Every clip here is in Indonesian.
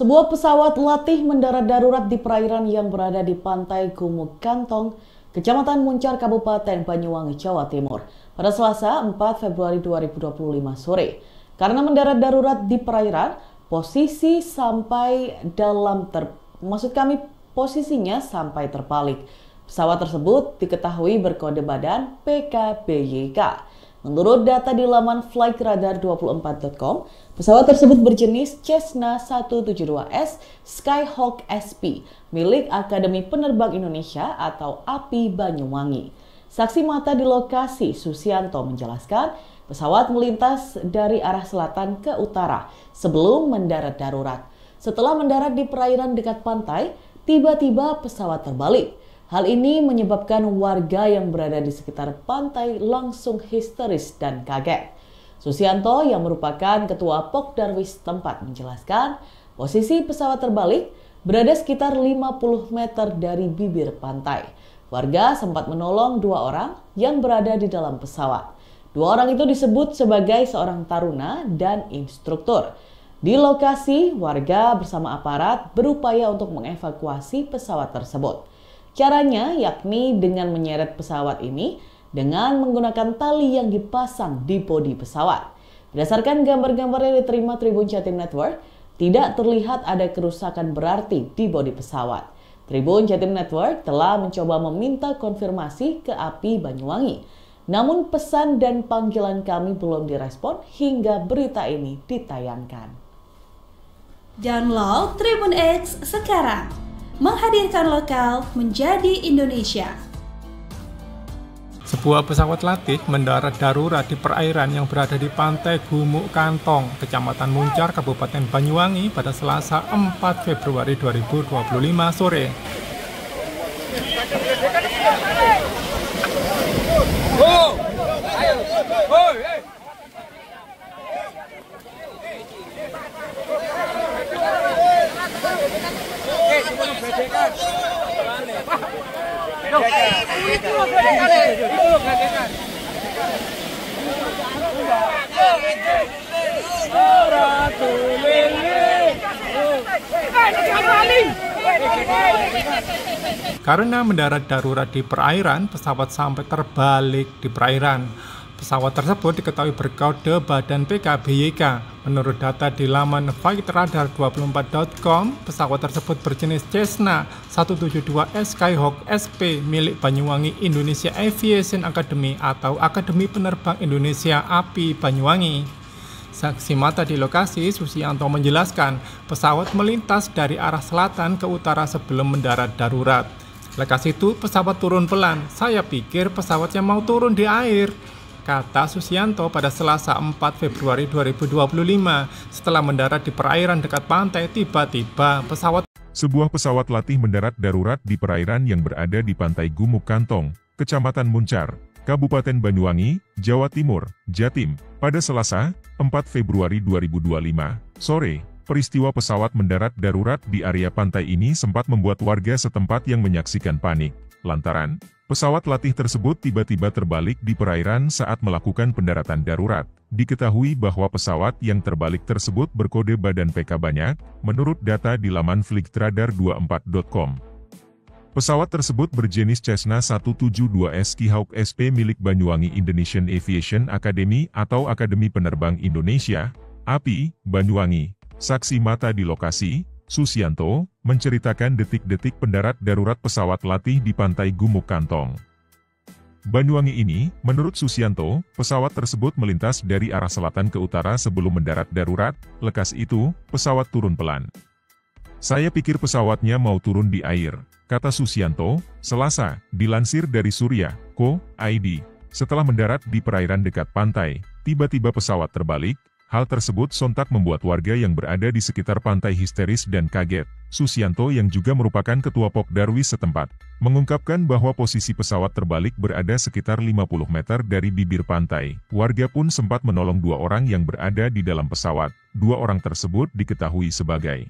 Sebuah pesawat latih mendarat darurat di perairan yang berada di pantai Gumuk Kantong, Kecamatan Muncar, Kabupaten Banyuwangi, Jawa Timur, pada Selasa 4 Februari 2025 sore. Karena mendarat darurat di perairan, posisinya sampai terbalik. Pesawat tersebut diketahui berkode badan PKBYK. Menurut data di laman flightradar24.com, pesawat tersebut berjenis Cessna 172S Skyhawk SP milik Akademi Penerbang Indonesia atau API Banyuwangi. Saksi mata di lokasi, Susianto, menjelaskan pesawat melintas dari arah selatan ke utara sebelum mendarat darurat. Setelah mendarat di perairan dekat pantai, tiba-tiba pesawat terbalik. Hal ini menyebabkan warga yang berada di sekitar pantai langsung histeris dan kaget. Susianto yang merupakan ketua Pokdarwis tempat menjelaskan posisi pesawat terbalik berada sekitar 50 meter dari bibir pantai. Warga sempat menolong 2 orang yang berada di dalam pesawat. 2 orang itu disebut sebagai seorang taruna dan instruktur. Di lokasi, warga bersama aparat berupaya untuk mengevakuasi pesawat tersebut. Caranya yakni dengan menyeret pesawat ini dengan menggunakan tali yang dipasang di bodi pesawat. Berdasarkan gambar-gambar yang diterima Tribun Jatim Network, tidak terlihat ada kerusakan berarti di bodi pesawat. Tribun Jatim Network telah mencoba meminta konfirmasi ke API Banyuwangi. Namun pesan dan panggilan kami belum direspon hingga berita ini ditayangkan. Download Tribun X sekarang. Menghadirkan lokal menjadi Indonesia. Sebuah pesawat latih mendarat darurat di perairan yang berada di pantai Gumuk Kantong, Kecamatan Muncar, Kabupaten Banyuwangi pada Selasa 4 Februari 2025 sore. Karena mendarat darurat di perairan, pesawat sampai terbalik di perairan. Pesawat tersebut diketahui berkode badan PKBYK. Menurut data di laman flightradar24.com, pesawat tersebut berjenis Cessna 172S Skyhawk SP milik Banyuwangi Indonesia Aviation Academy atau Akademi Penerbang Indonesia API Banyuwangi. Saksi mata di lokasi, Susianto menjelaskan pesawat melintas dari arah selatan ke utara sebelum mendarat darurat. Lekas itu pesawat turun pelan. Saya pikir pesawatnya mau turun di air, kata Susianto pada Selasa 4 Februari 2025. Setelah mendarat di perairan dekat pantai, tiba-tiba Sebuah pesawat latih mendarat darurat di perairan yang berada di pantai Gumuk Kantong, Kecamatan Muncar, Kabupaten Banyuwangi, Jawa Timur, Jatim, pada Selasa, 4 Februari 2025, sore. Peristiwa pesawat mendarat darurat di area pantai ini sempat membuat warga setempat yang menyaksikan panik, lantaran pesawat latih tersebut tiba-tiba terbalik di perairan saat melakukan pendaratan darurat. Diketahui bahwa pesawat yang terbalik tersebut berkode badan PK banyak, menurut data di laman flightradar24.com. Pesawat tersebut berjenis Cessna 172S Skyhawk SP milik Banyuwangi Indonesian Aviation Academy atau Akademi Penerbang Indonesia, API, Banyuwangi. Saksi mata di lokasi, Susianto, menceritakan detik-detik pendarat darurat pesawat latih di pantai Gumuk Kantong, Banyuwangi ini. Menurut Susianto, pesawat tersebut melintas dari arah selatan ke utara sebelum mendarat darurat. Lekas itu, pesawat turun pelan. Saya pikir pesawatnya mau turun di air, kata Susianto, Selasa, dilansir dari Surya.co.id. Setelah mendarat di perairan dekat pantai, tiba-tiba pesawat terbalik. Hal tersebut sontak membuat warga yang berada di sekitar pantai histeris dan kaget. Susianto yang juga merupakan ketua Pokdarwis setempat, mengungkapkan bahwa posisi pesawat terbalik berada sekitar 50 meter dari bibir pantai. Warga pun sempat menolong 2 orang yang berada di dalam pesawat. 2 orang tersebut diketahui sebagai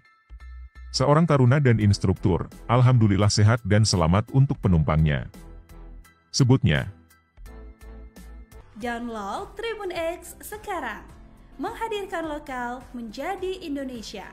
seorang taruna dan instruktur. Alhamdulillah sehat dan selamat untuk penumpangnya, sebutnya. Download Tribun X sekarang. Menghadirkan lokal menjadi Indonesia.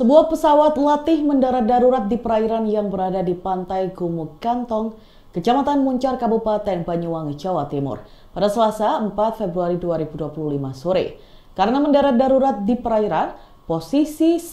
Sebuah pesawat latih mendarat darurat di perairan yang berada di pantai Gumuk Kantong, Kecamatan Muncar, Kabupaten Banyuwangi, Jawa Timur, pada Selasa 4 Februari 2025 sore. Karena mendarat darurat di perairan, posisinya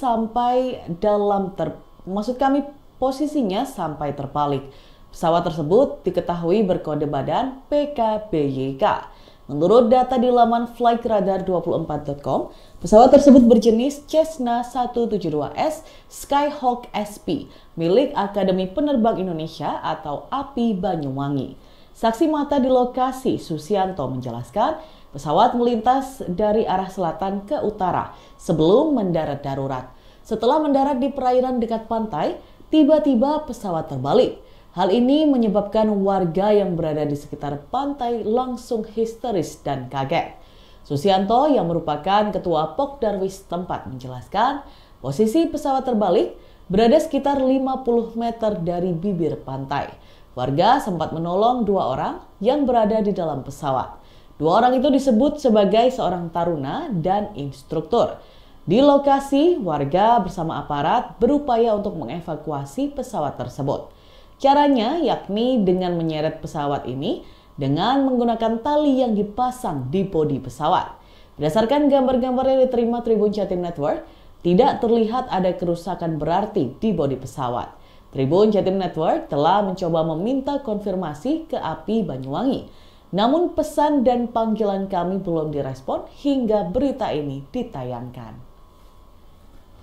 sampai terbalik. Pesawat tersebut diketahui berkode badan PKBYK. Menurut data di laman flightradar24.com, pesawat tersebut berjenis Cessna 172S Skyhawk SP milik Akademi Penerbang Indonesia atau API Banyuwangi. Saksi mata di lokasi, Susianto, menjelaskan pesawat melintas dari arah selatan ke utara sebelum mendarat darurat. Setelah mendarat di perairan dekat pantai, tiba-tiba pesawat terbalik. Hal ini menyebabkan warga yang berada di sekitar pantai langsung histeris dan kaget. Susianto yang merupakan ketua Pokdarwis tempat menjelaskan posisi pesawat terbalik berada sekitar 50 meter dari bibir pantai. Warga sempat menolong 2 orang yang berada di dalam pesawat. 2 orang itu disebut sebagai seorang taruna dan instruktur. Di lokasi, warga bersama aparat berupaya untuk mengevakuasi pesawat tersebut. Caranya yakni dengan menyeret pesawat ini dengan menggunakan tali yang dipasang di bodi pesawat. Berdasarkan gambar-gambar yang diterima Tribun Jatim Network, tidak terlihat ada kerusakan berarti di bodi pesawat. Tribun Jatim Network telah mencoba meminta konfirmasi ke API Banyuwangi. Namun pesan dan panggilan kami belum direspon hingga berita ini ditayangkan.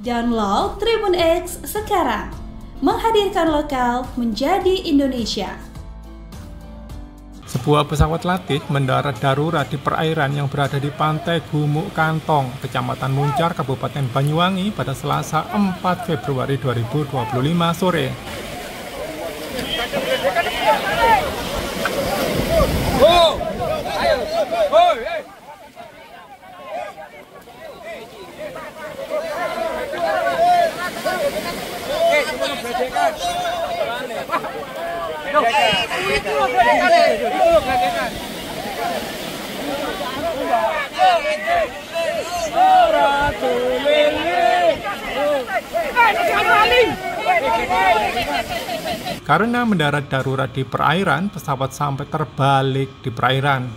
Download Tribun X sekarang. Menghadirkan lokal menjadi Indonesia. Sebuah pesawat latih mendarat darurat di perairan yang berada di pantai Gumuk Kantong, Kecamatan Muncar, Kabupaten Banyuwangi pada Selasa 4 Februari 2025 sore. Karena mendarat darurat di perairan, pesawat sampai terbalik di perairan.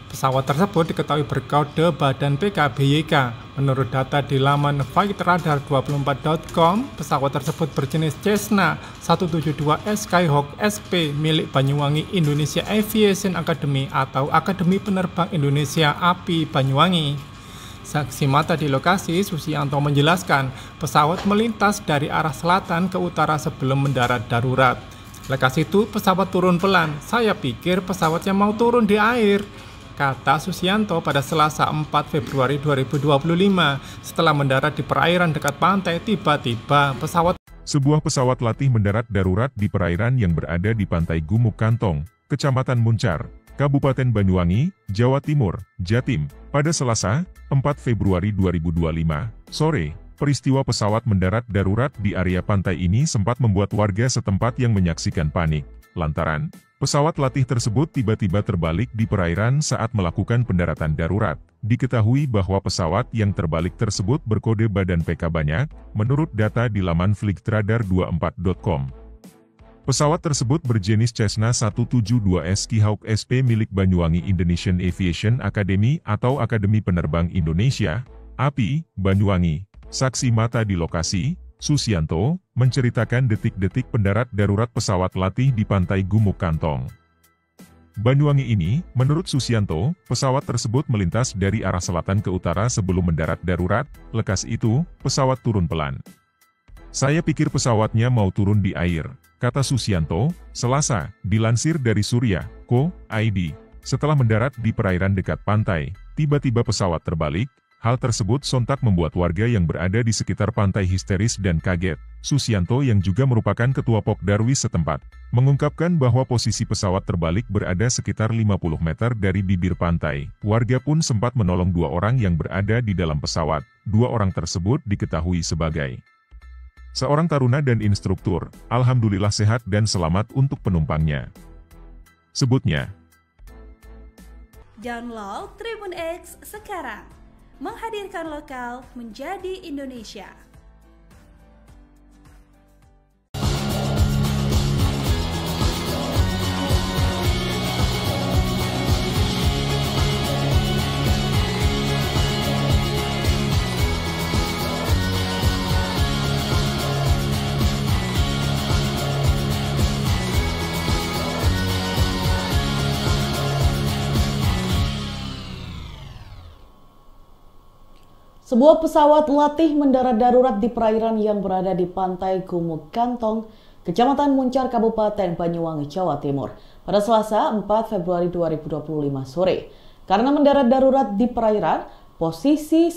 Pesawat tersebut diketahui berkode badan PKBYK. Menurut data di laman flightradar24.com, pesawat tersebut berjenis Cessna 172S Skyhawk SP milik Banyuwangi Indonesia Aviation Academy atau Akademi Penerbang Indonesia API Banyuwangi. Saksi mata di lokasi, Susianto menjelaskan pesawat melintas dari arah selatan ke utara sebelum mendarat darurat. Lekas itu pesawat turun pelan. Saya pikir pesawatnya mau turun di air, kata Susianto pada Selasa 4 Februari 2025. Setelah mendarat di perairan dekat pantai, tiba-tiba Sebuah pesawat latih mendarat darurat di perairan yang berada di pantai Gumuk Kantong, Kecamatan Muncar, Kabupaten Banyuwangi, Jawa Timur, Jatim, pada Selasa 4 Februari 2025 sore. Peristiwa pesawat mendarat darurat di area pantai ini sempat membuat warga setempat yang menyaksikan panik, lantaran pesawat latih tersebut tiba-tiba terbalik di perairan saat melakukan pendaratan darurat. Diketahui bahwa pesawat yang terbalik tersebut berkode badan PK banyak, menurut data di laman flightradar24.com. Pesawat tersebut berjenis Cessna 172S Skyhawk SP milik Banyuwangi Indonesian Aviation Academy atau Akademi Penerbang Indonesia, API, Banyuwangi. Saksi mata di lokasi, Susianto, menceritakan detik-detik pendarat darurat pesawat latih di pantai Gumuk Kantong, Banyuwangi ini. Menurut Susianto, pesawat tersebut melintas dari arah selatan ke utara sebelum mendarat darurat. Lekas itu, pesawat turun pelan. Saya pikir pesawatnya mau turun di air, kata Susianto, Selasa, dilansir dari Surya.co.id. Setelah mendarat di perairan dekat pantai, tiba-tiba pesawat terbalik. Hal tersebut sontak membuat warga yang berada di sekitar pantai histeris dan kaget. Susianto yang juga merupakan ketua Pokdarwis setempat, mengungkapkan bahwa posisi pesawat terbalik berada sekitar 50 meter dari bibir pantai. Warga pun sempat menolong 2 orang yang berada di dalam pesawat. 2 orang tersebut diketahui sebagai seorang taruna dan instruktur. Alhamdulillah sehat dan selamat untuk penumpangnya, sebutnya. Download Tribun X sekarang. Menghadirkan lokal menjadi Indonesia. Sebuah pesawat latih mendarat darurat di perairan yang berada di pantai Gumuk Kantong, Kecamatan Muncar, Kabupaten Banyuwangi, Jawa Timur, pada Selasa 4 Februari 2025 sore. Karena mendarat darurat di perairan, posisinya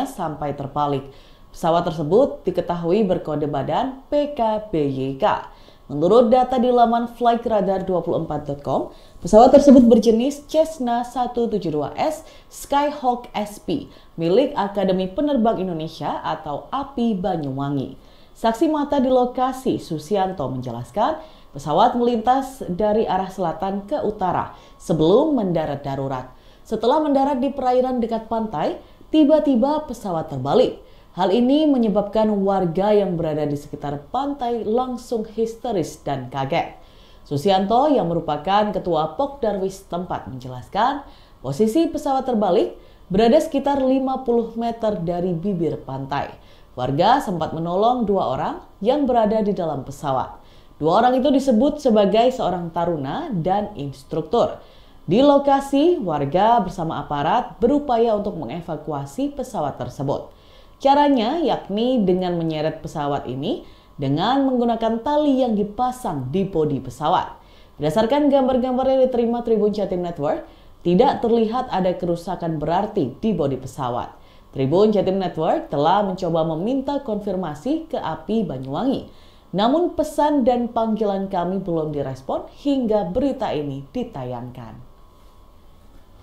sampai terbalik. Pesawat tersebut diketahui berkode badan PKBYK. Menurut data di laman flightradar24.com, pesawat tersebut berjenis Cessna 172S Skyhawk SP milik Akademi Penerbang Indonesia atau API Banyuwangi. Saksi mata di lokasi, Susianto, menjelaskan pesawat melintas dari arah selatan ke utara sebelum mendarat darurat. Setelah mendarat di perairan dekat pantai, tiba-tiba pesawat terbalik. Hal ini menyebabkan warga yang berada di sekitar pantai langsung histeris dan kaget. Susianto yang merupakan ketua Pokdarwis tempat menjelaskan posisi pesawat terbalik berada sekitar 50 meter dari bibir pantai. Warga sempat menolong 2 orang yang berada di dalam pesawat. 2 orang itu disebut sebagai seorang taruna dan instruktur. Di lokasi, warga bersama aparat berupaya untuk mengevakuasi pesawat tersebut. Caranya yakni dengan menyeret pesawat ini dengan menggunakan tali yang dipasang di bodi pesawat. Berdasarkan gambar-gambar yang diterima Tribun Jatim Network, tidak terlihat ada kerusakan berarti di bodi pesawat. Tribun Jatim Network telah mencoba meminta konfirmasi ke API Banyuwangi. Namun pesan dan panggilan kami belum direspon hingga berita ini ditayangkan.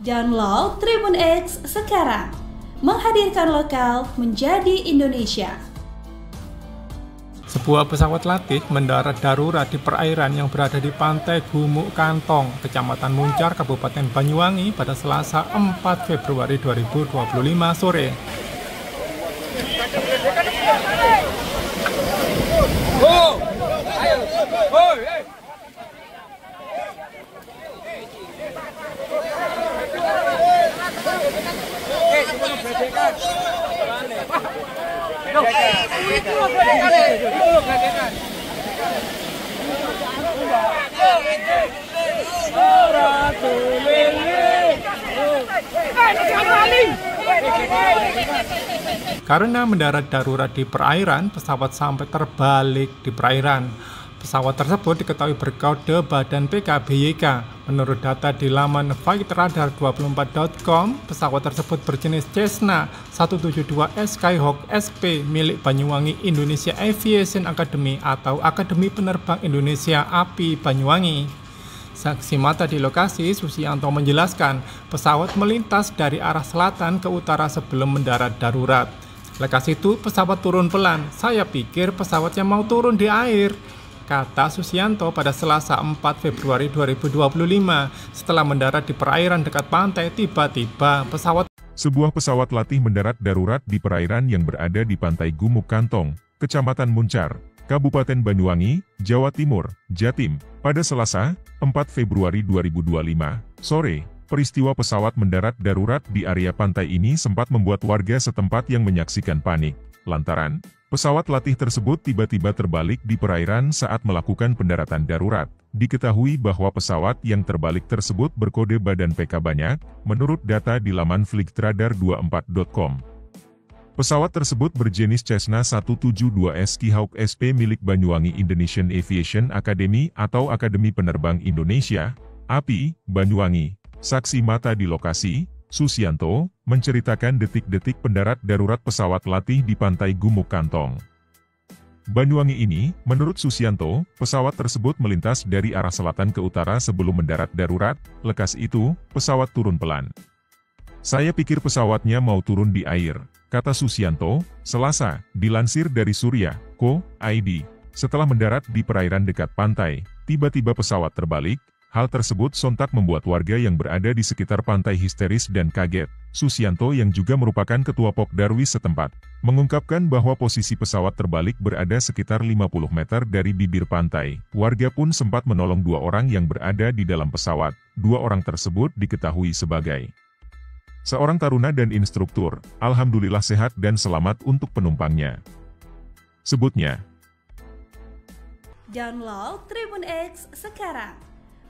Download Tribun X sekarang. Menghadirkan lokal menjadi Indonesia. Sebuah pesawat latih mendarat darurat di perairan yang berada di pantai Gumuk Kantong, Kecamatan Muncar, Kabupaten Banyuwangi pada Selasa 4 Februari 2025 sore. Karena mendarat darurat di perairan, pesawat sampai terbalik di perairan. Pesawat tersebut diketahui berkode badan PKBYK. Menurut data di laman flightradar24.com, pesawat tersebut berjenis Cessna 172S Skyhawk SP milik Banyuwangi Indonesia Aviation Academy atau Akademi Penerbang Indonesia API Banyuwangi. Saksi mata di lokasi, Susianto menjelaskan pesawat melintas dari arah selatan ke utara sebelum mendarat darurat. Lekas itu pesawat turun pelan. Saya pikir pesawatnya mau turun di air, kata Susianto pada Selasa 4 Februari 2025. Setelah mendarat di perairan dekat pantai, tiba-tiba Sebuah pesawat latih mendarat darurat di perairan yang berada di pantai Gumuk Kantong, Kecamatan Muncar, Kabupaten Banyuwangi, Jawa Timur, Jatim, pada Selasa 4 Februari 2025 sore. Peristiwa pesawat mendarat darurat di area pantai ini sempat membuat warga setempat yang menyaksikan panik, lantaran pesawat latih tersebut tiba-tiba terbalik di perairan saat melakukan pendaratan darurat. Diketahui bahwa pesawat yang terbalik tersebut berkode badan PK banyak, menurut data di laman flightradar24.com. Pesawat tersebut berjenis Cessna 172S Skyhawk SP milik Banyuwangi Indonesian Aviation Academy atau Akademi Penerbang Indonesia, API, Banyuwangi. Saksi mata di lokasi, Susianto, menceritakan detik-detik pendarat darurat pesawat latih di pantai Gumuk Kantong, Banyuwangi ini. Menurut Susianto, pesawat tersebut melintas dari arah selatan ke utara sebelum mendarat darurat. Lekas itu, pesawat turun pelan. Saya pikir pesawatnya mau turun di air, kata Susianto, Selasa, dilansir dari Surya.co.id. Setelah mendarat di perairan dekat pantai, tiba-tiba pesawat terbalik. Hal tersebut sontak membuat warga yang berada di sekitar pantai histeris dan kaget. Susianto yang juga merupakan ketua Pokdarwis setempat, mengungkapkan bahwa posisi pesawat terbalik berada sekitar 50 meter dari bibir pantai. Warga pun sempat menolong 2 orang yang berada di dalam pesawat. 2 orang tersebut diketahui sebagai seorang taruna dan instruktur. Alhamdulillah sehat dan selamat untuk penumpangnya, sebutnya. Download Tribun X sekarang.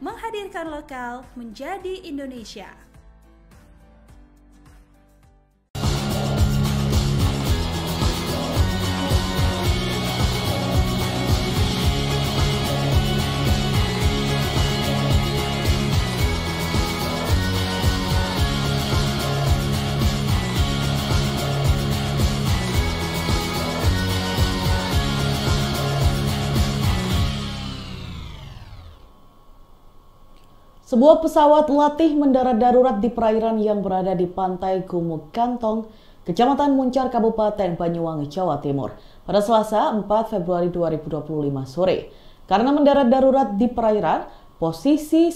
Menghadirkan lokal menjadi Indonesia. Sebuah pesawat latih mendarat darurat di perairan yang berada di pantai Gumuk Kantong, Kecamatan Muncar, Kabupaten Banyuwangi, Jawa Timur, pada Selasa 4 Februari 2025 sore. Karena mendarat darurat di perairan, posisinya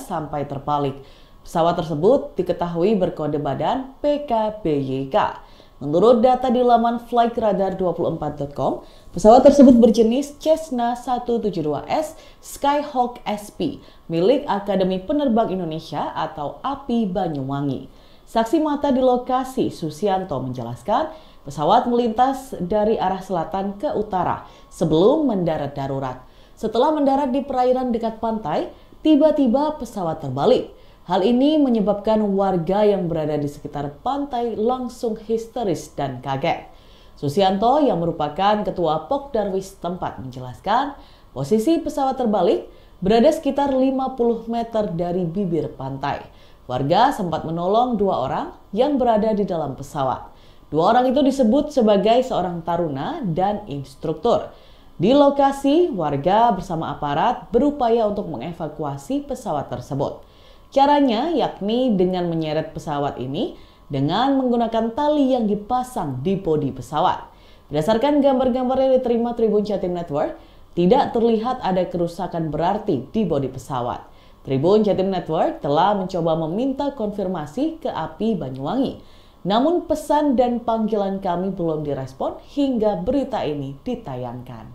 sampai terbalik. Pesawat tersebut diketahui berkode badan PKBYK. Menurut data di laman flightradar24.com, pesawat tersebut berjenis Cessna 172S Skyhawk SP milik Akademi Penerbang Indonesia atau API Banyuwangi. Saksi mata di lokasi, Susianto, menjelaskan pesawat melintas dari arah selatan ke utara sebelum mendarat darurat. Setelah mendarat di perairan dekat pantai, tiba-tiba pesawat terbalik. Hal ini menyebabkan warga yang berada di sekitar pantai langsung histeris dan kaget. Susianto yang merupakan ketua Pokdarwis tempat menjelaskan posisi pesawat terbalik berada sekitar 50 meter dari bibir pantai. Warga sempat menolong 2 orang yang berada di dalam pesawat. 2 orang itu disebut sebagai seorang taruna dan instruktur. Di lokasi, warga bersama aparat berupaya untuk mengevakuasi pesawat tersebut. Caranya yakni dengan menyeret pesawat ini dengan menggunakan tali yang dipasang di bodi pesawat. Berdasarkan gambar-gambar yang diterima Tribun Jatim Network, tidak terlihat ada kerusakan berarti di bodi pesawat. Tribun Jatim Network telah mencoba meminta konfirmasi ke API Banyuwangi. Namun pesan dan panggilan kami belum direspon hingga berita ini ditayangkan.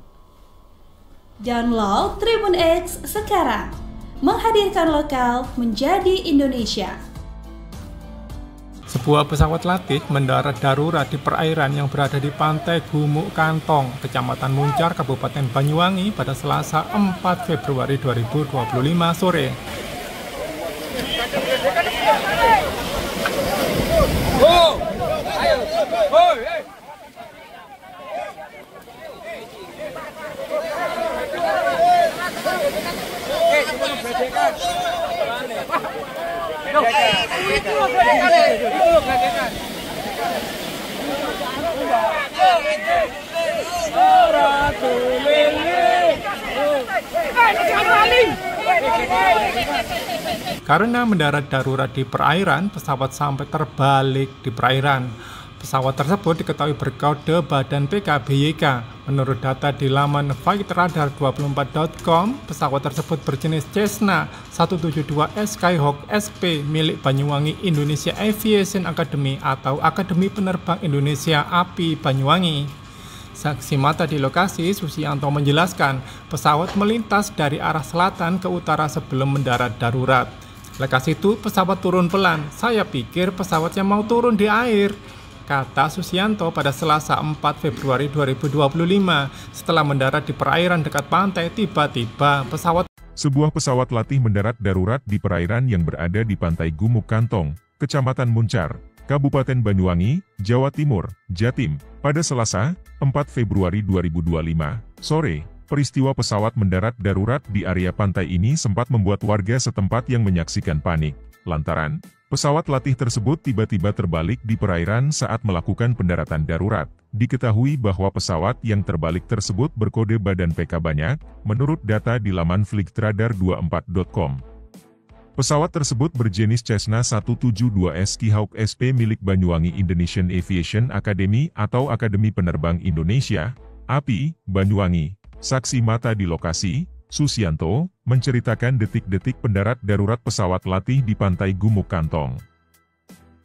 Download Tribun X sekarang. Menghadirkan lokal menjadi Indonesia. Sebuah pesawat latih mendarat darurat di perairan yang berada di pantai Gumuk Kantong, Kecamatan Muncar, Kabupaten Banyuwangi pada Selasa 4 Februari 2025 sore. Karena mendarat darurat di perairan, pesawat sampai terbalik di perairan. Pesawat tersebut diketahui berkode badan PKBYK. Menurut data di laman flightradar24.com, pesawat tersebut berjenis Cessna 172S Skyhawk SP milik Banyuwangi Indonesia Aviation Academy atau Akademi Penerbang Indonesia API Banyuwangi. Saksi mata di lokasi, Susianto menjelaskan pesawat melintas dari arah selatan ke utara sebelum mendarat darurat. Lekas itu pesawat turun pelan. Saya pikir pesawatnya mau turun di air, kata Susianto pada Selasa 4 Februari 2025. Setelah mendarat di perairan dekat pantai, tiba-tiba Sebuah pesawat latih mendarat darurat di perairan yang berada di pantai Gumuk Kantong, Kecamatan Muncar, Kabupaten Banyuwangi, Jawa Timur, Jatim, pada Selasa 4 Februari 2025 sore. Peristiwa pesawat mendarat darurat di area pantai ini sempat membuat warga setempat yang menyaksikan panik, lantaran pesawat latih tersebut tiba-tiba terbalik di perairan saat melakukan pendaratan darurat. Diketahui bahwa pesawat yang terbalik tersebut berkode badan PK banyak, menurut data di laman flightradar24.com. Pesawat tersebut berjenis Cessna 172S Skyhawk SP milik Banyuwangi Indonesian Aviation Academy atau Akademi Penerbang Indonesia, API, Banyuwangi. Saksi mata di lokasi, Susianto, menceritakan detik-detik pendarat darurat pesawat latih di pantai Gumuk Kantong,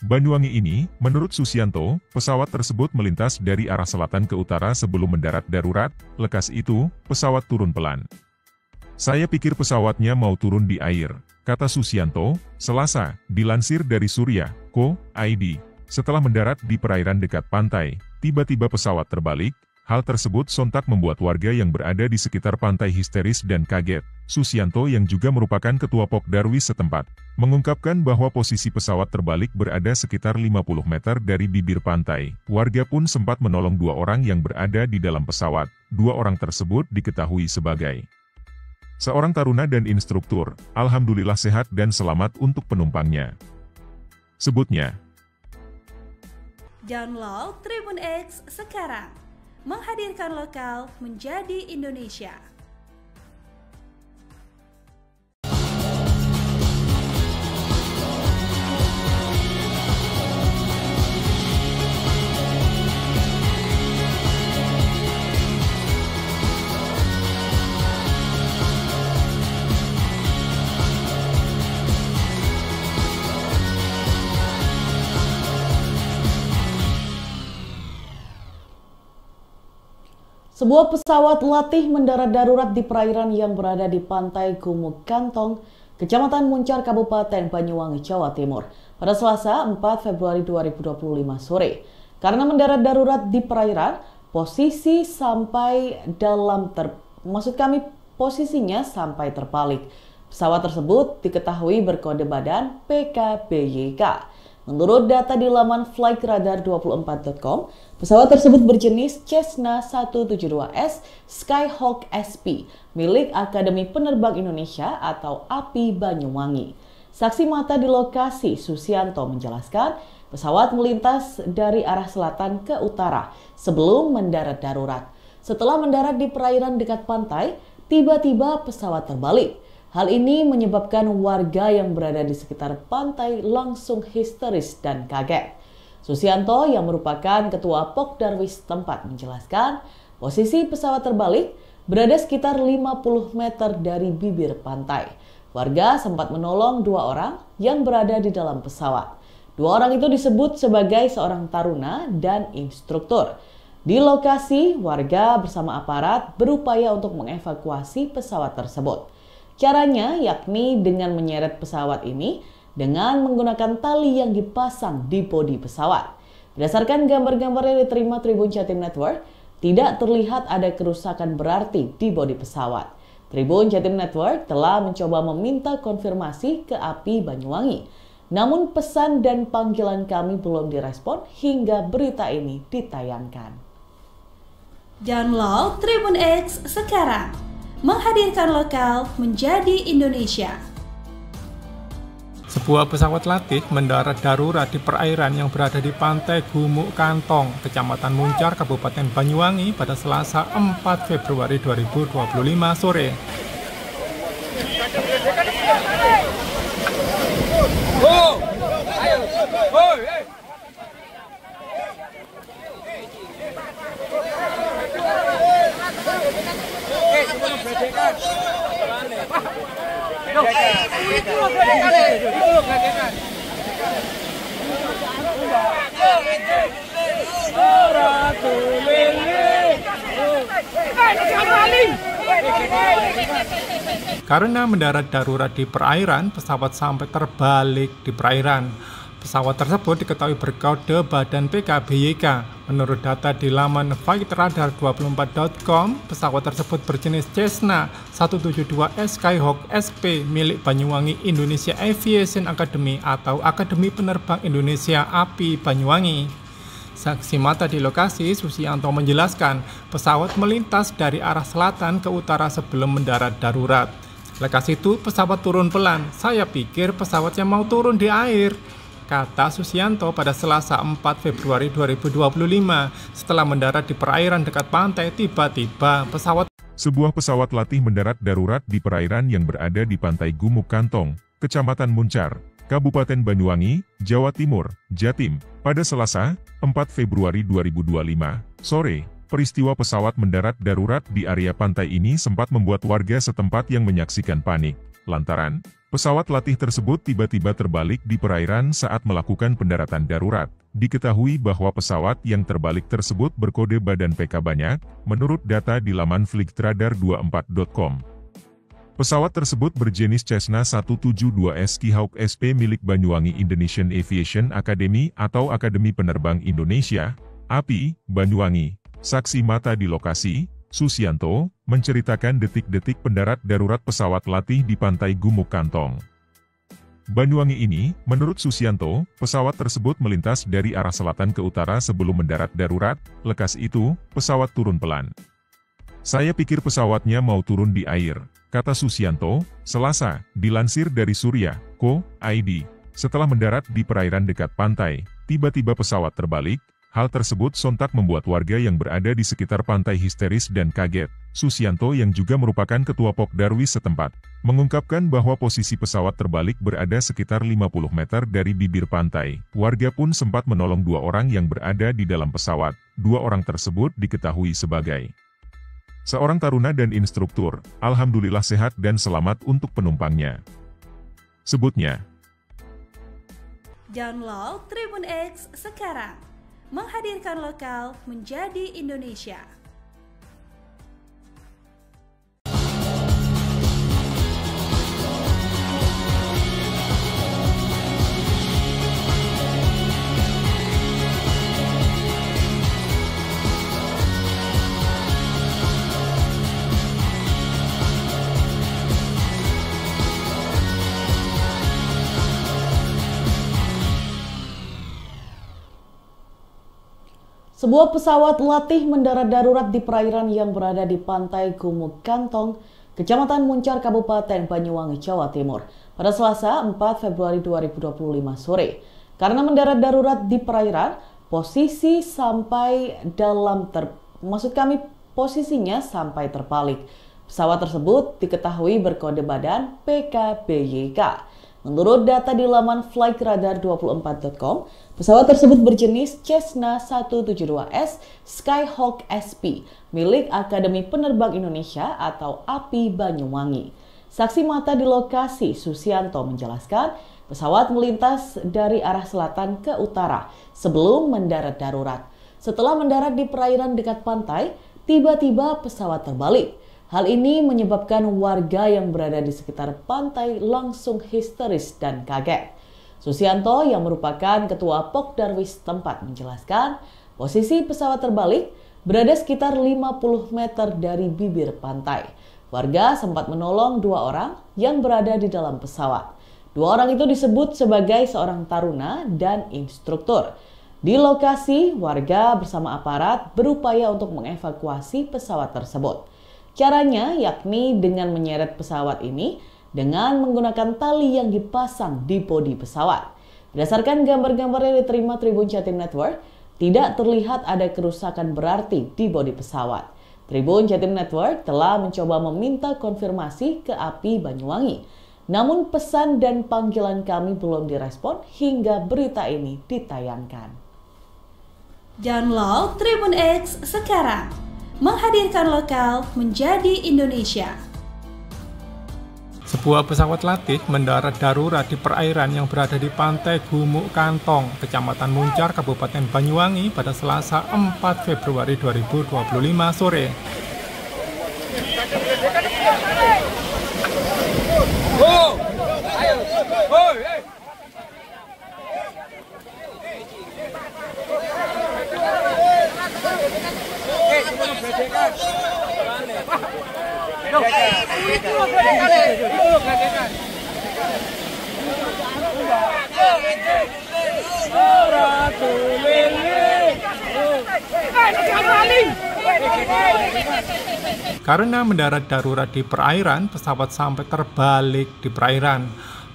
Banyuwangi ini. Menurut Susianto, pesawat tersebut melintas dari arah selatan ke utara sebelum mendarat darurat. Lekas itu, pesawat turun pelan. Saya pikir pesawatnya mau turun di air, kata Susianto, Selasa, dilansir dari Surya.co.id. Setelah mendarat di perairan dekat pantai, tiba-tiba pesawat terbalik. Hal tersebut sontak membuat warga yang berada di sekitar pantai histeris dan kaget. Susianto yang juga merupakan ketua Pokdarwis setempat, mengungkapkan bahwa posisi pesawat terbalik berada sekitar 50 meter dari bibir pantai. Warga pun sempat menolong 2 orang yang berada di dalam pesawat. 2 orang tersebut diketahui sebagai seorang taruna dan instruktur. Alhamdulillah sehat dan selamat untuk penumpangnya, sebutnya. Download Tribun X sekarang. Menghadirkan lokal menjadi Indonesia. Sebuah pesawat latih mendarat darurat di perairan yang berada di pantai Gumuk Kantong, Kecamatan Muncar, Kabupaten Banyuwangi, Jawa Timur, pada Selasa 4 Februari 2025 sore. Karena mendarat darurat di perairan, posisinya sampai terbalik. Pesawat tersebut diketahui berkode badan PKBYK. Menurut data di laman flightradar24.com, pesawat tersebut berjenis Cessna 172S Skyhawk SP milik Akademi Penerbang Indonesia atau API Banyuwangi. Saksi mata di lokasi, Susianto, menjelaskan pesawat melintas dari arah selatan ke utara sebelum mendarat darurat. Setelah mendarat di perairan dekat pantai, tiba-tiba pesawat terbalik. Hal ini menyebabkan warga yang berada di sekitar pantai langsung histeris dan kaget. Susianto yang merupakan ketua Pokdarwis tempat menjelaskan posisi pesawat terbalik berada sekitar 50 meter dari bibir pantai. Warga sempat menolong 2 orang yang berada di dalam pesawat. 2 orang itu disebut sebagai seorang taruna dan instruktur. Di lokasi, warga bersama aparat berupaya untuk mengevakuasi pesawat tersebut. Caranya yakni dengan menyeret pesawat ini dengan menggunakan tali yang dipasang di bodi pesawat. Berdasarkan gambar-gambar yang diterima Tribun Jatim Network, tidak terlihat ada kerusakan berarti di bodi pesawat. Tribun Jatim Network telah mencoba meminta konfirmasi ke API Banyuwangi. Namun pesan dan panggilan kami belum direspon hingga berita ini ditayangkan. Download Tribun X sekarang. Menghadirkan lokal menjadi Indonesia. Sebuah pesawat latih mendarat darurat di perairan yang berada di pantai Gumuk Kantong, Kecamatan Muncar, Kabupaten Banyuwangi pada Selasa 4 Februari 2025 sore. Karena mendarat darurat di perairan, pesawat sampai terbalik di perairan. Pesawat tersebut diketahui berkode badan PKBYK. Menurut data di laman flightradar24.com, pesawat tersebut berjenis Cessna 172S Skyhawk SP milik Banyuwangi Indonesia Aviation Academy atau Akademi Penerbang Indonesia API Banyuwangi. Saksi mata di lokasi, Susianto menjelaskan pesawat melintas dari arah selatan ke utara sebelum mendarat darurat. Lekas itu pesawat turun pelan. Saya pikir pesawatnya mau turun di air, kata Susianto pada Selasa 4 Februari 2025. Setelah mendarat di perairan dekat pantai, tiba-tiba Sebuah pesawat latih mendarat darurat di perairan yang berada di pantai Gumuk Kantong, Kecamatan Muncar, Kabupaten Banyuwangi, Jawa Timur, Jatim, pada Selasa 4 Februari 2025 sore. Peristiwa pesawat mendarat darurat di area pantai ini sempat membuat warga setempat yang menyaksikan panik, lantaran pesawat latih tersebut tiba-tiba terbalik di perairan saat melakukan pendaratan darurat. Diketahui bahwa pesawat yang terbalik tersebut berkode badan PK banyak, menurut data di laman flightradar24.com. Pesawat tersebut berjenis Cessna 172S Skyhawk SP milik Banyuwangi Indonesian Aviation Academy atau Akademi Penerbang Indonesia, API, Banyuwangi. Saksi mata di lokasi, Susianto, menceritakan detik-detik pendarat darurat pesawat latih di pantai Gumuk Kantong, Banyuwangi ini. Menurut Susianto, pesawat tersebut melintas dari arah selatan ke utara sebelum mendarat darurat. Lekas itu, pesawat turun pelan. Saya pikir pesawatnya mau turun di air, kata Susianto, Selasa, dilansir dari Surya.co.id. Setelah mendarat di perairan dekat pantai, tiba-tiba pesawat terbalik. Hal tersebut sontak membuat warga yang berada di sekitar pantai histeris dan kaget. Susianto yang juga merupakan ketua Pokdarwis setempat, mengungkapkan bahwa posisi pesawat terbalik berada sekitar 50 meter dari bibir pantai. Warga pun sempat menolong 2 orang yang berada di dalam pesawat. 2 orang tersebut diketahui sebagai seorang taruna dan instruktur. Alhamdulillah sehat dan selamat untuk penumpangnya, sebutnya. Download Tribun X sekarang. Menghadirkan lokal menjadi Indonesia. Sebuah pesawat latih mendarat darurat di perairan yang berada di pantai Gumuk Kantong, Kecamatan Muncar, Kabupaten Banyuwangi, Jawa Timur, pada Selasa 4 Februari 2025 sore. Karena mendarat darurat di perairan, posisinya sampai terbalik. Pesawat tersebut diketahui berkode badan PKBYK. Menurut data di laman flightradar24.com, pesawat tersebut berjenis Cessna 172S Skyhawk SP milik Akademi Penerbang Indonesia atau API Banyuwangi. Saksi mata di lokasi, Susianto, menjelaskan pesawat melintas dari arah selatan ke utara sebelum mendarat darurat. Setelah mendarat di perairan dekat pantai, tiba-tiba pesawat terbalik. Hal ini menyebabkan warga yang berada di sekitar pantai langsung histeris dan kaget. Susianto yang merupakan ketua Pokdarwis tempat menjelaskan posisi pesawat terbalik berada sekitar 50 meter dari bibir pantai. Warga sempat menolong 2 orang yang berada di dalam pesawat. 2 orang itu disebut sebagai seorang taruna dan instruktur. Di lokasi, warga bersama aparat berupaya untuk mengevakuasi pesawat tersebut. Caranya yakni dengan menyeret pesawat ini dengan menggunakan tali yang dipasang di bodi pesawat. Berdasarkan gambar-gambar yang diterima Tribun Jatim Network, tidak terlihat ada kerusakan berarti di bodi pesawat. Tribun Jatim Network telah mencoba meminta konfirmasi ke API Banyuwangi. Namun pesan dan panggilan kami belum direspon hingga berita ini ditayangkan. Download Tribun X sekarang. Menghadirkan lokal menjadi Indonesia. Sebuah pesawat latih mendarat darurat di perairan yang berada di pantai Gumuk Kantong, Kecamatan Muncar, Kabupaten Banyuwangi pada Selasa 4 Februari 2025 sore. Karena mendarat darurat di perairan, pesawat sampai terbalik di perairan.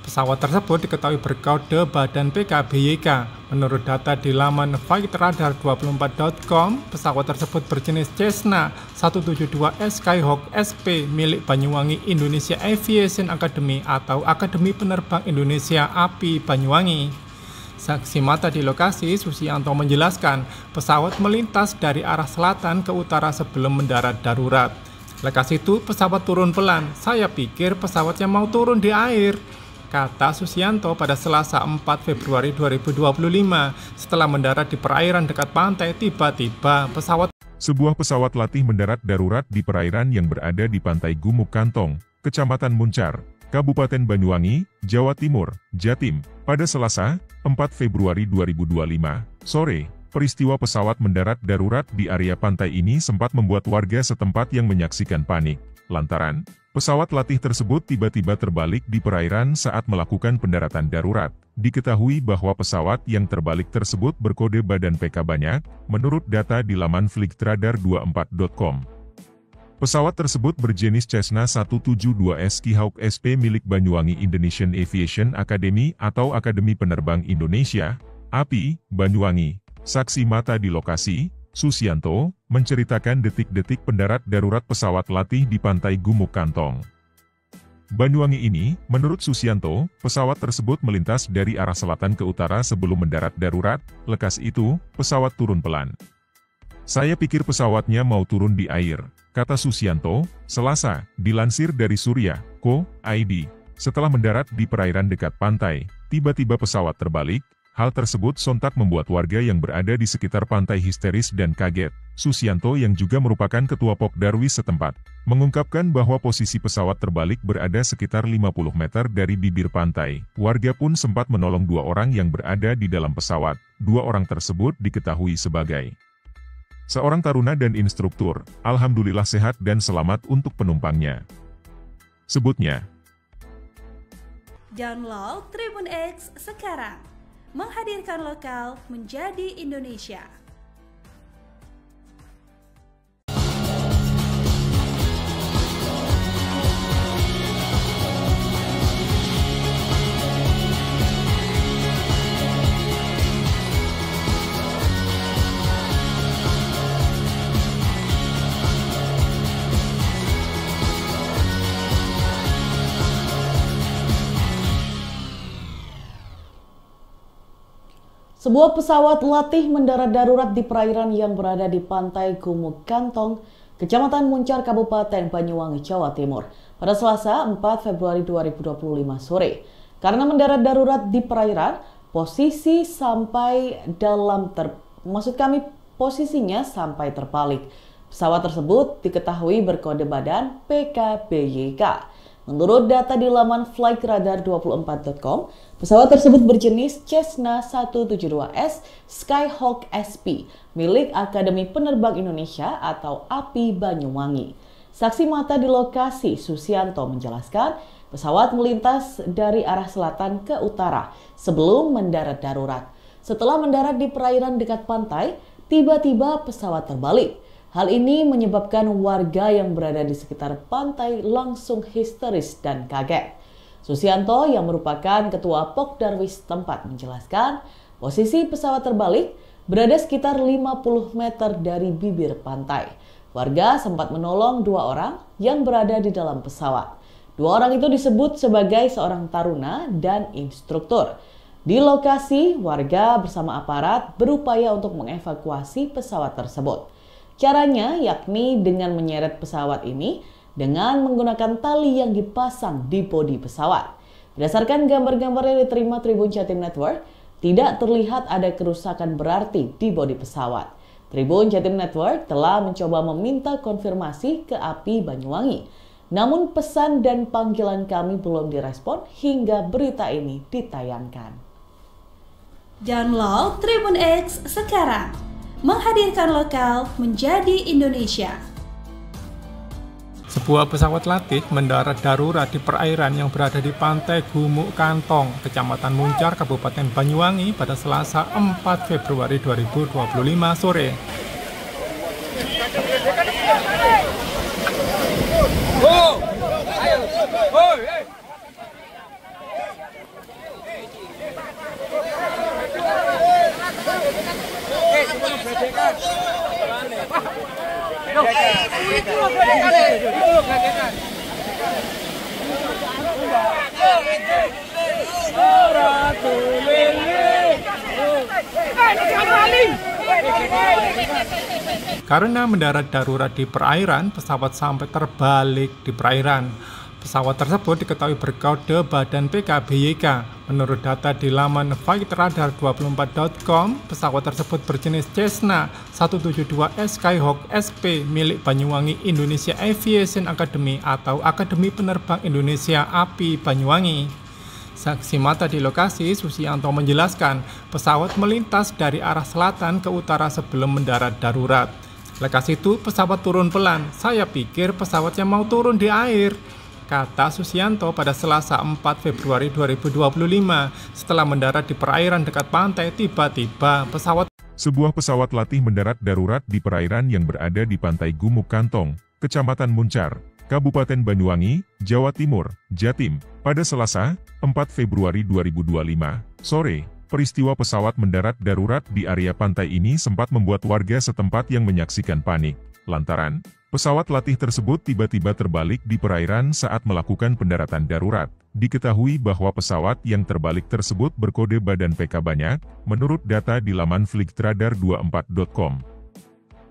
Pesawat tersebut diketahui berkode badan PKBYK. Menurut data di laman flightradar24.com, pesawat tersebut berjenis Cessna 172S Skyhawk SP milik Banyuwangi Indonesia Aviation Academy atau Akademi Penerbang Indonesia API Banyuwangi. Saksi mata di lokasi, Susianto menjelaskan pesawat melintas dari arah selatan ke utara sebelum mendarat darurat. Lekas itu pesawat turun pelan. Saya pikir pesawatnya mau turun di air, kata Susianto pada Selasa 4 Februari 2025. Setelah mendarat di perairan dekat pantai, tiba-tiba Sebuah pesawat latih mendarat darurat di perairan yang berada di pantai Gumuk Kantong, Kecamatan Muncar, Kabupaten Banyuwangi, Jawa Timur, Jatim, pada Selasa 4 Februari 2025 sore. Peristiwa pesawat mendarat darurat di area pantai ini sempat membuat warga setempat yang menyaksikan panik, lantaran pesawat latih tersebut tiba-tiba terbalik di perairan saat melakukan pendaratan darurat. Diketahui bahwa pesawat yang terbalik tersebut berkode badan PK banyak, menurut data di laman flightradar24.com. Pesawat tersebut berjenis Cessna 172S Skyhawk SP milik Banyuwangi Indonesian Aviation Academy atau Akademi Penerbang Indonesia, API, Banyuwangi. Saksi mata di lokasi, Susianto, menceritakan detik-detik pendarat darurat pesawat latih di pantai Gumuk Kantong, Banyuwangi ini. Menurut Susianto, pesawat tersebut melintas dari arah selatan ke utara sebelum mendarat darurat. Lekas itu, pesawat turun pelan. Saya pikir pesawatnya mau turun di air, kata Susianto, Selasa, dilansir dari Surya.co.id. Setelah mendarat di perairan dekat pantai, tiba-tiba pesawat terbalik. Hal tersebut sontak membuat warga yang berada di sekitar pantai histeris dan kaget. Susianto yang juga merupakan ketua Pokdarwis setempat, mengungkapkan bahwa posisi pesawat terbalik berada sekitar 50 meter dari bibir pantai. Warga pun sempat menolong 2 orang yang berada di dalam pesawat. 2 orang tersebut diketahui sebagai seorang taruna dan instruktur. Alhamdulillah sehat dan selamat untuk penumpangnya, sebutnya. Download Tribun X sekarang. Menghadirkan lokal menjadi Indonesia. Sebuah pesawat latih mendarat darurat di perairan yang berada di pantai Gumuk Kantong, Kecamatan Muncar, Kabupaten Banyuwangi, Jawa Timur, pada Selasa 4 Februari 2025 sore. Karena mendarat darurat di perairan, posisinya sampai terbalik. Pesawat tersebut diketahui berkode badan PKBYK. Menurut data di laman flightradar24.com, pesawat tersebut berjenis Cessna 172S Skyhawk SP milik Akademi Penerbang Indonesia atau API Banyuwangi. Saksi mata di lokasi, Susianto, menjelaskan pesawat melintas dari arah selatan ke utara sebelum mendarat darurat. Setelah mendarat di perairan dekat pantai, tiba-tiba pesawat terbalik. Hal ini menyebabkan warga yang berada di sekitar pantai langsung histeris dan kaget. Susianto yang merupakan ketua Pokdarwis tempat menjelaskan posisi pesawat terbalik berada sekitar 50 meter dari bibir pantai. Warga sempat menolong 2 orang yang berada di dalam pesawat. 2 orang itu disebut sebagai seorang taruna dan instruktur. Di lokasi, warga bersama aparat berupaya untuk mengevakuasi pesawat tersebut. Caranya yakni dengan menyeret pesawat ini dengan menggunakan tali yang dipasang di bodi pesawat. Berdasarkan gambar-gambar yang diterima Tribun Jatim Network, tidak terlihat ada kerusakan berarti di bodi pesawat. Tribun Jatim Network telah mencoba meminta konfirmasi ke API Banyuwangi. Namun pesan dan panggilan kami belum direspon hingga berita ini ditayangkan. Download Tribun X sekarang. Menghadirkan lokal menjadi Indonesia. Sebuah pesawat latih mendarat darurat di perairan yang berada di pantai Gumuk Kantong, Kecamatan Muncar, Kabupaten Banyuwangi pada Selasa 4 Februari 2025 sore. Karena mendarat darurat di perairan, pesawat sampai terbalik di perairan. Pesawat tersebut diketahui berkode badan PKBYK. Menurut data di laman flightradar24.com, pesawat tersebut berjenis Cessna 172S Skyhawk SP milik Banyuwangi Indonesia Aviation Academy atau Akademi Penerbang Indonesia API Banyuwangi. Saksi mata di lokasi, Susianto menjelaskan pesawat melintas dari arah selatan ke utara sebelum mendarat darurat. Lekas itu pesawat turun pelan. Saya pikir pesawatnya mau turun di air, kata Susianto pada Selasa 4 Februari 2025. Setelah mendarat di perairan dekat pantai, tiba-tiba Sebuah pesawat latih mendarat darurat di perairan yang berada di pantai Gumuk Kantong, Kecamatan Muncar, Kabupaten Banyuwangi, Jawa Timur, Jatim, pada Selasa 4 Februari 2025 sore. Peristiwa pesawat mendarat darurat di area pantai ini sempat membuat warga setempat yang menyaksikan panik, lantaran pesawat latih tersebut tiba-tiba terbalik di perairan saat melakukan pendaratan darurat. Diketahui bahwa pesawat yang terbalik tersebut berkode badan PK banyak, menurut data di laman flightradar24.com.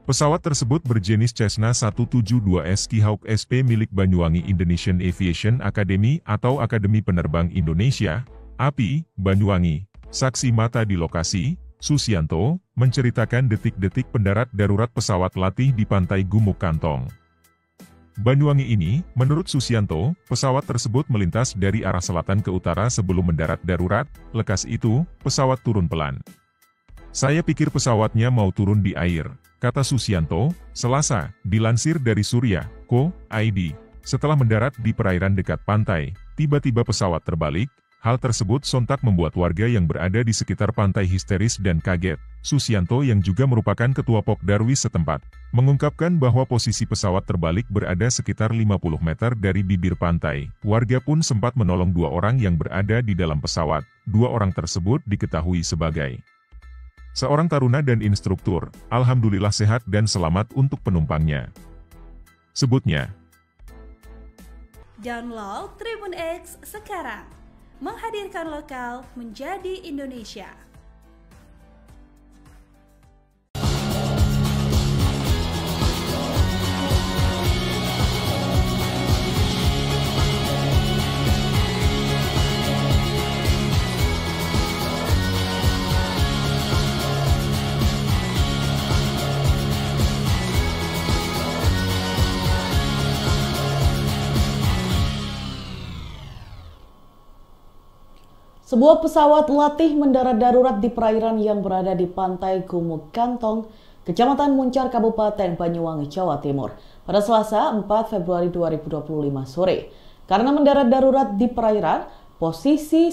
Pesawat tersebut berjenis Cessna 172S Skyhawk SP milik Banyuwangi Indonesian Aviation Academy atau Akademi Penerbang Indonesia, API, Banyuwangi. Saksi mata di lokasi, Susianto, menceritakan detik-detik pendarat darurat pesawat latih di pantai Gumuk Kantong, Banyuwangi ini. Menurut Susianto, pesawat tersebut melintas dari arah selatan ke utara sebelum mendarat darurat. Lekas itu, pesawat turun pelan. Saya pikir pesawatnya mau turun di air, kata Susianto, Selasa, dilansir dari Surya.co.id. Setelah mendarat di perairan dekat pantai, tiba-tiba pesawat terbalik. Hal tersebut sontak membuat warga yang berada di sekitar pantai histeris dan kaget. Susianto yang juga merupakan ketua Pokdarwis setempat, mengungkapkan bahwa posisi pesawat terbalik berada sekitar 50 meter dari bibir pantai. Warga pun sempat menolong 2 orang yang berada di dalam pesawat. 2 orang tersebut diketahui sebagai seorang taruna dan instruktur. Alhamdulillah sehat dan selamat untuk penumpangnya, sebutnya. Download Tribun X sekarang. Menghadirkan lokal menjadi Indonesia. Sebuah pesawat latih mendarat darurat di perairan yang berada di pantai Gumuk Kantong, Kecamatan Muncar, Kabupaten Banyuwangi, Jawa Timur, pada Selasa 4 Februari 2025 sore. Karena mendarat darurat di perairan, posisinya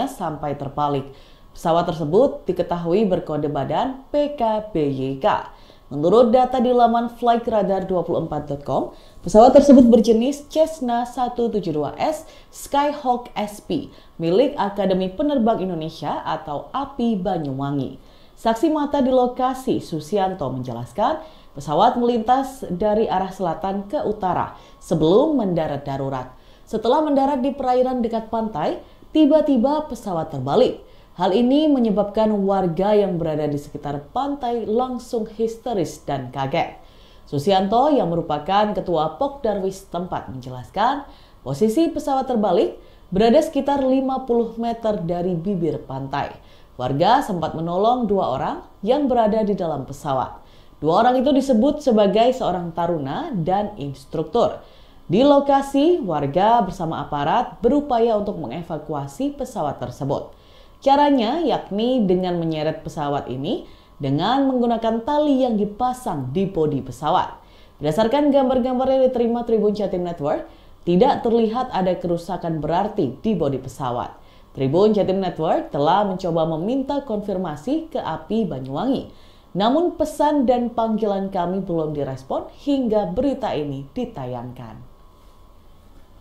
sampai terbalik. Pesawat tersebut diketahui berkode badan PKBYK. Menurut data di laman flightradar24.com, pesawat tersebut berjenis Cessna 172S Skyhawk SP milik Akademi Penerbang Indonesia atau API Banyuwangi. Saksi mata di lokasi, Susianto, menjelaskan pesawat melintas dari arah selatan ke utara sebelum mendarat darurat. Setelah mendarat di perairan dekat pantai, tiba-tiba pesawat terbalik. Hal ini menyebabkan warga yang berada di sekitar pantai langsung histeris dan kaget. Susianto yang merupakan ketua Pokdarwis tempat menjelaskan posisi pesawat terbalik berada sekitar 50 meter dari bibir pantai. Warga sempat menolong 2 orang yang berada di dalam pesawat. 2 orang itu disebut sebagai seorang taruna dan instruktur. Di lokasi, warga bersama aparat berupaya untuk mengevakuasi pesawat tersebut. Caranya yakni dengan menyeret pesawat ini dengan menggunakan tali yang dipasang di bodi pesawat. Berdasarkan gambar-gambar yang diterima Tribun Jatim Network, tidak terlihat ada kerusakan berarti di bodi pesawat. Tribun Jatim Network telah mencoba meminta konfirmasi ke API Banyuwangi. Namun pesan dan panggilan kami belum direspon hingga berita ini ditayangkan.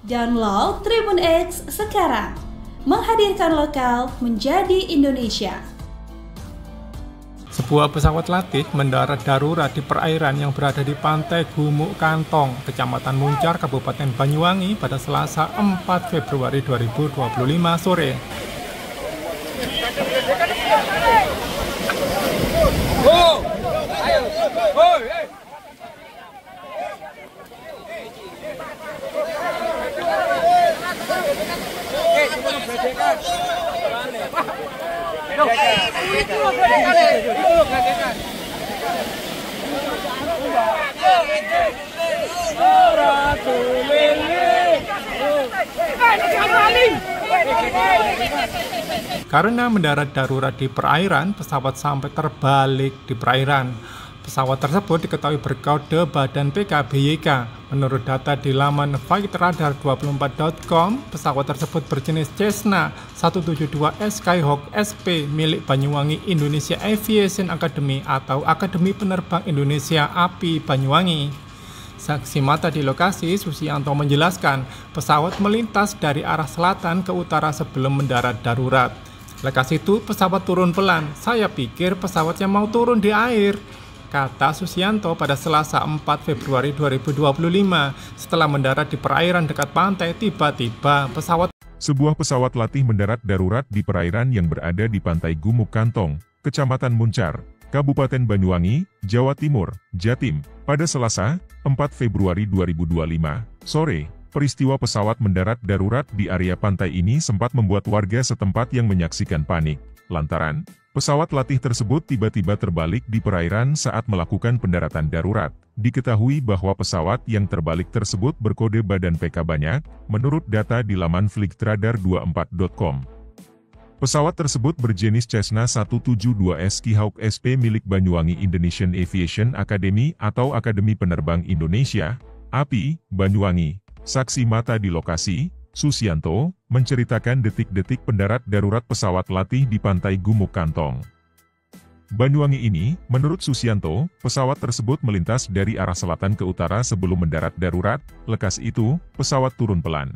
Download Tribun X sekarang. Menghadirkan lokal menjadi Indonesia. Sebuah pesawat latih mendarat darurat di perairan yang berada di pantai Gumuk Kantong, Kecamatan Muncar, Kabupaten Banyuwangi pada Selasa 4 Februari 2025 sore. Karena mendarat darurat di perairan, pesawat sampai terbalik di perairan. Pesawat tersebut diketahui berkode badan PKBYK. Menurut data di laman flightradar24.com, pesawat tersebut berjenis Cessna 172S Skyhawk SP milik Banyuwangi Indonesia Aviation Academy atau Akademi Penerbang Indonesia API Banyuwangi. Saksi mata di lokasi, Susianto menjelaskan pesawat melintas dari arah selatan ke utara sebelum mendarat darurat. Lekas itu pesawat turun pelan. Saya pikir pesawatnya mau turun di air, kata Susianto pada Selasa 4 Februari 2025. Setelah mendarat di perairan dekat pantai, tiba-tiba Sebuah pesawat latih mendarat darurat di perairan yang berada di pantai Gumuk Kantong, Kecamatan Muncar, Kabupaten Banyuwangi, Jawa Timur, Jatim, pada Selasa, 4 Februari 2025, sore. Peristiwa pesawat mendarat darurat di area pantai ini sempat membuat warga setempat yang menyaksikan panik, lantaran pesawat latih tersebut tiba-tiba terbalik di perairan saat melakukan pendaratan darurat. Diketahui bahwa pesawat yang terbalik tersebut berkode badan PK banyak, menurut data di laman flightradar24.com. Pesawat tersebut berjenis Cessna 172S Skyhawk SP milik Banyuwangi Indonesian Aviation Academy atau Akademi Penerbang Indonesia, API, Banyuwangi. Saksi mata di lokasi, Susianto, menceritakan detik-detik pendarat darurat pesawat latih di pantai Gumuk Kantong, Banyuwangi ini. Menurut Susianto, pesawat tersebut melintas dari arah selatan ke utara sebelum mendarat darurat. Lekas itu, pesawat turun pelan.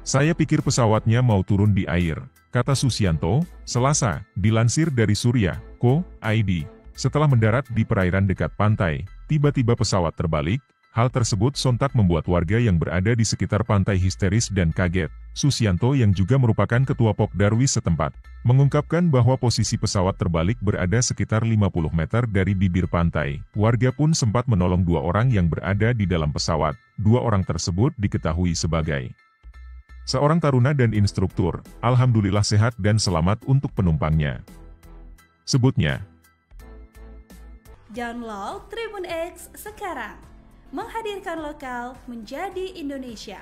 Saya pikir pesawatnya mau turun di air, kata Susianto, Selasa, dilansir dari Surya.co.id. Setelah mendarat di perairan dekat pantai, tiba-tiba pesawat terbalik. Hal tersebut sontak membuat warga yang berada di sekitar pantai histeris dan kaget. Susianto yang juga merupakan ketua Pokdarwis setempat, mengungkapkan bahwa posisi pesawat terbalik berada sekitar 50 meter dari bibir pantai. Warga pun sempat menolong 2 orang yang berada di dalam pesawat. 2 orang tersebut diketahui sebagai seorang taruna dan instruktur. Alhamdulillah sehat dan selamat untuk penumpangnya, sebutnya. Download Tribun X sekarang. Menghadirkan lokal menjadi Indonesia.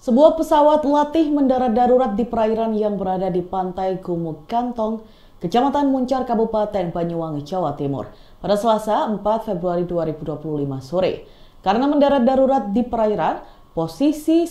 Sebuah pesawat latih mendarat darurat di perairan yang berada di pantai Gumuk Kantong, Kecamatan Muncar, Kabupaten Banyuwangi, Jawa Timur, pada Selasa 4 Februari 2025 sore. Karena mendarat darurat di perairan, posisinya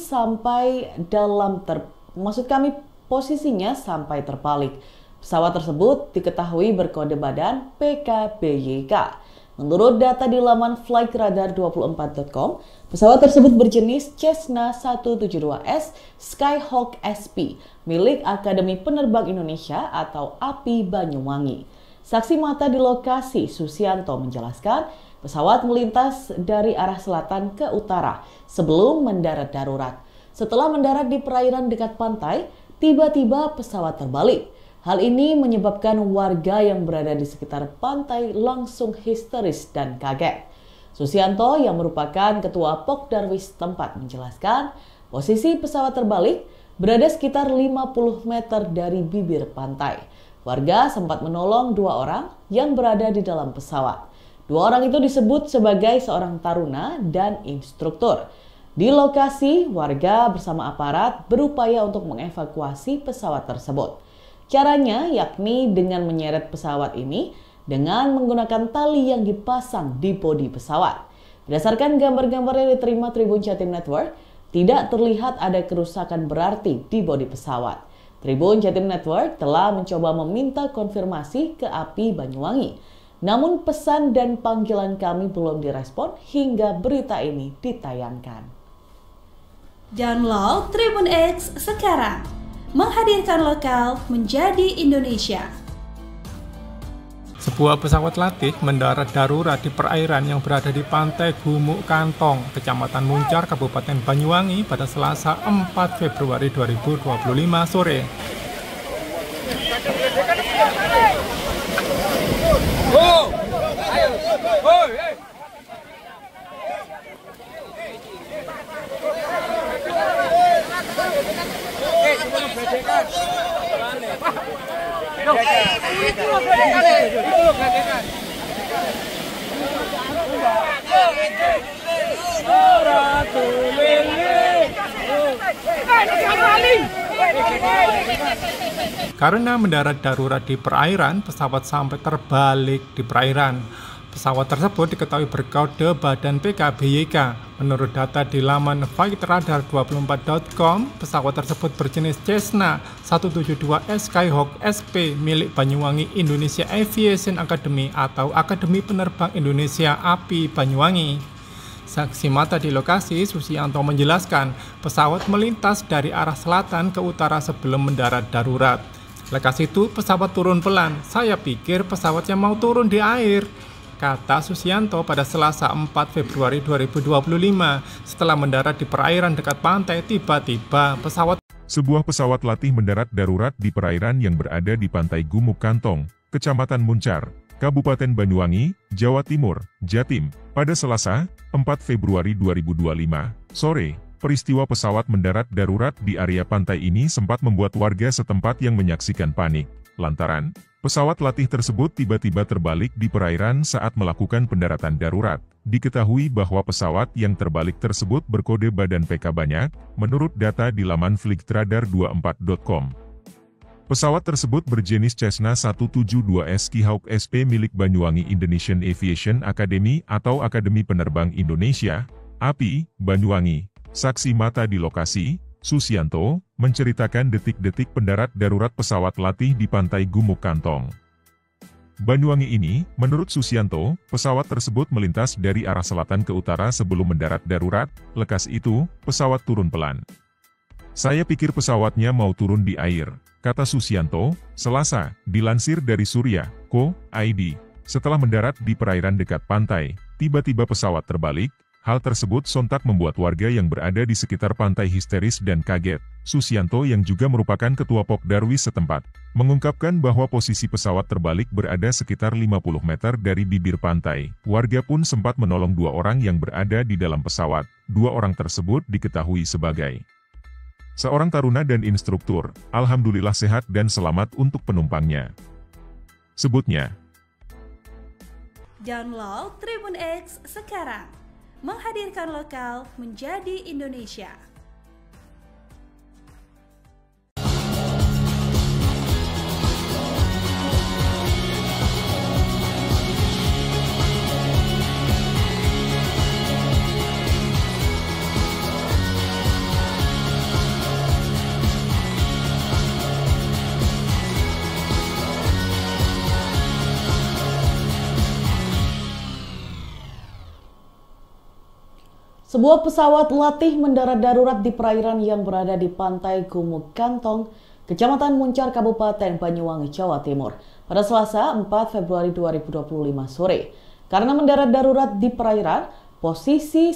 sampai terbalik. Pesawat tersebut diketahui berkode badan PKBYK. Menurut data di laman flightradar24.com, pesawat tersebut berjenis Cessna 172S Skyhawk SP milik Akademi Penerbang Indonesia atau API Banyuwangi. Saksi mata di lokasi, Susianto, menjelaskan pesawat melintas dari arah selatan ke utara sebelum mendarat darurat. Setelah mendarat di perairan dekat pantai, tiba-tiba pesawat terbalik. Hal ini menyebabkan warga yang berada di sekitar pantai langsung histeris dan kaget. Susianto yang merupakan ketua Pokdarwis tempat menjelaskan, posisi pesawat terbalik berada sekitar 50 meter dari bibir pantai. Warga sempat menolong 2 orang yang berada di dalam pesawat. 2 orang itu disebut sebagai seorang taruna dan instruktur. Di lokasi, warga bersama aparat berupaya untuk mengevakuasi pesawat tersebut. Caranya yakni dengan menyeret pesawat ini dengan menggunakan tali yang dipasang di bodi pesawat. Berdasarkan gambar-gambar yang diterima Tribun Jatim Network, tidak terlihat ada kerusakan berarti di bodi pesawat. Tribun Jatim Network telah mencoba meminta konfirmasi ke API Banyuwangi. Namun pesan dan panggilan kami belum direspon hingga berita ini ditayangkan. Download Tribun X sekarang. Menghadirkan lokal menjadi Indonesia. Sebuah pesawat latih mendarat darurat di perairan yang berada di pantai Gumuk Kantong, Kecamatan Muncar, Kabupaten Banyuwangi pada Selasa 4 Februari 2025 sore. Karena mendarat darurat di perairan, pesawat sampai terbalik di perairan. Pesawat tersebut diketahui berkode badan PKBYK. Menurut data di laman flightradar24.com, pesawat tersebut berjenis Cessna 172S Skyhawk SP milik Banyuwangi Indonesia Aviation Academy atau Akademi Penerbang Indonesia API Banyuwangi. Saksi mata di lokasi, Susianto menjelaskan, pesawat melintas dari arah selatan ke utara sebelum mendarat darurat. Lekas itu, pesawat turun pelan. Saya pikir pesawatnya mau turun di air, kata Susianto pada Selasa 4 Februari 2025. Setelah mendarat di perairan dekat pantai, tiba-tiba Sebuah pesawat latih mendarat darurat di perairan yang berada di pantai Gumuk Kantong, Kecamatan Muncar, Kabupaten Banyuwangi, Jawa Timur, Jatim, pada Selasa, 4 Februari 2025, sore. Peristiwa pesawat mendarat darurat di area pantai ini sempat membuat warga setempat yang menyaksikan panik, lantaran pesawat latih tersebut tiba-tiba terbalik di perairan saat melakukan pendaratan darurat. Diketahui bahwa pesawat yang terbalik tersebut berkode badan PK banyak, menurut data di laman flightradar24.com. Pesawat tersebut berjenis Cessna 172S Skyhawk SP milik Banyuwangi Indonesian Aviation Academy atau Akademi Penerbang Indonesia, API, Banyuwangi. Saksi mata di lokasi, Susianto, menceritakan detik-detik pendarat darurat pesawat latih di pantai Gumuk Kantong, Banyuwangi ini. Menurut Susianto, pesawat tersebut melintas dari arah selatan ke utara sebelum mendarat darurat. Lekas itu, pesawat turun pelan. Saya pikir pesawatnya mau turun di air, kata Susianto, Selasa, dilansir dari Surya.co.id. Setelah mendarat di perairan dekat pantai, tiba-tiba pesawat terbalik. Hal tersebut sontak membuat warga yang berada di sekitar pantai histeris dan kaget. Susianto yang juga merupakan ketua Pokdarwis setempat, mengungkapkan bahwa posisi pesawat terbalik berada sekitar 50 meter dari bibir pantai. Warga pun sempat menolong 2 orang yang berada di dalam pesawat. 2 orang tersebut diketahui sebagai seorang taruna dan instruktur. Alhamdulillah sehat dan selamat untuk penumpangnya, sebutnya. Download Tribun X sekarang. Menghadirkan lokal menjadi Indonesia. Sebuah pesawat latih mendarat darurat di perairan yang berada di pantai Gumuk Kantong, Kecamatan Muncar, Kabupaten Banyuwangi, Jawa Timur, pada Selasa 4 Februari 2025 sore. Karena mendarat darurat di perairan, posisinya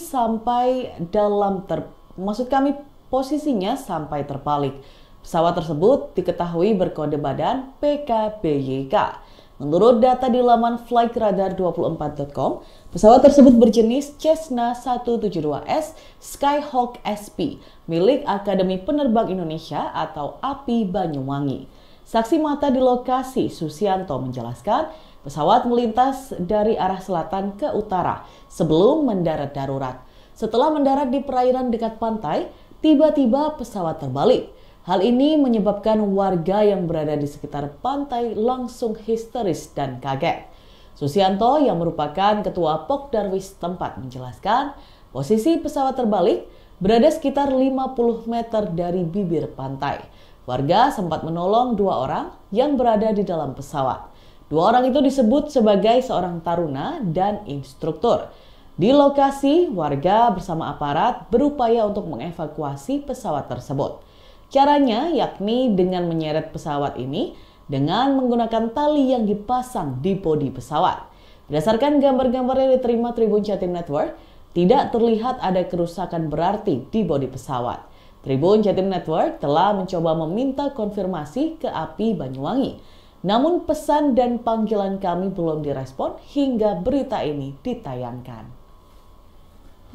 sampai terbalik. Pesawat tersebut diketahui berkode badan PKBYK. Menurut data di laman flightradar24.com, pesawat tersebut berjenis Cessna 172S Skyhawk SP milik Akademi Penerbang Indonesia atau API Banyuwangi. Saksi mata di lokasi, Susianto, menjelaskan pesawat melintas dari arah selatan ke utara sebelum mendarat darurat. Setelah mendarat di perairan dekat pantai, tiba-tiba pesawat terbalik. Hal ini menyebabkan warga yang berada di sekitar pantai langsung histeris dan kaget. Susianto yang merupakan ketua Pokdarwis tempat menjelaskan posisi pesawat terbalik berada sekitar 50 meter dari bibir pantai. Warga sempat menolong 2 orang yang berada di dalam pesawat. 2 orang itu disebut sebagai seorang taruna dan instruktur. Di lokasi, warga bersama aparat berupaya untuk mengevakuasi pesawat tersebut. Caranya yakni dengan menyeret pesawat ini dengan menggunakan tali yang dipasang di bodi pesawat. Berdasarkan gambar-gambar yang diterima Tribun Jatim Network, tidak terlihat ada kerusakan berarti di bodi pesawat. Tribun Jatim Network telah mencoba meminta konfirmasi ke API Banyuwangi. Namun pesan dan panggilan kami belum direspon hingga berita ini ditayangkan.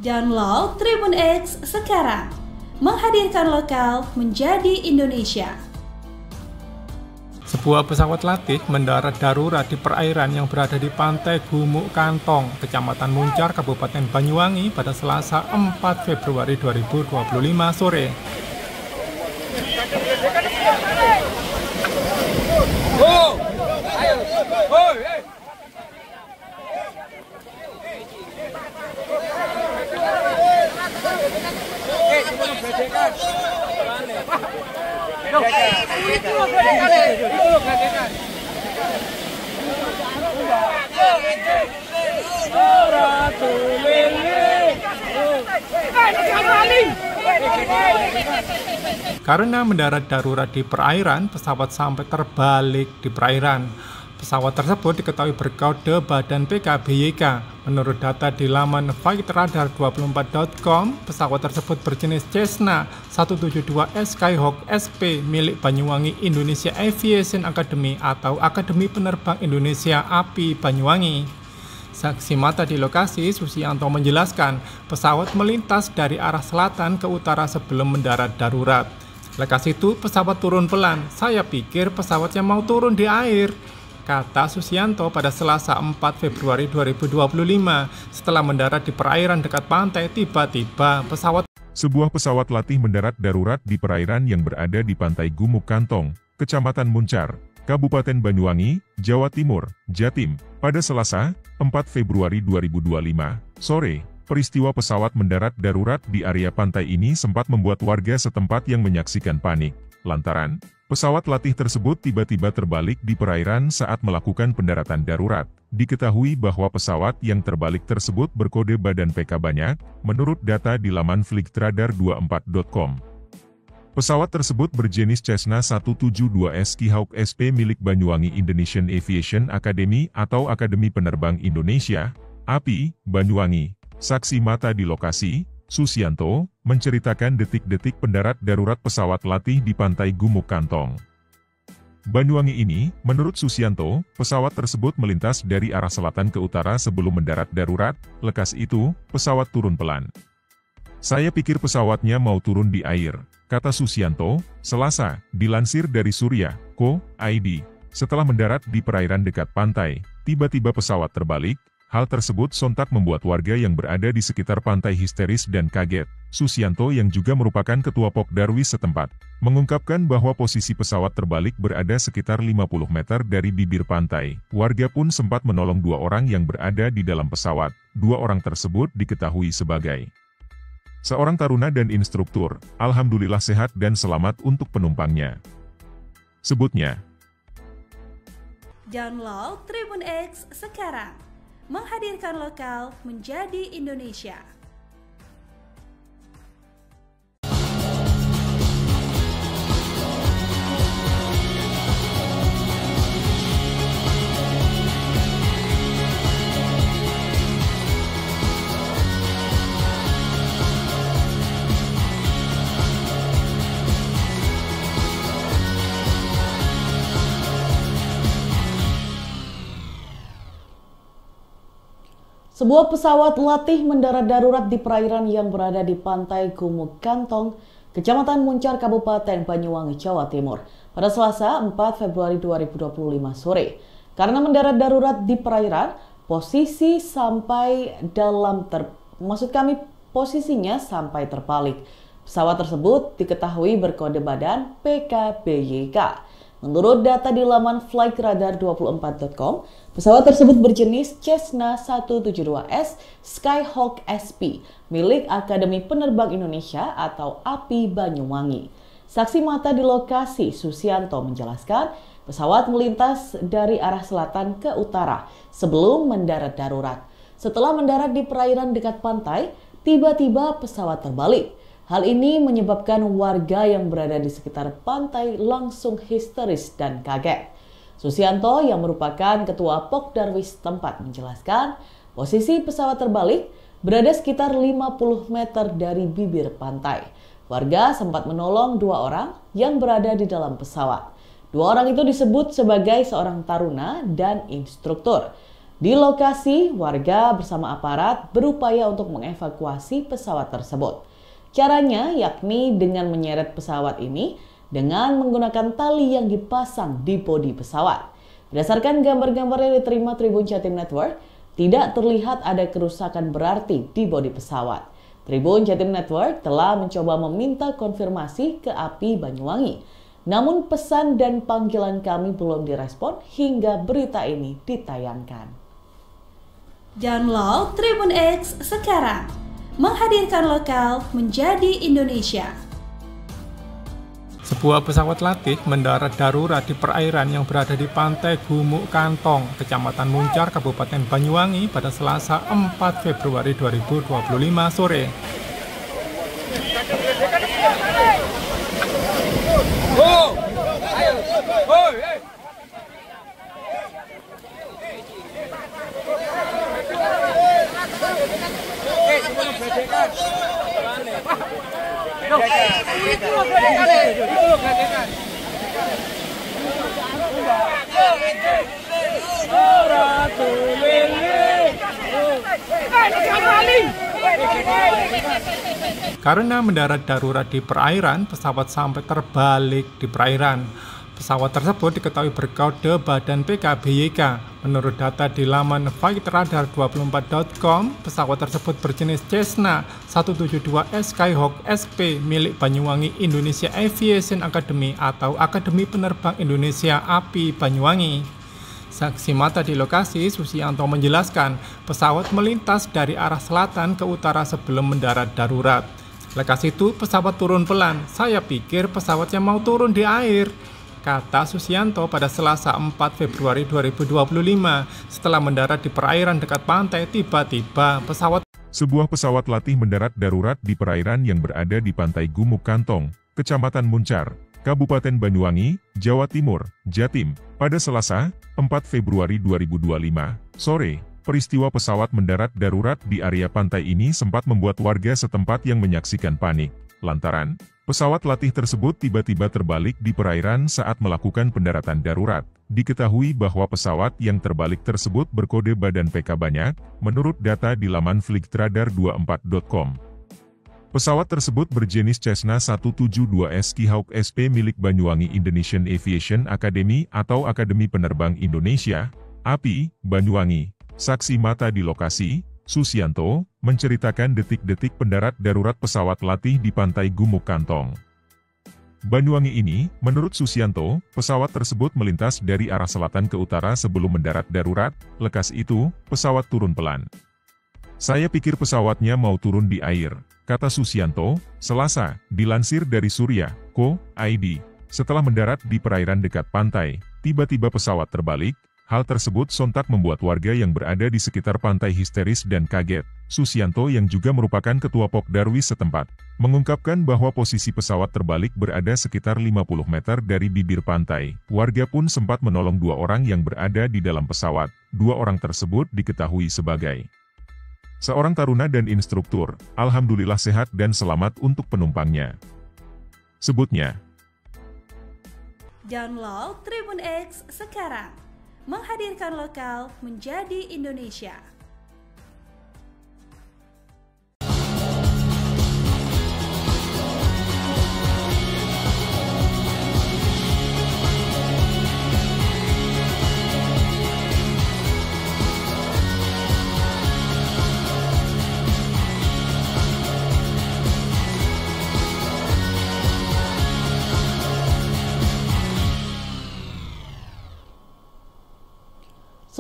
Download Tribun X sekarang. Menghadirkan lokal menjadi Indonesia. Sebuah pesawat latih mendarat darurat di perairan yang berada di pantai Gumuk Kantong, Kecamatan Muncar, Kabupaten Banyuwangi pada Selasa 4 Februari 2025 sore. Karena mendarat darurat di perairan, pesawat sampai terbalik di perairan. Pesawat tersebut diketahui berkode badan PKBYK. Menurut data di laman flightradar24.com, pesawat tersebut berjenis Cessna 172S Skyhawk SP milik Banyuwangi Indonesia Aviation Academy atau Akademi Penerbang Indonesia API Banyuwangi. Saksi mata di lokasi, Susianto menjelaskan pesawat melintas dari arah selatan ke utara sebelum mendarat darurat. Lekas itu pesawat turun pelan. Saya pikir pesawatnya mau turun di air, kata Susianto pada Selasa 4 Februari 2025. Setelah mendarat di perairan dekat pantai, tiba-tiba Sebuah pesawat latih mendarat darurat di perairan yang berada di pantai Gumuk Kantong, Kecamatan Muncar, Kabupaten Banyuwangi, Jawa Timur, Jatim, pada Selasa 4 Februari 2025 sore. Peristiwa pesawat mendarat darurat di area pantai ini sempat membuat warga setempat yang menyaksikan panik, lantaran pesawat latih tersebut tiba-tiba terbalik di perairan saat melakukan pendaratan darurat. Diketahui bahwa pesawat yang terbalik tersebut berkode badan PK banyak, menurut data di laman flightradar24.com. Pesawat tersebut berjenis Cessna 172S Skyhawk SP milik Banyuwangi Indonesian Aviation Academy atau Akademi Penerbang Indonesia, API, Banyuwangi. Saksi mata di lokasi, Susianto, menceritakan detik-detik pendarat darurat pesawat latih di pantai Gumuk Kantong, Banyuwangi ini. Menurut Susianto, pesawat tersebut melintas dari arah selatan ke utara sebelum mendarat darurat. Lekas itu, pesawat turun pelan. Saya pikir pesawatnya mau turun di air, kata Susianto, Selasa, dilansir dari Surya.co.id. Setelah mendarat di perairan dekat pantai, tiba-tiba pesawat terbalik. Hal tersebut sontak membuat warga yang berada di sekitar pantai histeris dan kaget. Susianto yang juga merupakan ketua Pokdarwis setempat, mengungkapkan bahwa posisi pesawat terbalik berada sekitar 50 meter dari bibir pantai. Warga pun sempat menolong 2 orang yang berada di dalam pesawat. 2 orang tersebut diketahui sebagai seorang taruna dan instruktur. Alhamdulillah sehat dan selamat untuk penumpangnya, sebutnya. Download Tribun X sekarang. Menghadirkan lokal menjadi Indonesia. Sebuah pesawat latih mendarat darurat di perairan yang berada di pantai Gumuk Kantong, Kecamatan Muncar, Kabupaten Banyuwangi, Jawa Timur, pada Selasa 4 Februari 2025 sore. Karena mendarat darurat di perairan, posisinya sampai terbalik. Pesawat tersebut diketahui berkode badan PKBYK. Menurut data di laman flightradar24.com, pesawat tersebut berjenis Cessna 172S Skyhawk SP milik Akademi Penerbang Indonesia atau API Banyuwangi. Saksi mata di lokasi, Susianto, menjelaskan pesawat melintas dari arah selatan ke utara sebelum mendarat darurat. Setelah mendarat di perairan dekat pantai, tiba-tiba pesawat terbalik. Hal ini menyebabkan warga yang berada di sekitar pantai langsung histeris dan kaget. Susianto yang merupakan ketua Pokdarwis tempat menjelaskan posisi pesawat terbalik berada sekitar 50 meter dari bibir pantai. Warga sempat menolong 2 orang yang berada di dalam pesawat. 2 orang itu disebut sebagai seorang taruna dan instruktur. Di lokasi, warga bersama aparat berupaya untuk mengevakuasi pesawat tersebut. Caranya yakni dengan menyeret pesawat ini dengan menggunakan tali yang dipasang di bodi pesawat. Berdasarkan gambar-gambar yang diterima Tribun Jatim Network, tidak terlihat ada kerusakan berarti di bodi pesawat. Tribun Jatim Network telah mencoba meminta konfirmasi ke API Banyuwangi. Namun pesan dan panggilan kami belum direspon hingga berita ini ditayangkan. Download Tribun X sekarang. Menghadirkan lokal menjadi Indonesia. Sebuah pesawat latih mendarat darurat di perairan yang berada di pantai Gumuk Kantong, Kecamatan Muncar, Kabupaten Banyuwangi pada Selasa 4 Februari 2025 sore. Karena mendarat darurat di perairan, pesawat sampai terbalik di perairan. Pesawat tersebut diketahui berkode badan PKBYK. Menurut data di laman flightradar24.com, pesawat tersebut berjenis Cessna 172S Skyhawk SP milik Banyuwangi Indonesia Aviation Academy atau Akademi Penerbang Indonesia API Banyuwangi. Saksi mata di lokasi, Susianto menjelaskan pesawat melintas dari arah selatan ke utara sebelum mendarat darurat. Lekas itu pesawat turun pelan. Saya pikir pesawatnya mau turun di air, kata Susianto pada Selasa 4 Februari 2025. Setelah mendarat di perairan dekat pantai, tiba-tiba Sebuah pesawat latih mendarat darurat di perairan yang berada di pantai Gumuk Kantong, Kecamatan Muncar, Kabupaten Banyuwangi, Jawa Timur, Jatim, pada Selasa, 4 Februari 2025, sore. Peristiwa pesawat mendarat darurat di area pantai ini sempat membuat warga setempat yang menyaksikan panik, lantaran pesawat latih tersebut tiba-tiba terbalik di perairan saat melakukan pendaratan darurat. Diketahui bahwa pesawat yang terbalik tersebut berkode badan PK banyak, menurut data di laman flightradar24.com. Pesawat tersebut berjenis Cessna 172S Skyhawk SP milik Banyuwangi Indonesian Aviation Academy atau Akademi Penerbang Indonesia, API, Banyuwangi. Saksi mata di lokasi, Susianto, menceritakan detik-detik pendarat darurat pesawat latih di pantai Gumuk Kantong, Banyuwangi ini. Menurut Susianto, pesawat tersebut melintas dari arah selatan ke utara sebelum mendarat darurat. Lekas itu, pesawat turun pelan. Saya pikir pesawatnya mau turun di air, kata Susianto, Selasa, dilansir dari Surya.co.id. Setelah mendarat di perairan dekat pantai, tiba-tiba pesawat terbalik. Hal tersebut sontak membuat warga yang berada di sekitar pantai histeris dan kaget. Susianto yang juga merupakan ketua Pokdarwis setempat, mengungkapkan bahwa posisi pesawat terbalik berada sekitar 50 meter dari bibir pantai. Warga pun sempat menolong 2 orang yang berada di dalam pesawat. 2 orang tersebut diketahui sebagai seorang taruna dan instruktur. Alhamdulillah sehat dan selamat untuk penumpangnya, sebutnya. Download Tribun X sekarang. Menghadirkan lokal menjadi Indonesia.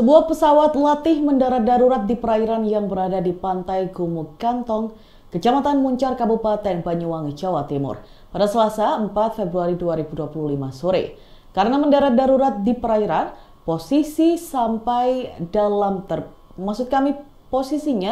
Sebuah pesawat latih mendarat darurat di perairan yang berada di pantai Gumuk Kantong, Kecamatan Muncar, Kabupaten Banyuwangi, Jawa Timur, pada Selasa 4 Februari 2025 sore. Karena mendarat darurat di perairan, posisinya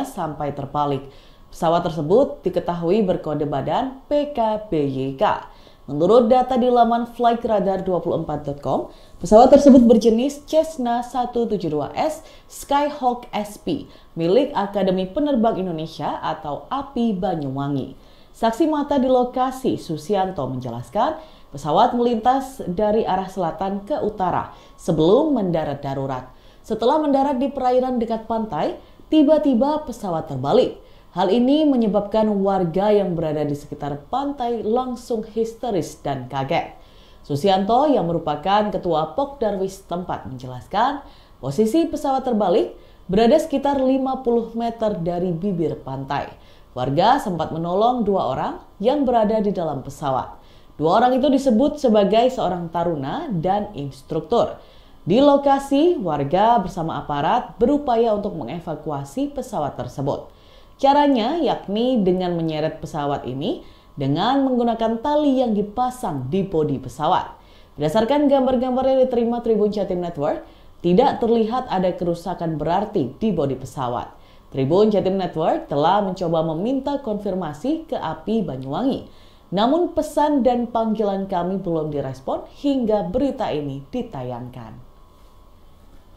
sampai terbalik. Pesawat tersebut diketahui berkode badan PKBYK. Menurut data di laman flightradar24.com, pesawat tersebut berjenis Cessna 172S Skyhawk SP milik Akademi Penerbang Indonesia atau API Banyuwangi. Saksi mata di lokasi, Susianto, menjelaskan pesawat melintas dari arah selatan ke utara sebelum mendarat darurat. Setelah mendarat di perairan dekat pantai, tiba-tiba pesawat terbalik. Hal ini menyebabkan warga yang berada di sekitar pantai langsung histeris dan kaget. Susianto yang merupakan ketua Pokdarwis tempat menjelaskan posisi pesawat terbalik berada sekitar 50 meter dari bibir pantai. Warga sempat menolong 2 orang yang berada di dalam pesawat. 2 orang itu disebut sebagai seorang taruna dan instruktur. Di lokasi, warga bersama aparat berupaya untuk mengevakuasi pesawat tersebut. Caranya yakni dengan menyeret pesawat ini dengan menggunakan tali yang dipasang di bodi pesawat. Berdasarkan gambar-gambar yang diterima Tribun Jatim Network, tidak terlihat ada kerusakan berarti di bodi pesawat. Tribun Jatim Network telah mencoba meminta konfirmasi ke API Banyuwangi. Namun pesan dan panggilan kami belum direspon hingga berita ini ditayangkan.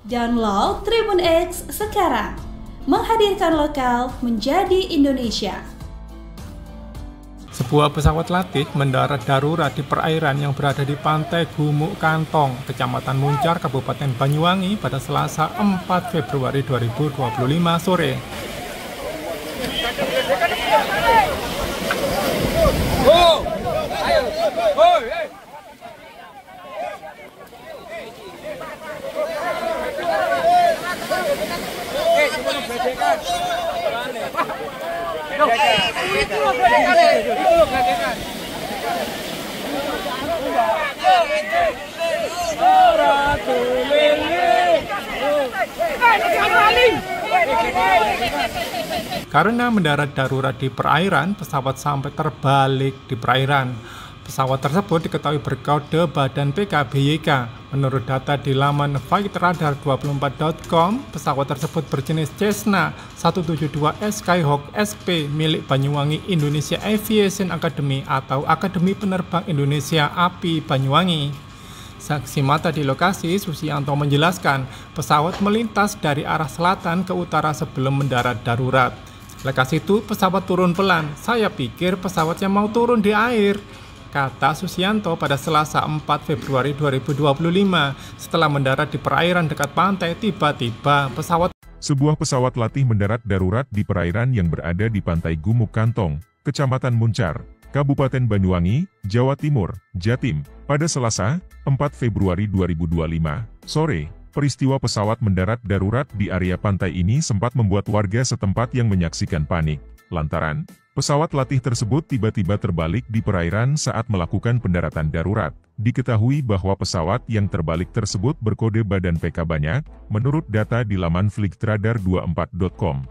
Download Tribun X sekarang. Menghadirkan lokal menjadi Indonesia. Sebuah pesawat latih mendarat darurat di perairan yang berada di pantai Gumuk Kantong, Kecamatan Muncar, Kabupaten Banyuwangi pada Selasa 4 Februari 2025 sore. Karena mendarat darurat di perairan, pesawat sampai terbalik di perairan. Pesawat tersebut diketahui berkode badan PKBYK. Menurut data di laman flightradar24.com, pesawat tersebut berjenis Cessna 172S Skyhawk SP milik Banyuwangi Indonesia Aviation Academy atau Akademi Penerbang Indonesia API Banyuwangi. Saksi mata di lokasi, Susianto menjelaskan pesawat melintas dari arah selatan ke utara sebelum mendarat darurat. Lekas itu pesawat turun pelan. Saya pikir pesawatnya mau turun di air, kata Susianto pada Selasa 4 Februari 2025. Setelah mendarat di perairan dekat pantai, tiba-tiba Sebuah pesawat latih mendarat darurat di perairan yang berada di pantai Gumuk Kantong, Kecamatan Muncar, Kabupaten Banyuwangi, Jawa Timur, Jatim, pada Selasa 4 Februari 2025 sore. Peristiwa pesawat mendarat darurat di area pantai ini sempat membuat warga setempat yang menyaksikan panik, lantaran pesawat latih tersebut tiba-tiba terbalik di perairan saat melakukan pendaratan darurat. Diketahui bahwa pesawat yang terbalik tersebut berkode badan PK banyak, menurut data di laman flightradar24.com.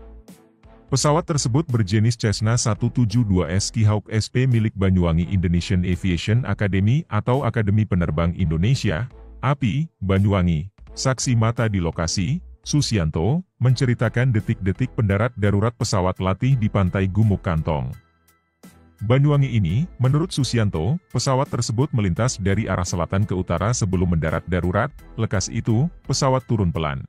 Pesawat tersebut berjenis Cessna 172S Skyhawk SP milik Banyuwangi Indonesian Aviation Academy atau Akademi Penerbang Indonesia, API, Banyuwangi. Saksi mata di lokasi, Susianto, menceritakan detik-detik pendarat darurat pesawat latih di pantai Gumuk Kantong, Banyuwangi ini. Menurut Susianto, pesawat tersebut melintas dari arah selatan ke utara sebelum mendarat darurat. Lekas itu, pesawat turun pelan.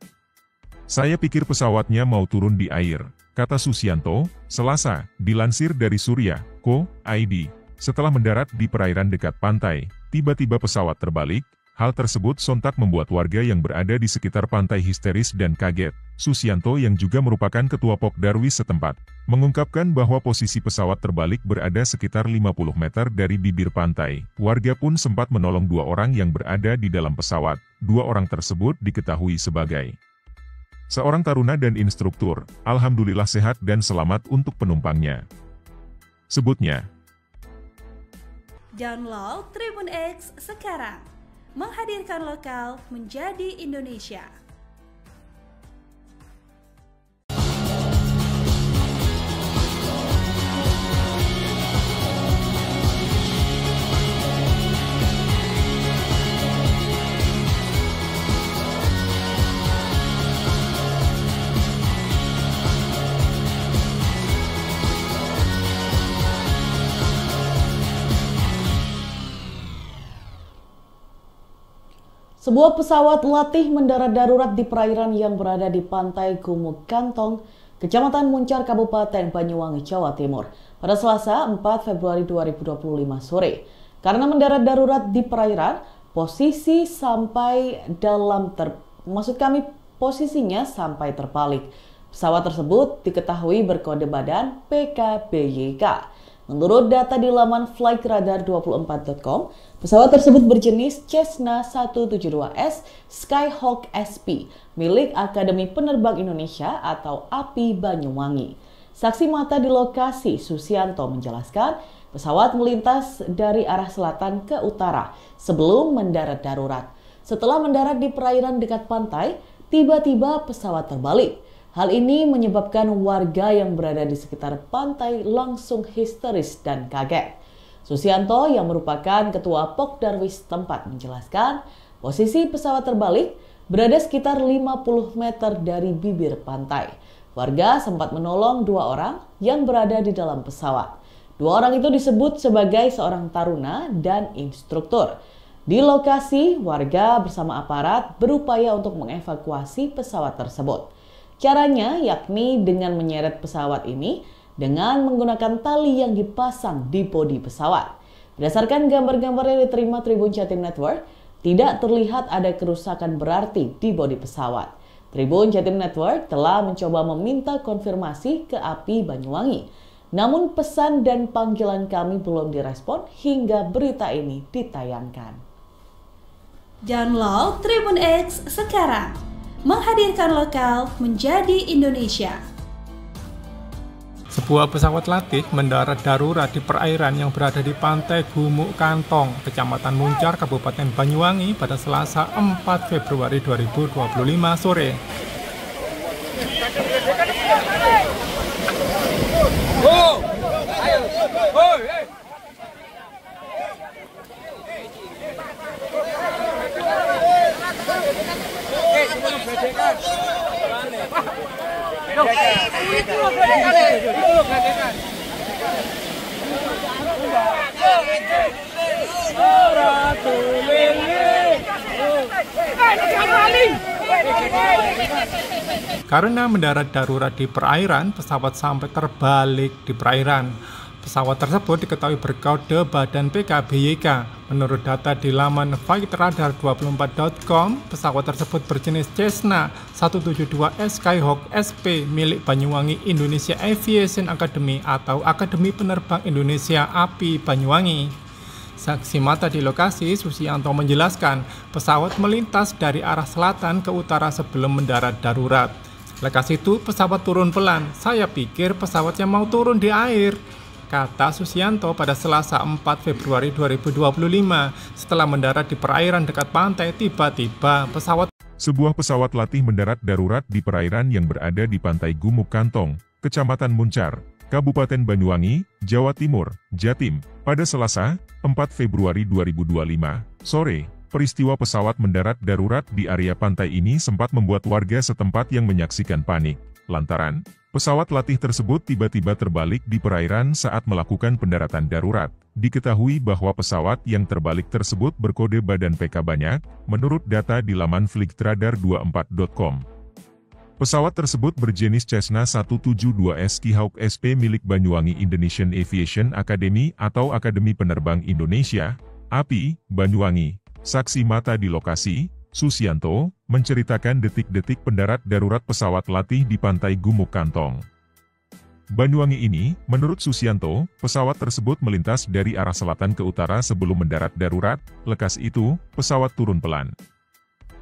Saya pikir pesawatnya mau turun di air, kata Susianto, Selasa, dilansir dari Surya.co.id. Setelah mendarat di perairan dekat pantai, tiba-tiba pesawat terbalik. Hal tersebut sontak membuat warga yang berada di sekitar pantai histeris dan kaget. Susianto yang juga merupakan ketua Pokdarwis setempat, mengungkapkan bahwa posisi pesawat terbalik berada sekitar 50 meter dari bibir pantai. Warga pun sempat menolong 2 orang yang berada di dalam pesawat. 2 orang tersebut diketahui sebagai seorang taruna dan instruktur. Alhamdulillah sehat dan selamat untuk penumpangnya, sebutnya. Download Tribun X sekarang. Menghadirkan lokal menjadi Indonesia. Sebuah pesawat latih mendarat darurat di perairan yang berada di pantai Gumuk Kantong, Kecamatan Muncar, Kabupaten Banyuwangi, Jawa Timur, pada Selasa 4 Februari 2025 sore. Karena mendarat darurat di perairan, posisinya sampai terbalik. Pesawat tersebut diketahui berkode badan PKBYK. Menurut data di laman flightradar24.com, pesawat tersebut berjenis Cessna 172S Skyhawk SP milik Akademi Penerbang Indonesia atau API Banyuwangi. Saksi mata di lokasi, Susianto, menjelaskan pesawat melintas dari arah selatan ke utara sebelum mendarat darurat. Setelah mendarat di perairan dekat pantai, tiba-tiba pesawat terbalik. Hal ini menyebabkan warga yang berada di sekitar pantai langsung histeris dan kaget. Susianto yang merupakan ketua Pokdarwis tempat menjelaskan posisi pesawat terbalik berada sekitar 50 meter dari bibir pantai. Warga sempat menolong 2 orang yang berada di dalam pesawat. 2 orang itu disebut sebagai seorang taruna dan instruktur. Di lokasi, warga bersama aparat berupaya untuk mengevakuasi pesawat tersebut. Caranya yakni dengan menyeret pesawat ini dengan menggunakan tali yang dipasang di bodi pesawat. Berdasarkan gambar-gambar yang diterima Tribun Jatim Network, tidak terlihat ada kerusakan berarti di bodi pesawat. Tribun Jatim Network telah mencoba meminta konfirmasi ke API Banyuwangi. Namun pesan dan panggilan kami belum direspon hingga berita ini ditayangkan. Download Tribun X sekarang. Menghadirkan lokal menjadi Indonesia. Sebuah pesawat latih mendarat darurat di perairan yang berada di pantai Gumuk Kantong, Kecamatan Muncar, Kabupaten Banyuwangi pada Selasa 4 Februari 2025 sore. Karena mendarat darurat di perairan, pesawat sampai terbalik di perairan. Pesawat tersebut diketahui berkode badan PKBYK. Menurut data di laman flightradar24.com, pesawat tersebut berjenis Cessna 172S Skyhawk SP milik Banyuwangi Indonesia Aviation Academy atau Akademi Penerbang Indonesia API Banyuwangi. Saksi mata di lokasi, Susianto menjelaskan, pesawat melintas dari arah selatan ke utara sebelum mendarat darurat. Lekas itu pesawat turun pelan. Saya pikir pesawatnya mau turun di air, kata Susianto pada Selasa 4 Februari 2025. Setelah mendarat di perairan dekat pantai, tiba-tiba Sebuah pesawat latih mendarat darurat di perairan yang berada di pantai Gumuk Kantong, Kecamatan Muncar, Kabupaten Banyuwangi, Jawa Timur, Jatim, pada Selasa 4 Februari 2025 sore. Peristiwa pesawat mendarat darurat di area pantai ini sempat membuat warga setempat yang menyaksikan panik, lantaran pesawat latih tersebut tiba-tiba terbalik di perairan saat melakukan pendaratan darurat. Diketahui bahwa pesawat yang terbalik tersebut berkode badan PK banyak, menurut data di laman flightradar24.com. Pesawat tersebut berjenis Cessna 172S Skyhawk SP milik Banyuwangi Indonesian Aviation Academy atau Akademi Penerbang Indonesia, API, Banyuwangi. Saksi mata di lokasi, Susianto, menceritakan detik-detik pendarat darurat pesawat latih di pantai Gumuk Kantong, Banyuwangi ini. Menurut Susianto, pesawat tersebut melintas dari arah selatan ke utara sebelum mendarat darurat. Lekas itu, pesawat turun pelan.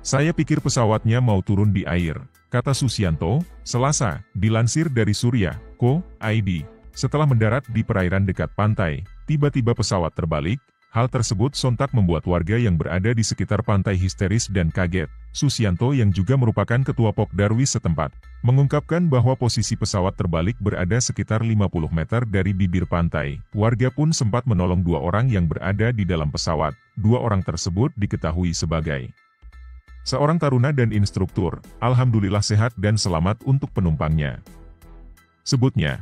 Saya pikir pesawatnya mau turun di air, kata Susianto, Selasa, dilansir dari Surya.co.id. Setelah mendarat di perairan dekat pantai, tiba-tiba pesawat terbalik. Hal tersebut sontak membuat warga yang berada di sekitar pantai histeris dan kaget. Susianto yang juga merupakan ketua Pokdarwis setempat, mengungkapkan bahwa posisi pesawat terbalik berada sekitar 50 meter dari bibir pantai. Warga pun sempat menolong 2 orang yang berada di dalam pesawat. 2 orang tersebut diketahui sebagai seorang taruna dan instruktur. Alhamdulillah sehat dan selamat untuk penumpangnya, sebutnya.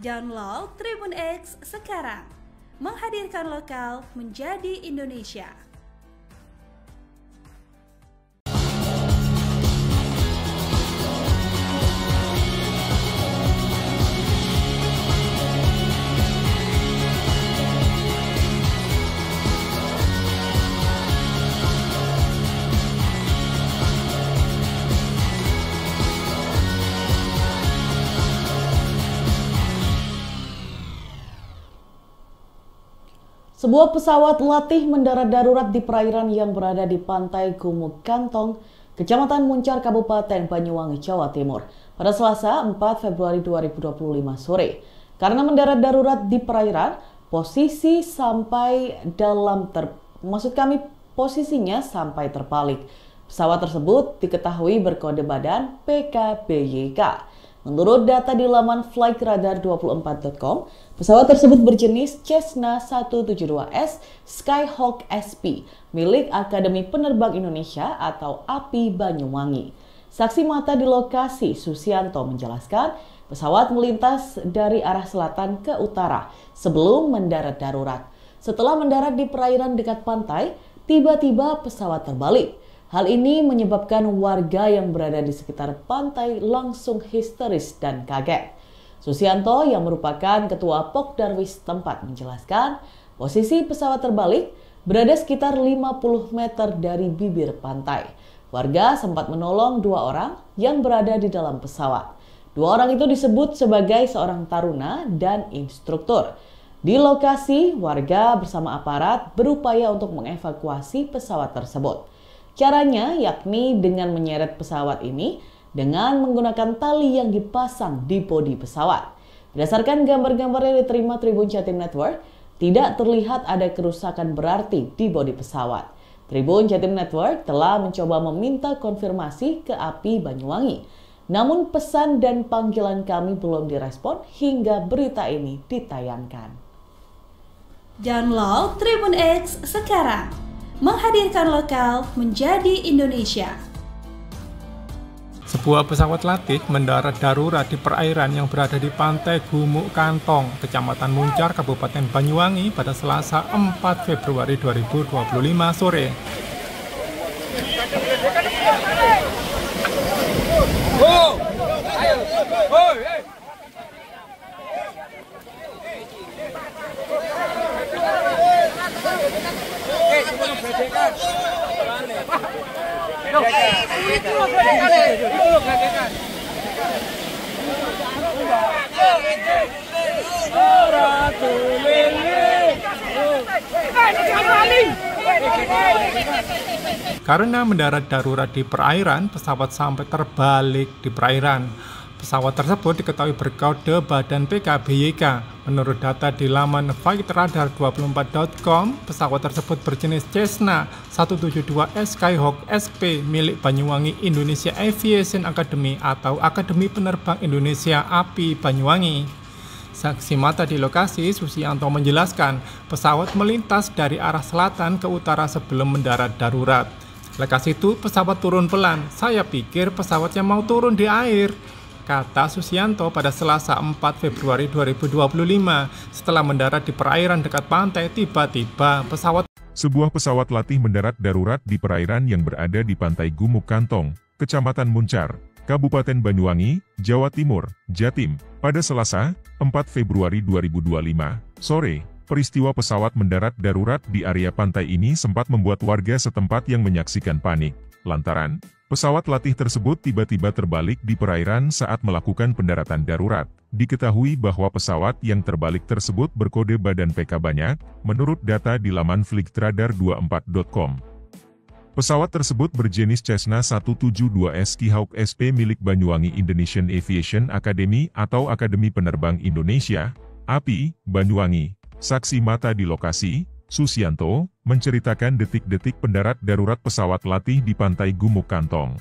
Download Tribun X sekarang. Menghadirkan lokal menjadi Indonesia. Sebuah pesawat latih mendarat darurat di perairan yang berada di pantai Gumuk Kantong, Kecamatan Muncar, Kabupaten Banyuwangi, Jawa Timur, pada Selasa 4 Februari 2025 sore. Karena mendarat darurat di perairan, posisinya sampai terbalik. Pesawat tersebut diketahui berkode badan PKBYK. Menurut data di laman flightradar24.com, pesawat tersebut berjenis Cessna 172S Skyhawk SP milik Akademi Penerbang Indonesia atau API Banyuwangi. Saksi mata di lokasi, Susianto, menjelaskan pesawat melintas dari arah selatan ke utara sebelum mendarat darurat. Setelah mendarat di perairan dekat pantai, tiba-tiba pesawat terbalik. Hal ini menyebabkan warga yang berada di sekitar pantai langsung histeris dan kaget. Susianto yang merupakan ketua Pokdarwis tempat menjelaskan, posisi pesawat terbalik berada sekitar 50 meter dari bibir pantai. Warga sempat menolong 2 orang yang berada di dalam pesawat. 2 orang itu disebut sebagai seorang taruna dan instruktur. Di lokasi, warga bersama aparat berupaya untuk mengevakuasi pesawat tersebut. Caranya yakni dengan menyeret pesawat ini dengan menggunakan tali yang dipasang di bodi pesawat. Berdasarkan gambar-gambar yang diterima Tribun Jatim Network, tidak terlihat ada kerusakan berarti di bodi pesawat. Tribun Jatim Network telah mencoba meminta konfirmasi ke API Banyuwangi. Namun pesan dan panggilan kami belum direspon hingga berita ini ditayangkan. Download Tribun X sekarang. Menghadirkan lokal menjadi Indonesia. Sebuah pesawat latih mendarat darurat di perairan yang berada di pantai Gumuk Kantong, Kecamatan Muncar, Kabupaten Banyuwangi pada Selasa 4 Februari 2025 sore. Karena mendarat darurat di perairan, pesawat sampai terbalik di perairan. Pesawat tersebut diketahui berkode badan PKBYK. Menurut data di laman flightradar24.com, pesawat tersebut berjenis Cessna 172S Skyhawk SP milik Banyuwangi Indonesia Aviation Academy atau Akademi Penerbang Indonesia API Banyuwangi. Saksi mata di lokasi, Susianto menjelaskan, pesawat melintas dari arah selatan ke utara sebelum mendarat darurat. Lekas itu, pesawat turun pelan. Saya pikir pesawatnya mau turun di air, kata Susianto pada Selasa 4 Februari 2025. Setelah mendarat di perairan dekat pantai, tiba-tiba Sebuah pesawat latih mendarat darurat di perairan yang berada di pantai Gumuk Kantong, Kecamatan Muncar, Kabupaten Banyuwangi, Jawa Timur, Jatim, pada Selasa 4 Februari 2025 sore. Peristiwa pesawat mendarat darurat di area pantai ini sempat membuat warga setempat yang menyaksikan panik, lantaran pesawat latih tersebut tiba-tiba terbalik di perairan saat melakukan pendaratan darurat. Diketahui bahwa pesawat yang terbalik tersebut berkode badan PK banyak, menurut data di laman flightradar24.com. Pesawat tersebut berjenis Cessna 172S Skyhawk SP milik Banyuwangi Indonesian Aviation Academy atau Akademi Penerbang Indonesia, API, Banyuwangi. Saksi mata di lokasi, Susianto, menceritakan detik-detik pendarat darurat pesawat latih di pantai Gumuk Kantong,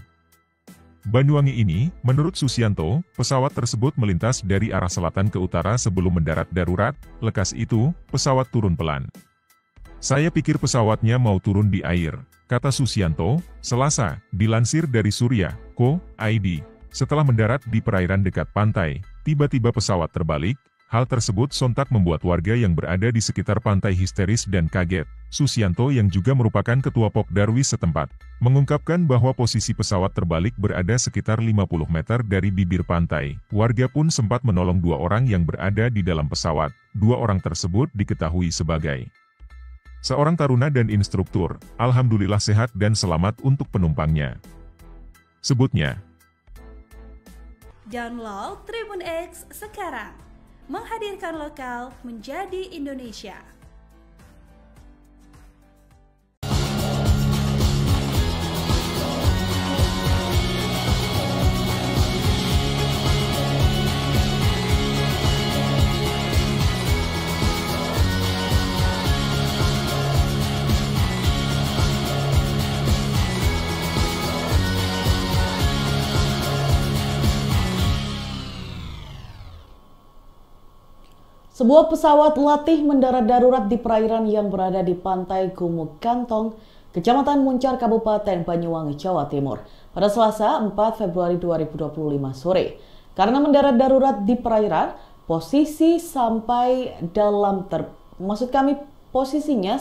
Banyuwangi ini. Menurut Susianto, pesawat tersebut melintas dari arah selatan ke utara sebelum mendarat darurat. Lekas itu, pesawat turun pelan. Saya pikir pesawatnya mau turun di air, kata Susianto, Selasa, dilansir dari Surya.co.id. Setelah mendarat di perairan dekat pantai, tiba-tiba pesawat terbalik. Hal tersebut sontak membuat warga yang berada di sekitar pantai histeris dan kaget. Susianto yang juga merupakan ketua Pokdarwis setempat, mengungkapkan bahwa posisi pesawat terbalik berada sekitar 50 meter dari bibir pantai. Warga pun sempat menolong 2 orang yang berada di dalam pesawat. 2 orang tersebut diketahui sebagai seorang taruna dan instruktur. Alhamdulillah sehat dan selamat untuk penumpangnya, sebutnya. Download Tribun X sekarang. Menghadirkan lokal menjadi Indonesia. Sebuah pesawat latih mendarat darurat di perairan yang berada di pantai Gumuk Kantong, Kecamatan Muncar, Kabupaten Banyuwangi, Jawa Timur, pada Selasa 4 Februari 2025 sore. Karena mendarat darurat di perairan, posisinya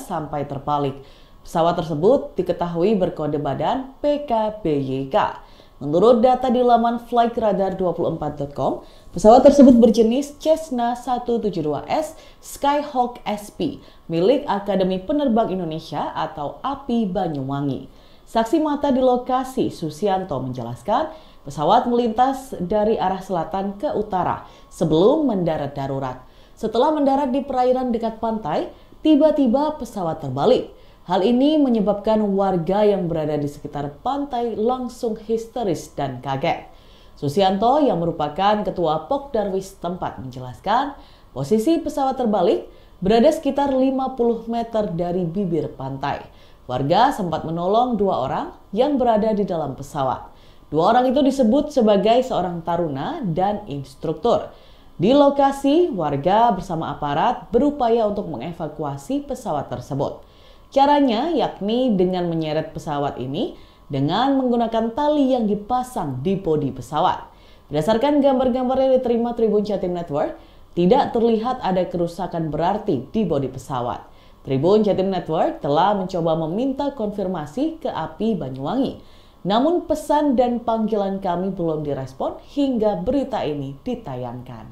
sampai terbalik. Pesawat tersebut diketahui berkode badan PKBYK. Menurut data di laman flightradar24.com, pesawat tersebut berjenis Cessna 172S Skyhawk SP milik Akademi Penerbang Indonesia atau API Banyuwangi. Saksi mata di lokasi, Susianto, menjelaskan pesawat melintas dari arah selatan ke utara sebelum mendarat darurat. Setelah mendarat di perairan dekat pantai, tiba-tiba pesawat terbalik. Hal ini menyebabkan warga yang berada di sekitar pantai langsung histeris dan kaget. Susianto yang merupakan ketua Pokdarwis tempat menjelaskan posisi pesawat terbalik berada sekitar 50 meter dari bibir pantai. Warga sempat menolong 2 orang yang berada di dalam pesawat. 2 orang itu disebut sebagai seorang taruna dan instruktur. Di lokasi, warga bersama aparat berupaya untuk mengevakuasi pesawat tersebut. Caranya yakni dengan menyeret pesawat ini dengan menggunakan tali yang dipasang di bodi pesawat. Berdasarkan gambar-gambar yang diterima Tribun Jatim Network, tidak terlihat ada kerusakan berarti di bodi pesawat. Tribun Jatim Network telah mencoba meminta konfirmasi ke API Banyuwangi. Namun pesan dan panggilan kami belum direspon hingga berita ini ditayangkan.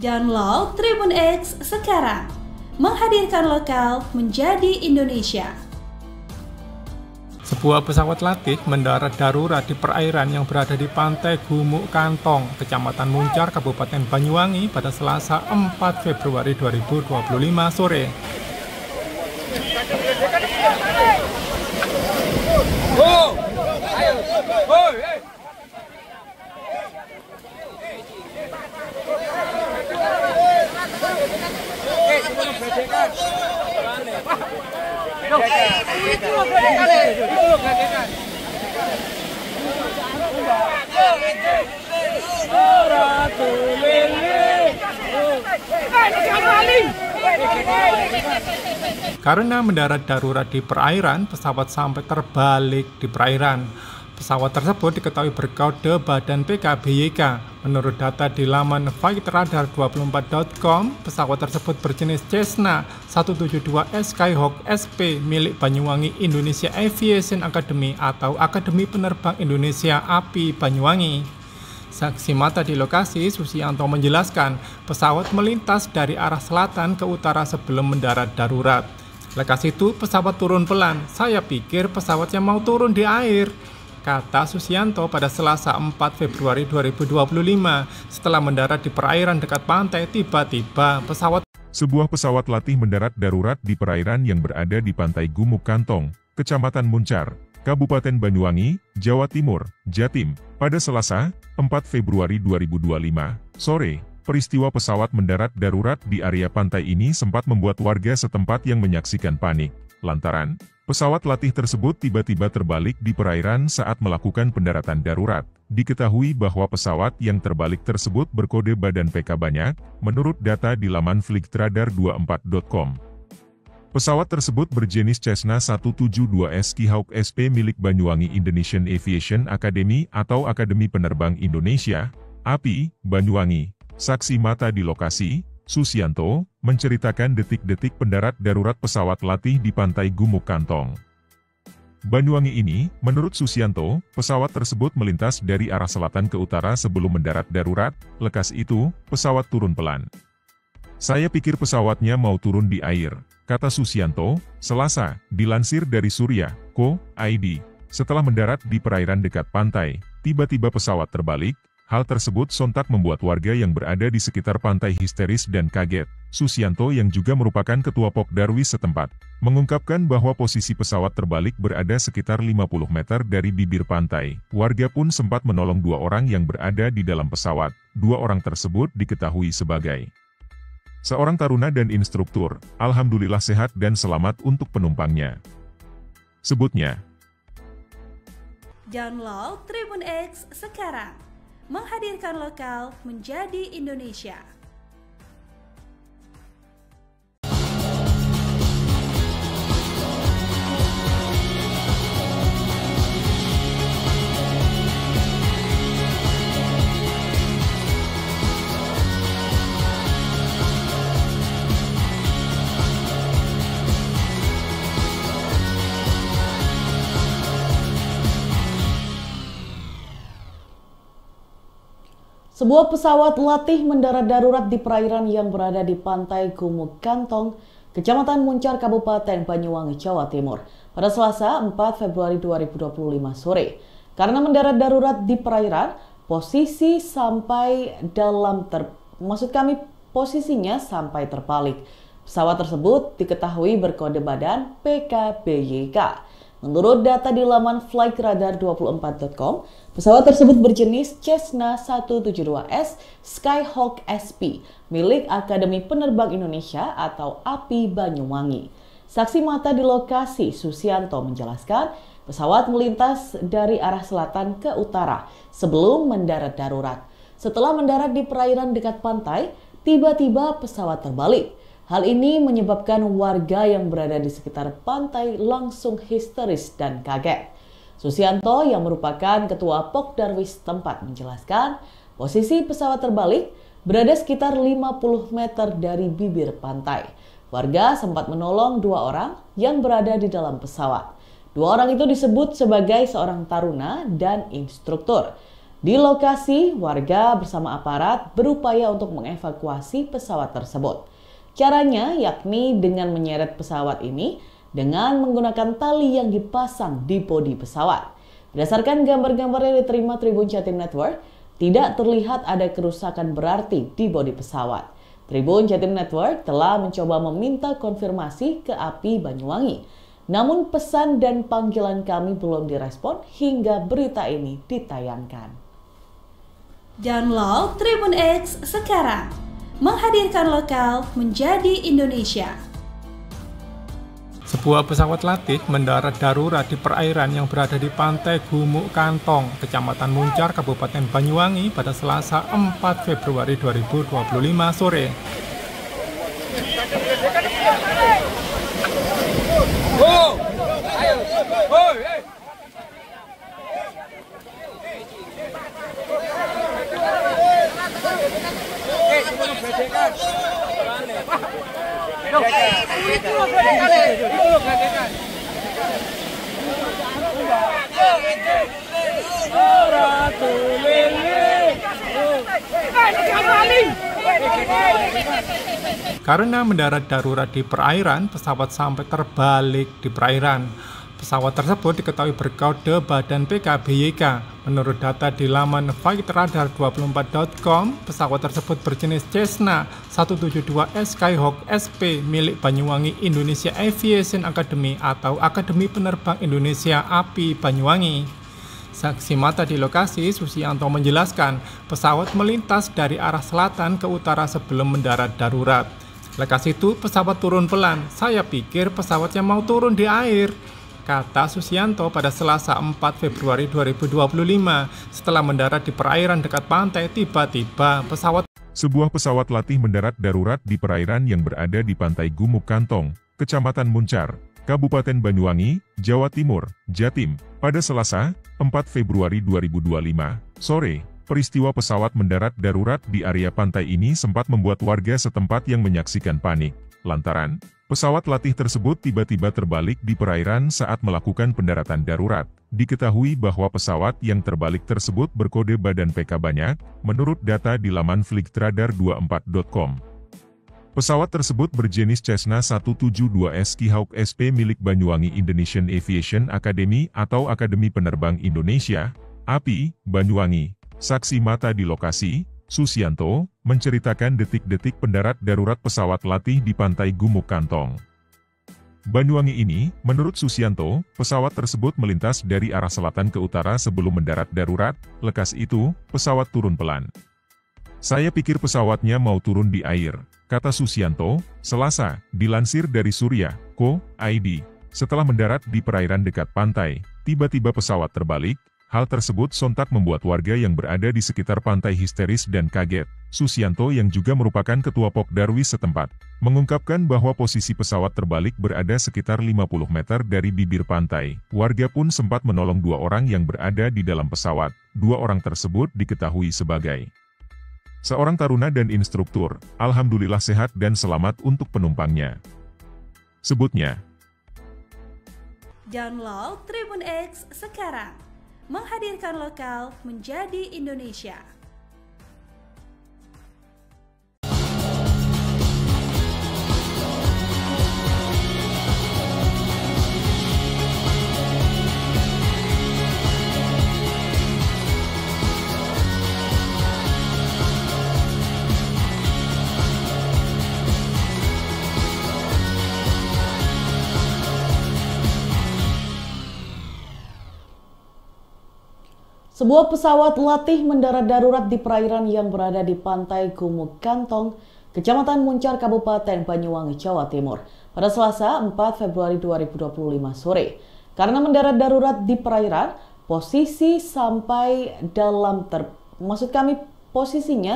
Download Tribun X sekarang. Menghadirkan lokal menjadi Indonesia. Sebuah pesawat latih mendarat darurat di perairan yang berada di pantai Gumuk Kantong, Kecamatan Muncar, Kabupaten Banyuwangi pada Selasa 4 Februari 2025 sore. Karena mendarat darurat di perairan, pesawat sampai terbalik di perairan. Pesawat tersebut diketahui berkode badan PKBYK. Menurut data di laman flightradar24.com, pesawat tersebut berjenis Cessna 172S Skyhawk SP milik Banyuwangi Indonesia Aviation Academy atau Akademi Penerbang Indonesia API Banyuwangi. Saksi mata di lokasi, Susianto menjelaskan pesawat melintas dari arah selatan ke utara sebelum mendarat darurat. Lekas itu pesawat turun pelan. Saya pikir pesawatnya mau turun di air, kata Susianto pada Selasa 4 Februari 2025. Setelah mendarat di perairan dekat pantai, tiba-tiba Sebuah pesawat latih mendarat darurat di perairan yang berada di pantai Gumuk Kantong, Kecamatan Muncar, Kabupaten Banyuwangi, Jawa Timur, Jatim, pada Selasa 4 Februari 2025 sore. Peristiwa pesawat mendarat darurat di area pantai ini sempat membuat warga setempat yang menyaksikan panik, lantaran pesawat latih tersebut tiba-tiba terbalik di perairan saat melakukan pendaratan darurat. Diketahui bahwa pesawat yang terbalik tersebut berkode badan PK banyak, menurut data di laman flightradar24.com. Pesawat tersebut berjenis Cessna 172S Skyhawk SP milik Banyuwangi Indonesian Aviation Academy atau Akademi Penerbang Indonesia, API, Banyuwangi. Saksi mata di lokasi, Susianto, menceritakan detik-detik pendarat darurat pesawat latih di pantai Gumuk Kantong, Banyuwangi ini. Menurut Susianto, pesawat tersebut melintas dari arah selatan ke utara sebelum mendarat darurat. Lekas itu, pesawat turun pelan. Saya pikir pesawatnya mau turun di air, kata Susianto, Selasa, dilansir dari Surya.co.id. Setelah mendarat di perairan dekat pantai, tiba-tiba pesawat terbalik. Hal tersebut sontak membuat warga yang berada di sekitar pantai histeris dan kaget. Susianto yang juga merupakan ketua Pokdarwis setempat, mengungkapkan bahwa posisi pesawat terbalik berada sekitar 50 meter dari bibir pantai. Warga pun sempat menolong 2 orang yang berada di dalam pesawat. 2 orang tersebut diketahui sebagai seorang taruna dan instruktur. Alhamdulillah sehat dan selamat untuk penumpangnya, sebutnya. Download Tribun X sekarang. Menghadirkan lokal menjadi Indonesia. Sebuah pesawat latih mendarat darurat di perairan yang berada di pantai Gumuk Kantong, Kecamatan Muncar, Kabupaten Banyuwangi, Jawa Timur, pada Selasa 4 Februari 2025 sore. Karena mendarat darurat di perairan, posisinya sampai terbalik. Pesawat tersebut diketahui berkode badan PKBYK. Menurut data di laman flightradar24.com, pesawat tersebut berjenis Cessna 172S Skyhawk SP milik Akademi Penerbang Indonesia atau API Banyuwangi. Saksi mata di lokasi, Susianto, menjelaskan pesawat melintas dari arah selatan ke utara sebelum mendarat darurat. Setelah mendarat di perairan dekat pantai, tiba-tiba pesawat terbalik. Hal ini menyebabkan warga yang berada di sekitar pantai langsung histeris dan kaget. Susianto yang merupakan ketua Pokdarwis tempat menjelaskan posisi pesawat terbalik berada sekitar 50 meter dari bibir pantai. Warga sempat menolong 2 orang yang berada di dalam pesawat. 2 orang itu disebut sebagai seorang taruna dan instruktur. Di lokasi, warga bersama aparat berupaya untuk mengevakuasi pesawat tersebut. Caranya yakni dengan menyeret pesawat ini dengan menggunakan tali yang dipasang di bodi pesawat. Berdasarkan gambar-gambar yang diterima Tribun Jatim Network, tidak terlihat ada kerusakan berarti di bodi pesawat. Tribun Jatim Network telah mencoba meminta konfirmasi ke API Banyuwangi. Namun pesan dan panggilan kami belum direspon hingga berita ini ditayangkan. Download Tribun X sekarang. Menghadirkan lokal menjadi Indonesia. Sebuah pesawat latih mendarat darurat di perairan yang berada di pantai Gumuk Kantong, Kecamatan Muncar, Kabupaten Banyuwangi pada Selasa 4 Februari 2025 sore. Karena mendarat darurat di perairan, pesawat sampai terbalik di perairan. Pesawat tersebut diketahui berkode badan PKBYK. Menurut data di laman flightradar24.com, pesawat tersebut berjenis Cessna 172S Skyhawk SP milik Banyuwangi Indonesia Aviation Academy atau Akademi Penerbang Indonesia API Banyuwangi. Saksi mata di lokasi, Susianto menjelaskan pesawat melintas dari arah selatan ke utara sebelum mendarat darurat. Lekas itu pesawat turun pelan. Saya pikir pesawatnya mau turun di air, kata Susianto pada Selasa 4 Februari 2025. Setelah mendarat di perairan dekat pantai, tiba-tiba Sebuah pesawat latih mendarat darurat di perairan yang berada di pantai Gumuk Kantong, Kecamatan Muncar, Kabupaten Banyuwangi, Jawa Timur, Jatim, pada Selasa 4 Februari 2025 sore. Peristiwa pesawat mendarat darurat di area pantai ini sempat membuat warga setempat yang menyaksikan panik, lantaran pesawat latih tersebut tiba-tiba terbalik di perairan saat melakukan pendaratan darurat. Diketahui bahwa pesawat yang terbalik tersebut berkode badan PK banyak, menurut data di laman flightradar24.com. Pesawat tersebut berjenis Cessna 172S Skyhawk SP milik Banyuwangi Indonesian Aviation Academy atau Akademi Penerbang Indonesia, API, Banyuwangi. Saksi mata di lokasi, Susianto, menceritakan detik-detik pendarat darurat pesawat latih di pantai Gumuk Kantong, Banyuwangi ini. Menurut Susianto, pesawat tersebut melintas dari arah selatan ke utara sebelum mendarat darurat. Lekas itu, pesawat turun pelan. Saya pikir pesawatnya mau turun di air, kata Susianto, Selasa, dilansir dari Surya.co.id. Setelah mendarat di perairan dekat pantai, tiba-tiba pesawat terbalik. Hal tersebut sontak membuat warga yang berada di sekitar pantai histeris dan kaget. Susianto yang juga merupakan ketua Pokdarwis setempat, mengungkapkan bahwa posisi pesawat terbalik berada sekitar 50 meter dari bibir pantai. Warga pun sempat menolong 2 orang yang berada di dalam pesawat. 2 orang tersebut diketahui sebagai seorang taruna dan instruktur. Alhamdulillah sehat dan selamat untuk penumpangnya, sebutnya. Download Tribun X sekarang. Menghadirkan lokal menjadi Indonesia. Sebuah pesawat latih mendarat darurat di perairan yang berada di pantai Gumuk Kantong, Kecamatan Muncar, Kabupaten Banyuwangi, Jawa Timur, pada Selasa 4 Februari 2025 sore. Karena mendarat darurat di perairan, posisinya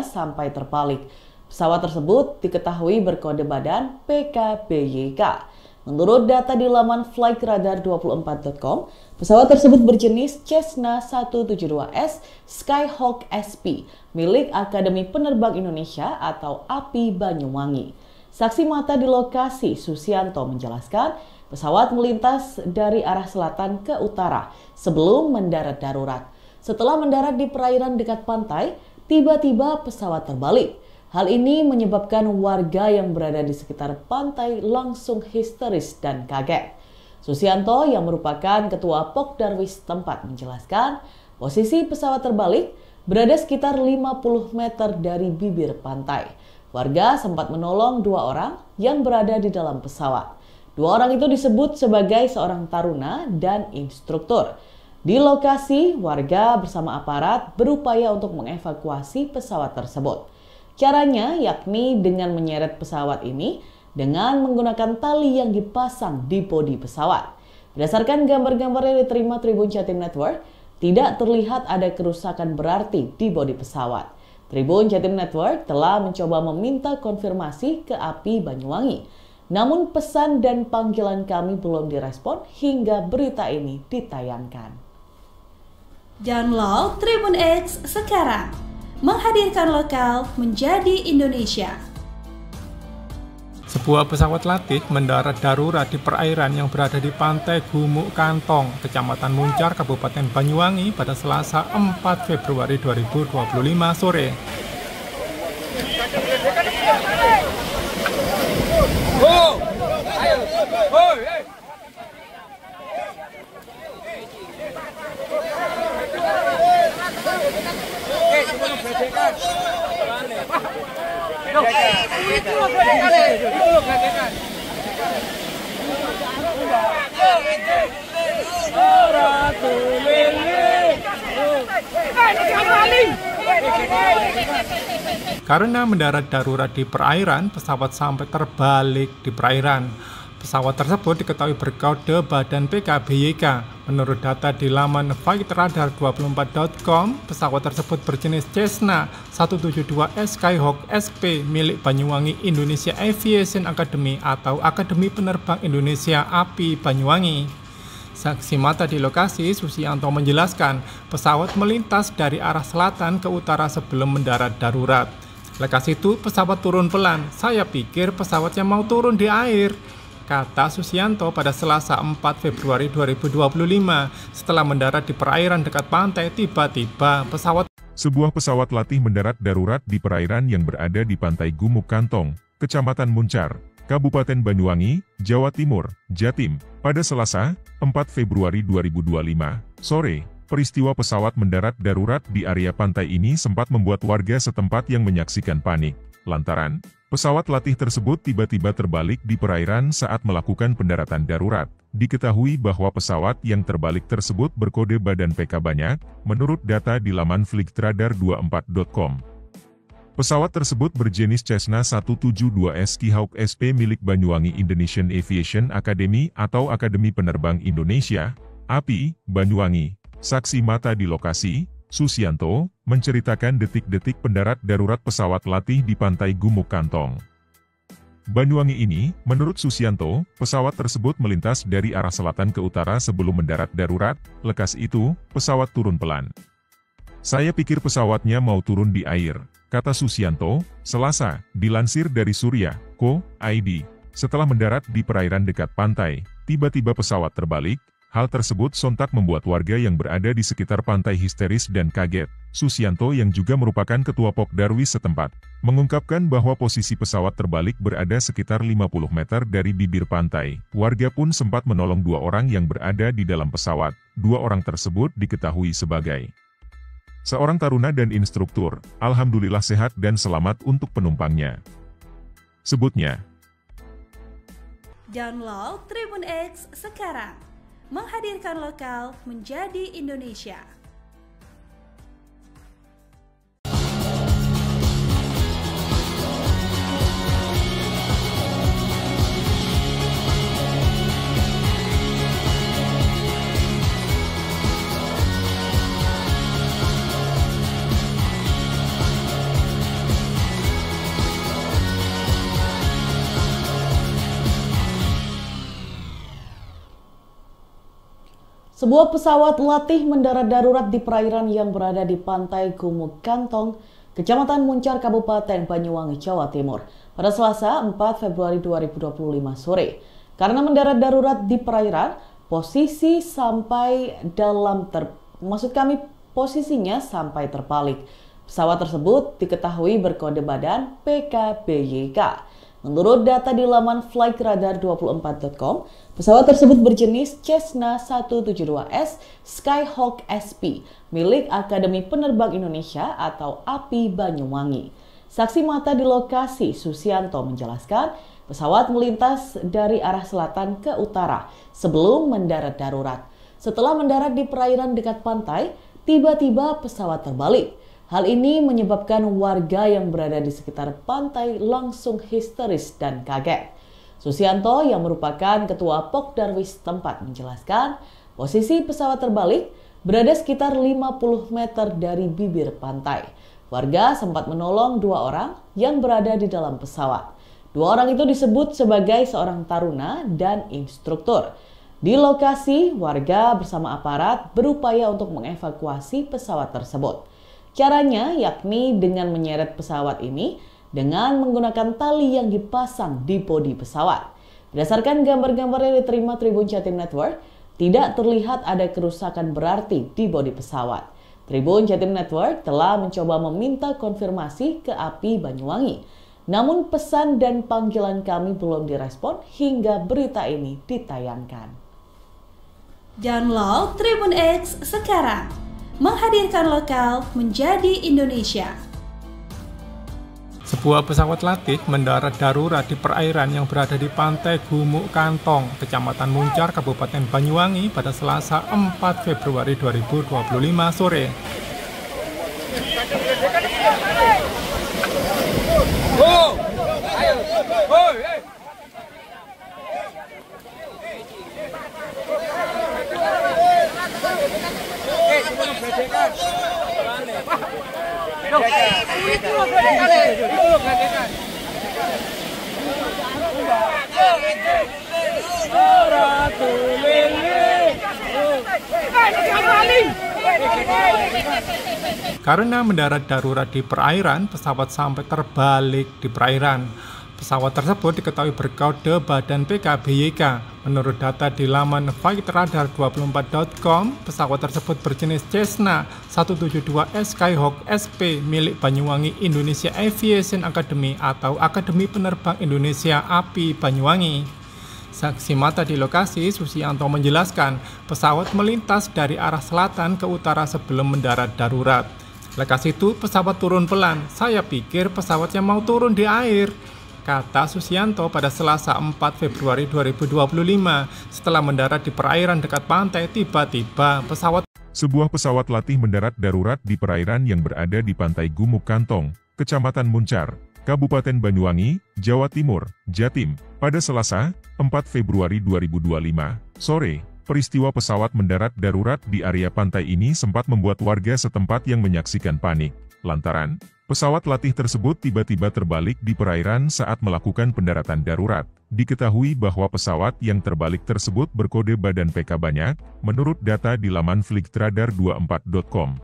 sampai terbalik. Pesawat tersebut diketahui berkode badan PKBYK. Menurut data di laman flightradar24.com, pesawat tersebut berjenis Cessna 172S Skyhawk SP milik Akademi Penerbang Indonesia atau API Banyuwangi. Saksi mata di lokasi, Susianto, menjelaskan pesawat melintas dari arah selatan ke utara sebelum mendarat darurat. Setelah mendarat di perairan dekat pantai, tiba-tiba pesawat terbalik. Hal ini menyebabkan warga yang berada di sekitar pantai langsung histeris dan kaget. Susianto yang merupakan ketua Pokdarwis tempat menjelaskan posisi pesawat terbalik berada sekitar 50 meter dari bibir pantai. Warga sempat menolong 2 orang yang berada di dalam pesawat. 2 orang itu disebut sebagai seorang taruna dan instruktur. Di lokasi, warga bersama aparat berupaya untuk mengevakuasi pesawat tersebut. Caranya yakni dengan menyeret pesawat ini dengan menggunakan tali yang dipasang di bodi pesawat. Berdasarkan gambar-gambar yang diterima Tribun Jatim Network, tidak terlihat ada kerusakan berarti di bodi pesawat. Tribun Jatim Network telah mencoba meminta konfirmasi ke API Banyuwangi. Namun pesan dan panggilan kami belum direspon hingga berita ini ditayangkan. Download Tribun X sekarang. Menghadirkan lokal menjadi Indonesia. Sebuah pesawat latih mendarat darurat di perairan yang berada di pantai Gumuk Kantong, Kecamatan Muncar, Kabupaten Banyuwangi pada Selasa 4 Februari 2025 sore. Karena mendarat darurat di perairan, pesawat sampai terbalik di perairan. Pesawat tersebut diketahui berkode badan PKBYK. Menurut data di laman flightradar24.com, pesawat tersebut berjenis Cessna 172S Skyhawk SP milik Banyuwangi Indonesia Aviation Academy atau Akademi Penerbang Indonesia API Banyuwangi. Saksi mata di lokasi, Susianto menjelaskan pesawat melintas dari arah selatan ke utara sebelum mendarat darurat. Lekas itu pesawat turun pelan. Saya pikir pesawatnya mau turun di air, kata Susianto pada Selasa 4 Februari 2025. Setelah mendarat di perairan dekat pantai, tiba-tiba Sebuah pesawat latih mendarat darurat di perairan yang berada di pantai Gumuk Kantong, Kecamatan Muncar, Kabupaten Banyuwangi, Jawa Timur, Jatim, pada Selasa 4 Februari 2025 sore. Peristiwa pesawat mendarat darurat di area pantai ini sempat membuat warga setempat yang menyaksikan panik, lantaran pesawat latih tersebut tiba-tiba terbalik di perairan saat melakukan pendaratan darurat. Diketahui bahwa pesawat yang terbalik tersebut berkode badan PK banyak, menurut data di laman flightradar24.com. Pesawat tersebut berjenis Cessna 172S Skyhawk SP milik Banyuwangi Indonesian Aviation Academy atau Akademi Penerbang Indonesia, API, Banyuwangi. Saksi mata di lokasi, Susianto, menceritakan detik-detik pendarat darurat pesawat latih di pantai Gumuk Kantong, Banyuwangi ini. Menurut Susianto, pesawat tersebut melintas dari arah selatan ke utara sebelum mendarat darurat. Lekas itu, pesawat turun pelan. Saya pikir pesawatnya mau turun di air, kata Susianto, Selasa, dilansir dari Surya.co.id. Setelah mendarat di perairan dekat pantai, tiba-tiba pesawat terbalik. Hal tersebut sontak membuat warga yang berada di sekitar pantai histeris dan kaget. Susianto yang juga merupakan ketua Pokdarwis setempat, mengungkapkan bahwa posisi pesawat terbalik berada sekitar 50 meter dari bibir pantai. Warga pun sempat menolong 2 orang yang berada di dalam pesawat. 2 orang tersebut diketahui sebagai seorang taruna dan instruktur. Alhamdulillah sehat dan selamat untuk penumpangnya, sebutnya. Download Tribun X sekarang. Menghadirkan lokal menjadi Indonesia. Sebuah pesawat latih mendarat darurat di perairan yang berada di pantai Gumuk Kantong, Kecamatan Muncar, Kabupaten Banyuwangi, Jawa Timur, pada Selasa 4 Februari 2025 sore. Karena mendarat darurat di perairan, posisinya sampai terbalik. Pesawat tersebut diketahui berkode badan PKBYK. Menurut data di laman flightradar24.com, pesawat tersebut berjenis Cessna 172S Skyhawk SP milik Akademi Penerbang Indonesia atau API Banyuwangi. Saksi mata di lokasi, Susianto, menjelaskan pesawat melintas dari arah selatan ke utara sebelum mendarat darurat. Setelah mendarat di perairan dekat pantai, tiba-tiba pesawat terbalik. Hal ini menyebabkan warga yang berada di sekitar pantai langsung histeris dan kaget. Susianto yang merupakan ketua Pokdarwis tempat menjelaskan posisi pesawat terbalik berada sekitar 50 meter dari bibir pantai. Warga sempat menolong 2 orang yang berada di dalam pesawat. 2 orang itu disebut sebagai seorang taruna dan instruktur. Di lokasi, warga bersama aparat berupaya untuk mengevakuasi pesawat tersebut. Caranya yakni dengan menyeret pesawat ini dengan menggunakan tali yang dipasang di bodi pesawat. Berdasarkan gambar-gambar yang diterima Tribun Jatim Network, tidak terlihat ada kerusakan berarti di bodi pesawat. Tribun Jatim Network telah mencoba meminta konfirmasi ke API Banyuwangi. Namun pesan dan panggilan kami belum direspon hingga berita ini ditayangkan. Download Tribun X sekarang. Menghadirkan lokal menjadi Indonesia. Sebuah pesawat latih mendarat darurat di perairan yang berada di pantai Gumuk Kantong, Kecamatan Muncar, Kabupaten Banyuwangi pada Selasa 4 Februari 2025 sore. Karena mendarat darurat di perairan, pesawat sampai terbalik di perairan. Pesawat tersebut diketahui berkode badan PKBYK. Menurut data di laman flightradar24.com, pesawat tersebut berjenis Cessna 172S Skyhawk SP milik Banyuwangi Indonesia Aviation Academy atau Akademi Penerbang Indonesia API Banyuwangi. Saksi mata di lokasi, Susianto menjelaskan pesawat melintas dari arah selatan ke utara sebelum mendarat darurat. Lekas itu pesawat turun pelan. Saya pikir pesawatnya mau turun di air, kata Susianto pada Selasa 4 Februari 2025. Setelah mendarat di perairan dekat pantai, tiba-tiba Sebuah pesawat latih mendarat darurat di perairan yang berada di pantai Gumuk Kantong, Kecamatan Muncar, Kabupaten Banyuwangi, Jawa Timur, Jatim, pada Selasa, 4 Februari 2025, sore. Peristiwa pesawat mendarat darurat di area pantai ini sempat membuat warga setempat yang menyaksikan panik, lantaran pesawat latih tersebut tiba-tiba terbalik di perairan saat melakukan pendaratan darurat. Diketahui bahwa pesawat yang terbalik tersebut berkode badan PK banyak, menurut data di laman flightradar24.com.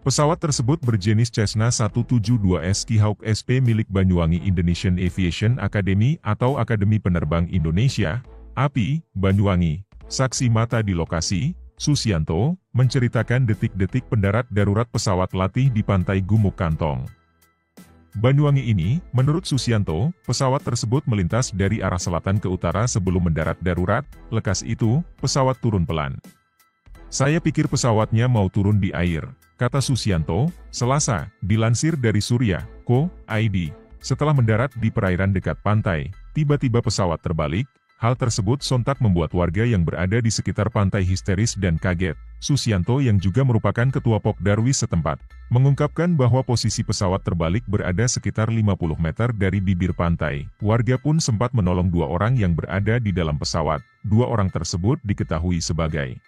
Pesawat tersebut berjenis Cessna 172S Skyhawk SP milik Banyuwangi Indonesian Aviation Academy atau Akademi Penerbang Indonesia, API, Banyuwangi. Saksi mata di lokasi, Susianto, menceritakan detik-detik pendarat darurat pesawat latih di pantai Gumuk Kantong, Banyuwangi ini. Menurut Susianto, pesawat tersebut melintas dari arah selatan ke utara sebelum mendarat darurat. Lekas itu, pesawat turun pelan. Saya pikir pesawatnya mau turun di air, kata Susianto, Selasa, dilansir dari Surya.co.id. Setelah mendarat di perairan dekat pantai, tiba-tiba pesawat terbalik. Hal tersebut sontak membuat warga yang berada di sekitar pantai histeris dan kaget. Susianto yang juga merupakan ketua Pokdarwis setempat, mengungkapkan bahwa posisi pesawat terbalik berada sekitar 50 meter dari bibir pantai. Warga pun sempat menolong 2 orang yang berada di dalam pesawat. 2 orang tersebut diketahui sebagai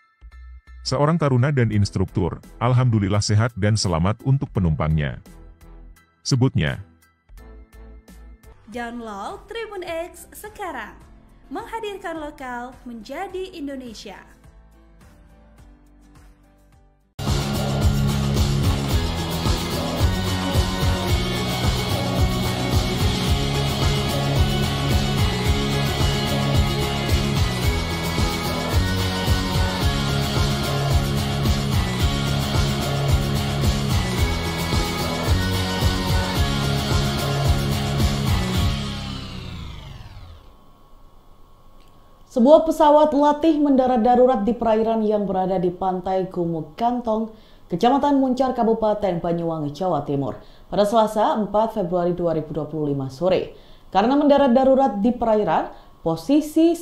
seorang taruna dan instruktur. Alhamdulillah sehat dan selamat untuk penumpangnya, sebutnya. Download Tribun X sekarang. Menghadirkan lokal menjadi Indonesia. Sebuah pesawat latih mendarat darurat di perairan yang berada di pantai Gumuk Kantong, Kecamatan Muncar, Kabupaten Banyuwangi, Jawa Timur, pada Selasa 4 Februari 2025 sore. Karena mendarat darurat di perairan, posisinya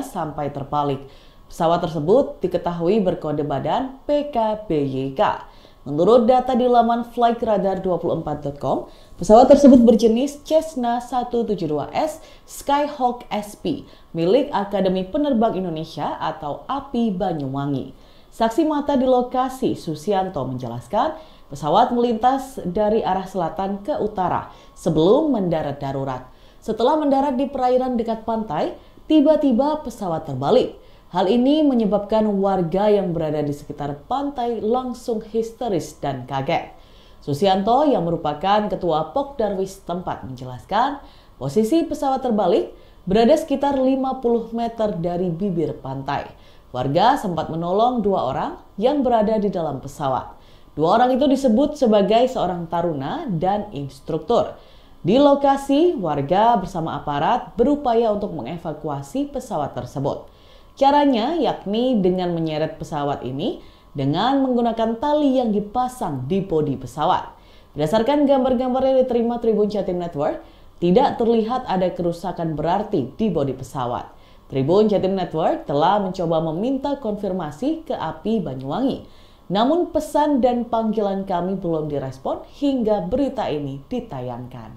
sampai terbalik. Pesawat tersebut diketahui berkode badan PKBYK. Menurut data di laman flightradar24.com, pesawat tersebut berjenis Cessna 172S Skyhawk SP milik Akademi Penerbang Indonesia atau API Banyuwangi. Saksi mata di lokasi, Susianto, menjelaskan pesawat melintas dari arah selatan ke utara sebelum mendarat darurat. Setelah mendarat di perairan dekat pantai, tiba-tiba pesawat terbalik. Hal ini menyebabkan warga yang berada di sekitar pantai langsung histeris dan kaget. Susianto yang merupakan ketua Pokdarwis tempat menjelaskan posisi pesawat terbalik berada sekitar 50 meter dari bibir pantai. Warga sempat menolong 2 orang yang berada di dalam pesawat. 2 orang itu disebut sebagai seorang taruna dan instruktur. Di lokasi, warga bersama aparat berupaya untuk mengevakuasi pesawat tersebut. Caranya yakni dengan menyeret pesawat ini dengan menggunakan tali yang dipasang di bodi pesawat. Berdasarkan gambar-gambar yang diterima Tribun Jatim Network, tidak terlihat ada kerusakan berarti di bodi pesawat. Tribun Jatim Network telah mencoba meminta konfirmasi ke API Banyuwangi. Namun pesan dan panggilan kami belum direspon hingga berita ini ditayangkan.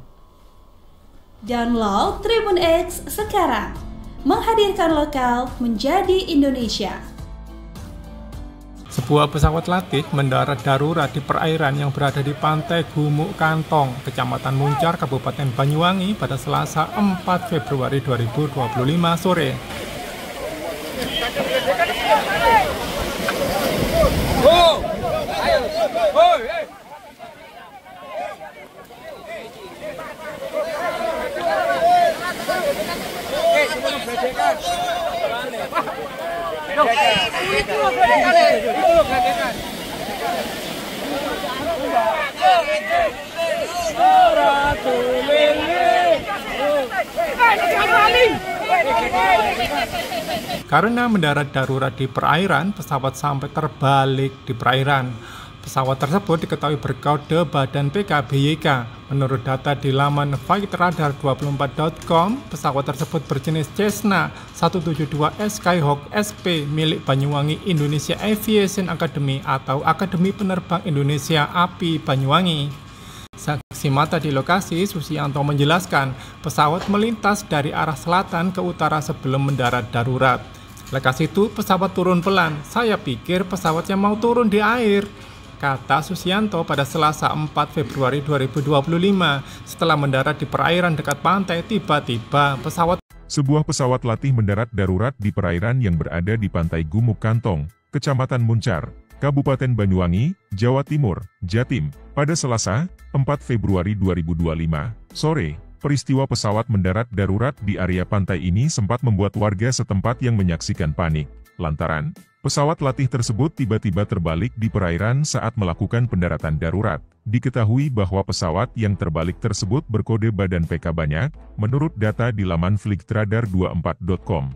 Download Tribun X sekarang. Menghadirkan lokal menjadi Indonesia. Sebuah pesawat latih mendarat darurat di perairan yang berada di pantai Gumuk Kantong, Kecamatan Muncar, Kabupaten Banyuwangi pada Selasa 4 Februari 2025 sore. Karena mendarat darurat di perairan, pesawat sampai terbalik di perairan. Pesawat tersebut diketahui berkode badan PKBYK. Menurut data di laman flightradar24.com, pesawat tersebut berjenis Cessna 172S Skyhawk SP milik Banyuwangi Indonesia Aviation Academy atau Akademi Penerbang Indonesia API Banyuwangi. Saksi mata di lokasi, Susianto menjelaskan pesawat melintas dari arah selatan ke utara sebelum mendarat darurat. Lekas itu pesawat turun pelan. Saya pikir pesawatnya mau turun di air, kata Susianto pada Selasa 4 Februari 2025. Setelah mendarat di perairan dekat pantai, tiba-tiba Sebuah pesawat latih mendarat darurat di perairan yang berada di pantai Gumuk Kantong, Kecamatan Muncar, Kabupaten Banyuwangi, Jawa Timur, Jatim, pada Selasa 4 Februari 2025 sore. Peristiwa pesawat mendarat darurat di area pantai ini sempat membuat warga setempat yang menyaksikan panik, lantaran pesawat latih tersebut tiba-tiba terbalik di perairan saat melakukan pendaratan darurat. Diketahui bahwa pesawat yang terbalik tersebut berkode badan PK banyak, menurut data di laman flightradar24.com.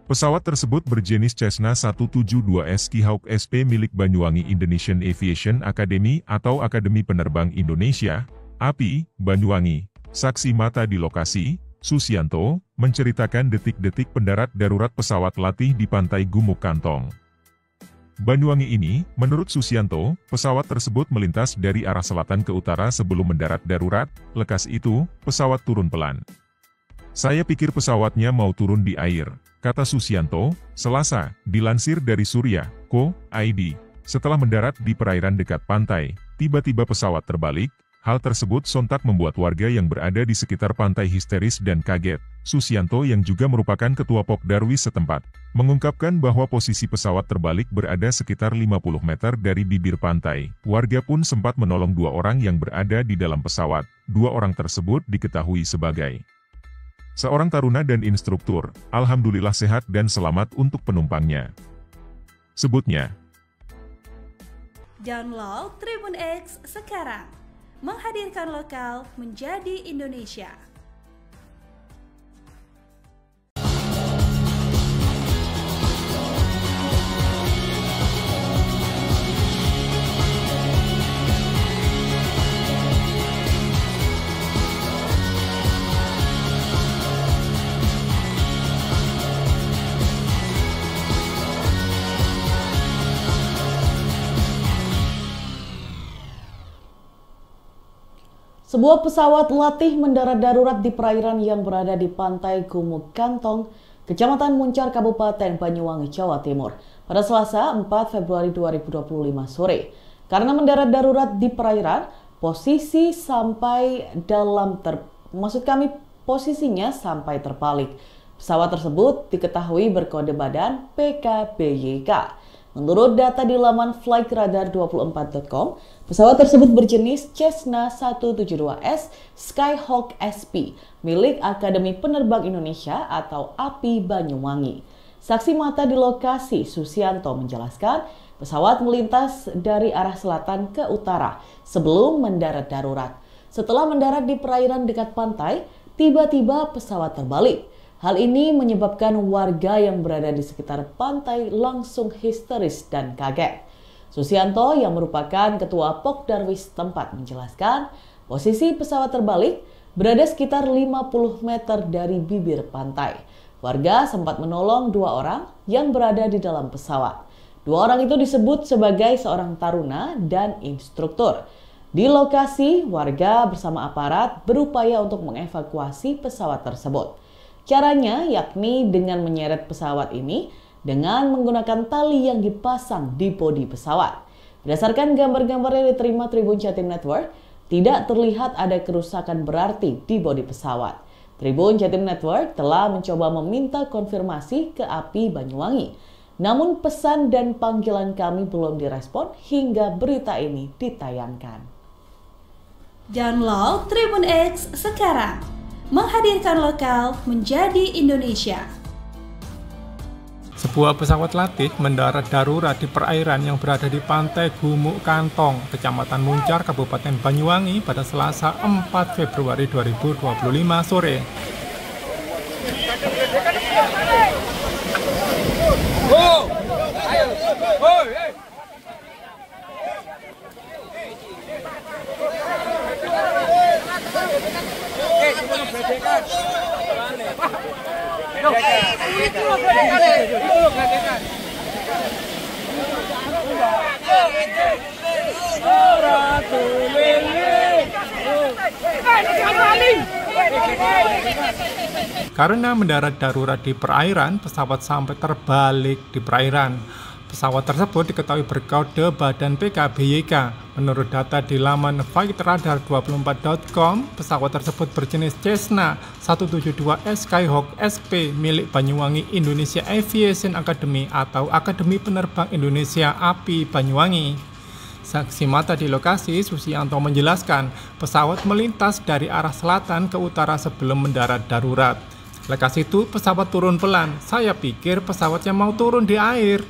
Pesawat tersebut berjenis Cessna 172S Skyhawk SP milik Banyuwangi Indonesian Aviation Academy atau Akademi Penerbang Indonesia, API, Banyuwangi. Saksi mata di lokasi, Susianto, menceritakan detik-detik pendarat darurat pesawat latih di pantai Gumuk Kantong, Banyuwangi ini. Menurut Susianto, pesawat tersebut melintas dari arah selatan ke utara sebelum mendarat darurat. Lekas itu, pesawat turun pelan. Saya pikir pesawatnya mau turun di air, kata Susianto, Selasa, dilansir dari Surya.co.id. Setelah mendarat di perairan dekat pantai, tiba-tiba pesawat terbalik. Hal tersebut sontak membuat warga yang berada di sekitar pantai histeris dan kaget. Susianto yang juga merupakan ketua Pokdarwis setempat, mengungkapkan bahwa posisi pesawat terbalik berada sekitar 50 meter dari bibir pantai. Warga pun sempat menolong 2 orang yang berada di dalam pesawat. 2 orang tersebut diketahui sebagai seorang taruna dan instruktur. Alhamdulillah sehat dan selamat untuk penumpangnya, sebutnya. Download Tribun X sekarang. Menghadirkan lokal menjadi Indonesia. Sebuah pesawat latih mendarat darurat di perairan yang berada di pantai Gumuk Kantong, Kecamatan Muncar, Kabupaten Banyuwangi, Jawa Timur, pada Selasa 4 Februari 2025 sore. Karena mendarat darurat di perairan, posisinya sampai terbalik. Pesawat tersebut diketahui berkode badan PKBYK. Menurut data di laman flightradar24.com, pesawat tersebut berjenis Cessna 172S Skyhawk SP milik Akademi Penerbang Indonesia atau API Banyuwangi. Saksi mata di lokasi, Susianto, menjelaskan pesawat melintas dari arah selatan ke utara sebelum mendarat darurat. Setelah mendarat di perairan dekat pantai, tiba-tiba pesawat terbalik. Hal ini menyebabkan warga yang berada di sekitar pantai langsung histeris dan kaget. Susianto yang merupakan ketua Pokdarwis tempat menjelaskan posisi pesawat terbalik berada sekitar 50 meter dari bibir pantai. Warga sempat menolong 2 orang yang berada di dalam pesawat. 2 orang itu disebut sebagai seorang taruna dan instruktur. Di lokasi, warga bersama aparat berupaya untuk mengevakuasi pesawat tersebut. Caranya yakni dengan menyeret pesawat ini dengan menggunakan tali yang dipasang di bodi pesawat. Berdasarkan gambar-gambar yang diterima Tribun Jatim Network, tidak terlihat ada kerusakan berarti di bodi pesawat. Tribun Jatim Network telah mencoba meminta konfirmasi ke API Banyuwangi. Namun pesan dan panggilan kami belum direspon hingga berita ini ditayangkan. Download Tribun X sekarang. Menghadirkan lokal menjadi Indonesia. Sebuah pesawat latih mendarat darurat di perairan yang berada di pantai Gumuk Kantong, Kecamatan Muncar, Kabupaten Banyuwangi pada Selasa 4 Februari 2025 sore. Karena mendarat darurat di perairan, pesawat sampai terbalik di perairan. Pesawat tersebut diketahui berkode badan PKBYK. Menurut data di laman flightradar24.com, pesawat tersebut berjenis Cessna 172S Skyhawk SP milik Banyuwangi Indonesia Aviation Academy atau Akademi Penerbang Indonesia API Banyuwangi. Saksi mata di lokasi, Susianto menjelaskan pesawat melintas dari arah selatan ke utara sebelum mendarat darurat. Lekas itu pesawat turun pelan. Saya pikir pesawatnya mau turun di air,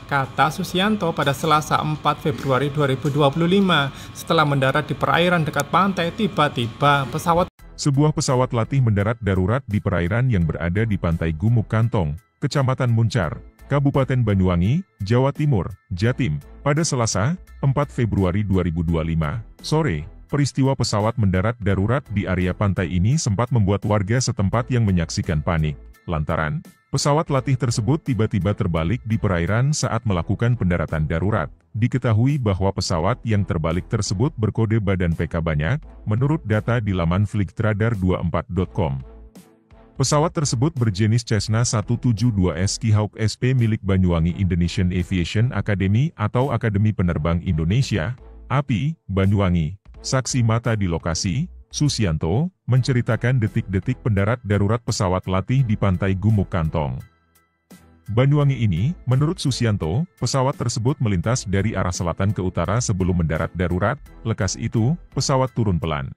kata Susianto pada Selasa 4 Februari 2025. Setelah mendarat di perairan dekat pantai, tiba-tiba Sebuah pesawat latih mendarat darurat di perairan yang berada di pantai Gumuk Kantong, Kecamatan Muncar, Kabupaten Banyuwangi, Jawa Timur, Jatim, pada Selasa, 4 Februari 2025, sore. Peristiwa pesawat mendarat darurat di area pantai ini sempat membuat warga setempat yang menyaksikan panik, lantaran pesawat latih tersebut tiba-tiba terbalik di perairan saat melakukan pendaratan darurat. Diketahui bahwa pesawat yang terbalik tersebut berkode badan PK banyak, menurut data di laman flightradar24.com. Pesawat tersebut berjenis Cessna 172S Skyhawk SP milik Banyuwangi Indonesian Aviation Academy atau Akademi Penerbang Indonesia, API, Banyuwangi. Saksi mata di lokasi, Susianto, menceritakan detik-detik pendarat darurat pesawat latih di pantai Gumuk Kantong, Banyuwangi ini. Menurut Susianto, pesawat tersebut melintas dari arah selatan ke utara sebelum mendarat darurat. Lekas itu, pesawat turun pelan.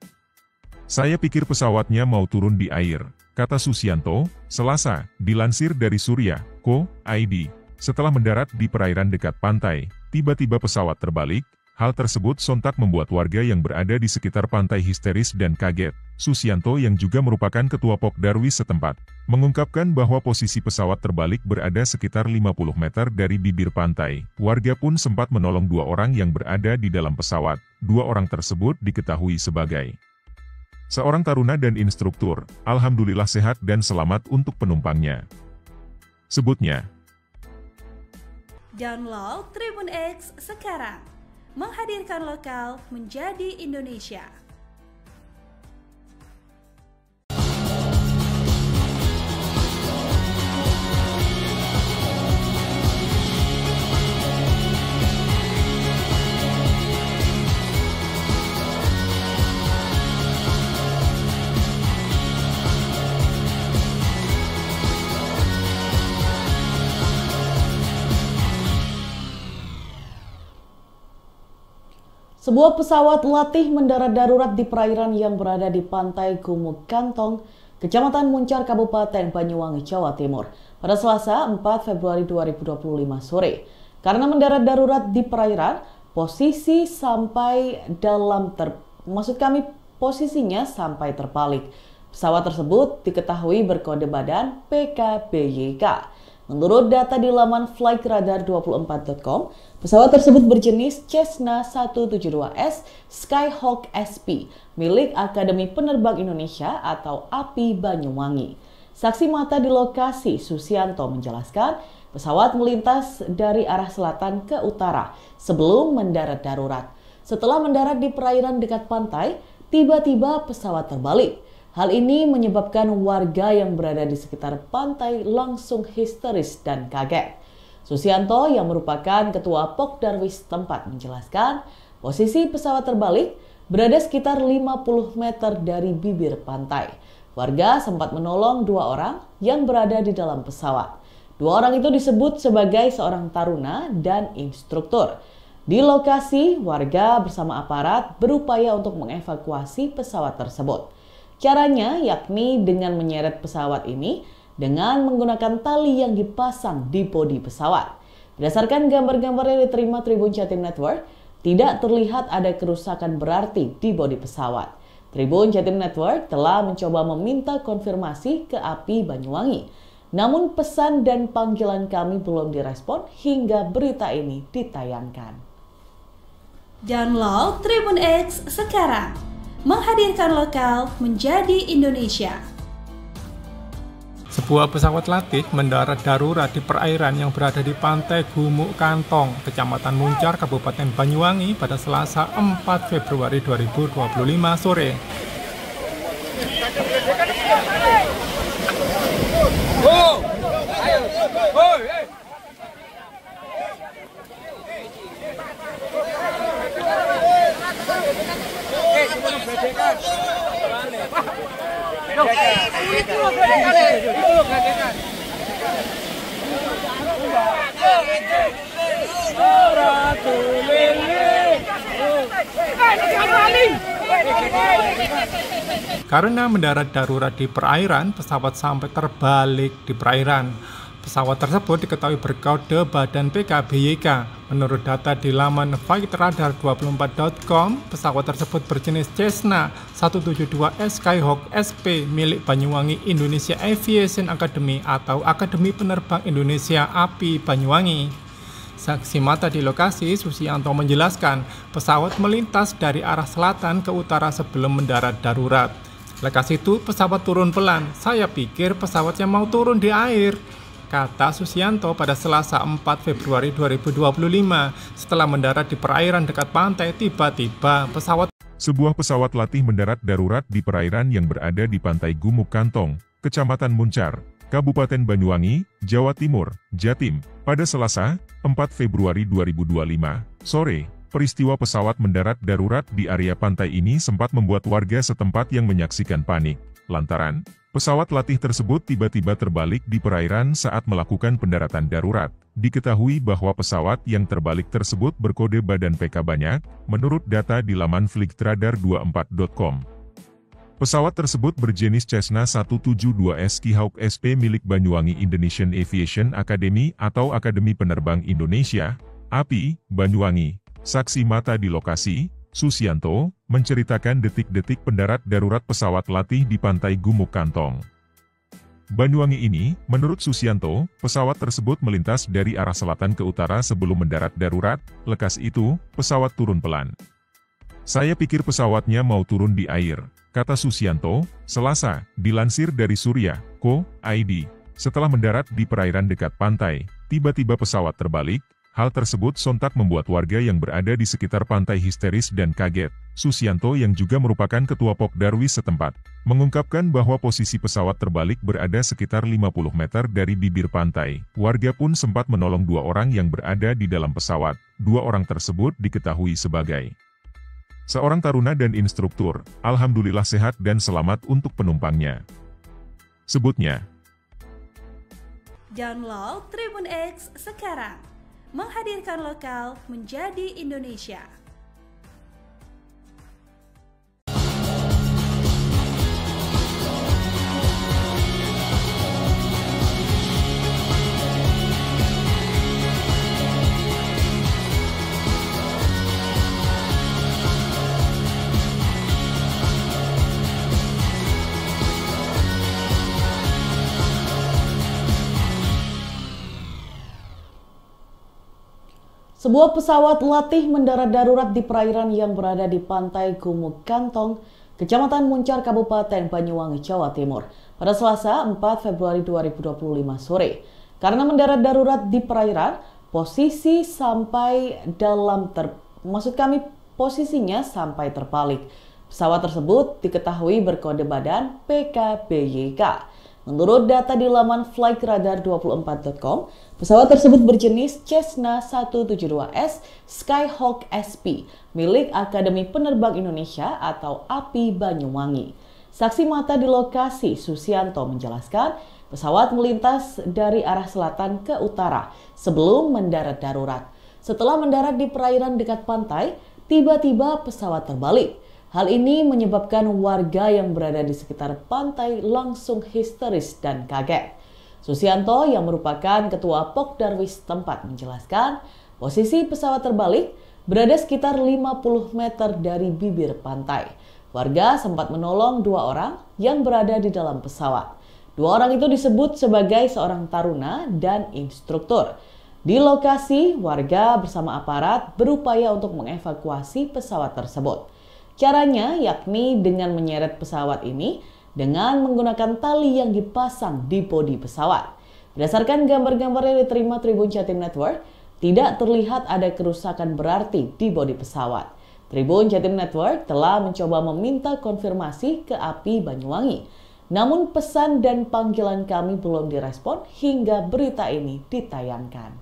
Saya pikir pesawatnya mau turun di air, kata Susianto, Selasa, dilansir dari Surya.co.id. Setelah mendarat di perairan dekat pantai, tiba-tiba pesawat terbalik. Hal tersebut sontak membuat warga yang berada di sekitar pantai histeris dan kaget. Susianto yang juga merupakan ketua Pokdarwis setempat, mengungkapkan bahwa posisi pesawat terbalik berada sekitar 50 meter dari bibir pantai. Warga pun sempat menolong 2 orang yang berada di dalam pesawat. 2 orang tersebut diketahui sebagai seorang taruna dan instruktur. Alhamdulillah sehat dan selamat untuk penumpangnya, sebutnya. Download Tribun X sekarang. Menghadirkan lokal menjadi Indonesia. Sebuah pesawat latih mendarat darurat di perairan yang berada di pantai Gumuk Kantong, Kecamatan Muncar, Kabupaten Banyuwangi, Jawa Timur, pada Selasa 4 Februari 2025 sore. Karena mendarat darurat di perairan, posisinya sampai terbalik. Pesawat tersebut diketahui berkode badan PKBYK. Menurut data di laman flightradar24.com, pesawat tersebut berjenis Cessna 172S Skyhawk SP milik Akademi Penerbang Indonesia atau API Banyuwangi. Saksi mata di lokasi, Susianto, menjelaskan pesawat melintas dari arah selatan ke utara sebelum mendarat darurat. Setelah mendarat di perairan dekat pantai, tiba-tiba pesawat terbalik. Hal ini menyebabkan warga yang berada di sekitar pantai langsung histeris dan kaget. Susianto yang merupakan ketua Pokdarwis tempat menjelaskan posisi pesawat terbalik berada sekitar 50 meter dari bibir pantai. Warga sempat menolong 2 orang yang berada di dalam pesawat. 2 orang itu disebut sebagai seorang taruna dan instruktur. Di lokasi, warga bersama aparat berupaya untuk mengevakuasi pesawat tersebut. Caranya yakni dengan menyeret pesawat ini dengan menggunakan tali yang dipasang di bodi pesawat. Berdasarkan gambar-gambar yang diterima Tribun Jatim Network, tidak terlihat ada kerusakan berarti di bodi pesawat. Tribun Jatim Network telah mencoba meminta konfirmasi ke API Banyuwangi. Namun pesan dan panggilan kami belum direspon hingga berita ini ditayangkan. Download Tribun X sekarang. Menghadirkan lokal menjadi Indonesia. Sebuah pesawat latih mendarat darurat di perairan yang berada di pantai Gumuk Kantong, Kecamatan Muncar, Kabupaten Banyuwangi pada Selasa 4 Februari 2025 sore. Karena mendarat darurat di perairan, pesawat sampai terbalik di perairan. Pesawat tersebut diketahui berkode badan PKBYK. Menurut data di laman flightradar24.com, pesawat tersebut berjenis Cessna 172S Skyhawk SP milik Banyuwangi Indonesia Aviation Academy atau Akademi Penerbang Indonesia API Banyuwangi. Saksi mata di lokasi, Susianto menjelaskan pesawat melintas dari arah selatan ke utara sebelum mendarat darurat. Lekas itu pesawat turun pelan. Saya pikir pesawatnya mau turun di air, kata Susianto pada Selasa 4 Februari 2025. Setelah mendarat di perairan dekat pantai, tiba-tiba Sebuah pesawat latih mendarat darurat di perairan yang berada di pantai Gumuk Kantong, Kecamatan Muncar, Kabupaten Banyuwangi, Jawa Timur, Jatim, pada Selasa 4 Februari 2025 sore. Peristiwa pesawat mendarat darurat di area pantai ini sempat membuat warga setempat yang menyaksikan panik, lantaran pesawat latih tersebut tiba-tiba terbalik di perairan saat melakukan pendaratan darurat. Diketahui bahwa pesawat yang terbalik tersebut berkode badan PK banyak, menurut data di laman flightradar24.com. Pesawat tersebut berjenis Cessna 172S Skyhawk SP milik Banyuwangi Indonesian Aviation Academy atau Akademi Penerbang Indonesia, API, Banyuwangi. Saksi mata di lokasi, Susianto, menceritakan detik-detik pendarat darurat pesawat latih di pantai Gumuk Kantong, Banyuwangi ini. Menurut Susianto, pesawat tersebut melintas dari arah selatan ke utara sebelum mendarat darurat. Lekas itu, pesawat turun pelan. Saya pikir pesawatnya mau turun di air, kata Susianto, Selasa, dilansir dari Surya.co.id. Setelah mendarat di perairan dekat pantai, tiba-tiba pesawat terbalik. Hal tersebut sontak membuat warga yang berada di sekitar pantai histeris dan kaget. Susianto yang juga merupakan ketua Pokdarwis setempat, mengungkapkan bahwa posisi pesawat terbalik berada sekitar 50 meter dari bibir pantai. Warga pun sempat menolong 2 orang yang berada di dalam pesawat. 2 orang tersebut diketahui sebagai seorang taruna dan instruktur. Alhamdulillah sehat dan selamat untuk penumpangnya, sebutnya. Download Tribun X sekarang. Menghadirkan lokal menjadi Indonesia. Sebuah pesawat latih mendarat darurat di perairan yang berada di pantai Gumuk Kantong, Kecamatan Muncar, Kabupaten Banyuwangi, Jawa Timur, pada Selasa 4 Februari 2025 sore. Karena mendarat darurat di perairan, posisinya sampai terbalik. Pesawat tersebut diketahui berkode badan PKBYK. Menurut data di laman flightradar24.com, pesawat tersebut berjenis Cessna 172S Skyhawk SP milik Akademi Penerbang Indonesia atau API Banyuwangi. Saksi mata di lokasi, Susianto, menjelaskan pesawat melintas dari arah selatan ke utara sebelum mendarat darurat. Setelah mendarat di perairan dekat pantai, tiba-tiba pesawat terbalik. Hal ini menyebabkan warga yang berada di sekitar pantai langsung histeris dan kaget. Susianto yang merupakan ketua Pokdarwis tempat menjelaskan posisi pesawat terbalik berada sekitar 50 meter dari bibir pantai. Warga sempat menolong 2 orang yang berada di dalam pesawat. 2 orang itu disebut sebagai seorang taruna dan instruktur. Di lokasi, warga bersama aparat berupaya untuk mengevakuasi pesawat tersebut. Caranya yakni dengan menyeret pesawat ini dengan menggunakan tali yang dipasang di bodi pesawat. Berdasarkan gambar-gambar yang diterima Tribun Jatim Network, tidak terlihat ada kerusakan berarti di bodi pesawat. Tribun Jatim Network telah mencoba meminta konfirmasi ke API Banyuwangi. Namun pesan dan panggilan kami belum direspon hingga berita ini ditayangkan.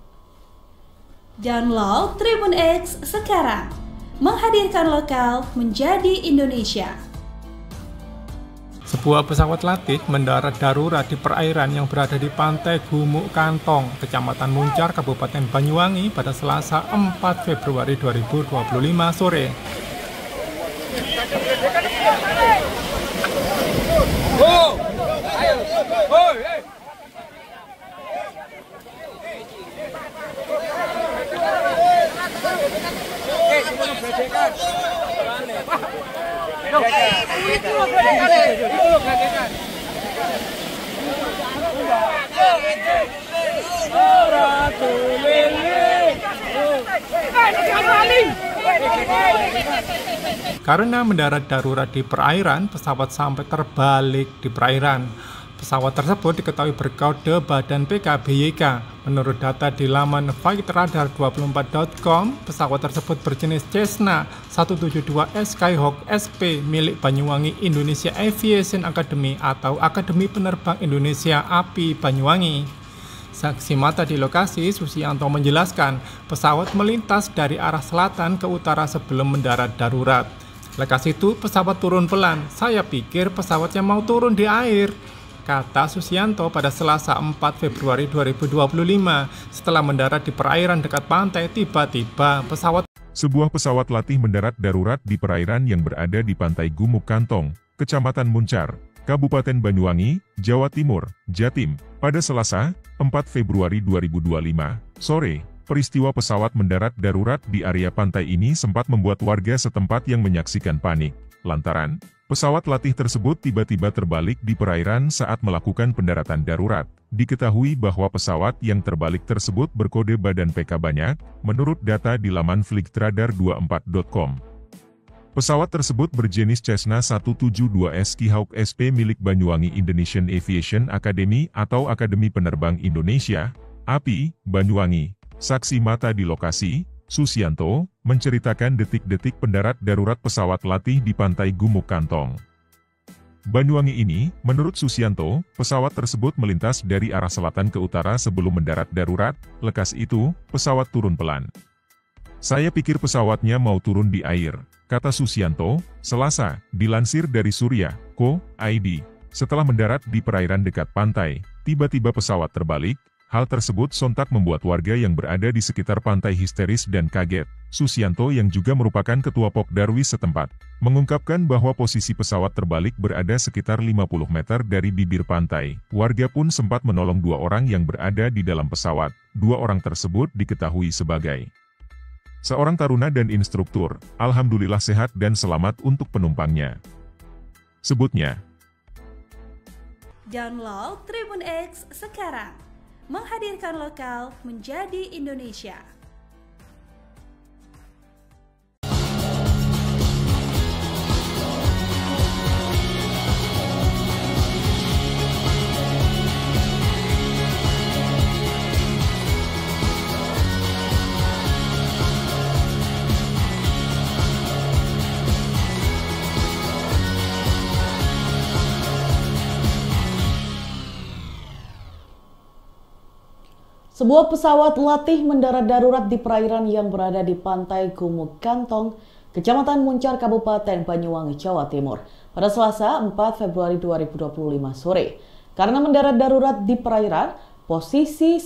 Download Tribun X sekarang. Menghadirkan lokal menjadi Indonesia. Sebuah pesawat latih mendarat darurat di perairan yang berada di pantai Gumuk Kantong, Kecamatan Muncar, Kabupaten Banyuwangi pada Selasa 4 Februari 2025 sore. Karena mendarat darurat di perairan, pesawat sampai terbalik di perairan. Pesawat tersebut diketahui berkode badan PKBYK. Menurut data di laman flightradar24.com, pesawat tersebut berjenis Cessna 172S Skyhawk SP milik Banyuwangi Indonesia Aviation Academy atau Akademi Penerbang Indonesia API Banyuwangi. Saksi mata di lokasi, Susianto menjelaskan pesawat melintas dari arah selatan ke utara sebelum mendarat darurat. Lekas itu pesawat turun pelan. Saya pikir pesawatnya mau turun di air, kata Susianto pada Selasa 4 Februari 2025. Setelah mendarat di perairan dekat pantai, tiba-tiba Sebuah pesawat latih mendarat darurat di perairan yang berada di pantai Gumuk Kantong, Kecamatan Muncar, Kabupaten Banyuwangi, Jawa Timur, Jatim, pada Selasa 4 Februari 2025 sore. Peristiwa pesawat mendarat darurat di area pantai ini sempat membuat warga setempat yang menyaksikan panik, lantaran pesawat latih tersebut tiba-tiba terbalik di perairan saat melakukan pendaratan darurat. Diketahui bahwa pesawat yang terbalik tersebut berkode badan PK banyak, menurut data di laman flightradar24.com. Pesawat tersebut berjenis Cessna 172S Skyhawk SP milik Banyuwangi Indonesian Aviation Academy atau Akademi Penerbang Indonesia, API, Banyuwangi. Saksi mata di lokasi, Susianto, menceritakan detik-detik pendarat darurat pesawat latih di pantai Gumuk Kantong, Banyuwangi ini. Menurut Susianto, pesawat tersebut melintas dari arah selatan ke utara sebelum mendarat darurat. Lekas itu, pesawat turun pelan. Saya pikir pesawatnya mau turun di air, kata Susianto, Selasa, dilansir dari Surya.co.id. Setelah mendarat di perairan dekat pantai, tiba-tiba pesawat terbalik. Hal tersebut sontak membuat warga yang berada di sekitar pantai histeris dan kaget. Susianto yang juga merupakan ketua Pokdarwis setempat, mengungkapkan bahwa posisi pesawat terbalik berada sekitar 50 meter dari bibir pantai. Warga pun sempat menolong 2 orang yang berada di dalam pesawat. 2 orang tersebut diketahui sebagai seorang taruna dan instruktur. Alhamdulillah sehat dan selamat untuk penumpangnya, sebutnya. Download Tribun X sekarang. Menghadirkan lokal menjadi Indonesia. Sebuah pesawat latih mendarat darurat di perairan yang berada di pantai Gumuk Kantong, Kecamatan Muncar, Kabupaten Banyuwangi, Jawa Timur, pada Selasa 4 Februari 2025 sore. Karena mendarat darurat di perairan, posisinya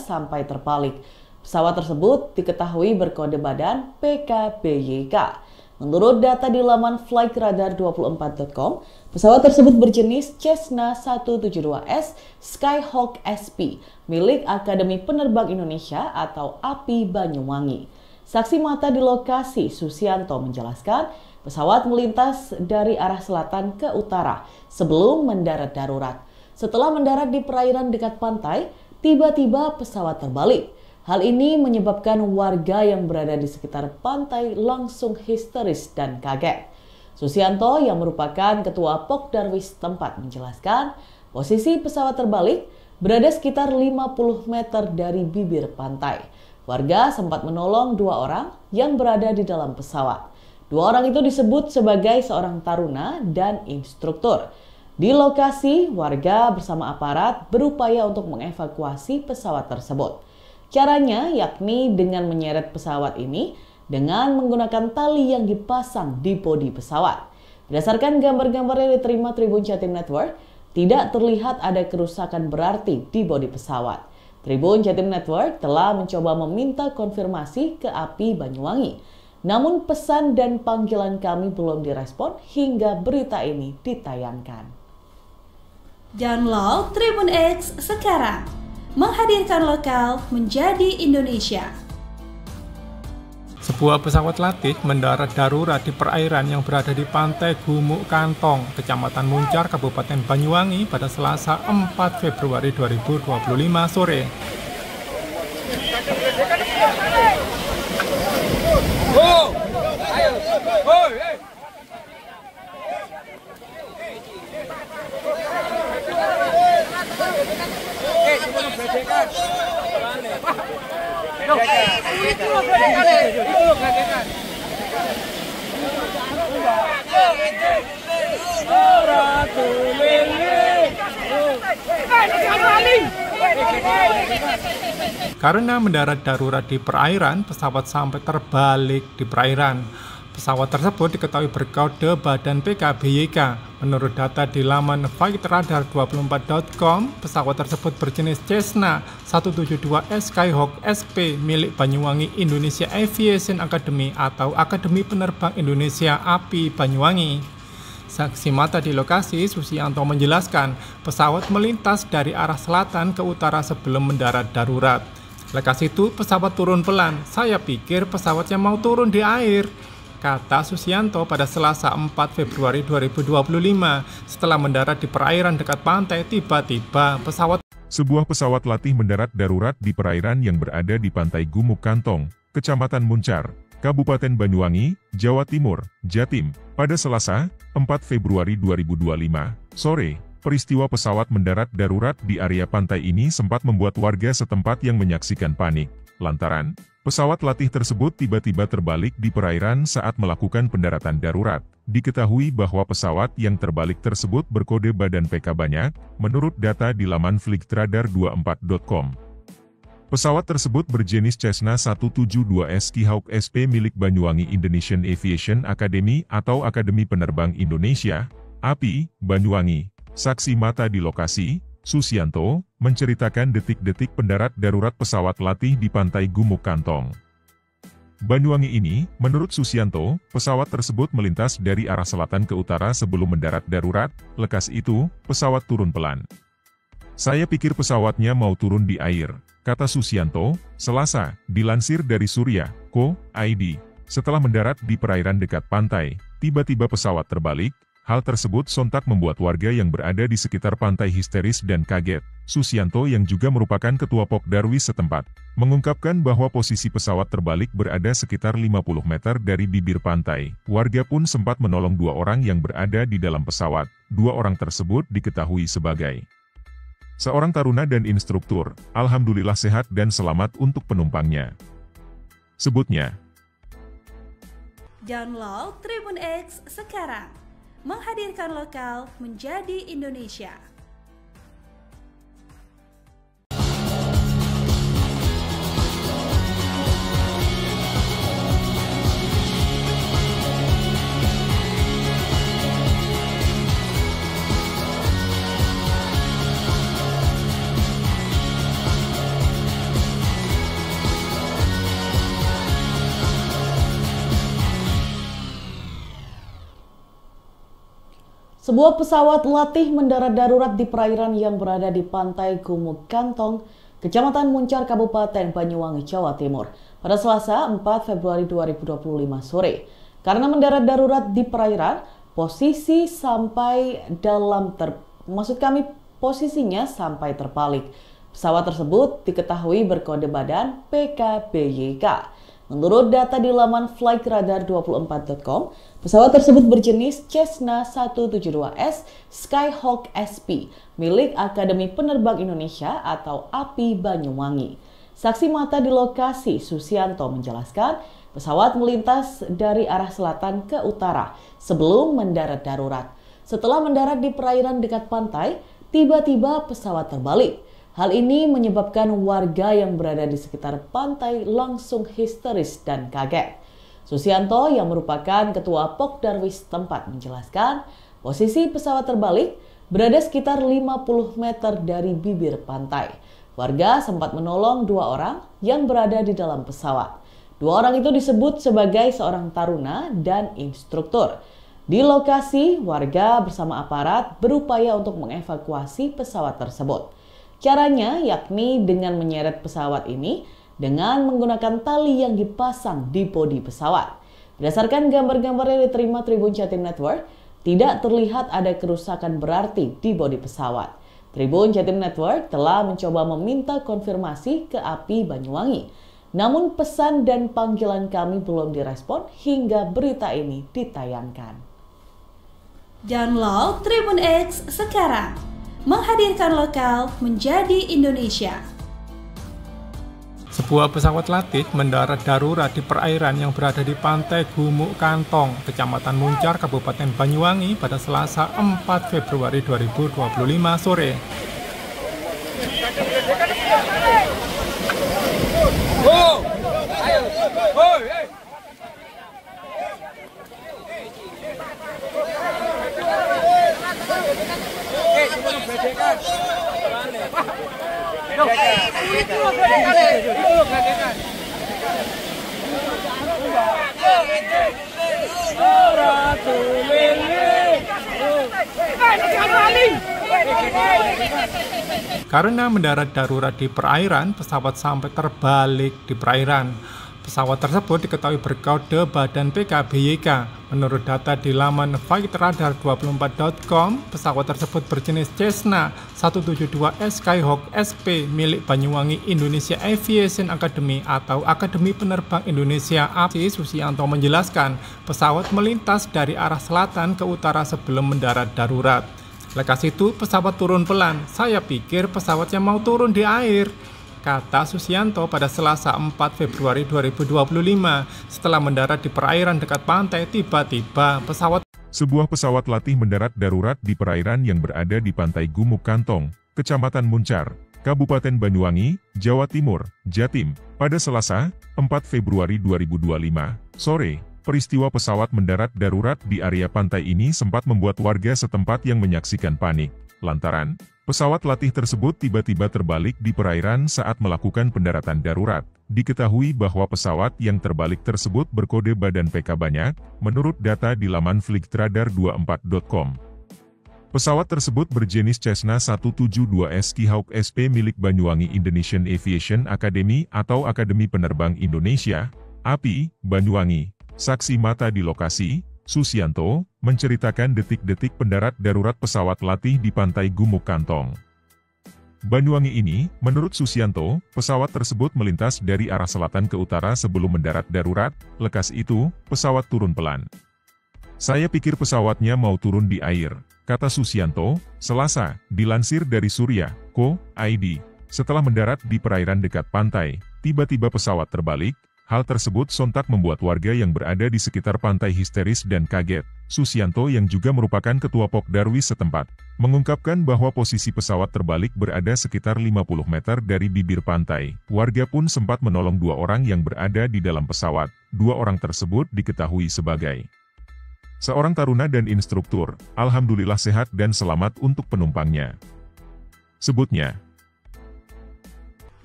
sampai terbalik. Pesawat tersebut diketahui berkode badan PKBYK. Menurut data di laman flightradar24.com, pesawat tersebut berjenis Cessna 172S Skyhawk SP milik Akademi Penerbang Indonesia atau API Banyuwangi. Saksi mata di lokasi, Susianto, menjelaskan pesawat melintas dari arah selatan ke utara sebelum mendarat darurat. Setelah mendarat di perairan dekat pantai, tiba-tiba pesawat terbalik. Hal ini menyebabkan warga yang berada di sekitar pantai langsung histeris dan kaget. Susianto yang merupakan ketua Pokdarwis tempat menjelaskan posisi pesawat terbalik berada sekitar 50 meter dari bibir pantai. Warga sempat menolong 2 orang yang berada di dalam pesawat. 2 orang itu disebut sebagai seorang taruna dan instruktur. Di lokasi, warga bersama aparat berupaya untuk mengevakuasi pesawat tersebut. Caranya yakni dengan menyeret pesawat ini dengan menggunakan tali yang dipasang di bodi pesawat. Berdasarkan gambar-gambar yang diterima Tribun Jatim Network, tidak terlihat ada kerusakan berarti di bodi pesawat. Tribun Jatim Network telah mencoba meminta konfirmasi ke API Banyuwangi. Namun pesan dan panggilan kami belum direspon hingga berita ini ditayangkan. Download Tribun X sekarang. Menghadirkan lokal menjadi Indonesia. Sebuah pesawat latih mendarat darurat di perairan yang berada di pantai Gumuk Kantong, Kecamatan Muncar, Kabupaten Banyuwangi pada Selasa 4 Februari 2025 sore. Karena mendarat darurat di perairan, pesawat sampai terbalik di perairan. Pesawat tersebut diketahui berkode badan PKBYK. Menurut data di laman flightradar24.com, pesawat tersebut berjenis Cessna 172S Skyhawk SP milik Banyuwangi Indonesia Aviation Academy atau Akademi Penerbang Indonesia API Banyuwangi. Saksi mata di lokasi, Susianto menjelaskan pesawat melintas dari arah selatan ke utara sebelum mendarat darurat. Lekas itu pesawat turun pelan. Saya pikir pesawatnya mau turun di air, kata Susianto pada Selasa 4 Februari 2025. Setelah mendarat di perairan dekat pantai, tiba-tiba Sebuah pesawat latih mendarat darurat di perairan yang berada di pantai Gumuk Kantong, Kecamatan Muncar, Kabupaten Banyuwangi, Jawa Timur, Jatim, pada Selasa 4 Februari 2025 sore. Peristiwa pesawat mendarat darurat di area pantai ini sempat membuat warga setempat yang menyaksikan panik, lantaran pesawat latih tersebut tiba-tiba terbalik di perairan saat melakukan pendaratan darurat. Diketahui bahwa pesawat yang terbalik tersebut berkode badan PK banyak, menurut data di laman flightradar24.com. Pesawat tersebut berjenis Cessna 172S Skyhawk SP milik Banyuwangi Indonesian Aviation Academy atau Akademi Penerbang Indonesia, API, Banyuwangi. Saksi mata di lokasi, Susianto, menceritakan detik-detik pendarat darurat pesawat latih di pantai Gumuk Kantong, Banyuwangi ini. Menurut Susianto, pesawat tersebut melintas dari arah selatan ke utara sebelum mendarat darurat. Lekas itu, pesawat turun pelan. Saya pikir pesawatnya mau turun di air, kata Susianto, Selasa, dilansir dari Surya.co.id. Setelah mendarat di perairan dekat pantai, tiba-tiba pesawat terbalik. Hal tersebut sontak membuat warga yang berada di sekitar pantai histeris dan kaget. Susianto yang juga merupakan ketua Pokdarwis setempat, mengungkapkan bahwa posisi pesawat terbalik berada sekitar 50 meter dari bibir pantai. Warga pun sempat menolong 2 orang yang berada di dalam pesawat. 2 orang tersebut diketahui sebagai seorang taruna dan instruktur. Alhamdulillah sehat dan selamat untuk penumpangnya, sebutnya. Download Tribun X sekarang. Menghadirkan lokal menjadi Indonesia. Sebuah pesawat latih mendarat darurat di perairan yang berada di pantai Gumuk Kantong, Kecamatan Muncar, Kabupaten Banyuwangi, Jawa Timur, pada Selasa 4 Februari 2025 sore. Karena mendarat darurat di perairan, posisinya sampai terbalik. Pesawat tersebut diketahui berkode badan PKBYK. Menurut data di laman flightradar24.com, pesawat tersebut berjenis Cessna 172S Skyhawk SP milik Akademi Penerbang Indonesia atau API Banyuwangi. Saksi mata di lokasi, Susianto, menjelaskan pesawat melintas dari arah selatan ke utara sebelum mendarat darurat. Setelah mendarat di perairan dekat pantai, tiba-tiba pesawat terbalik. Hal ini menyebabkan warga yang berada di sekitar pantai langsung histeris dan kaget. Susianto yang merupakan ketua Pokdarwis tempat menjelaskan posisi pesawat terbalik berada sekitar 50 meter dari bibir pantai. Warga sempat menolong 2 orang yang berada di dalam pesawat. 2 orang itu disebut sebagai seorang taruna dan instruktur. Di lokasi, warga bersama aparat berupaya untuk mengevakuasi pesawat tersebut. Caranya yakni dengan menyeret pesawat ini dengan menggunakan tali yang dipasang di bodi pesawat. Berdasarkan gambar-gambar yang diterima Tribun Jatim Network, tidak terlihat ada kerusakan berarti di bodi pesawat. Tribun Jatim Network telah mencoba meminta konfirmasi ke API Banyuwangi. Namun pesan dan panggilan kami belum direspon hingga berita ini ditayangkan. Download Tribun X sekarang. Menghadirkan lokal menjadi Indonesia. Sebuah pesawat latih mendarat darurat di perairan yang berada di pantai Gumuk Kantong, Kecamatan Muncar, Kabupaten Banyuwangi pada Selasa 4 Februari 2025 sore. Karena mendarat darurat di perairan, pesawat sampai terbalik di perairan. Pesawat tersebut diketahui berkode badan PKBYK. Menurut data di laman flightradar24.com, pesawat tersebut berjenis Cessna 172S Skyhawk SP milik Banyuwangi Indonesia Aviation Academy atau Akademi Penerbang Indonesia API. Susianto menjelaskan, pesawat melintas dari arah selatan ke utara sebelum mendarat darurat. Lekas itu pesawat turun pelan. Saya pikir pesawatnya mau turun di air, kata Susianto pada Selasa 4 Februari 2025. Setelah mendarat di perairan dekat pantai, tiba-tiba Sebuah pesawat latih mendarat darurat di perairan yang berada di pantai Gumuk Kantong, Kecamatan Muncar, Kabupaten Banyuwangi, Jawa Timur, Jatim, pada Selasa 4 Februari 2025 sore. Peristiwa pesawat mendarat darurat di area pantai ini sempat membuat warga setempat yang menyaksikan panik, lantaran pesawat latih tersebut tiba-tiba terbalik di perairan saat melakukan pendaratan darurat. Diketahui bahwa pesawat yang terbalik tersebut berkode badan PK banyak, menurut data di laman flightradar24.com. Pesawat tersebut berjenis Cessna 172S Skyhawk SP milik Banyuwangi Indonesian Aviation Academy atau Akademi Penerbang Indonesia, API, Banyuwangi. Saksi mata di lokasi, Susianto, menceritakan detik-detik pendarat darurat pesawat latih di pantai Gumuk Kantong, Banyuwangi ini. Menurut Susianto, pesawat tersebut melintas dari arah selatan ke utara sebelum mendarat darurat. Lekas itu, pesawat turun pelan. Saya pikir pesawatnya mau turun di air, kata Susianto, Selasa, dilansir dari Surya.co.id. Setelah mendarat di perairan dekat pantai, tiba-tiba pesawat terbalik. Hal tersebut sontak membuat warga yang berada di sekitar pantai histeris dan kaget. Susianto yang juga merupakan ketua Pokdarwis setempat, mengungkapkan bahwa posisi pesawat terbalik berada sekitar 50 meter dari bibir pantai. Warga pun sempat menolong 2 orang yang berada di dalam pesawat. 2 orang tersebut diketahui sebagai seorang taruna dan instruktur. Alhamdulillah sehat dan selamat untuk penumpangnya, sebutnya.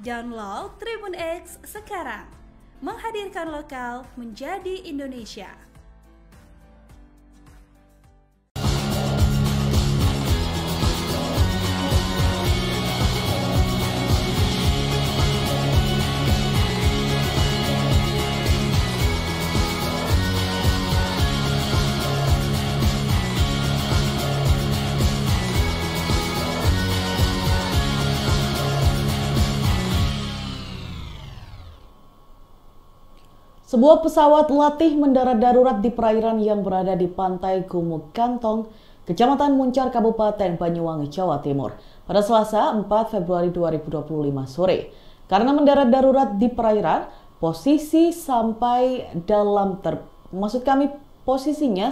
Download Tribun X sekarang. Menghadirkan lokal menjadi Indonesia. Sebuah pesawat latih mendarat darurat di perairan yang berada di pantai Gumuk Kantong, Kecamatan Muncar, Kabupaten Banyuwangi, Jawa Timur, pada Selasa 4 Februari 2025 sore. Karena mendarat darurat di perairan, posisinya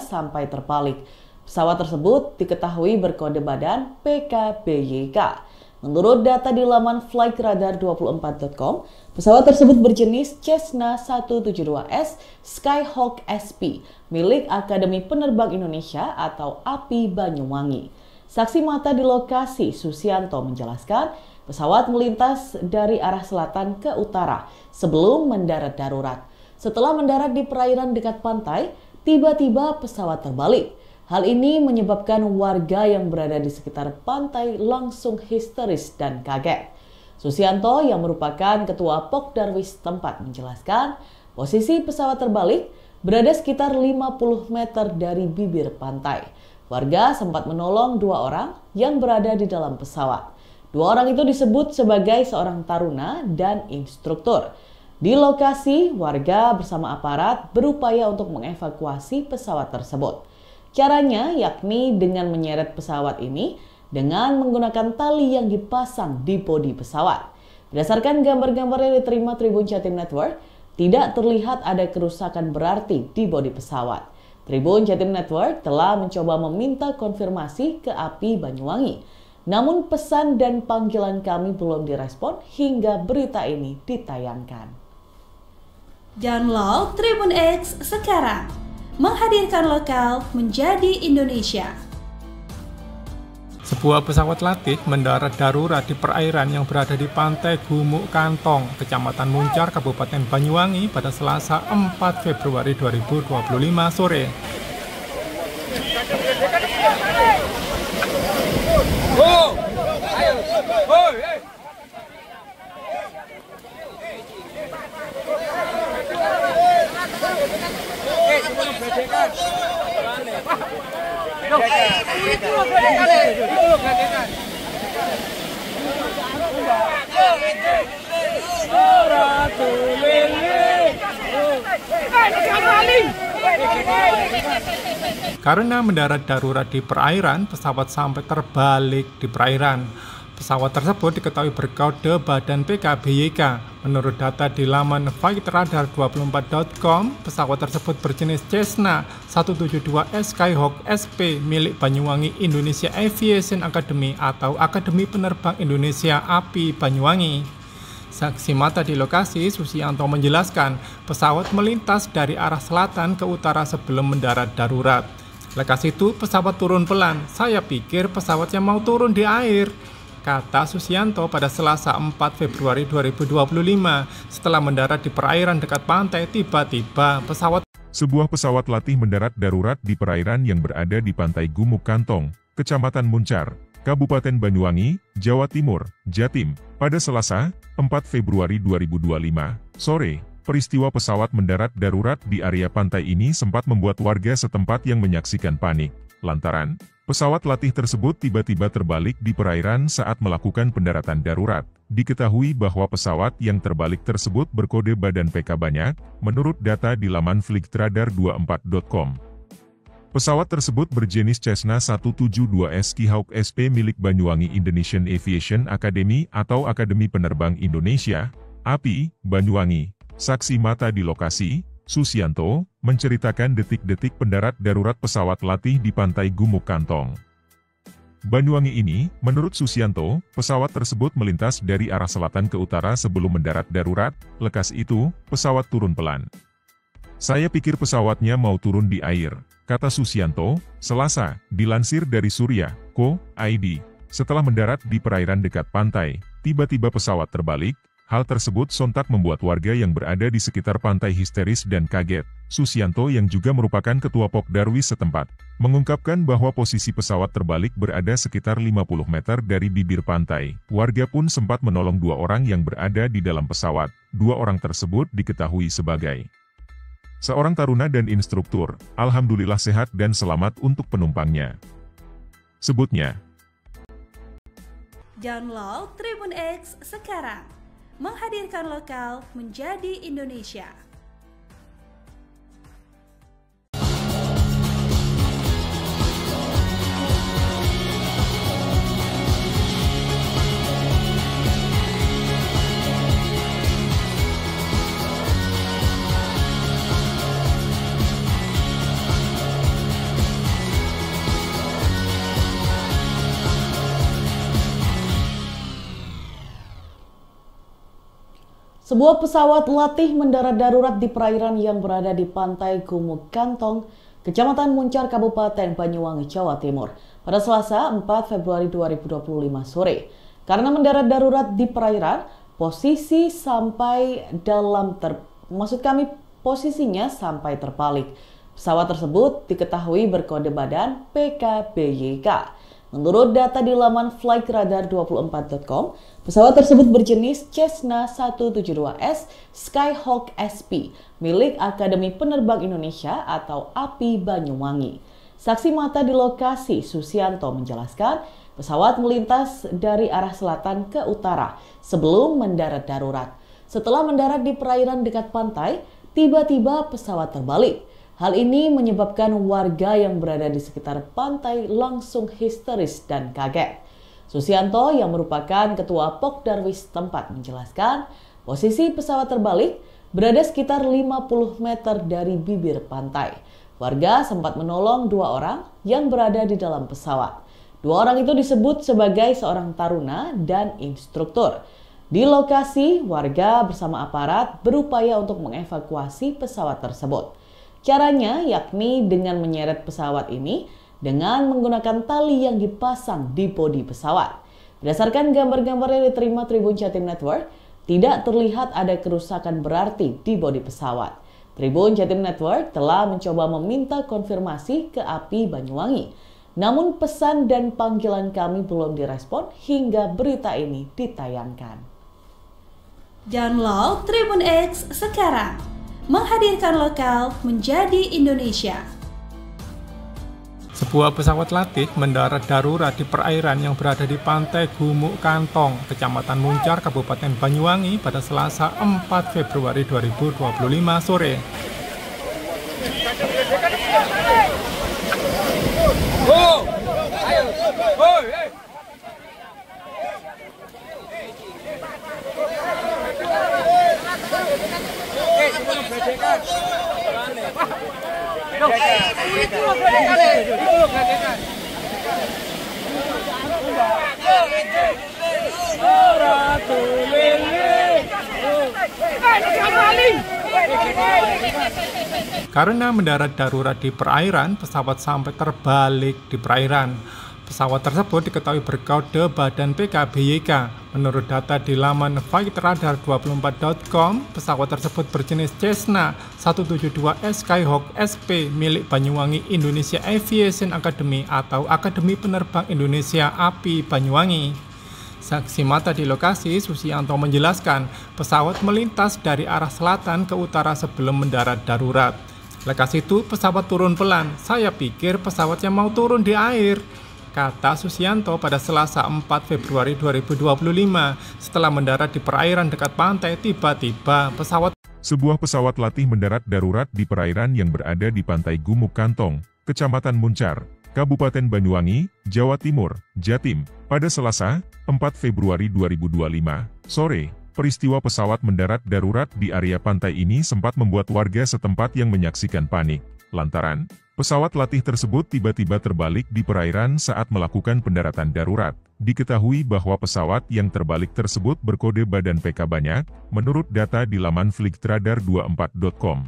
sampai terbalik. Pesawat tersebut diketahui berkode badan PKBYK. Menurut data di laman flightradar24.com, pesawat tersebut berjenis Cessna 172S Skyhawk SP milik Akademi Penerbang Indonesia atau API Banyuwangi. Saksi mata di lokasi, Susianto, menjelaskan pesawat melintas dari arah selatan ke utara sebelum mendarat darurat. Setelah mendarat di perairan dekat pantai, tiba-tiba pesawat terbalik. Hal ini menyebabkan warga yang berada di sekitar pantai langsung histeris dan kaget. Susianto yang merupakan ketua Pokdarwis tempat menjelaskan posisi pesawat terbalik berada sekitar 50 meter dari bibir pantai. Warga sempat menolong 2 orang yang berada di dalam pesawat. 2 orang itu disebut sebagai seorang taruna dan instruktur. Di lokasi, warga bersama aparat berupaya untuk mengevakuasi pesawat tersebut. Caranya yakni dengan menyeret pesawat ini dengan menggunakan tali yang dipasang di bodi pesawat. Berdasarkan gambar-gambar yang diterima Tribun Jatim Network, tidak terlihat ada kerusakan berarti di bodi pesawat. Tribun Jatim Network telah mencoba meminta konfirmasi ke API Banyuwangi. Namun pesan dan panggilan kami belum direspon hingga berita ini ditayangkan. Download Tribun X sekarang. Menghadirkan lokal menjadi Indonesia. Sebuah pesawat latih mendarat darurat di perairan yang berada di pantai Gumuk Kantong, Kecamatan Muncar, Kabupaten Banyuwangi pada Selasa 4 Februari 2025 sore. Karena mendarat darurat di perairan, pesawat sampai terbalik di perairan. Pesawat tersebut diketahui berkode badan PKBYK. Menurut data di laman flightradar24.com, pesawat tersebut berjenis Cessna 172S Skyhawk SP milik Banyuwangi Indonesia Aviation Academy atau Akademi Penerbang Indonesia API Banyuwangi. Saksi mata di lokasi, Susianto menjelaskan pesawat melintas dari arah selatan ke utara sebelum mendarat darurat. Lekas itu pesawat turun pelan. Saya pikir pesawatnya mau turun di air, kata Susianto pada Selasa 4 Februari 2025. Setelah mendarat di perairan dekat pantai, tiba-tiba Sebuah pesawat latih mendarat darurat di perairan yang berada di pantai Gumuk Kantong, Kecamatan Muncar, Kabupaten Banyuwangi, Jawa Timur, Jatim, pada Selasa 4 Februari 2025 sore. Peristiwa pesawat mendarat darurat di area pantai ini sempat membuat warga setempat yang menyaksikan panik, lantaran pesawat latih tersebut tiba-tiba terbalik di perairan saat melakukan pendaratan darurat. Diketahui bahwa pesawat yang terbalik tersebut berkode badan PK banyak, menurut data di laman flightradar24.com. Pesawat tersebut berjenis Cessna 172S Skyhawk SP milik Banyuwangi Indonesian Aviation Academy atau Akademi Penerbang Indonesia, API, Banyuwangi. Saksi mata di lokasi, Susianto, menceritakan detik-detik pendarat darurat pesawat latih di pantai Gumuk Kantong, Banyuwangi ini. Menurut Susianto, pesawat tersebut melintas dari arah selatan ke utara sebelum mendarat darurat. Lekas itu, pesawat turun pelan. Saya pikir pesawatnya mau turun di air, kata Susianto, Selasa, dilansir dari Surya.co.id. Setelah mendarat di perairan dekat pantai, tiba-tiba pesawat terbalik. Hal tersebut sontak membuat warga yang berada di sekitar pantai histeris dan kaget. Susianto yang juga merupakan ketua Pokdarwis setempat, mengungkapkan bahwa posisi pesawat terbalik berada sekitar 50 meter dari bibir pantai. Warga pun sempat menolong 2 orang yang berada di dalam pesawat. 2 orang tersebut diketahui sebagai seorang taruna dan instruktur. Alhamdulillah sehat dan selamat untuk penumpangnya, sebutnya. Download Tribun X sekarang. Menghadirkan lokal menjadi Indonesia. Sebuah pesawat latih mendarat darurat di perairan yang berada di pantai Gumuk Kantong, Kecamatan Muncar, Kabupaten Banyuwangi, Jawa Timur, pada Selasa 4 Februari 2025 sore. Karena mendarat darurat di perairan, posisinya sampai terbalik. Pesawat tersebut diketahui berkode badan PKBYK. Menurut data di laman flightradar24.com, pesawat tersebut berjenis Cessna 172S Skyhawk SP milik Akademi Penerbang Indonesia atau API Banyuwangi. Saksi mata di lokasi, Susianto, menjelaskan pesawat melintas dari arah selatan ke utara sebelum mendarat darurat. Setelah mendarat di perairan dekat pantai, tiba-tiba pesawat terbalik. Hal ini menyebabkan warga yang berada di sekitar pantai langsung histeris dan kaget. Susianto yang merupakan ketua Pokdarwis tempat menjelaskan posisi pesawat terbalik berada sekitar 50 meter dari bibir pantai. Warga sempat menolong 2 orang yang berada di dalam pesawat. 2 orang itu disebut sebagai seorang taruna dan instruktur. Di lokasi, warga bersama aparat berupaya untuk mengevakuasi pesawat tersebut. Caranya yakni dengan menyeret pesawat ini dengan menggunakan tali yang dipasang di bodi pesawat. Berdasarkan gambar-gambar yang diterima Tribun Jatim Network, tidak terlihat ada kerusakan berarti di bodi pesawat. Tribun Jatim Network telah mencoba meminta konfirmasi ke API Banyuwangi. Namun pesan dan panggilan kami belum direspon hingga berita ini ditayangkan. Download Tribun X sekarang. Menghadirkan lokal menjadi Indonesia. Sebuah pesawat latih mendarat darurat di perairan yang berada di pantai Gumuk Kantong, Kecamatan Muncar, Kabupaten Banyuwangi pada Selasa 4 Februari 2025 sore. Karena mendarat darurat di perairan, pesawat sampai terbalik di perairan. Pesawat tersebut diketahui berkode badan PKBYK. Menurut data di laman flightradar24.com, pesawat tersebut berjenis Cessna 172S Skyhawk SP milik Banyuwangi Indonesia Aviation Academy atau Akademi Penerbang Indonesia API Banyuwangi. Saksi mata di lokasi, Susianto menjelaskan pesawat melintas dari arah selatan ke utara sebelum mendarat darurat. Lekas itu pesawat turun pelan. Saya pikir pesawatnya mau turun di air, kata Susianto pada Selasa 4 Februari 2025. Setelah mendarat di perairan dekat pantai, tiba-tiba Sebuah pesawat latih mendarat darurat di perairan yang berada di pantai Gumuk Kantong, Kecamatan Muncar, Kabupaten Banyuwangi, Jawa Timur, Jatim, pada Selasa 4 Februari 2025 sore. Peristiwa pesawat mendarat darurat di area pantai ini sempat membuat warga setempat yang menyaksikan panik, lantaran pesawat latih tersebut tiba-tiba terbalik di perairan saat melakukan pendaratan darurat. Diketahui bahwa pesawat yang terbalik tersebut berkode badan PK banyak, menurut data di laman flightradar24.com.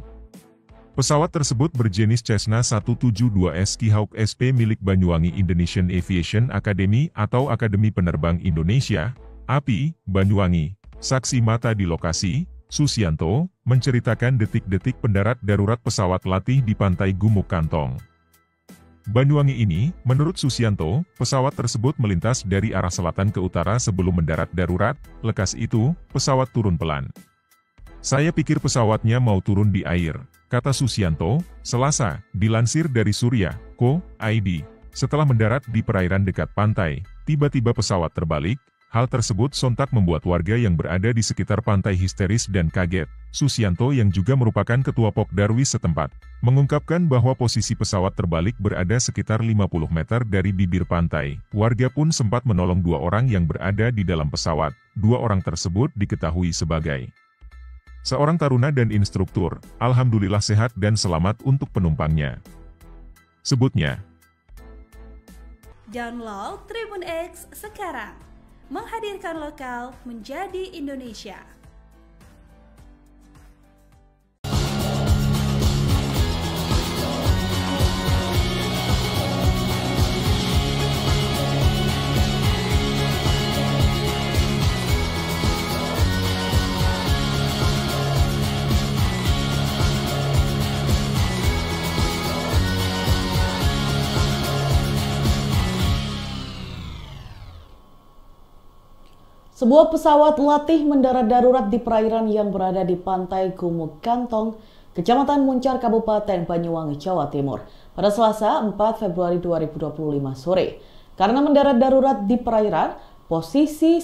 Pesawat tersebut berjenis Cessna 172S Skyhawk SP milik Banyuwangi Indonesian Aviation Academy atau Akademi Penerbang Indonesia, API, Banyuwangi. Saksi mata di lokasi, Susianto, menceritakan detik-detik pendarat darurat pesawat latih di pantai Gumuk Kantong, Banyuwangi ini. Menurut Susianto, pesawat tersebut melintas dari arah selatan ke utara sebelum mendarat darurat. Lekas itu, pesawat turun pelan. Saya pikir pesawatnya mau turun di air, kata Susianto, Selasa, dilansir dari Surya.co.id. Setelah mendarat di perairan dekat pantai, tiba-tiba pesawat terbalik. Hal tersebut sontak membuat warga yang berada di sekitar pantai histeris dan kaget. Susianto yang juga merupakan ketua Pokdarwis setempat, mengungkapkan bahwa posisi pesawat terbalik berada sekitar 50 meter dari bibir pantai. Warga pun sempat menolong 2 orang yang berada di dalam pesawat. 2 orang tersebut diketahui sebagai seorang taruna dan instruktur. Alhamdulillah sehat dan selamat untuk penumpangnya, sebutnya. Download Tribun X sekarang. Menghadirkan lokal menjadi Indonesia. Sebuah pesawat latih mendarat darurat di perairan yang berada di pantai Gumuk Kantong, Kecamatan Muncar, Kabupaten Banyuwangi, Jawa Timur, pada Selasa 4 Februari 2025 sore. Karena mendarat darurat di perairan, posisinya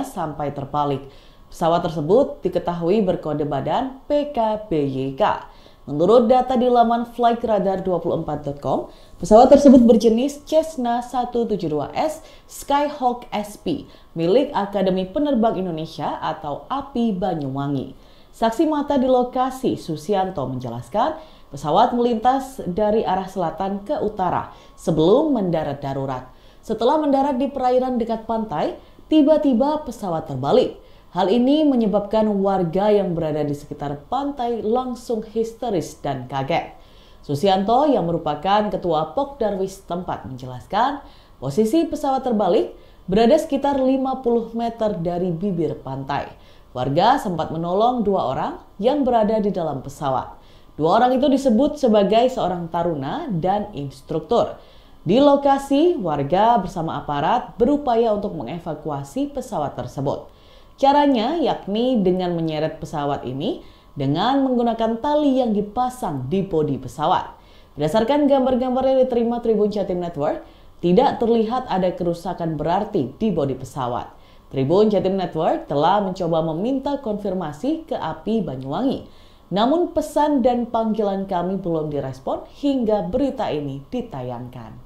sampai terbalik. Pesawat tersebut diketahui berkode badan PKBYK. Menurut data di laman flightradar24.com, pesawat tersebut berjenis Cessna 172S Skyhawk SP milik Akademi Penerbang Indonesia atau API Banyuwangi. Saksi mata di lokasi, Susianto, menjelaskan pesawat melintas dari arah selatan ke utara sebelum mendarat darurat. Setelah mendarat di perairan dekat pantai, tiba-tiba pesawat terbalik. Hal ini menyebabkan warga yang berada di sekitar pantai langsung histeris dan kaget. Susianto yang merupakan ketua Pokdarwis tempat menjelaskan posisi pesawat terbalik berada sekitar 50 meter dari bibir pantai. Warga sempat menolong 2 orang yang berada di dalam pesawat. 2 orang itu disebut sebagai seorang taruna dan instruktur. Di lokasi, warga bersama aparat berupaya untuk mengevakuasi pesawat tersebut. Caranya yakni dengan menyeret pesawat ini dengan menggunakan tali yang dipasang di bodi pesawat. Berdasarkan gambar-gambar yang diterima Tribun Jatim Network, tidak terlihat ada kerusakan berarti di bodi pesawat. Tribun Jatim Network telah mencoba meminta konfirmasi ke API Banyuwangi. Namun pesan dan panggilan kami belum direspon hingga berita ini ditayangkan.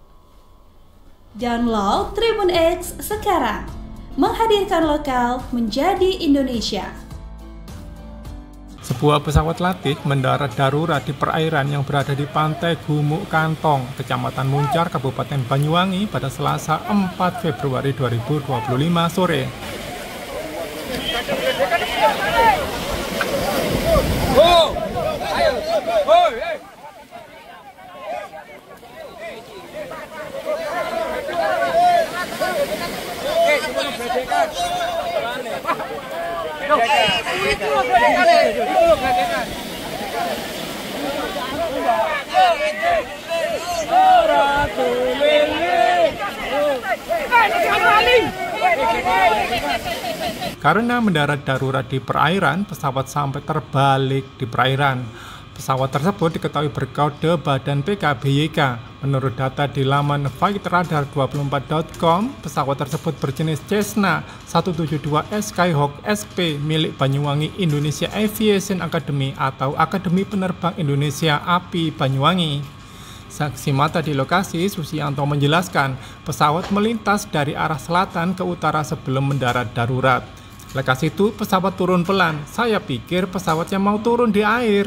Download Tribun X sekarang. Menghadirkan lokal menjadi Indonesia. Sebuah pesawat latih mendarat darurat di perairan yang berada di pantai Gumuk Kantong, Kecamatan Muncar, Kabupaten Banyuwangi pada Selasa 4 Februari 2025 sore. Karena mendarat darurat di perairan, pesawat sampai terbalik di perairan. Pesawat tersebut diketahui berkode badan PKBYK. Menurut data di laman flightradar24.com, pesawat tersebut berjenis Cessna 172S Skyhawk SP milik Banyuwangi Indonesia Aviation Academy atau Akademi Penerbang Indonesia API Banyuwangi. Saksi mata di lokasi, Susianto menjelaskan pesawat melintas dari arah selatan ke utara sebelum mendarat darurat. Lekas itu pesawat turun pelan. Saya pikir pesawatnya mau turun di air,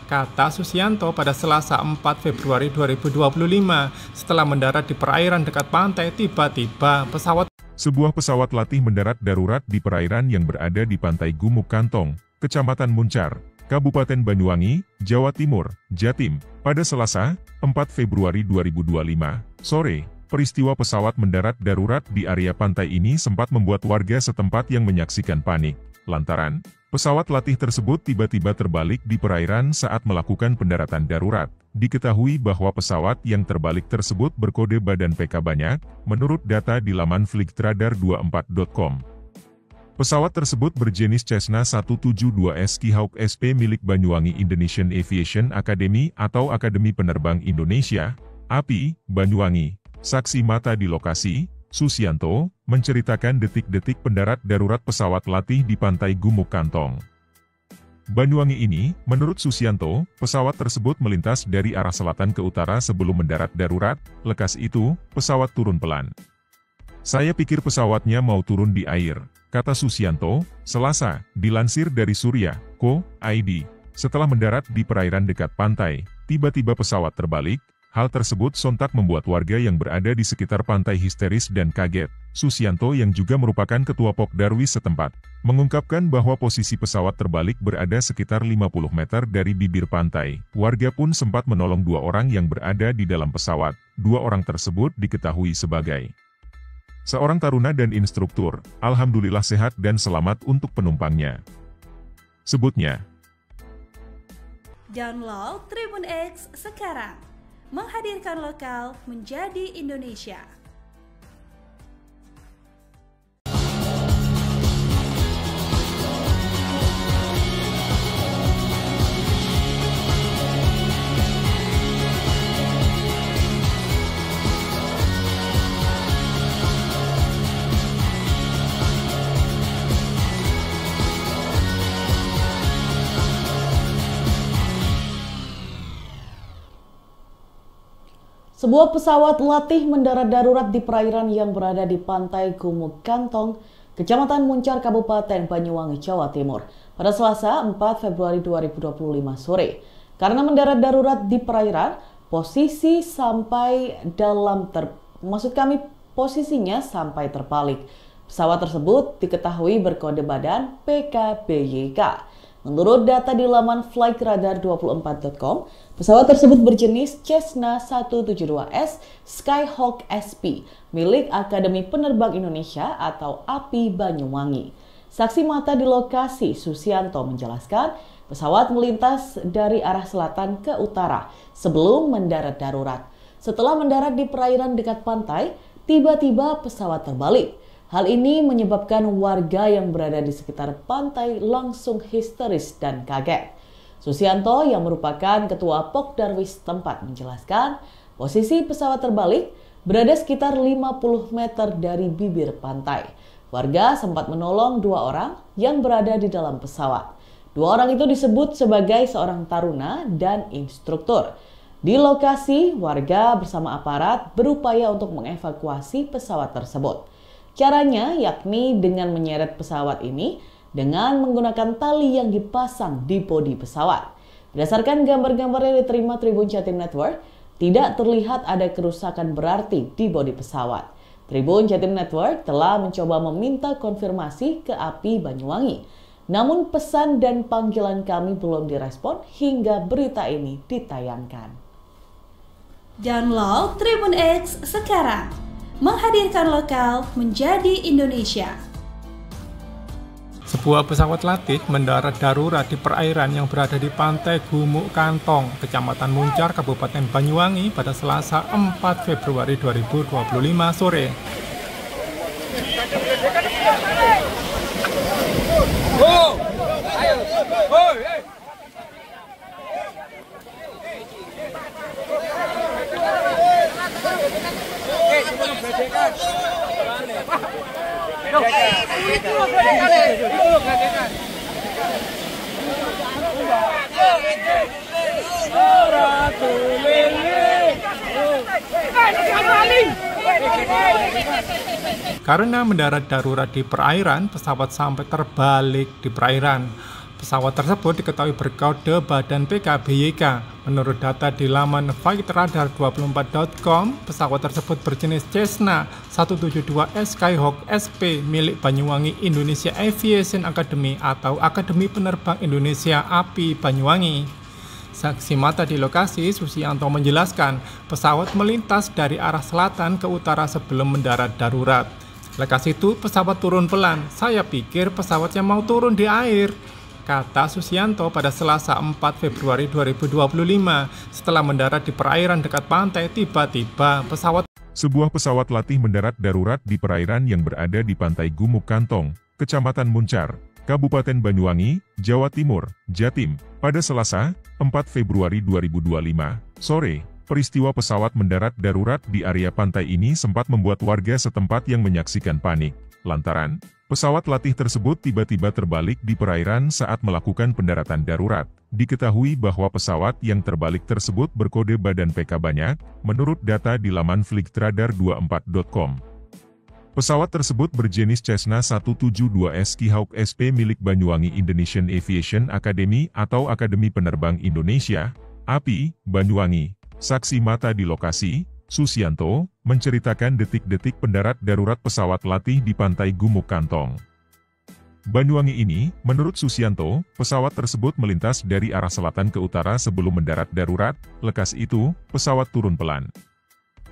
kata Susianto pada Selasa 4 Februari 2025. Setelah mendarat di perairan dekat pantai, tiba-tiba Sebuah pesawat latih mendarat darurat di perairan yang berada di pantai Gumuk Kantong, Kecamatan Muncar, Kabupaten Banyuwangi, Jawa Timur, Jatim, pada Selasa, 4 Februari 2025, sore. Peristiwa pesawat mendarat darurat di area pantai ini sempat membuat warga setempat yang menyaksikan panik, lantaran pesawat latih tersebut tiba-tiba terbalik di perairan saat melakukan pendaratan darurat. Diketahui bahwa pesawat yang terbalik tersebut berkode badan PK banyak, menurut data di laman flightradar24.com. Pesawat tersebut berjenis Cessna 172S Skyhawk SP milik Banyuwangi Indonesian Aviation Academy atau Akademi Penerbang Indonesia, API, Banyuwangi. Saksi mata di lokasi, Susianto, menceritakan detik-detik pendarat darurat pesawat latih di pantai Gumuk Kantong, Banyuwangi ini. Menurut Susianto, pesawat tersebut melintas dari arah selatan ke utara sebelum mendarat darurat. Lekas itu, pesawat turun pelan. Saya pikir pesawatnya mau turun di air, kata Susianto, Selasa, dilansir dari Surya.co.id. Setelah mendarat di perairan dekat pantai, tiba-tiba pesawat terbalik. Hal tersebut sontak membuat warga yang berada di sekitar pantai histeris dan kaget. Susianto yang juga merupakan ketua Pokdarwis setempat, mengungkapkan bahwa posisi pesawat terbalik berada sekitar 50 meter dari bibir pantai. Warga pun sempat menolong 2 orang yang berada di dalam pesawat. 2 orang tersebut diketahui sebagai seorang taruna dan instruktur. Alhamdulillah sehat dan selamat untuk penumpangnya, sebutnya. Download Tribun X sekarang. Menghadirkan lokal menjadi Indonesia. Sebuah pesawat latih mendarat darurat di perairan yang berada di pantai Gumuk Kantong, Kecamatan Muncar, Kabupaten Banyuwangi, Jawa Timur, pada Selasa 4 Februari 2025 sore. Karena mendarat darurat di perairan, posisinya sampai terbalik. Pesawat tersebut diketahui berkode badan PKBYK. Menurut data di laman flightradar24.com, pesawat tersebut berjenis Cessna 172S Skyhawk SP milik Akademi Penerbang Indonesia atau API Banyuwangi. Saksi mata di lokasi, Susianto, menjelaskan pesawat melintas dari arah selatan ke utara sebelum mendarat darurat. Setelah mendarat di perairan dekat pantai, tiba-tiba pesawat terbalik. Hal ini menyebabkan warga yang berada di sekitar pantai langsung histeris dan kaget. Susianto yang merupakan ketua Pokdarwis tempat menjelaskan posisi pesawat terbalik berada sekitar 50 meter dari bibir pantai. Warga sempat menolong 2 orang yang berada di dalam pesawat. 2 orang itu disebut sebagai seorang taruna dan instruktur. Di lokasi, warga bersama aparat berupaya untuk mengevakuasi pesawat tersebut. Caranya yakni dengan menyeret pesawat ini dengan menggunakan tali yang dipasang di bodi pesawat. Berdasarkan gambar-gambar yang diterima Tribun Jatim Network, tidak terlihat ada kerusakan berarti di bodi pesawat. Tribun Jatim Network telah mencoba meminta konfirmasi ke API Banyuwangi. Namun pesan dan panggilan kami belum direspon hingga berita ini ditayangkan. Download Tribun X sekarang. Menghadirkan lokal menjadi Indonesia. Sebuah pesawat latih mendarat darurat di perairan yang berada di pantai Gumuk Kantong, Kecamatan Muncar, Kabupaten Banyuwangi pada Selasa 4 Februari 2025 sore. Karena mendarat darurat di perairan, pesawat sampai terbalik di perairan. Pesawat tersebut diketahui berkode badan PKBYK. Menurut data di laman flightradar24.com, pesawat tersebut berjenis Cessna 172S Skyhawk SP milik Banyuwangi Indonesia Aviation Academy atau Akademi Penerbang Indonesia API Banyuwangi. Saksi mata di lokasi, Susianto menjelaskan pesawat melintas dari arah selatan ke utara sebelum mendarat darurat. Lekas itu pesawat turun pelan. Saya pikir pesawatnya mau turun di air, kata Susianto pada Selasa 4 Februari 2025. Setelah mendarat di perairan dekat pantai, tiba-tiba Sebuah pesawat latih mendarat darurat di perairan yang berada di pantai Gumuk Kantong, Kecamatan Muncar, Kabupaten Banyuwangi, Jawa Timur, Jatim, pada Selasa 4 Februari 2025 sore. Peristiwa pesawat mendarat darurat di area pantai ini sempat membuat warga setempat yang menyaksikan panik, lantaran pesawat latih tersebut tiba-tiba terbalik di perairan saat melakukan pendaratan darurat. Diketahui bahwa pesawat yang terbalik tersebut berkode badan PK banyak, menurut data di laman flightradar24.com. Pesawat tersebut berjenis Cessna 172S Skyhawk SP milik Banyuwangi Indonesian Aviation Academy atau Akademi Penerbang Indonesia, API, Banyuwangi. Saksi mata di lokasi, Susianto, menceritakan detik-detik pendarat darurat pesawat latih di pantai Gumuk Kantong, Banyuwangi ini. Menurut Susianto, pesawat tersebut melintas dari arah selatan ke utara sebelum mendarat darurat. Lekas itu, pesawat turun pelan.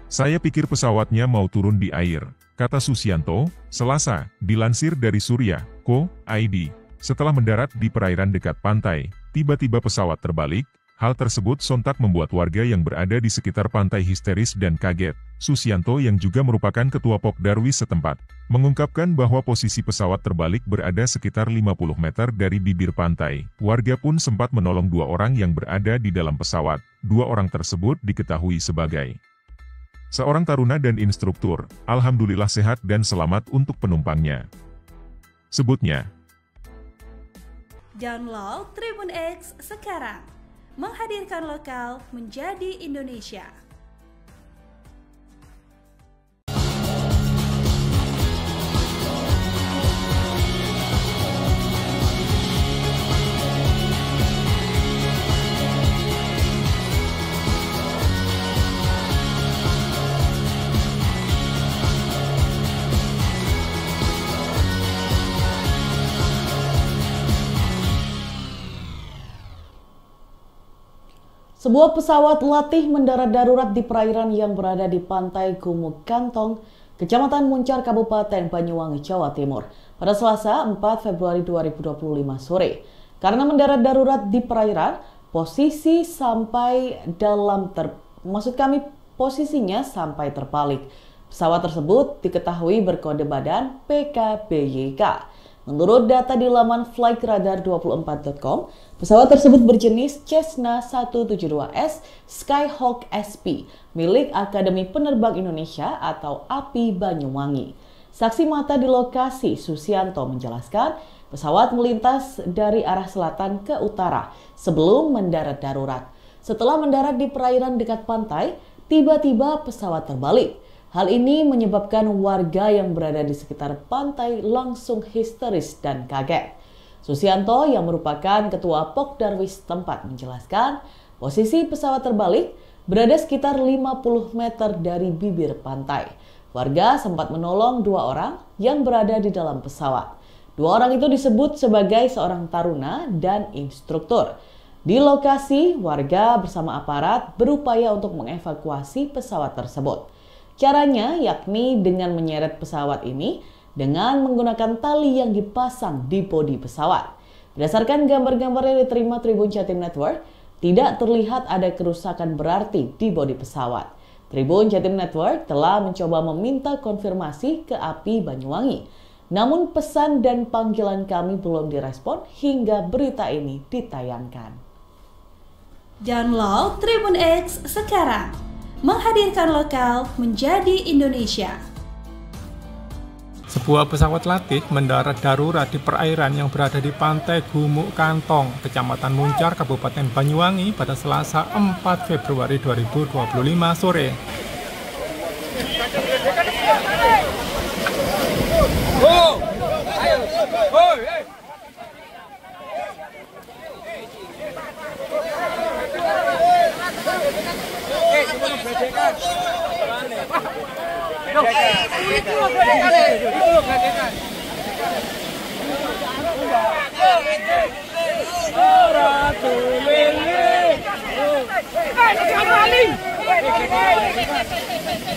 Saya pikir pesawatnya mau turun di air, kata Susianto, Selasa, dilansir dari Surya.co.id. Setelah mendarat di perairan dekat pantai, tiba-tiba pesawat terbalik. Hal tersebut sontak membuat warga yang berada di sekitar pantai histeris dan kaget. Susianto yang juga merupakan ketua Pokdarwis setempat, mengungkapkan bahwa posisi pesawat terbalik berada sekitar 50 meter dari bibir pantai. Warga pun sempat menolong 2 orang yang berada di dalam pesawat. 2 orang tersebut diketahui sebagai seorang taruna dan instruktur. Alhamdulillah sehat dan selamat untuk penumpangnya, sebutnya. Download Tribun X sekarang. Menghadirkan lokal menjadi Indonesia. Sebuah pesawat latih mendarat darurat di perairan yang berada di pantai Gumuk Kantong, Kecamatan Muncar, Kabupaten Banyuwangi, Jawa Timur, pada Selasa 4 Februari 2025 sore. Karena mendarat darurat di perairan, posisinya sampai terbalik. Pesawat tersebut diketahui berkode badan PKBYK. Menurut data di laman flightradar24.com, pesawat tersebut berjenis Cessna 172S Skyhawk SP milik Akademi Penerbang Indonesia atau API Banyuwangi. Saksi mata di lokasi, Susianto, menjelaskan pesawat melintas dari arah selatan ke utara sebelum mendarat darurat. Setelah mendarat di perairan dekat pantai, tiba-tiba pesawat terbalik. Hal ini menyebabkan warga yang berada di sekitar pantai langsung histeris dan kaget. Susianto yang merupakan ketua Pokdarwis tempat menjelaskan posisi pesawat terbalik berada sekitar 50 meter dari bibir pantai. Warga sempat menolong 2 orang yang berada di dalam pesawat. 2 orang itu disebut sebagai seorang taruna dan instruktur. Di lokasi, warga bersama aparat berupaya untuk mengevakuasi pesawat tersebut. Caranya yakni dengan menyeret pesawat ini dengan menggunakan tali yang dipasang di bodi pesawat. Berdasarkan gambar-gambar yang diterima Tribun Jatim Network, tidak terlihat ada kerusakan berarti di bodi pesawat. Tribun Jatim Network telah mencoba meminta konfirmasi ke API Banyuwangi. Namun pesan dan panggilan kami belum direspon hingga berita ini ditayangkan. Download Tribun X sekarang. Menghadirkan lokal menjadi Indonesia. Sebuah pesawat latih mendarat darurat di perairan yang berada di pantai Gumuk Kantong, Kecamatan Muncar, Kabupaten Banyuwangi pada Selasa 4 Februari 2025 sore.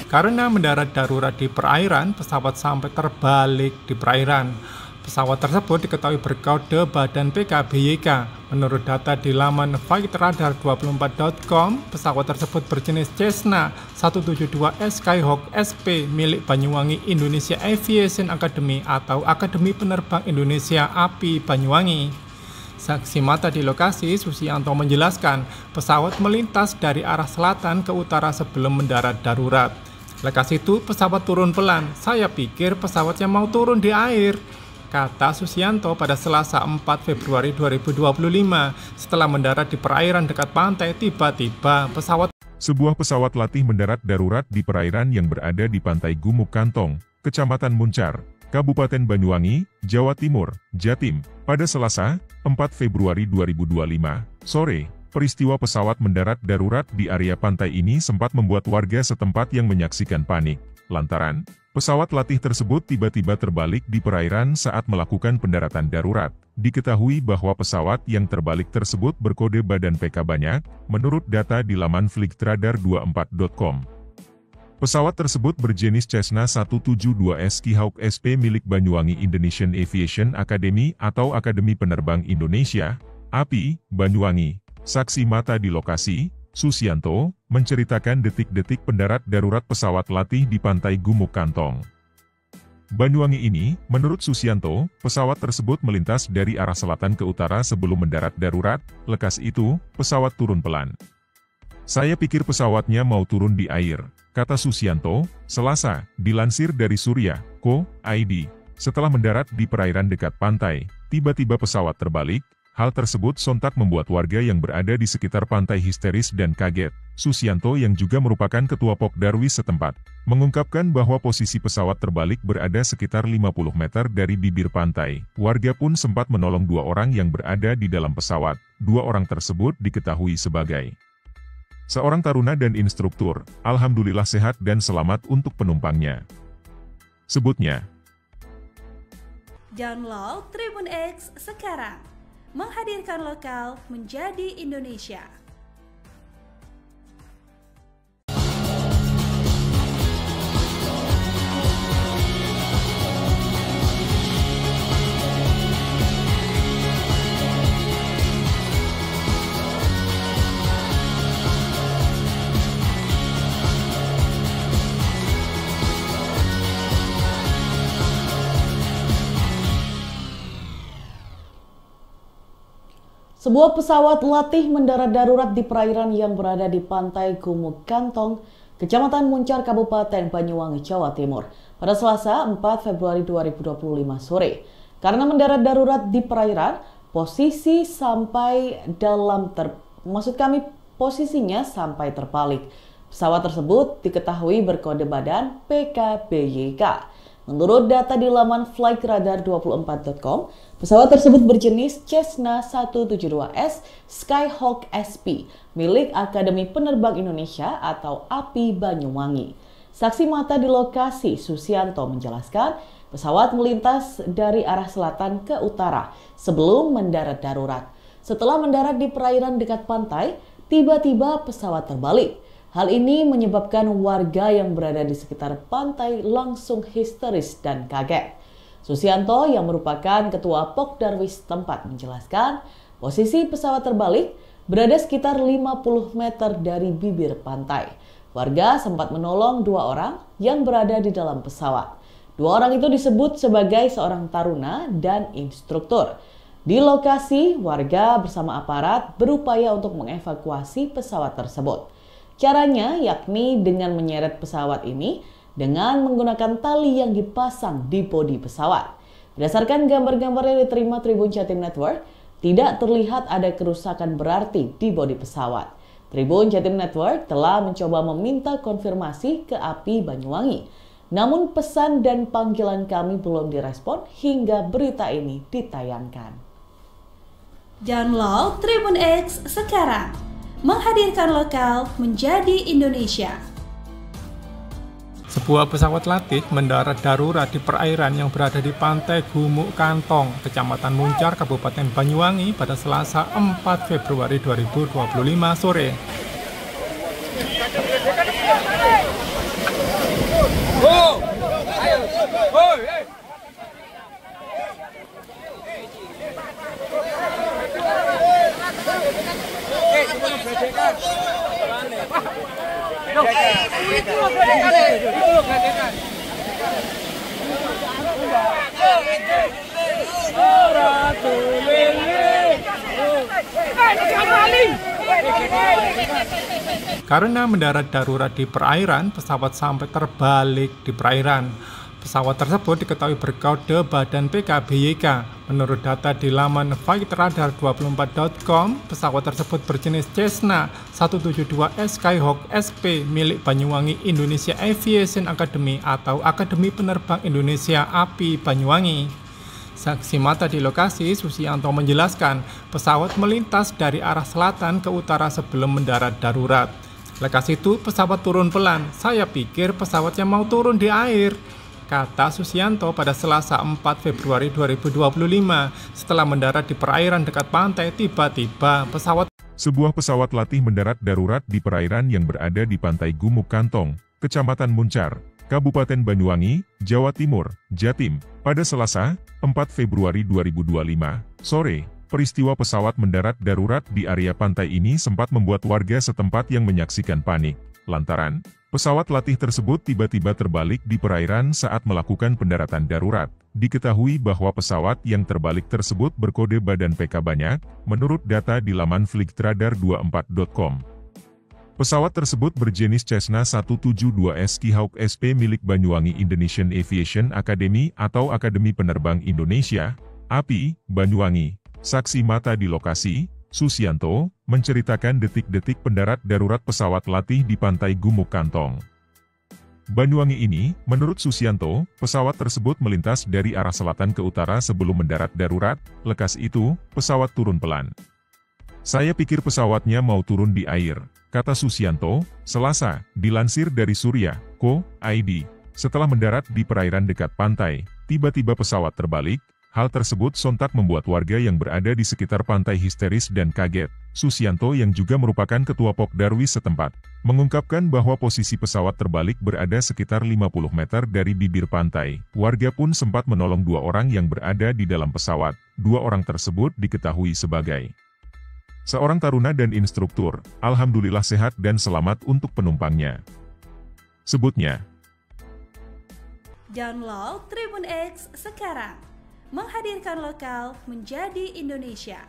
Karena mendarat darurat di perairan, pesawat sampai terbalik di perairan. Pesawat tersebut diketahui berkode badan PKBYK. Menurut data di laman flightradar24.com, pesawat tersebut berjenis Cessna 172S Skyhawk SP milik Banyuwangi Indonesia Aviation Academy atau Akademi Penerbang Indonesia API Banyuwangi. Saksi mata di lokasi, Susianto menjelaskan pesawat melintas dari arah selatan ke utara sebelum mendarat darurat. Lekas itu pesawat turun pelan. Saya pikir pesawatnya mau turun di air, kata Susianto pada Selasa 4 Februari 2025. Setelah mendarat di perairan dekat pantai, tiba-tiba Sebuah pesawat latih mendarat darurat di perairan yang berada di pantai Gumuk Kantong, Kecamatan Muncar, Kabupaten Banyuwangi, Jawa Timur, Jatim, pada Selasa, 4 Februari 2025, sore. Peristiwa pesawat mendarat darurat di area pantai ini sempat membuat warga setempat yang menyaksikan panik, lantaran pesawat latih tersebut tiba-tiba terbalik di perairan saat melakukan pendaratan darurat. Diketahui bahwa pesawat yang terbalik tersebut berkode badan PK banyak, menurut data di laman flightradar24.com. Pesawat tersebut berjenis Cessna 172S Skyhawk SP milik Banyuwangi Indonesian Aviation Academy atau Akademi Penerbang Indonesia, API, Banyuwangi. Saksi mata di lokasi, Susianto, menceritakan detik-detik pendarat darurat pesawat latih di pantai Gumuk Kantong, Banyuwangi ini. Menurut Susianto, pesawat tersebut melintas dari arah selatan ke utara sebelum mendarat darurat. Lekas itu, pesawat turun pelan. Saya pikir pesawatnya mau turun di air, kata Susianto, Selasa, dilansir dari Surya.co.id. Setelah mendarat di perairan dekat pantai, tiba-tiba pesawat terbalik. Hal tersebut sontak membuat warga yang berada di sekitar pantai histeris dan kaget. Susianto yang juga merupakan ketua Pokdarwis setempat, mengungkapkan bahwa posisi pesawat terbalik berada sekitar 50 meter dari bibir pantai. Warga pun sempat menolong 2 orang yang berada di dalam pesawat. 2 orang tersebut diketahui sebagai seorang taruna dan instruktur. Alhamdulillah sehat dan selamat untuk penumpangnya, sebutnya. Download Tribun X sekarang. Menghadirkan lokal menjadi Indonesia. Sebuah pesawat latih mendarat darurat di perairan yang berada di pantai Gumuk Kantong, Kecamatan Muncar, Kabupaten Banyuwangi, Jawa Timur, pada Selasa 4 Februari 2025 sore. Karena mendarat darurat di perairan, posisinya sampai terbalik. Pesawat tersebut diketahui berkode badan PKBYK. Menurut data di laman flightradar24.com, pesawat tersebut berjenis Cessna 172S Skyhawk SP milik Akademi Penerbang Indonesia atau API Banyuwangi. Saksi mata di lokasi, Susianto, menjelaskan pesawat melintas dari arah selatan ke utara sebelum mendarat darurat. Setelah mendarat di perairan dekat pantai, tiba-tiba pesawat terbalik. Hal ini menyebabkan warga yang berada di sekitar pantai langsung histeris dan kaget. Susianto yang merupakan ketua Pokdarwis tempat menjelaskan posisi pesawat terbalik berada sekitar 50 meter dari bibir pantai. Warga sempat menolong 2 orang yang berada di dalam pesawat. 2 orang itu disebut sebagai seorang taruna dan instruktur. Di lokasi, warga bersama aparat berupaya untuk mengevakuasi pesawat tersebut. Caranya yakni dengan menyeret pesawat ini dengan menggunakan tali yang dipasang di bodi pesawat. Berdasarkan gambar-gambar yang diterima Tribun Jatim Network, tidak terlihat ada kerusakan berarti di bodi pesawat. Tribun Jatim Network telah mencoba meminta konfirmasi ke API Banyuwangi. Namun pesan dan panggilan kami belum direspon hingga berita ini ditayangkan. Download Tribun X sekarang. Menghadirkan lokal menjadi Indonesia. Sebuah pesawat latih mendarat darurat di perairan yang berada di pantai Gumuk Kantong, Kecamatan Muncar, Kabupaten Banyuwangi pada Selasa 4 Februari 2025 sore. Karena mendarat darurat di perairan, pesawat sampai terbalik di perairan. Pesawat tersebut diketahui berkode badan PKBYK. Menurut data di laman flightradar24.com, pesawat tersebut berjenis Cessna 172S Skyhawk SP milik Banyuwangi Indonesia Aviation Academy atau Akademi Penerbang Indonesia API Banyuwangi. Saksi mata di lokasi, Susianto menjelaskan pesawat melintas dari arah selatan ke utara sebelum mendarat darurat. Lekas itu pesawat turun pelan. Saya pikir pesawatnya mau turun di air, kata Susianto pada Selasa 4 Februari 2025. Setelah mendarat di perairan dekat pantai, tiba-tiba Sebuah pesawat latih mendarat darurat di perairan yang berada di pantai Gumuk Kantong, Kecamatan Muncar, Kabupaten Banyuwangi, Jawa Timur, Jatim, pada Selasa 4 Februari 2025 sore. Peristiwa pesawat mendarat darurat di area pantai ini sempat membuat warga setempat yang menyaksikan panik, lantaran pesawat latih tersebut tiba-tiba terbalik di perairan saat melakukan pendaratan darurat. Diketahui bahwa pesawat yang terbalik tersebut berkode badan PK banyak, menurut data di laman flightradar24.com. Pesawat tersebut berjenis Cessna 172S Skyhawk SP milik Banyuwangi Indonesian Aviation Academy atau Akademi Penerbang Indonesia, API, Banyuwangi. Saksi mata di lokasi, Susianto, menceritakan detik-detik pendarat darurat pesawat latih di pantai Gumuk Kantong, Banyuwangi ini. Menurut Susianto, pesawat tersebut melintas dari arah selatan ke utara sebelum mendarat darurat. Lekas itu, pesawat turun pelan. Saya pikir pesawatnya mau turun di air, kata Susianto, Selasa, dilansir dari Surya.co.id. Setelah mendarat di perairan dekat pantai, tiba-tiba pesawat terbalik. Hal tersebut sontak membuat warga yang berada di sekitar pantai histeris dan kaget. Susianto yang juga merupakan ketua Pokdarwis setempat, mengungkapkan bahwa posisi pesawat terbalik berada sekitar 50 meter dari bibir pantai. Warga pun sempat menolong 2 orang yang berada di dalam pesawat. 2 orang tersebut diketahui sebagai seorang taruna dan instruktur. Alhamdulillah sehat dan selamat untuk penumpangnya, sebutnya. Download Tribun X sekarang. Menghadirkan lokal menjadi Indonesia.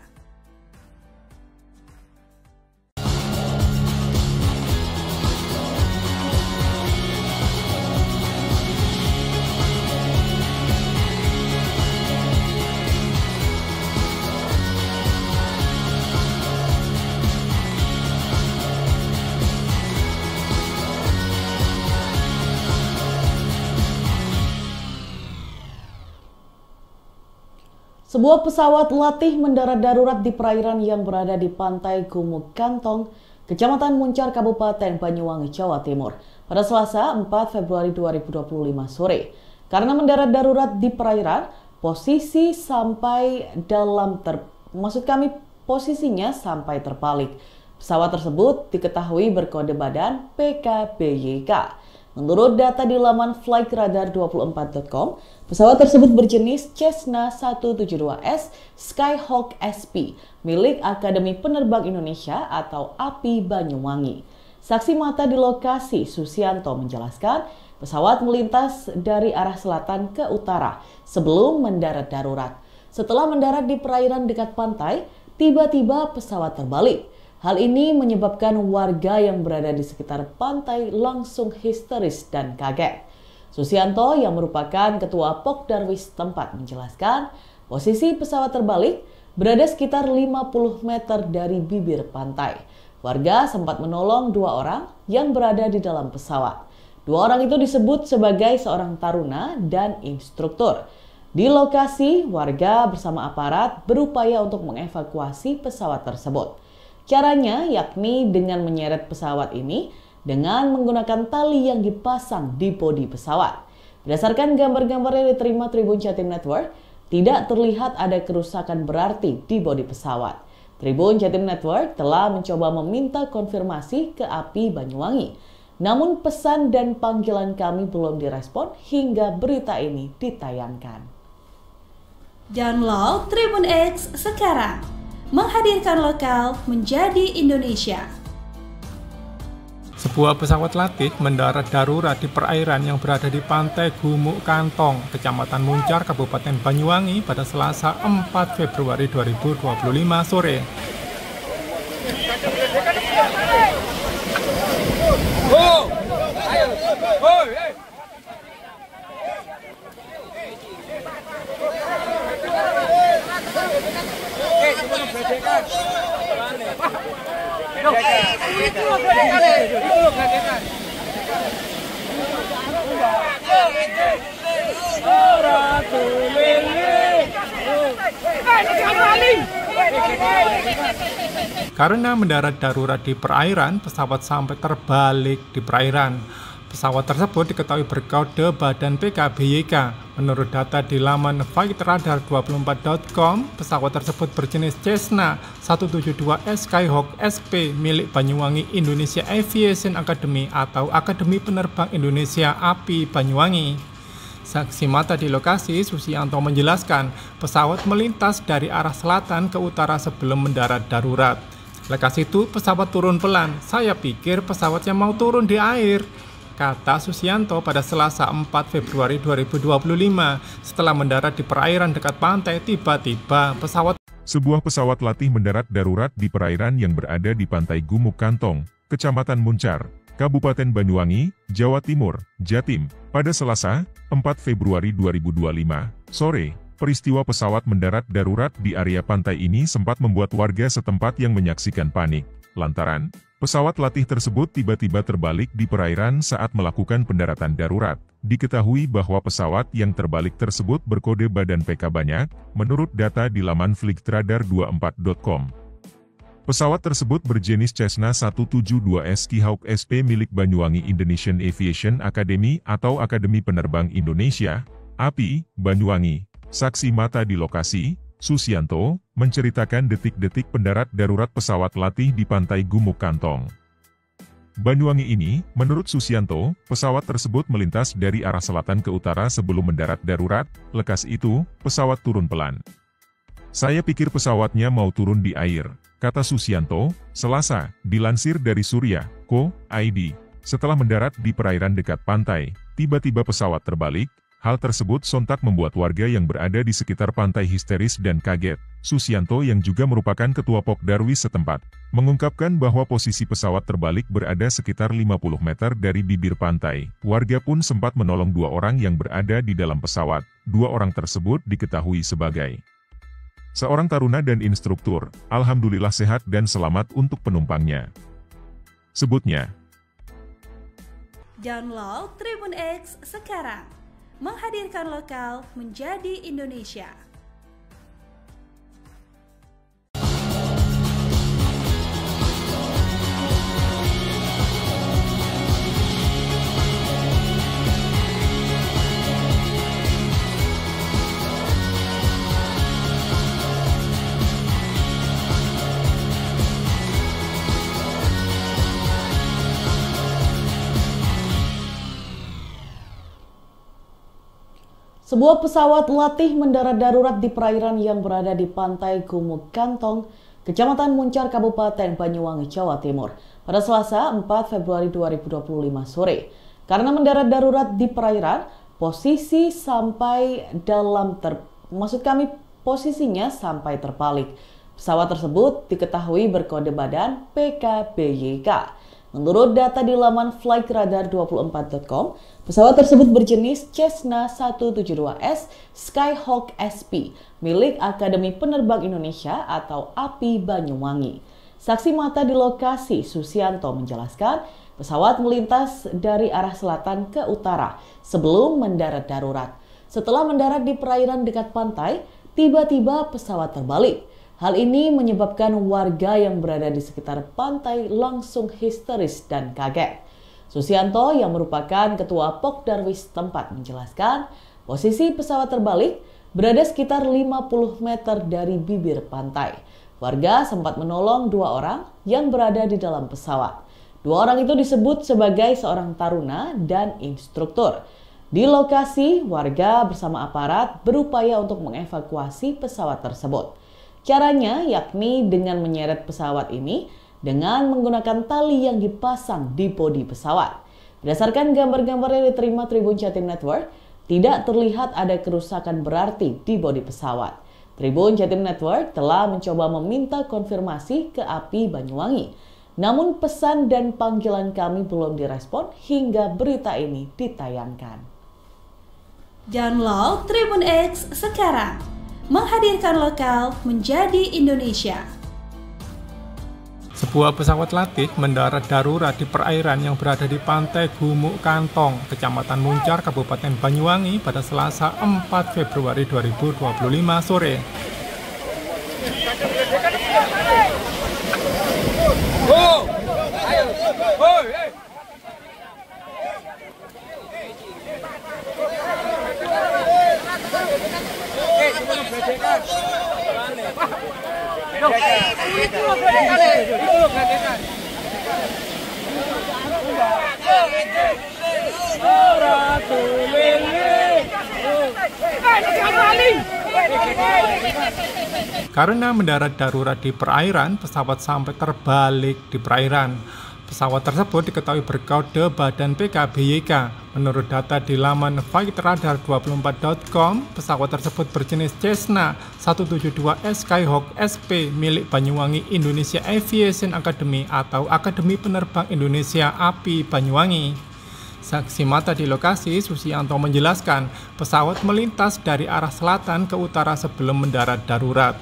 Sebuah pesawat latih mendarat darurat di perairan yang berada di pantai Gumuk Kantong, Kecamatan Muncar, Kabupaten Banyuwangi, Jawa Timur, pada Selasa 4 Februari 2025 sore. Karena mendarat darurat di perairan, posisinya sampai terbalik. Pesawat tersebut diketahui berkode badan PKBYK. Menurut data di laman flightradar24.com, pesawat tersebut berjenis Cessna 172S Skyhawk SP milik Akademi Penerbang Indonesia atau API Banyuwangi. Saksi mata di lokasi, Susianto, menjelaskan pesawat melintas dari arah selatan ke utara sebelum mendarat darurat. Setelah mendarat di perairan dekat pantai, tiba-tiba pesawat terbalik. Hal ini menyebabkan warga yang berada di sekitar pantai langsung histeris dan kaget. Susianto yang merupakan ketua Pokdarwis tempat menjelaskan posisi pesawat terbalik berada sekitar 50 meter dari bibir pantai. Warga sempat menolong 2 orang yang berada di dalam pesawat. 2 orang itu disebut sebagai seorang taruna dan instruktur. Di lokasi, warga bersama aparat berupaya untuk mengevakuasi pesawat tersebut. Caranya yakni dengan menyeret pesawat ini dengan menggunakan tali yang dipasang di bodi pesawat. Berdasarkan gambar-gambar yang diterima Tribun Jatim Network, tidak terlihat ada kerusakan berarti di bodi pesawat. Tribun Jatim Network telah mencoba meminta konfirmasi ke API Banyuwangi. Namun pesan dan panggilan kami belum direspon hingga berita ini ditayangkan. Download Tribun X sekarang. Menghadirkan lokal menjadi Indonesia. Sebuah pesawat latih mendarat darurat di perairan yang berada di pantai Gumuk Kantong, Kecamatan Muncar, Kabupaten Banyuwangi pada Selasa 4 Februari 2025 sore. Karena mendarat darurat di perairan, pesawat sampai terbalik di perairan. Pesawat tersebut diketahui berkode badan PKBYK. Menurut data di laman flightradar24.com, pesawat tersebut berjenis Cessna 172S Skyhawk SP milik Banyuwangi Indonesia Aviation Academy atau Akademi Penerbang Indonesia API Banyuwangi. Saksi mata di lokasi, Susianto menjelaskan pesawat melintas dari arah selatan ke utara sebelum mendarat darurat. Lekas itu pesawat turun pelan. Saya pikir pesawatnya mau turun di air, kata Susianto pada Selasa 4 Februari 2025. Setelah mendarat di perairan dekat pantai, tiba-tiba Sebuah pesawat latih mendarat darurat di perairan yang berada di pantai Gumuk Kantong, Kecamatan Muncar, Kabupaten Banyuwangi, Jawa Timur, Jatim, pada Selasa 4 Februari 2025 sore. Peristiwa pesawat mendarat darurat di area pantai ini sempat membuat warga setempat yang menyaksikan panik, lantaran pesawat latih tersebut tiba-tiba terbalik di perairan saat melakukan pendaratan darurat. Diketahui bahwa pesawat yang terbalik tersebut berkode badan PK banyak, menurut data di laman flightradar24.com. Pesawat tersebut berjenis Cessna 172S Skyhawk SP milik Banyuwangi Indonesian Aviation Academy atau Akademi Penerbang Indonesia, API, Banyuwangi. Saksi mata di lokasi, Susianto, menceritakan detik-detik pendarat darurat pesawat latih di pantai Gumuk Kantong, Banyuwangi ini. Menurut Susianto, pesawat tersebut melintas dari arah selatan ke utara sebelum mendarat darurat. Lekas itu, pesawat turun pelan. Saya pikir pesawatnya mau turun di air, kata Susianto, Selasa, dilansir dari Surya.co.id. Setelah mendarat di perairan dekat pantai, tiba-tiba pesawat terbalik. Hal tersebut sontak membuat warga yang berada di sekitar pantai histeris dan kaget. Susianto yang juga merupakan ketua Pokdarwis setempat, mengungkapkan bahwa posisi pesawat terbalik berada sekitar 50 meter dari bibir pantai. Warga pun sempat menolong 2 orang yang berada di dalam pesawat. 2 orang tersebut diketahui sebagai seorang taruna dan instruktur. Alhamdulillah sehat dan selamat untuk penumpangnya, sebutnya. Download Tribun X sekarang. Menghadirkan lokal menjadi Indonesia. Sebuah pesawat latih mendarat darurat di perairan yang berada di pantai Gumuk Kantong, Kecamatan Muncar, Kabupaten Banyuwangi, Jawa Timur, pada Selasa 4 Februari 2025 sore. Karena mendarat darurat di perairan, posisinya sampai terbalik. Pesawat tersebut diketahui berkode badan PKBYK. Menurut data di laman flightradar24.com, pesawat tersebut berjenis Cessna 172S Skyhawk SP milik Akademi Penerbang Indonesia atau API Banyuwangi. Saksi mata di lokasi, Susianto, menjelaskan pesawat melintas dari arah selatan ke utara sebelum mendarat darurat. Setelah mendarat di perairan dekat pantai, tiba-tiba pesawat terbalik. Hal ini menyebabkan warga yang berada di sekitar pantai langsung histeris dan kaget. Susianto yang merupakan ketua Pokdarwis tempat menjelaskan posisi pesawat terbalik berada sekitar 50 meter dari bibir pantai. Warga sempat menolong 2 orang yang berada di dalam pesawat. 2 orang itu disebut sebagai seorang taruna dan instruktur. Di lokasi, warga bersama aparat berupaya untuk mengevakuasi pesawat tersebut. Caranya yakni dengan menyeret pesawat ini dengan menggunakan tali yang dipasang di bodi pesawat. Berdasarkan gambar-gambar yang diterima Tribun Jatim Network, tidak terlihat ada kerusakan berarti di bodi pesawat. Tribun Jatim Network telah mencoba meminta konfirmasi ke API Banyuwangi. Namun pesan dan panggilan kami belum direspon hingga berita ini ditayangkan. Download Tribun X sekarang. Menghadirkan lokal menjadi Indonesia. Sebuah pesawat latih mendarat darurat di perairan yang berada di pantai Gumuk Kantong, Kecamatan Muncar, Kabupaten Banyuwangi pada Selasa 4 Februari 2025 sore. Karena mendarat darurat di perairan, pesawat sampai terbalik di perairan. Pesawat tersebut diketahui berkode badan PKBYK. Menurut data di laman flightradar24.com, pesawat tersebut berjenis Cessna 172S Skyhawk SP milik Banyuwangi Indonesia Aviation Academy atau Akademi Penerbang Indonesia API Banyuwangi. Saksi mata di lokasi, Susianto menjelaskan pesawat melintas dari arah selatan ke utara sebelum mendarat darurat.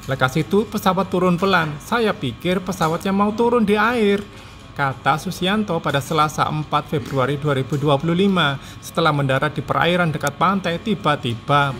Lekas itu pesawat turun pelan. Saya pikir pesawatnya mau turun di air, kata Susianto pada Selasa 4 Februari 2025. Setelah mendarat di perairan dekat pantai, tiba-tiba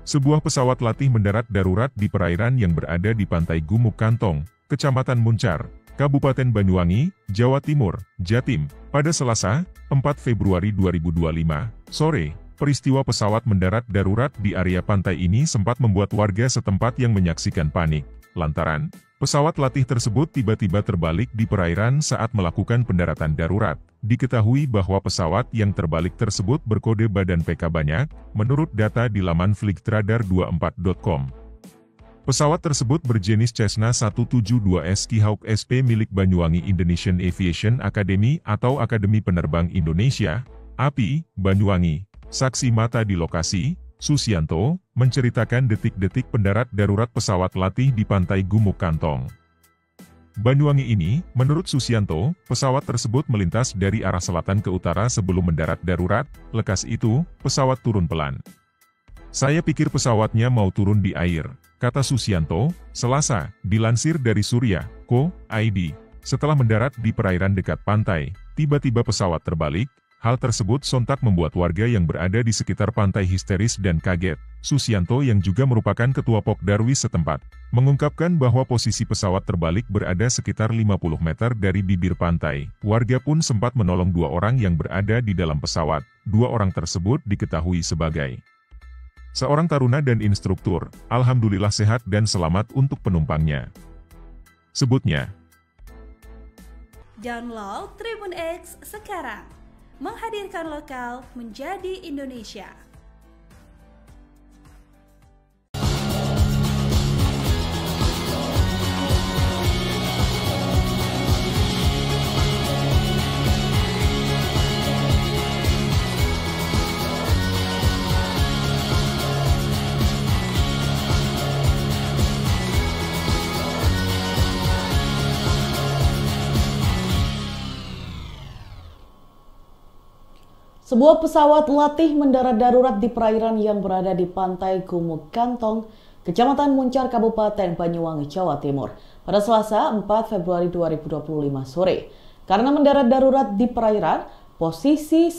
Sebuah pesawat latih mendarat darurat di perairan yang berada di pantai Gumuk Kantong, Kecamatan Muncar, Kabupaten Banyuwangi, Jawa Timur, Jatim, pada Selasa 4 Februari 2025 sore. Peristiwa pesawat mendarat darurat di area pantai ini sempat membuat warga setempat yang menyaksikan panik, lantaran pesawat latih tersebut tiba-tiba terbalik di perairan saat melakukan pendaratan darurat. Diketahui bahwa pesawat yang terbalik tersebut berkode badan PK banyak, menurut data di laman flightradar24.com. Pesawat tersebut berjenis Cessna 172S Skyhawk SP milik Banyuwangi Indonesian Aviation Academy atau Akademi Penerbang Indonesia, API, Banyuwangi. Saksi mata di lokasi, Susianto, menceritakan detik-detik pendarat darurat pesawat latih di pantai Gumuk Kantong, Banyuwangi ini. Menurut Susianto, pesawat tersebut melintas dari arah selatan ke utara sebelum mendarat darurat. Lekas itu, pesawat turun pelan. Saya pikir pesawatnya mau turun di air, kata Susianto, Selasa, dilansir dari Surya.co.id. Setelah mendarat di perairan dekat pantai, tiba-tiba pesawat terbalik. Hal tersebut sontak membuat warga yang berada di sekitar pantai histeris dan kaget. Susianto yang juga merupakan ketua Pokdarwis setempat, mengungkapkan bahwa posisi pesawat terbalik berada sekitar 50 meter dari bibir pantai. Warga pun sempat menolong 2 orang yang berada di dalam pesawat. 2 orang tersebut diketahui sebagai seorang taruna dan instruktur. Alhamdulillah sehat dan selamat untuk penumpangnya, sebutnya. Download Tribun X sekarang. Menghadirkan lokal menjadi Indonesia. Sebuah pesawat latih mendarat darurat di perairan yang berada di pantai Gumuk Kantong, Kecamatan Muncar, Kabupaten Banyuwangi, Jawa Timur, pada Selasa 4 Februari 2025 sore. Karena mendarat darurat di perairan, posisinya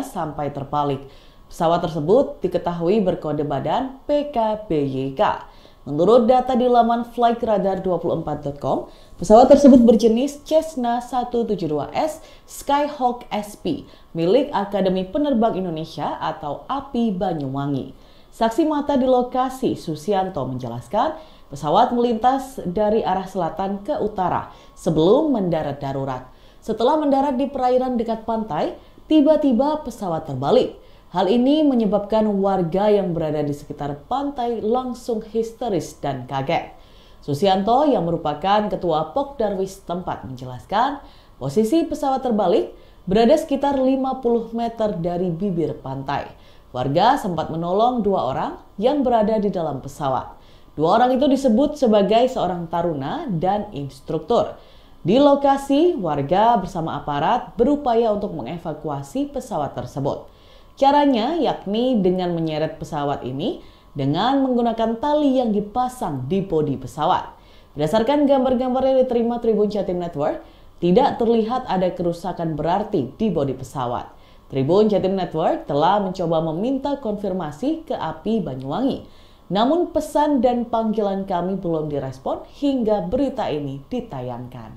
sampai terbalik. Pesawat tersebut diketahui berkode badan PKBYK. Menurut data di laman flightradar24.com, pesawat tersebut berjenis Cessna 172S Skyhawk SP milik Akademi Penerbang Indonesia atau API Banyuwangi. Saksi mata di lokasi, Susianto, menjelaskan pesawat melintas dari arah selatan ke utara sebelum mendarat darurat. Setelah mendarat di perairan dekat pantai, tiba-tiba pesawat terbalik. Hal ini menyebabkan warga yang berada di sekitar pantai langsung histeris dan kaget. Susianto yang merupakan ketua Pokdarwis tempat menjelaskan posisi pesawat terbalik berada sekitar 50 meter dari bibir pantai. Warga sempat menolong 2 orang yang berada di dalam pesawat. 2 orang itu disebut sebagai seorang taruna dan instruktur. Di lokasi, warga bersama aparat berupaya untuk mengevakuasi pesawat tersebut. Caranya yakni dengan menyeret pesawat ini dengan menggunakan tali yang dipasang di bodi pesawat. Berdasarkan gambar-gambar yang diterima Tribun Jatim Network, tidak terlihat ada kerusakan berarti di bodi pesawat. Tribun Jatim Network telah mencoba meminta konfirmasi ke API Banyuwangi. Namun pesan dan panggilan kami belum direspon hingga berita ini ditayangkan.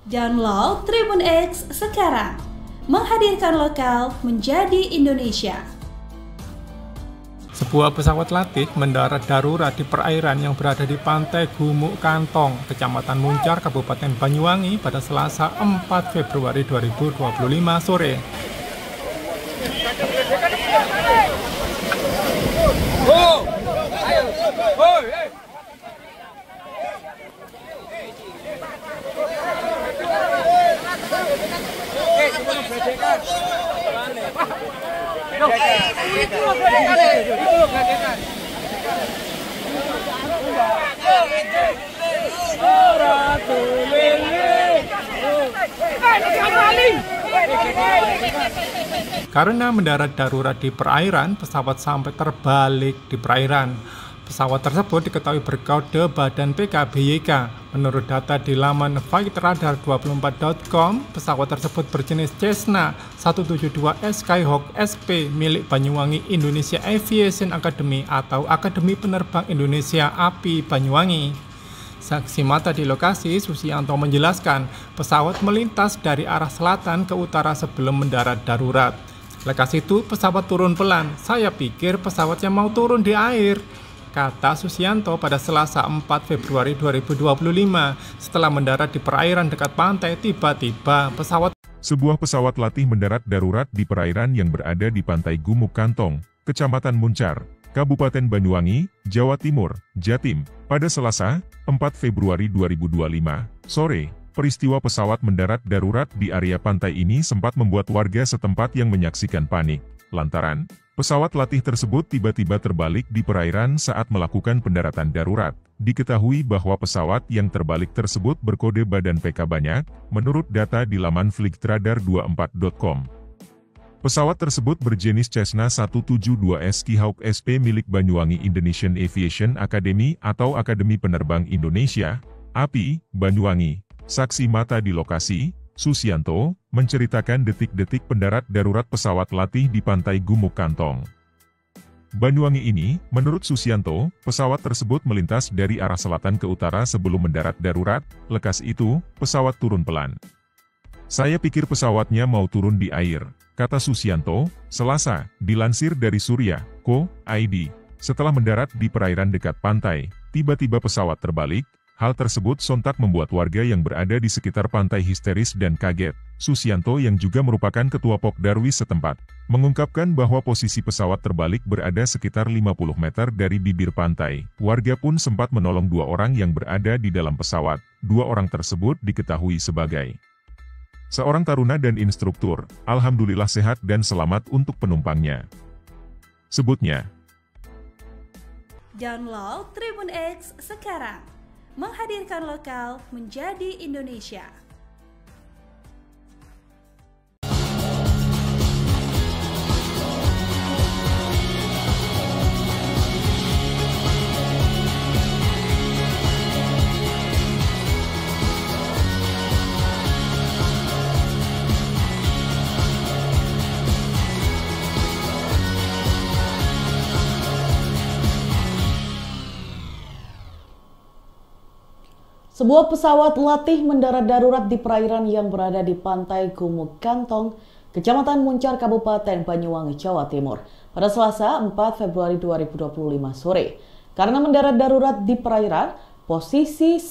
Download Tribun X sekarang. Menghadirkan lokal menjadi Indonesia. Sebuah pesawat latih mendarat darurat di perairan yang berada di pantai Gumuk Kantong, Kecamatan Muncar, Kabupaten Banyuwangi pada Selasa 4 Februari 2025 sore. Karena mendarat darurat di perairan, pesawat sampai terbalik di perairan. Pesawat tersebut diketahui berkode badan PKBYK. Menurut data di laman flightradar24.com, pesawat tersebut berjenis Cessna 172S Skyhawk SP milik Banyuwangi Indonesia Aviation Academy atau Akademi Penerbang Indonesia API Banyuwangi. Saksi mata di lokasi, Susianto menjelaskan pesawat melintas dari arah selatan ke utara sebelum mendarat darurat. Lekas itu pesawat turun pelan. Saya pikir pesawatnya mau turun di air, kata Susianto pada Selasa 4 Februari 2025. Setelah mendarat di perairan dekat pantai, tiba-tiba Sebuah pesawat latih mendarat darurat di perairan yang berada di pantai Gumuk Kantong, Kecamatan Muncar, Kabupaten Banyuwangi, Jawa Timur, Jatim, pada Selasa 4 Februari 2025 sore. Peristiwa pesawat mendarat darurat di area pantai ini sempat membuat warga setempat yang menyaksikan panik, lantaran pesawat latih tersebut tiba-tiba terbalik di perairan saat melakukan pendaratan darurat. Diketahui bahwa pesawat yang terbalik tersebut berkode badan PK banyak, menurut data di laman flightradar24.com. Pesawat tersebut berjenis Cessna 172S Skyhawk SP milik Banyuwangi Indonesian Aviation Academy atau Akademi Penerbang Indonesia, API, Banyuwangi. Saksi mata di lokasi, Susianto, menceritakan detik-detik pendarat darurat pesawat latih di pantai Gumuk Kantong, Banyuwangi ini. Menurut Susianto, pesawat tersebut melintas dari arah selatan ke utara sebelum mendarat darurat. Lekas itu, pesawat turun pelan. Saya pikir pesawatnya mau turun di air, kata Susianto, Selasa, dilansir dari Surya.co.id. Setelah mendarat di perairan dekat pantai, tiba-tiba pesawat terbalik. Hal tersebut sontak membuat warga yang berada di sekitar pantai histeris dan kaget. Susianto yang juga merupakan ketua Pokdarwis setempat, mengungkapkan bahwa posisi pesawat terbalik berada sekitar 50 meter dari bibir pantai. Warga pun sempat menolong 2 orang yang berada di dalam pesawat. 2 orang tersebut diketahui sebagai seorang taruna dan instruktur. Alhamdulillah sehat dan selamat untuk penumpangnya, sebutnya. Download Tribun X sekarang. Menghadirkan lokal menjadi Indonesia. Sebuah pesawat latih mendarat darurat di perairan yang berada di pantai Gumuk Kantong, Kecamatan Muncar, Kabupaten Banyuwangi, Jawa Timur, pada Selasa 4 Februari 2025 sore. Karena mendarat darurat di perairan, posisinya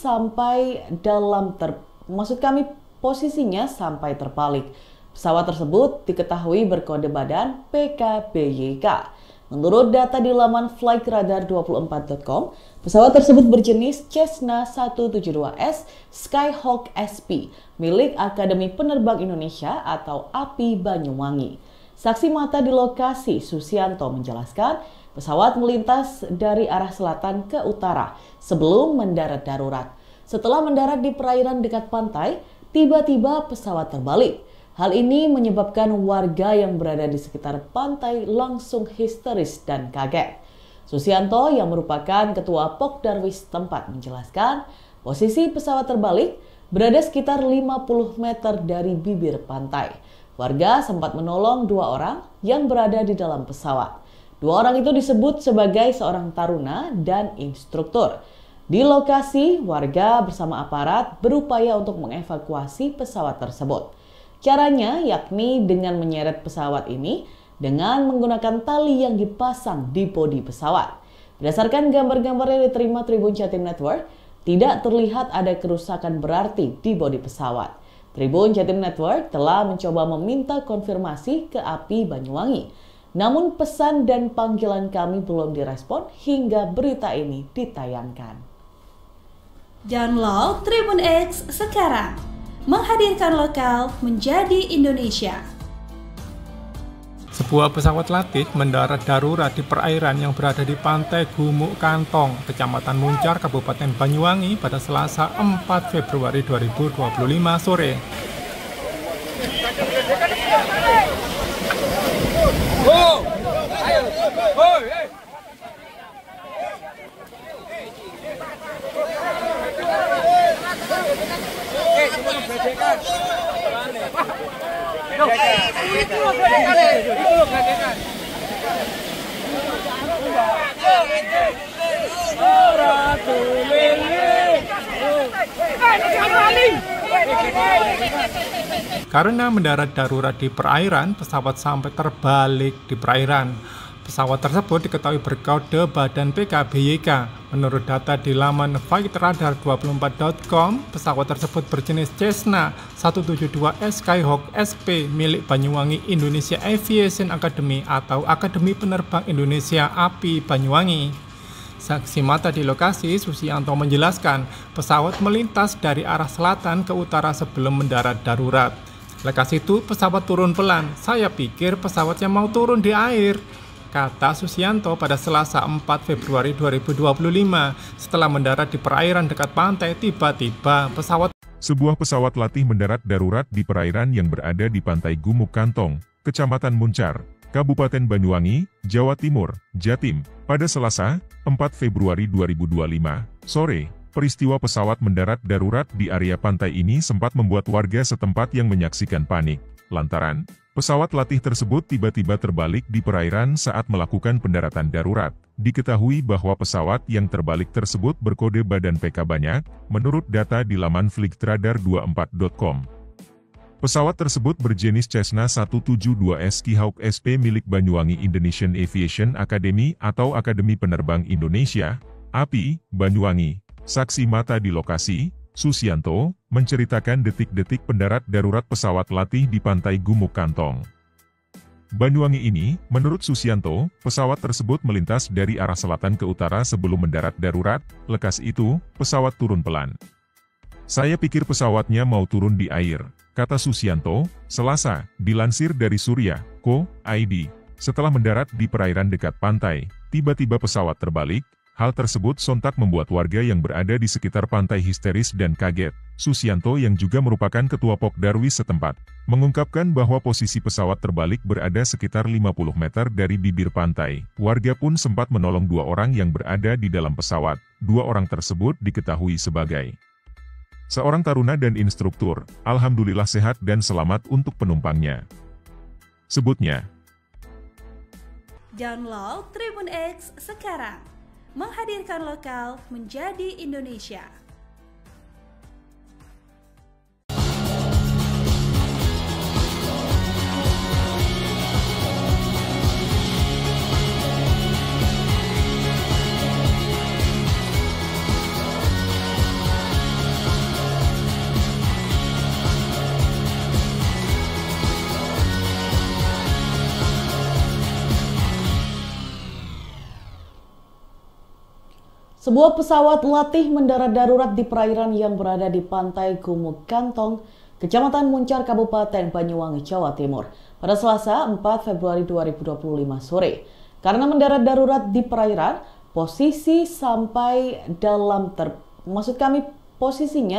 sampai terbalik. Pesawat tersebut diketahui berkode badan PKBYK. Menurut data di laman flightradar24.com, pesawat tersebut berjenis Cessna 172S Skyhawk SP milik Akademi Penerbang Indonesia atau API Banyuwangi. Saksi mata di lokasi, Susianto, menjelaskan pesawat melintas dari arah selatan ke utara sebelum mendarat darurat. Setelah mendarat di perairan dekat pantai, tiba-tiba pesawat terbalik. Hal ini menyebabkan warga yang berada di sekitar pantai langsung histeris dan kaget. Susianto yang merupakan ketua Pokdarwis tempat menjelaskan posisi pesawat terbalik berada sekitar 50 meter dari bibir pantai. Warga sempat menolong 2 orang yang berada di dalam pesawat. 2 orang itu disebut sebagai seorang taruna dan instruktur. Di lokasi, warga bersama aparat berupaya untuk mengevakuasi pesawat tersebut. Caranya yakni dengan menyeret pesawat ini dengan menggunakan tali yang dipasang di bodi pesawat. Berdasarkan gambar-gambar yang diterima Tribun Jatim Network, tidak terlihat ada kerusakan berarti di bodi pesawat. Tribun Jatim Network telah mencoba meminta konfirmasi ke API Banyuwangi. Namun pesan dan panggilan kami belum direspon hingga berita ini ditayangkan. Download Tribun X sekarang. Menghadirkan lokal menjadi Indonesia. Sebuah pesawat latih mendarat darurat di perairan yang berada di pantai Gumuk Kantong, Kecamatan Muncar, Kabupaten Banyuwangi pada Selasa 4 Februari 2025 sore. Karena mendarat darurat di perairan, pesawat sampai terbalik di perairan. Pesawat tersebut diketahui berkode badan PKBYK. Menurut data di laman flightradar24.com, pesawat tersebut berjenis Cessna 172S Skyhawk SP milik Banyuwangi Indonesia Aviation Academy atau Akademi Penerbang Indonesia API Banyuwangi. Saksi mata di lokasi, Susianto menjelaskan pesawat melintas dari arah selatan ke utara sebelum mendarat darurat. Lekas itu pesawat turun pelan. Saya pikir pesawatnya mau turun di air, kata Susianto pada Selasa 4 Februari 2025. Setelah mendarat di perairan dekat pantai, tiba-tiba Sebuah pesawat latih mendarat darurat di perairan yang berada di pantai Gumuk Kantong, Kecamatan Muncar, Kabupaten Banyuwangi, Jawa Timur, Jatim, pada Selasa, 4 Februari 2025, sore. Peristiwa pesawat mendarat darurat di area pantai ini sempat membuat warga setempat yang menyaksikan panik, lantaran pesawat latih tersebut tiba-tiba terbalik di perairan saat melakukan pendaratan darurat. Diketahui bahwa pesawat yang terbalik tersebut berkode badan PK banyak, menurut data di laman flightradar24.com. Pesawat tersebut berjenis Cessna 172S Skyhawk SP milik Banyuwangi Indonesian Aviation Academy atau Akademi Penerbang Indonesia, API, Banyuwangi. Saksi mata di lokasi, Susianto, menceritakan detik-detik pendarat darurat pesawat latih di pantai Gumuk Kantong, Banyuwangi ini. Menurut Susianto, pesawat tersebut melintas dari arah selatan ke utara sebelum mendarat darurat. Lekas itu, pesawat turun pelan. Saya pikir pesawatnya mau turun di air, kata Susianto, Selasa, dilansir dari Surya.co.id. Setelah mendarat di perairan dekat pantai, tiba-tiba pesawat terbalik. Hal tersebut sontak membuat warga yang berada di sekitar pantai histeris dan kaget. Susianto yang juga merupakan ketua Pokdarwis setempat, mengungkapkan bahwa posisi pesawat terbalik berada sekitar 50 meter dari bibir pantai. Warga pun sempat menolong 2 orang yang berada di dalam pesawat. 2 orang tersebut diketahui sebagai seorang taruna dan instruktur. Alhamdulillah sehat dan selamat untuk penumpangnya, sebutnya. Download Tribun X sekarang. Menghadirkan lokal menjadi Indonesia. Sebuah pesawat latih mendarat darurat di perairan yang berada di pantai Gumuk Kantong, Kecamatan Muncar, Kabupaten Banyuwangi, Jawa Timur, pada Selasa 4 Februari 2025 sore. Karena mendarat darurat di perairan, posisinya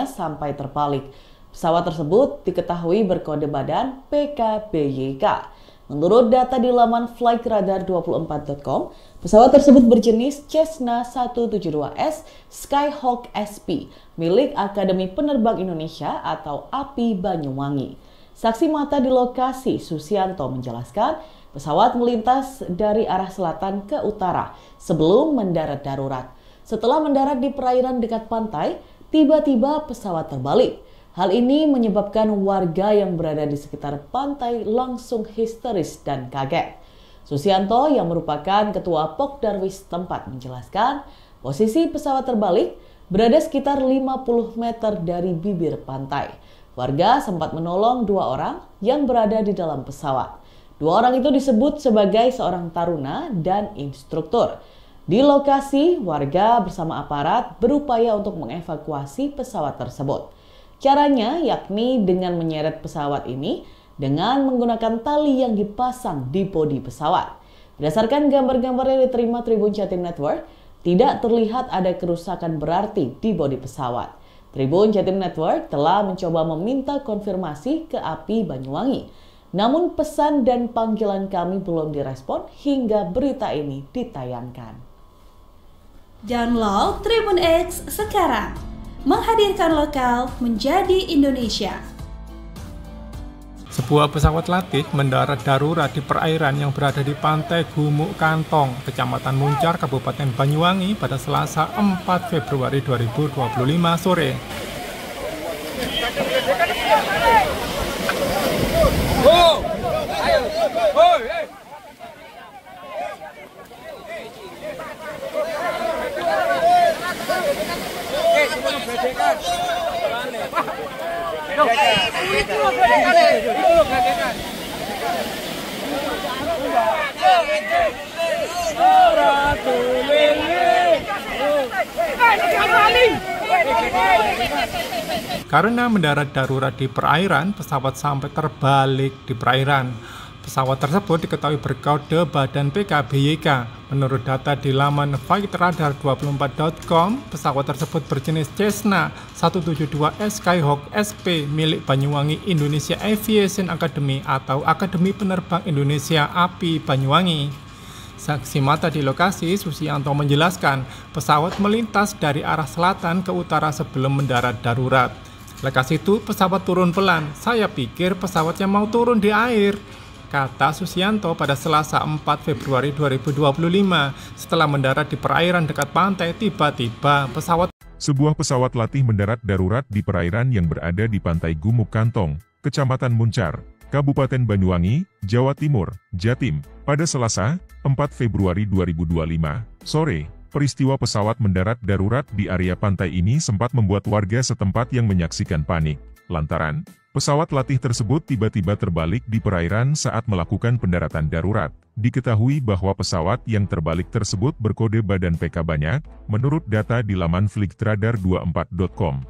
sampai terbalik. Pesawat tersebut diketahui berkode badan PKBYK. Menurut data di laman flightradar24.com, pesawat tersebut berjenis Cessna 172S Skyhawk SP milik Akademi Penerbang Indonesia atau API Banyuwangi. Saksi mata di lokasi, Susianto, menjelaskan pesawat melintas dari arah selatan ke utara sebelum mendarat darurat. Setelah mendarat di perairan dekat pantai, tiba-tiba pesawat terbalik. Hal ini menyebabkan warga yang berada di sekitar pantai langsung histeris dan kaget. Susianto yang merupakan ketua Pokdarwis tempat menjelaskan posisi pesawat terbalik berada sekitar 50 meter dari bibir pantai. Warga sempat menolong 2 orang yang berada di dalam pesawat. 2 orang itu disebut sebagai seorang taruna dan instruktur. Di lokasi, warga bersama aparat berupaya untuk mengevakuasi pesawat tersebut. Caranya yakni dengan menyeret pesawat ini dengan menggunakan tali yang dipasang di bodi pesawat. Berdasarkan gambar-gambar yang diterima Tribun Jatim Network, tidak terlihat ada kerusakan berarti di bodi pesawat. Tribun Jatim Network telah mencoba meminta konfirmasi ke API Banyuwangi. Namun pesan dan panggilan kami belum direspon hingga berita ini ditayangkan. Download Tribun X sekarang. Menghadirkan lokal menjadi Indonesia. Sebuah pesawat latih mendarat darurat di perairan yang berada di pantai Gumuk Kantong, Kecamatan Muncar, Kabupaten Banyuwangi pada Selasa 4 Februari 2025 sore. Karena mendarat darurat di perairan, pesawat sampai terbalik di perairan. Pesawat tersebut diketahui berkode badan PKBYK. Menurut data di laman flightradar24.com, pesawat tersebut berjenis Cessna 172S Skyhawk SP milik Banyuwangi Indonesia Aviation Academy atau Akademi Penerbang Indonesia API Banyuwangi. Saksi mata di lokasi, Susianto menjelaskan pesawat melintas dari arah selatan ke utara sebelum mendarat darurat. Lekas itu pesawat turun pelan. Saya pikir pesawatnya mau turun di air, kata Susianto pada Selasa 4 Februari 2025. Setelah mendarat di perairan dekat pantai, tiba-tiba Sebuah pesawat latih mendarat darurat di perairan yang berada di pantai Gumuk Kantong, Kecamatan Muncar, Kabupaten Banyuwangi, Jawa Timur, Jatim, pada Selasa 4 Februari 2025 sore. Peristiwa pesawat mendarat darurat di area pantai ini sempat membuat warga setempat yang menyaksikan panik, lantaran pesawat latih tersebut tiba-tiba terbalik di perairan saat melakukan pendaratan darurat. Diketahui bahwa pesawat yang terbalik tersebut berkode badan PK banyak, menurut data di laman flightradar24.com.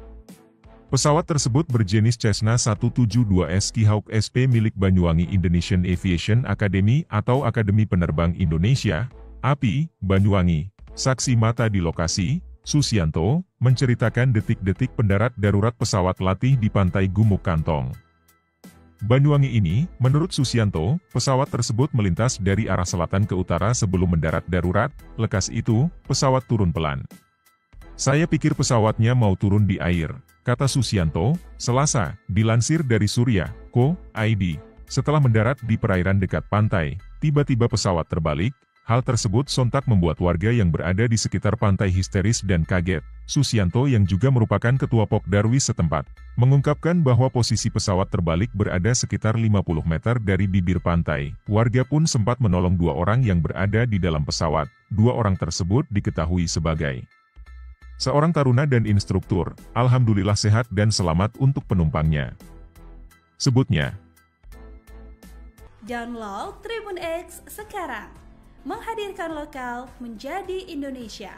Pesawat tersebut berjenis Cessna 172S Skyhawk SP milik Banyuwangi Indonesian Aviation Academy atau Akademi Penerbang Indonesia, API, Banyuwangi. Saksi mata di lokasi, Susianto, menceritakan detik-detik pendarat darurat pesawat latih di pantai Gumuk Kantong, Banyuwangi ini. Menurut Susianto, pesawat tersebut melintas dari arah selatan ke utara sebelum mendarat darurat. Lekas itu, pesawat turun pelan. Saya pikir pesawatnya mau turun di air, kata Susianto, Selasa, dilansir dari Surya.co.id. Setelah mendarat di perairan dekat pantai, tiba-tiba pesawat terbalik. Hal tersebut sontak membuat warga yang berada di sekitar pantai histeris dan kaget. Susianto yang juga merupakan ketua Pokdarwis setempat, mengungkapkan bahwa posisi pesawat terbalik berada sekitar 50 meter dari bibir pantai. Warga pun sempat menolong 2 orang yang berada di dalam pesawat. 2 orang tersebut diketahui sebagai seorang taruna dan instruktur. Alhamdulillah sehat dan selamat untuk penumpangnya, sebutnya. Download Tribun X sekarang. Menghadirkan lokal menjadi Indonesia.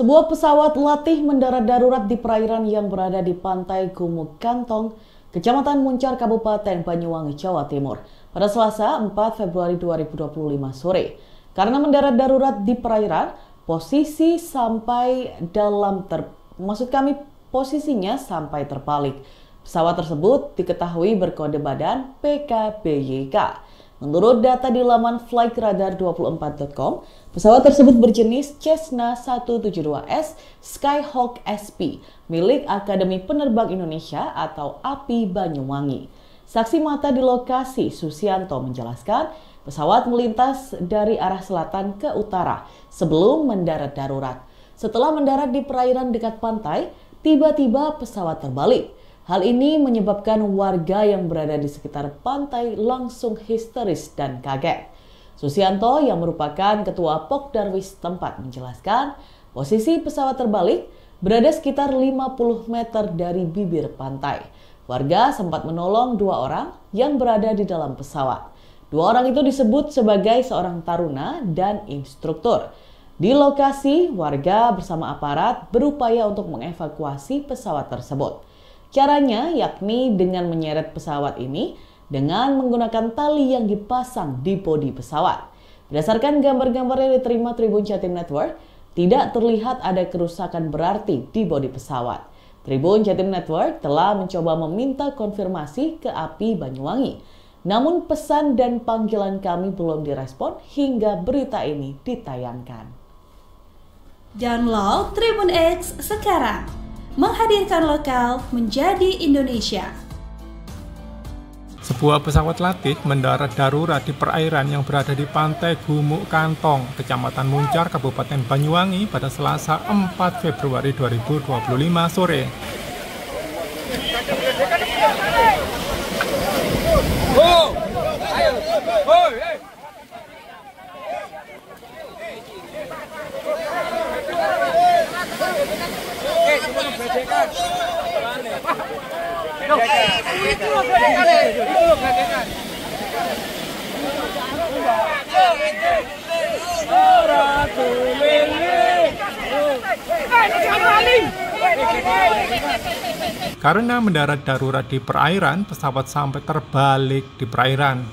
Sebuah pesawat latih mendarat darurat di perairan yang berada di pantai Gumuk Kantong, Kecamatan Muncar, Kabupaten Banyuwangi, Jawa Timur, pada Selasa 4 Februari 2025 sore. Karena mendarat darurat di perairan, posisinya sampai terbalik. Pesawat tersebut diketahui berkode badan PKBYK. Menurut data di laman flightradar24.com, pesawat tersebut berjenis Cessna 172S Skyhawk SP milik Akademi Penerbang Indonesia atau API Banyuwangi. Saksi mata di lokasi, Susianto, menjelaskan pesawat melintas dari arah selatan ke utara sebelum mendarat darurat. Setelah mendarat di perairan dekat pantai, tiba-tiba pesawat terbalik. Hal ini menyebabkan warga yang berada di sekitar pantai langsung histeris dan kaget. Susianto yang merupakan ketua Pokdarwis tempat menjelaskan posisi pesawat terbalik berada sekitar 50 meter dari bibir pantai. Warga sempat menolong 2 orang yang berada di dalam pesawat. 2 orang itu disebut sebagai seorang taruna dan instruktur. Di lokasi, warga bersama aparat berupaya untuk mengevakuasi pesawat tersebut. Caranya yakni dengan menyeret pesawat ini dengan menggunakan tali yang dipasang di bodi pesawat. Berdasarkan gambar-gambar yang diterima Tribun Jatim Network, tidak terlihat ada kerusakan berarti di bodi pesawat. Tribun Jatim Network telah mencoba meminta konfirmasi ke API Banyuwangi. Namun pesan dan panggilan kami belum direspon hingga berita ini ditayangkan. Download Tribun X sekarang. Menghadirkan lokal menjadi Indonesia. Sebuah pesawat latih mendarat darurat di perairan yang berada di pantai Gumuk Kantong, Kecamatan Muncar, Kabupaten Banyuwangi pada Selasa 4 Februari 2025 sore. Karena mendarat darurat di perairan, pesawat sampai terbalik di perairan.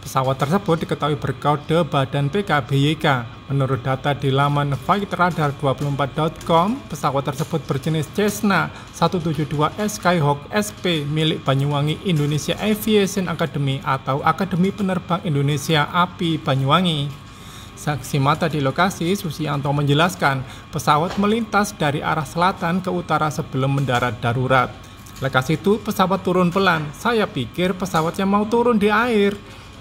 Pesawat tersebut diketahui berkode badan PKBYK. Menurut data di laman flightradar24.com, pesawat tersebut berjenis Cessna 172S Skyhawk SP milik Banyuwangi Indonesia Aviation Academy atau Akademi Penerbang Indonesia API Banyuwangi. Saksi mata di lokasi, Susianto menjelaskan pesawat melintas dari arah selatan ke utara sebelum mendarat darurat. Lekas itu pesawat turun pelan. Saya pikir pesawatnya mau turun di air,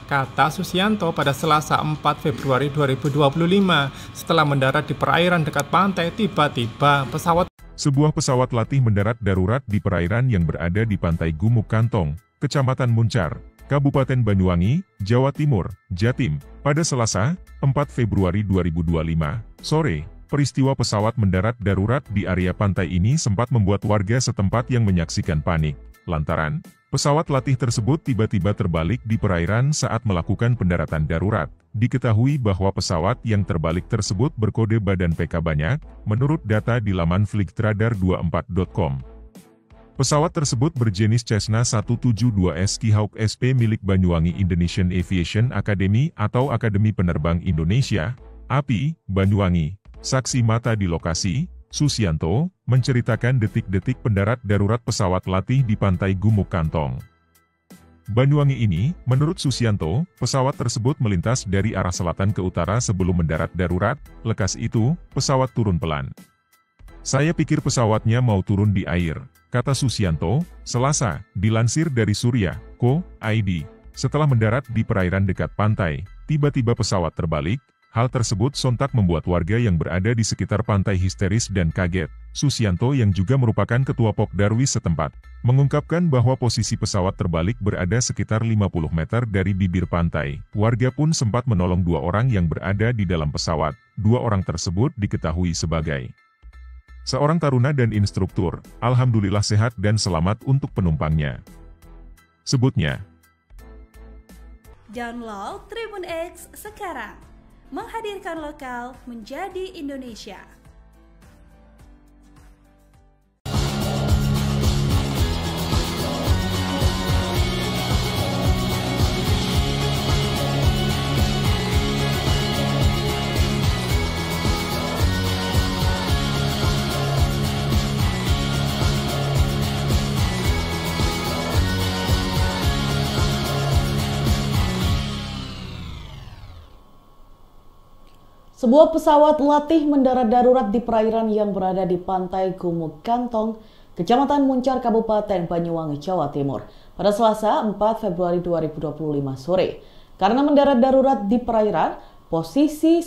kata Susianto pada Selasa 4 Februari 2025. Setelah mendarat di perairan dekat pantai, tiba-tiba Sebuah pesawat latih mendarat darurat di perairan yang berada di pantai Gumuk Kantong, Kecamatan Muncar, Kabupaten Banyuwangi, Jawa Timur, Jatim, pada Selasa 4 Februari 2025 sore. Peristiwa pesawat mendarat darurat di area pantai ini sempat membuat warga setempat yang menyaksikan panik, lantaran pesawat latih tersebut tiba-tiba terbalik di perairan saat melakukan pendaratan darurat. Diketahui bahwa pesawat yang terbalik tersebut berkode badan PK banyak, menurut data di laman flightradar24.com. Pesawat tersebut berjenis Cessna 172S Skyhawk SP milik Banyuwangi Indonesian Aviation Academy atau Akademi Penerbang Indonesia, API, Banyuwangi. Saksi mata di lokasi, Susianto, menceritakan detik-detik pendarat darurat pesawat latih di pantai Gumuk Kantong, Banyuwangi ini. Menurut Susianto, pesawat tersebut melintas dari arah selatan ke utara sebelum mendarat darurat. Lekas itu, pesawat turun pelan. Saya pikir pesawatnya mau turun di air, kata Susianto, Selasa, dilansir dari Surya.co.id. Setelah mendarat di perairan dekat pantai, tiba-tiba pesawat terbalik. Hal tersebut sontak membuat warga yang berada di sekitar pantai histeris dan kaget. Susianto yang juga merupakan ketua Pokdarwis setempat, mengungkapkan bahwa posisi pesawat terbalik berada sekitar 50 meter dari bibir pantai. Warga pun sempat menolong 2 orang yang berada di dalam pesawat. 2 orang tersebut diketahui sebagai seorang taruna dan instruktur. Alhamdulillah sehat dan selamat untuk penumpangnya, sebutnya. Download Tribun X sekarang. Menghadirkan lokal menjadi Indonesia. Sebuah pesawat latih mendarat darurat di perairan yang berada di pantai Gumuk Kantong, Kecamatan Muncar, Kabupaten Banyuwangi, Jawa Timur, pada Selasa 4 Februari 2025 sore. Karena mendarat darurat di perairan, posisinya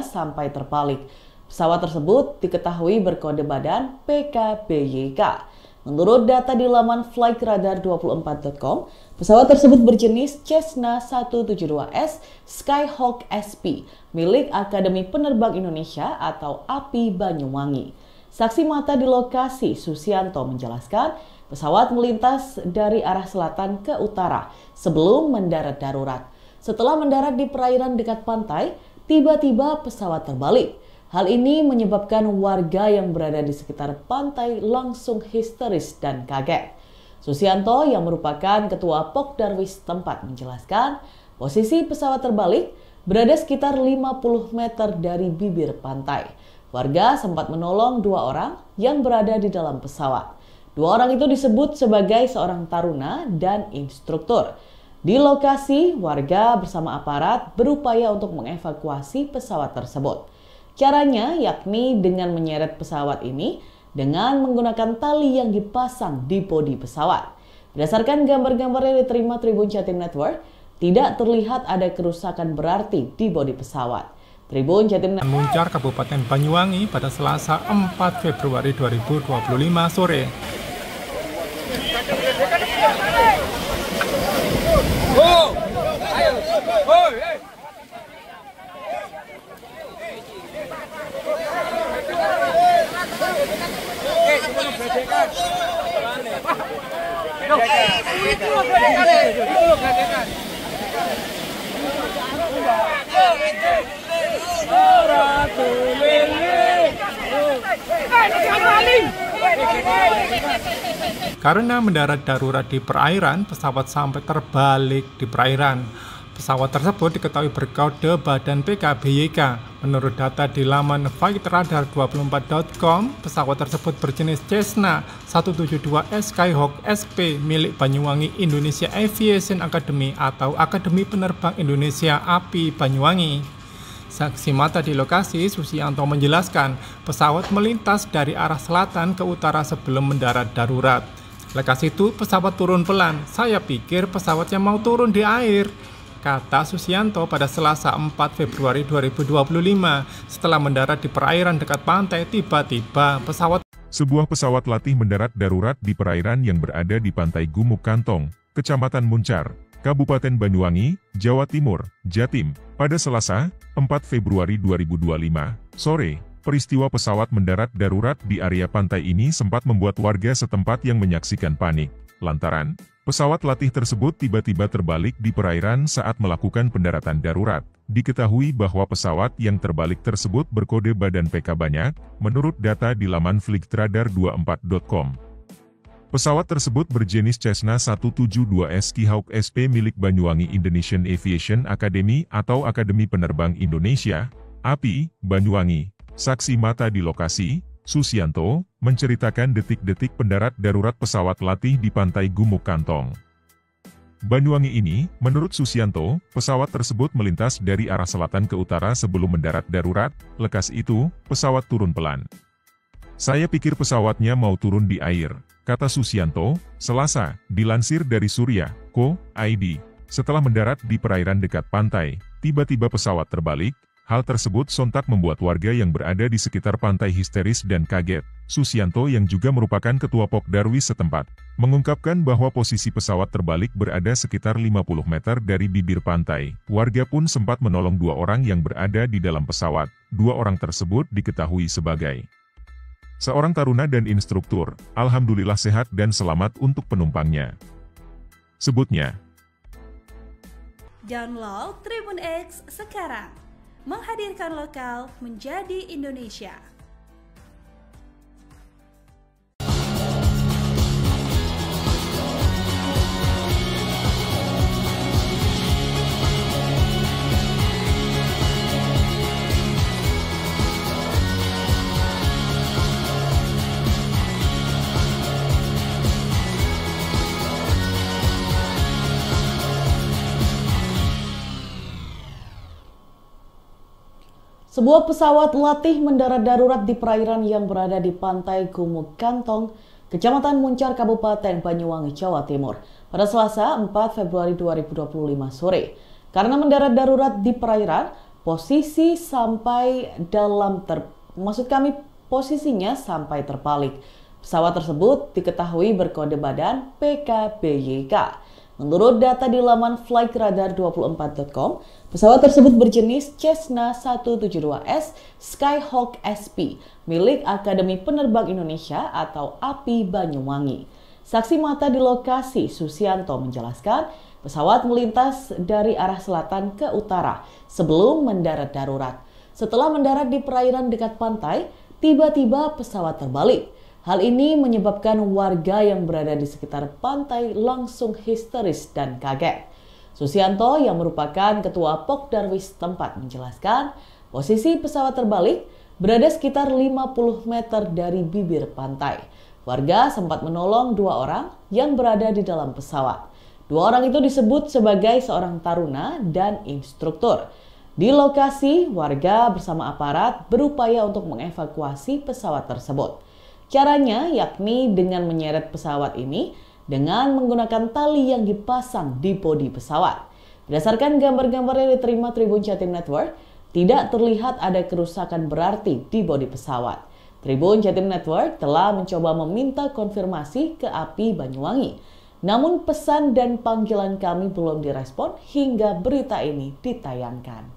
sampai terbalik. Pesawat tersebut diketahui berkode badan PKBYK. Menurut data di laman flightradar24.com, pesawat tersebut berjenis Cessna 172S Skyhawk SP milik Akademi Penerbang Indonesia atau API Banyuwangi. Saksi mata di lokasi, Susianto, menjelaskan pesawat melintas dari arah selatan ke utara sebelum mendarat darurat. Setelah mendarat di perairan dekat pantai, tiba-tiba pesawat terbalik. Hal ini menyebabkan warga yang berada di sekitar pantai langsung histeris dan kaget. Susianto yang merupakan ketua Pokdarwis tempat menjelaskan posisi pesawat terbalik berada sekitar 50 meter dari bibir pantai. Warga sempat menolong 2 orang yang berada di dalam pesawat. 2 orang itu disebut sebagai seorang taruna dan instruktur. Di lokasi, warga bersama aparat berupaya untuk mengevakuasi pesawat tersebut. Caranya yakni dengan menyeret pesawat ini dengan menggunakan tali yang dipasang di bodi pesawat. Berdasarkan gambar-gambar yang diterima Tribun Jatim Network, tidak terlihat ada kerusakan berarti di bodi pesawat. Tribun Jatim Network Muncar, Kabupaten Banyuwangi pada Selasa 4 Februari 2025 sore. Karena mendarat darurat di perairan, pesawat sampai terbalik di perairan. Pesawat tersebut diketahui berkode badan PKBYK. Menurut data di laman flightradar24.com, pesawat tersebut berjenis Cessna 172S Skyhawk SP milik Banyuwangi Indonesia Aviation Academy atau Akademi Penerbang Indonesia API Banyuwangi. Saksi mata di lokasi, Susianto menjelaskan pesawat melintas dari arah selatan ke utara sebelum mendarat darurat. Lekas itu pesawat turun pelan. Saya pikir pesawatnya mau turun di air, kata Susianto pada Selasa 4 Februari 2025. Setelah mendarat di perairan dekat pantai, tiba-tiba Sebuah pesawat latih mendarat darurat di perairan yang berada di pantai Gumuk Kantong, Kecamatan Muncar, Kabupaten Banyuwangi, Jawa Timur, Jatim, pada Selasa, 4 Februari 2025, sore. Peristiwa pesawat mendarat darurat di area pantai ini sempat membuat warga setempat yang menyaksikan panik, lantaran pesawat latih tersebut tiba-tiba terbalik di perairan saat melakukan pendaratan darurat. Diketahui bahwa pesawat yang terbalik tersebut berkode badan PK banyak, menurut data di laman flightradar24.com. Pesawat tersebut berjenis Cessna 172S Skyhawk SP milik Banyuwangi Indonesian Aviation Academy atau Akademi Penerbang Indonesia, API, Banyuwangi. Saksi mata di lokasi, Susianto, menceritakan detik-detik pendarat darurat pesawat latih di pantai Gumuk Kantong, Banyuwangi ini. Menurut Susianto, pesawat tersebut melintas dari arah selatan ke utara sebelum mendarat darurat. Lekas itu, pesawat turun pelan. Saya pikir pesawatnya mau turun di air, kata Susianto, Selasa, dilansir dari Surya.co.id. Setelah mendarat di perairan dekat pantai, tiba-tiba pesawat terbalik. Hal tersebut sontak membuat warga yang berada di sekitar pantai histeris dan kaget. Susianto yang juga merupakan ketua Pokdarwis setempat, mengungkapkan bahwa posisi pesawat terbalik berada sekitar 50 meter dari bibir pantai. Warga pun sempat menolong 2 orang yang berada di dalam pesawat. 2 orang tersebut diketahui sebagai seorang taruna dan instruktur. Alhamdulillah sehat dan selamat untuk penumpangnya, sebutnya. Download Tribun X sekarang. Menghadirkan lokal menjadi Indonesia. Sebuah pesawat latih mendarat darurat di perairan yang berada di pantai Gumuk Kantong, Kecamatan Muncar, Kabupaten Banyuwangi, Jawa Timur, pada Selasa 4 Februari 2025 sore. Karena mendarat darurat di perairan, posisinya sampai terbalik. Pesawat tersebut diketahui berkode badan PKBYK. Menurut data di laman flightradar24.com, pesawat tersebut berjenis Cessna 172S Skyhawk SP milik Akademi Penerbang Indonesia atau API Banyuwangi. Saksi mata di lokasi, Susianto, menjelaskan pesawat melintas dari arah selatan ke utara sebelum mendarat darurat. Setelah mendarat di perairan dekat pantai, tiba-tiba pesawat terbalik. Hal ini menyebabkan warga yang berada di sekitar pantai langsung histeris dan kaget. Susianto yang merupakan ketua Pokdarwis tempat menjelaskan posisi pesawat terbalik berada sekitar 50 meter dari bibir pantai. Warga sempat menolong 2 orang yang berada di dalam pesawat. 2 orang itu disebut sebagai seorang taruna dan instruktur. Di lokasi, warga bersama aparat berupaya untuk mengevakuasi pesawat tersebut. Caranya yakni dengan menyeret pesawat ini dengan menggunakan tali yang dipasang di bodi pesawat. Berdasarkan gambar-gambar yang diterima Tribun Jatim Network, tidak terlihat ada kerusakan berarti di bodi pesawat. Tribun Jatim Network telah mencoba meminta konfirmasi ke API Banyuwangi. Namun pesan dan panggilan kami belum direspon hingga berita ini ditayangkan.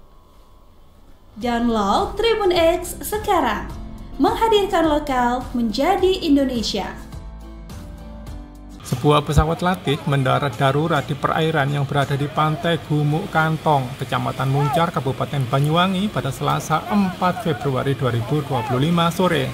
Download Tribun X sekarang. Menghadirkan lokal menjadi Indonesia. Sebuah pesawat latih mendarat darurat di perairan yang berada di pantai Gumuk Kantong, Kecamatan Muncar, Kabupaten Banyuwangi pada Selasa 4 Februari 2025 sore.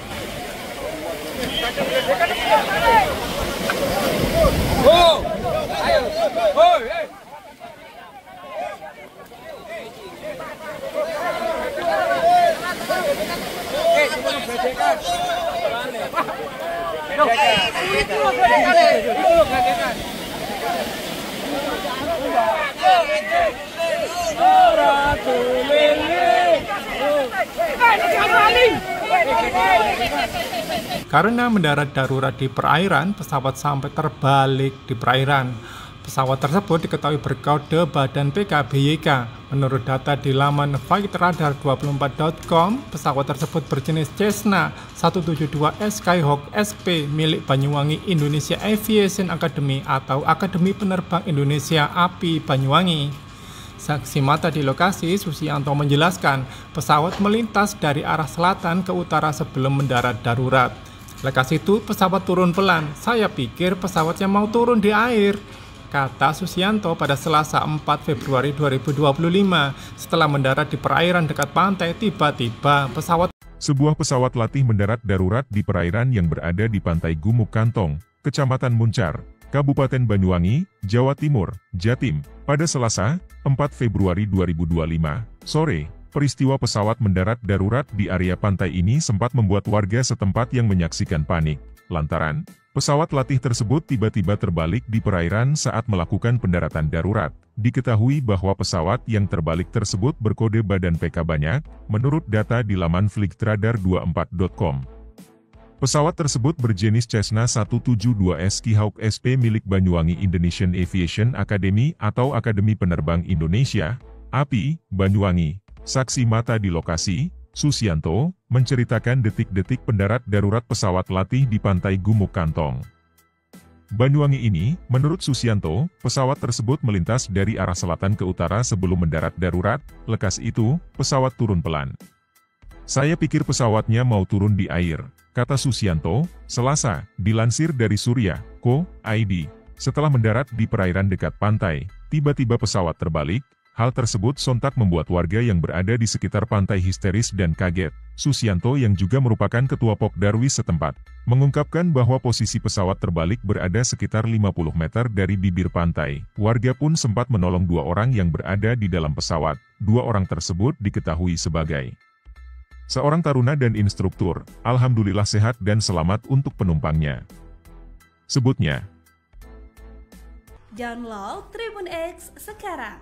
Karena mendarat darurat di perairan, pesawat sampai terbalik di perairan. Pesawat tersebut diketahui berkode badan PKBYK. Menurut data di laman flightradar24.com, pesawat tersebut berjenis Cessna 172S Skyhawk SP milik Banyuwangi Indonesia Aviation Academy atau Akademi Penerbang Indonesia API Banyuwangi. Saksi mata di lokasi, Susianto menjelaskan pesawat melintas dari arah selatan ke utara sebelum mendarat darurat. Lekas itu pesawat turun pelan. Saya pikir pesawatnya mau turun di air, kata Susianto pada Selasa 4 Februari 2025. Setelah mendarat di perairan dekat pantai, tiba-tiba Sebuah pesawat latih mendarat darurat di perairan yang berada di pantai Gumuk Kantong, Kecamatan Muncar, Kabupaten Banyuwangi, Jawa Timur, Jatim, pada Selasa 4 Februari 2025 sore. Peristiwa pesawat mendarat darurat di area pantai ini sempat membuat warga setempat yang menyaksikan panik, lantaran pesawat latih tersebut tiba-tiba terbalik di perairan saat melakukan pendaratan darurat. Diketahui bahwa pesawat yang terbalik tersebut berkode badan PK banyak, menurut data di laman flightradar24.com. Pesawat tersebut berjenis Cessna 172S Skyhawk SP milik Banyuwangi Indonesian Aviation Academy atau Akademi Penerbang Indonesia, API, Banyuwangi. Saksi mata di lokasi, Susianto, menceritakan detik-detik pendarat darurat pesawat latih di pantai Gumuk Kantong, Banyuwangi ini. Menurut Susianto, pesawat tersebut melintas dari arah selatan ke utara sebelum mendarat darurat. Lekas itu, pesawat turun pelan. Saya pikir pesawatnya mau turun di air, kata Susianto, Selasa, dilansir dari Surya.co.id. Setelah mendarat di perairan dekat pantai, tiba-tiba pesawat terbalik. Hal tersebut sontak membuat warga yang berada di sekitar pantai histeris dan kaget. Susianto yang juga merupakan ketua Pokdarwis setempat, mengungkapkan bahwa posisi pesawat terbalik berada sekitar 50 meter dari bibir pantai. Warga pun sempat menolong 2 orang yang berada di dalam pesawat. 2 orang tersebut diketahui sebagai seorang taruna dan instruktur. Alhamdulillah sehat dan selamat untuk penumpangnya, sebutnya. Download Tribun X sekarang.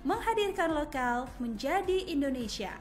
Menghadirkan lokal menjadi Indonesia.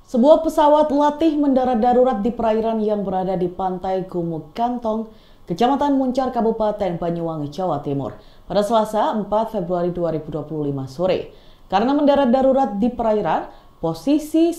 Sebuah pesawat latih mendarat darurat di perairan yang berada di pantai Gumuk Kantong, Kecamatan Muncar, Kabupaten Banyuwangi, Jawa Timur, pada Selasa 4 Februari 2025 sore. Karena mendarat darurat di perairan, posisinya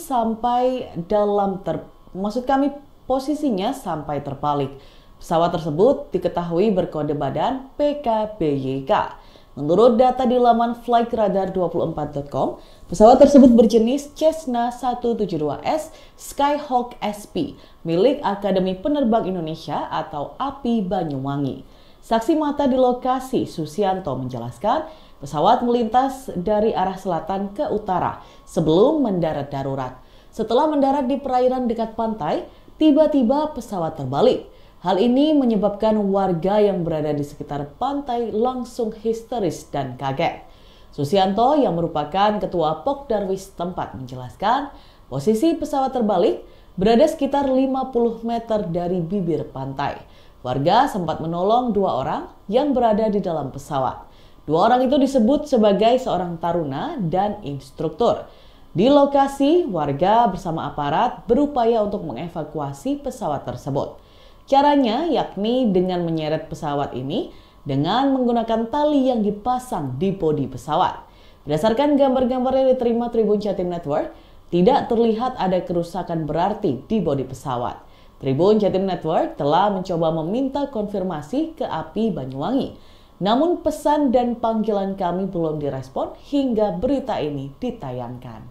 sampai terbalik. Pesawat tersebut diketahui berkode badan PKBYK. Menurut data di laman flightradar24.com, pesawat tersebut berjenis Cessna 172S Skyhawk SP milik Akademi Penerbang Indonesia atau API Banyuwangi. Saksi mata di lokasi, Susianto, menjelaskan pesawat melintas dari arah selatan ke utara sebelum mendarat darurat. Setelah mendarat di perairan dekat pantai, tiba-tiba pesawat terbalik. Hal ini menyebabkan warga yang berada di sekitar pantai langsung histeris dan kaget. Susianto yang merupakan ketua Pokdarwis tempat menjelaskan posisi pesawat terbalik berada sekitar 50 meter dari bibir pantai. Warga sempat menolong 2 orang yang berada di dalam pesawat. 2 orang itu disebut sebagai seorang taruna dan instruktur. Di lokasi, warga bersama aparat berupaya untuk mengevakuasi pesawat tersebut. Caranya yakni dengan menyeret pesawat ini dengan menggunakan tali yang dipasang di bodi pesawat. Berdasarkan gambar-gambar yang diterima Tribun Jatim Network, tidak terlihat ada kerusakan berarti di bodi pesawat. Tribun Jatim Network telah mencoba meminta konfirmasi ke API Banyuwangi. Namun pesan dan panggilan kami belum direspon hingga berita ini ditayangkan.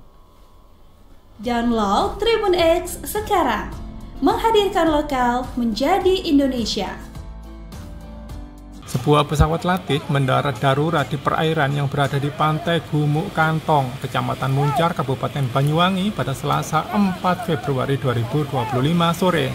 Download Tribun X sekarang. Menghadirkan lokal menjadi Indonesia. Sebuah pesawat latih mendarat darurat di perairan yang berada di pantai Gumuk Kantong, Kecamatan Muncar, Kabupaten Banyuwangi pada Selasa 4 Februari 2025 sore.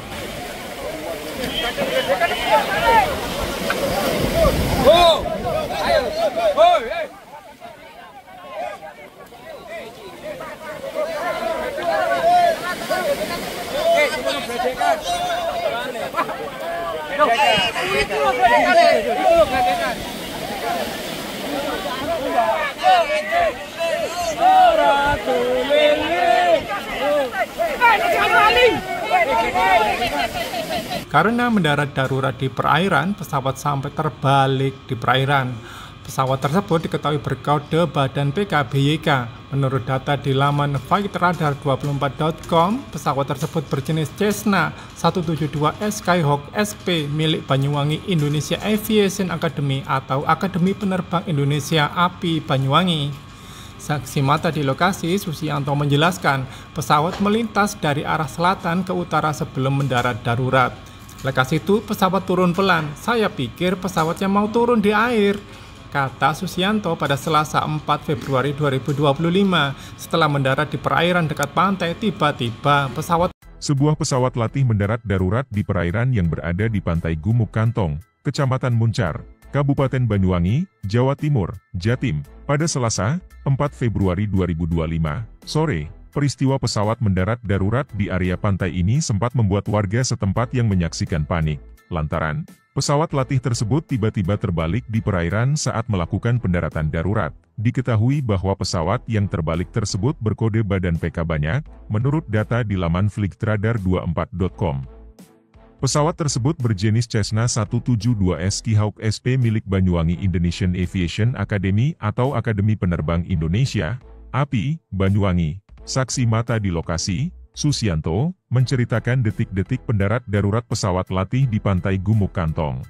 Karena mendarat darurat di perairan, pesawat sampai terbalik di perairan. Pesawat tersebut diketahui berkode badan PKBYK. Menurut data di laman flightradar24.com, pesawat tersebut berjenis Cessna 172S Skyhawk SP milik Banyuwangi Indonesia Aviation Academy atau Akademi Penerbang Indonesia API Banyuwangi. Saksi mata di lokasi, Susianto menjelaskan, pesawat melintas dari arah selatan ke utara sebelum mendarat darurat. Lekas itu pesawat turun pelan. Saya pikir pesawatnya mau turun di air, kata Susianto pada Selasa 4 Februari 2025. Setelah mendarat di perairan dekat pantai, tiba-tiba Sebuah pesawat latih mendarat darurat di perairan yang berada di pantai Gumuk Kantong, Kecamatan Muncar, Kabupaten Banyuwangi, Jawa Timur, Jatim, pada Selasa 4 Februari 2025 sore. Peristiwa pesawat mendarat darurat di area pantai ini sempat membuat warga setempat yang menyaksikan panik, lantaran pesawat latih tersebut tiba-tiba terbalik di perairan saat melakukan pendaratan darurat. Diketahui bahwa pesawat yang terbalik tersebut berkode badan PK banyak, menurut data di laman flightradar24.com. Pesawat tersebut berjenis Cessna 172S Skyhawk SP milik Banyuwangi Indonesian Aviation Academy atau Akademi Penerbang Indonesia, API, Banyuwangi. Saksi mata di lokasi, Susianto, menceritakan detik-detik pendarat darurat pesawat latih di pantai Gumuk Kantong,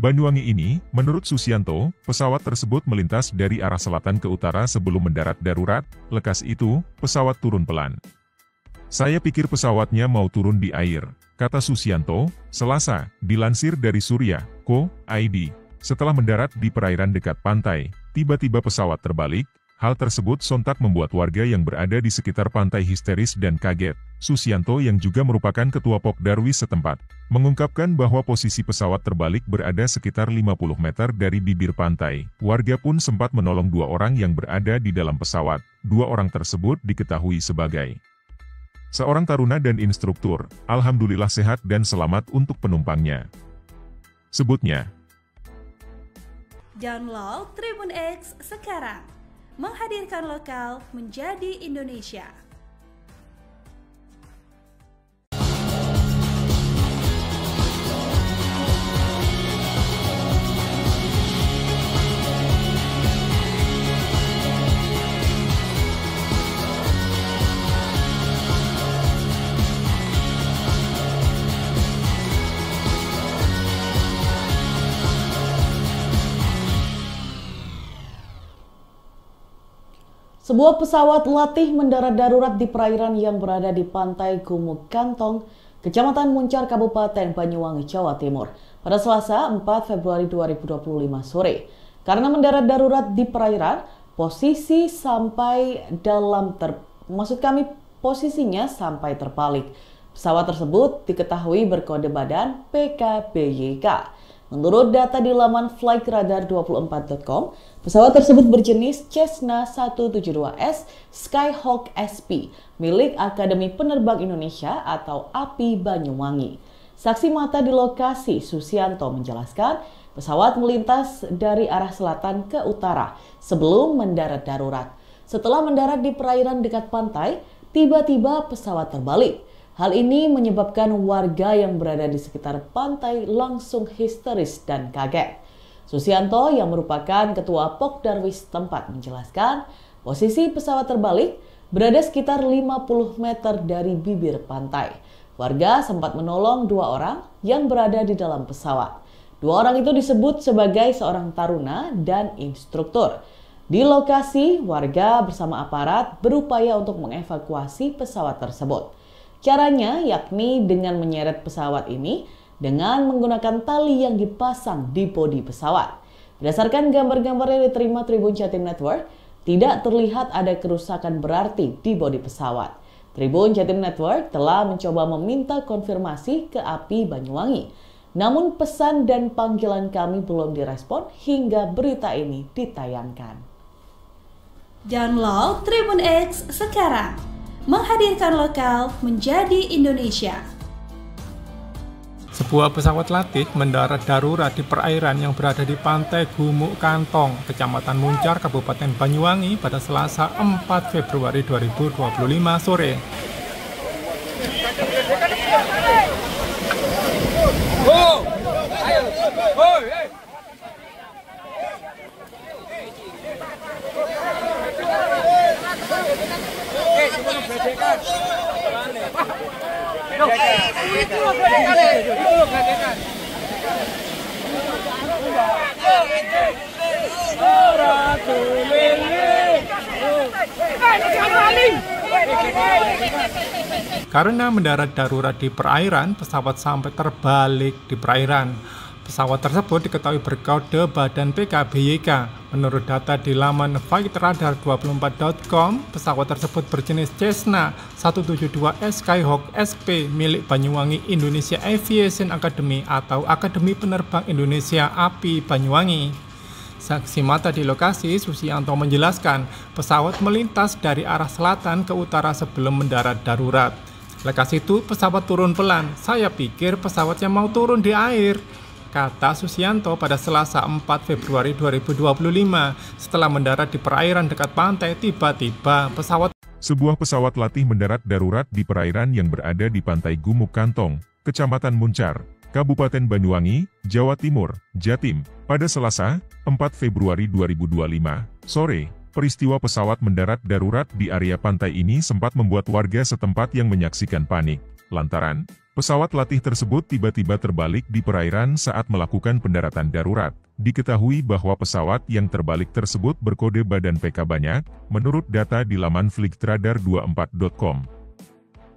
Banyuwangi ini. Menurut Susianto, pesawat tersebut melintas dari arah selatan ke utara sebelum mendarat darurat. Lekas itu, pesawat turun pelan. Saya pikir pesawatnya mau turun di air, kata Susianto, Selasa, dilansir dari Surya.co.id. Setelah mendarat di perairan dekat pantai, tiba-tiba pesawat terbalik. Hal tersebut sontak membuat warga yang berada di sekitar pantai histeris dan kaget. Susianto yang juga merupakan ketua Pokdarwis setempat, mengungkapkan bahwa posisi pesawat terbalik berada sekitar 50 meter dari bibir pantai. Warga pun sempat menolong 2 orang yang berada di dalam pesawat. 2 orang tersebut diketahui sebagai seorang taruna dan instruktur. Alhamdulillah sehat dan selamat untuk penumpangnya, sebutnya. Download Tribun X sekarang. Menghadirkan lokal menjadi Indonesia. Sebuah pesawat latih mendarat darurat di perairan yang berada di pantai Gumuk Kantong, Kecamatan Muncar, Kabupaten Banyuwangi, Jawa Timur, pada Selasa 4 Februari 2025 sore. Karena mendarat darurat di perairan, posisinya sampai terbalik. Pesawat tersebut diketahui berkode badan PKBYK. Menurut data di laman flightradar24.com, pesawat tersebut berjenis Cessna 172S Skyhawk SP milik Akademi Penerbang Indonesia atau API Banyuwangi. Saksi mata di lokasi, Susianto, menjelaskan pesawat melintas dari arah selatan ke utara sebelum mendarat darurat. Setelah mendarat di perairan dekat pantai, tiba-tiba pesawat terbalik. Hal ini menyebabkan warga yang berada di sekitar pantai langsung histeris dan kaget. Susianto yang merupakan ketua Pokdarwis tempat menjelaskan posisi pesawat terbalik berada sekitar 50 meter dari bibir pantai. Warga sempat menolong 2 orang yang berada di dalam pesawat. 2 orang itu disebut sebagai seorang taruna dan instruktur. Di lokasi, warga bersama aparat berupaya untuk mengevakuasi pesawat tersebut. Caranya yakni dengan menyeret pesawat ini dengan menggunakan tali yang dipasang di bodi pesawat. Berdasarkan gambar-gambar yang diterima Tribun Jatim Network, tidak terlihat ada kerusakan berarti di bodi pesawat. Tribun Jatim Network telah mencoba meminta konfirmasi ke API Banyuwangi. Namun pesan dan panggilan kami belum direspon hingga berita ini ditayangkan. Download Tribun X sekarang. Menghadirkan lokal menjadi Indonesia. Sebuah pesawat latih mendarat darurat di perairan yang berada di pantai Gumuk Kantong, Kecamatan Muncar, Kabupaten Banyuwangi pada Selasa 4 Februari 2025 sore. Karena mendarat darurat di perairan, pesawat sampai terbalik di perairan. Pesawat tersebut diketahui berkode badan PKBYK. Menurut data di laman flightradar24.com, pesawat tersebut berjenis Cessna 172S Skyhawk SP milik Banyuwangi Indonesia Aviation Academy atau Akademi Penerbang Indonesia API Banyuwangi. Saksi mata di lokasi, Susianto menjelaskan pesawat melintas dari arah selatan ke utara sebelum mendarat darurat. Lekas itu pesawat turun pelan. Saya pikir pesawatnya mau turun di air, kata Susianto pada Selasa 4 Februari 2025. Setelah mendarat di perairan dekat pantai, tiba-tiba Sebuah pesawat latih mendarat darurat di perairan yang berada di pantai Gumuk Kantong, Kecamatan Muncar, Kabupaten Banyuwangi, Jawa Timur, Jatim, pada Selasa 4 Februari 2025 sore. Peristiwa pesawat mendarat darurat di area pantai ini sempat membuat warga setempat yang menyaksikan panik, lantaran pesawat latih tersebut tiba-tiba terbalik di perairan saat melakukan pendaratan darurat. Diketahui bahwa pesawat yang terbalik tersebut berkode badan PK banyak, menurut data di laman flightradar24.com.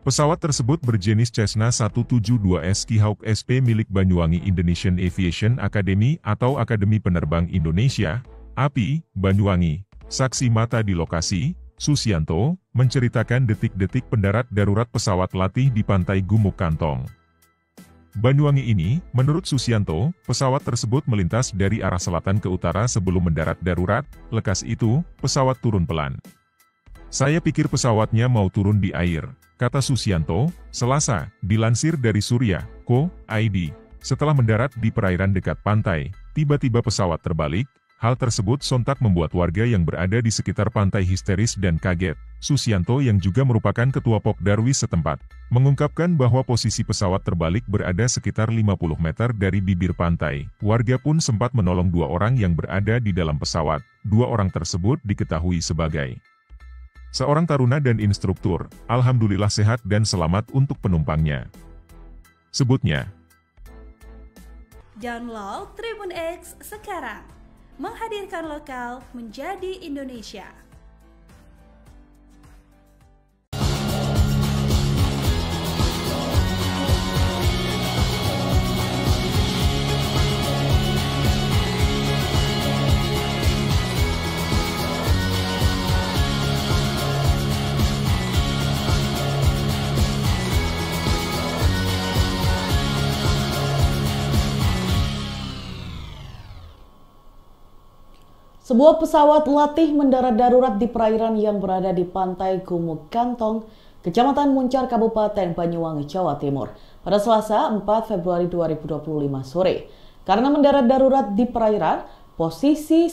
Pesawat tersebut berjenis Cessna 172S Skyhawk SP milik Banyuwangi Indonesian Aviation Academy atau Akademi Penerbang Indonesia, API, Banyuwangi. Saksi mata di lokasi, Susianto, menceritakan detik-detik pendarat darurat pesawat latih di pantai Gumuk Kantong, Banyuwangi ini. Menurut Susianto, pesawat tersebut melintas dari arah selatan ke utara sebelum mendarat darurat. Lekas itu, pesawat turun pelan. Saya pikir pesawatnya mau turun di air, kata Susianto, Selasa, dilansir dari Surya.co.id. Setelah mendarat di perairan dekat pantai, tiba-tiba pesawat terbalik. Hal tersebut sontak membuat warga yang berada di sekitar pantai histeris dan kaget. Susianto yang juga merupakan ketua Pokdarwis setempat, mengungkapkan bahwa posisi pesawat terbalik berada sekitar 50 meter dari bibir pantai. Warga pun sempat menolong 2 orang yang berada di dalam pesawat. 2 orang tersebut diketahui sebagai seorang taruna dan instruktur. Alhamdulillah sehat dan selamat untuk penumpangnya, sebutnya. Download Tribun X sekarang. Menghadirkan lokal menjadi Indonesia. Sebuah pesawat latih mendarat darurat di perairan yang berada di pantai Gumuk Kantong, Kecamatan Muncar, Kabupaten Banyuwangi, Jawa Timur, pada Selasa 4 Februari 2025 sore. Karena mendarat darurat di perairan, posisinya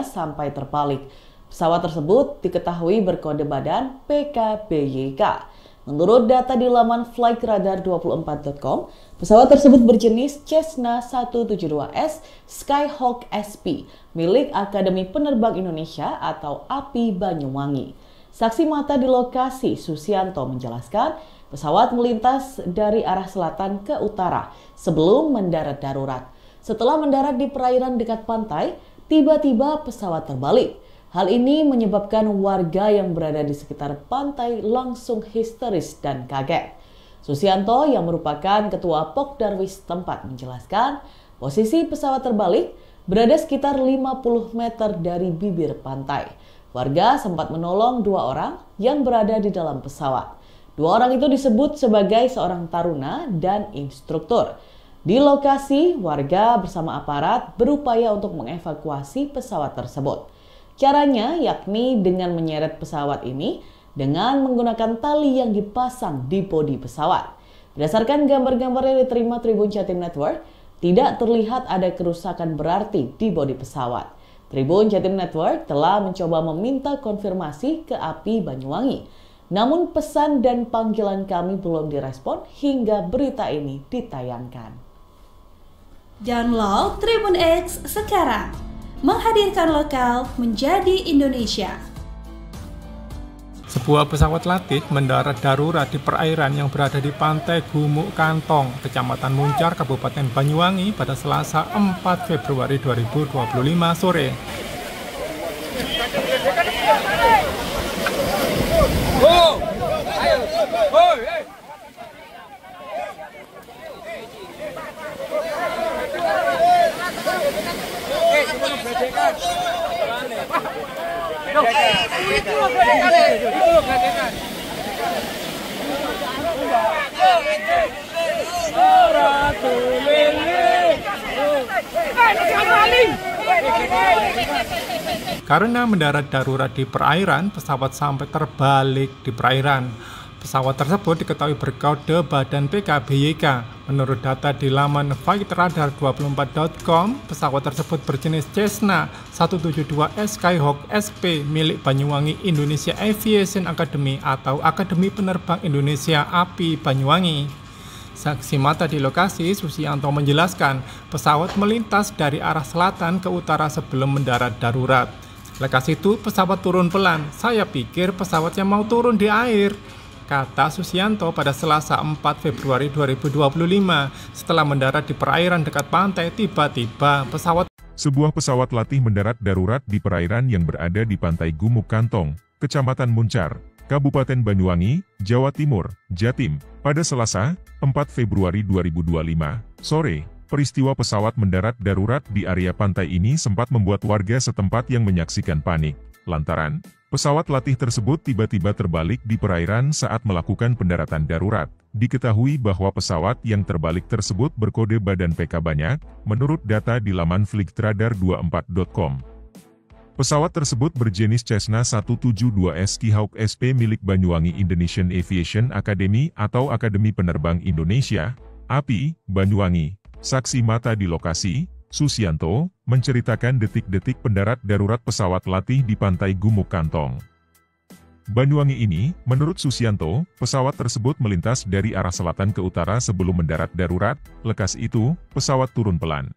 sampai terbalik. Pesawat tersebut diketahui berkode badan PKBYK. Menurut data di laman flightradar24.com, pesawat tersebut berjenis Cessna 172S Skyhawk SP milik Akademi Penerbang Indonesia atau API Banyuwangi. Saksi mata di lokasi, Susianto, menjelaskan pesawat melintas dari arah selatan ke utara sebelum mendarat darurat. Setelah mendarat di perairan dekat pantai, tiba-tiba pesawat terbalik. Hal ini menyebabkan warga yang berada di sekitar pantai langsung histeris dan kaget. Susianto yang merupakan ketua Pokdarwis tempat menjelaskan posisi pesawat terbalik berada sekitar 50 meter dari bibir pantai. Warga sempat menolong 2 orang yang berada di dalam pesawat. 2 orang itu disebut sebagai seorang taruna dan instruktur. Di lokasi, warga bersama aparat berupaya untuk mengevakuasi pesawat tersebut. Caranya yakni dengan menyeret pesawat ini dengan menggunakan tali yang dipasang di bodi pesawat. Berdasarkan gambar-gambar yang diterima Tribun Jatim Network, tidak terlihat ada kerusakan berarti di bodi pesawat. Tribun Jatim Network telah mencoba meminta konfirmasi ke API Banyuwangi. Namun pesan dan panggilan kami belum direspon hingga berita ini ditayangkan. Download Tribun X sekarang. Menghadirkan lokal menjadi Indonesia. Sebuah pesawat latih mendarat darurat di perairan yang berada di pantai Gumuk Kantong, Kecamatan Muncar, Kabupaten Banyuwangi pada Selasa 4 Februari 2025 sore. Karena mendarat darurat di perairan, pesawat sampai terbalik di perairan. Pesawat tersebut diketahui berkode badan PKBYK. Menurut data di laman flightradar24.com, pesawat tersebut berjenis Cessna 172S Skyhawk SP milik Banyuwangi Indonesia Aviation Academy atau Akademi Penerbang Indonesia API Banyuwangi. Saksi mata di lokasi, Susianto menjelaskan pesawat melintas dari arah selatan ke utara sebelum mendarat darurat. Lekas itu pesawat turun pelan. Saya pikir pesawatnya mau turun di air, kata Susianto pada Selasa 4 Februari 2025. Setelah mendarat di perairan dekat pantai, tiba-tiba Sebuah pesawat latih mendarat darurat di perairan yang berada di pantai Gumuk Kantong, Kecamatan Muncar, Kabupaten Banyuwangi, Jawa Timur, Jatim, pada Selasa 4 Februari 2025 sore. Peristiwa pesawat mendarat darurat di area pantai ini sempat membuat warga setempat yang menyaksikan panik, lantaran pesawat latih tersebut tiba-tiba terbalik di perairan saat melakukan pendaratan darurat. Diketahui bahwa pesawat yang terbalik tersebut berkode badan PK banyak, menurut data di laman flightradar24.com. Pesawat tersebut berjenis Cessna 172S Skyhawk SP milik Banyuwangi Indonesian Aviation Academy atau Akademi Penerbang Indonesia, API, Banyuwangi. Saksi mata di lokasi, Susianto, menceritakan detik-detik pendarat darurat pesawat latih di pantai Gumuk Kantong, Banyuwangi ini. Menurut Susianto, pesawat tersebut melintas dari arah selatan ke utara sebelum mendarat darurat. Lekas itu, pesawat turun pelan.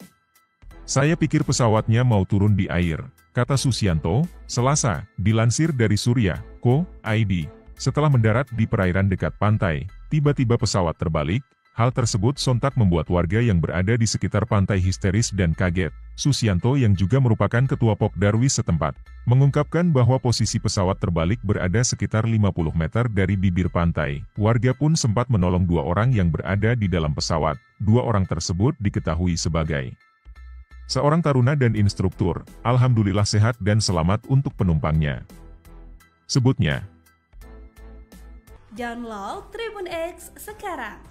Saya pikir pesawatnya mau turun di air, kata Susianto, Selasa, dilansir dari Surya.co.id. Setelah mendarat di perairan dekat pantai, tiba-tiba pesawat terbalik. Hal tersebut sontak membuat warga yang berada di sekitar pantai histeris dan kaget. Susianto yang juga merupakan ketua Pokdarwis setempat, mengungkapkan bahwa posisi pesawat terbalik berada sekitar 50 meter dari bibir pantai. Warga pun sempat menolong 2 orang yang berada di dalam pesawat. 2 orang tersebut diketahui sebagai seorang taruna dan instruktur. Alhamdulillah sehat dan selamat untuk penumpangnya, sebutnya. Download Tribun X sekarang.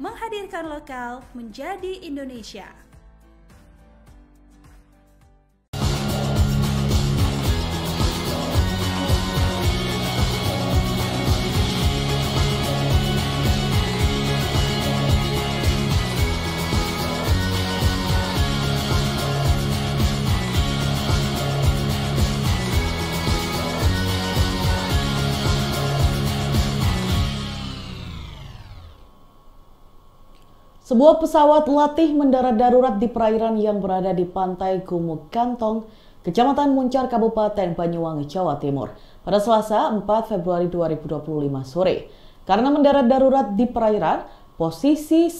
Menghadirkan lokal menjadi Indonesia. Sebuah pesawat latih mendarat darurat di perairan yang berada di pantai Gumuk Kantong, Kecamatan Muncar, Kabupaten Banyuwangi, Jawa Timur, pada Selasa 4 Februari 2025 sore. Karena mendarat darurat di perairan, posisinya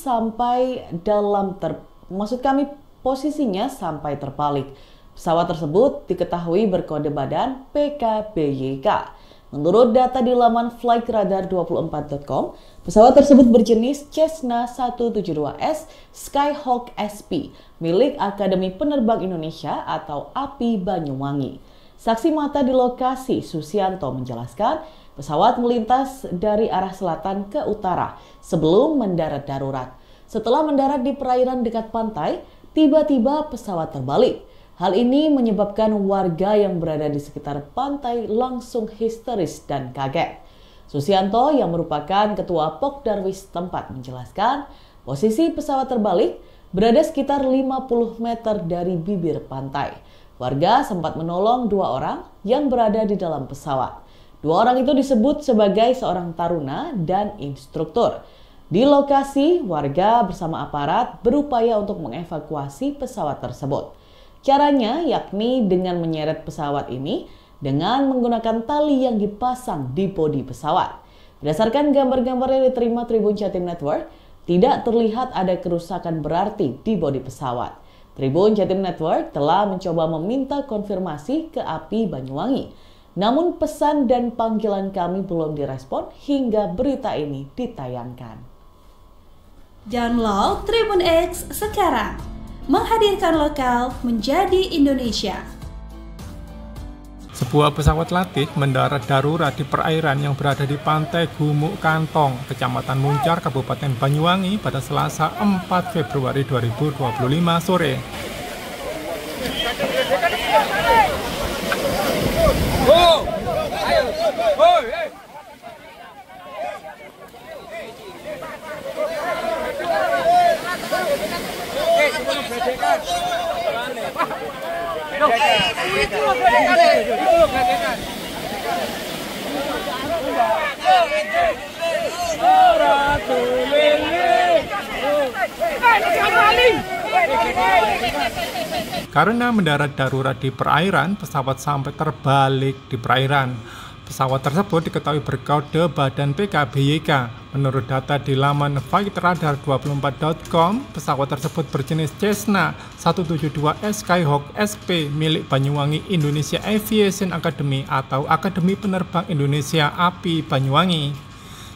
sampai terbalik. Pesawat tersebut diketahui berkode badan PKBYK. Menurut data di laman flightradar24.com, pesawat tersebut berjenis Cessna 172S Skyhawk SP milik Akademi Penerbang Indonesia atau API Banyuwangi. Saksi mata di lokasi, Susianto, menjelaskan pesawat melintas dari arah selatan ke utara sebelum mendarat darurat. Setelah mendarat di perairan dekat pantai, tiba-tiba pesawat terbalik. Hal ini menyebabkan warga yang berada di sekitar pantai langsung histeris dan kaget. Susianto yang merupakan ketua Pokdarwis tempat menjelaskan posisi pesawat terbalik berada sekitar 50 meter dari bibir pantai. Warga sempat menolong 2 orang yang berada di dalam pesawat. 2 orang itu disebut sebagai seorang taruna dan instruktur. Di lokasi, warga bersama aparat berupaya untuk mengevakuasi pesawat tersebut. Caranya yakni dengan menyeret pesawat ini dengan menggunakan tali yang dipasang di bodi pesawat. Berdasarkan gambar-gambar yang diterima Tribun Jatim Network, tidak terlihat ada kerusakan berarti di bodi pesawat. Tribun Jatim Network telah mencoba meminta konfirmasi ke API Banyuwangi. Namun pesan dan panggilan kami belum direspon hingga berita ini ditayangkan. Download Tribun X sekarang. Menghadirkan lokal menjadi Indonesia. Sebuah pesawat latih mendarat darurat di perairan yang berada di pantai Gumuk Kantong, Kecamatan Muncar, Kabupaten Banyuwangi pada Selasa 4 Februari 2025 sore. Karena mendarat darurat di perairan, pesawat sampai terbalik di perairan. Pesawat tersebut diketahui berkode badan PKBYK. Menurut data di laman flightradar24.com, pesawat tersebut berjenis Cessna 172S Skyhawk SP milik Banyuwangi Indonesia Aviation Academy atau Akademi Penerbang Indonesia API Banyuwangi.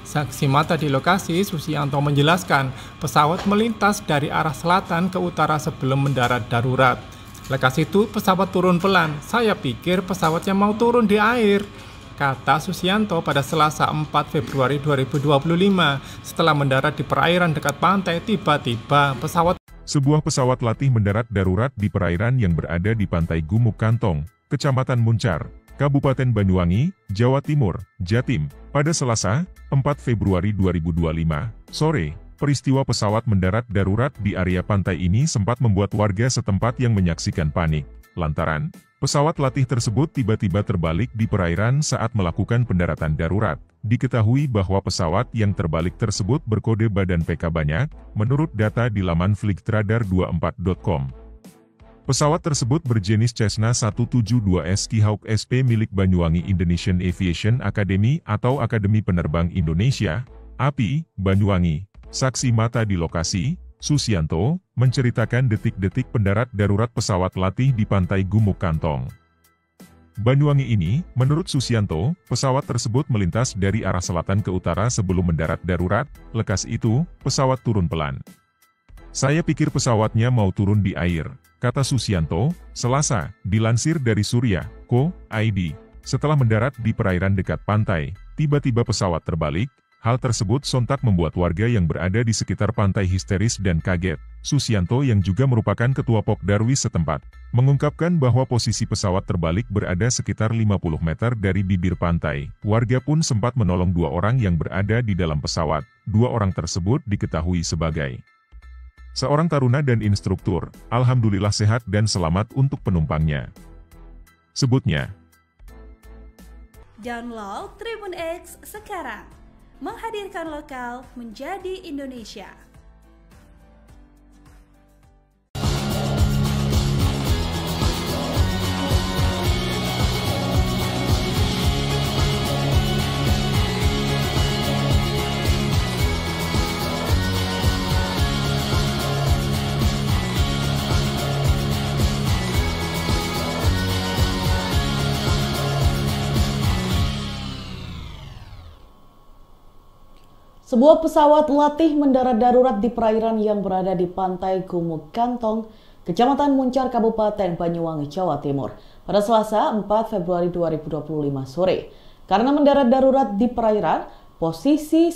Saksi mata di lokasi, Susianto menjelaskan pesawat melintas dari arah selatan ke utara sebelum mendarat darurat. Lekas itu pesawat turun pelan. Saya pikir pesawatnya mau turun di air, kata Susianto pada Selasa 4 Februari 2025. Setelah mendarat di perairan dekat pantai, tiba-tiba Sebuah pesawat latih mendarat darurat di perairan yang berada di pantai Gumuk Kantong, Kecamatan Muncar, Kabupaten Banyuwangi, Jawa Timur, Jatim, pada Selasa 4 Februari 2025 sore. Peristiwa pesawat mendarat darurat di area pantai ini sempat membuat warga setempat yang menyaksikan panik, lantaran pesawat latih tersebut tiba-tiba terbalik di perairan saat melakukan pendaratan darurat. Diketahui bahwa pesawat yang terbalik tersebut berkode badan PK banyak, menurut data di laman flightradar24.com. Pesawat tersebut berjenis Cessna 172S Skyhawk SP milik Banyuwangi Indonesian Aviation Academy atau Akademi Penerbang Indonesia, API, Banyuwangi. Saksi mata di lokasi, Susianto, menceritakan detik-detik pendarat darurat pesawat latih di pantai Gumuk Kantong, Banyuwangi ini. Menurut Susianto, pesawat tersebut melintas dari arah selatan ke utara sebelum mendarat darurat. Lekas itu, pesawat turun pelan. Saya pikir pesawatnya mau turun di air, kata Susianto, Selasa, dilansir dari Surya.co.id. Setelah mendarat di perairan dekat pantai, tiba-tiba pesawat terbalik. Hal tersebut sontak membuat warga yang berada di sekitar pantai histeris dan kaget. Susianto yang juga merupakan ketua Pokdarwis setempat, mengungkapkan bahwa posisi pesawat terbalik berada sekitar 50 meter dari bibir pantai. Warga pun sempat menolong 2 orang yang berada di dalam pesawat. 2 orang tersebut diketahui sebagai seorang taruna dan instruktur. Alhamdulillah sehat dan selamat untuk penumpangnya, sebutnya. Download Tribun X sekarang. Menghadirkan lokal menjadi Indonesia. Sebuah pesawat latih mendarat darurat di perairan yang berada di pantai Gumuk Kantong, Kecamatan Muncar, Kabupaten Banyuwangi, Jawa Timur, pada Selasa 4 Februari 2025 sore. Karena mendarat darurat di perairan, posisinya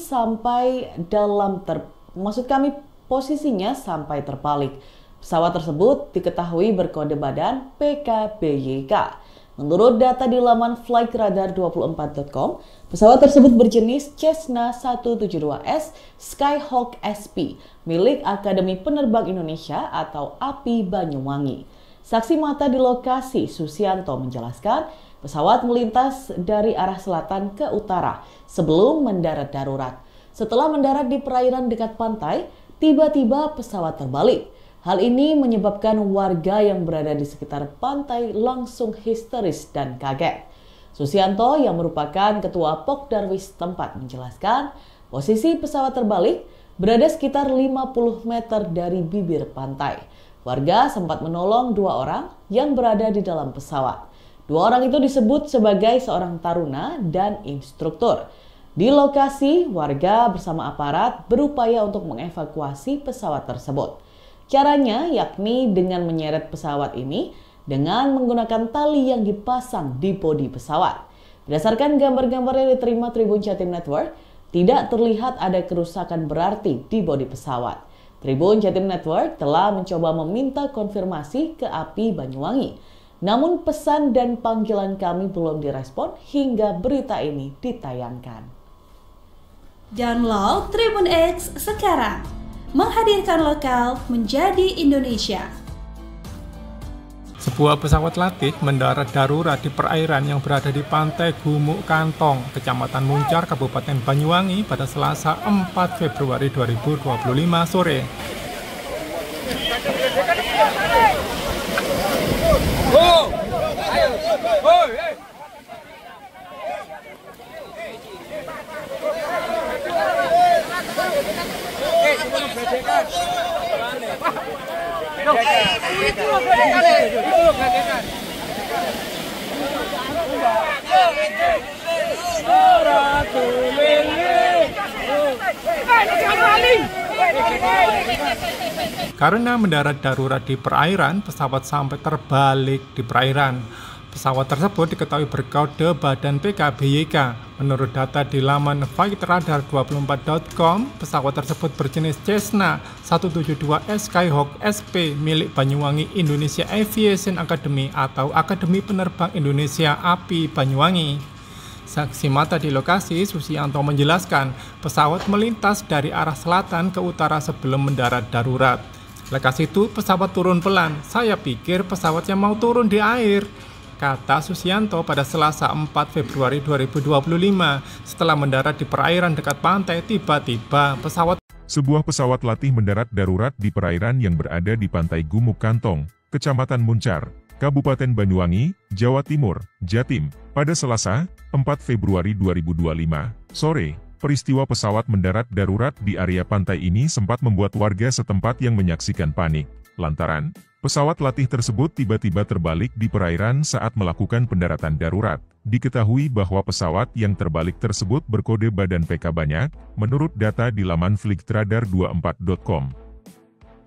sampai terbalik. Pesawat tersebut diketahui berkode badan PKBYK. Menurut data di laman flightradar24.com, pesawat tersebut berjenis Cessna 172S Skyhawk SP milik Akademi Penerbang Indonesia atau API Banyuwangi. Saksi mata di lokasi, Susianto, menjelaskan pesawat melintas dari arah selatan ke utara sebelum mendarat darurat. Setelah mendarat di perairan dekat pantai, tiba-tiba pesawat terbalik. Hal ini menyebabkan warga yang berada di sekitar pantai langsung histeris dan kaget. Susianto yang merupakan ketua Pokdarwis tempat menjelaskan posisi pesawat terbalik berada sekitar 50 meter dari bibir pantai. Warga sempat menolong 2 orang yang berada di dalam pesawat. 2 orang itu disebut sebagai seorang taruna dan instruktur. Di lokasi, warga bersama aparat berupaya untuk mengevakuasi pesawat tersebut. Caranya yakni dengan menyeret pesawat ini dengan menggunakan tali yang dipasang di bodi pesawat. Berdasarkan gambar-gambar yang diterima Tribun Jatim Network, tidak terlihat ada kerusakan berarti di bodi pesawat. Tribun Jatim Network telah mencoba meminta konfirmasi ke API Banyuwangi. Namun pesan dan panggilan kami belum direspon hingga berita ini ditayangkan. Download Tribun X sekarang. Menghadirkan lokal menjadi Indonesia. Sebuah pesawat latih mendarat darurat di perairan yang berada di pantai Gumuk Kantong, Kecamatan Muncar, Kabupaten Banyuwangi pada Selasa 4 Februari 2025 sore. Karena mendarat darurat di perairan, pesawat sampai terbalik di perairan. Pesawat tersebut diketahui berkode badan PKBYK. Menurut data di laman flightradar24.com, pesawat tersebut berjenis Cessna 172S Skyhawk SP milik Banyuwangi Indonesia Aviation Academy atau Akademi Penerbang Indonesia API Banyuwangi. Saksi mata di lokasi, Susianto menjelaskan pesawat melintas dari arah selatan ke utara sebelum mendarat darurat. Lekas itu pesawat turun pelan. Saya pikir pesawatnya mau turun di air, kata Susianto pada Selasa 4 Februari 2025. Setelah mendarat di perairan dekat pantai, tiba-tiba Sebuah pesawat latih mendarat darurat di perairan yang berada di pantai Gumuk Kantong, Kecamatan Muncar, Kabupaten Banyuwangi, Jawa Timur, Jatim, pada Selasa 4 Februari 2025 sore. Peristiwa pesawat mendarat darurat di area pantai ini sempat membuat warga setempat yang menyaksikan panik, lantaran pesawat latih tersebut tiba-tiba terbalik di perairan saat melakukan pendaratan darurat. Diketahui bahwa pesawat yang terbalik tersebut berkode badan PK banyak, menurut data di laman flightradar24.com.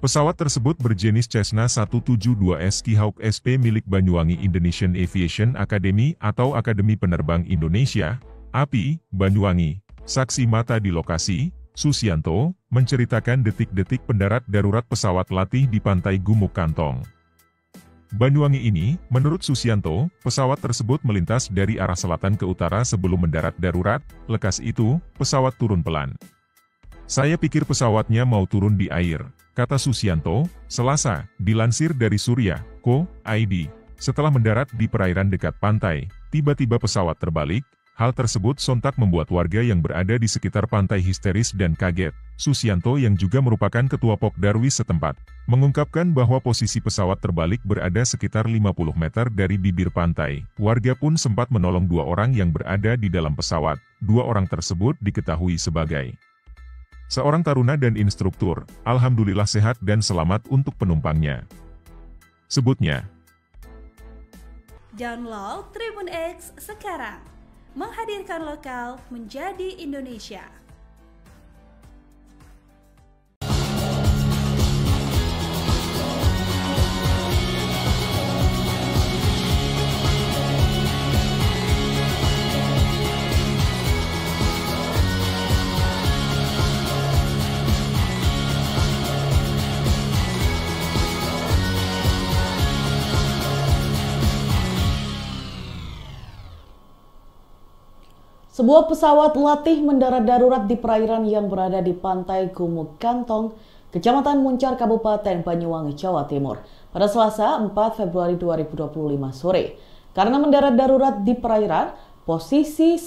Pesawat tersebut berjenis Cessna 172S Skyhawk SP milik Banyuwangi Indonesian Aviation Academy atau Akademi Penerbang Indonesia, API, Banyuwangi. Saksi mata di lokasi, Susianto, menceritakan detik-detik pendarat darurat pesawat latih di pantai Gumuk Kantong, Banyuwangi ini. Menurut Susianto, pesawat tersebut melintas dari arah selatan ke utara sebelum mendarat darurat. Lekas itu, pesawat turun pelan. Saya pikir pesawatnya mau turun di air, kata Susianto, Selasa, dilansir dari Surya.co.id. Setelah mendarat di perairan dekat pantai, tiba-tiba pesawat terbalik. Hal tersebut sontak membuat warga yang berada di sekitar pantai histeris dan kaget. Susianto yang juga merupakan ketua Pokdarwis setempat, mengungkapkan bahwa posisi pesawat terbalik berada sekitar 50 meter dari bibir pantai. Warga pun sempat menolong 2 orang yang berada di dalam pesawat. 2 orang tersebut diketahui sebagai seorang taruna dan instruktur. Alhamdulillah sehat dan selamat untuk penumpangnya, sebutnya. Download Tribun X sekarang. Menghadirkan lokal menjadi Indonesia. Sebuah pesawat latih mendarat darurat di perairan yang berada di pantai Gumuk Kantong, Kecamatan Muncar, Kabupaten Banyuwangi, Jawa Timur, pada Selasa 4 Februari 2025 sore. Karena mendarat darurat di perairan, posisinya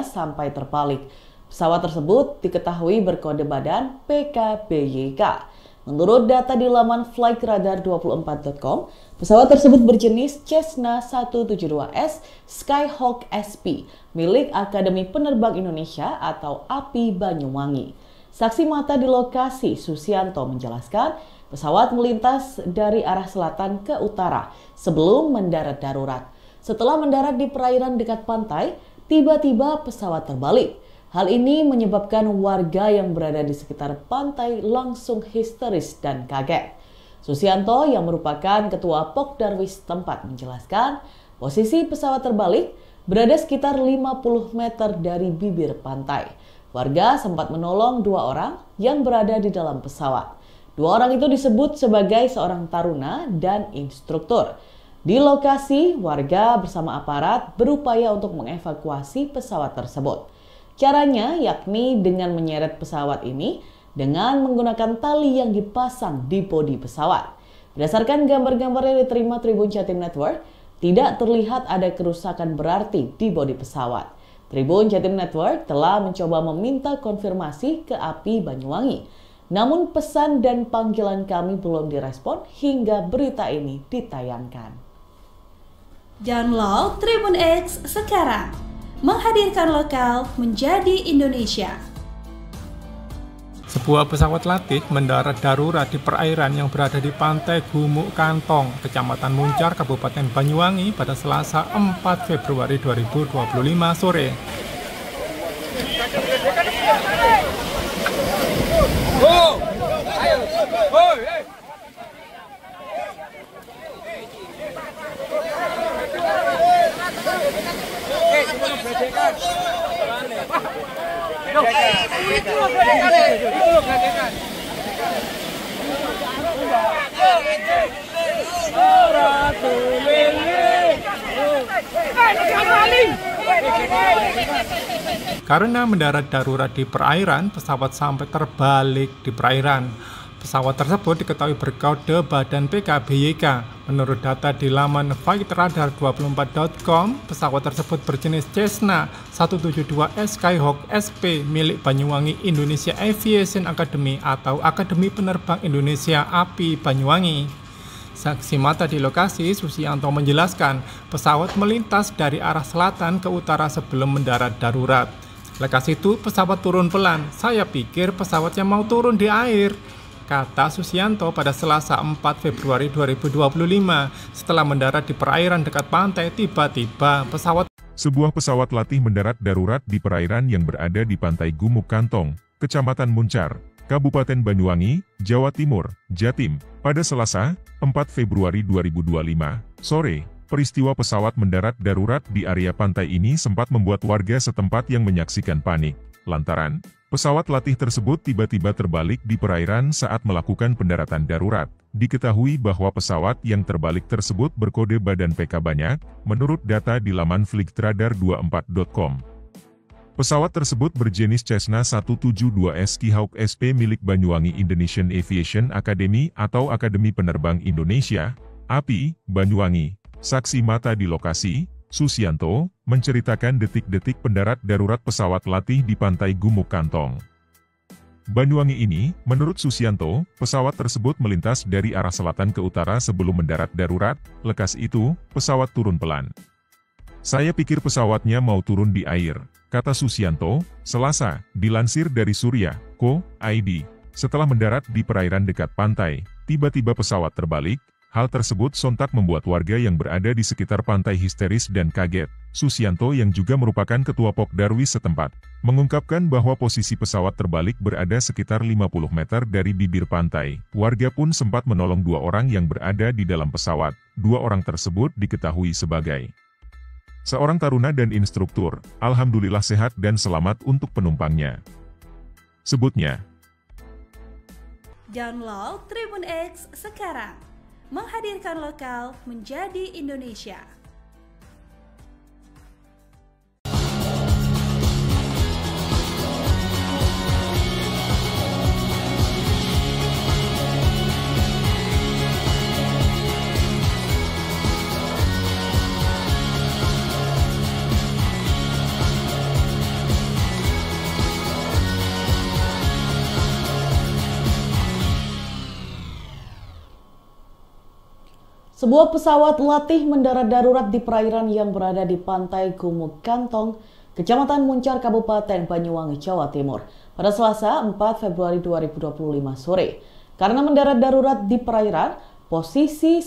sampai terbalik. Pesawat tersebut diketahui berkode badan PKBYK. Menurut data di laman flightradar24.com, pesawat tersebut berjenis Cessna 172S Skyhawk SP milik Akademi Penerbang Indonesia atau API Banyuwangi. Saksi mata di lokasi, Susianto, menjelaskan pesawat melintas dari arah selatan ke utara sebelum mendarat darurat. Setelah mendarat di perairan dekat pantai, tiba-tiba pesawat terbalik. Hal ini menyebabkan warga yang berada di sekitar pantai langsung histeris dan kaget. Susianto yang merupakan ketua Pokdarwis tempat menjelaskan posisi pesawat terbalik berada sekitar 50 meter dari bibir pantai. Warga sempat menolong 2 orang yang berada di dalam pesawat. 2 orang itu disebut sebagai seorang taruna dan instruktur. Di lokasi, warga bersama aparat berupaya untuk mengevakuasi pesawat tersebut. Caranya yakni dengan menyeret pesawat ini dengan menggunakan tali yang dipasang di bodi pesawat. Berdasarkan gambar-gambar yang diterima Tribun Jatim Network, tidak terlihat ada kerusakan berarti di bodi pesawat. Tribun Jatim Network telah mencoba meminta konfirmasi ke API Banyuwangi. Namun pesan dan panggilan kami belum direspon hingga berita ini ditayangkan. Download Tribun X sekarang. Menghadirkan lokal menjadi Indonesia. Sebuah pesawat latih mendarat darurat di perairan yang berada di pantai Gumuk Kantong, Kecamatan Muncar, Kabupaten Banyuwangi pada Selasa 4 Februari 2025 sore. Karena mendarat darurat di perairan, pesawat sampai terbalik di perairan. Pesawat tersebut diketahui berkode badan PKBYK. Menurut data di laman flightradar24.com, pesawat tersebut berjenis Cessna 172S Skyhawk SP milik Banyuwangi Indonesia Aviation Academy atau Akademi Penerbang Indonesia API Banyuwangi. Saksi mata di lokasi, Susianto menjelaskan pesawat melintas dari arah selatan ke utara sebelum mendarat darurat. Lekas itu pesawat turun pelan. Saya pikir pesawatnya mau turun di air, kata Susianto pada Selasa 4 Februari 2025. Setelah mendarat di perairan dekat pantai, tiba-tiba Sebuah pesawat latih mendarat darurat di perairan yang berada di pantai Gumuk Kantong, Kecamatan Muncar, Kabupaten Banyuwangi, Jawa Timur, Jatim, pada Selasa 4 Februari 2025 sore. Peristiwa pesawat mendarat darurat di area pantai ini sempat membuat warga setempat yang menyaksikan panik, lantaran pesawat latih tersebut tiba-tiba terbalik di perairan saat melakukan pendaratan darurat. Diketahui bahwa pesawat yang terbalik tersebut berkode badan PK banyak, menurut data di laman flightradar24.com. Pesawat tersebut berjenis Cessna 172S Skyhawk SP milik Banyuwangi Indonesian Aviation Academy atau Akademi Penerbang Indonesia, API, Banyuwangi. Saksi mata di lokasi, Susianto, menceritakan detik-detik pendarat darurat pesawat latih di pantai Gumuk Kantong, Banyuwangi ini. Menurut Susianto, pesawat tersebut melintas dari arah selatan ke utara sebelum mendarat darurat. Lekas itu, pesawat turun pelan. Saya pikir pesawatnya mau turun di air, kata Susianto, Selasa, dilansir dari Surya.co.id. Setelah mendarat di perairan dekat pantai, tiba-tiba pesawat terbalik. Hal tersebut sontak membuat warga yang berada di sekitar pantai histeris dan kaget. Susianto yang juga merupakan ketua Pokdarwis setempat, mengungkapkan bahwa posisi pesawat terbalik berada sekitar 50 meter dari bibir pantai. Warga pun sempat menolong 2 orang yang berada di dalam pesawat. 2 orang tersebut diketahui sebagai seorang taruna dan instruktur. Alhamdulillah sehat dan selamat untuk penumpangnya, sebutnya. Download Tribun X sekarang. Menghadirkan lokal menjadi Indonesia. Sebuah pesawat latih mendarat darurat di perairan yang berada di pantai Gumuk Kantong, Kecamatan Muncar, Kabupaten Banyuwangi, Jawa Timur, pada Selasa 4 Februari 2025 sore. Karena mendarat darurat di perairan, posisinya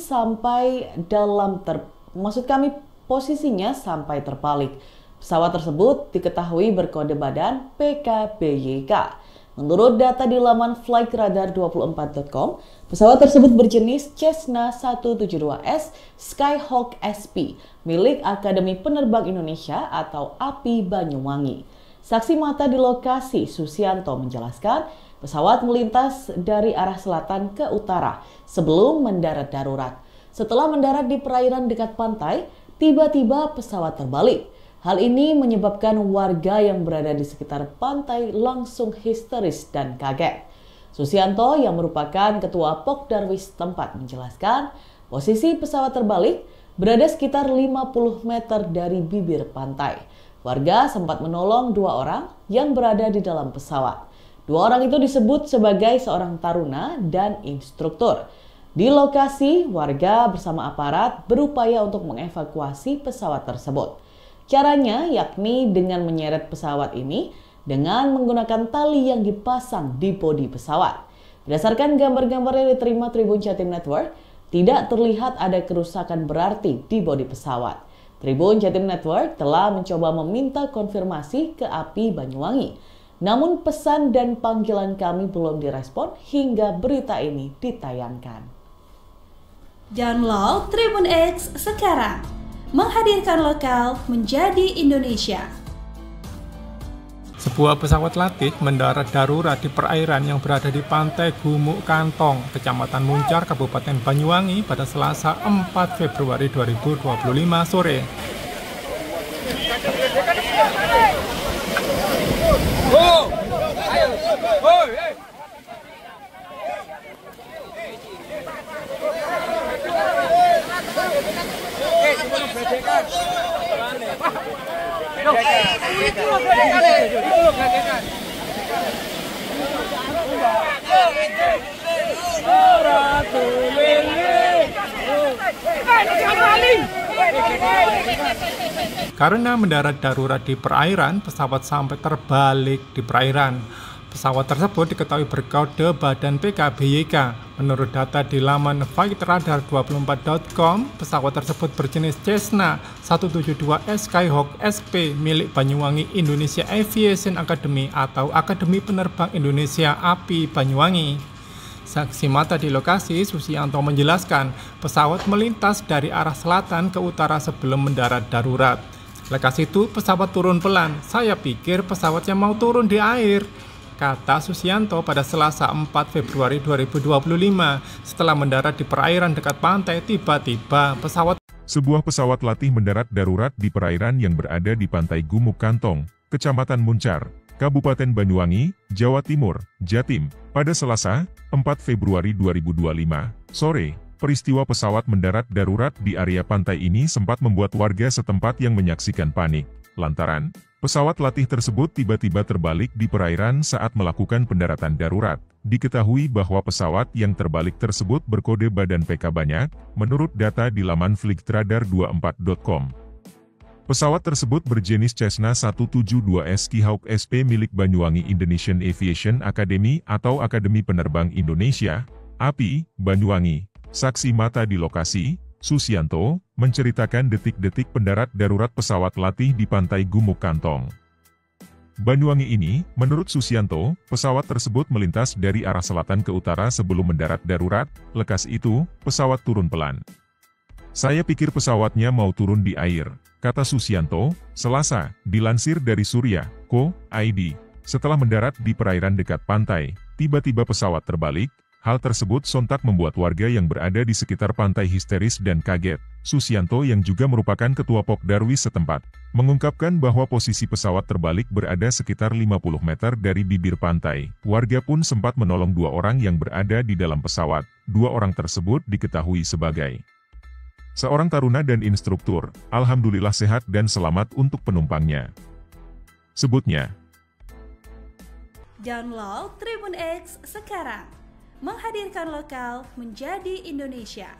sampai terbalik. Pesawat tersebut diketahui berkode badan PKBYK. Menurut data di laman flightradar24.com, pesawat tersebut berjenis Cessna 172S Skyhawk SP milik Akademi Penerbang Indonesia atau API Banyuwangi. Saksi mata di lokasi, Susianto, menjelaskan pesawat melintas dari arah selatan ke utara sebelum mendarat darurat. Setelah mendarat di perairan dekat pantai, tiba-tiba pesawat terbalik. Hal ini menyebabkan warga yang berada di sekitar pantai langsung histeris dan kaget. Susianto yang merupakan ketua Pokdarwis tempat menjelaskan posisi pesawat terbalik berada sekitar 50 meter dari bibir pantai. Warga sempat menolong 2 orang yang berada di dalam pesawat. 2 orang itu disebut sebagai seorang taruna dan instruktur. Di lokasi, warga bersama aparat berupaya untuk mengevakuasi pesawat tersebut. Caranya yakni dengan menyeret pesawat ini dengan menggunakan tali yang dipasang di bodi pesawat. Berdasarkan gambar-gambar yang diterima Tribun Jatim Network, tidak terlihat ada kerusakan berarti di bodi pesawat. Tribun Jatim Network telah mencoba meminta konfirmasi ke API Banyuwangi. Namun pesan dan panggilan kami belum direspon hingga berita ini ditayangkan. Download Tribun X sekarang. Menghadirkan lokal menjadi Indonesia. Sebuah pesawat latih mendarat darurat di perairan yang berada di pantai Gumuk Kantong, Kecamatan Muncar, Kabupaten Banyuwangi pada Selasa 4 Februari 2025 sore. Karena mendarat darurat di perairan, pesawat sampai terbalik di perairan. Pesawat tersebut diketahui berkode badan PKBYK. Menurut data di laman flightradar24.com, pesawat tersebut berjenis Cessna 172S Skyhawk SP milik Banyuwangi Indonesia Aviation Academy atau Akademi Penerbang Indonesia API Banyuwangi. Saksi mata di lokasi, Susianto menjelaskan pesawat melintas dari arah selatan ke utara sebelum mendarat darurat. Lekas itu pesawat turun pelan. Saya pikir pesawatnya mau turun di air, kata Susianto pada Selasa 4 Februari 2025. Setelah mendarat di perairan dekat pantai, tiba-tiba Sebuah pesawat latih mendarat darurat di perairan yang berada di pantai Gumuk Kantong, Kecamatan Muncar, Kabupaten Banyuwangi, Jawa Timur, Jatim, pada Selasa 4 Februari 2025 sore. Peristiwa pesawat mendarat darurat di area pantai ini sempat membuat warga setempat yang menyaksikan panik, lantaran pesawat latih tersebut tiba-tiba terbalik di perairan saat melakukan pendaratan darurat. Diketahui bahwa pesawat yang terbalik tersebut berkode badan PK banyak, menurut data di laman flightradar24.com. Pesawat tersebut berjenis Cessna 172S Skyhawk SP milik Banyuwangi Indonesian Aviation Academy atau Akademi Penerbang Indonesia, API, Banyuwangi. Saksi mata di lokasi, Susianto, menceritakan detik-detik pendarat darurat pesawat latih di pantai Gumuk Kantong, Banyuwangi ini. Menurut Susianto, pesawat tersebut melintas dari arah selatan ke utara sebelum mendarat darurat. Lekas itu, pesawat turun pelan. Saya pikir pesawatnya mau turun di air, kata Susianto, Selasa, dilansir dari Surya.co.id. Setelah mendarat di perairan dekat pantai, tiba-tiba pesawat terbalik. Hal tersebut sontak membuat warga yang berada di sekitar pantai histeris dan kaget. Susianto yang juga merupakan ketua Pokdarwis setempat, mengungkapkan bahwa posisi pesawat terbalik berada sekitar 50 meter dari bibir pantai. Warga pun sempat menolong 2 orang yang berada di dalam pesawat. 2 orang tersebut diketahui sebagai seorang taruna dan instruktur. Alhamdulillah sehat dan selamat untuk penumpangnya, sebutnya. Download Tribun X sekarang. Menghadirkan lokal menjadi Indonesia.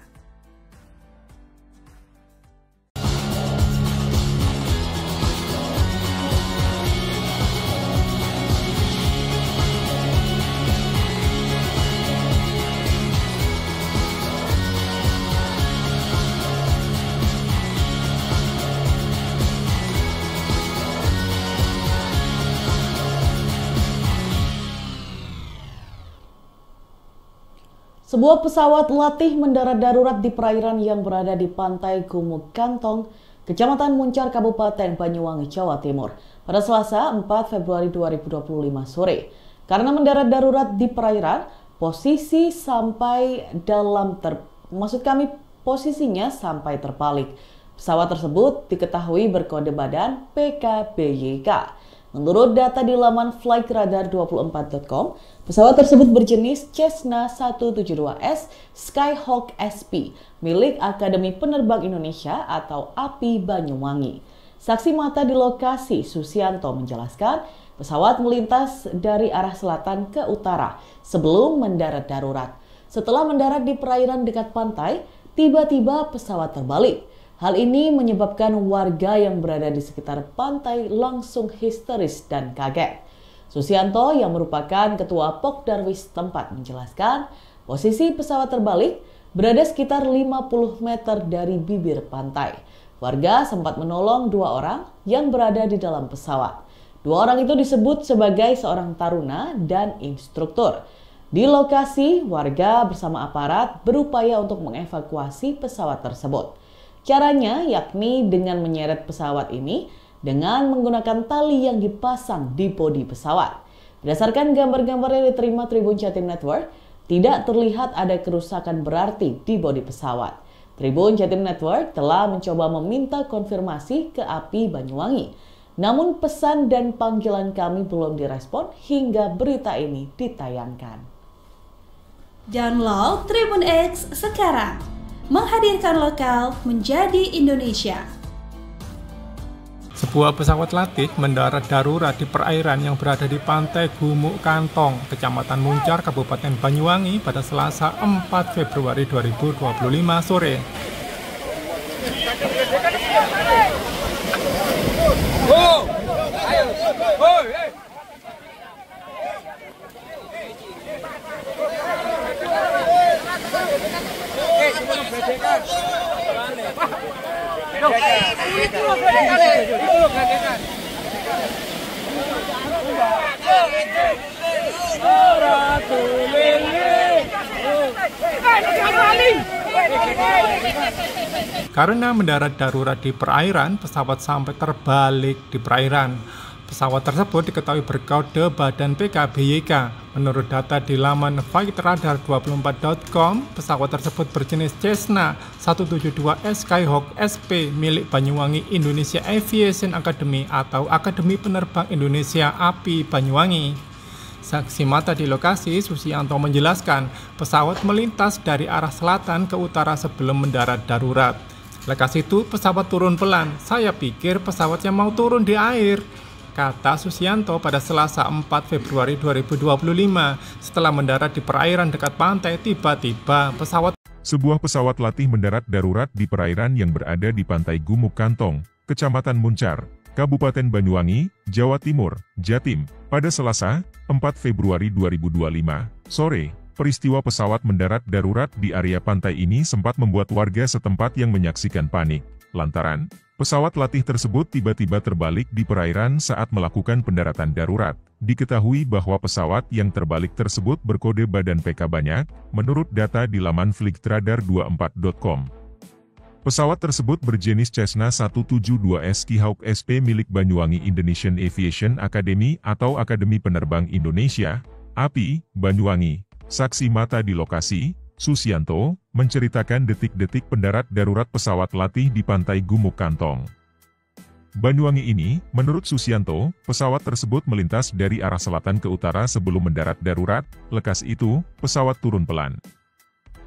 Sebuah pesawat latih mendarat darurat di perairan yang berada di pantai Gumuk Kantong, Kecamatan Muncar, Kabupaten Banyuwangi, Jawa Timur, pada Selasa 4 Februari 2025 sore. Karena mendarat darurat di perairan, posisinya sampai terbalik. Pesawat tersebut diketahui berkode badan PKBYK. Menurut data di laman flightradar24.com, pesawat tersebut berjenis Cessna 172S Skyhawk SP milik Akademi Penerbang Indonesia atau API Banyuwangi. Saksi mata di lokasi, Susianto, menjelaskan pesawat melintas dari arah selatan ke utara sebelum mendarat darurat. Setelah mendarat di perairan dekat pantai, tiba-tiba pesawat terbalik. Hal ini menyebabkan warga yang berada di sekitar pantai langsung histeris dan kaget. Susianto yang merupakan ketua Pokdarwis tempat menjelaskan posisi pesawat terbalik berada sekitar 50 meter dari bibir pantai. Warga sempat menolong 2 orang yang berada di dalam pesawat. 2 orang itu disebut sebagai seorang taruna dan instruktur. Di lokasi, warga bersama aparat berupaya untuk mengevakuasi pesawat tersebut. Caranya yakni dengan menyeret pesawat ini dengan menggunakan tali yang dipasang di bodi pesawat. Berdasarkan gambar-gambar yang diterima Tribun Jatim Network, tidak terlihat ada kerusakan berarti di bodi pesawat. Tribun Jatim Network telah mencoba meminta konfirmasi ke API Banyuwangi. Namun pesan dan panggilan kami belum direspon hingga berita ini ditayangkan. Download Tribun X sekarang. Menghadirkan lokal menjadi Indonesia. Sebuah pesawat latih mendarat darurat di perairan yang berada di pantai Gumuk Kantong, Kecamatan Muncar, Kabupaten Banyuwangi pada Selasa 4 Februari 2025 sore. Karena mendarat darurat di perairan, pesawat sampai terbalik di perairan. Pesawat tersebut diketahui berkode badan PKBYK. Menurut data di laman flightradar24.com, pesawat tersebut berjenis Cessna 172S Skyhawk SP milik Banyuwangi Indonesia Aviation Academy atau Akademi Penerbang Indonesia API Banyuwangi. Saksi mata di lokasi, Susianto menjelaskan pesawat melintas dari arah selatan ke utara sebelum mendarat darurat. Lekas itu pesawat turun pelan. Saya pikir pesawatnya mau turun di air, kata Susianto pada Selasa 4 Februari 2025. Setelah mendarat di perairan dekat pantai, tiba-tiba Sebuah pesawat latih mendarat darurat di perairan yang berada di pantai Gumuk Kantong, Kecamatan Muncar, Kabupaten Banyuwangi, Jawa Timur, Jatim, pada Selasa, 4 Februari 2025, sore. Peristiwa pesawat mendarat darurat di area pantai ini sempat membuat warga setempat yang menyaksikan panik, lantaran pesawat latih tersebut tiba-tiba terbalik di perairan saat melakukan pendaratan darurat. Diketahui bahwa pesawat yang terbalik tersebut berkode badan PK banyak, menurut data di laman flightradar24.com. Pesawat tersebut berjenis Cessna 172S Skyhawk SP milik Banyuwangi Indonesian Aviation Academy atau Akademi Penerbang Indonesia, API, Banyuwangi. Saksi mata di lokasi, Susianto, menceritakan detik-detik pendarat darurat pesawat latih di pantai Gumuk Kantong, Banyuwangi ini. Menurut Susianto, pesawat tersebut melintas dari arah selatan ke utara sebelum mendarat darurat. Lekas itu, pesawat turun pelan.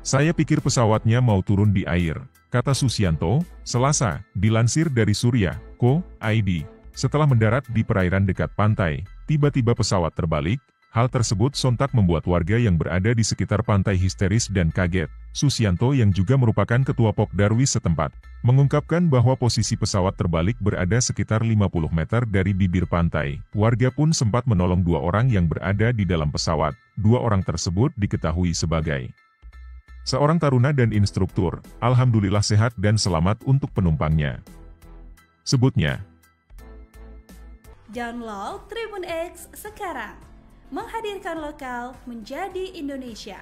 Saya pikir pesawatnya mau turun di air, kata Susianto, Selasa, dilansir dari Surya.co.id. Setelah mendarat di perairan dekat pantai, tiba-tiba pesawat terbalik. Hal tersebut sontak membuat warga yang berada di sekitar pantai histeris dan kaget. Susianto yang juga merupakan ketua Pokdarwis setempat, mengungkapkan bahwa posisi pesawat terbalik berada sekitar 50 meter dari bibir pantai. Warga pun sempat menolong 2 orang yang berada di dalam pesawat. 2 orang tersebut diketahui sebagai seorang taruna dan instruktur. Alhamdulillah sehat dan selamat untuk penumpangnya, sebutnya. Download Tribun X sekarang. Menghadirkan lokal menjadi Indonesia.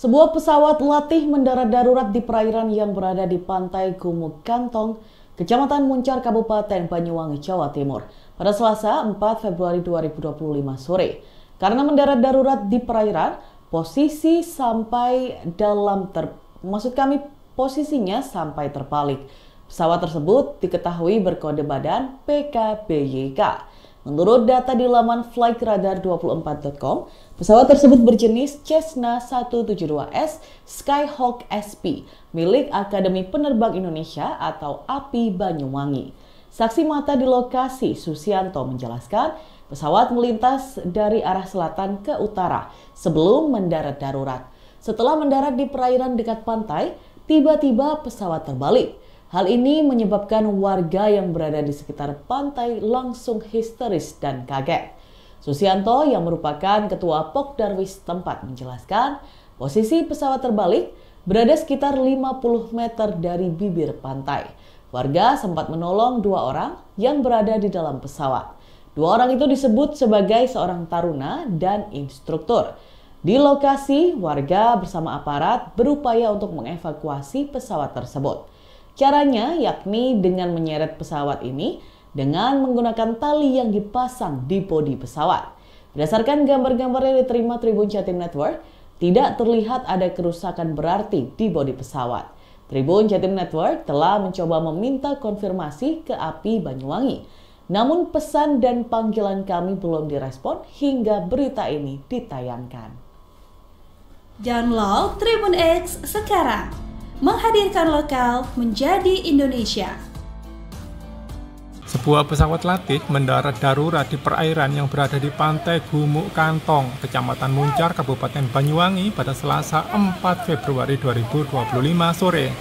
Sebuah pesawat latih mendarat darurat di perairan yang berada di pantai Gumuk Kantong, Kecamatan Muncar, Kabupaten Banyuwangi, Jawa Timur, pada Selasa 4 Februari 2025 sore. Karena mendarat darurat di perairan, posisinya sampai terbalik. Pesawat tersebut diketahui berkode badan PKBYK. Menurut data di laman flightradar24.com, pesawat tersebut berjenis Cessna 172S Skyhawk SP milik Akademi Penerbang Indonesia atau API Banyuwangi. Saksi mata di lokasi, Susianto, menjelaskan pesawat melintas dari arah selatan ke utara sebelum mendarat darurat. Setelah mendarat di perairan dekat pantai, tiba-tiba pesawat terbalik. Hal ini menyebabkan warga yang berada di sekitar pantai langsung histeris dan kaget. Susianto yang merupakan ketua Pokdarwis tempat menjelaskan posisi pesawat terbalik berada sekitar 50 meter dari bibir pantai. Warga sempat menolong 2 orang yang berada di dalam pesawat. 2 orang itu disebut sebagai seorang taruna dan instruktur. Di lokasi, warga bersama aparat berupaya untuk mengevakuasi pesawat tersebut. Caranya yakni dengan menyeret pesawat ini dengan menggunakan tali yang dipasang di bodi pesawat. Berdasarkan gambar-gambar yang diterima Tribun Jatim Network, tidak terlihat ada kerusakan berarti di bodi pesawat. Tribun Jatim Network telah mencoba meminta konfirmasi ke API Banyuwangi. Namun pesan dan panggilan kami belum direspon hingga berita ini ditayangkan. Download Tribun X sekarang. Menghadirkan lokal menjadi Indonesia. Sebuah pesawat latih mendarat darurat di perairan yang berada di pantai Gumuk Kantong, Kecamatan Muncar, Kabupaten Banyuwangi pada Selasa 4 Februari 2025 sore.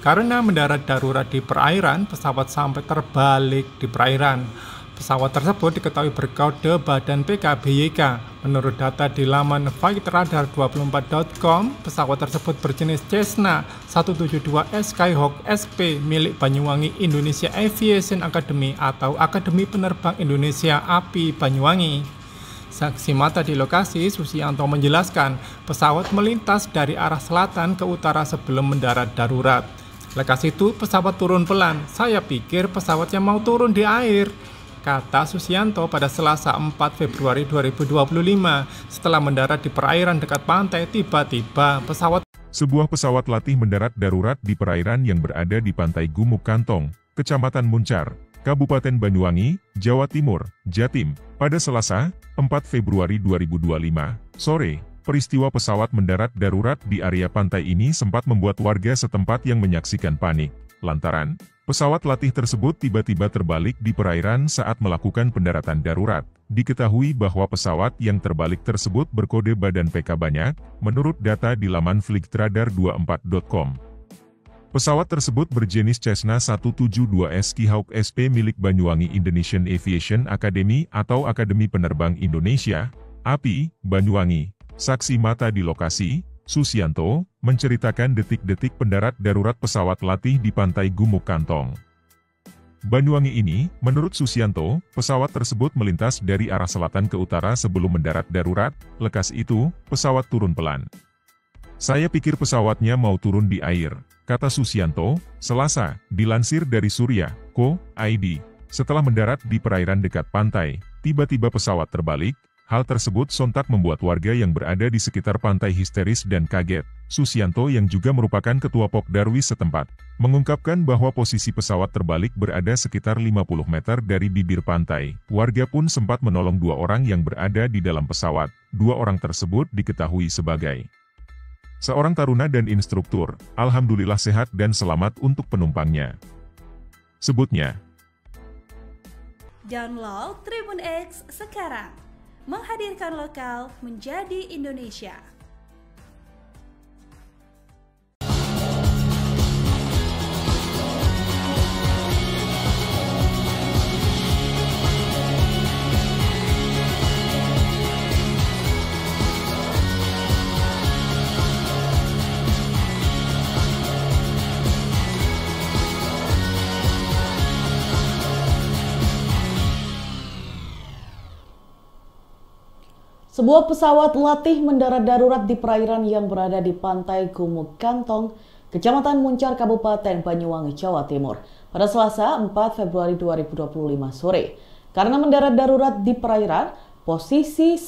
Karena mendarat darurat di perairan, pesawat sampai terbalik di perairan. Pesawat tersebut diketahui berkode badan PKBYK. Menurut data di laman flightradar24.com, pesawat tersebut berjenis Cessna 172S Skyhawk SP milik Banyuwangi Indonesia Aviation Academy atau Akademi Penerbang Indonesia API Banyuwangi. Saksi mata di lokasi, Susianto menjelaskan pesawat melintas dari arah selatan ke utara sebelum mendarat darurat. Lekas itu pesawat turun pelan. Saya pikir pesawatnya mau turun di air, kata Susianto pada Selasa 4 Februari 2025. Setelah mendarat di perairan dekat pantai, tiba-tiba Sebuah pesawat latih mendarat darurat di perairan yang berada di pantai Gumuk Kantong, Kecamatan Muncar, Kabupaten Banyuwangi, Jawa Timur, Jatim, pada Selasa 4 Februari 2025 sore. Peristiwa pesawat mendarat darurat di area pantai ini sempat membuat warga setempat yang menyaksikan panik, lantaran pesawat latih tersebut tiba-tiba terbalik di perairan saat melakukan pendaratan darurat. Diketahui bahwa pesawat yang terbalik tersebut berkode badan PK banyak, menurut data di laman flightradar24.com. Pesawat tersebut berjenis Cessna 172S Skyhawk SP milik Banyuwangi Indonesian Aviation Academy atau Akademi Penerbang Indonesia, API, Banyuwangi. Saksi mata di lokasi, Susianto, menceritakan detik-detik pendarat darurat pesawat latih di pantai Gumuk Kantong, Banyuwangi ini. Menurut Susianto, pesawat tersebut melintas dari arah selatan ke utara sebelum mendarat darurat. Lekas itu, pesawat turun pelan. Saya pikir pesawatnya mau turun di air, kata Susianto, Selasa, dilansir dari Surya.co.id. Setelah mendarat di perairan dekat pantai, tiba-tiba pesawat terbalik. Hal tersebut sontak membuat warga yang berada di sekitar pantai histeris dan kaget. Susianto yang juga merupakan ketua Pokdarwis setempat, mengungkapkan bahwa posisi pesawat terbalik berada sekitar 50 meter dari bibir pantai. Warga pun sempat menolong 2 orang yang berada di dalam pesawat. 2 orang tersebut diketahui sebagai seorang taruna dan instruktur. Alhamdulillah sehat dan selamat untuk penumpangnya, sebutnya. Download Tribun X sekarang. Menghadirkan lokal menjadi Indonesia. Sebuah pesawat latih mendarat darurat di perairan yang berada di pantai Gumuk Kantong, Kecamatan Muncar, Kabupaten Banyuwangi, Jawa Timur, pada Selasa 4 Februari 2025 sore. Karena mendarat darurat di perairan, posisinya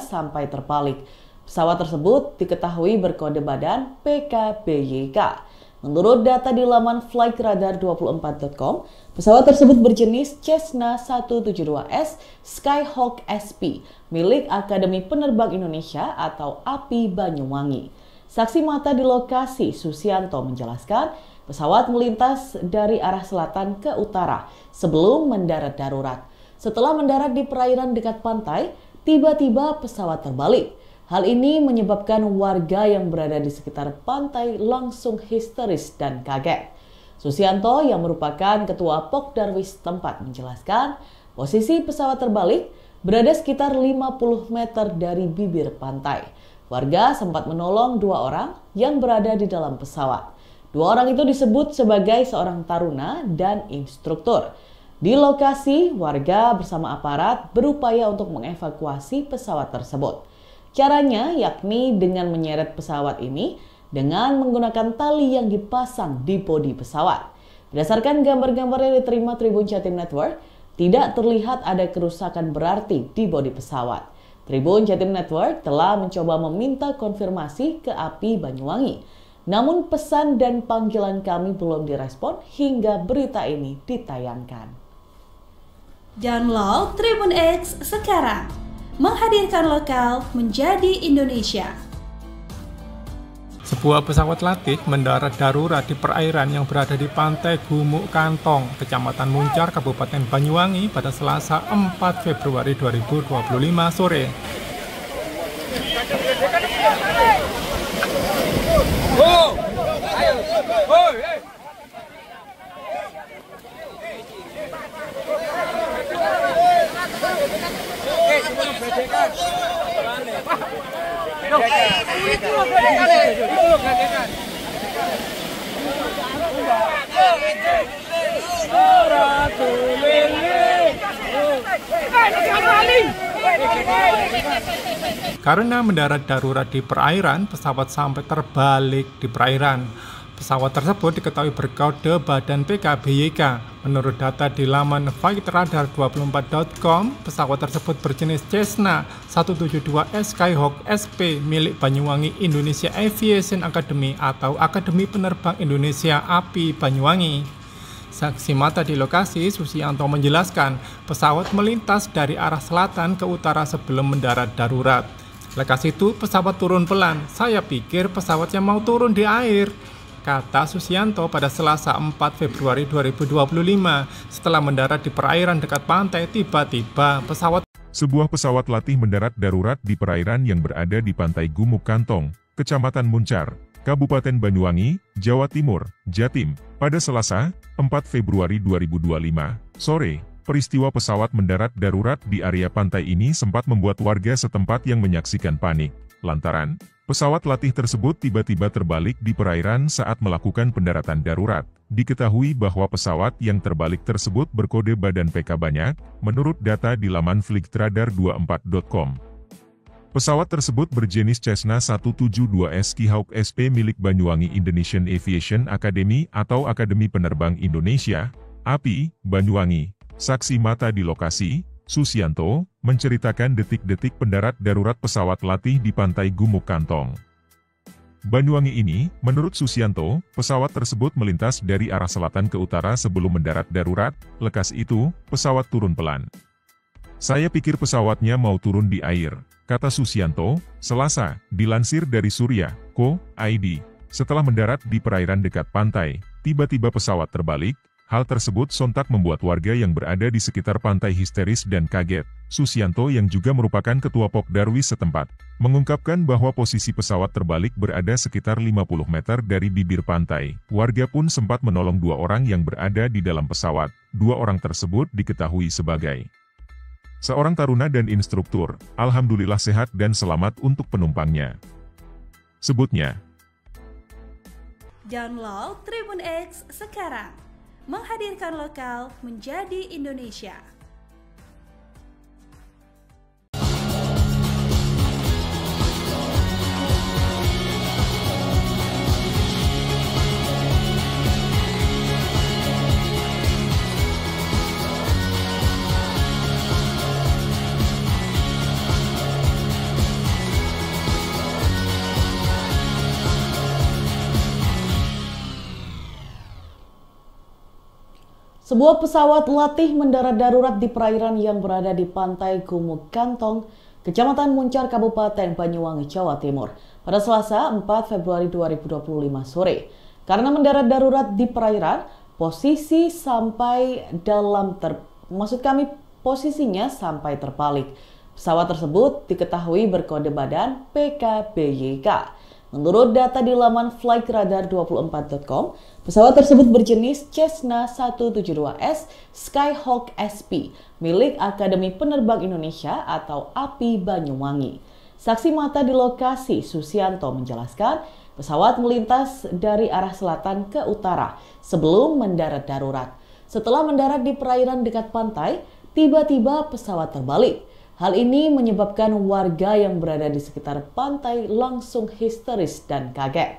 sampai terbalik. Pesawat tersebut diketahui berkode badan PKBYK. Menurut data di laman flightradar24.com, pesawat tersebut berjenis Cessna 172S Skyhawk SP milik Akademi Penerbang Indonesia atau API Banyuwangi. Saksi mata di lokasi, Susianto, menjelaskan pesawat melintas dari arah selatan ke utara sebelum mendarat darurat. Setelah mendarat di perairan dekat pantai, tiba-tiba pesawat terbalik. Hal ini menyebabkan warga yang berada di sekitar pantai langsung histeris dan kaget. Susianto yang merupakan ketua Pokdarwis tempat menjelaskan posisi pesawat terbalik berada sekitar 50 meter dari bibir pantai. Warga sempat menolong 2 orang yang berada di dalam pesawat. 2 orang itu disebut sebagai seorang taruna dan instruktur. Di lokasi, warga bersama aparat berupaya untuk mengevakuasi pesawat tersebut. Caranya yakni dengan menyeret pesawat ini dengan menggunakan tali yang dipasang di bodi pesawat. Berdasarkan gambar-gambar yang diterima Tribun Jatim Network, tidak terlihat ada kerusakan berarti di bodi pesawat. Tribun Jatim Network telah mencoba meminta konfirmasi ke API Banyuwangi. Namun pesan dan panggilan kami belum direspon hingga berita ini ditayangkan. Download Tribun X sekarang. Menghadirkan lokal menjadi Indonesia. Sebuah pesawat latih mendarat darurat di perairan yang berada di pantai Gumuk Kantong, Kecamatan Muncar, Kabupaten Banyuwangi pada Selasa 4 Februari 2025 sore. Karena mendarat darurat di perairan, pesawat sampai terbalik di perairan. Pesawat tersebut diketahui berkode badan PKBYK. Menurut data di laman flightradar24.com, pesawat tersebut berjenis Cessna 172S Skyhawk SP milik Banyuwangi Indonesia Aviation Academy atau Akademi Penerbang Indonesia API Banyuwangi. Saksi mata di lokasi, Susianto menjelaskan pesawat melintas dari arah selatan ke utara sebelum mendarat darurat. Lekas itu pesawat turun pelan. Saya pikir pesawatnya mau turun di air, kata Susianto pada Selasa 4 Februari 2025. Setelah mendarat di perairan dekat pantai, tiba-tiba Sebuah pesawat latih mendarat darurat di perairan yang berada di pantai Gumuk Kantong, Kecamatan Muncar, Kabupaten Banyuwangi, Jawa Timur, Jatim, pada Selasa 4 Februari 2025 sore. Peristiwa pesawat mendarat darurat di area pantai ini sempat membuat warga setempat yang menyaksikan panik, lantaran pesawat latih tersebut tiba-tiba terbalik di perairan saat melakukan pendaratan darurat. Diketahui bahwa pesawat yang terbalik tersebut berkode badan PK banyak, menurut data di laman flightradar24.com. Pesawat tersebut berjenis Cessna 172S Skyhawk SP milik Banyuwangi Indonesian Aviation Academy atau Akademi Penerbang Indonesia, API, Banyuwangi. Saksi mata di lokasi, Susianto, menceritakan detik-detik pendarat darurat pesawat latih di pantai Gumuk Kantong, Banyuwangi ini. Menurut Susianto, pesawat tersebut melintas dari arah selatan ke utara sebelum mendarat darurat. Lekas itu, pesawat turun pelan. Saya pikir pesawatnya mau turun di air, kata Susianto, Selasa, dilansir dari Surya.co.id. Setelah mendarat di perairan dekat pantai, tiba-tiba pesawat terbalik. Hal tersebut sontak membuat warga yang berada di sekitar pantai histeris dan kaget. Susianto yang juga merupakan ketua Pokdarwis setempat, mengungkapkan bahwa posisi pesawat terbalik berada sekitar 50 meter dari bibir pantai. Warga pun sempat menolong 2 orang yang berada di dalam pesawat. 2 orang tersebut diketahui sebagai seorang taruna dan instruktur. Alhamdulillah sehat dan selamat untuk penumpangnya, sebutnya. Download Tribun X sekarang. Menghadirkan lokal menjadi Indonesia. Sebuah pesawat latih mendarat darurat di perairan yang berada di pantai Gumuk Kantong, Kecamatan Muncar, Kabupaten Banyuwangi, Jawa Timur, pada Selasa 4 Februari 2025 sore. Karena mendarat darurat di perairan, posisinya sampai terbalik. Pesawat tersebut diketahui berkode badan PKBYK. Menurut data di laman flightradar24.com, pesawat tersebut berjenis Cessna 172S Skyhawk SP milik Akademi Penerbang Indonesia atau API Banyuwangi. Saksi mata di lokasi, Susianto, menjelaskan pesawat melintas dari arah selatan ke utara sebelum mendarat darurat. Setelah mendarat di perairan dekat pantai, tiba-tiba pesawat terbalik. Hal ini menyebabkan warga yang berada di sekitar pantai langsung histeris dan kaget.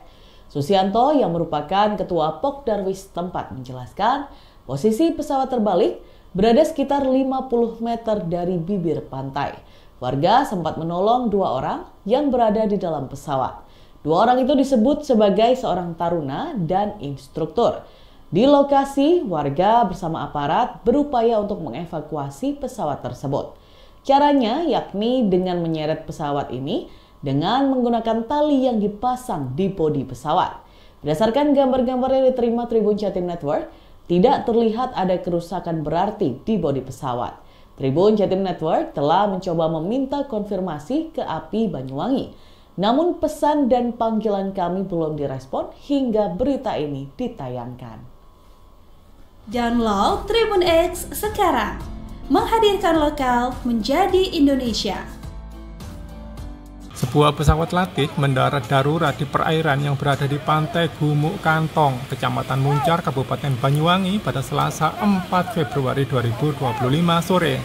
Susianto yang merupakan ketua Pokdarwis tempat menjelaskan posisi pesawat terbalik berada sekitar 50 meter dari bibir pantai. Warga sempat menolong 2 orang yang berada di dalam pesawat. 2 orang itu disebut sebagai seorang taruna dan instruktur. Di lokasi, warga bersama aparat berupaya untuk mengevakuasi pesawat tersebut. Caranya yakni dengan menyeret pesawat ini dengan menggunakan tali yang dipasang di bodi pesawat. Berdasarkan gambar-gambar yang diterima Tribun Jatim Network, tidak terlihat ada kerusakan berarti di bodi pesawat. Tribun Jatim Network telah mencoba meminta konfirmasi ke API Banyuwangi. Namun pesan dan panggilan kami belum direspon hingga berita ini ditayangkan. Download Tribun X sekarang. Menghadirkan lokal menjadi Indonesia. Sebuah pesawat latih mendarat darurat di perairan yang berada di pantai Gumuk Kantong, Kecamatan Muncar, Kabupaten Banyuwangi pada Selasa 4 Februari 2025 sore.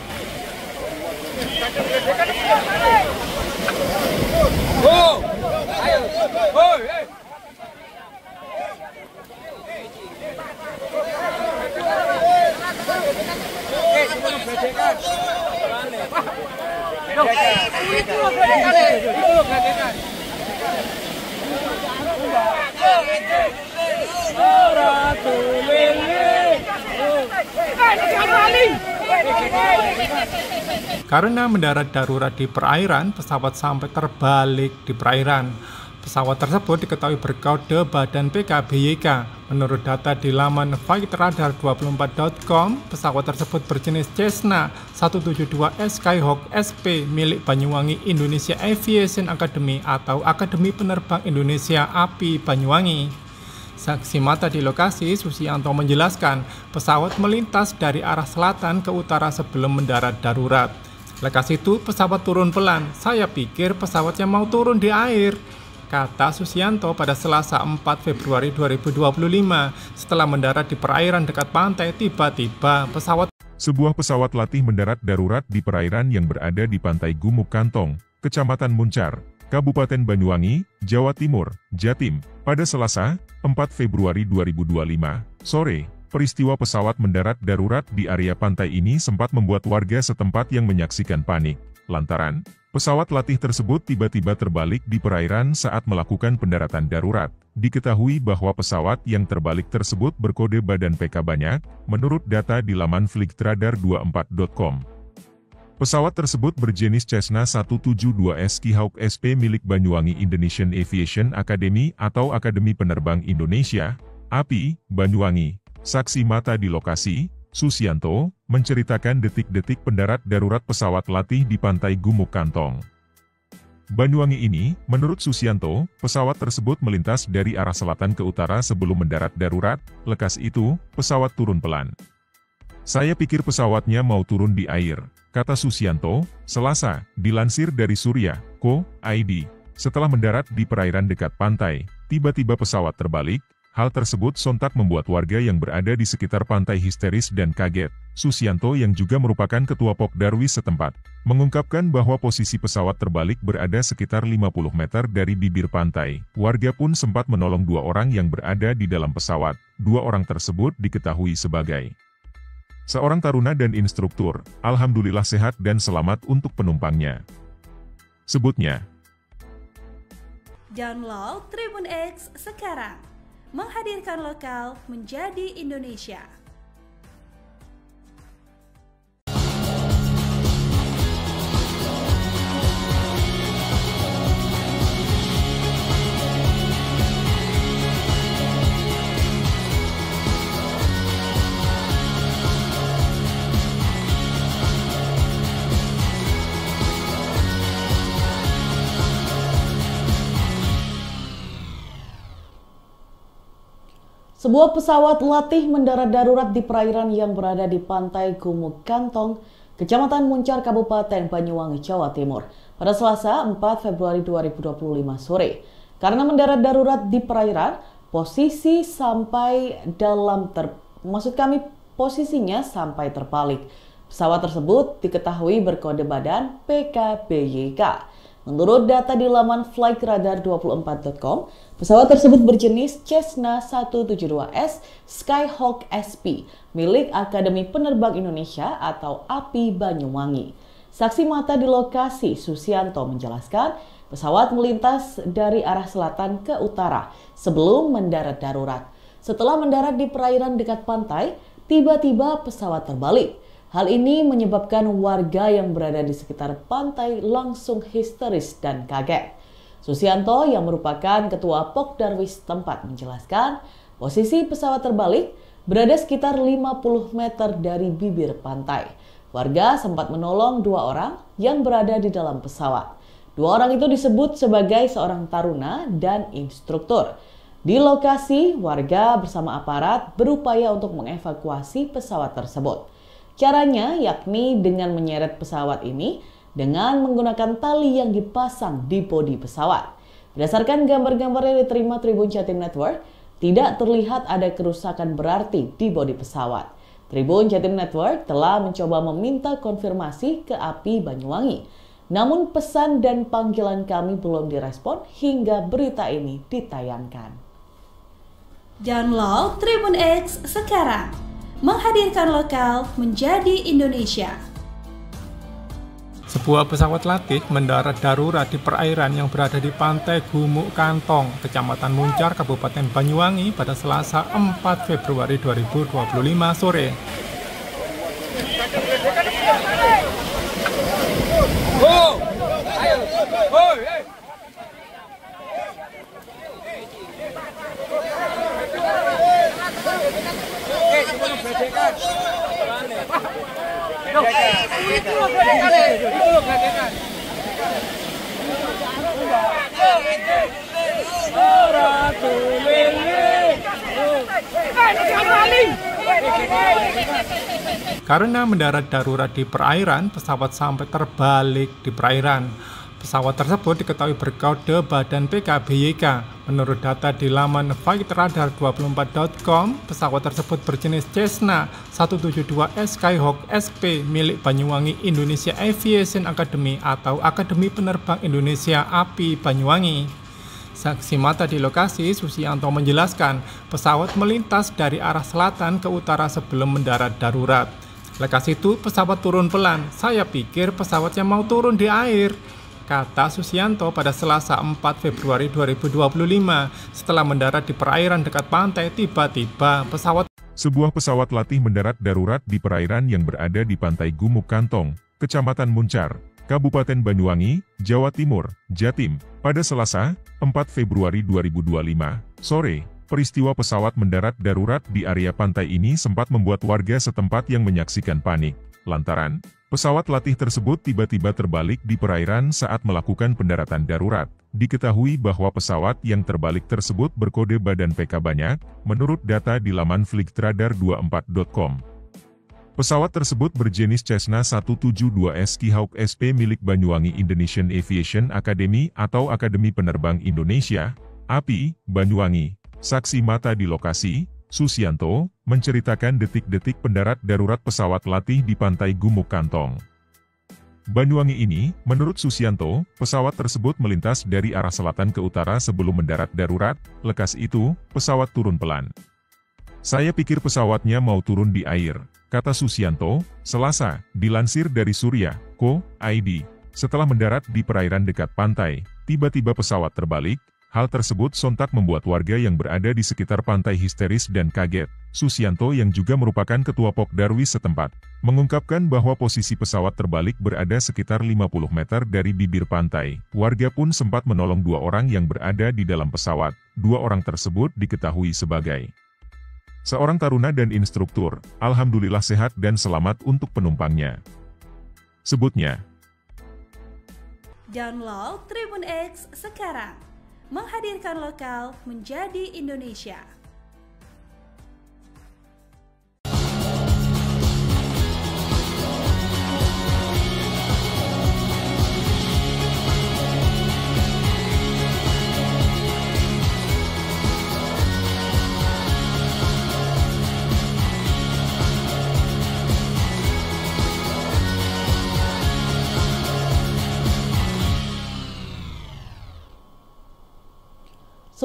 Karena mendarat darurat di perairan, pesawat sampai terbalik di perairan. Pesawat tersebut diketahui berkode badan PKBYK. Menurut data di laman flightradar24.com, pesawat tersebut berjenis Cessna 172S Skyhawk SP milik Banyuwangi Indonesia Aviation Academy atau Akademi Penerbang Indonesia API Banyuwangi. Saksi mata di lokasi, Susianto menjelaskan pesawat melintas dari arah selatan ke utara sebelum mendarat darurat. Lekas itu pesawat turun pelan. Saya pikir pesawatnya mau turun di air, kata Susianto pada Selasa 4 Februari 2025. Setelah mendarat di perairan dekat pantai, tiba-tiba Sebuah pesawat latih mendarat darurat di perairan yang berada di pantai Gumuk Kantong, Kecamatan Muncar, Kabupaten Banyuwangi, Jawa Timur, Jatim, pada Selasa 4 Februari 2025 sore. Peristiwa pesawat mendarat darurat di area pantai ini sempat membuat warga setempat yang menyaksikan panik, lantaran pesawat latih tersebut tiba-tiba terbalik di perairan saat melakukan pendaratan darurat. Diketahui bahwa pesawat yang terbalik tersebut berkode badan PK banyak, menurut data di laman flightradar24.com. Pesawat tersebut berjenis Cessna 172S Skyhawk SP milik Banyuwangi Indonesian Aviation Academy atau Akademi Penerbang Indonesia, API, Banyuwangi. Saksi mata di lokasi, Susianto, menceritakan detik-detik pendarat darurat pesawat latih di pantai Gumuk Kantong, Banyuwangi ini. Menurut Susianto, pesawat tersebut melintas dari arah selatan ke utara sebelum mendarat darurat. Lekas itu, pesawat turun pelan. Saya pikir pesawatnya mau turun di air, kata Susianto, Selasa, dilansir dari Surya.co.id. Setelah mendarat di perairan dekat pantai, tiba-tiba pesawat terbalik. Hal tersebut sontak membuat warga yang berada di sekitar pantai histeris dan kaget. Susianto yang juga merupakan ketua Pokdarwis setempat, mengungkapkan bahwa posisi pesawat terbalik berada sekitar 50 meter dari bibir pantai. Warga pun sempat menolong 2 orang yang berada di dalam pesawat. 2 orang tersebut diketahui sebagai seorang taruna dan instruktur. Alhamdulillah sehat dan selamat untuk penumpangnya, sebutnya. Download Tribun X sekarang. Menghadirkan lokal menjadi Indonesia. Sebuah pesawat latih mendarat darurat di perairan yang berada di pantai Gumuk Kantong, Kecamatan Muncar, Kabupaten Banyuwangi, Jawa Timur, pada Selasa 4 Februari 2025 sore. Karena mendarat darurat di perairan, posisinya sampai terbalik. Pesawat tersebut diketahui berkode badan PKBYK. Menurut data di laman flightradar24.com, pesawat tersebut berjenis Cessna 172S Skyhawk SP milik Akademi Penerbang Indonesia atau API Banyuwangi. Saksi mata di lokasi, Susianto, menjelaskan pesawat melintas dari arah selatan ke utara sebelum mendarat darurat. Setelah mendarat di perairan dekat pantai, tiba-tiba pesawat terbalik. Hal ini menyebabkan warga yang berada di sekitar pantai langsung histeris dan kaget. Susianto yang merupakan ketua Pokdarwis tempat menjelaskan posisi pesawat terbalik berada sekitar 50 meter dari bibir pantai. Warga sempat menolong 2 orang yang berada di dalam pesawat. 2 orang itu disebut sebagai seorang taruna dan instruktur. Di lokasi, warga bersama aparat berupaya untuk mengevakuasi pesawat tersebut. Caranya yakni dengan menyeret pesawat ini dengan menggunakan tali yang dipasang di bodi pesawat. Berdasarkan gambar-gambar yang diterima Tribun Jatim Network, tidak terlihat ada kerusakan berarti di bodi pesawat. Tribun Jatim Network telah mencoba meminta konfirmasi ke API Banyuwangi. Namun pesan dan panggilan kami belum direspon hingga berita ini ditayangkan. Download Tribun X sekarang. Menghadirkan lokal menjadi Indonesia. Sebuah pesawat latih mendarat darurat di perairan yang berada di pantai Gumuk Kantong, Kecamatan Muncar, Kabupaten Banyuwangi pada Selasa 4 Februari 2025 sore. Karena mendarat darurat di perairan, pesawat sampai terbalik di perairan. Pesawat tersebut diketahui berkode badan PKBYK. Menurut data di laman flightradar24.com, pesawat tersebut berjenis Cessna 172S Skyhawk SP milik Banyuwangi Indonesia Aviation Academy atau Akademi Penerbang Indonesia API Banyuwangi. Saksi mata di lokasi, Susianto menjelaskan pesawat melintas dari arah selatan ke utara sebelum mendarat darurat. Lekas itu pesawat turun pelan. Saya pikir pesawatnya mau turun di air, kata Susianto pada Selasa 4 Februari 2025. Setelah mendarat di perairan dekat pantai, tiba-tiba Sebuah pesawat latih mendarat darurat di perairan yang berada di pantai Gumuk Kantong, Kecamatan Muncar, Kabupaten Banyuwangi, Jawa Timur, Jatim, pada Selasa 4 Februari 2025 sore. Peristiwa pesawat mendarat darurat di area pantai ini sempat membuat warga setempat yang menyaksikan panik, lantaran pesawat latih tersebut tiba-tiba terbalik di perairan saat melakukan pendaratan darurat. Diketahui bahwa pesawat yang terbalik tersebut berkode badan PK banyak, menurut data di laman flightradar24.com. Pesawat tersebut berjenis Cessna 172S Skyhawk SP milik Banyuwangi Indonesian Aviation Academy atau Akademi Penerbang Indonesia, API, Banyuwangi. Saksi mata di lokasi, Susianto, menceritakan detik-detik pendarat darurat pesawat latih di pantai Gumuk Kantong, Banyuwangi ini. Menurut Susianto, pesawat tersebut melintas dari arah selatan ke utara sebelum mendarat darurat. Lekas itu, pesawat turun pelan. Saya pikir pesawatnya mau turun di air, kata Susianto, Selasa, dilansir dari Surya.co.id. Setelah mendarat di perairan dekat pantai, tiba-tiba pesawat terbalik. Hal tersebut sontak membuat warga yang berada di sekitar pantai histeris dan kaget. Susianto yang juga merupakan ketua Pokdarwis setempat, mengungkapkan bahwa posisi pesawat terbalik berada sekitar 50 meter dari bibir pantai. Warga pun sempat menolong 2 orang yang berada di dalam pesawat. 2 orang tersebut diketahui sebagai seorang taruna dan instruktur. Alhamdulillah sehat dan selamat untuk penumpangnya, sebutnya. Download Tribun X sekarang. Menghadirkan lokal menjadi Indonesia.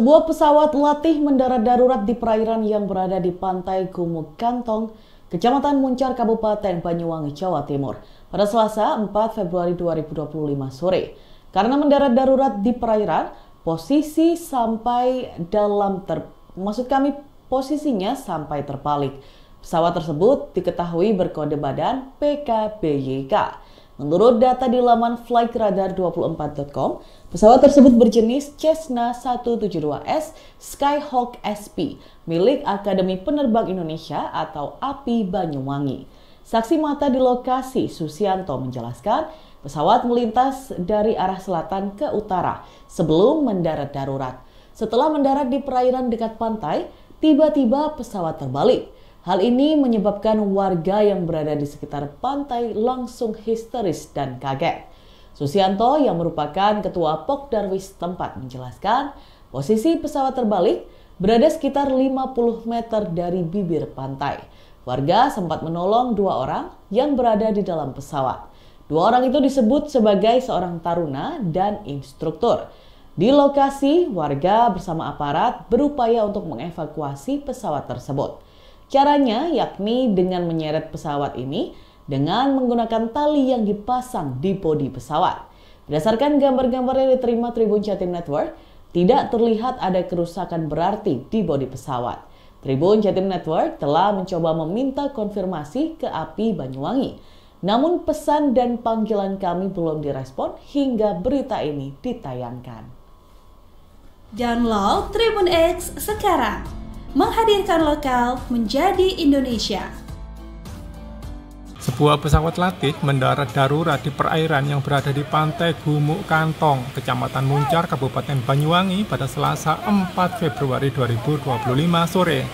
Sebuah pesawat latih mendarat darurat di perairan yang berada di pantai Gumuk Kantong, Kecamatan Muncar, Kabupaten Banyuwangi, Jawa Timur, pada Selasa 4 Februari 2025 sore. Karena mendarat darurat di perairan, posisinya sampai terbalik. Pesawat tersebut diketahui berkode badan PKBYK. Menurut data di laman flightradar24.com, pesawat tersebut berjenis Cessna 172S Skyhawk SP milik Akademi Penerbang Indonesia atau API Banyuwangi. Saksi mata di lokasi, Susianto, menjelaskan pesawat melintas dari arah selatan ke utara sebelum mendarat darurat. Setelah mendarat di perairan dekat pantai, tiba-tiba pesawat terbalik. Hal ini menyebabkan warga yang berada di sekitar pantai langsung histeris dan kaget. Susianto yang merupakan ketua Pokdarwis tempat menjelaskan posisi pesawat terbalik berada sekitar 50 meter dari bibir pantai. Warga sempat menolong 2 orang yang berada di dalam pesawat. 2 orang itu disebut sebagai seorang taruna dan instruktur. Di lokasi, warga bersama aparat berupaya untuk mengevakuasi pesawat tersebut. Caranya yakni dengan menyeret pesawat ini dengan menggunakan tali yang dipasang di bodi pesawat. Berdasarkan gambar-gambar yang diterima Tribun Jatim Network, tidak terlihat ada kerusakan berarti di bodi pesawat. Tribun Jatim Network telah mencoba meminta konfirmasi ke API Banyuwangi. Namun pesan dan panggilan kami belum direspon hingga berita ini ditayangkan. Download Tribun X sekarang. Menghadirkan lokal menjadi Indonesia. Sebuah pesawat latih mendarat darurat di perairan yang berada di pantai Gumuk Kantong, Kecamatan Muncar, Kabupaten Banyuwangi pada Selasa 4 Februari 2025 sore.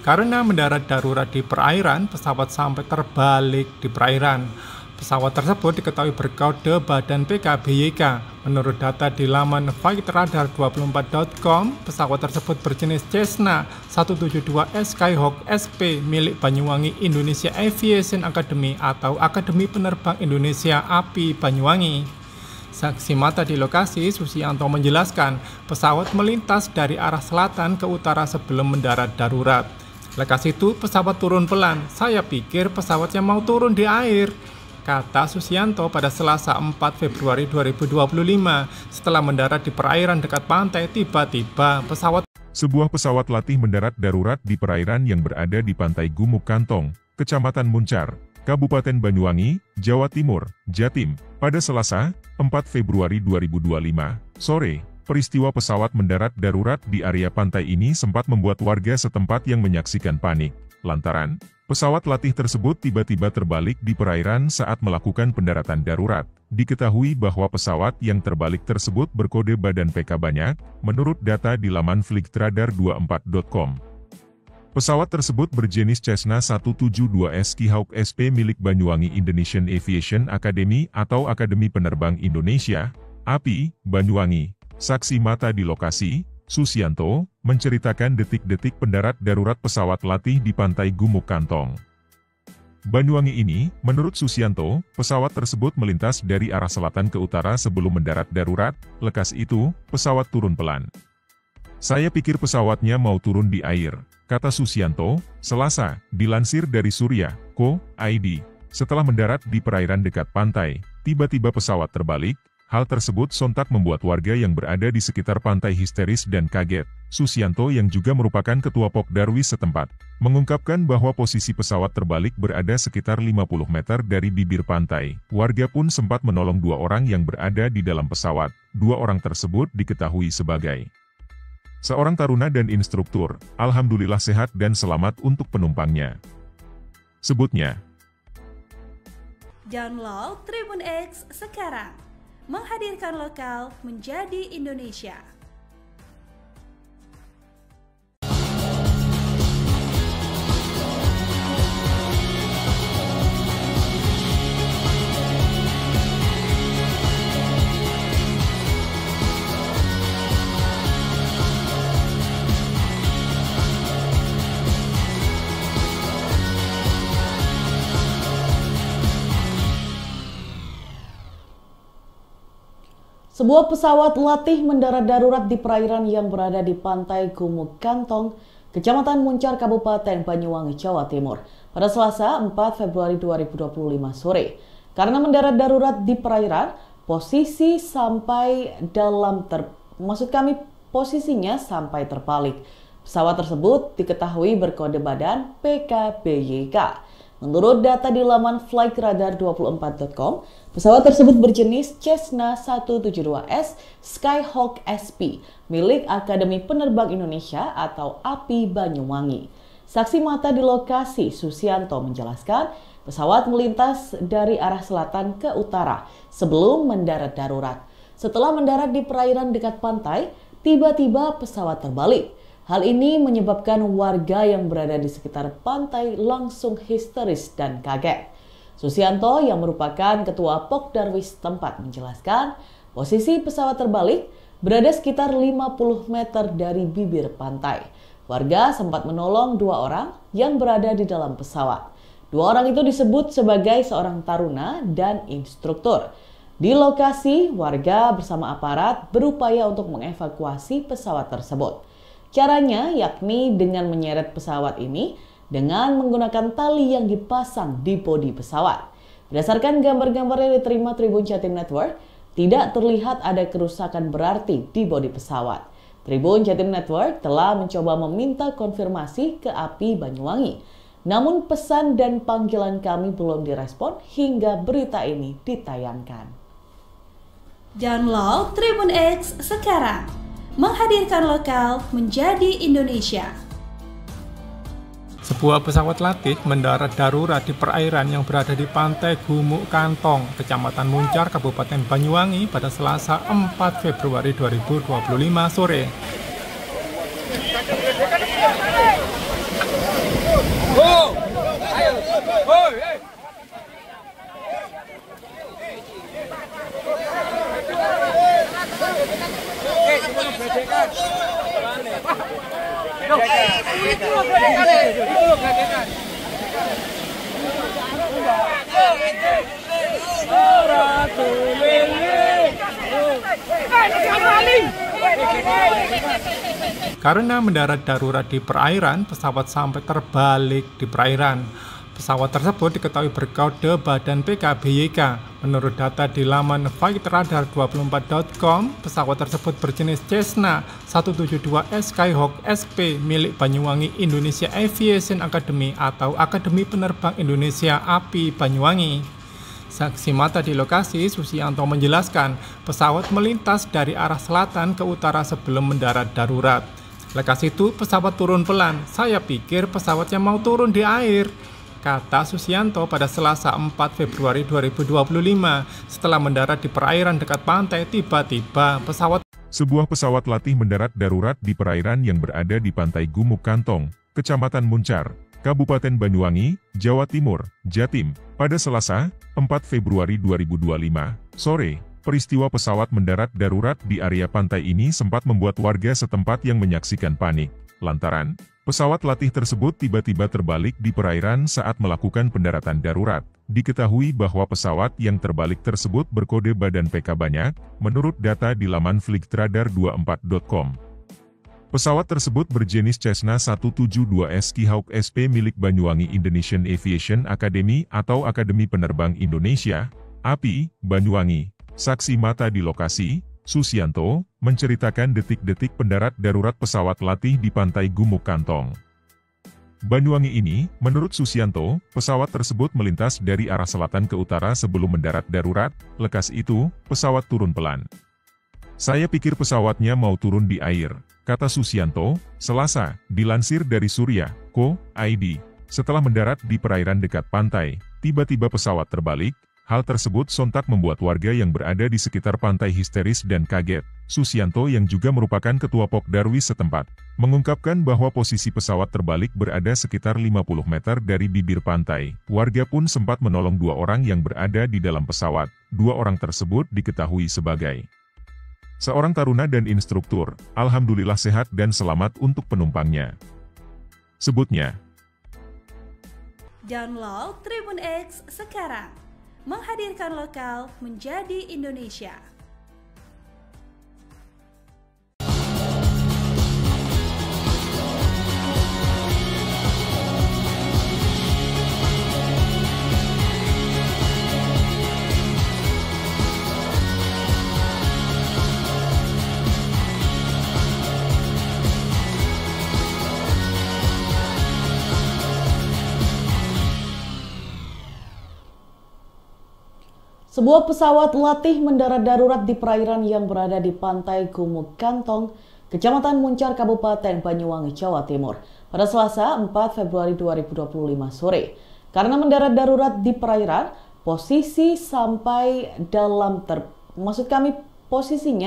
Karena mendarat darurat di perairan, pesawat sampai terbalik di perairan. Pesawat tersebut diketahui berkode badan PKBYK. Menurut data di laman flightradar24.com, pesawat tersebut berjenis Cessna 172S Skyhawk SP milik Banyuwangi Indonesia Aviation Academy atau Akademi Penerbang Indonesia API Banyuwangi. Saksi mata di lokasi, Susianto menjelaskan pesawat melintas dari arah selatan ke utara sebelum mendarat darurat. Lekas itu pesawat turun pelan. Saya pikir pesawatnya mau turun di air, kata Susianto pada Selasa 4 Februari 2025. Setelah mendarat di perairan dekat pantai, tiba-tiba Sebuah pesawat latih mendarat darurat di perairan yang berada di pantai Gumuk Kantong, Kecamatan Muncar, Kabupaten Banyuwangi, Jawa Timur, Jatim, pada Selasa, 4 Februari 2025, sore. Peristiwa pesawat mendarat darurat di area pantai ini sempat membuat warga setempat yang menyaksikan panik, lantaran pesawat latih tersebut tiba-tiba terbalik di perairan saat melakukan pendaratan darurat. Diketahui bahwa pesawat yang terbalik tersebut berkode badan PK banyak, menurut data di laman flightradar24.com. Pesawat tersebut berjenis Cessna 172S Skyhawk SP milik Banyuwangi Indonesian Aviation Academy atau Akademi Penerbang Indonesia, API, Banyuwangi. Saksi mata di lokasi, Susianto, menceritakan detik-detik pendarat darurat pesawat latih di pantai Gumuk Kantong, Banyuwangi ini. Menurut Susianto, pesawat tersebut melintas dari arah selatan ke utara sebelum mendarat darurat. Lekas itu, pesawat turun pelan. Saya pikir pesawatnya mau turun di air, kata Susianto, Selasa, dilansir dari Surya.co.id. Setelah mendarat di perairan dekat pantai, tiba-tiba pesawat terbalik. Hal tersebut sontak membuat warga yang berada di sekitar pantai histeris dan kaget. Susianto yang juga merupakan ketua Pokdarwis setempat, mengungkapkan bahwa posisi pesawat terbalik berada sekitar 50 meter dari bibir pantai. Warga pun sempat menolong 2 orang yang berada di dalam pesawat. 2 orang tersebut diketahui sebagai seorang taruna dan instruktur. Alhamdulillah sehat dan selamat untuk penumpangnya, sebutnya. Download Tribun X sekarang. Menghadirkan lokal menjadi Indonesia. Sebuah pesawat latih mendarat darurat di perairan yang berada di pantai Gumuk Kantong, Kecamatan Muncar, Kabupaten Banyuwangi, Jawa Timur, pada Selasa 4 Februari 2025 sore. Karena mendarat darurat di perairan, posisinya sampai terbalik. Pesawat tersebut diketahui berkode badan PKBYK. Menurut data di laman flightradar24.com, pesawat tersebut berjenis Cessna 172S Skyhawk SP milik Akademi Penerbang Indonesia atau API Banyuwangi. Saksi mata di lokasi, Susianto, menjelaskan pesawat melintas dari arah selatan ke utara sebelum mendarat darurat. Setelah mendarat di perairan dekat pantai, tiba-tiba pesawat terbalik. Hal ini menyebabkan warga yang berada di sekitar pantai langsung histeris dan kaget. Susianto yang merupakan ketua Pokdarwis tempat menjelaskan posisi pesawat terbalik berada sekitar 50 meter dari bibir pantai. Warga sempat menolong 2 orang yang berada di dalam pesawat. 2 orang itu disebut sebagai seorang taruna dan instruktur. Di lokasi, warga bersama aparat berupaya untuk mengevakuasi pesawat tersebut. Caranya yakni dengan menyeret pesawat ini dengan menggunakan tali yang dipasang di bodi pesawat. Berdasarkan gambar-gambar yang diterima Tribun Jatim Network, tidak terlihat ada kerusakan berarti di bodi pesawat. Tribun Jatim Network telah mencoba meminta konfirmasi ke API Banyuwangi. Namun pesan dan panggilan kami belum direspon hingga berita ini ditayangkan. Download Tribun X sekarang. Menghadirkan lokal menjadi Indonesia. Sebuah pesawat latih mendarat darurat di perairan yang berada di pantai Gumuk Kantong, Kecamatan Muncar, Kabupaten Banyuwangi pada Selasa 4 Februari 2025 sore. Karena mendarat darurat di perairan, pesawat sampai terbalik di perairan. Pesawat tersebut diketahui berkode badan PKBYK. Menurut data di laman flightradar24.com, pesawat tersebut berjenis Cessna 172S Skyhawk SP milik Banyuwangi Indonesia Aviation Academy atau Akademi Penerbang Indonesia API Banyuwangi. Saksi mata di lokasi, Susianto menjelaskan pesawat melintas dari arah selatan ke utara sebelum mendarat darurat. Lekas itu pesawat turun pelan. Saya pikir pesawatnya mau turun di air, kata Susianto pada Selasa 4 Februari 2025. Setelah mendarat di perairan dekat pantai, tiba-tiba Sebuah pesawat latih mendarat darurat di perairan yang berada di pantai Gumuk Kantong, Kecamatan Muncar, Kabupaten Banyuwangi, Jawa Timur, Jatim, pada Selasa 4 Februari 2025 sore. Peristiwa pesawat mendarat darurat di area pantai ini sempat membuat warga setempat yang menyaksikan panik, lantaran pesawat latih tersebut tiba-tiba terbalik di perairan saat melakukan pendaratan darurat. Diketahui bahwa pesawat yang terbalik tersebut berkode badan PK banyak, menurut data di laman flightradar24.com. Pesawat tersebut berjenis Cessna 172S Skyhawk SP milik Banyuwangi Indonesian Aviation Academy atau Akademi Penerbang Indonesia, API, Banyuwangi. Saksi mata di lokasi, Susianto, menceritakan detik-detik pendarat darurat pesawat latih di pantai Gumuk Kantong, Banyuwangi ini. Menurut Susianto, pesawat tersebut melintas dari arah selatan ke utara sebelum mendarat darurat. Lekas itu, pesawat turun pelan. Saya pikir pesawatnya mau turun di air, kata Susianto, Selasa, dilansir dari Surya.co.id. Setelah mendarat di perairan dekat pantai, tiba-tiba pesawat terbalik. Hal tersebut sontak membuat warga yang berada di sekitar pantai histeris dan kaget. Susianto yang juga merupakan ketua Pokdarwis setempat, mengungkapkan bahwa posisi pesawat terbalik berada sekitar 50 meter dari bibir pantai. Warga pun sempat menolong 2 orang yang berada di dalam pesawat. 2 orang tersebut diketahui sebagai seorang taruna dan instruktur. Alhamdulillah sehat dan selamat untuk penumpangnya, sebutnya. Download Tribun X sekarang. Menghadirkan lokal menjadi Indonesia. Sebuah pesawat latih mendarat darurat di perairan yang berada di pantai Gumuk Kantong, Kecamatan Muncar, Kabupaten Banyuwangi, Jawa Timur, pada Selasa 4 Februari 2025 sore. Karena mendarat darurat di perairan, posisinya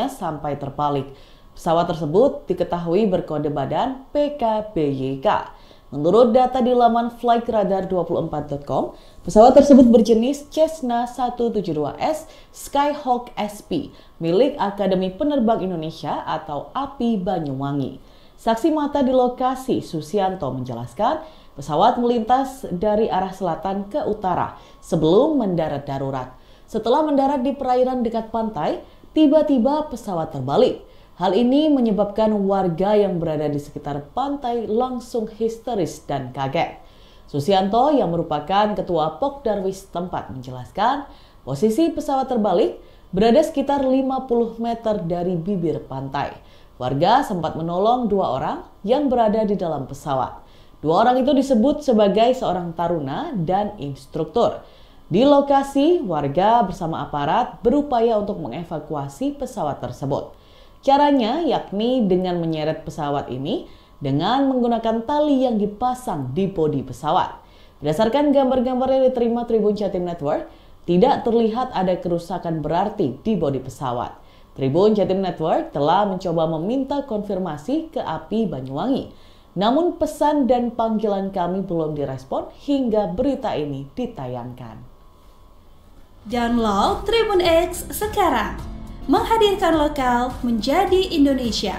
sampai terbalik. Pesawat tersebut diketahui berkode badan PKBYK. Menurut data di laman flightradar24.com, pesawat tersebut berjenis Cessna 172S Skyhawk SP milik Akademi Penerbang Indonesia atau API Banyuwangi. Saksi mata di lokasi, Susianto, menjelaskan pesawat melintas dari arah selatan ke utara sebelum mendarat darurat. Setelah mendarat di perairan dekat pantai, tiba-tiba pesawat terbalik. Hal ini menyebabkan warga yang berada di sekitar pantai langsung histeris dan kaget. Susianto yang merupakan ketua Pokdarwis tempat menjelaskan posisi pesawat terbalik berada sekitar 50 meter dari bibir pantai. Warga sempat menolong 2 orang yang berada di dalam pesawat. 2 orang itu disebut sebagai seorang taruna dan instruktur. Di lokasi, warga bersama aparat berupaya untuk mengevakuasi pesawat tersebut. Caranya yakni dengan menyeret pesawat ini dengan menggunakan tali yang dipasang di bodi pesawat. Berdasarkan gambar-gambar yang diterima Tribun Jatim Network, tidak terlihat ada kerusakan berarti di bodi pesawat. Tribun Jatim Network telah mencoba meminta konfirmasi ke API Banyuwangi. Namun pesan dan panggilan kami belum direspon hingga berita ini ditayangkan. Download Tribun X sekarang. Menghadirkan lokal menjadi Indonesia.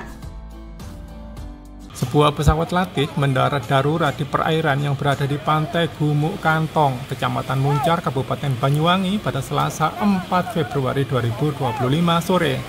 Sebuah pesawat latih mendarat darurat di perairan yang berada di pantai Gumuk Kantong, Kecamatan Muncar, Kabupaten Banyuwangi pada Selasa 4 Februari 2025 sore.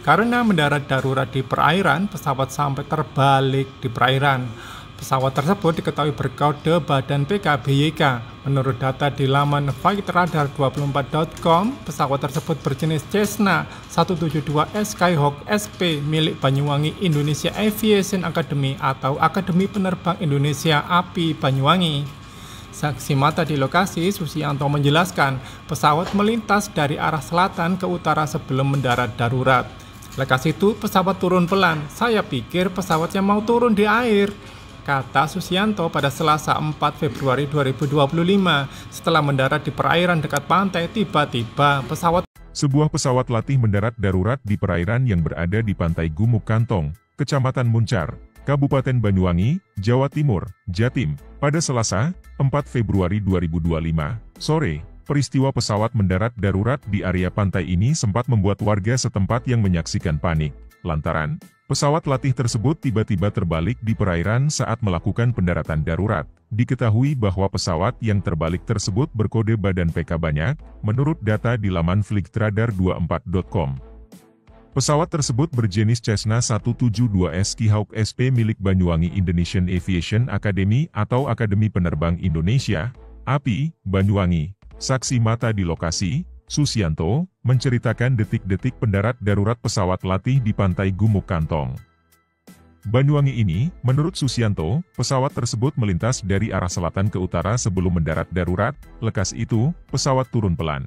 Karena mendarat darurat di perairan, pesawat sampai terbalik di perairan. Pesawat tersebut diketahui berkode badan PKBYK. Menurut data di laman flightradar24.com, pesawat tersebut berjenis Cessna 172S Skyhawk SP milik Banyuwangi Indonesia Aviation Academy atau Akademi Penerbang Indonesia API Banyuwangi. Saksi mata di lokasi, Susianto menjelaskan pesawat melintas dari arah selatan ke utara sebelum mendarat darurat. Lekas itu pesawat turun pelan. Saya pikir pesawatnya mau turun di air, kata Susianto pada Selasa 4 Februari 2025. Setelah mendarat di perairan dekat pantai, tiba-tiba Sebuah pesawat latih mendarat darurat di perairan yang berada di pantai Gumuk Kantong, Kecamatan Muncar, Kabupaten Banyuwangi, Jawa Timur, Jatim, pada Selasa 4 Februari 2025 sore. Peristiwa pesawat mendarat darurat di area pantai ini sempat membuat warga setempat yang menyaksikan panik, lantaran pesawat latih tersebut tiba-tiba terbalik di perairan saat melakukan pendaratan darurat. Diketahui bahwa pesawat yang terbalik tersebut berkode badan PK banyak, menurut data di laman flightradar24.com. Pesawat tersebut berjenis Cessna 172S Skyhawk SP milik Banyuwangi Indonesian Aviation Academy atau Akademi Penerbang Indonesia, API, Banyuwangi. Saksi mata di lokasi, Susianto, menceritakan detik-detik pendarat darurat pesawat latih di pantai Gumuk Kantong, Banyuwangi ini. Menurut Susianto, pesawat tersebut melintas dari arah selatan ke utara sebelum mendarat darurat. Lekas itu, pesawat turun pelan.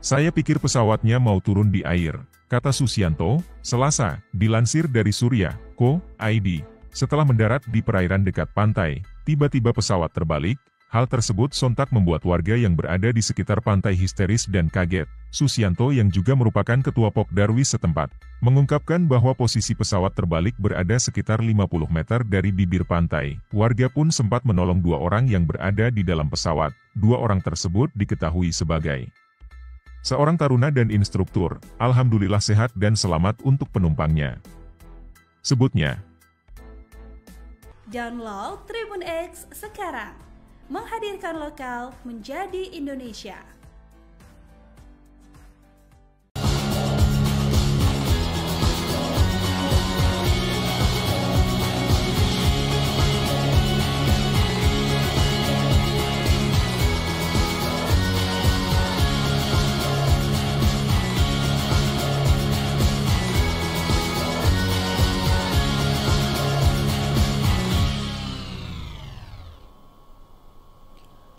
Saya pikir pesawatnya mau turun di air, kata Susianto, Selasa, dilansir dari Surya.co.id. Setelah mendarat di perairan dekat pantai, tiba-tiba pesawat terbalik. Hal tersebut sontak membuat warga yang berada di sekitar pantai histeris dan kaget. Susianto yang juga merupakan ketua Pokdarwis setempat, mengungkapkan bahwa posisi pesawat terbalik berada sekitar 50 meter dari bibir pantai. Warga pun sempat menolong 2 orang yang berada di dalam pesawat. 2 orang tersebut diketahui sebagai seorang taruna dan instruktur. Alhamdulillah sehat dan selamat untuk penumpangnya, sebutnya. Download Tribun X sekarang. Menghadirkan lokal menjadi Indonesia.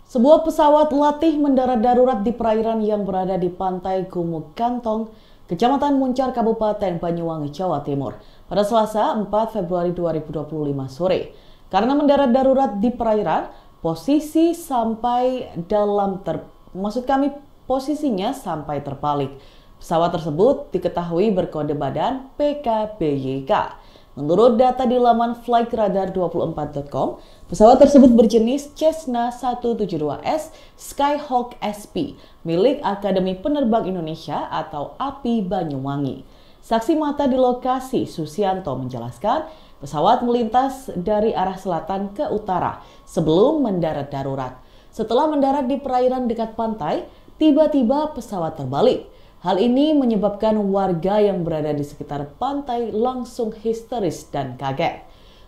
Sebuah pesawat latih mendarat darurat di perairan yang berada di pantai Gumuk Kantong, Kecamatan Muncar, Kabupaten Banyuwangi, Jawa Timur, pada Selasa 4 Februari 2025 sore. Karena mendarat darurat di perairan, posisinya sampai terbalik. Pesawat tersebut diketahui berkode badan PKBYK. Menurut data di laman flightradar24.com, pesawat tersebut berjenis Cessna 172S Skyhawk SP milik Akademi Penerbang Indonesia atau API Banyuwangi. Saksi mata di lokasi, Susianto, menjelaskan pesawat melintas dari arah selatan ke utara sebelum mendarat darurat. Setelah mendarat di perairan dekat pantai, tiba-tiba pesawat terbalik. Hal ini menyebabkan warga yang berada di sekitar pantai langsung histeris dan kaget.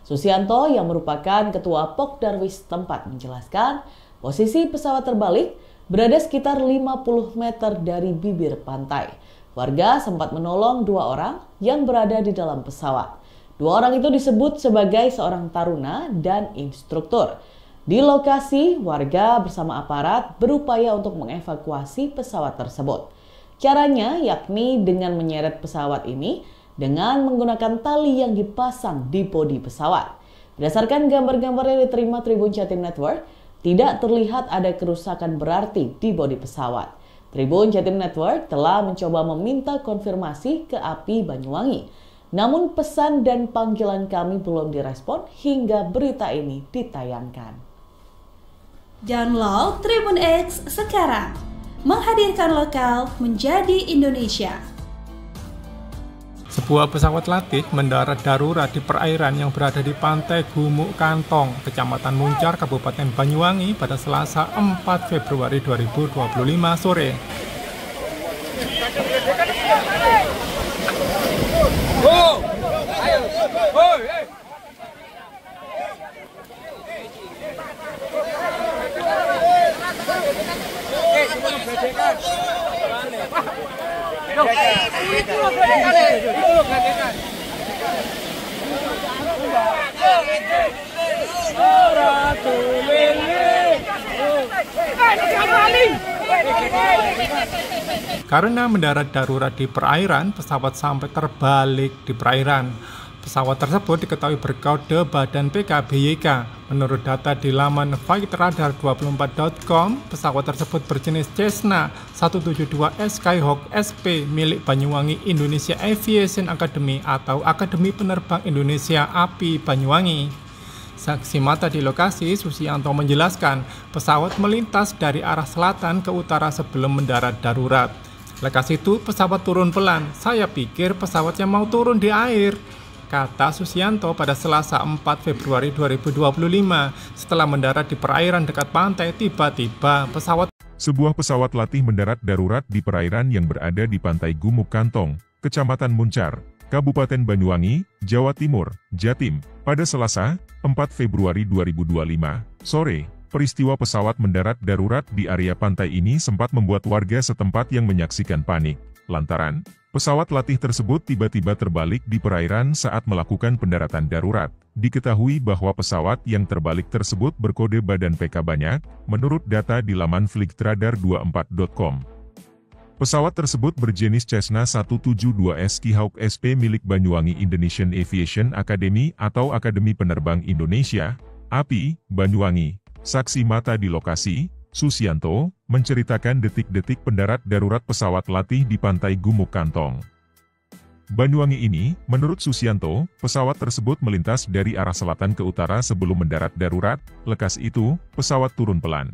Susianto yang merupakan ketua Pokdarwis tempat menjelaskan posisi pesawat terbalik berada sekitar 50 meter dari bibir pantai. Warga sempat menolong 2 orang yang berada di dalam pesawat. 2 orang itu disebut sebagai seorang taruna dan instruktur. Di lokasi, warga bersama aparat berupaya untuk mengevakuasi pesawat tersebut. Caranya yakni dengan menyeret pesawat ini dengan menggunakan tali yang dipasang di bodi pesawat. Berdasarkan gambar-gambar yang diterima Tribun Jatim Network, tidak terlihat ada kerusakan berarti di bodi pesawat. Tribun Jatim Network telah mencoba meminta konfirmasi ke API Banyuwangi. Namun pesan dan panggilan kami belum direspon hingga berita ini ditayangkan. Download Tribun X sekarang. Menghadirkan lokal menjadi Indonesia. Sebuah pesawat latih mendarat darurat di perairan yang berada di pantai Gumuk Kantong, Kecamatan Muncar, Kabupaten Banyuwangi pada Selasa 4 Februari 2025 sore. Karena mendarat darurat di perairan, pesawat sampai terbalik di perairan. Pesawat tersebut diketahui berkode badan PKBYK. Menurut data di laman flightradar24.com, pesawat tersebut berjenis Cessna 172S Skyhawk SP milik Banyuwangi Indonesia Aviation Academy atau Akademi Penerbang Indonesia API Banyuwangi. Saksi mata di lokasi, Susianto menjelaskan pesawat melintas dari arah selatan ke utara sebelum mendarat darurat. Lekas itu pesawat turun pelan. Saya pikir pesawatnya mau turun di air, kata Susianto pada Selasa 4 Februari 2025. Setelah mendarat di perairan dekat pantai, tiba-tiba Sebuah pesawat latih mendarat darurat di perairan yang berada di pantai Gumuk Kantong, Kecamatan Muncar, Kabupaten Banyuwangi, Jawa Timur, Jatim, pada Selasa 4 Februari 2025 sore. Peristiwa pesawat mendarat darurat di area pantai ini sempat membuat warga setempat yang menyaksikan panik, lantaran pesawat latih tersebut tiba-tiba terbalik di perairan saat melakukan pendaratan darurat. Diketahui bahwa pesawat yang terbalik tersebut berkode badan PK banyak, menurut data di laman flightradar24.com. Pesawat tersebut berjenis Cessna 172S Skyhawk SP milik Banyuwangi Indonesian Aviation Academy atau Akademi Penerbang Indonesia, API, Banyuwangi. Saksi mata di lokasi, Susianto, menceritakan detik-detik pendarat darurat pesawat latih di pantai Gumuk Kantong, Banyuwangi ini. Menurut Susianto, pesawat tersebut melintas dari arah selatan ke utara sebelum mendarat darurat. Lekas itu, pesawat turun pelan.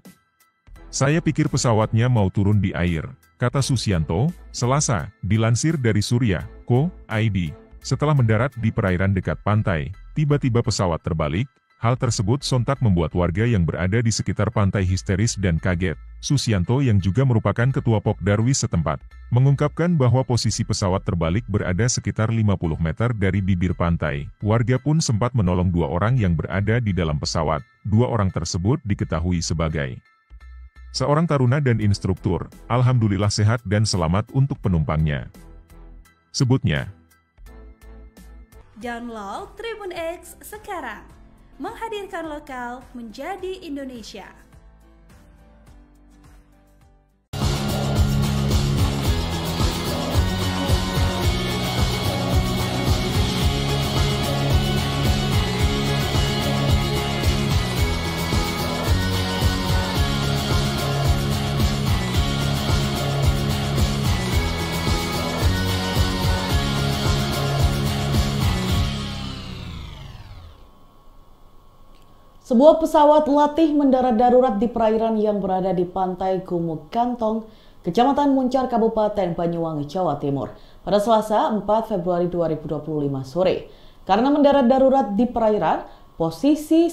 Saya pikir pesawatnya mau turun di air, kata Susianto, Selasa, dilansir dari Surya.co.id. Setelah mendarat di perairan dekat pantai, tiba-tiba pesawat terbalik. Hal tersebut sontak membuat warga yang berada di sekitar pantai histeris dan kaget. Susianto yang juga merupakan ketua Pokdarwis setempat, mengungkapkan bahwa posisi pesawat terbalik berada sekitar 50 meter dari bibir pantai. Warga pun sempat menolong 2 orang yang berada di dalam pesawat. 2 orang tersebut diketahui sebagai seorang taruna dan instruktur. Alhamdulillah sehat dan selamat untuk penumpangnya, sebutnya. Download Tribun X sekarang. Menghadirkan lokal menjadi Indonesia. Sebuah pesawat latih mendarat darurat di perairan yang berada di pantai Gumuk Kantong, Kecamatan Muncar, Kabupaten Banyuwangi, Jawa Timur, pada Selasa 4 Februari 2025 sore. Karena mendarat darurat di perairan, posisinya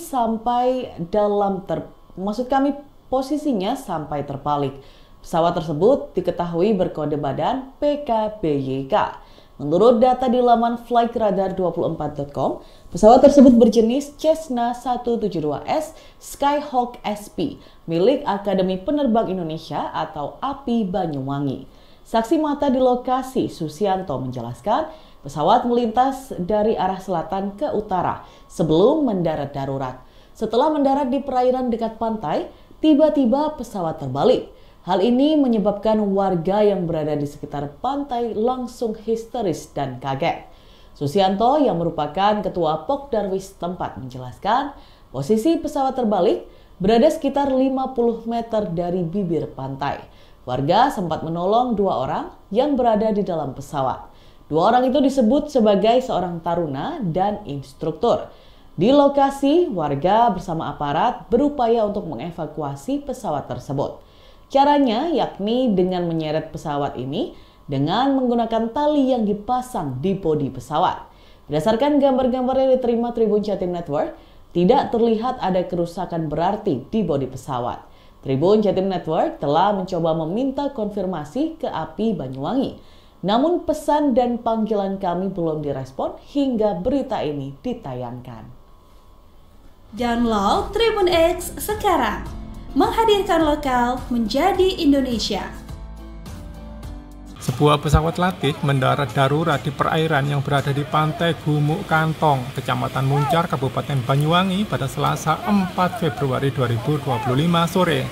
sampai terbalik. Pesawat tersebut diketahui berkode badan PKBYK. Menurut data di laman flightradar24.com, pesawat tersebut berjenis Cessna 172S Skyhawk SP milik Akademi Penerbang Indonesia atau API Banyuwangi. Saksi mata di lokasi, Susianto, menjelaskan pesawat melintas dari arah selatan ke utara sebelum mendarat darurat. Setelah mendarat di perairan dekat pantai, tiba-tiba pesawat terbalik. Hal ini menyebabkan warga yang berada di sekitar pantai langsung histeris dan kaget. Susianto yang merupakan ketua Pokdarwis tempat menjelaskan posisi pesawat terbalik berada sekitar 50 meter dari bibir pantai. Warga sempat menolong 2 orang yang berada di dalam pesawat. 2 orang itu disebut sebagai seorang taruna dan instruktur. Di lokasi, warga bersama aparat berupaya untuk mengevakuasi pesawat tersebut. Caranya yakni dengan menyeret pesawat ini dengan menggunakan tali yang dipasang di bodi pesawat. Berdasarkan gambar-gambar yang diterima Tribun Jatim Network, tidak terlihat ada kerusakan berarti di bodi pesawat. Tribun Jatim Network telah mencoba meminta konfirmasi ke API Banyuwangi. Namun pesan dan panggilan kami belum direspon hingga berita ini ditayangkan. Download Tribun X sekarang. Menghadirkan lokal menjadi Indonesia. Sebuah pesawat latih mendarat darurat di perairan yang berada di pantai Gumuk Kantong, Kecamatan Muncar, Kabupaten Banyuwangi pada Selasa 4 Februari 2025 sore.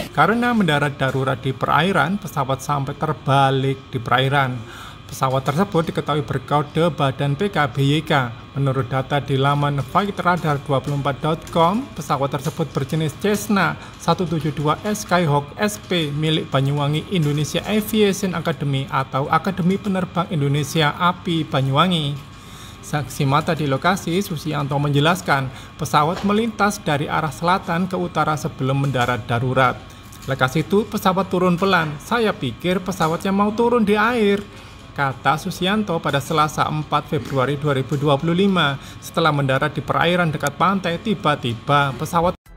Karena mendarat darurat di perairan, pesawat sampai terbalik di perairan. Pesawat tersebut diketahui berkode badan PKBYK. Menurut data di laman flightradar24.com, pesawat tersebut berjenis Cessna 172S Skyhawk SP milik Banyuwangi Indonesia Aviation Academy atau Akademi Penerbang Indonesia API Banyuwangi. Saksi mata di lokasi, Susianto menjelaskan pesawat melintas dari arah selatan ke utara sebelum mendarat darurat. Lekas itu pesawat turun pelan. Saya pikir pesawatnya mau turun di air, kata Susianto pada Selasa 4 Februari 2025. Setelah mendarat di perairan dekat pantai, tiba-tiba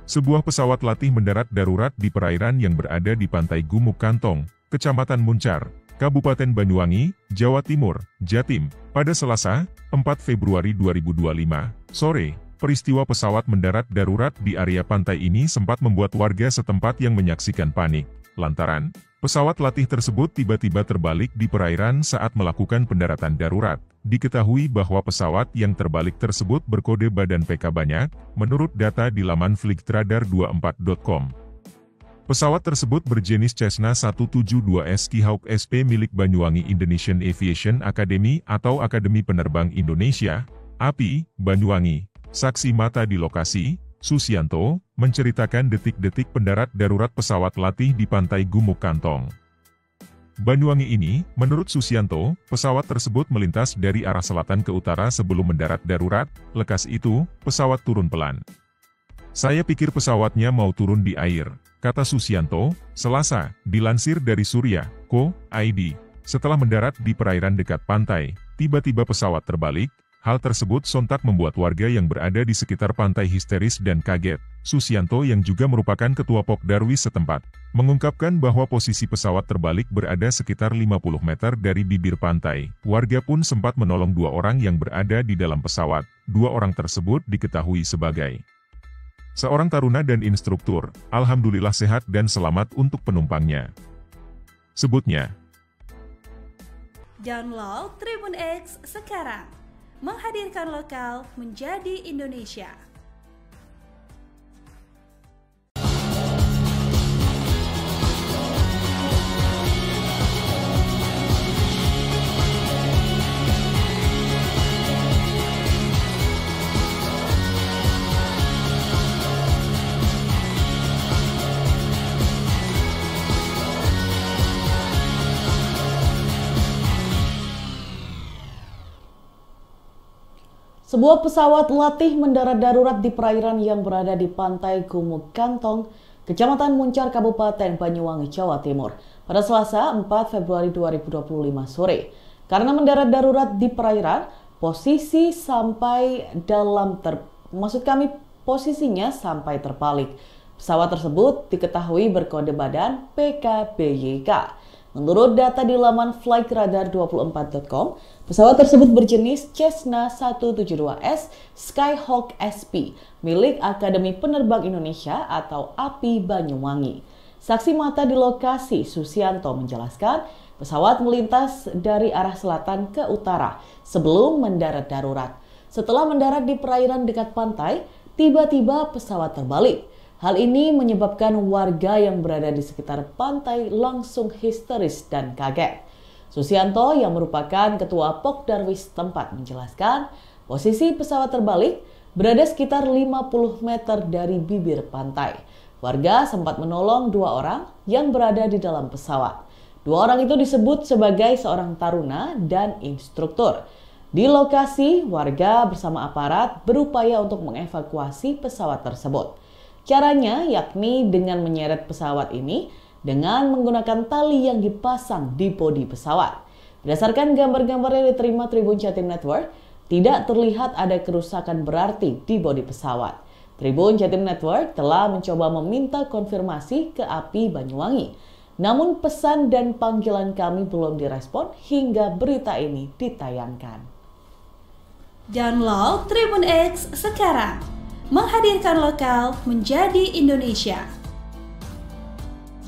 Sebuah pesawat latih mendarat darurat di perairan yang berada di pantai Gumuk Kantong, Kecamatan Muncar, Kabupaten Banyuwangi, Jawa Timur, Jatim, pada Selasa 4 Februari 2025 sore. Peristiwa pesawat mendarat darurat di area pantai ini sempat membuat warga setempat yang menyaksikan panik, lantaran pesawat latih tersebut tiba-tiba terbalik di perairan saat melakukan pendaratan darurat. Diketahui bahwa pesawat yang terbalik tersebut berkode badan PK banyak, menurut data di laman flightradar24.com. Pesawat tersebut berjenis Cessna 172S Skyhawk SP milik Banyuwangi Indonesian Aviation Academy atau Akademi Penerbang Indonesia, API, Banyuwangi. Saksi mata di lokasi, Susianto, menceritakan detik-detik pendarat darurat pesawat latih di pantai Gumuk Kantong, Banyuwangi ini. Menurut Susianto, pesawat tersebut melintas dari arah selatan ke utara sebelum mendarat darurat. Lekas itu, pesawat turun pelan. Saya pikir pesawatnya mau turun di air, kata Susianto, Selasa, dilansir dari Surya.co.id. Setelah mendarat di perairan dekat pantai, tiba-tiba pesawat terbalik. Hal tersebut sontak membuat warga yang berada di sekitar pantai histeris dan kaget. Susianto yang juga merupakan ketua Pokdarwis setempat, mengungkapkan bahwa posisi pesawat terbalik berada sekitar 50 meter dari bibir pantai. Warga pun sempat menolong 2 orang yang berada di dalam pesawat. 2 orang tersebut diketahui sebagai seorang taruna dan instruktur. Alhamdulillah sehat dan selamat untuk penumpangnya, sebutnya. Download Tribun X sekarang. Menghadirkan lokal menjadi Indonesia. Sebuah pesawat latih mendarat darurat di perairan yang berada di pantai Gumuk Kantong, Kecamatan Muncar, Kabupaten Banyuwangi, Jawa Timur, pada Selasa 4 Februari 2025 sore. Karena mendarat darurat di perairan, posisinya sampai terbalik. Pesawat tersebut diketahui berkode badan PKBYK. Menurut data di laman flightradar24.com, pesawat tersebut berjenis Cessna 172S Skyhawk SP milik Akademi Penerbang Indonesia atau API Banyuwangi. Saksi mata di lokasi, Susianto, menjelaskan pesawat melintas dari arah selatan ke utara sebelum mendarat darurat. Setelah mendarat di perairan dekat pantai, tiba-tiba pesawat terbalik. Hal ini menyebabkan warga yang berada di sekitar pantai langsung histeris dan kaget. Susianto yang merupakan ketua Pokdarwis tempat menjelaskan posisi pesawat terbalik berada sekitar 50 meter dari bibir pantai. Warga sempat menolong 2 orang yang berada di dalam pesawat. 2 orang itu disebut sebagai seorang taruna dan instruktur. Di lokasi, warga bersama aparat berupaya untuk mengevakuasi pesawat tersebut. Caranya yakni dengan menyeret pesawat ini dengan menggunakan tali yang dipasang di bodi pesawat. Berdasarkan gambar-gambar yang diterima Tribun Jatim Network, tidak terlihat ada kerusakan berarti di bodi pesawat. Tribun Jatim Network telah mencoba meminta konfirmasi ke API Banyuwangi. Namun pesan dan panggilan kami belum direspon hingga berita ini ditayangkan. Download Tribun X sekarang. Menghadirkan lokal menjadi Indonesia.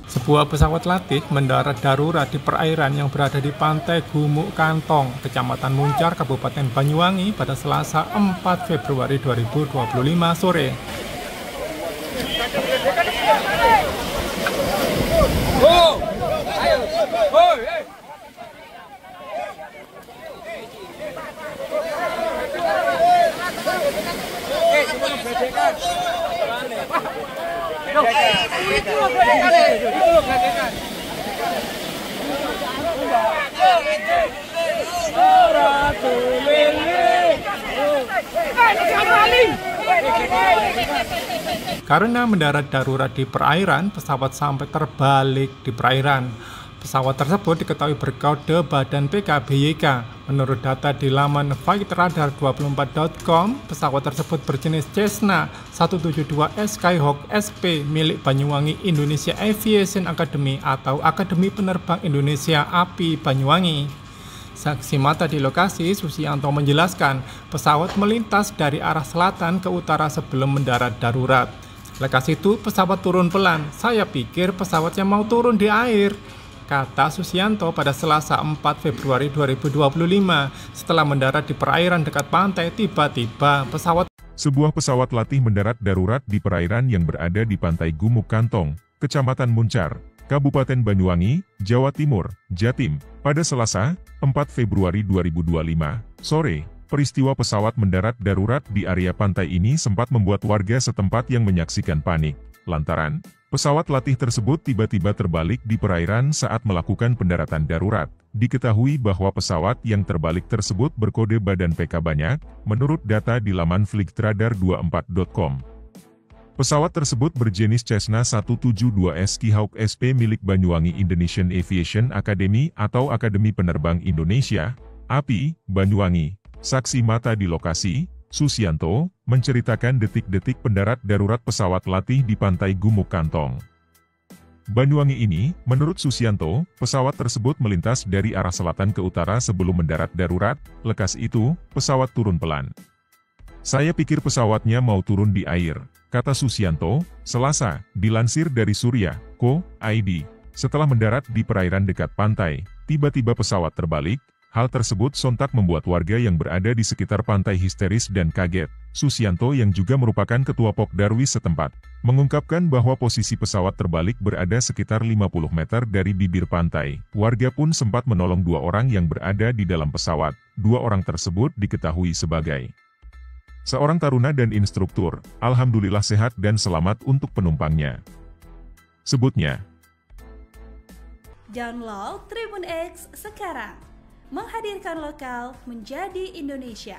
Sebuah pesawat latih mendarat darurat di perairan yang berada di pantai Gumuk Kantong, Kecamatan Muncar, Kabupaten Banyuwangi pada Selasa 4 Februari 2025 sore. Karena mendarat darurat di perairan, pesawat sampai terbalik di perairan. Pesawat tersebut diketahui berkode badan PKBYK. Menurut data di laman flightradar24.com, pesawat tersebut berjenis Cessna 172S Skyhawk SP milik Banyuwangi Indonesia Aviation Academy atau Akademi Penerbang Indonesia API Banyuwangi. Saksi mata di lokasi, Susianto menjelaskan pesawat melintas dari arah selatan ke utara sebelum mendarat darurat. Lekas itu pesawat turun pelan. Saya pikir pesawatnya mau turun di air, kata Susianto pada Selasa 4 Februari 2025. Setelah mendarat di perairan dekat pantai, tiba-tiba Sebuah pesawat latih mendarat darurat di perairan yang berada di pantai Gumuk Kantong, Kecamatan Muncar, Kabupaten Banyuwangi, Jawa Timur, Jatim, pada Selasa, 4 Februari 2025, sore. Peristiwa pesawat mendarat darurat di area pantai ini sempat membuat warga setempat yang menyaksikan panik, lantaran pesawat latih tersebut tiba-tiba terbalik di perairan saat melakukan pendaratan darurat. Diketahui bahwa pesawat yang terbalik tersebut berkode badan PK banyak, menurut data di laman flightradar24.com. Pesawat tersebut berjenis Cessna 172S Skyhawk SP milik Banyuwangi Indonesian Aviation Academy atau Akademi Penerbang Indonesia, API, Banyuwangi. Saksi mata di lokasi, Susianto, menceritakan detik-detik pendarat darurat pesawat latih di pantai Gumuk Kantong, Banyuwangi ini. Menurut Susianto, pesawat tersebut melintas dari arah selatan ke utara sebelum mendarat darurat. Lekas itu, pesawat turun pelan. Saya pikir pesawatnya mau turun di air, kata Susianto, Selasa, dilansir dari Surya.co.id. Setelah mendarat di perairan dekat pantai, tiba-tiba pesawat terbalik. Hal tersebut sontak membuat warga yang berada di sekitar pantai histeris dan kaget. Susianto yang juga merupakan ketua Pokdarwis setempat, mengungkapkan bahwa posisi pesawat terbalik berada sekitar 50 meter dari bibir pantai. Warga pun sempat menolong 2 orang yang berada di dalam pesawat. 2 orang tersebut diketahui sebagai seorang taruna dan instruktur. Alhamdulillah sehat dan selamat untuk penumpangnya, sebutnya. Download Tribun X sekarang. Menghadirkan lokal menjadi Indonesia.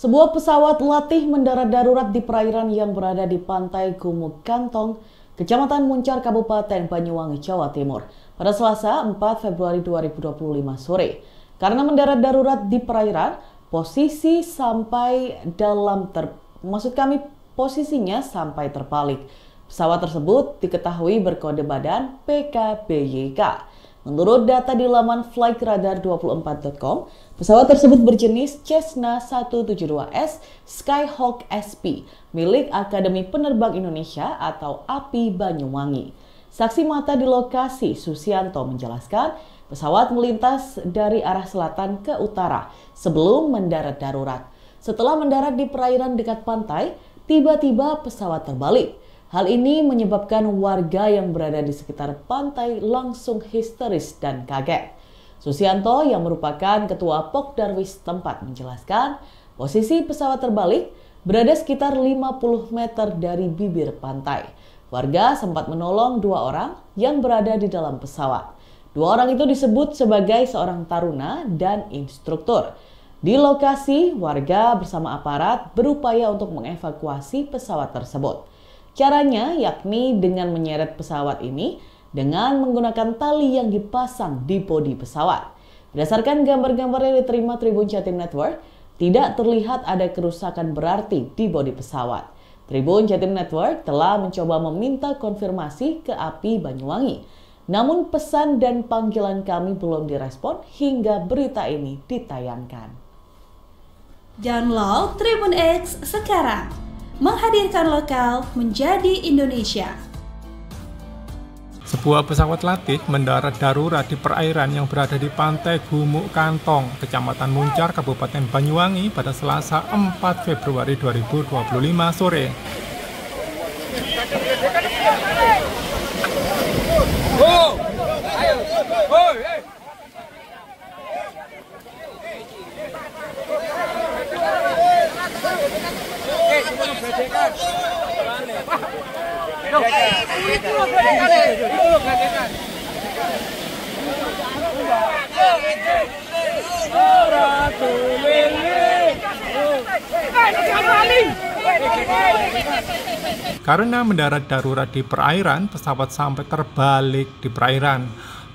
Sebuah pesawat latih mendarat darurat di perairan yang berada di pantai Gumuk Kantong, Kecamatan Muncar, Kabupaten Banyuwangi, Jawa Timur, pada Selasa 4 Februari 2025 sore. Karena mendarat darurat di perairan, posisinya sampai terbalik. Pesawat tersebut diketahui berkode badan PKBYK. Menurut data di laman flightradar24.com, pesawat tersebut berjenis Cessna 172S Skyhawk SP milik Akademi Penerbang Indonesia atau API Banyuwangi. Saksi mata di lokasi, Susianto, menjelaskan pesawat melintas dari arah selatan ke utara sebelum mendarat darurat. Setelah mendarat di perairan dekat pantai, tiba-tiba pesawat terbalik. Hal ini menyebabkan warga yang berada di sekitar pantai langsung histeris dan kaget. Susianto yang merupakan ketua Pokdarwis tempat menjelaskan posisi pesawat terbalik berada sekitar 50 meter dari bibir pantai. Warga sempat menolong 2 orang yang berada di dalam pesawat. 2 orang itu disebut sebagai seorang taruna dan instruktur. Di lokasi, warga bersama aparat berupaya untuk mengevakuasi pesawat tersebut. Caranya yakni dengan menyeret pesawat ini dengan menggunakan tali yang dipasang di bodi pesawat. Berdasarkan gambar-gambar yang diterima Tribun Jatim Network, tidak terlihat ada kerusakan berarti di bodi pesawat. Tribun Jatim Network telah mencoba meminta konfirmasi ke API Banyuwangi. Namun pesan dan panggilan kami belum direspon hingga berita ini ditayangkan. Download Tribun X sekarang. Menghadirkan lokal menjadi Indonesia. Sebuah pesawat latih mendarat darurat di perairan yang berada di pantai Gumuk Kantong, Kecamatan Muncar, Kabupaten Banyuwangi pada Selasa 4 Februari 2025 sore. Karena mendarat darurat di perairan, pesawat sampai terbalik di perairan.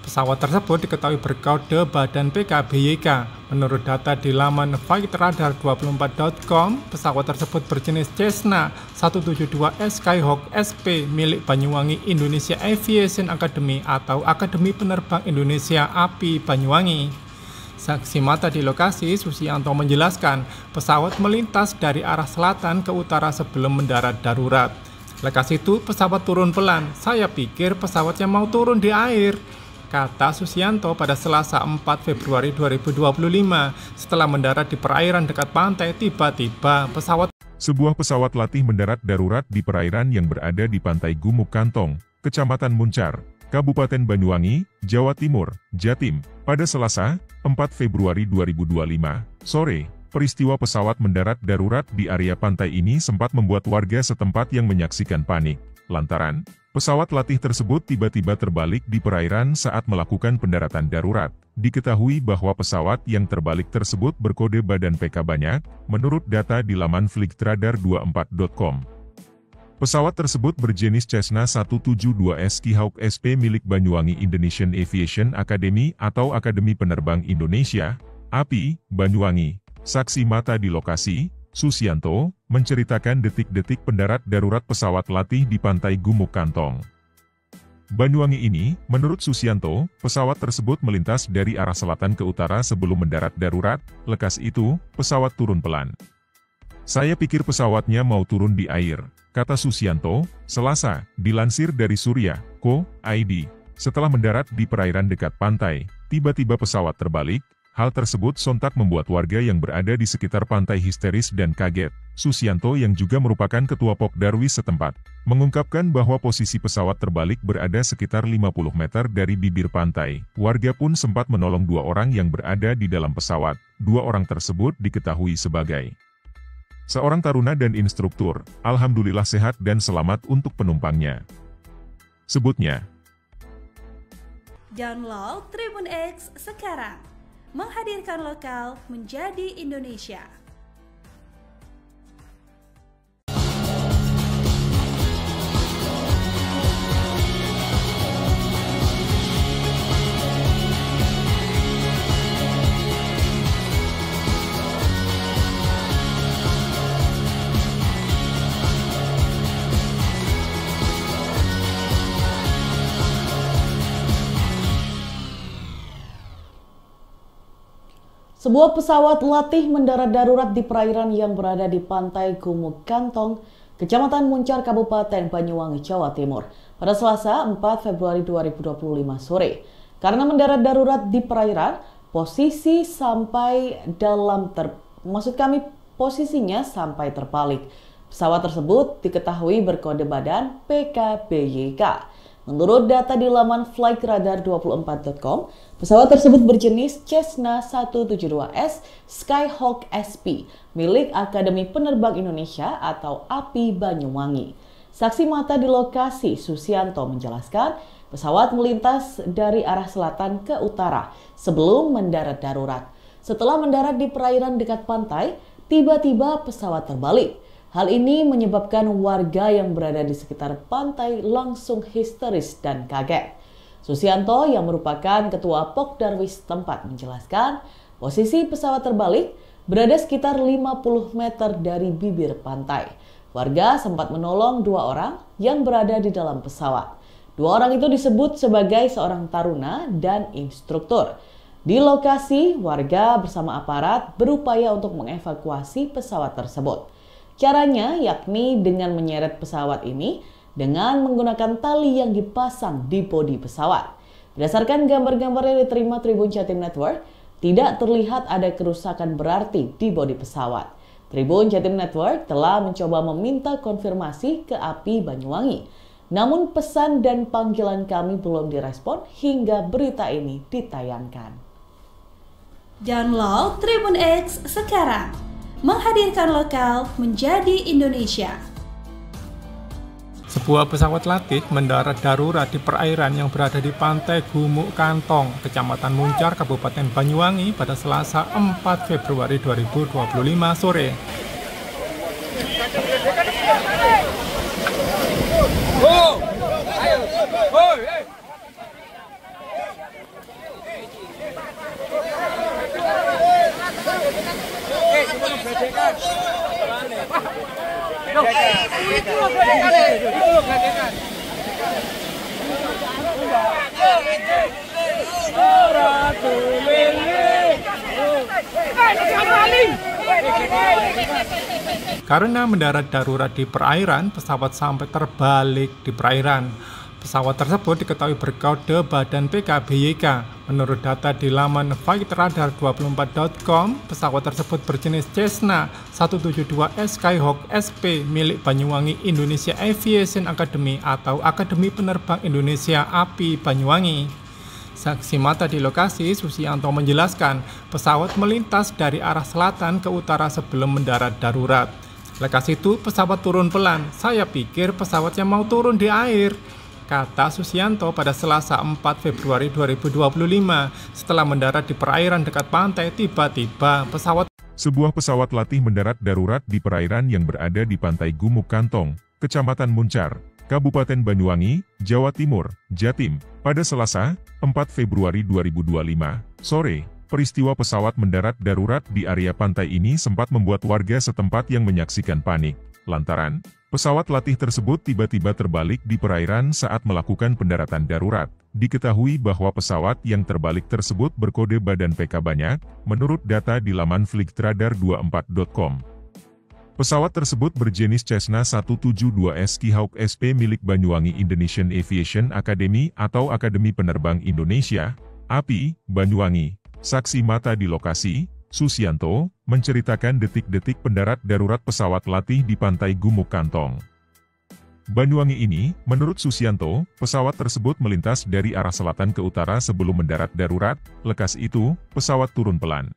Pesawat tersebut diketahui berkode badan PKBYK. Menurut data di laman flightradar24.com, pesawat tersebut berjenis Cessna 172S Skyhawk SP milik Banyuwangi Indonesia Aviation Academy atau Akademi Penerbang Indonesia API Banyuwangi. Saksi mata di lokasi, Susianto menjelaskan pesawat melintas dari arah selatan ke utara sebelum mendarat darurat. Lekas itu pesawat turun pelan. Saya pikir pesawatnya mau turun di air, kata Susianto pada Selasa 4 Februari 2025. Setelah mendarat di perairan dekat pantai, tiba-tiba Sebuah pesawat latih mendarat darurat di perairan yang berada di pantai Gumuk Kantong, Kecamatan Muncar, Kabupaten Banyuwangi, Jawa Timur, Jatim, pada Selasa 4 Februari 2025 sore. Peristiwa pesawat mendarat darurat di area pantai ini sempat membuat warga setempat yang menyaksikan panik, lantaran pesawat latih tersebut tiba-tiba terbalik di perairan saat melakukan pendaratan darurat. Diketahui bahwa pesawat yang terbalik tersebut berkode badan PK banyak, menurut data di laman flightradar24.com. Pesawat tersebut berjenis Cessna 172S Skyhawk SP milik Banyuwangi Indonesian Aviation Academy atau Akademi Penerbang Indonesia, API, Banyuwangi. Saksi mata di lokasi, Susianto, menceritakan detik-detik pendarat darurat pesawat latih di pantai Gumuk Kantong, Banyuwangi ini. Menurut Susianto, pesawat tersebut melintas dari arah selatan ke utara sebelum mendarat darurat. Lekas itu, pesawat turun pelan. Saya pikir pesawatnya mau turun di air, kata Susianto, Selasa, dilansir dari Surya.co.id. Setelah mendarat di perairan dekat pantai, tiba-tiba pesawat terbalik. Hal tersebut sontak membuat warga yang berada di sekitar pantai histeris dan kaget. Susianto yang juga merupakan ketua Pokdarwis setempat, mengungkapkan bahwa posisi pesawat terbalik berada sekitar 50 meter dari bibir pantai. Warga pun sempat menolong 2 orang yang berada di dalam pesawat. 2 orang tersebut diketahui sebagai seorang taruna dan instruktur. Alhamdulillah sehat dan selamat untuk penumpangnya, sebutnya. Download Tribun X sekarang. Menghadirkan lokal menjadi Indonesia. Sebuah pesawat latih mendarat darurat di perairan yang berada di pantai Gumuk Kantong, Kecamatan Muncar, Kabupaten Banyuwangi, Jawa Timur, pada Selasa 4 Februari 2025 sore. Karena mendarat darurat di perairan, posisinya sampai terbalik. Pesawat tersebut diketahui berkode badan PKBYK. Menurut data di laman flightradar24.com, pesawat tersebut berjenis Cessna 172S Skyhawk SP milik Akademi Penerbang Indonesia atau API Banyuwangi. Saksi mata di lokasi, Susianto, menjelaskan pesawat melintas dari arah selatan ke utara sebelum mendarat darurat. Setelah mendarat di perairan dekat pantai, tiba-tiba pesawat terbalik. Hal ini menyebabkan warga yang berada di sekitar pantai langsung histeris dan kaget. Susianto yang merupakan ketua Pokdarwis tempat menjelaskan posisi pesawat terbalik berada sekitar 50 meter dari bibir pantai. Warga sempat menolong 2 orang yang berada di dalam pesawat. 2 orang itu disebut sebagai seorang taruna dan instruktur. Di lokasi, warga bersama aparat berupaya untuk mengevakuasi pesawat tersebut. Caranya yakni dengan menyeret pesawat ini dengan menggunakan tali yang dipasang di bodi pesawat. Berdasarkan gambar-gambar yang diterima Tribun Jatim Network, tidak terlihat ada kerusakan berarti di bodi pesawat. Tribun Jatim Network telah mencoba meminta konfirmasi ke API Banyuwangi. Namun pesan dan panggilan kami belum direspon hingga berita ini ditayangkan. Download Tribun X sekarang. Menghadirkan lokal menjadi Indonesia. Sebuah pesawat latih mendarat darurat di perairan yang berada di pantai Gumuk Kantong, Kecamatan Muncar, Kabupaten Banyuwangi pada Selasa 4 Februari 2025 sore. Karena mendarat darurat di perairan, pesawat sampai terbalik di perairan. Pesawat tersebut diketahui berkode badan PKBYK. Menurut data di laman flightradar24.com, pesawat tersebut berjenis Cessna 172S Skyhawk SP milik Banyuwangi Indonesia Aviation Academy atau Akademi Penerbang Indonesia API Banyuwangi. Saksi mata di lokasi, Susianto menjelaskan pesawat melintas dari arah selatan ke utara sebelum mendarat darurat. Lekas itu pesawat turun pelan. Saya pikir pesawatnya mau turun di air, kata Susianto pada Selasa 4 Februari 2025. Setelah mendarat di perairan dekat pantai, tiba-tiba Sebuah pesawat latih mendarat darurat di perairan yang berada di pantai Gumuk Kantong, Kecamatan Muncar, Kabupaten Banyuwangi, Jawa Timur, Jatim, pada Selasa 4 Februari 2025 sore. Peristiwa pesawat mendarat darurat di area pantai ini sempat membuat warga setempat yang menyaksikan panik, lantaran pesawat latih tersebut tiba-tiba terbalik di perairan saat melakukan pendaratan darurat. Diketahui bahwa pesawat yang terbalik tersebut berkode badan PK banyak, menurut data di laman flightradar24.com. Pesawat tersebut berjenis Cessna 172S Skyhawk SP milik Banyuwangi Indonesian Aviation Academy atau Akademi Penerbang Indonesia, API, Banyuwangi. Saksi mata di lokasi, Susianto, menceritakan detik-detik pendarat darurat pesawat latih di pantai Gumuk Kantong, Banyuwangi ini. Menurut Susianto, pesawat tersebut melintas dari arah selatan ke utara sebelum mendarat darurat. Lekas itu, pesawat turun pelan.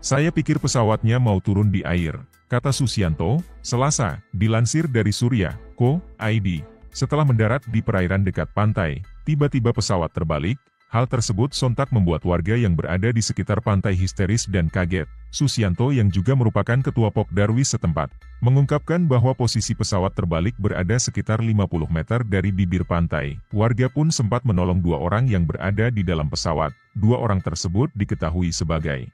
Saya pikir pesawatnya mau turun di air, kata Susianto, Selasa, dilansir dari Surya.co.id. Setelah mendarat di perairan dekat pantai, tiba-tiba pesawat terbalik. Hal tersebut sontak membuat warga yang berada di sekitar pantai histeris dan kaget. Susianto yang juga merupakan ketua Pokdarwis setempat, mengungkapkan bahwa posisi pesawat terbalik berada sekitar 50 meter dari bibir pantai. Warga pun sempat menolong 2 orang yang berada di dalam pesawat. 2 orang tersebut diketahui sebagai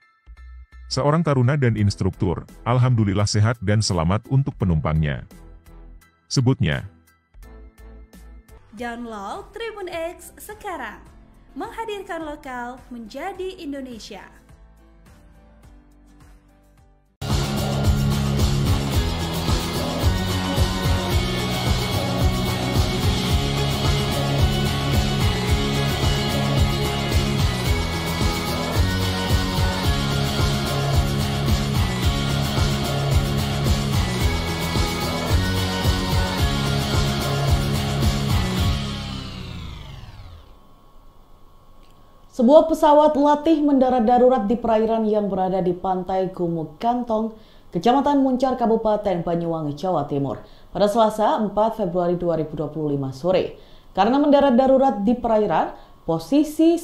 seorang taruna dan instruktur. Alhamdulillah sehat dan selamat untuk penumpangnya, sebutnya. Download Tribun X sekarang. Menghadirkan lokal menjadi Indonesia. Sebuah pesawat latih mendarat darurat di perairan yang berada di pantai Gumuk Kantong, Kecamatan Muncar, Kabupaten Banyuwangi, Jawa Timur, pada Selasa 4 Februari 2025 sore. Karena mendarat darurat di perairan, posisinya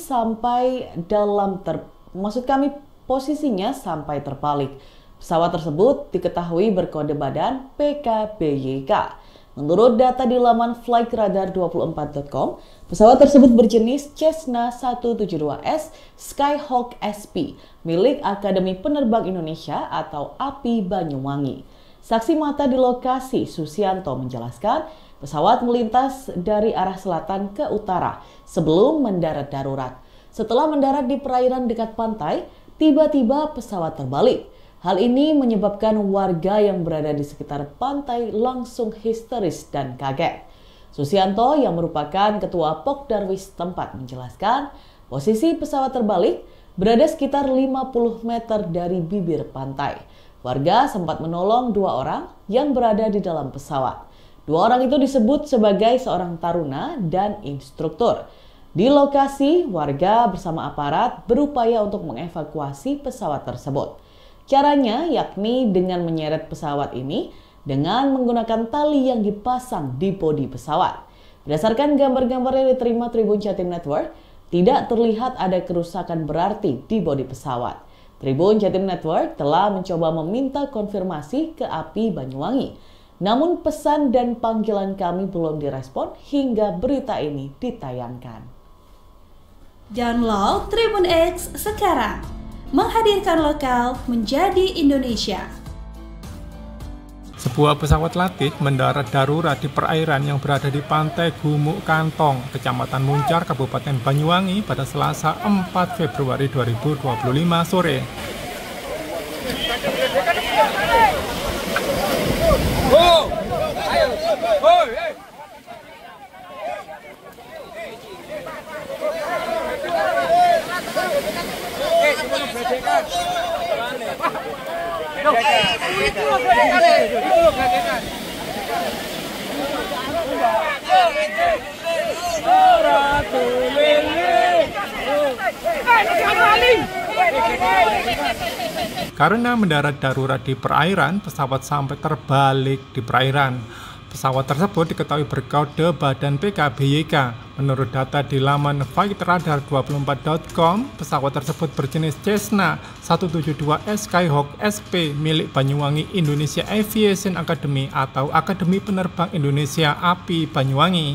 sampai terbalik. Pesawat tersebut diketahui berkode badan PKBYK. Menurut data di laman flightradar24.com, pesawat tersebut berjenis Cessna 172S Skyhawk SP milik Akademi Penerbang Indonesia atau API Banyuwangi. Saksi mata di lokasi, Susianto, menjelaskan pesawat melintas dari arah selatan ke utara sebelum mendarat darurat. Setelah mendarat di perairan dekat pantai, tiba-tiba pesawat terbalik. Hal ini menyebabkan warga yang berada di sekitar pantai langsung histeris dan kaget. Susianto yang merupakan ketua Pokdarwis tempat menjelaskan posisi pesawat terbalik berada sekitar 50 meter dari bibir pantai. Warga sempat menolong 2 orang yang berada di dalam pesawat. 2 orang itu disebut sebagai seorang taruna dan instruktur. Di lokasi, warga bersama aparat berupaya untuk mengevakuasi pesawat tersebut. Caranya yakni dengan menyeret pesawat ini dengan menggunakan tali yang dipasang di bodi pesawat. Berdasarkan gambar-gambar yang diterima Tribun Jatim Network, tidak terlihat ada kerusakan berarti di bodi pesawat. Tribun Jatim Network telah mencoba meminta konfirmasi ke API Banyuwangi. Namun pesan dan panggilan kami belum direspon hingga berita ini ditayangkan. Download Tribun X sekarang. Menghadirkan lokal menjadi Indonesia. Sebuah pesawat latih mendarat darurat di perairan yang berada di pantai Gumuk Kantong, Kecamatan Muncar, Kabupaten Banyuwangi pada Selasa 4 Februari 2025 sore. Karena mendarat darurat di perairan, pesawat sampai terbalik di perairan. Pesawat tersebut diketahui berkode badan PKBYK. Menurut data di laman flightradar24.com, pesawat tersebut berjenis Cessna 172S Skyhawk SP milik Banyuwangi Indonesia Aviation Academy atau Akademi Penerbang Indonesia API Banyuwangi.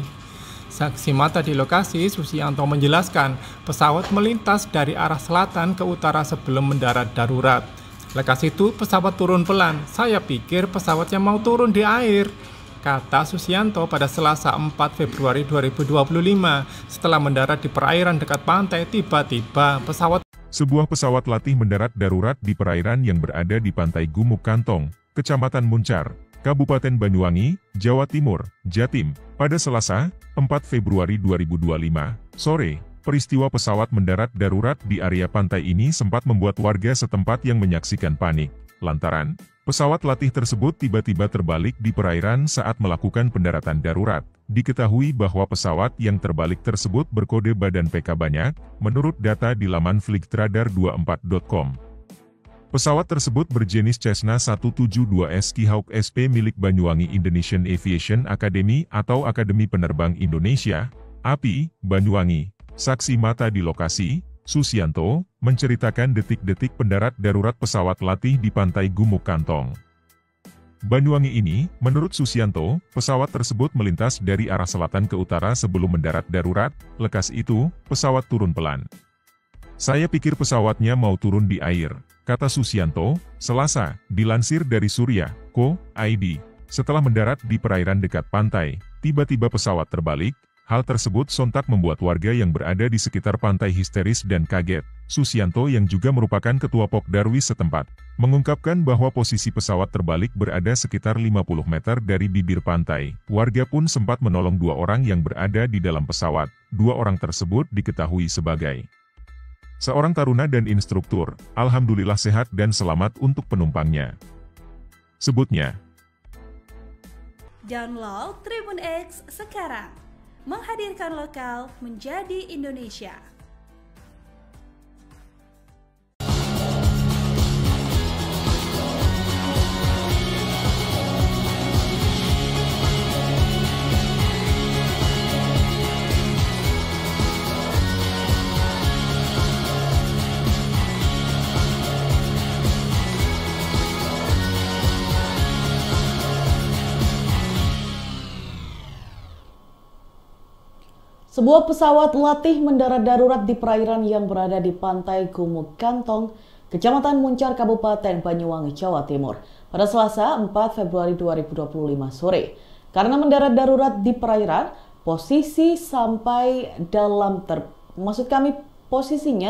Saksi mata di lokasi, Susianto menjelaskan pesawat melintas dari arah selatan ke utara sebelum mendarat darurat. Lekas itu pesawat turun pelan. Saya pikir pesawatnya mau turun di air, kata Susianto pada Selasa 4 Februari 2025. Setelah mendarat di perairan dekat pantai, tiba-tiba Sebuah pesawat latih mendarat darurat di perairan yang berada di pantai Gumuk Kantong, Kecamatan Muncar, Kabupaten Banyuwangi, Jawa Timur, Jatim, pada Selasa 4 Februari 2025 sore. Peristiwa pesawat mendarat darurat di area pantai ini sempat membuat warga setempat yang menyaksikan panik, lantaran pesawat latih tersebut tiba-tiba terbalik di perairan saat melakukan pendaratan darurat. Diketahui bahwa pesawat yang terbalik tersebut berkode badan PK banyak, menurut data di laman flightradar24.com. Pesawat tersebut berjenis Cessna 172S Skyhawk SP milik Banyuwangi Indonesian Aviation Academy atau Akademi Penerbang Indonesia, API, Banyuwangi. Saksi mata di lokasi, Susianto, menceritakan detik-detik pendarat darurat pesawat latih di pantai Gumuk Kantong, Banyuwangi ini. Menurut Susianto, pesawat tersebut melintas dari arah selatan ke utara sebelum mendarat darurat. Lekas itu, pesawat turun pelan. Saya pikir pesawatnya mau turun di air, kata Susianto, Selasa, dilansir dari Surya.co.id. Setelah mendarat di perairan dekat pantai, tiba-tiba pesawat terbalik. Hal tersebut sontak membuat warga yang berada di sekitar pantai histeris dan kaget. Susianto yang juga merupakan ketua Pokdarwis setempat, mengungkapkan bahwa posisi pesawat terbalik berada sekitar 50 meter dari bibir pantai. Warga pun sempat menolong 2 orang yang berada di dalam pesawat. 2 orang tersebut diketahui sebagai seorang taruna dan instruktur. Alhamdulillah sehat dan selamat untuk penumpangnya, sebutnya. Download Tribun X sekarang. Menghadirkan lokal menjadi Indonesia. Sebuah pesawat latih mendarat darurat di perairan yang berada di pantai Gumuk Kantong, Kecamatan Muncar, Kabupaten Banyuwangi, Jawa Timur, pada Selasa 4 Februari 2025 sore. Karena mendarat darurat di perairan, posisinya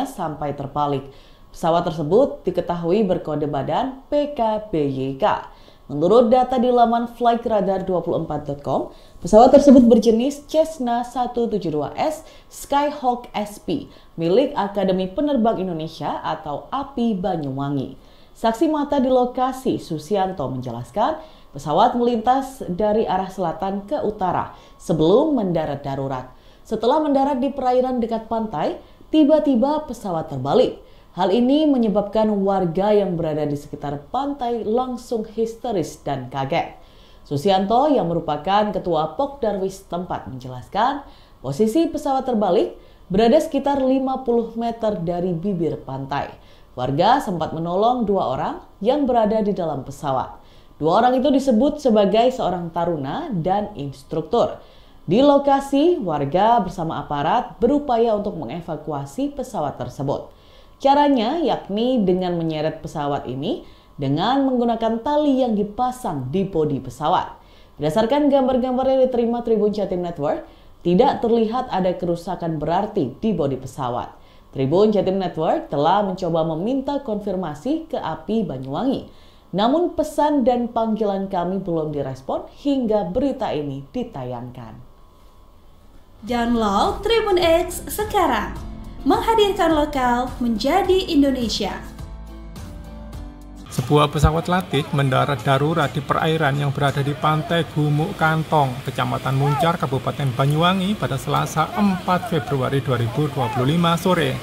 sampai terbalik. Pesawat tersebut diketahui berkode badan PKBYK. Menurut data di laman flightradar24.com, pesawat tersebut berjenis Cessna 172S Skyhawk SP milik Akademi Penerbang Indonesia atau API Banyuwangi. Saksi mata di lokasi, Susianto, menjelaskan pesawat melintas dari arah selatan ke utara sebelum mendarat darurat. Setelah mendarat di perairan dekat pantai, tiba-tiba pesawat terbalik. Hal ini menyebabkan warga yang berada di sekitar pantai langsung histeris dan kaget. Susianto yang merupakan ketua Pokdarwis tempat menjelaskan, posisi pesawat terbalik berada sekitar 50 meter dari bibir pantai. Warga sempat menolong 2 orang yang berada di dalam pesawat. 2 orang itu disebut sebagai seorang taruna dan instruktur. Di lokasi, warga bersama aparat berupaya untuk mengevakuasi pesawat tersebut. Caranya yakni dengan menyeret pesawat ini dengan menggunakan tali yang dipasang di bodi pesawat. Berdasarkan gambar-gambar yang diterima Tribun Jatim Network, tidak terlihat ada kerusakan berarti di bodi pesawat. Tribun Jatim Network telah mencoba meminta konfirmasi ke API Banyuwangi. Namun pesan dan panggilan kami belum direspon hingga berita ini ditayangkan. Download Tribun X sekarang. Menghadirkan lokal menjadi Indonesia. Sebuah pesawat latih mendarat darurat di perairan yang berada di pantai Gumuk Kantong, Kecamatan Muncar, Kabupaten Banyuwangi pada Selasa 4 Februari 2025 sore.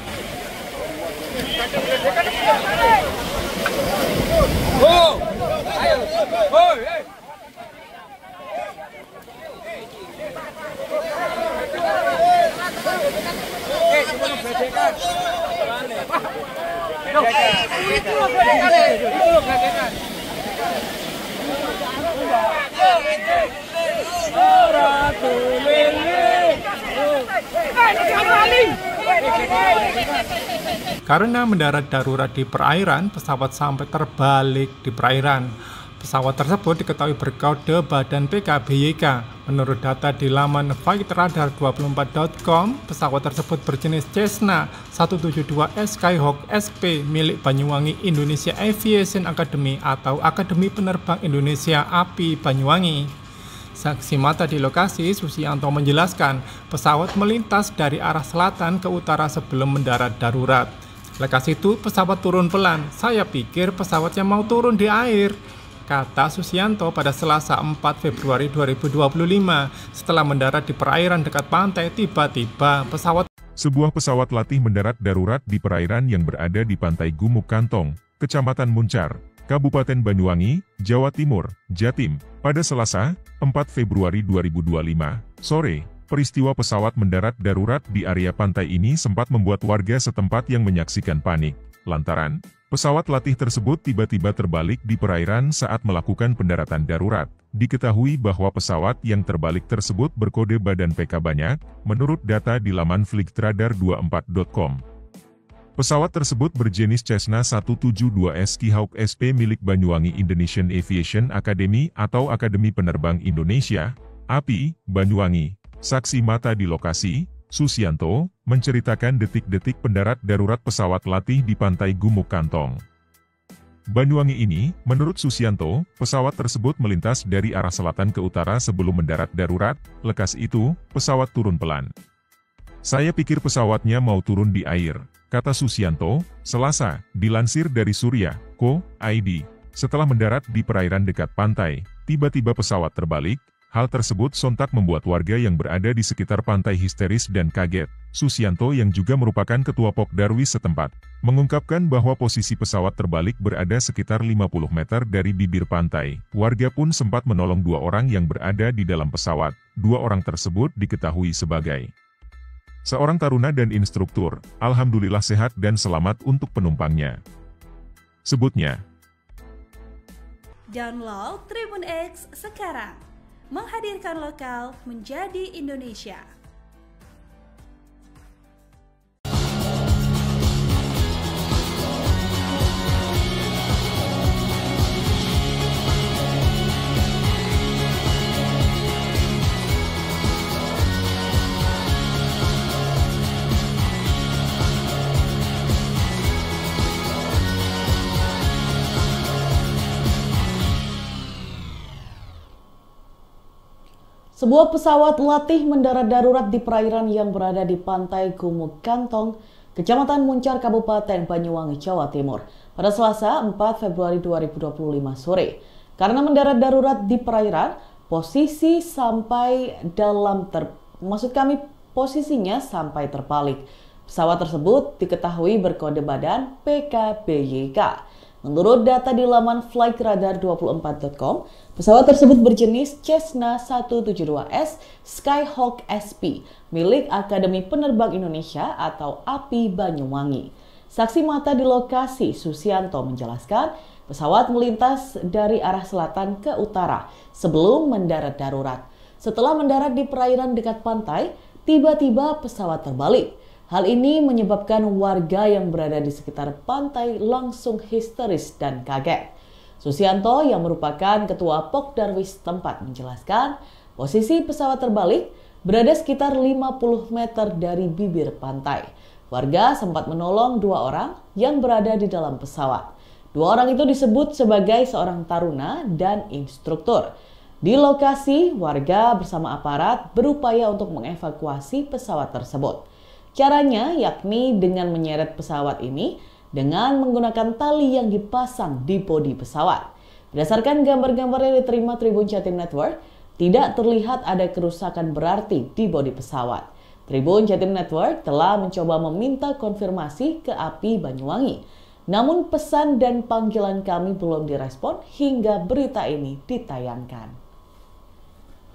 Karena mendarat darurat di perairan, pesawat sampai terbalik di perairan. Pesawat tersebut diketahui berkode badan PKBYK. Menurut data di laman flightradar24.com, pesawat tersebut berjenis Cessna 172S Skyhawk SP milik Banyuwangi Indonesia Aviation Academy atau Akademi Penerbang Indonesia API Banyuwangi. Saksi mata di lokasi, Susianto menjelaskan, pesawat melintas dari arah selatan ke utara sebelum mendarat darurat. Lekas itu pesawat turun pelan. Saya pikir pesawatnya mau turun di air, kata Susianto pada Selasa 4 Februari 2025. Setelah mendarat di perairan dekat pantai, tiba-tiba Sebuah pesawat latih mendarat darurat di perairan yang berada di pantai Gumuk Kantong, Kecamatan Muncar, Kabupaten Banyuwangi, Jawa Timur, Jatim, pada Selasa 4 Februari 2025 sore. Peristiwa pesawat mendarat darurat di area pantai ini sempat membuat warga setempat yang menyaksikan panik, lantaran pesawat latih tersebut tiba-tiba terbalik di perairan saat melakukan pendaratan darurat. Diketahui bahwa pesawat yang terbalik tersebut berkode badan PK banyak, menurut data di laman flightradar24.com. Pesawat tersebut berjenis Cessna 172S Skyhawk SP milik Banyuwangi Indonesian Aviation Academy atau Akademi Penerbang Indonesia, API, Banyuwangi. Saksi mata di lokasi, Susianto, menceritakan detik-detik pendarat darurat pesawat latih di pantai Gumuk Kantong, Banyuwangi ini. Menurut Susianto, pesawat tersebut melintas dari arah selatan ke utara sebelum mendarat darurat. Lekas itu, pesawat turun pelan. Saya pikir pesawatnya mau turun di air, kata Susianto, Selasa, dilansir dari Surya.co.id. Setelah mendarat di perairan dekat pantai, tiba-tiba pesawat terbalik. Hal tersebut sontak membuat warga yang berada di sekitar pantai histeris dan kaget. Susianto yang juga merupakan ketua Pokdarwis setempat, mengungkapkan bahwa posisi pesawat terbalik berada sekitar 50 meter dari bibir pantai. Warga pun sempat menolong 2 orang yang berada di dalam pesawat. 2 orang tersebut diketahui sebagai seorang taruna dan instruktur. Alhamdulillah sehat dan selamat untuk penumpangnya, sebutnya. Download Tribun X sekarang. Menghadirkan lokal menjadi Indonesia. Sebuah pesawat latih mendarat darurat di perairan yang berada di pantai Gumuk Kantong, Kecamatan Muncar, Kabupaten Banyuwangi, Jawa Timur, pada Selasa 4 Februari 2025 sore. Karena mendarat darurat di perairan, posisinya sampai terbalik. Pesawat tersebut diketahui berkode badan PKBYK. Menurut data di laman flightradar24.com, pesawat tersebut berjenis Cessna 172S Skyhawk SP milik Akademi Penerbang Indonesia atau API Banyuwangi. Saksi mata di lokasi, Susianto, menjelaskan pesawat melintas dari arah selatan ke utara sebelum mendarat darurat. Setelah mendarat di perairan dekat pantai, tiba-tiba pesawat terbalik. Hal ini menyebabkan warga yang berada di sekitar pantai langsung histeris dan kaget. Susianto yang merupakan ketua Pokdarwis tempat menjelaskan posisi pesawat terbalik berada sekitar 50 meter dari bibir pantai. Warga sempat menolong 2 orang yang berada di dalam pesawat. 2 orang itu disebut sebagai seorang taruna dan instruktur. Di lokasi, warga bersama aparat berupaya untuk mengevakuasi pesawat tersebut. Caranya yakni dengan menyeret pesawat ini dengan menggunakan tali yang dipasang di bodi pesawat. Berdasarkan gambar-gambar yang diterima Tribun Jatim Network, tidak terlihat ada kerusakan berarti di bodi pesawat. Tribun Jatim Network telah mencoba meminta konfirmasi ke API Banyuwangi. Namun pesan dan panggilan kami belum direspon hingga berita ini ditayangkan.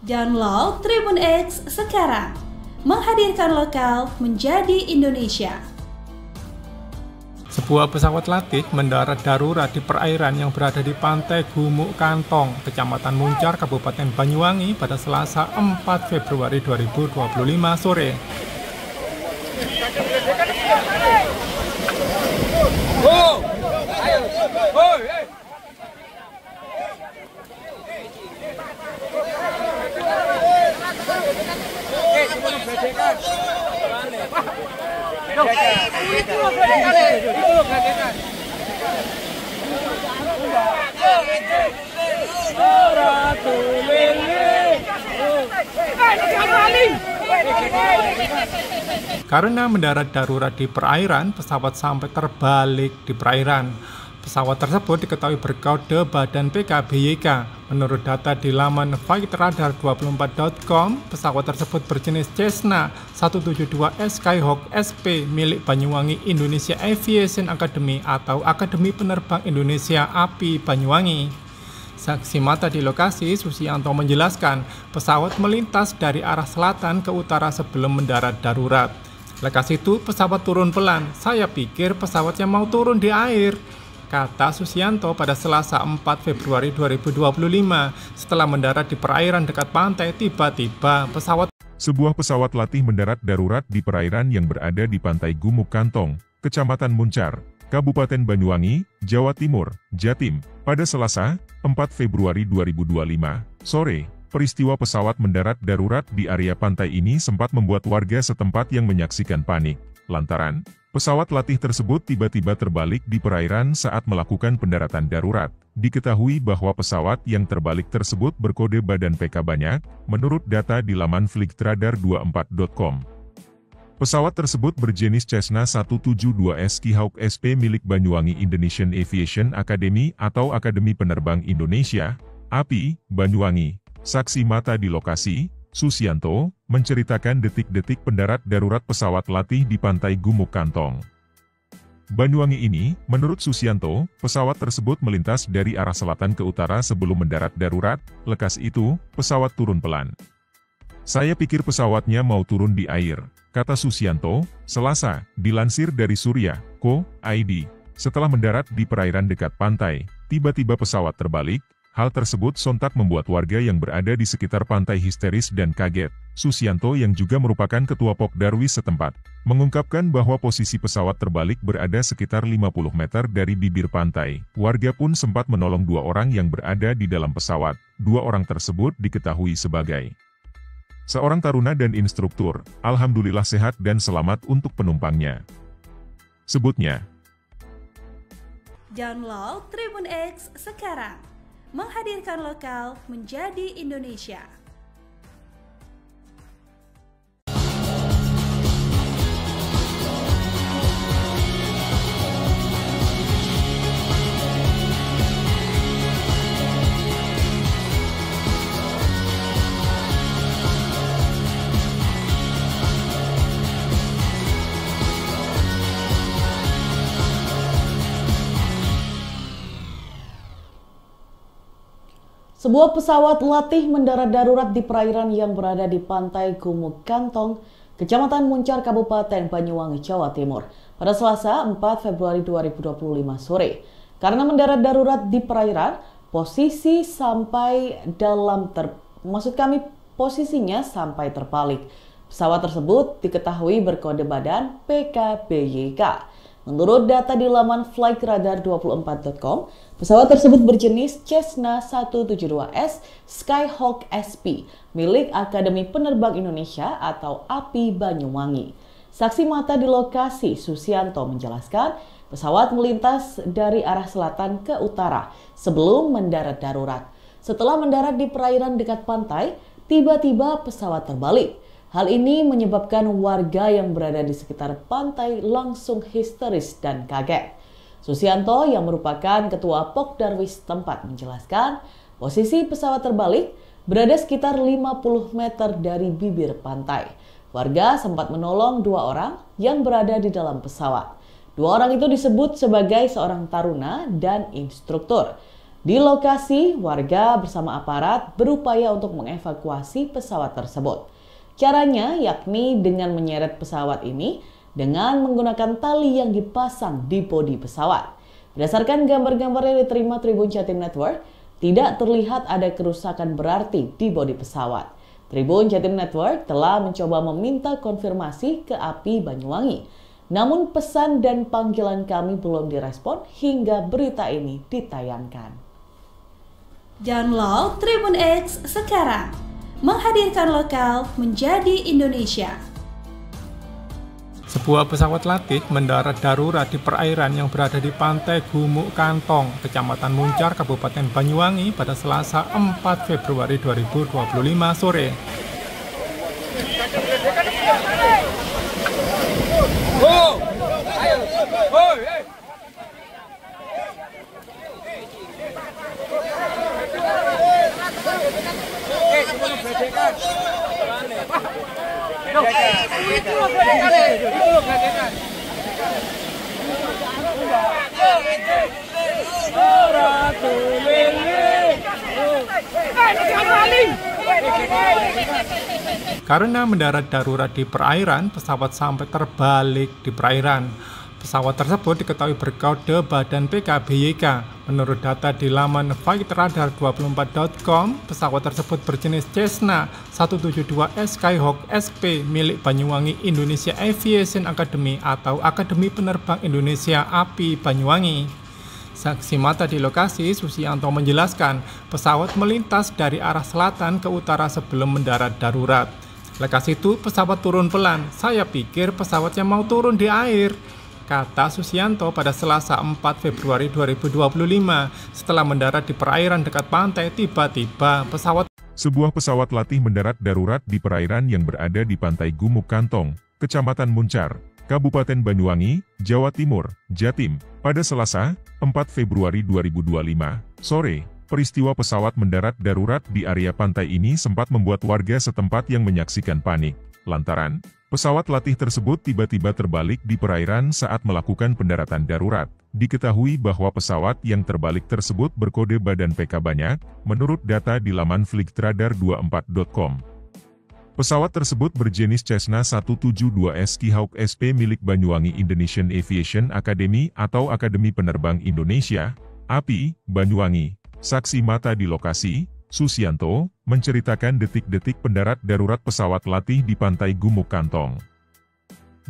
Download Tribun X sekarang. Menghadirkan lokal menjadi Indonesia. Sebuah pesawat latih mendarat darurat di perairan yang berada di pantai Gumuk Kantong, Kecamatan Muncar, Kabupaten Banyuwangi pada Selasa 4 Februari 2025 sore. Karena mendarat darurat di perairan, pesawat sampai terbalik di perairan. Pesawat tersebut diketahui berkode badan PKBYK. Menurut data di laman flightradar24.com, pesawat tersebut berjenis Cessna 172S Skyhawk SP milik Banyuwangi Indonesia Aviation Academy atau Akademi Penerbang Indonesia API Banyuwangi. Saksi mata di lokasi, Susianto menjelaskan pesawat melintas dari arah selatan ke utara sebelum mendarat darurat. Lekas itu pesawat turun pelan. Saya pikir pesawatnya mau turun di air, kata Susianto pada Selasa 4 Februari 2025. Setelah mendarat di perairan dekat pantai, tiba-tiba Sebuah pesawat latih mendarat darurat di perairan yang berada di pantai Gumuk Kantong, Kecamatan Muncar, Kabupaten Banyuwangi, Jawa Timur, Jatim, pada Selasa, 4 Februari 2025, sore. Peristiwa pesawat mendarat darurat di area pantai ini sempat membuat warga setempat yang menyaksikan panik, lantaran pesawat latih tersebut tiba-tiba terbalik di perairan saat melakukan pendaratan darurat. Diketahui bahwa pesawat yang terbalik tersebut berkode badan PK banyak, menurut data di laman flightradar24.com. Pesawat tersebut berjenis Cessna 172S Skyhawk SP milik Banyuwangi Indonesian Aviation Academy atau Akademi Penerbang Indonesia, API, Banyuwangi. Saksi mata di lokasi, Susianto, menceritakan detik-detik pendarat darurat pesawat latih di pantai Gumuk Kantong, Banyuwangi ini. Menurut Susianto, pesawat tersebut melintas dari arah selatan ke utara sebelum mendarat darurat. Lekas itu, pesawat turun pelan. Saya pikir pesawatnya mau turun di air, kata Susianto, Selasa, dilansir dari Surya.co.id. Setelah mendarat di perairan dekat pantai, tiba-tiba pesawat terbalik. Hal tersebut sontak membuat warga yang berada di sekitar pantai histeris dan kaget. Susianto yang juga merupakan ketua Pokdarwis setempat, mengungkapkan bahwa posisi pesawat terbalik berada sekitar 50 meter dari bibir pantai. Warga pun sempat menolong 2 orang yang berada di dalam pesawat. 2 orang tersebut diketahui sebagai seorang taruna dan instruktur. Alhamdulillah sehat dan selamat untuk penumpangnya, sebutnya. Download Tribun X sekarang. Menghadirkan lokal menjadi Indonesia. Sebuah pesawat latih mendarat darurat di perairan yang berada di pantai Gumuk Kantong, Kecamatan Muncar, Kabupaten Banyuwangi, Jawa Timur, pada Selasa 4 Februari 2025 sore. Karena mendarat darurat di perairan, posisinya sampai terbalik. Pesawat tersebut diketahui berkode badan PKBYK. Menurut data di laman flightradar24.com, pesawat tersebut berjenis Cessna 172S Skyhawk SP milik Akademi Penerbang Indonesia atau API Banyuwangi. Saksi mata di lokasi, Susianto, menjelaskan pesawat melintas dari arah selatan ke utara sebelum mendarat darurat. Setelah mendarat di perairan dekat pantai, tiba-tiba pesawat terbalik. Hal ini menyebabkan warga yang berada di sekitar pantai langsung histeris dan kaget. Susianto yang merupakan ketua Pokdarwis tempat menjelaskan posisi pesawat terbalik berada sekitar 50 meter dari bibir pantai. Warga sempat menolong 2 orang yang berada di dalam pesawat. 2 orang itu disebut sebagai seorang taruna dan instruktur. Di lokasi, warga bersama aparat berupaya untuk mengevakuasi pesawat tersebut. Caranya yakni dengan menyeret pesawat ini dengan menggunakan tali yang dipasang di bodi pesawat. Berdasarkan gambar-gambar yang diterima Tribun Jatim Network, tidak terlihat ada kerusakan berarti di bodi pesawat. Tribun Jatim Network telah mencoba meminta konfirmasi ke API Banyuwangi. Namun pesan dan panggilan kami belum direspon hingga berita ini ditayangkan. Download Tribun X sekarang. Menghadirkan lokal menjadi Indonesia. Sebuah pesawat latih mendarat darurat di perairan yang berada di pantai Gumuk Kantong, Kecamatan Muncar, Kabupaten Banyuwangi pada Selasa 4 Februari 2025 sore. Karena mendarat darurat di perairan, pesawat sampai terbalik di perairan. Pesawat tersebut diketahui berkode badan PKBYK. Menurut data di laman flightradar24.com, pesawat tersebut berjenis Cessna 172S Skyhawk SP milik Banyuwangi Indonesia Aviation Academy atau Akademi Penerbang Indonesia API Banyuwangi. Saksi mata di lokasi, Susianto menjelaskan pesawat melintas dari arah selatan ke utara sebelum mendarat darurat. Lekas itu pesawat turun pelan. Saya pikir pesawatnya mau turun di air, kata Susianto pada Selasa 4 Februari 2025. Setelah mendarat di perairan dekat pantai, tiba-tiba Sebuah pesawat latih mendarat darurat di perairan yang berada di pantai Gumuk Kantong, Kecamatan Muncar, Kabupaten Banyuwangi, Jawa Timur, Jatim, pada Selasa 4 Februari 2025 sore. Peristiwa pesawat mendarat darurat di area pantai ini sempat membuat warga setempat yang menyaksikan panik, lantaran pesawat latih tersebut tiba-tiba terbalik di perairan saat melakukan pendaratan darurat. Diketahui bahwa pesawat yang terbalik tersebut berkode badan PK banyak, menurut data di laman flightradar24.com. Pesawat tersebut berjenis Cessna 172S Skyhawk SP milik Banyuwangi Indonesian Aviation Academy atau Akademi Penerbang Indonesia, API, Banyuwangi. Saksi mata di lokasi, Susianto, menceritakan detik-detik pendarat darurat pesawat latih di pantai Gumuk Kantong,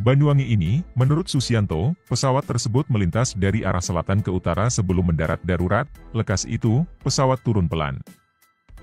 Banyuwangi ini. Menurut Susianto, pesawat tersebut melintas dari arah selatan ke utara sebelum mendarat darurat. Lekas itu, pesawat turun pelan.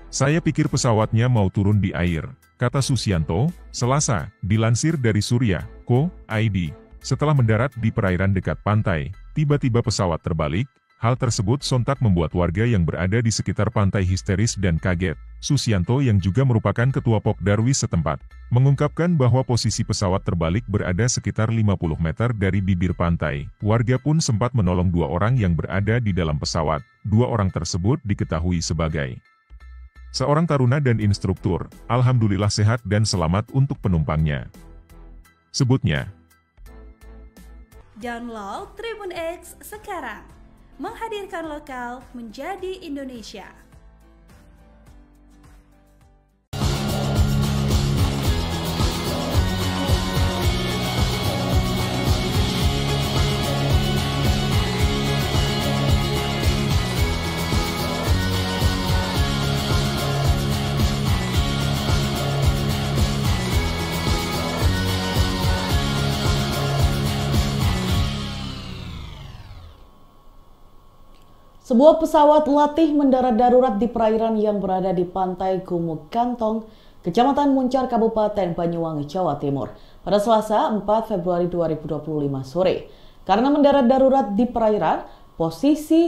Saya pikir pesawatnya mau turun di air, kata Susianto, Selasa, dilansir dari Surya.co.id. Setelah mendarat di perairan dekat pantai, tiba-tiba pesawat terbalik. Hal tersebut sontak membuat warga yang berada di sekitar pantai histeris dan kaget. Susianto yang juga merupakan ketua Pokdarwis setempat, mengungkapkan bahwa posisi pesawat terbalik berada sekitar 50 meter dari bibir pantai. Warga pun sempat menolong 2 orang yang berada di dalam pesawat. 2 orang tersebut diketahui sebagai seorang taruna dan instruktur. Alhamdulillah sehat dan selamat untuk penumpangnya, sebutnya. Download Tribun X sekarang. Menghadirkan lokal menjadi Indonesia. Sebuah pesawat latih mendarat darurat di perairan yang berada di pantai Gumuk Kantong, Kecamatan Muncar, Kabupaten Banyuwangi, Jawa Timur, pada Selasa 4 Februari 2025 sore. Karena mendarat darurat di perairan, posisinya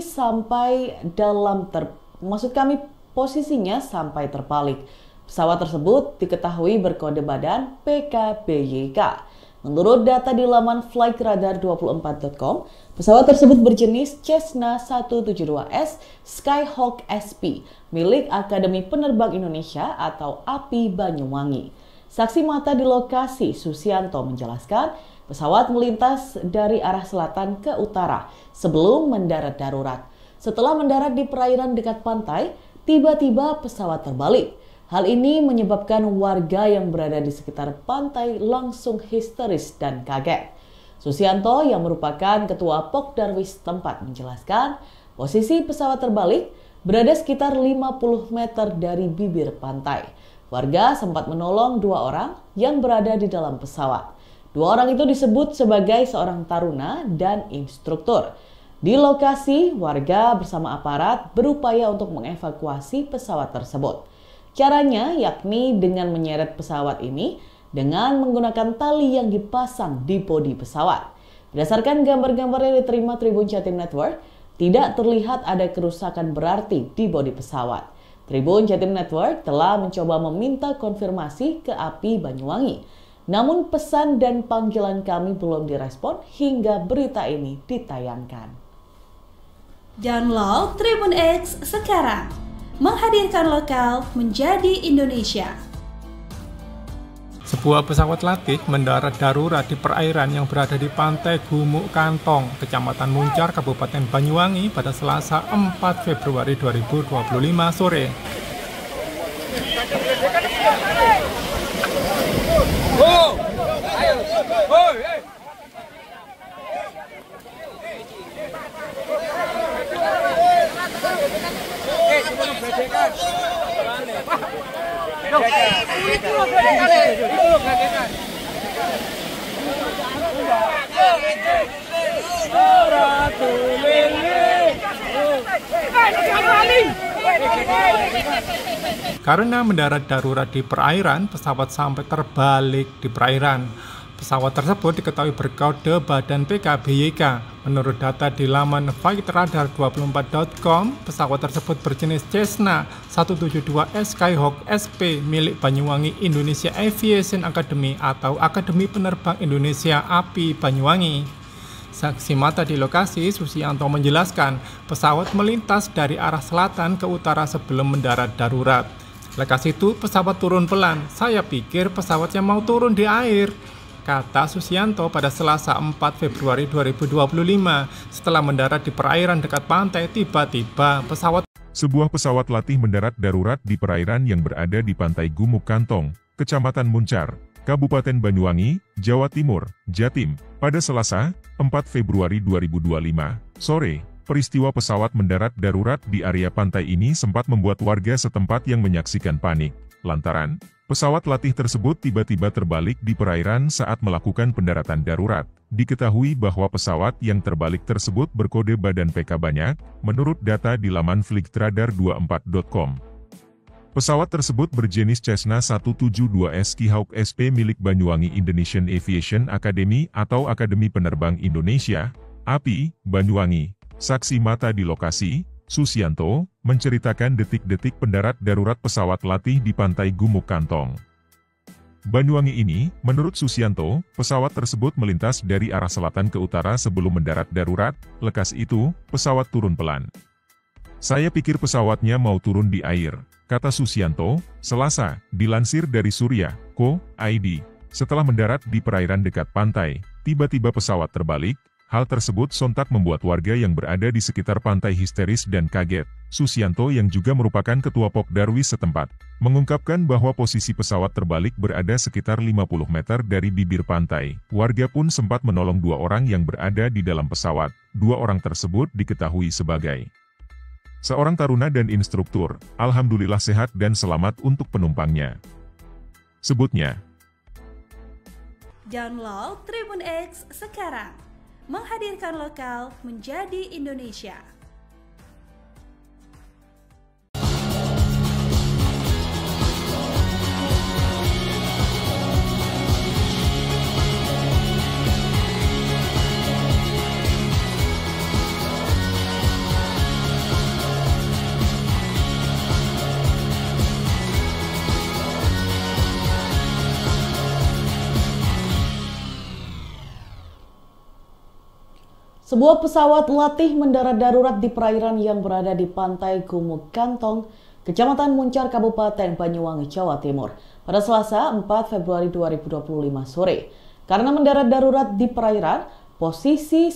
sampai terbalik. Pesawat tersebut diketahui berkode badan PKBYK. Menurut data di laman flightradar24.com, pesawat tersebut berjenis Cessna 172S Skyhawk SP milik Akademi Penerbang Indonesia atau API Banyuwangi. Saksi mata di lokasi, Susianto, menjelaskan pesawat melintas dari arah selatan ke utara sebelum mendarat darurat. Setelah mendarat di perairan dekat pantai, tiba-tiba pesawat terbalik. Hal ini menyebabkan warga yang berada di sekitar pantai langsung histeris dan kaget. Susianto yang merupakan ketua Pokdarwis tempat menjelaskan posisi pesawat terbalik berada sekitar 50 meter dari bibir pantai. Warga sempat menolong 2 orang yang berada di dalam pesawat. 2 orang itu disebut sebagai seorang taruna dan instruktur. Di lokasi, warga bersama aparat berupaya untuk mengevakuasi pesawat tersebut. Caranya yakni dengan menyeret pesawat ini dengan menggunakan tali yang dipasang di bodi pesawat. Berdasarkan gambar-gambar yang diterima Tribun Jatim Network, tidak terlihat ada kerusakan berarti di bodi pesawat. Tribun Jatim Network telah mencoba meminta konfirmasi ke API Banyuwangi. Namun pesan dan panggilan kami belum direspon hingga berita ini ditayangkan. Download Tribun X sekarang. Menghadirkan lokal menjadi Indonesia. Sebuah pesawat latih mendarat darurat di perairan yang berada di pantai Gumuk Kantong, Kecamatan Muncar, Kabupaten Banyuwangi pada Selasa 4 Februari 2025 sore. Karena mendarat darurat di perairan, pesawat sampai terbalik di perairan. Pesawat tersebut diketahui berkode badan PKBYK. Menurut data di laman flightradar24.com, pesawat tersebut berjenis Cessna 172S Skyhawk SP milik Banyuwangi Indonesia Aviation Academy atau Akademi Penerbang Indonesia API Banyuwangi. Saksi mata di lokasi, Susianto menjelaskan pesawat melintas dari arah selatan ke utara sebelum mendarat darurat. Lekas itu pesawat turun pelan. Saya pikir pesawatnya mau turun di air, kata Susianto pada Selasa 4 Februari 2025. Setelah mendarat di perairan dekat pantai, tiba-tiba Sebuah pesawat latih mendarat darurat di perairan yang berada di pantai Gumuk Kantong, Kecamatan Muncar, Kabupaten Banyuwangi, Jawa Timur, Jatim, pada Selasa 4 Februari 2025 sore. Peristiwa pesawat mendarat darurat di area pantai ini sempat membuat warga setempat yang menyaksikan panik, lantaran pesawat latih tersebut tiba-tiba terbalik di perairan saat melakukan pendaratan darurat. Diketahui bahwa pesawat yang terbalik tersebut berkode badan PK banyak, menurut data di laman flightradar24.com. Pesawat tersebut berjenis Cessna 172S Skyhawk SP milik Banyuwangi Indonesian Aviation Academy atau Akademi Penerbang Indonesia, API, Banyuwangi. Saksi mata di lokasi, Susianto, menceritakan detik-detik pendarat darurat pesawat latih di pantai Gumuk Kantong, Banyuwangi ini. Menurut Susianto, pesawat tersebut melintas dari arah selatan ke utara sebelum mendarat darurat. Lekas itu, pesawat turun pelan. Saya pikir pesawatnya mau turun di air, kata Susianto, Selasa, dilansir dari Surya.co.id. Setelah mendarat di perairan dekat pantai, tiba-tiba pesawat terbalik. Hal tersebut sontak membuat warga yang berada di sekitar pantai histeris dan kaget. Susianto yang juga merupakan ketua Pokdarwis setempat, mengungkapkan bahwa posisi pesawat terbalik berada sekitar 50 meter dari bibir pantai. Warga pun sempat menolong 2 orang yang berada di dalam pesawat. 2 orang tersebut diketahui sebagai seorang taruna dan instruktur. Alhamdulillah sehat dan selamat untuk penumpangnya, sebutnya. Download Tribun X sekarang. Menghadirkan lokal menjadi Indonesia. Sebuah pesawat latih mendarat darurat di perairan yang berada di pantai Gumuk Kantong, Kecamatan Muncar, Kabupaten Banyuwangi, Jawa Timur, pada Selasa 4 Februari 2025 sore. Karena mendarat darurat di perairan, posisinya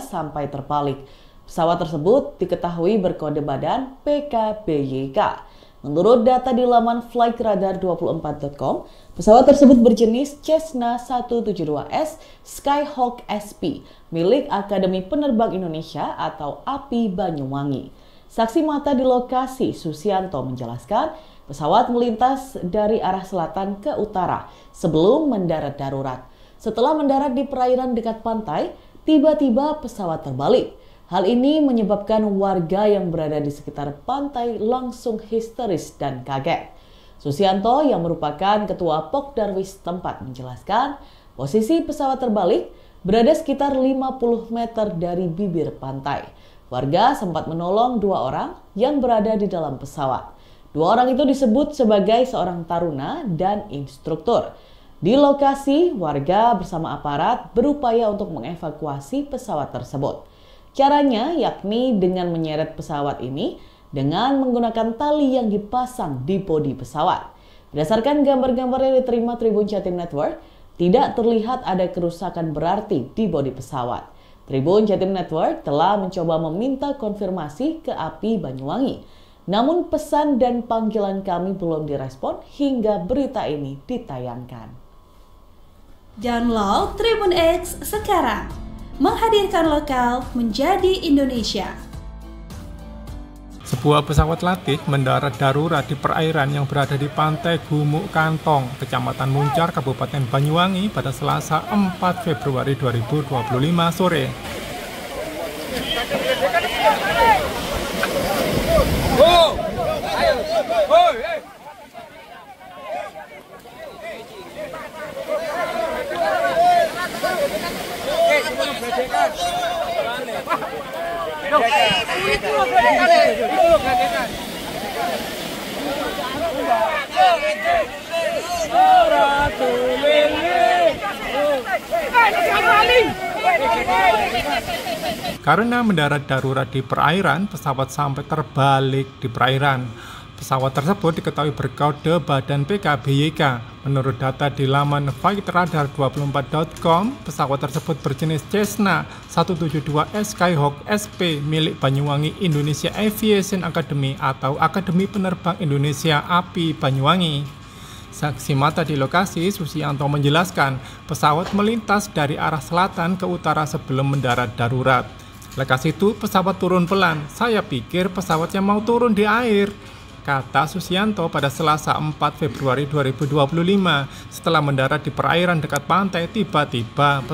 sampai terbalik. Pesawat tersebut diketahui berkode badan PKBYK. Menurut data di laman flightradar24.com, pesawat tersebut berjenis Cessna 172S Skyhawk SP milik Akademi Penerbang Indonesia atau API Banyuwangi. Saksi mata di lokasi, Susianto, menjelaskan pesawat melintas dari arah selatan ke utara sebelum mendarat darurat. Setelah mendarat di perairan dekat pantai, tiba-tiba pesawat terbalik. Hal ini menyebabkan warga yang berada di sekitar pantai langsung histeris dan kaget. Susianto yang merupakan ketua Pokdarwis tempat menjelaskan posisi pesawat terbalik berada sekitar 50 meter dari bibir pantai. Warga sempat menolong 2 orang yang berada di dalam pesawat. 2 orang itu disebut sebagai seorang taruna dan instruktur. Di lokasi, warga bersama aparat berupaya untuk mengevakuasi pesawat tersebut. Caranya yakni dengan menyeret pesawat ini dengan menggunakan tali yang dipasang di bodi pesawat. Berdasarkan gambar-gambar yang diterima Tribun Jatim Network, tidak terlihat ada kerusakan berarti di bodi pesawat. Tribun Jatim Network telah mencoba meminta konfirmasi ke API Banyuwangi. Namun pesan dan panggilan kami belum direspon hingga berita ini ditayangkan. Download Tribun X sekarang. Menghadirkan lokal menjadi Indonesia. Sebuah pesawat latih mendarat darurat di perairan yang berada di pantai Gumuk Kantong, Kecamatan Muncar, Kabupaten Banyuwangi pada Selasa 4 Februari 2025 sore. Karena mendarat darurat di perairan, pesawat sampai terbalik di perairan. Pesawat tersebut diketahui berkode badan PKBYK. Menurut data di laman flightradar24.com, pesawat tersebut berjenis Cessna 172S Skyhawk SP milik Banyuwangi Indonesia Aviation Academy atau Akademi Penerbang Indonesia API Banyuwangi. Saksi mata di lokasi, Susianto menjelaskan pesawat melintas dari arah selatan ke utara sebelum mendarat darurat. Lekas itu pesawat turun pelan. Saya pikir pesawatnya mau turun di air, kata Susianto pada Selasa 4 Februari 2025. Setelah mendarat di perairan dekat pantai, tiba-tiba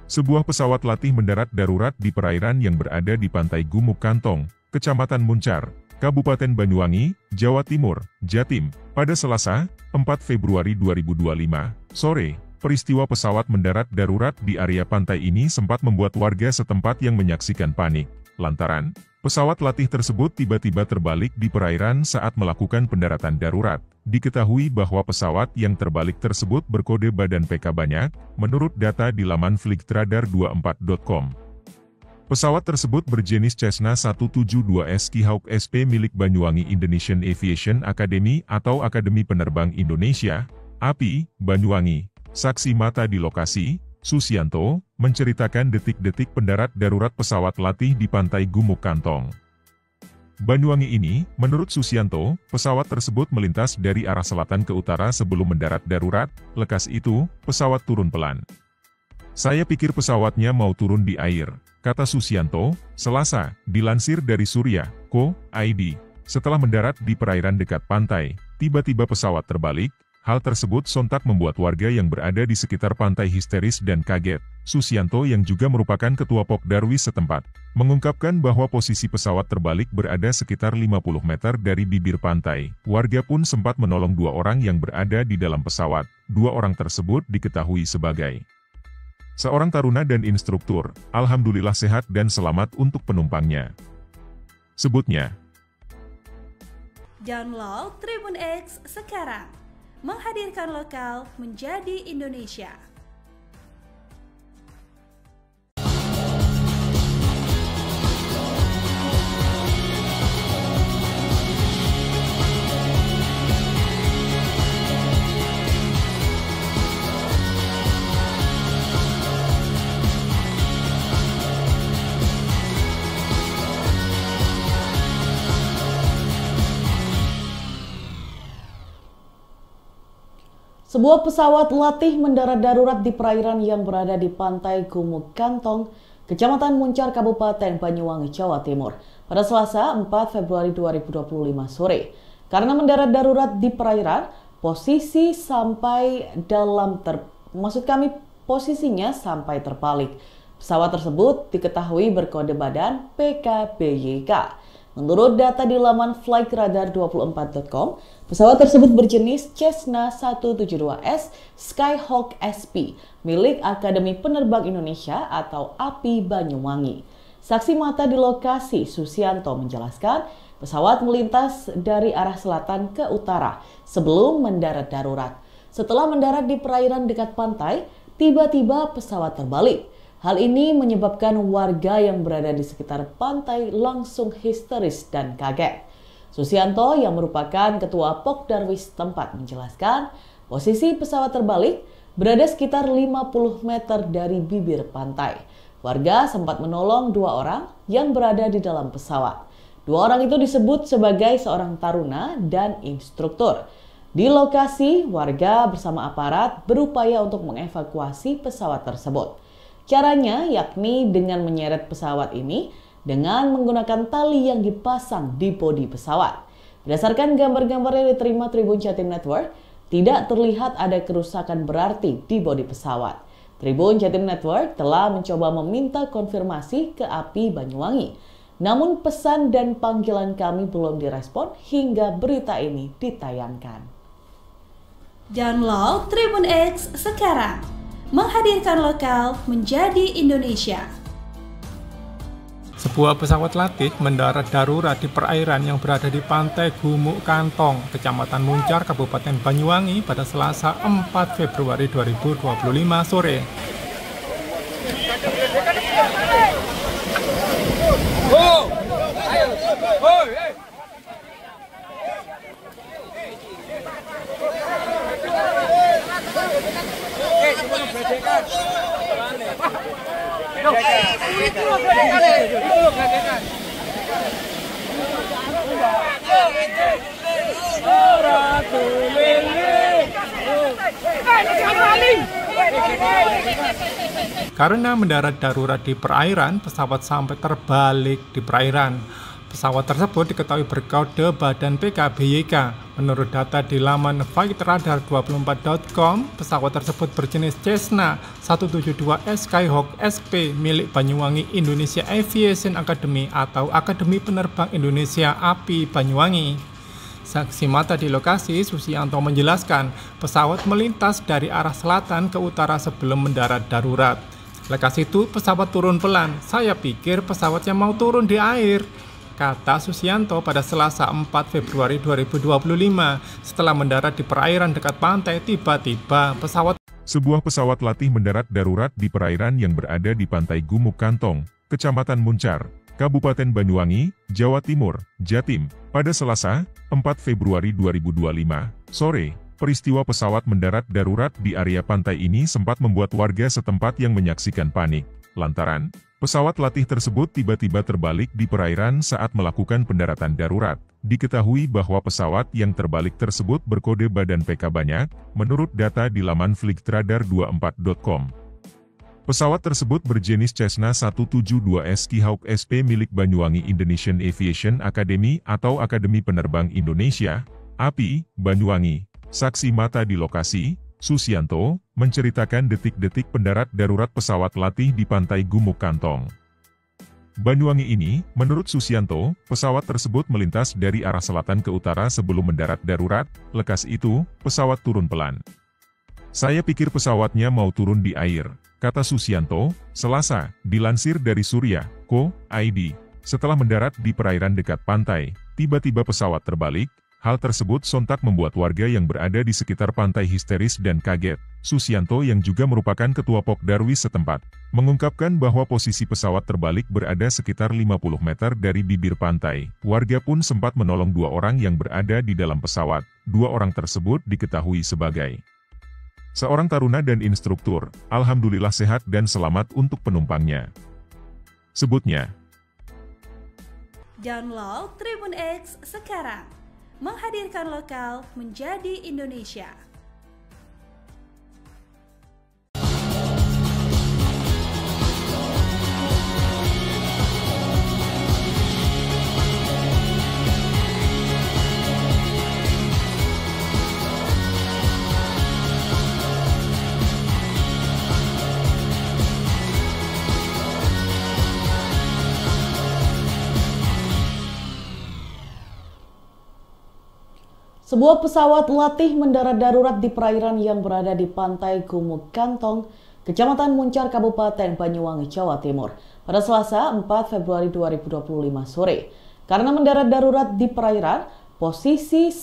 Sebuah pesawat latih mendarat darurat di perairan yang berada di pantai Gumuk Kantong, Kecamatan Muncar, Kabupaten Banyuwangi, Jawa Timur, Jatim, pada Selasa 4 Februari 2025 sore. Peristiwa pesawat mendarat darurat di area pantai ini sempat membuat warga setempat yang menyaksikan panik, lantaran pesawat latih tersebut tiba-tiba terbalik di perairan saat melakukan pendaratan darurat. Diketahui bahwa pesawat yang terbalik tersebut berkode badan PK banyak, menurut data di laman flightradar24.com. Pesawat tersebut berjenis Cessna 172S Skyhawk SP milik Banyuwangi Indonesian Aviation Academy atau Akademi Penerbang Indonesia, API, Banyuwangi. Saksi mata di lokasi, Susianto, menceritakan detik-detik pendarat darurat pesawat latih di pantai Gumuk Kantong, Banyuwangi ini. Menurut Susianto, pesawat tersebut melintas dari arah selatan ke utara sebelum mendarat darurat. Lekas itu, pesawat turun pelan. Saya pikir pesawatnya mau turun di air, kata Susianto, Selasa, dilansir dari Surya.co.id. Setelah mendarat di perairan dekat pantai, tiba-tiba pesawat terbalik. Hal tersebut sontak membuat warga yang berada di sekitar pantai histeris dan kaget. Susianto yang juga merupakan ketua Pokdarwis setempat, mengungkapkan bahwa posisi pesawat terbalik berada sekitar 50 meter dari bibir pantai. Warga pun sempat menolong 2 orang yang berada di dalam pesawat. 2 orang tersebut diketahui sebagai seorang taruna dan instruktur. Alhamdulillah sehat dan selamat untuk penumpangnya, sebutnya. Download Tribun X sekarang. Menghadirkan lokal menjadi Indonesia. Sebuah pesawat latih mendarat darurat di perairan yang berada di pantai Gumuk Kantong, Kecamatan Muncar, Kabupaten Banyuwangi, Jawa Timur, pada Selasa 4 Februari 2025 sore. Karena mendarat darurat di perairan, posisinya sampai terbalik. Pesawat tersebut diketahui berkode badan PKBYK. Menurut data di laman flightradar24.com, pesawat tersebut berjenis Cessna 172S Skyhawk SP milik Akademi Penerbang Indonesia atau API Banyuwangi. Saksi mata di lokasi, Susianto, menjelaskan pesawat melintas dari arah selatan ke utara sebelum mendarat darurat. Setelah mendarat di perairan dekat pantai, tiba-tiba pesawat terbalik. Hal ini menyebabkan warga yang berada di sekitar pantai langsung histeris dan kaget. Susianto yang merupakan ketua Pokdarwis tempat menjelaskan, posisi pesawat terbalik berada sekitar 50 meter dari bibir pantai. Warga sempat menolong 2 orang yang berada di dalam pesawat. 2 orang itu disebut sebagai seorang taruna dan instruktur. Di lokasi, warga bersama aparat berupaya untuk mengevakuasi pesawat tersebut. Caranya yakni dengan menyeret pesawat ini dengan menggunakan tali yang dipasang di bodi pesawat. Berdasarkan gambar-gambar yang diterima Tribun Jatim Network, tidak terlihat ada kerusakan berarti di bodi pesawat. Tribun Jatim Network telah mencoba meminta konfirmasi ke API Banyuwangi. Namun pesan dan panggilan kami belum direspon hingga berita ini ditayangkan. Download Tribun X sekarang. Menghadirkan lokal menjadi Indonesia. Sebuah pesawat latih mendarat darurat di perairan yang berada di pantai Gumuk Kantong, Kecamatan Muncar, Kabupaten Banyuwangi pada Selasa 4 Februari 2025 sore. Karena mendarat darurat di perairan, pesawat sampai terbalik di perairan. Pesawat tersebut diketahui berkode badan PKBYK. Menurut data di laman flightradar24.com, pesawat tersebut berjenis Cessna 172S Skyhawk SP milik Banyuwangi Indonesia Aviation Academy atau Akademi Penerbang Indonesia API Banyuwangi. Saksi mata di lokasi, Susianto menjelaskan, pesawat melintas dari arah selatan ke utara sebelum mendarat darurat. Lekas itu pesawat turun pelan. Saya pikir pesawatnya mau turun di air, kata Susianto pada Selasa 4 Februari 2025. Setelah mendarat di perairan dekat pantai, tiba-tiba Sebuah pesawat latih mendarat darurat di perairan yang berada di pantai Gumuk Kantong, Kecamatan Muncar, Kabupaten Banyuwangi, Jawa Timur, Jatim, pada Selasa 4 Februari 2025 sore. Peristiwa pesawat mendarat darurat di area pantai ini sempat membuat warga setempat yang menyaksikan panik, lantaran pesawat latih tersebut tiba-tiba terbalik di perairan saat melakukan pendaratan darurat. Diketahui bahwa pesawat yang terbalik tersebut berkode badan PK banyak, menurut data di laman flightradar24.com. Pesawat tersebut berjenis Cessna 172S Skyhawk SP milik Banyuwangi Indonesian Aviation Academy atau Akademi Penerbang Indonesia, API, Banyuwangi. Saksi mata di lokasi, Susianto, menceritakan detik-detik pendarat darurat pesawat latih di pantai Gumuk Kantong, Banyuwangi ini. Menurut Susianto, pesawat tersebut melintas dari arah selatan ke utara sebelum mendarat darurat. Lekas itu, pesawat turun pelan. Saya pikir pesawatnya mau turun di air, kata Susianto, Selasa, dilansir dari Surya.co.id. Setelah mendarat di perairan dekat pantai, tiba-tiba pesawat terbalik. Hal tersebut sontak membuat warga yang berada di sekitar pantai histeris dan kaget. Susianto yang juga merupakan ketua Pokdarwis setempat, mengungkapkan bahwa posisi pesawat terbalik berada sekitar 50 meter dari bibir pantai. Warga pun sempat menolong 2 orang yang berada di dalam pesawat. 2 orang tersebut diketahui sebagai seorang taruna dan instruktur. Alhamdulillah sehat dan selamat untuk penumpangnya, sebutnya. Download Tribun X sekarang. Menghadirkan lokal menjadi Indonesia. Sebuah pesawat latih mendarat darurat di perairan yang berada di pantai Gumuk Kantong, Kecamatan Muncar, Kabupaten Banyuwangi, Jawa Timur, pada Selasa 4 Februari 2025 sore. Karena mendarat darurat di perairan, posisinya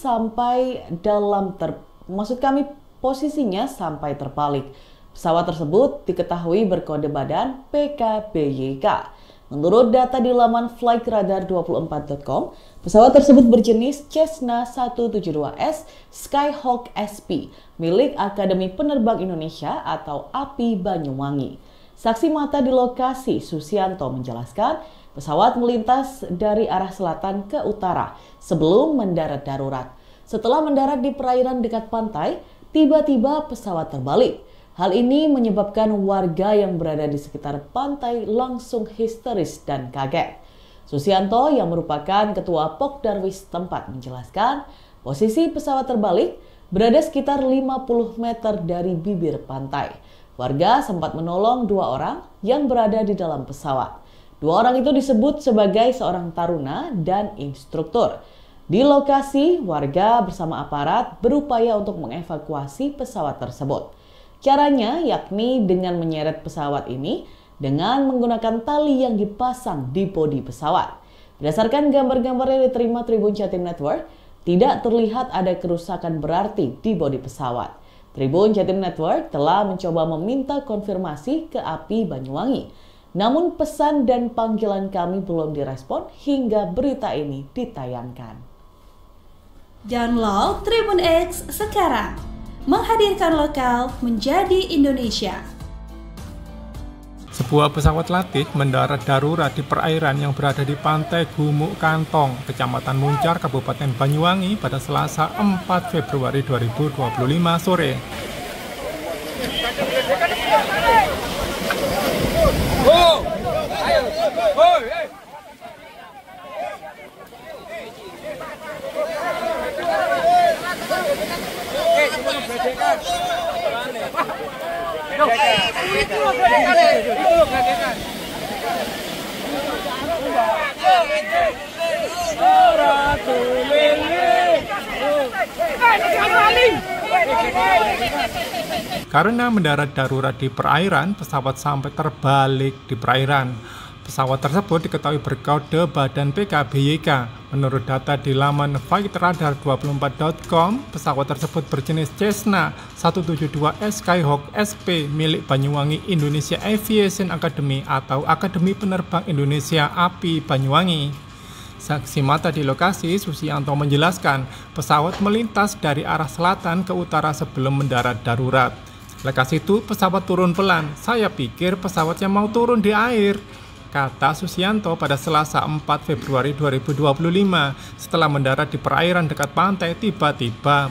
sampai terbalik. Pesawat tersebut diketahui berkode badan PKBYK. Menurut data di laman flightradar24.com, pesawat tersebut berjenis Cessna 172S Skyhawk SP milik Akademi Penerbang Indonesia atau API Banyuwangi. Saksi mata di lokasi, Susianto, menjelaskan pesawat melintas dari arah selatan ke utara sebelum mendarat darurat. Setelah mendarat di perairan dekat pantai, tiba-tiba pesawat terbalik. Hal ini menyebabkan warga yang berada di sekitar pantai langsung histeris dan kaget. Susianto yang merupakan ketua Pokdarwis tempat menjelaskan posisi pesawat terbalik berada sekitar 50 meter dari bibir pantai. Warga sempat menolong 2 orang yang berada di dalam pesawat. 2 orang itu disebut sebagai seorang taruna dan instruktur. Di lokasi, warga bersama aparat berupaya untuk mengevakuasi pesawat tersebut. Caranya yakni dengan menyeret pesawat ini dengan menggunakan tali yang dipasang di bodi pesawat. Berdasarkan gambar-gambar yang diterima Tribun Jatim Network, tidak terlihat ada kerusakan berarti di bodi pesawat. Tribun Jatim Network telah mencoba meminta konfirmasi ke API Banyuwangi. Namun pesan dan panggilan kami belum direspon hingga berita ini ditayangkan. Download Tribun X sekarang. Menghadirkan lokal menjadi Indonesia. Sebuah pesawat latih mendarat darurat di perairan yang berada di pantai Gumuk Kantong, Kecamatan Muncar, Kabupaten Banyuwangi pada Selasa 4 Februari 2025 sore. Karena mendarat darurat di perairan, pesawat sampai terbalik di perairan. Pesawat tersebut diketahui berkode badan PKBYK. Menurut data di laman flightradar24.com, pesawat tersebut berjenis Cessna 172S Skyhawk SP milik Banyuwangi Indonesia Aviation Academy atau Akademi Penerbang Indonesia API Banyuwangi. Saksi mata di lokasi, Susianto menjelaskan pesawat melintas dari arah selatan ke utara sebelum mendarat darurat. Lekas itu pesawat turun pelan. Saya pikir pesawatnya mau turun di air, kata Susianto pada Selasa 4 Februari 2025. Setelah mendarat di perairan dekat pantai, tiba-tiba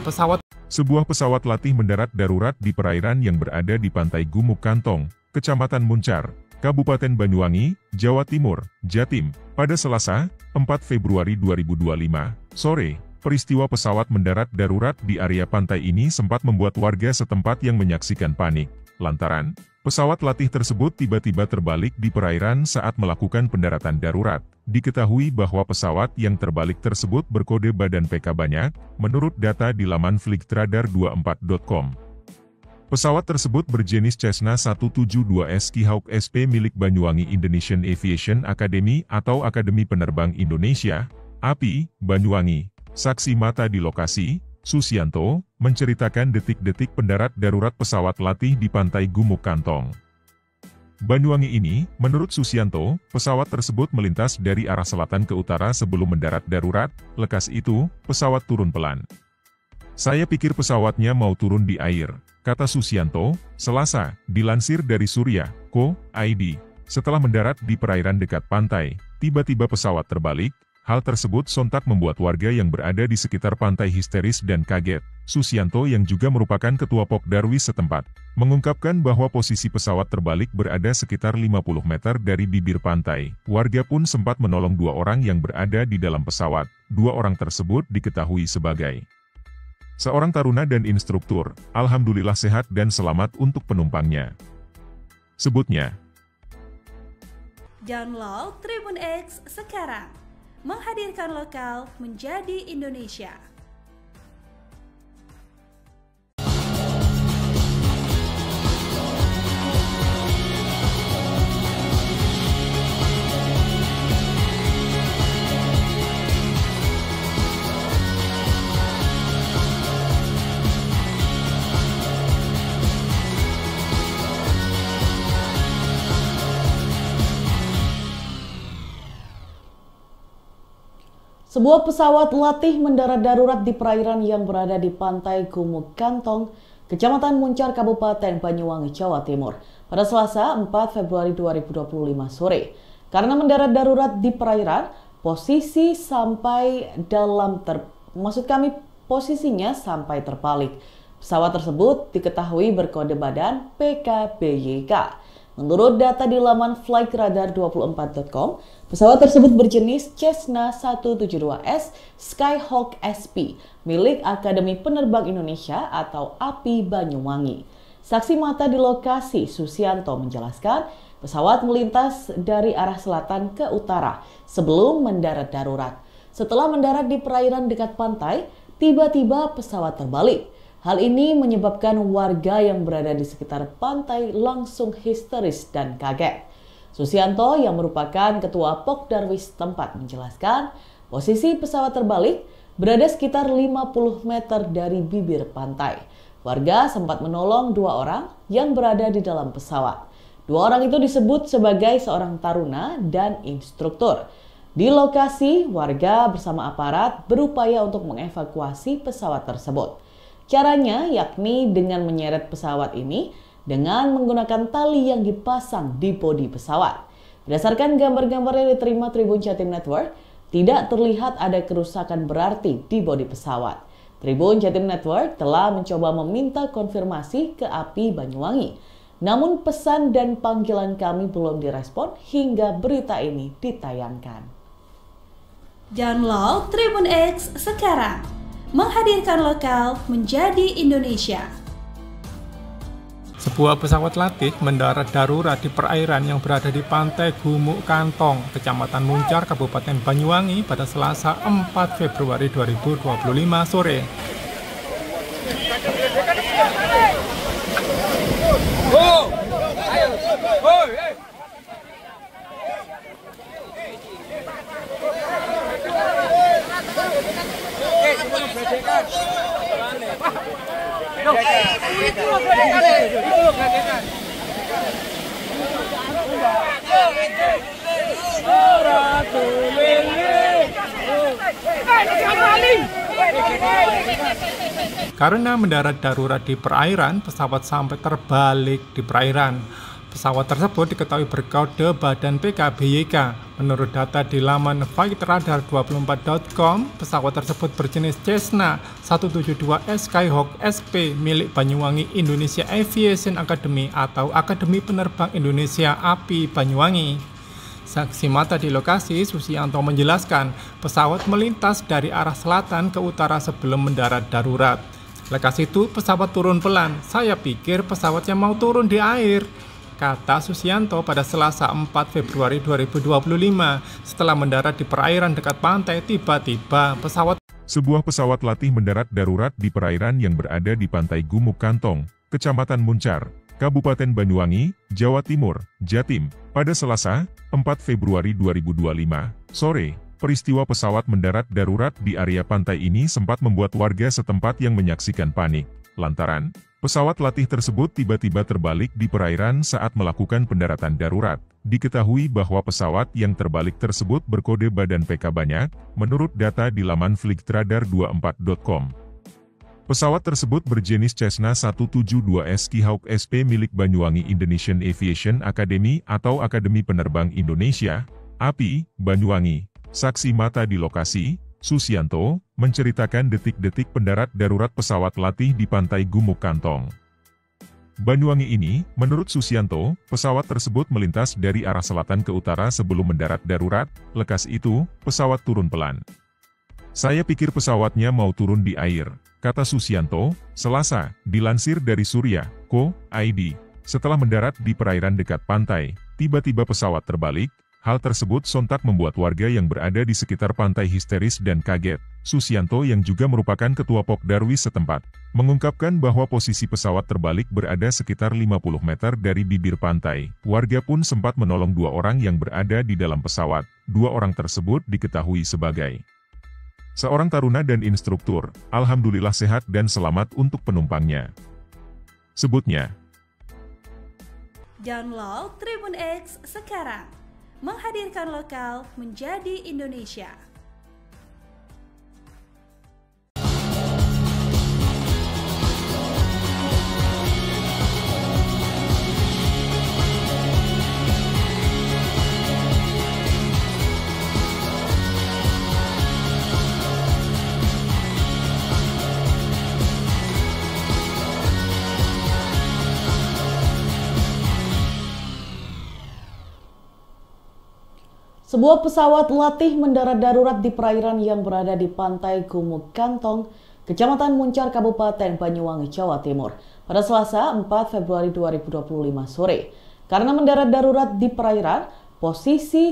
Sebuah pesawat latih mendarat darurat di perairan yang berada di pantai Gumuk Kantong, Kecamatan Muncar, Kabupaten Banyuwangi, Jawa Timur, Jatim, pada Selasa, 4 Februari 2025, sore. Peristiwa pesawat mendarat darurat di area pantai ini sempat membuat warga setempat yang menyaksikan panik, lantaran pesawat latih tersebut tiba-tiba terbalik di perairan saat melakukan pendaratan darurat. Diketahui bahwa pesawat yang terbalik tersebut berkode badan PK banyak, menurut data di laman flightradar24.com. Pesawat tersebut berjenis Cessna 172S Skyhawk SP milik Banyuwangi Indonesian Aviation Academy atau Akademi Penerbang Indonesia, API, Banyuwangi. Saksi mata di lokasi, Susianto, menceritakan detik-detik pendarat darurat pesawat latih di pantai Gumuk Kantong, Banyuwangi ini. Menurut Susianto, pesawat tersebut melintas dari arah selatan ke utara sebelum mendarat darurat. Lekas itu, pesawat turun pelan. Saya pikir pesawatnya mau turun di air, kata Susianto, Selasa, dilansir dari Surya.co.id. Setelah mendarat di perairan dekat pantai, tiba-tiba pesawat terbalik. Hal tersebut sontak membuat warga yang berada di sekitar pantai histeris dan kaget. Susianto yang juga merupakan ketua Pokdarwis setempat, mengungkapkan bahwa posisi pesawat terbalik berada sekitar 50 meter dari bibir pantai. Warga pun sempat menolong 2 orang yang berada di dalam pesawat. 2 orang tersebut diketahui sebagai seorang taruna dan instruktur. Alhamdulillah sehat dan selamat untuk penumpangnya, sebutnya. Download Tribun X sekarang. Menghadirkan lokal menjadi Indonesia. Sebuah pesawat latih mendarat darurat di perairan yang berada di pantai Gumuk Kantong, Kecamatan Muncar, Kabupaten Banyuwangi, Jawa Timur, pada Selasa 4 Februari 2025 sore. Karena mendarat darurat di perairan, posisinya sampai terbalik. Pesawat tersebut diketahui berkode badan PKBYK. Menurut data di laman flightradar24.com, pesawat tersebut berjenis Cessna 172S Skyhawk SP milik Akademi Penerbang Indonesia atau API Banyuwangi. Saksi mata di lokasi, Susianto, menjelaskan pesawat melintas dari arah selatan ke utara sebelum mendarat darurat. Setelah mendarat di perairan dekat pantai, tiba-tiba pesawat terbalik. Hal ini menyebabkan warga yang berada di sekitar pantai langsung histeris dan kaget. Susianto yang merupakan ketua Pokdarwis tempat menjelaskan posisi pesawat terbalik berada sekitar 50 meter dari bibir pantai. Warga sempat menolong 2 orang yang berada di dalam pesawat. 2 orang itu disebut sebagai seorang taruna dan instruktur. Di lokasi, warga bersama aparat berupaya untuk mengevakuasi pesawat tersebut. Caranya yakni dengan menyeret pesawat ini dengan menggunakan tali yang dipasang di bodi pesawat. Berdasarkan gambar-gambar yang diterima Tribun Jatim Network, tidak terlihat ada kerusakan berarti di bodi pesawat. Tribun Jatim Network telah mencoba meminta konfirmasi ke API Banyuwangi. Namun pesan dan panggilan kami belum direspon hingga berita ini ditayangkan. Download Tribun X sekarang. Menghadirkan lokal menjadi Indonesia. Sebuah pesawat latih mendarat darurat di perairan yang berada di pantai Gumuk Kantong, Kecamatan Muncar, Kabupaten Banyuwangi pada Selasa 4 Februari 2025 sore. Karena mendarat darurat di perairan, pesawat sampai terbalik di perairan. Pesawat tersebut diketahui berkode badan PKBYK. Menurut data di laman flightradar24.com, pesawat tersebut berjenis Cessna 172S Skyhawk SP milik Banyuwangi Indonesia Aviation Academy atau Akademi Penerbang Indonesia API Banyuwangi. Saksi mata di lokasi, Susianto menjelaskan pesawat melintas dari arah selatan ke utara sebelum mendarat darurat. Lekas itu pesawat turun pelan. Saya pikir pesawatnya mau turun di air, kata Susianto pada Selasa 4 Februari 2025. Setelah mendarat di perairan dekat pantai, tiba-tiba Sebuah pesawat latih mendarat darurat di perairan yang berada di pantai Gumuk Kantong, Kecamatan Muncar, Kabupaten Banyuwangi, Jawa Timur, Jatim, pada Selasa 4 Februari 2025 sore. Peristiwa pesawat mendarat darurat di area pantai ini sempat membuat warga setempat yang menyaksikan panik, lantaran pesawat latih tersebut tiba-tiba terbalik di perairan saat melakukan pendaratan darurat. Diketahui bahwa pesawat yang terbalik tersebut berkode badan PK banyak, menurut data di laman flightradar24.com. Pesawat tersebut berjenis Cessna 172S Skyhawk SP milik Banyuwangi Indonesian Aviation Academy atau Akademi Penerbang Indonesia, API, Banyuwangi. Saksi mata di lokasi, Susianto, menceritakan detik-detik pendarat darurat pesawat latih di pantai Gumuk Kantong, Banyuwangi ini. Menurut Susianto, pesawat tersebut melintas dari arah selatan ke utara sebelum mendarat darurat. Lekas itu, pesawat turun pelan. Saya pikir pesawatnya mau turun di air, kata Susianto, Selasa, dilansir dari Surya.co.id. Setelah mendarat di perairan dekat pantai, tiba-tiba pesawat terbalik. Hal tersebut sontak membuat warga yang berada di sekitar pantai histeris dan kaget. Susianto yang juga merupakan ketua Pokdarwis setempat, mengungkapkan bahwa posisi pesawat terbalik berada sekitar 50 meter dari bibir pantai. Warga pun sempat menolong 2 orang yang berada di dalam pesawat. 2 orang tersebut diketahui sebagai seorang taruna dan instruktur. Alhamdulillah sehat dan selamat untuk penumpangnya, sebutnya. Download Tribun X sekarang. Menghadirkan lokal menjadi Indonesia. Sebuah pesawat latih mendarat darurat di perairan yang berada di pantai Gumuk Kantong, Kecamatan Muncar, Kabupaten Banyuwangi, Jawa Timur, pada Selasa 4 Februari 2025 sore. Karena mendarat darurat di perairan, posisinya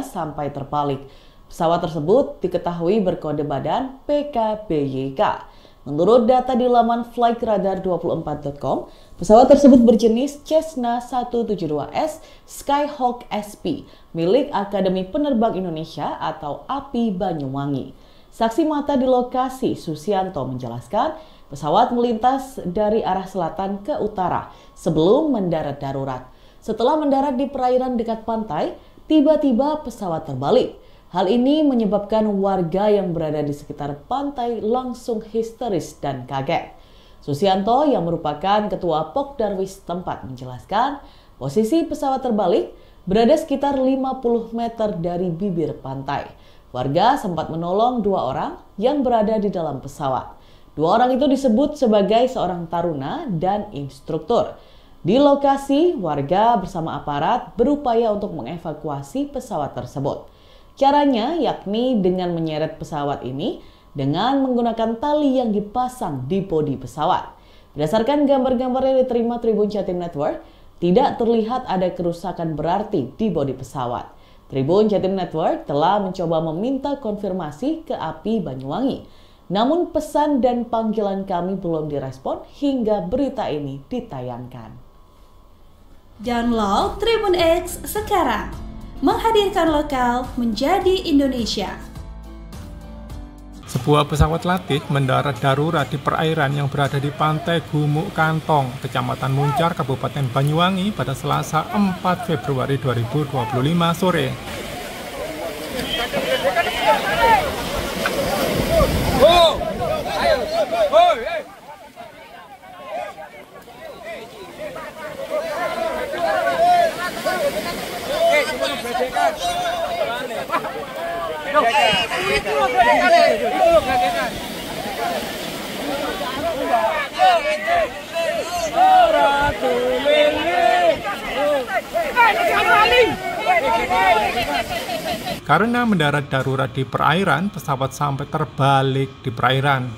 sampai terbalik. Pesawat tersebut diketahui berkode badan PKBYK. Menurut data di laman flightradar24.com, pesawat tersebut berjenis Cessna 172S Skyhawk SP milik Akademi Penerbang Indonesia atau API Banyuwangi. Saksi mata di lokasi, Susianto, menjelaskan pesawat melintas dari arah selatan ke utara sebelum mendarat darurat. Setelah mendarat di perairan dekat pantai, tiba-tiba pesawat terbalik. Hal ini menyebabkan warga yang berada di sekitar pantai langsung histeris dan kaget. Susianto yang merupakan ketua Pokdarwis tempat menjelaskan posisi pesawat terbalik berada sekitar 50 meter dari bibir pantai. Warga sempat menolong 2 orang yang berada di dalam pesawat. 2 orang itu disebut sebagai seorang taruna dan instruktur. Di lokasi, warga bersama aparat berupaya untuk mengevakuasi pesawat tersebut. Caranya yakni dengan menyeret pesawat ini dengan menggunakan tali yang dipasang di bodi pesawat. Berdasarkan gambar-gambar yang diterima Tribun Jatim Network, tidak terlihat ada kerusakan berarti di bodi pesawat. Tribun Jatim Network telah mencoba meminta konfirmasi ke API Banyuwangi. Namun pesan dan panggilan kami belum direspon hingga berita ini ditayangkan. Download Tribun X sekarang. Menghadirkan lokal menjadi Indonesia. Sebuah pesawat latih mendarat darurat di perairan yang berada di pantai Gumuk Kantong, Kecamatan Muncar, Kabupaten Banyuwangi pada Selasa 4 Februari 2025 sore. Karena mendarat darurat di perairan, pesawat sampai terbalik di perairan.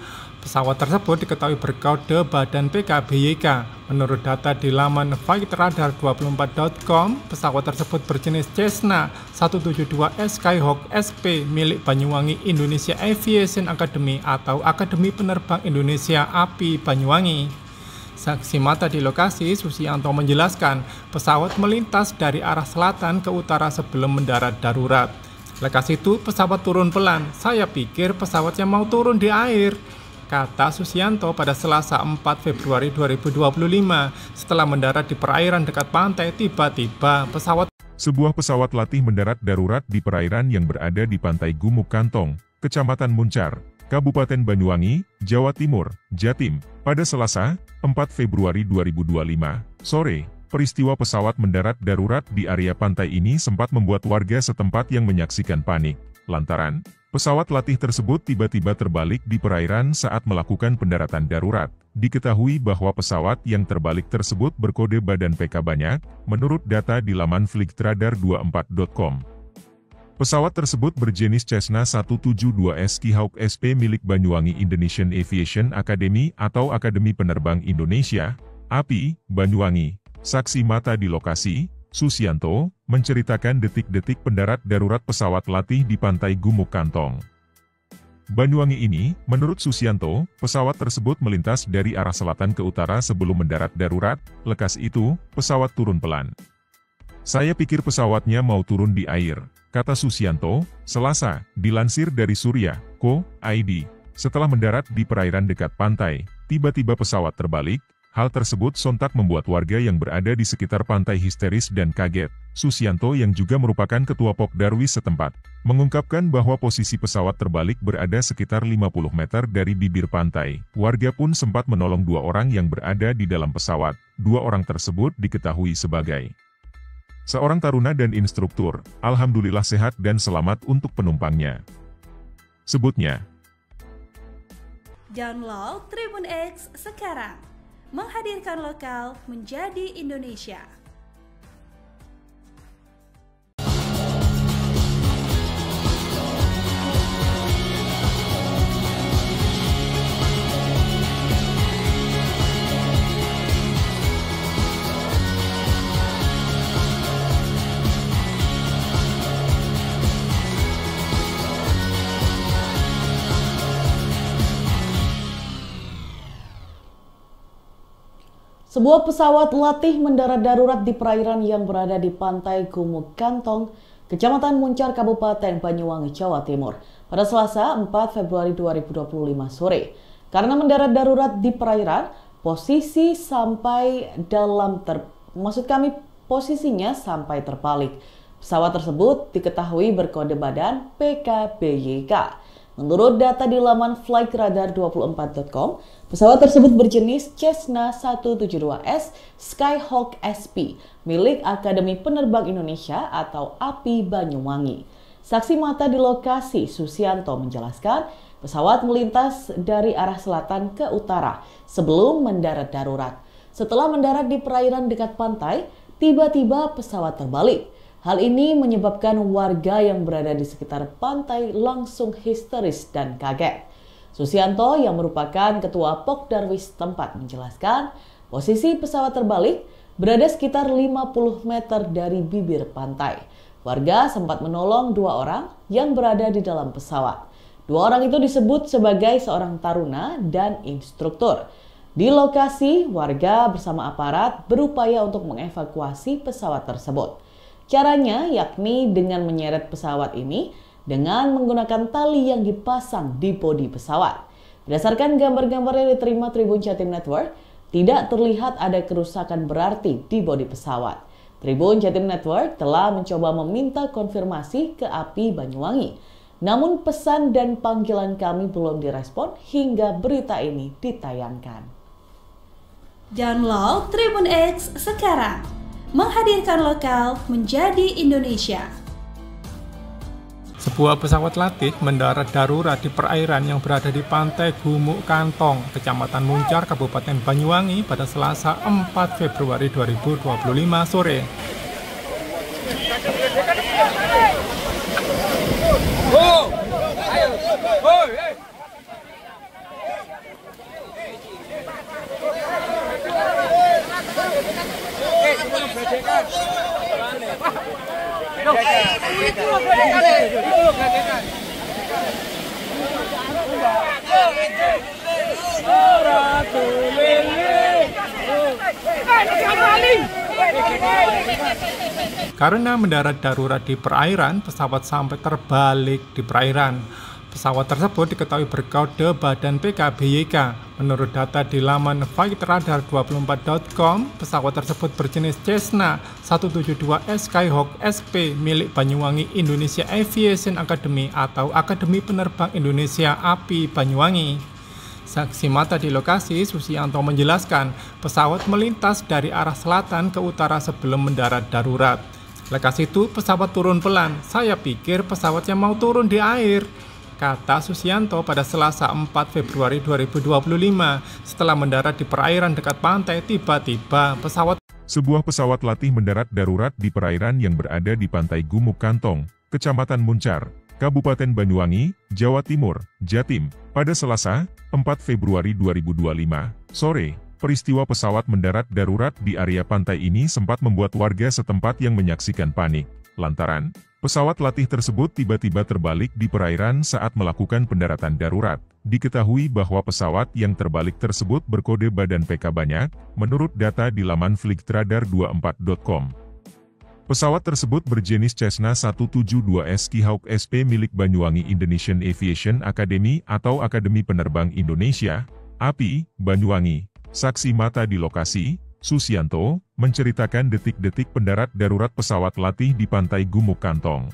Pesawat tersebut diketahui berkode badan PKBYK. Menurut data di laman flightradar24.com, pesawat tersebut berjenis Cessna 172S Skyhawk SP milik Banyuwangi Indonesia Aviation Academy atau Akademi Penerbang Indonesia API Banyuwangi. Saksi mata di lokasi, Susianto menjelaskan pesawat melintas dari arah selatan ke utara sebelum mendarat darurat. Lekas itu pesawat turun pelan. Saya pikir pesawatnya mau turun di air, kata Susianto pada Selasa 4 Februari 2025. Setelah mendarat di perairan dekat pantai, tiba-tiba Sebuah pesawat latih mendarat darurat di perairan yang berada di pantai Gumuk Kantong, Kecamatan Muncar, Kabupaten Banyuwangi, Jawa Timur, Jatim, pada Selasa 4 Februari 2025 sore. Peristiwa pesawat mendarat darurat di area pantai ini sempat membuat warga setempat yang menyaksikan panik, lantaran pesawat latih tersebut tiba-tiba terbalik di perairan saat melakukan pendaratan darurat. Diketahui bahwa pesawat yang terbalik tersebut berkode badan PK banyak, menurut data di laman flightradar24.com. Pesawat tersebut berjenis Cessna 172S Skyhawk SP milik Banyuwangi Indonesian Aviation Academy atau Akademi Penerbang Indonesia, API, Banyuwangi. Saksi mata di lokasi, Susianto, menceritakan detik-detik pendarat darurat pesawat latih di pantai Gumuk Kantong, Banyuwangi ini. Menurut Susianto, pesawat tersebut melintas dari arah selatan ke utara sebelum mendarat darurat. Lekas itu, pesawat turun pelan. Saya pikir pesawatnya mau turun di air, kata Susianto, Selasa, dilansir dari Surya.co.id. Setelah mendarat di perairan dekat pantai, tiba-tiba pesawat terbalik. Hal tersebut sontak membuat warga yang berada di sekitar pantai histeris dan kaget. Susianto yang juga merupakan ketua Pokdarwis setempat, mengungkapkan bahwa posisi pesawat terbalik berada sekitar 50 meter dari bibir pantai. Warga pun sempat menolong 2 orang yang berada di dalam pesawat. 2 orang tersebut diketahui sebagai seorang taruna dan instruktur. Alhamdulillah sehat dan selamat untuk penumpangnya, sebutnya. Download Tribun X sekarang. Menghadirkan lokal menjadi Indonesia. Sebuah pesawat latih mendarat darurat di perairan yang berada di pantai Gumuk Kantong, Kecamatan Muncar, Kabupaten Banyuwangi, Jawa Timur, pada Selasa 4 Februari 2025 sore. Karena mendarat darurat di perairan, posisinya sampai terbalik. Pesawat tersebut diketahui berkode badan PKBYK. Menurut data di laman flightradar24.com, pesawat tersebut berjenis Cessna 172S Skyhawk SP milik Akademi Penerbang Indonesia atau API Banyuwangi. Saksi mata di lokasi, Susianto, menjelaskan pesawat melintas dari arah selatan ke utara sebelum mendarat darurat. Setelah mendarat di perairan dekat pantai, tiba-tiba pesawat terbalik. Hal ini menyebabkan warga yang berada di sekitar pantai langsung histeris dan kaget. Susianto yang merupakan ketua Pokdarwis tempat menjelaskan posisi pesawat terbalik berada sekitar 50 meter dari bibir pantai. Warga sempat menolong 2 orang yang berada di dalam pesawat. 2 orang itu disebut sebagai seorang taruna dan instruktur. Di lokasi, warga bersama aparat berupaya untuk mengevakuasi pesawat tersebut. Caranya yakni dengan menyeret pesawat ini dengan menggunakan tali yang dipasang di bodi pesawat. Berdasarkan gambar-gambar yang diterima Tribun Jatim Network, tidak terlihat ada kerusakan berarti di bodi pesawat. Tribun Jatim Network telah mencoba meminta konfirmasi ke API Banyuwangi. Namun pesan dan panggilan kami belum direspon hingga berita ini ditayangkan. Download Tribun X sekarang. Menghadirkan lokal menjadi Indonesia. Sebuah pesawat latih mendarat darurat di perairan yang berada di pantai Gumuk Kantong, Kecamatan Muncar, Kabupaten Banyuwangi pada Selasa 4 Februari 2025 sore. Karena mendarat darurat di perairan, pesawat sampai terbalik di perairan. Pesawat tersebut diketahui berkode badan PKBYK. Menurut data di laman flightradar24.com, pesawat tersebut berjenis Cessna 172S Skyhawk SP milik Banyuwangi Indonesia Aviation Academy atau Akademi Penerbang Indonesia API Banyuwangi. Saksi mata di lokasi, Susianto menjelaskan pesawat melintas dari arah selatan ke utara sebelum mendarat darurat. Lekas itu pesawat turun pelan. Saya pikir pesawatnya mau turun di air, kata Susianto pada Selasa 4 Februari 2025. Setelah mendarat di perairan dekat pantai, tiba-tiba Sebuah pesawat latih mendarat darurat di perairan yang berada di pantai Gumuk Kantong, Kecamatan Muncar, Kabupaten Banyuwangi, Jawa Timur, Jatim, pada Selasa 4 Februari 2025 sore. Peristiwa pesawat mendarat darurat di area pantai ini sempat membuat warga setempat yang menyaksikan panik, lantaran pesawat latih tersebut tiba-tiba terbalik di perairan saat melakukan pendaratan darurat. Diketahui bahwa pesawat yang terbalik tersebut berkode badan PK banyak, menurut data di laman flightradar24.com. Pesawat tersebut berjenis Cessna 172S Skyhawk SP milik Banyuwangi Indonesian Aviation Academy atau Akademi Penerbang Indonesia, API, Banyuwangi. Saksi mata di lokasi, Susianto, menceritakan detik-detik pendarat darurat pesawat latih di pantai Gumuk Kantong,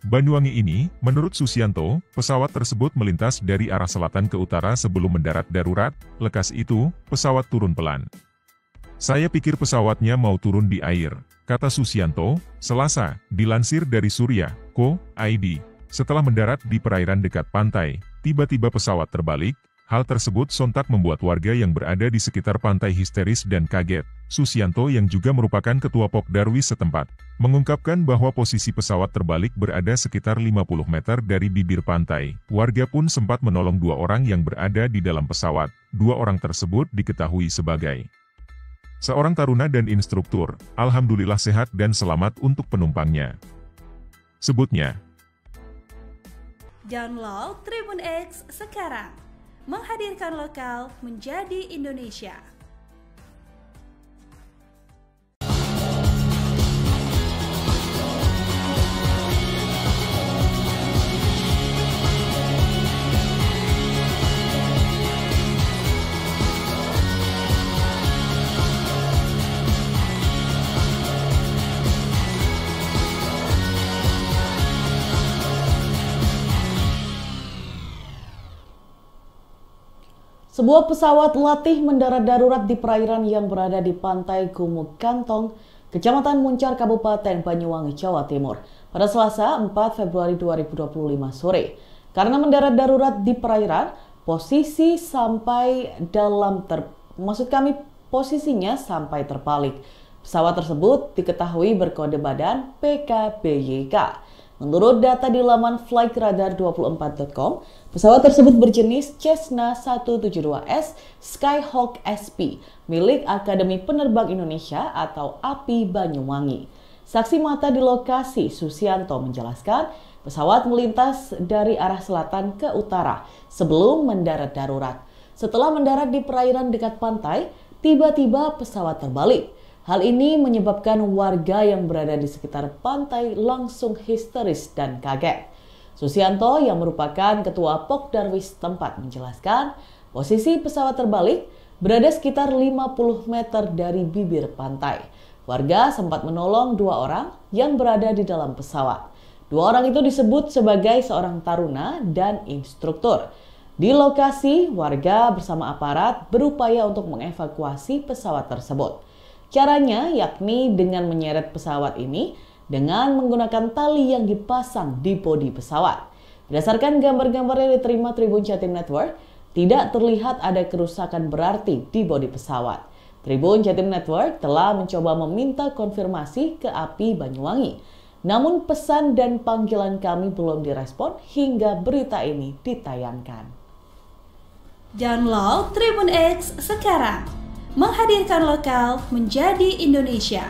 Banyuwangi ini. Menurut Susianto, pesawat tersebut melintas dari arah selatan ke utara sebelum mendarat darurat. Lekas itu, pesawat turun pelan. Saya pikir pesawatnya mau turun di air, kata Susianto, Selasa, dilansir dari Surya.co.id. Setelah mendarat di perairan dekat pantai, tiba-tiba pesawat terbalik. Hal tersebut sontak membuat warga yang berada di sekitar pantai histeris dan kaget. Susianto yang juga merupakan ketua Pokdarwis setempat, mengungkapkan bahwa posisi pesawat terbalik berada sekitar 50 meter dari bibir pantai. Warga pun sempat menolong 2 orang yang berada di dalam pesawat. 2 orang tersebut diketahui sebagai seorang taruna dan instruktur. Alhamdulillah sehat dan selamat untuk penumpangnya, sebutnya. Download Tribun X sekarang. Menghadirkan lokal menjadi Indonesia. Sebuah pesawat latih mendarat darurat di perairan yang berada di pantai Gumuk Kantong, Kecamatan Muncar, Kabupaten Banyuwangi, Jawa Timur, pada Selasa 4 Februari 2025 sore. Karena mendarat darurat di perairan, posisinya sampai terbalik. Pesawat tersebut diketahui berkode badan PKBYK. Menurut data di laman flightradar24.com, pesawat tersebut berjenis Cessna 172S Skyhawk SP milik Akademi Penerbang Indonesia atau API Banyuwangi. Saksi mata di lokasi, Susianto, menjelaskan pesawat melintas dari arah selatan ke utara sebelum mendarat darurat. Setelah mendarat di perairan dekat pantai, tiba-tiba pesawat terbalik. Hal ini menyebabkan warga yang berada di sekitar pantai langsung histeris dan kaget. Susianto yang merupakan ketua Pokdarwis tempat menjelaskan posisi pesawat terbalik berada sekitar 50 meter dari bibir pantai. Warga sempat menolong 2 orang yang berada di dalam pesawat. 2 orang itu disebut sebagai seorang taruna dan instruktur. Di lokasi, warga bersama aparat berupaya untuk mengevakuasi pesawat tersebut. Caranya yakni dengan menyeret pesawat ini dengan menggunakan tali yang dipasang di bodi pesawat. Berdasarkan gambar-gambar yang diterima Tribun Jatim Network, tidak terlihat ada kerusakan berarti di bodi pesawat. Tribun Jatim Network telah mencoba meminta konfirmasi ke API Banyuwangi. Namun pesan dan panggilan kami belum direspon hingga berita ini ditayangkan. Download Tribun X sekarang. Menghadirkan lokal menjadi Indonesia.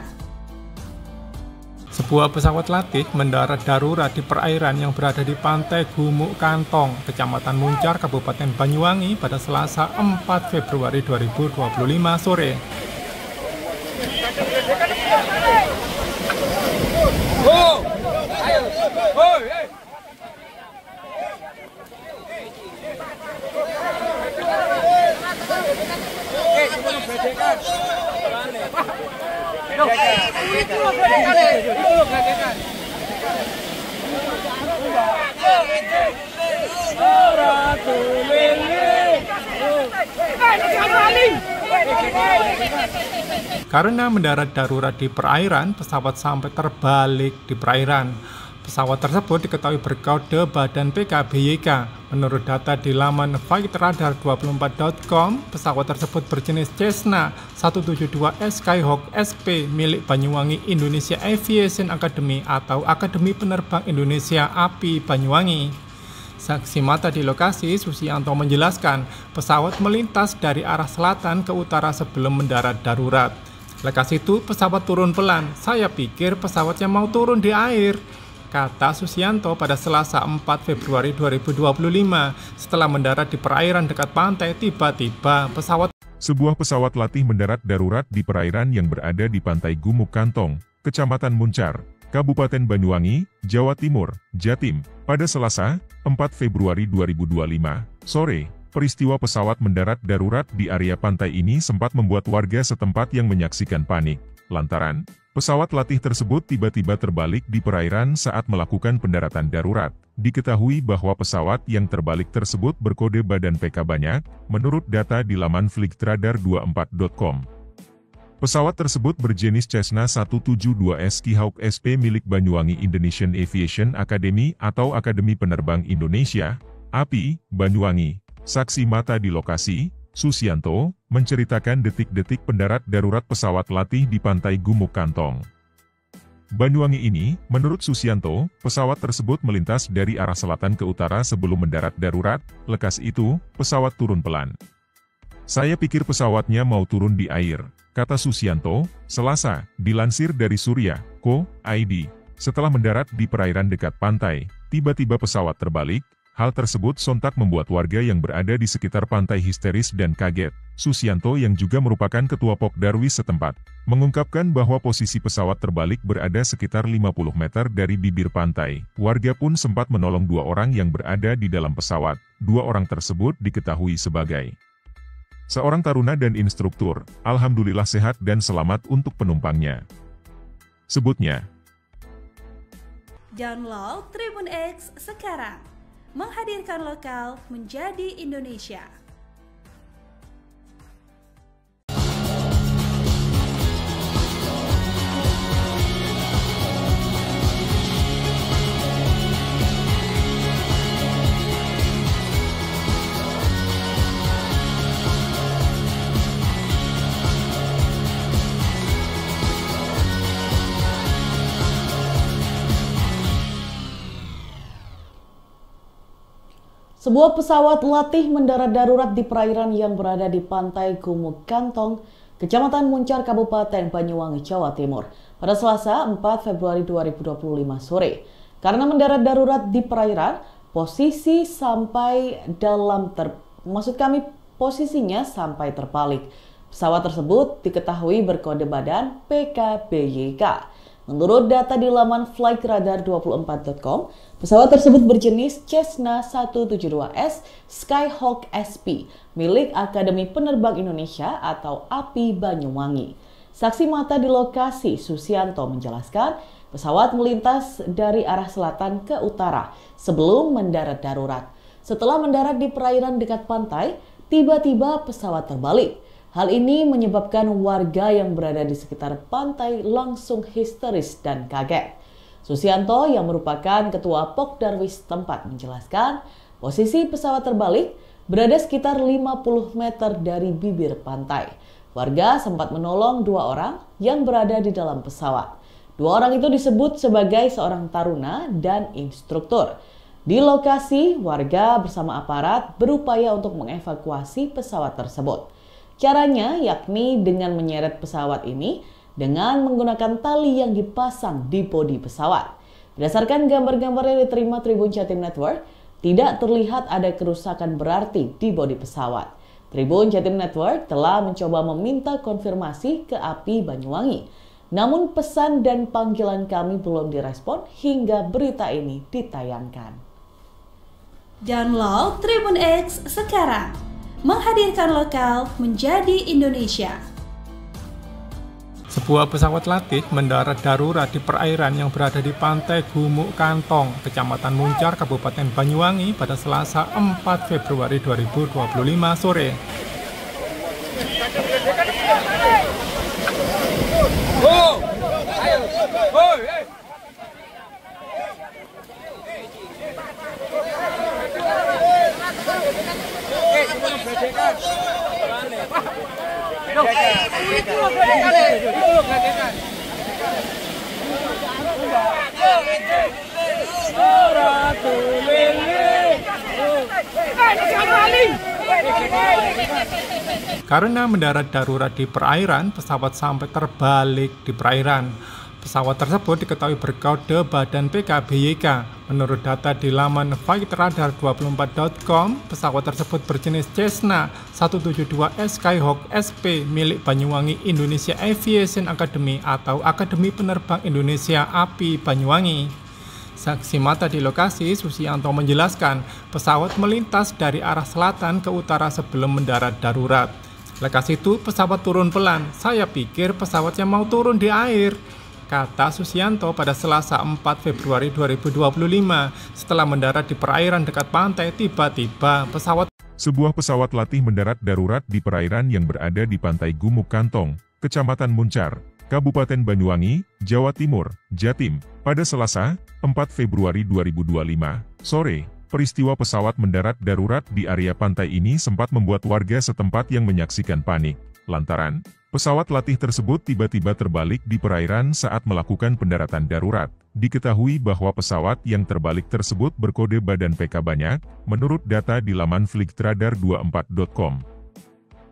Sebuah pesawat latih mendarat darurat di perairan yang berada di pantai Gumuk Kantong, Kecamatan Muncar, Kabupaten Banyuwangi pada Selasa 4 Februari 2025 sore. Karena mendarat darurat di perairan, pesawat sampai terbalik di perairan. Pesawat tersebut diketahui berkode badan PKBYK. Menurut data di laman flightradar24.com, pesawat tersebut berjenis Cessna 172S Skyhawk SP milik Banyuwangi Indonesia Aviation Academy atau Akademi Penerbang Indonesia API Banyuwangi. Saksi mata di lokasi, Susianto menjelaskan pesawat melintas dari arah selatan ke utara sebelum mendarat darurat. Lekas itu pesawat turun pelan. Saya pikir pesawatnya mau turun di air, kata Susianto pada Selasa 4 Februari 2025. Setelah mendarat di perairan dekat pantai, tiba-tiba Sebuah pesawat latih mendarat darurat di perairan yang berada di pantai Gumuk Kantong, Kecamatan Muncar, Kabupaten Banyuwangi, Jawa Timur, Jatim, pada Selasa 4 Februari 2025 sore. Peristiwa pesawat mendarat darurat di area pantai ini sempat membuat warga setempat yang menyaksikan panik, lantaran pesawat latih tersebut tiba-tiba terbalik di perairan saat melakukan pendaratan darurat. Diketahui bahwa pesawat yang terbalik tersebut berkode badan PK banyak, menurut data di laman flightradar24.com. Pesawat tersebut berjenis Cessna 172S Skyhawk SP milik Banyuwangi Indonesian Aviation Academy atau Akademi Penerbang Indonesia, API, Banyuwangi. Saksi mata di lokasi, Susianto, menceritakan detik-detik pendarat darurat pesawat latih di pantai Gumuk Kantong, Banyuwangi ini. Menurut Susianto, pesawat tersebut melintas dari arah selatan ke utara sebelum mendarat darurat. Lekas itu, pesawat turun pelan. Saya pikir pesawatnya mau turun di air, kata Susianto, Selasa, dilansir dari Surya.co.id. Setelah mendarat di perairan dekat pantai, tiba-tiba pesawat terbalik. Hal tersebut sontak membuat warga yang berada di sekitar pantai histeris dan kaget. Susianto yang juga merupakan ketua Pokdarwis setempat, mengungkapkan bahwa posisi pesawat terbalik berada sekitar 50 meter dari bibir pantai. Warga pun sempat menolong 2 orang yang berada di dalam pesawat. 2 orang tersebut diketahui sebagai seorang taruna dan instruktur. Alhamdulillah sehat dan selamat untuk penumpangnya, sebutnya. Download Tribun X sekarang. Menghadirkan lokal menjadi Indonesia. Sebuah pesawat latih mendarat darurat di perairan yang berada di pantai Gumuk Kantong, Kecamatan Muncar, Kabupaten Banyuwangi, Jawa Timur, pada Selasa 4 Februari 2025 sore. Karena mendarat darurat di perairan, posisinya sampai terbalik. Pesawat tersebut diketahui berkode badan PKBYK. Menurut data di laman flightradar24.com, pesawat tersebut berjenis Cessna 172S Skyhawk SP milik Akademi Penerbang Indonesia atau API Banyuwangi. Saksi mata di lokasi, Susianto, menjelaskan pesawat melintas dari arah selatan ke utara sebelum mendarat darurat. Setelah mendarat di perairan dekat pantai, tiba-tiba pesawat terbalik. Hal ini menyebabkan warga yang berada di sekitar pantai langsung histeris dan kaget. Susianto yang merupakan ketua Pokdarwis tempat menjelaskan posisi pesawat terbalik berada sekitar 50 meter dari bibir pantai. Warga sempat menolong 2 orang yang berada di dalam pesawat. 2 orang itu disebut sebagai seorang taruna dan instruktur. Di lokasi, warga bersama aparat berupaya untuk mengevakuasi pesawat tersebut. Caranya yakni dengan menyeret pesawat ini dengan menggunakan tali yang dipasang di bodi pesawat. Berdasarkan gambar-gambar yang diterima Tribun Jatim Network, tidak terlihat ada kerusakan berarti di bodi pesawat. Tribun Jatim Network telah mencoba meminta konfirmasi ke API Banyuwangi. Namun pesan dan panggilan kami belum direspon hingga berita ini ditayangkan. Download Tribun X sekarang. Menghadirkan lokal menjadi Indonesia. Sebuah pesawat latih mendarat darurat di perairan yang berada di pantai Gumuk Kantong, Kecamatan Muncar, Kabupaten Banyuwangi pada Selasa 4 Februari 2025 sore. Karena mendarat darurat di perairan, pesawat sampai terbalik di perairan. Pesawat tersebut diketahui berkode badan PKBYK. Menurut data di laman flightradar24.com, pesawat tersebut berjenis Cessna 172S Skyhawk SP milik Banyuwangi Indonesia Aviation Academy atau Akademi Penerbang Indonesia API Banyuwangi. Saksi mata di lokasi, Susianto menjelaskan pesawat melintas dari arah selatan ke utara sebelum mendarat darurat. Lekas itu pesawat turun pelan. Saya pikir pesawatnya mau turun di air, kata Susianto pada Selasa 4 Februari 2025. Setelah mendarat di perairan dekat pantai, tiba-tiba Sebuah pesawat latih mendarat darurat di perairan yang berada di pantai Gumuk Kantong, Kecamatan Muncar, Kabupaten Banyuwangi, Jawa Timur, Jatim, pada Selasa, 4 Februari 2025, sore. Peristiwa pesawat mendarat darurat di area pantai ini sempat membuat warga setempat yang menyaksikan panik, lantaran pesawat latih tersebut tiba-tiba terbalik di perairan saat melakukan pendaratan darurat. Diketahui bahwa pesawat yang terbalik tersebut berkode badan PK banyak, menurut data di laman flightradar24.com.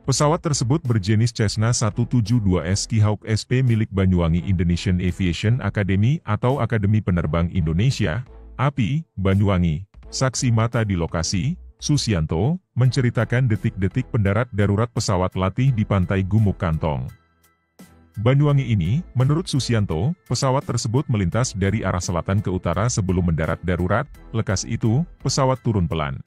Pesawat tersebut berjenis Cessna 172S Skyhawk SP milik Banyuwangi Indonesian Aviation Academy atau Akademi Penerbang Indonesia, API, Banyuwangi. Saksi mata di lokasi, Susianto, menceritakan detik-detik pendarat darurat pesawat latih di pantai Gumuk Kantong, Banyuwangi ini. Menurut Susianto, pesawat tersebut melintas dari arah selatan ke utara sebelum mendarat darurat. Lekas itu, pesawat turun pelan.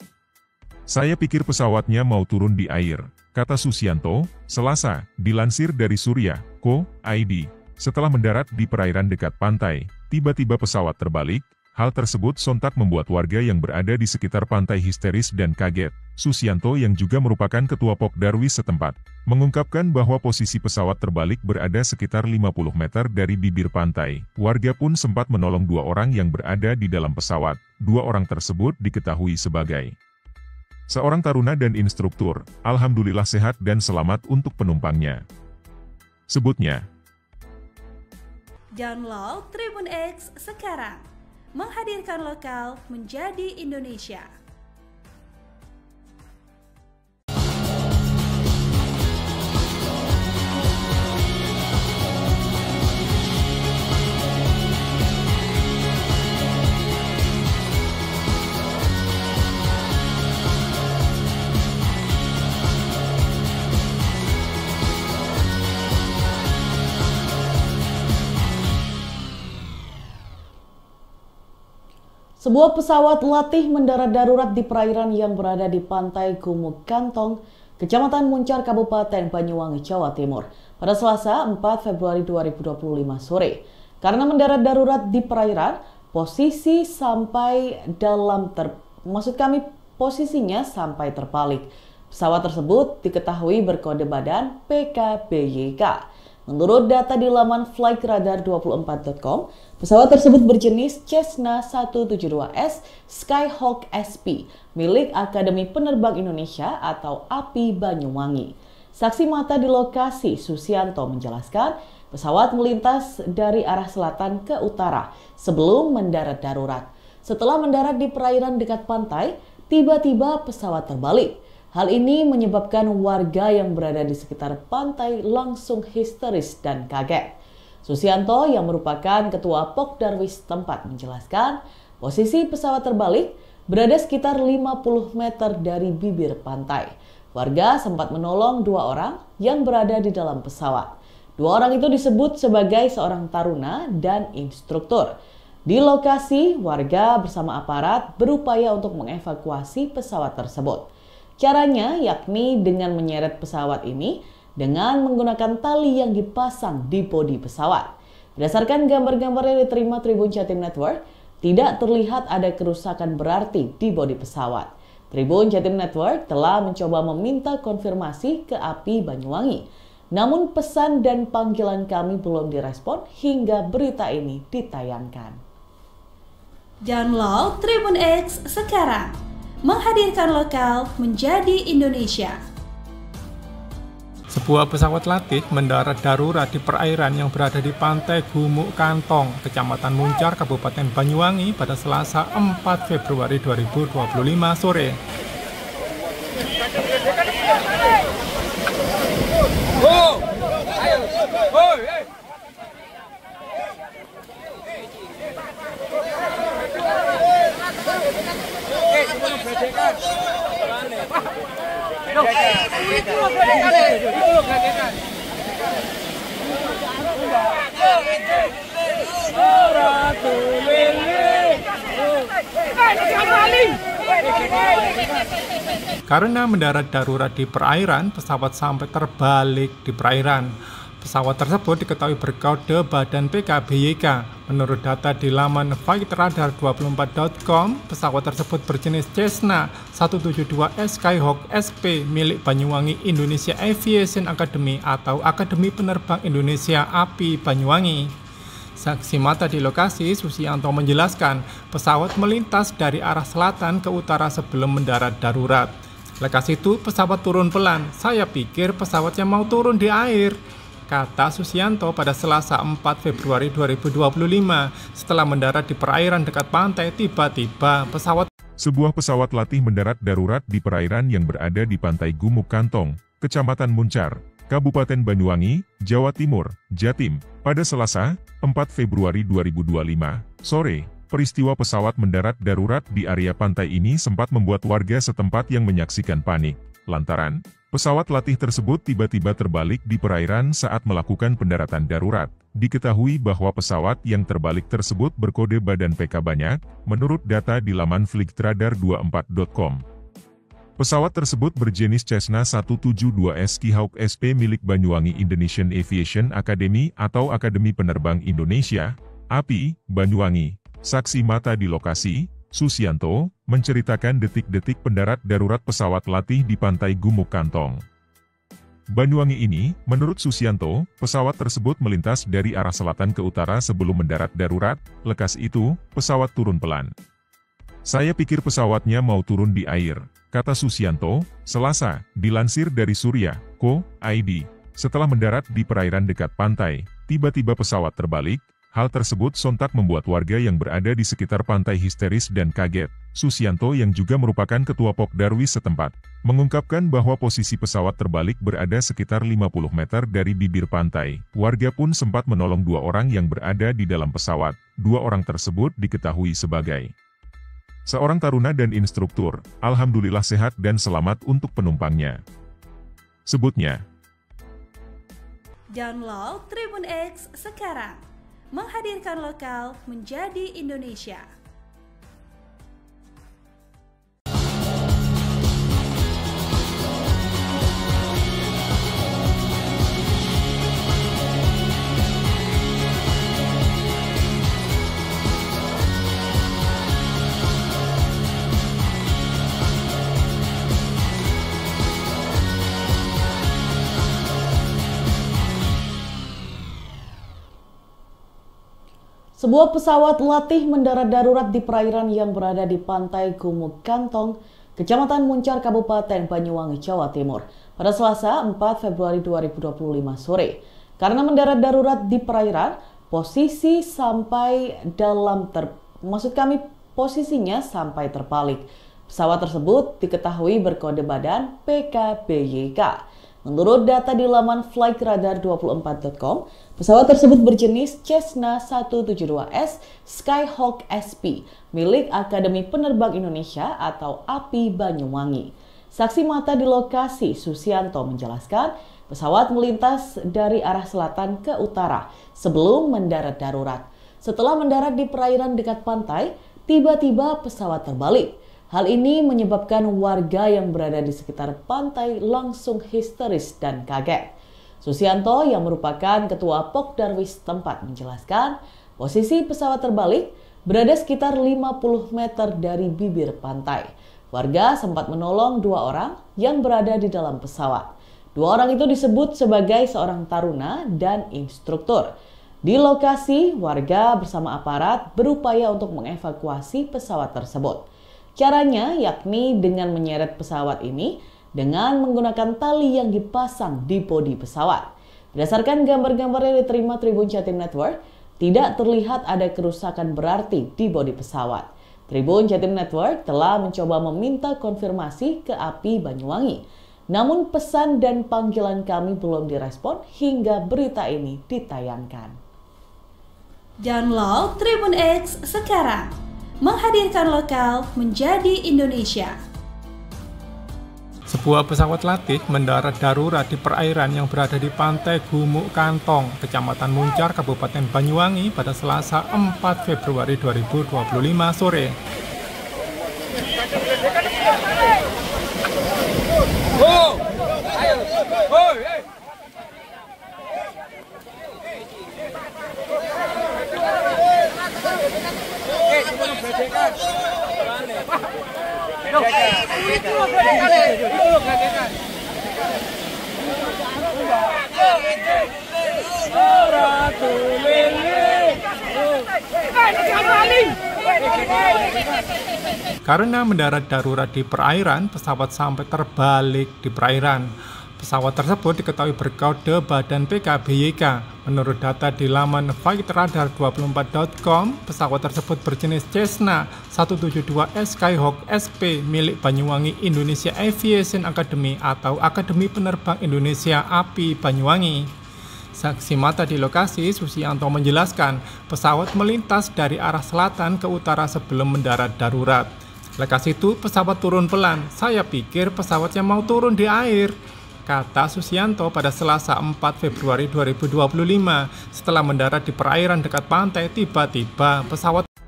Saya pikir pesawatnya mau turun di air, kata Susianto, Selasa, dilansir dari Surya.co.id. Setelah mendarat di perairan dekat pantai, tiba-tiba pesawat terbalik. Hal tersebut sontak membuat warga yang berada di sekitar pantai histeris dan kaget. Susianto yang juga merupakan ketua Pokdarwis setempat, mengungkapkan bahwa posisi pesawat terbalik berada sekitar 50 meter dari bibir pantai. Warga pun sempat menolong 2 orang yang berada di dalam pesawat. 2 orang tersebut diketahui sebagai seorang taruna dan instruktur. Alhamdulillah sehat dan selamat untuk penumpangnya, sebutnya. Download Tribun X sekarang. Menghadirkan lokal menjadi Indonesia. Sebuah pesawat latih mendarat darurat di perairan yang berada di pantai Gumuk Kantong, Kecamatan Muncar, Kabupaten Banyuwangi, Jawa Timur, pada Selasa 4 Februari 2025 sore. Karena mendarat darurat di perairan, posisinya sampai terbalik. Pesawat tersebut diketahui berkode badan PKBYK. Menurut data di laman flightradar24.com, pesawat tersebut berjenis Cessna 172S Skyhawk SP milik Akademi Penerbang Indonesia atau API Banyuwangi. Saksi mata di lokasi, Susianto, menjelaskan pesawat melintas dari arah selatan ke utara sebelum mendarat darurat. Setelah mendarat di perairan dekat pantai, tiba-tiba pesawat terbalik. Hal ini menyebabkan warga yang berada di sekitar pantai langsung histeris dan kaget. Susianto yang merupakan ketua Pokdarwis tempat menjelaskan posisi pesawat terbalik berada sekitar 50 meter dari bibir pantai. Warga sempat menolong 2 orang yang berada di dalam pesawat. 2 orang itu disebut sebagai seorang taruna dan instruktur. Di lokasi, warga bersama aparat berupaya untuk mengevakuasi pesawat tersebut. Caranya yakni dengan menyeret pesawat ini dengan menggunakan tali yang dipasang di bodi pesawat. Berdasarkan gambar-gambar yang diterima Tribun Jatim Network, tidak terlihat ada kerusakan berarti di bodi pesawat. Tribun Jatim Network telah mencoba meminta konfirmasi ke API Banyuwangi. Namun pesan dan panggilan kami belum direspon hingga berita ini ditayangkan. Download Tribun X sekarang. Menghadirkan lokal menjadi Indonesia. Sebuah pesawat latih mendarat darurat di perairan yang berada di pantai Gumuk Kantong, Kecamatan Muncar, Kabupaten Banyuwangi pada Selasa 4 Februari 2025 sore. Karena mendarat darurat di perairan, pesawat sampai terbalik di perairan. Pesawat tersebut diketahui berkode badan PKBYK. Menurut data di laman flightradar24.com, pesawat tersebut berjenis Cessna 172S Skyhawk SP milik Banyuwangi Indonesia Aviation Academy atau Akademi Penerbang Indonesia API Banyuwangi. Saksi mata di lokasi, Susianto menjelaskan pesawat melintas dari arah selatan ke utara sebelum mendarat darurat. Lekas itu pesawat turun pelan. Saya pikir pesawatnya mau turun di air, kata Susianto pada Selasa 4 Februari 2025. Setelah mendarat di perairan dekat pantai, tiba-tiba Sebuah pesawat latih mendarat darurat di perairan yang berada di pantai Gumuk Kantong, Kecamatan Muncar, Kabupaten Banyuwangi, Jawa Timur, Jatim, pada Selasa 4 Februari 2025 sore. Peristiwa pesawat mendarat darurat di area pantai ini sempat membuat warga setempat yang menyaksikan panik, lantaran pesawat latih tersebut tiba-tiba terbalik di perairan saat melakukan pendaratan darurat. Diketahui bahwa pesawat yang terbalik tersebut berkode badan PK banyak, menurut data di laman flightradar24.com. Pesawat tersebut berjenis Cessna 172S Skyhawk SP milik Banyuwangi Indonesian Aviation Academy atau Akademi Penerbang Indonesia, API, Banyuwangi. Saksi mata di lokasi, Susianto, menceritakan detik-detik pendarat darurat pesawat latih di pantai Gumuk Kantong, Banyuwangi ini. Menurut Susianto, pesawat tersebut melintas dari arah selatan ke utara sebelum mendarat darurat. Lekas itu, pesawat turun pelan. Saya pikir pesawatnya mau turun di air, kata Susianto, Selasa, dilansir dari Surya.co.id. Setelah mendarat di perairan dekat pantai, tiba-tiba pesawat terbalik. Hal tersebut sontak membuat warga yang berada di sekitar pantai histeris dan kaget. Susianto yang juga merupakan ketua Pokdarwis setempat, mengungkapkan bahwa posisi pesawat terbalik berada sekitar 50 meter dari bibir pantai. Warga pun sempat menolong 2 orang yang berada di dalam pesawat. 2 orang tersebut diketahui sebagai seorang taruna dan instruktur. Alhamdulillah sehat dan selamat untuk penumpangnya, sebutnya. Download Tribun X sekarang. Menghadirkan lokal menjadi Indonesia. Sebuah pesawat latih mendarat darurat di perairan yang berada di pantai Gumuk Kantong, Kecamatan Muncar, Kabupaten Banyuwangi, Jawa Timur, pada Selasa 4 Februari 2025 sore. Karena mendarat darurat di perairan, posisinya sampai terbalik. Pesawat tersebut diketahui berkode badan PKBYK. Menurut data di laman flightradar24.com, pesawat tersebut berjenis Cessna 172S Skyhawk SP milik Akademi Penerbang Indonesia atau API Banyuwangi. Saksi mata di lokasi, Susianto, menjelaskan pesawat melintas dari arah selatan ke utara sebelum mendarat darurat. Setelah mendarat di perairan dekat pantai, tiba-tiba pesawat terbalik. Hal ini menyebabkan warga yang berada di sekitar pantai langsung histeris dan kaget. Susianto yang merupakan ketua Pokdarwis tempat menjelaskan posisi pesawat terbalik berada sekitar 50 meter dari bibir pantai. Warga sempat menolong 2 orang yang berada di dalam pesawat. 2 orang itu disebut sebagai seorang taruna dan instruktur. Di lokasi, warga bersama aparat berupaya untuk mengevakuasi pesawat tersebut. Caranya yakni dengan menyeret pesawat ini dengan menggunakan tali yang dipasang di bodi pesawat. Berdasarkan gambar-gambar yang diterima Tribun Jatim Network, tidak terlihat ada kerusakan berarti di bodi pesawat. Tribun Jatim Network telah mencoba meminta konfirmasi ke API Banyuwangi. Namun pesan dan panggilan kami belum direspon hingga berita ini ditayangkan. Download Tribun X sekarang. Menghadirkan lokal menjadi Indonesia. Sebuah pesawat latih mendarat darurat di perairan yang berada di pantai Gumuk Kantong, Kecamatan Muncar, Kabupaten Banyuwangi pada Selasa 4 Februari 2025 sore. Karena mendarat darurat di perairan, pesawat sampai terbalik di perairan. Pesawat tersebut diketahui berkode badan PKBYK. Menurut data di laman flightradar24.com, pesawat tersebut berjenis Cessna 172S Skyhawk SP milik Banyuwangi Indonesia Aviation Academy atau Akademi Penerbang Indonesia API Banyuwangi. Saksi mata di lokasi, Susianto menjelaskan pesawat melintas dari arah selatan ke utara sebelum mendarat darurat. Lekas itu pesawat turun pelan. Saya pikir pesawatnya mau turun di air, kata Susianto pada Selasa 4 Februari 2025. Setelah mendarat di perairan dekat pantai, tiba-tiba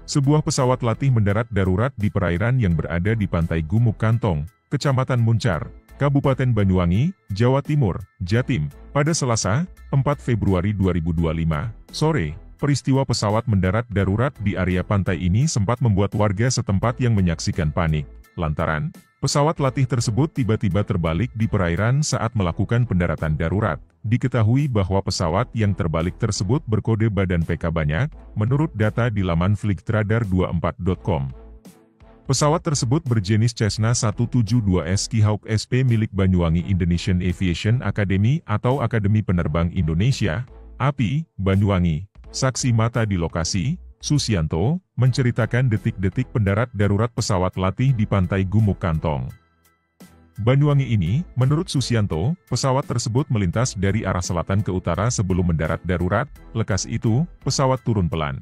Sebuah pesawat latih mendarat darurat di perairan yang berada di pantai Gumuk Kantong, Kecamatan Muncar, Kabupaten Banyuwangi, Jawa Timur, Jatim, pada Selasa 4 Februari 2025 sore. Peristiwa pesawat mendarat darurat di area pantai ini sempat membuat warga setempat yang menyaksikan panik, lantaran pesawat latih tersebut tiba-tiba terbalik di perairan saat melakukan pendaratan darurat. Diketahui bahwa pesawat yang terbalik tersebut berkode badan PK banyak, menurut data di laman flightradar24.com. Pesawat tersebut berjenis Cessna 172S Skyhawk SP milik Banyuwangi Indonesian Aviation Academy atau Akademi Penerbang Indonesia, API, Banyuwangi. Saksi mata di lokasi, Susianto, menceritakan detik-detik pendarat darurat pesawat latih di pantai Gumuk Kantong, Banyuwangi ini. Menurut Susianto, pesawat tersebut melintas dari arah selatan ke utara sebelum mendarat darurat. Lekas itu, pesawat turun pelan.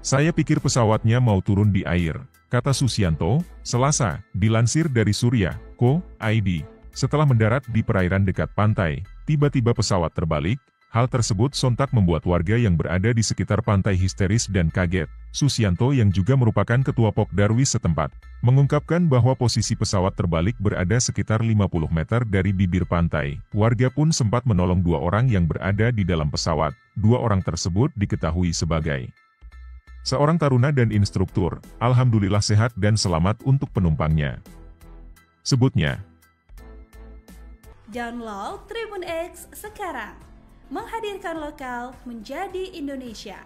Saya pikir pesawatnya mau turun di air, kata Susianto, Selasa, dilansir dari Surya.co.id. Setelah mendarat di perairan dekat pantai, tiba-tiba pesawat terbalik. Hal tersebut sontak membuat warga yang berada di sekitar pantai histeris dan kaget. Susianto yang juga merupakan ketua Pokdarwis setempat, mengungkapkan bahwa posisi pesawat terbalik berada sekitar 50 meter dari bibir pantai. Warga pun sempat menolong 2 orang yang berada di dalam pesawat. 2 orang tersebut diketahui sebagai seorang taruna dan instruktur. Alhamdulillah sehat dan selamat untuk penumpangnya, sebutnya. Download Tribun X sekarang. Menghadirkan lokal menjadi Indonesia.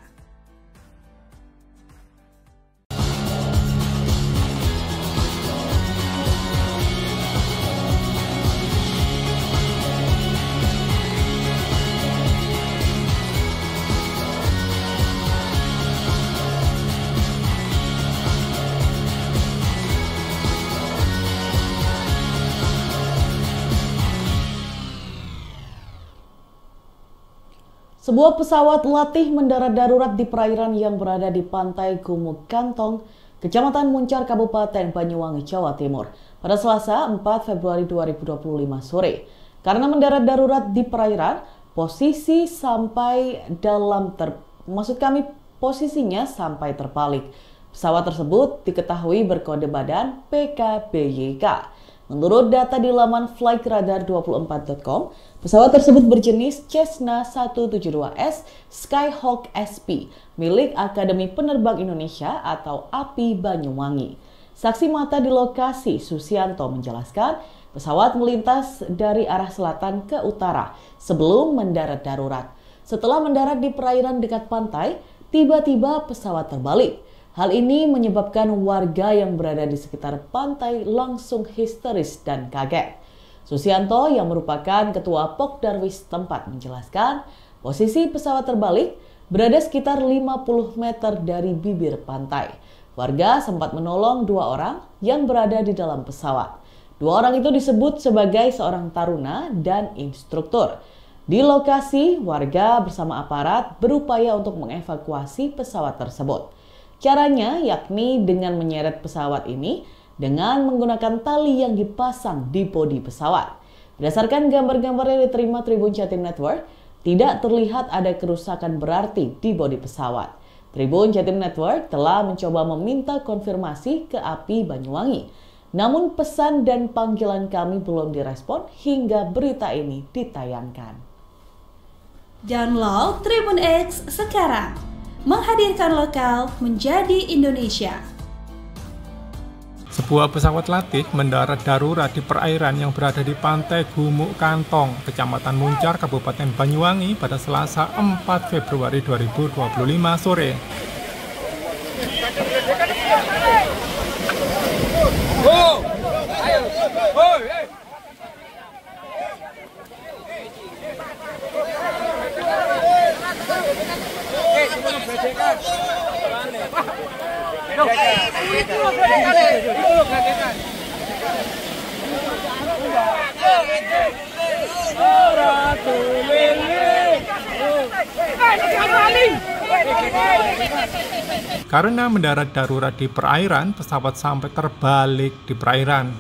Sebuah pesawat latih mendarat darurat di perairan yang berada di pantai Gumuk Kantong, Kecamatan Muncar, Kabupaten Banyuwangi, Jawa Timur, pada Selasa 4 Februari 2025 sore. Karena mendarat darurat di perairan, posisinya sampai terbalik. Pesawat tersebut diketahui berkode badan PKBYK. Menurut data di laman flightradar24.com, pesawat tersebut berjenis Cessna 172S Skyhawk SP milik Akademi Penerbang Indonesia atau API Banyuwangi. Saksi mata di lokasi, Susianto, menjelaskan pesawat melintas dari arah selatan ke utara sebelum mendarat darurat. Setelah mendarat di perairan dekat pantai, tiba-tiba pesawat terbalik. Hal ini menyebabkan warga yang berada di sekitar pantai langsung histeris dan kaget. Susianto yang merupakan ketua Pokdarwis tempat menjelaskan posisi pesawat terbalik berada sekitar 50 meter dari bibir pantai. Warga sempat menolong 2 orang yang berada di dalam pesawat. 2 orang itu disebut sebagai seorang taruna dan instruktur. Di lokasi, warga bersama aparat berupaya untuk mengevakuasi pesawat tersebut. Caranya yakni dengan menyeret pesawat ini dengan menggunakan tali yang dipasang di bodi pesawat. Berdasarkan gambar-gambar yang diterima Tribun Jatim Network, tidak terlihat ada kerusakan berarti di bodi pesawat. Tribun Jatim Network telah mencoba meminta konfirmasi ke API Banyuwangi. Namun pesan dan panggilan kami belum direspon hingga berita ini ditayangkan. Download Tribun X sekarang. Menghadirkan lokal menjadi Indonesia. Sebuah pesawat latih mendarat darurat di perairan yang berada di pantai Gumuk Kantong, Kecamatan Muncar, Kabupaten Banyuwangi pada Selasa 4 Februari 2025 sore. Karena mendarat darurat di perairan, pesawat sampai terbalik di perairan.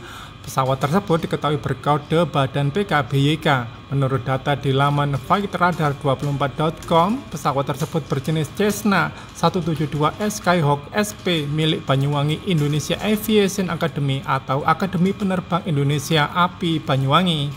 Pesawat tersebut diketahui berkode badan PKBYK. Menurut data di laman flightradar24.com, pesawat tersebut berjenis Cessna 172S Skyhawk SP milik Banyuwangi Indonesia Aviation Academy atau Akademi Penerbang Indonesia API Banyuwangi.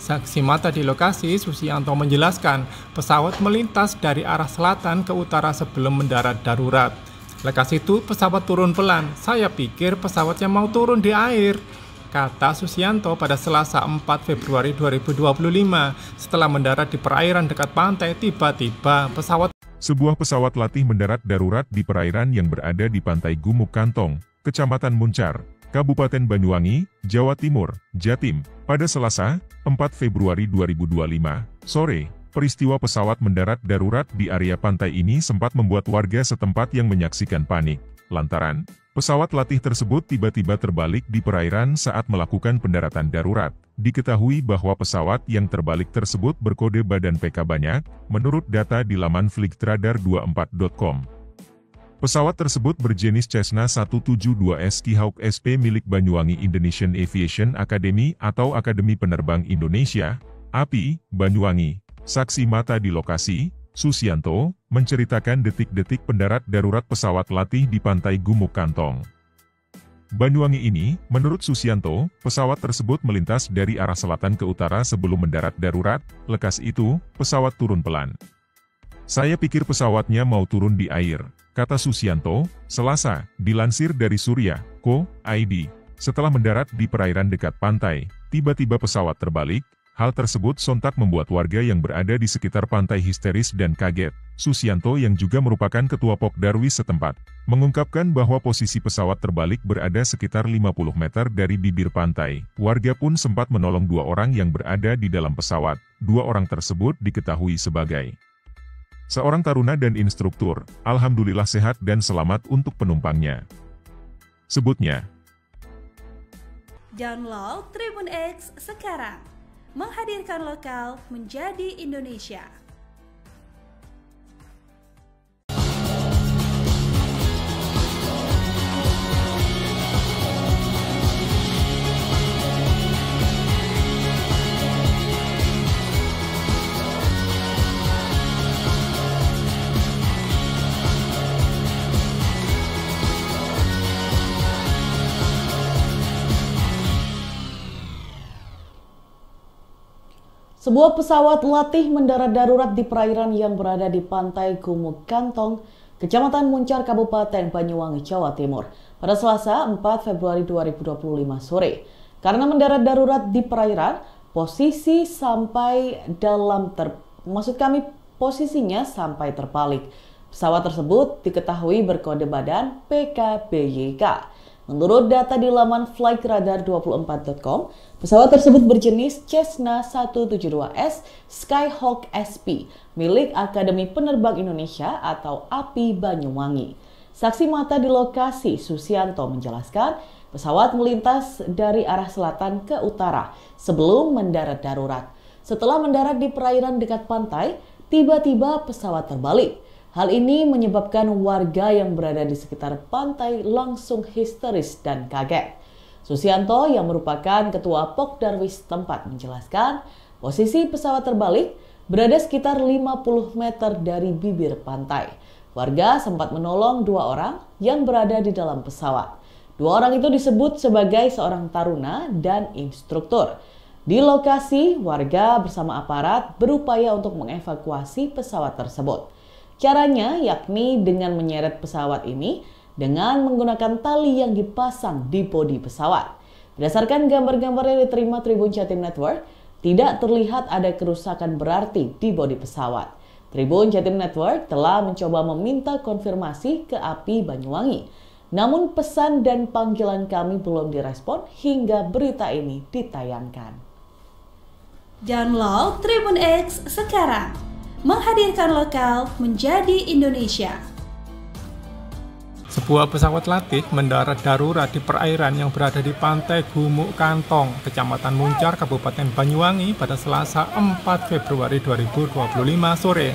Saksi mata di lokasi, Susianto menjelaskan pesawat melintas dari arah selatan ke utara sebelum mendarat darurat. Lekas itu pesawat turun pelan. Saya pikir pesawatnya mau turun di air, kata Susianto pada Selasa 4 Februari 2025. Setelah mendarat di perairan dekat pantai, tiba-tiba Sebuah pesawat latih mendarat darurat di perairan yang berada di pantai Gumuk Kantong, Kecamatan Muncar, Kabupaten Banyuwangi, Jawa Timur, Jatim, pada Selasa 4 Februari 2025 sore. Peristiwa pesawat mendarat darurat di area pantai ini sempat membuat warga setempat yang menyaksikan panik, lantaran pesawat latih tersebut tiba-tiba terbalik di perairan saat melakukan pendaratan darurat. Diketahui bahwa pesawat yang terbalik tersebut berkode badan PK banyak, menurut data di laman flightradar24.com. Pesawat tersebut berjenis Cessna 172S Skyhawk SP milik Banyuwangi Indonesian Aviation Academy atau Akademi Penerbang Indonesia, API, Banyuwangi. Saksi mata di lokasi, Susianto, menceritakan detik-detik pendarat darurat pesawat latih di pantai Gumuk Kantong, Banyuwangi ini. Menurut Susianto, pesawat tersebut melintas dari arah selatan ke utara sebelum mendarat darurat. Lekas itu, pesawat turun pelan. Saya pikir pesawatnya mau turun di air, kata Susianto, Selasa, dilansir dari Surya.co.id. Setelah mendarat di perairan dekat pantai, tiba-tiba pesawat terbalik. Hal tersebut sontak membuat warga yang berada di sekitar pantai histeris dan kaget. Susianto yang juga merupakan ketua Pokdarwis setempat, mengungkapkan bahwa posisi pesawat terbalik berada sekitar 50 meter dari bibir pantai. Warga pun sempat menolong 2 orang yang berada di dalam pesawat. 2 orang tersebut diketahui sebagai seorang taruna dan instruktur. Alhamdulillah sehat dan selamat untuk penumpangnya, sebutnya. Download Tribun X sekarang. Menghadirkan lokal menjadi Indonesia. Sebuah pesawat latih mendarat darurat di perairan yang berada di pantai Gumuk Kantong, Kecamatan Muncar, Kabupaten Banyuwangi, Jawa Timur, pada Selasa 4 Februari 2025 sore. Karena mendarat darurat di perairan, posisinya sampai terbalik. Pesawat tersebut diketahui berkode badan PKBYK. Menurut data di laman flightradar24.com, pesawat tersebut berjenis Cessna 172S Skyhawk SP milik Akademi Penerbang Indonesia atau API Banyuwangi. Saksi mata di lokasi, Susianto, menjelaskan pesawat melintas dari arah selatan ke utara sebelum mendarat darurat. Setelah mendarat di perairan dekat pantai, tiba-tiba pesawat terbalik. Hal ini menyebabkan warga yang berada di sekitar pantai langsung histeris dan kaget. Susianto yang merupakan ketua Pokdarwis tempat menjelaskan posisi pesawat terbalik berada sekitar 50 meter dari bibir pantai. Warga sempat menolong 2 orang yang berada di dalam pesawat. 2 orang itu disebut sebagai seorang taruna dan instruktur. Di lokasi, warga bersama aparat berupaya untuk mengevakuasi pesawat tersebut. Caranya yakni dengan menyeret pesawat ini dengan menggunakan tali yang dipasang di bodi pesawat. Berdasarkan gambar-gambar yang diterima Tribun Jatim Network, tidak terlihat ada kerusakan berarti di bodi pesawat. Tribun Jatim Network telah mencoba meminta konfirmasi ke API Banyuwangi. Namun pesan dan panggilan kami belum direspon hingga berita ini ditayangkan. Download Tribun X sekarang. Menghadirkan lokal menjadi Indonesia. Sebuah pesawat latih mendarat darurat di perairan yang berada di pantai Gumuk Kantong, Kecamatan Muncar, Kabupaten Banyuwangi pada Selasa 4 Februari 2025 sore.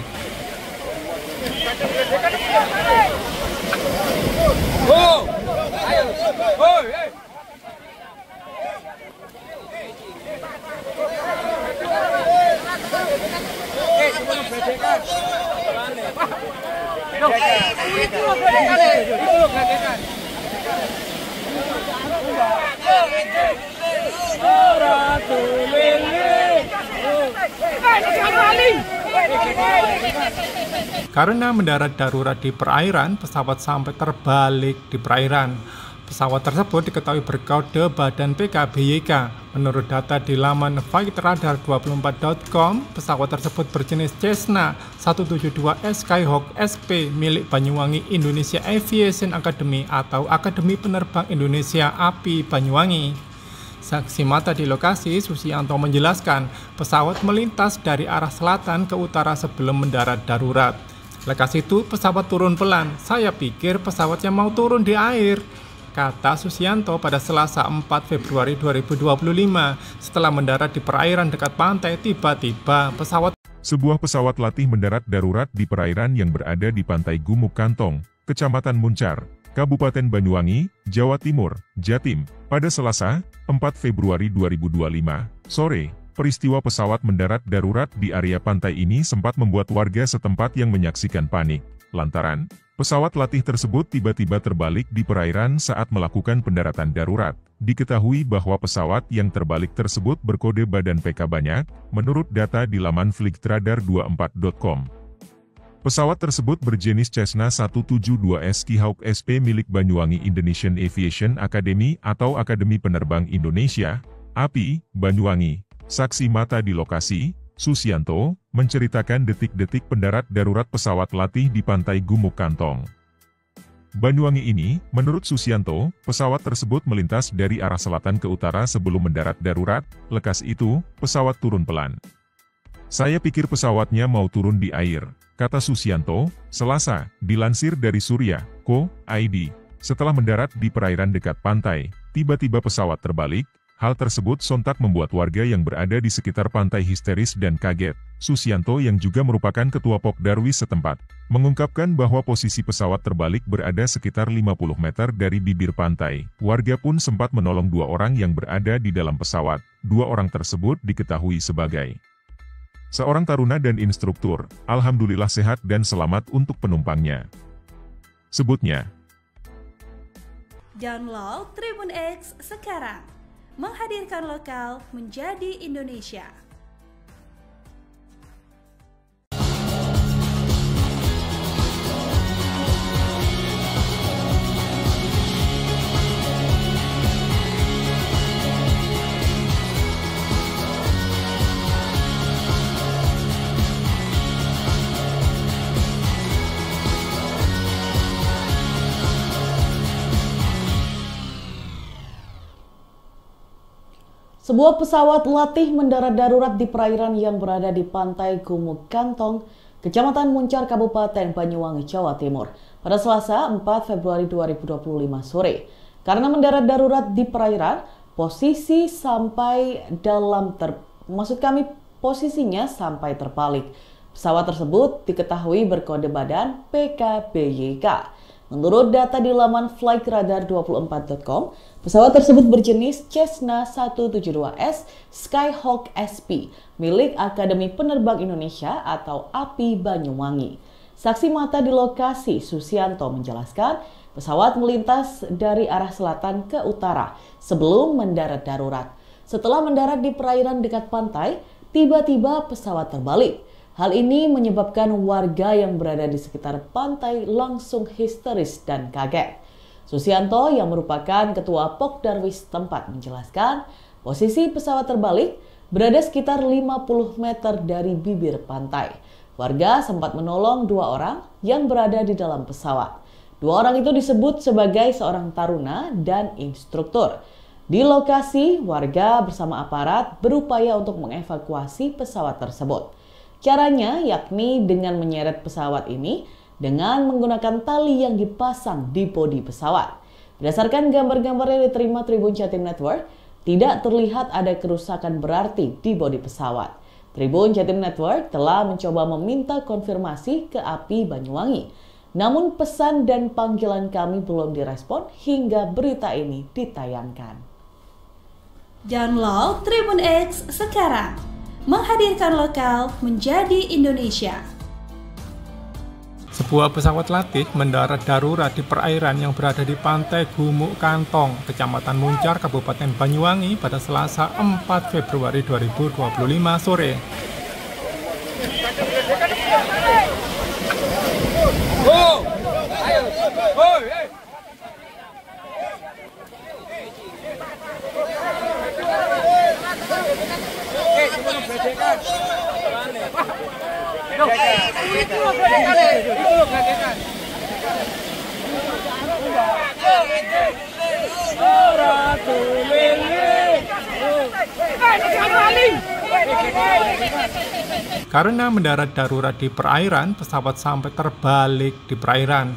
Karena mendarat darurat di perairan, pesawat sampai terbalik di perairan. Pesawat tersebut diketahui berkode badan PKBYK. Menurut data di laman flightradar24.com, pesawat tersebut berjenis Cessna 172S Skyhawk SP milik Banyuwangi Indonesia Aviation Academy atau Akademi Penerbang Indonesia API Banyuwangi. Saksi mata di lokasi, Susianto menjelaskan pesawat melintas dari arah selatan ke utara sebelum mendarat darurat. Lekas itu pesawat turun pelan. Saya pikir pesawatnya mau turun di air, kata Susianto pada Selasa 4 Februari 2025. Setelah mendarat di perairan dekat pantai, tiba-tiba Sebuah pesawat latih mendarat darurat di perairan yang berada di pantai Gumuk Kantong, Kecamatan Muncar, Kabupaten Banyuwangi, Jawa Timur, Jatim, pada Selasa 4 Februari 2025 sore. Peristiwa pesawat mendarat darurat di area pantai ini sempat membuat warga setempat yang menyaksikan panik, lantaran pesawat latih tersebut tiba-tiba terbalik di perairan saat melakukan pendaratan darurat. Diketahui bahwa pesawat yang terbalik tersebut berkode badan PK banyak, menurut data di laman flightradar24.com. Pesawat tersebut berjenis Cessna 172S Skyhawk SP milik Banyuwangi Indonesian Aviation Academy atau Akademi Penerbang Indonesia, API, Banyuwangi. Saksi mata di lokasi, Susianto, menceritakan detik-detik pendarat darurat pesawat latih di pantai Gumuk Kantong, Banyuwangi ini. Menurut Susianto, pesawat tersebut melintas dari arah selatan ke utara sebelum mendarat darurat. Lekas itu, pesawat turun pelan. Saya pikir pesawatnya mau turun di air, kata Susianto, Selasa, dilansir dari Surya.co.id. Setelah mendarat di perairan dekat pantai, tiba-tiba pesawat terbalik. Hal tersebut sontak membuat warga yang berada di sekitar pantai histeris dan kaget. Susianto yang juga merupakan ketua Pokdarwis setempat, mengungkapkan bahwa posisi pesawat terbalik berada sekitar 50 meter dari bibir pantai. Warga pun sempat menolong 2 orang yang berada di dalam pesawat. 2 orang tersebut diketahui sebagai seorang taruna dan instruktur. Alhamdulillah sehat dan selamat untuk penumpangnya, sebutnya. Download Tribun X sekarang. Menghadirkan lokal menjadi Indonesia. Sebuah pesawat latih mendarat darurat di perairan yang berada di pantai Gumuk Kantong, Kecamatan Muncar, Kabupaten Banyuwangi, Jawa Timur, pada Selasa 4 Februari 2025 sore. Karena mendarat darurat di perairan, posisinya sampai terbalik. Pesawat tersebut diketahui berkode badan PKBYK. Menurut data di laman flightradar24.com, pesawat tersebut berjenis Cessna 172S Skyhawk SP milik Akademi Penerbang Indonesia atau API Banyuwangi. Saksi mata di lokasi, Susianto, menjelaskan pesawat melintas dari arah selatan ke utara sebelum mendarat darurat. Setelah mendarat di perairan dekat pantai, tiba-tiba pesawat terbalik. Hal ini menyebabkan warga yang berada di sekitar pantai langsung histeris dan kaget. Susianto yang merupakan ketua Pokdarwis tempat menjelaskan posisi pesawat terbalik berada sekitar 50 meter dari bibir pantai. Warga sempat menolong 2 orang yang berada di dalam pesawat. 2 orang itu disebut sebagai seorang taruna dan instruktur. Di lokasi, warga bersama aparat berupaya untuk mengevakuasi pesawat tersebut. Caranya yakni dengan menyeret pesawat ini dengan menggunakan tali yang dipasang di bodi pesawat. Berdasarkan gambar-gambar yang diterima Tribun Jatim Network, tidak terlihat ada kerusakan berarti di bodi pesawat. Tribun Jatim Network telah mencoba meminta konfirmasi ke API Banyuwangi. Namun pesan dan panggilan kami belum direspon hingga berita ini ditayangkan. Download Tribun X sekarang. Menghadirkan lokal menjadi Indonesia. Sebuah pesawat latih mendarat darurat di perairan yang berada di pantai Gumuk Kantong, Kecamatan Muncar, Kabupaten Banyuwangi pada Selasa 4 Februari 2025 sore. Karena mendarat darurat di perairan, pesawat sampai terbalik di perairan.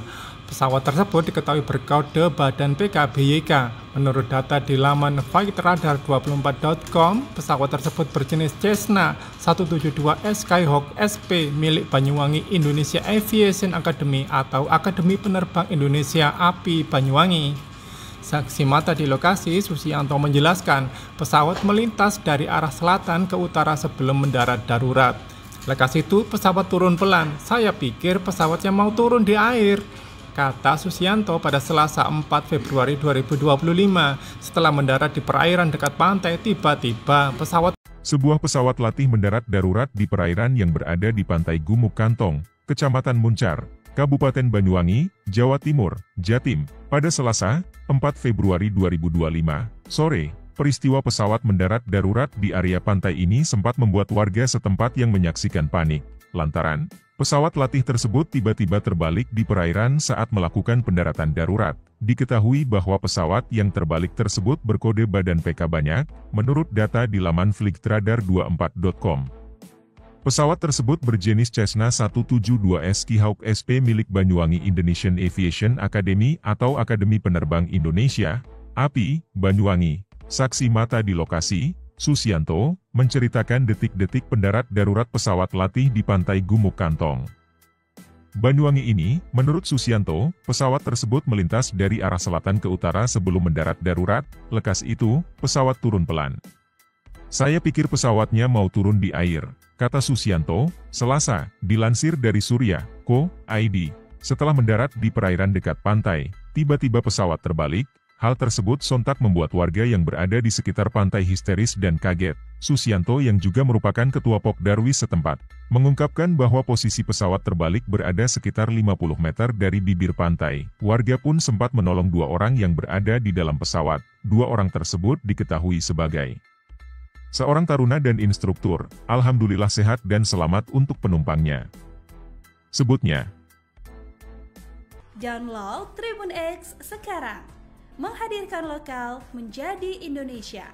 Pesawat tersebut diketahui berkode badan PKBYK. Menurut data di laman flightradar24.com, pesawat tersebut berjenis Cessna 172S Skyhawk SP milik Banyuwangi Indonesia Aviation Academy atau Akademi Penerbang Indonesia API Banyuwangi. Saksi mata di lokasi, Susianto menjelaskan pesawat melintas dari arah selatan ke utara sebelum mendarat darurat. Lekas itu pesawat turun pelan. Saya pikir pesawatnya mau turun di air, kata Susianto pada Selasa 4 Februari 2025. Setelah mendarat di perairan dekat pantai, tiba-tiba Sebuah pesawat latih mendarat darurat di perairan yang berada di pantai Gumuk Kantong, Kecamatan Muncar, Kabupaten Banyuwangi, Jawa Timur, Jatim, pada Selasa, 4 Februari 2025, sore. Peristiwa pesawat mendarat darurat di area pantai ini sempat membuat warga setempat yang menyaksikan panik, lantaran pesawat latih tersebut tiba-tiba terbalik di perairan saat melakukan pendaratan darurat. Diketahui bahwa pesawat yang terbalik tersebut berkode badan PK banyak, menurut data di laman flightradar24.com. Pesawat tersebut berjenis Cessna 172S Skyhawk SP milik Banyuwangi Indonesian Aviation Academy atau Akademi Penerbang Indonesia, API, Banyuwangi. Saksi mata di lokasi, Susianto, menceritakan detik-detik pendarat darurat pesawat latih di pantai Gumuk Kantong, Banyuwangi ini. Menurut Susianto, pesawat tersebut melintas dari arah selatan ke utara sebelum mendarat darurat. Lekas itu, pesawat turun pelan. Saya pikir pesawatnya mau turun di air, kata Susianto, Selasa, dilansir dari Surya.co.id. Setelah mendarat di perairan dekat pantai, tiba-tiba pesawat terbalik. Hal tersebut sontak membuat warga yang berada di sekitar pantai histeris dan kaget. Susianto yang juga merupakan ketua Pokdarwis setempat, mengungkapkan bahwa posisi pesawat terbalik berada sekitar 50 meter dari bibir pantai. Warga pun sempat menolong 2 orang yang berada di dalam pesawat. 2 orang tersebut diketahui sebagai seorang taruna dan instruktur. Alhamdulillah sehat dan selamat untuk penumpangnya, sebutnya. Download Tribun X sekarang. Menghadirkan lokal menjadi Indonesia.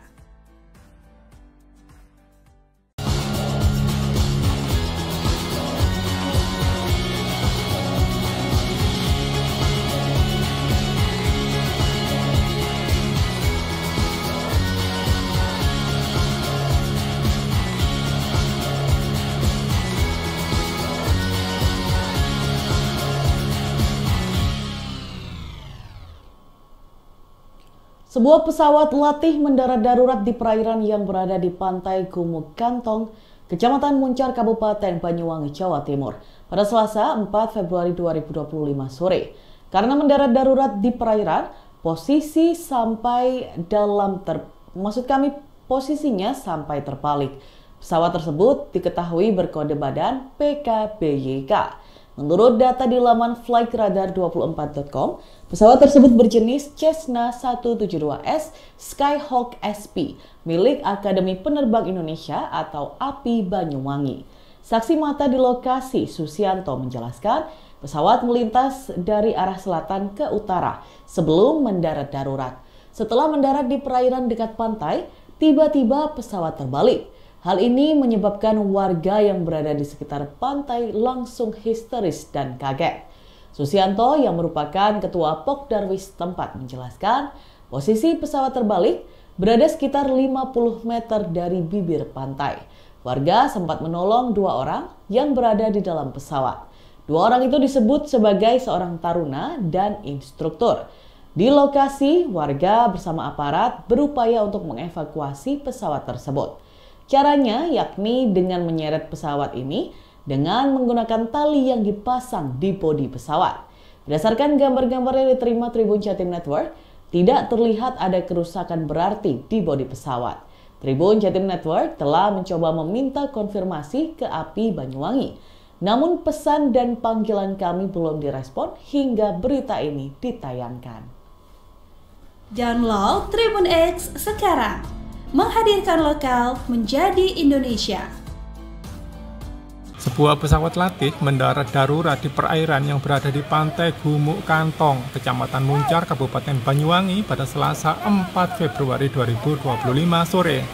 Sebuah pesawat latih mendarat darurat di perairan yang berada di pantai Gumuk Kantong, Kecamatan Muncar, Kabupaten Banyuwangi, Jawa Timur, pada Selasa 4 Februari 2025 sore. Karena mendarat darurat di perairan, posisinya sampai terbalik. Pesawat tersebut diketahui berkode badan PKBYK. Menurut data di laman flightradar24.com, pesawat tersebut berjenis Cessna 172S Skyhawk SP milik Akademi Penerbang Indonesia atau API Banyuwangi. Saksi mata di lokasi, Susianto, menjelaskan pesawat melintas dari arah selatan ke utara sebelum mendarat darurat. Setelah mendarat di perairan dekat pantai, tiba-tiba pesawat terbalik. Hal ini menyebabkan warga yang berada di sekitar pantai langsung histeris dan kaget. Susianto yang merupakan ketua Pokdarwis tempat menjelaskan posisi pesawat terbalik berada sekitar 50 meter dari bibir pantai. Warga sempat menolong 2 orang yang berada di dalam pesawat. 2 orang itu disebut sebagai seorang taruna dan instruktur. Di lokasi, warga bersama aparat berupaya untuk mengevakuasi pesawat tersebut. Caranya yakni dengan menyeret pesawat ini dengan menggunakan tali yang dipasang di bodi pesawat. Berdasarkan gambar-gambar yang diterima Tribun Jatim Network, tidak terlihat ada kerusakan berarti di bodi pesawat. Tribun Jatim Network telah mencoba meminta konfirmasi ke API Banyuwangi. Namun pesan dan panggilan kami belum direspon hingga berita ini ditayangkan. Download Tribun X sekarang. Menghadirkan lokal menjadi Indonesia. Sebuah pesawat latih mendarat darurat di perairan yang berada di pantai Gumuk Kantong, Kecamatan Muncar, Kabupaten Banyuwangi pada Selasa 4 Februari 2025 sore.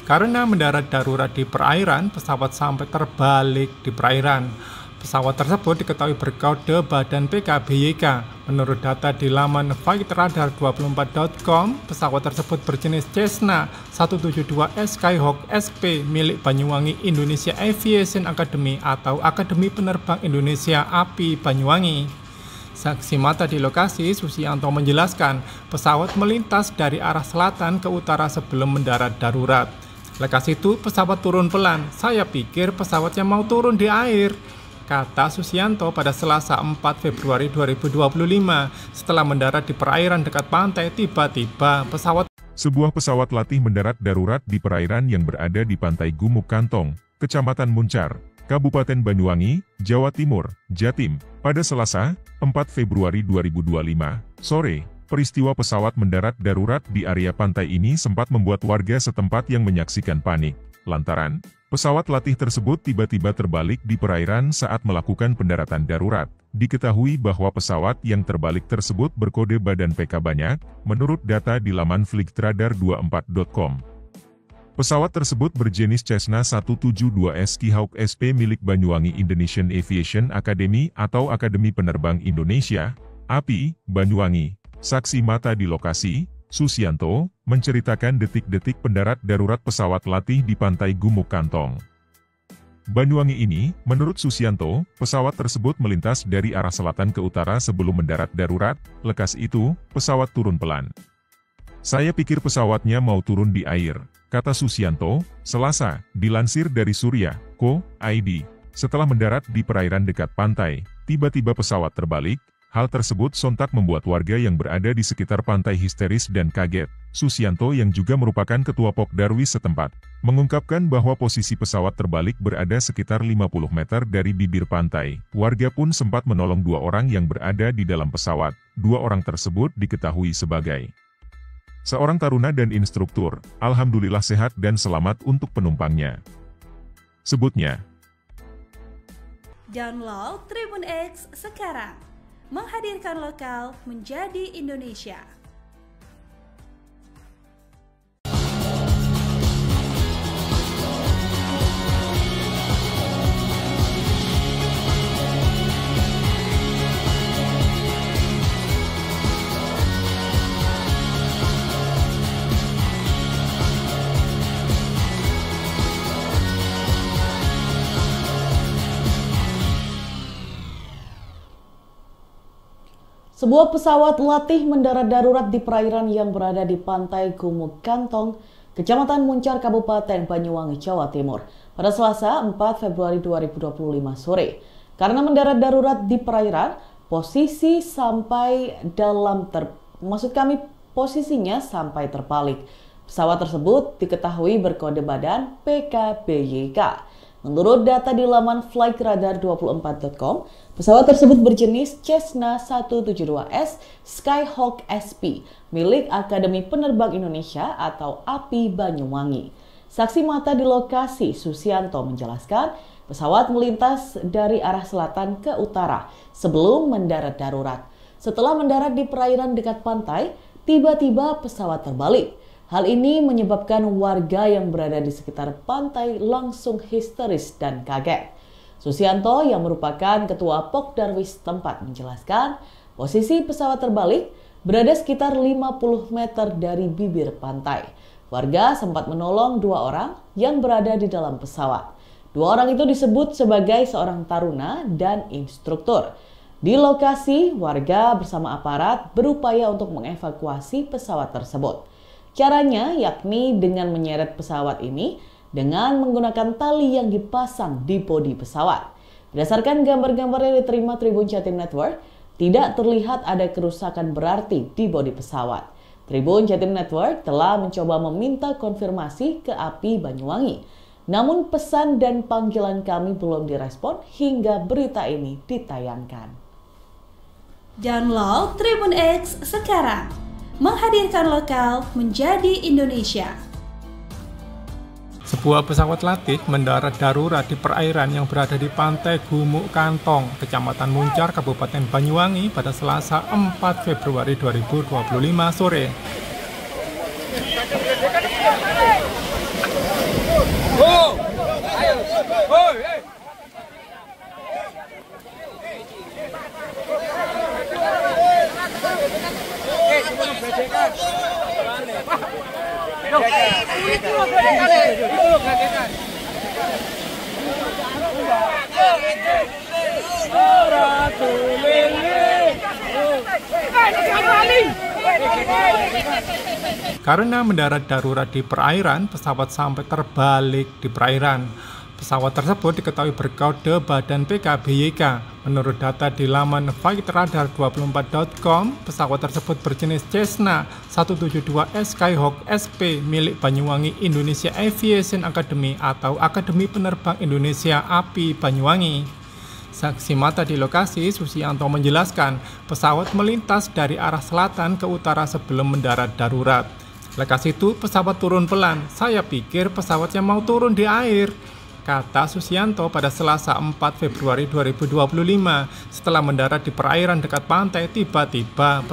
Karena mendarat darurat di perairan, pesawat sampai terbalik di perairan. Pesawat tersebut diketahui berkode badan PKBYK. Menurut data di laman flightradar24.com, pesawat tersebut berjenis Cessna 172S Skyhawk SP milik Banyuwangi Indonesia Aviation Academy atau Akademi Penerbang Indonesia API Banyuwangi. Saksi mata di lokasi, Susianto menjelaskan pesawat melintas dari arah selatan ke utara sebelum mendarat darurat. Lekas itu pesawat turun pelan. Saya pikir pesawatnya mau turun di air, kata Susianto pada Selasa 4 Februari 2025. Setelah mendarat di perairan dekat pantai, tiba-tiba Sebuah pesawat latih mendarat darurat di perairan yang berada di pantai Gumuk Kantong, Kecamatan Muncar, Kabupaten Banyuwangi, Jawa Timur, Jatim, pada Selasa 4 Februari 2025 sore. Peristiwa pesawat mendarat darurat di area pantai ini sempat membuat warga setempat yang menyaksikan panik, lantaran pesawat latih tersebut tiba-tiba terbalik di perairan saat melakukan pendaratan darurat. Diketahui bahwa pesawat yang terbalik tersebut berkode badan PK banyak, menurut data di laman flightradar24.com. Pesawat tersebut berjenis Cessna 172S Skyhawk SP milik Banyuwangi Indonesian Aviation Academy atau Akademi Penerbang Indonesia, API, Banyuwangi. Saksi mata di lokasi, Susianto, menceritakan detik-detik pendarat darurat pesawat latih di pantai Gumuk Kantong, Banyuwangi ini. Menurut Susianto, pesawat tersebut melintas dari arah selatan ke utara sebelum mendarat darurat. Lekas itu, pesawat turun pelan. Saya pikir pesawatnya mau turun di air, kata Susianto, Selasa, dilansir dari Surya.co.id. Setelah mendarat di perairan dekat pantai, tiba-tiba pesawat terbalik. Hal tersebut sontak membuat warga yang berada di sekitar pantai histeris dan kaget. Susianto yang juga merupakan ketua Pokdarwis setempat, mengungkapkan bahwa posisi pesawat terbalik berada sekitar 50 meter dari bibir pantai. Warga pun sempat menolong 2 orang yang berada di dalam pesawat. 2 orang tersebut diketahui sebagai seorang taruna dan instruktur. Alhamdulillah sehat dan selamat untuk penumpangnya, sebutnya. Download Tribun X sekarang. Menghadirkan lokal menjadi Indonesia. Sebuah pesawat latih mendarat darurat di perairan yang berada di pantai Gumuk Kantong, Kecamatan Muncar, Kabupaten Banyuwangi, Jawa Timur, pada Selasa 4 Februari 2025 sore. Karena mendarat darurat di perairan, posisinya sampai terbalik. Pesawat tersebut diketahui berkode badan PKBYK. Menurut data di laman flightradar24.com, pesawat tersebut berjenis Cessna 172S Skyhawk SP milik Akademi Penerbang Indonesia atau API Banyuwangi. Saksi mata di lokasi, Susianto, menjelaskan pesawat melintas dari arah selatan ke utara sebelum mendarat darurat. Setelah mendarat di perairan dekat pantai, tiba-tiba pesawat terbalik. Hal ini menyebabkan warga yang berada di sekitar pantai langsung histeris dan kaget. Susianto yang merupakan ketua Pokdarwis tempat menjelaskan posisi pesawat terbalik berada sekitar 50 meter dari bibir pantai. Warga sempat menolong 2 orang yang berada di dalam pesawat. 2 orang itu disebut sebagai seorang taruna dan instruktur. Di lokasi, warga bersama aparat berupaya untuk mengevakuasi pesawat tersebut. Caranya yakni dengan menyeret pesawat ini dengan menggunakan tali yang dipasang di bodi pesawat. Berdasarkan gambar-gambar yang diterima Tribun Jatim Network, tidak terlihat ada kerusakan berarti di bodi pesawat. Tribun Jatim Network telah mencoba meminta konfirmasi ke API Banyuwangi. Namun pesan dan panggilan kami belum direspon hingga berita ini ditayangkan. Download Tribun X sekarang. Menghadirkan lokal menjadi Indonesia. Sebuah pesawat latih mendarat darurat di perairan yang berada di pantai Gumuk Kantong, Kecamatan Muncar, Kabupaten Banyuwangi pada Selasa 4 Februari 2025 sore. Karena mendarat darurat di perairan, pesawat sampai terbalik di perairan. Pesawat tersebut diketahui berkode badan PKBYK. Menurut data di laman flightradar24.com, pesawat tersebut berjenis Cessna 172S Skyhawk SP milik Banyuwangi Indonesia Aviation Academy atau Akademi Penerbang Indonesia API Banyuwangi. Saksi mata di lokasi, Susianto menjelaskan pesawat melintas dari arah selatan ke utara sebelum mendarat darurat. Lekas itu pesawat turun pelan. Saya pikir pesawatnya mau turun di air, kata Susianto pada Selasa 4 Februari 2025. Setelah mendarat di perairan dekat pantai, tiba-tiba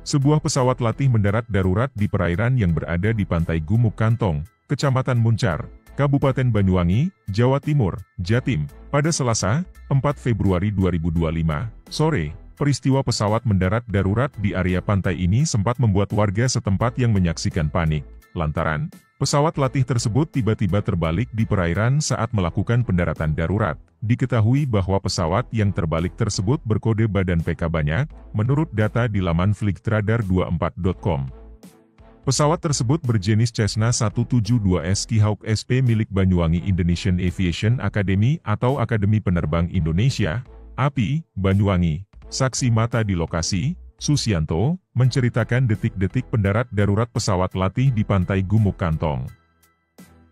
Sebuah pesawat latih mendarat darurat di perairan yang berada di pantai Gumuk Kantong, Kecamatan Muncar, Kabupaten Banyuwangi, Jawa Timur, Jatim, pada Selasa 4 Februari 2025 sore. Peristiwa pesawat mendarat darurat di area pantai ini sempat membuat warga setempat yang menyaksikan panik, lantaran pesawat latih tersebut tiba-tiba terbalik di perairan saat melakukan pendaratan darurat. Diketahui bahwa pesawat yang terbalik tersebut berkode badan PK banyak, menurut data di laman flightradar24.com. Pesawat tersebut berjenis Cessna 172S Skyhawk SP milik Banyuwangi Indonesian Aviation Academy atau Akademi Penerbang Indonesia, API, Banyuwangi. Saksi mata di lokasi, Susianto, menceritakan detik-detik pendarat darurat pesawat latih di pantai Gumuk Kantong,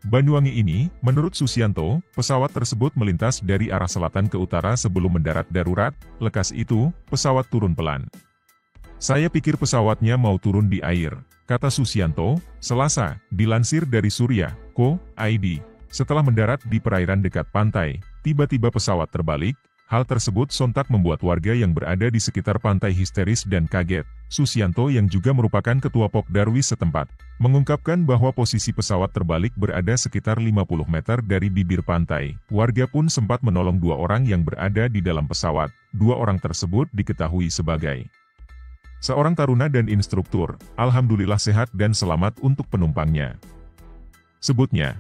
Banyuwangi ini. Menurut Susianto, pesawat tersebut melintas dari arah selatan ke utara sebelum mendarat darurat. Lekas itu, pesawat turun pelan. Saya pikir pesawatnya mau turun di air, kata Susianto, Selasa, dilansir dari Surya.co.id. Setelah mendarat di perairan dekat pantai, tiba-tiba pesawat terbalik. Hal tersebut sontak membuat warga yang berada di sekitar pantai histeris dan kaget. Susianto yang juga merupakan ketua Pokdarwis setempat, mengungkapkan bahwa posisi pesawat terbalik berada sekitar 50 meter dari bibir pantai. Warga pun sempat menolong 2 orang yang berada di dalam pesawat. 2 orang tersebut diketahui sebagai seorang taruna dan instruktur. Alhamdulillah sehat dan selamat untuk penumpangnya, sebutnya.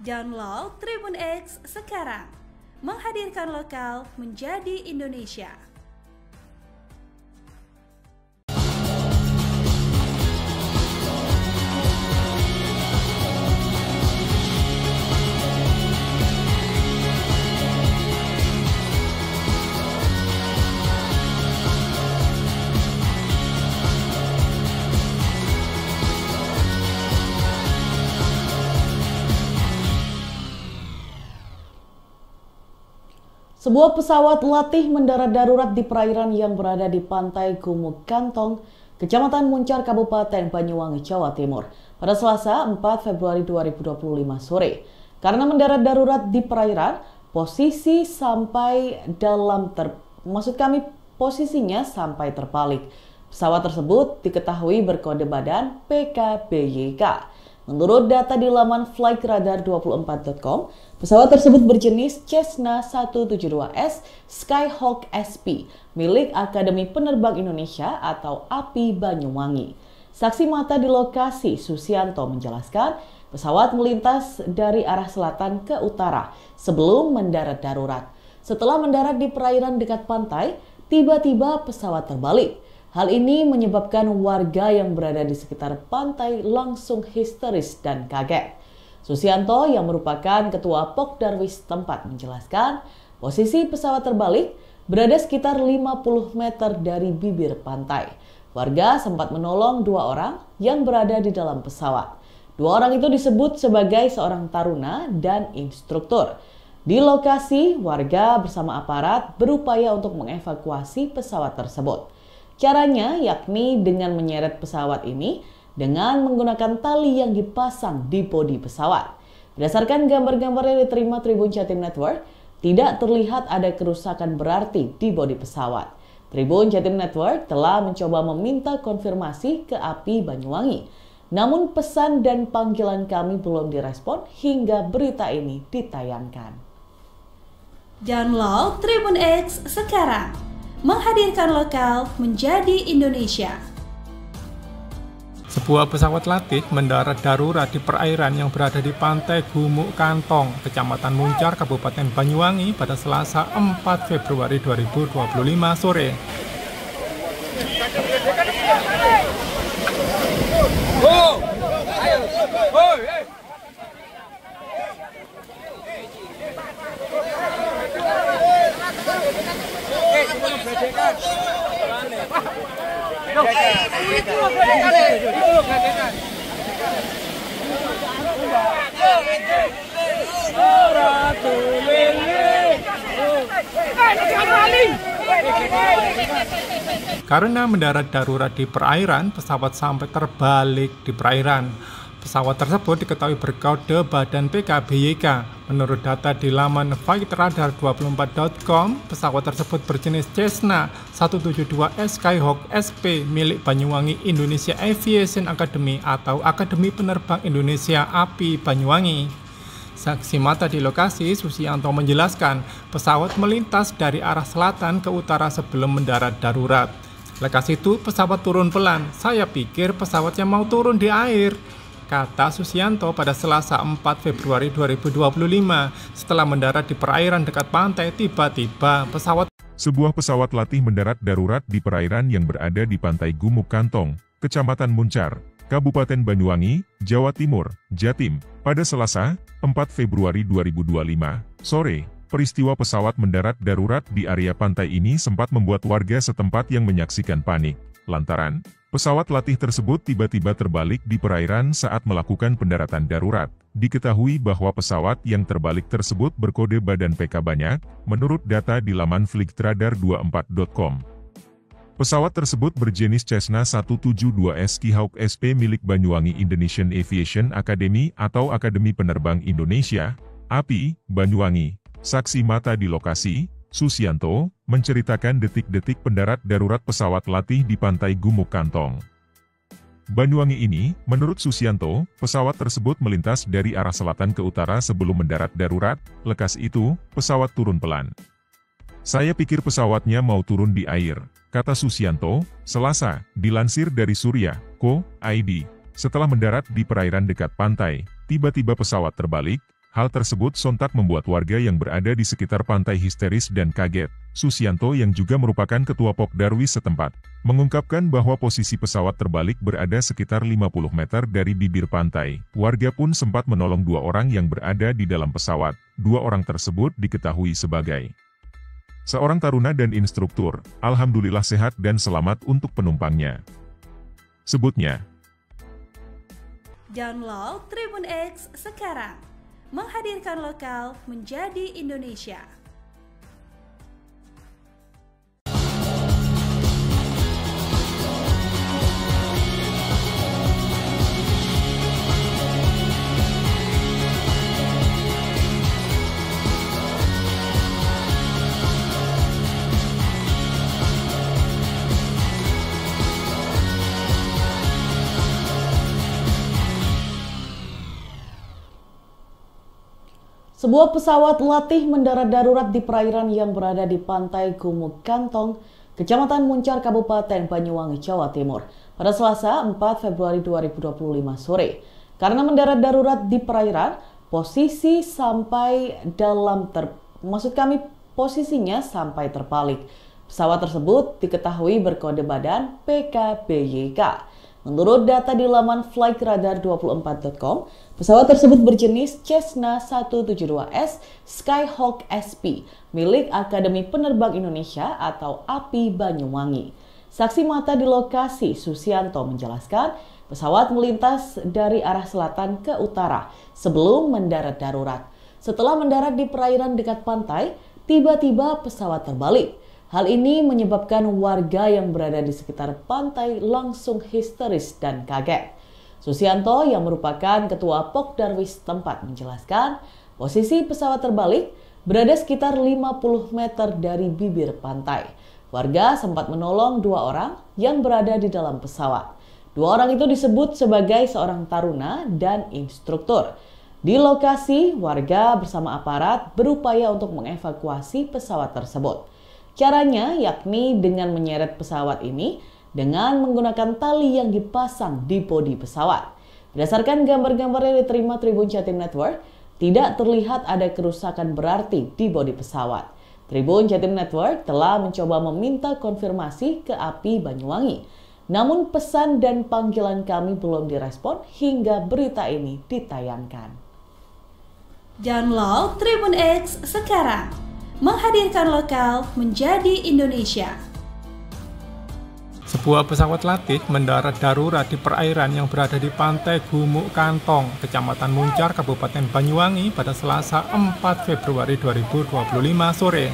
Download Tribun X sekarang. Menghadirkan lokal menjadi Indonesia. Sebuah pesawat latih mendarat darurat di perairan yang berada di pantai Gumuk Kantong, Kecamatan Muncar, Kabupaten Banyuwangi, Jawa Timur, pada Selasa 4 Februari 2025 sore. Karena mendarat darurat di perairan, posisinya sampai terbalik. Pesawat tersebut diketahui berkode badan PKBYK. Menurut data di laman flightradar24.com, pesawat tersebut berjenis Cessna 172S Skyhawk SP milik Akademi Penerbang Indonesia atau API Banyuwangi. Saksi mata di lokasi, Susianto, menjelaskan pesawat melintas dari arah selatan ke utara sebelum mendarat darurat. Setelah mendarat di perairan dekat pantai, tiba-tiba pesawat terbalik. Hal ini menyebabkan warga yang berada di sekitar pantai langsung histeris dan kaget. Susianto yang merupakan ketua Pokdarwis tempat menjelaskan posisi pesawat terbalik berada sekitar 50 meter dari bibir pantai. Warga sempat menolong 2 orang yang berada di dalam pesawat. 2 orang itu disebut sebagai seorang taruna dan instruktur. Di lokasi, warga bersama aparat berupaya untuk mengevakuasi pesawat tersebut. Caranya yakni dengan menyeret pesawat ini dengan menggunakan tali yang dipasang di bodi pesawat. Berdasarkan gambar-gambar yang diterima Tribun Jatim Network, tidak terlihat ada kerusakan berarti di bodi pesawat. Tribun Jatim Network telah mencoba meminta konfirmasi ke API Banyuwangi. Namun pesan dan panggilan kami belum direspon hingga berita ini ditayangkan. Download Tribun X sekarang. Menghadirkan lokal menjadi Indonesia. Sebuah pesawat latih mendarat darurat di perairan yang berada di pantai Gumuk Kantong, Kecamatan Muncar, Kabupaten Banyuwangi pada Selasa 4 Februari 2025 sore. Karena mendarat darurat di perairan, pesawat sampai terbalik di perairan. Pesawat tersebut diketahui berkode badan PKBYK. Menurut data di laman flightradar24.com, pesawat tersebut berjenis Cessna 172S Skyhawk SP milik Banyuwangi Indonesia Aviation Academy atau Akademi Penerbang Indonesia API Banyuwangi. Saksi mata di lokasi, Susianto menjelaskan pesawat melintas dari arah selatan ke utara sebelum mendarat darurat. Lekas itu pesawat turun pelan. Saya pikir pesawatnya mau turun di air, kata Susianto pada Selasa 4 Februari 2025. Setelah mendarat di perairan dekat pantai, tiba-tiba Sebuah pesawat latih mendarat darurat di perairan yang berada di pantai Gumuk Kantong, Kecamatan Muncar, Kabupaten Banyuwangi, Jawa Timur, Jatim, pada Selasa 4 Februari 2025 sore. Peristiwa pesawat mendarat darurat di area pantai ini sempat membuat warga setempat yang menyaksikan panik, lantaran pesawat latih tersebut tiba-tiba terbalik di perairan saat melakukan pendaratan darurat. Diketahui bahwa pesawat yang terbalik tersebut berkode badan PK banyak, menurut data di laman flightradar24.com. Pesawat tersebut berjenis Cessna 172S Skyhawk SP milik Banyuwangi Indonesian Aviation Academy atau Akademi Penerbang Indonesia, API, Banyuwangi. Saksi mata di lokasi, Susianto, menceritakan detik-detik pendarat darurat pesawat latih di pantai Gumuk Kantong, Banyuwangi ini. Menurut Susianto, pesawat tersebut melintas dari arah selatan ke utara sebelum mendarat darurat. Lekas itu, pesawat turun pelan. Saya pikir pesawatnya mau turun di air, kata Susianto, Selasa, dilansir dari Surya.co.id. Setelah mendarat di perairan dekat pantai, tiba-tiba pesawat terbalik. Hal tersebut sontak membuat warga yang berada di sekitar pantai histeris dan kaget. Susianto yang juga merupakan ketua Pokdarwis setempat, mengungkapkan bahwa posisi pesawat terbalik berada sekitar 50 meter dari bibir pantai. Warga pun sempat menolong 2 orang yang berada di dalam pesawat. 2 orang tersebut diketahui sebagai seorang taruna dan instruktur. Alhamdulillah sehat dan selamat untuk penumpangnya, sebutnya. Download Tribun X sekarang. Menghadirkan lokal menjadi Indonesia. Sebuah pesawat latih mendarat darurat di perairan yang berada di pantai Gumuk Kantong, Kecamatan Muncar, Kabupaten Banyuwangi, Jawa Timur, pada Selasa 4 Februari 2025 sore. Karena mendarat darurat di perairan, posisinya sampai terbalik. Pesawat tersebut diketahui berkode badan PKBYK. Menurut data di laman flightradar24.com, pesawat tersebut berjenis Cessna 172S Skyhawk SP milik Akademi Penerbang Indonesia atau API Banyuwangi. Saksi mata di lokasi, Susianto, menjelaskan pesawat melintas dari arah selatan ke utara sebelum mendarat darurat. Setelah mendarat di perairan dekat pantai, tiba-tiba pesawat terbalik. Hal ini menyebabkan warga yang berada di sekitar pantai langsung histeris dan kaget. Susianto yang merupakan ketua Pokdarwis tempat menjelaskan, posisi pesawat terbalik berada sekitar 50 meter dari bibir pantai. Warga sempat menolong 2 orang yang berada di dalam pesawat. 2 orang itu disebut sebagai seorang taruna dan instruktur. Di lokasi, warga bersama aparat berupaya untuk mengevakuasi pesawat tersebut. Caranya yakni dengan menyeret pesawat ini dengan menggunakan tali yang dipasang di bodi pesawat. Berdasarkan gambar-gambar yang diterima Tribun Jatim Network, tidak terlihat ada kerusakan berarti di bodi pesawat. Tribun Jatim Network telah mencoba meminta konfirmasi ke API Banyuwangi. Namun pesan dan panggilan kami belum direspon hingga berita ini ditayangkan. Download Tribun X sekarang. Menghadirkan lokal menjadi Indonesia. Sebuah pesawat latih mendarat darurat di perairan yang berada di pantai Gumuk Kantong, Kecamatan Muncar, Kabupaten Banyuwangi pada Selasa 4 Februari 2025 sore.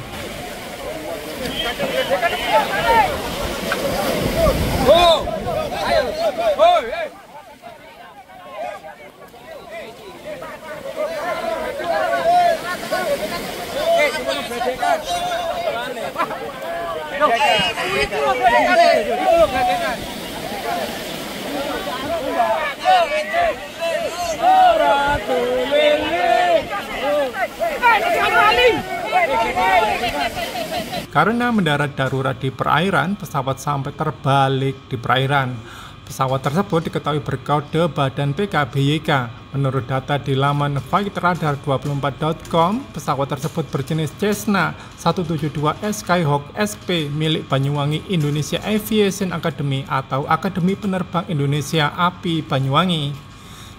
Karena mendarat darurat di perairan, pesawat sampai terbalik di perairan. Pesawat tersebut diketahui berkode badan PKBYK. Menurut data di laman flightradar24.com, pesawat tersebut berjenis Cessna 172S Skyhawk SP milik Banyuwangi Indonesia Aviation Academy atau Akademi Penerbang Indonesia API Banyuwangi.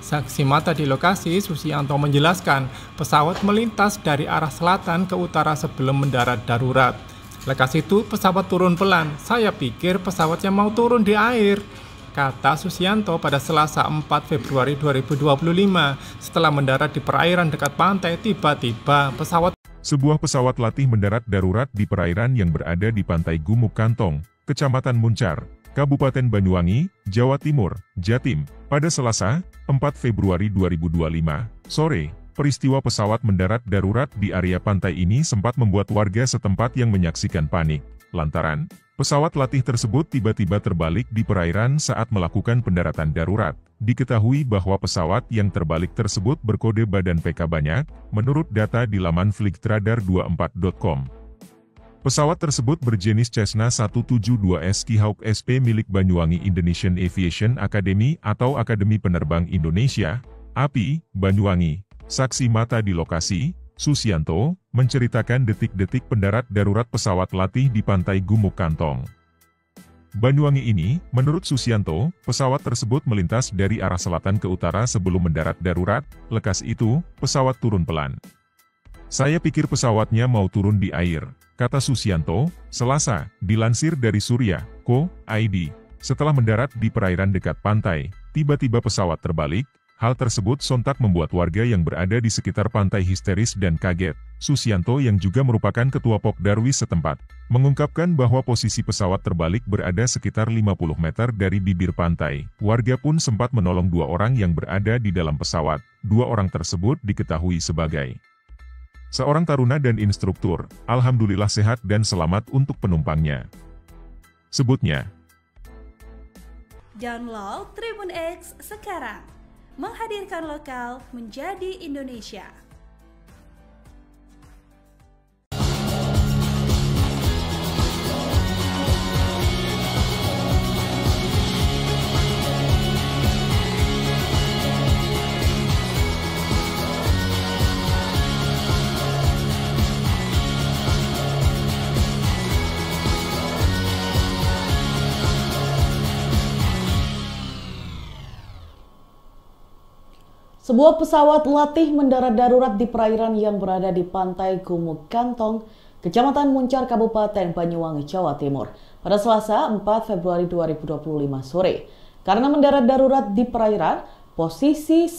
Saksi mata di lokasi, Susianto menjelaskan, pesawat melintas dari arah selatan ke utara sebelum mendarat darurat. Lekas itu pesawat turun pelan. Saya pikir pesawatnya mau turun di air, kata Susianto pada Selasa 4 Februari 2025. Setelah mendarat di perairan dekat pantai, tiba-tiba Sebuah pesawat latih mendarat darurat di perairan yang berada di pantai Gumuk Kantong, Kecamatan Muncar, Kabupaten Banyuwangi, Jawa Timur, Jatim, pada Selasa 4 Februari 2025 sore. Peristiwa pesawat mendarat darurat di area pantai ini sempat membuat warga setempat yang menyaksikan panik, lantaran pesawat latih tersebut tiba-tiba terbalik di perairan saat melakukan pendaratan darurat. Diketahui bahwa pesawat yang terbalik tersebut berkode badan PK banyak, menurut data di laman flightradar24.com. Pesawat tersebut berjenis Cessna 172S Skyhawk SP milik Banyuwangi Indonesian Aviation Academy atau Akademi Penerbang Indonesia, API, Banyuwangi. Saksi mata di lokasi, Susianto, menceritakan detik-detik pendarat darurat pesawat latih di pantai Gumuk Kantong, Banyuwangi ini. Menurut Susianto, pesawat tersebut melintas dari arah selatan ke utara sebelum mendarat darurat. Lekas itu, pesawat turun pelan. Saya pikir pesawatnya mau turun di air, kata Susianto, Selasa, dilansir dari Surya.co.id. Setelah mendarat di perairan dekat pantai, tiba-tiba pesawat terbalik. Hal tersebut sontak membuat warga yang berada di sekitar pantai histeris dan kaget. Susianto yang juga merupakan ketua Pokdarwis setempat, mengungkapkan bahwa posisi pesawat terbalik berada sekitar 50 meter dari bibir pantai. Warga pun sempat menolong 2 orang yang berada di dalam pesawat. 2 orang tersebut diketahui sebagai seorang taruna dan instruktur. Alhamdulillah sehat dan selamat untuk penumpangnya, sebutnya. Download Tribun X sekarang. Menghadirkan lokal menjadi Indonesia. Sebuah pesawat latih mendarat darurat di perairan yang berada di pantai Gumuk Kantong, Kecamatan Muncar, Kabupaten Banyuwangi, Jawa Timur, pada Selasa 4 Februari 2025 sore. Karena mendarat darurat di perairan, posisinya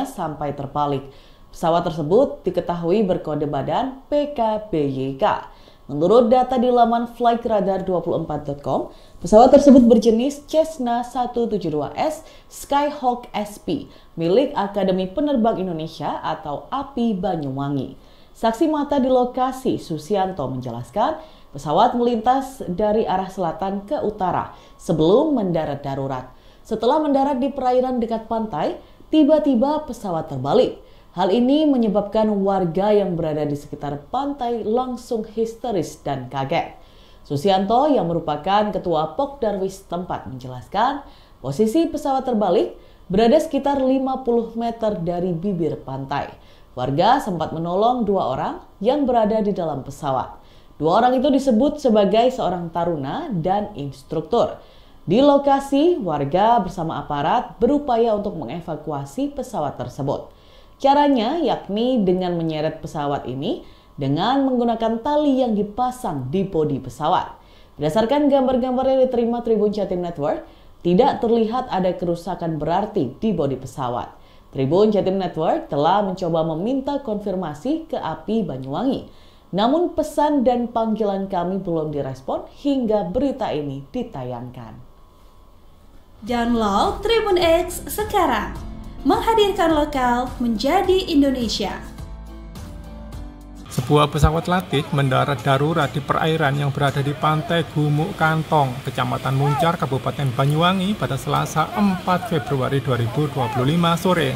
sampai terbalik. Pesawat tersebut diketahui berkode badan PKBYK. Menurut data di laman flightradar24.com, pesawat tersebut berjenis Cessna 172S Skyhawk SP milik Akademi Penerbang Indonesia atau API Banyuwangi. Saksi mata di lokasi, Susianto, menjelaskan pesawat melintas dari arah selatan ke utara sebelum mendarat darurat. Setelah mendarat di perairan dekat pantai, tiba-tiba pesawat terbalik. Hal ini menyebabkan warga yang berada di sekitar pantai langsung histeris dan kaget. Susianto yang merupakan ketua Pokdarwis tempat menjelaskan posisi pesawat terbalik berada sekitar 50 meter dari bibir pantai. Warga sempat menolong 2 orang yang berada di dalam pesawat. 2 orang itu disebut sebagai seorang taruna dan instruktur. Di lokasi, warga bersama aparat berupaya untuk mengevakuasi pesawat tersebut. Caranya yakni dengan menyeret pesawat ini dengan menggunakan tali yang dipasang di bodi pesawat. Berdasarkan gambar-gambar yang diterima Tribun Jatim Network, tidak terlihat ada kerusakan berarti di bodi pesawat. Tribun Jatim Network telah mencoba meminta konfirmasi ke API Banyuwangi. Namun pesan dan panggilan kami belum direspon hingga berita ini ditayangkan. Download Tribun X sekarang. Menghadirkan lokal menjadi Indonesia. Sebuah pesawat latih mendarat darurat di perairan yang berada di pantai Gumuk Kantong, Kecamatan Muncar, Kabupaten Banyuwangi pada Selasa 4 Februari 2025 sore.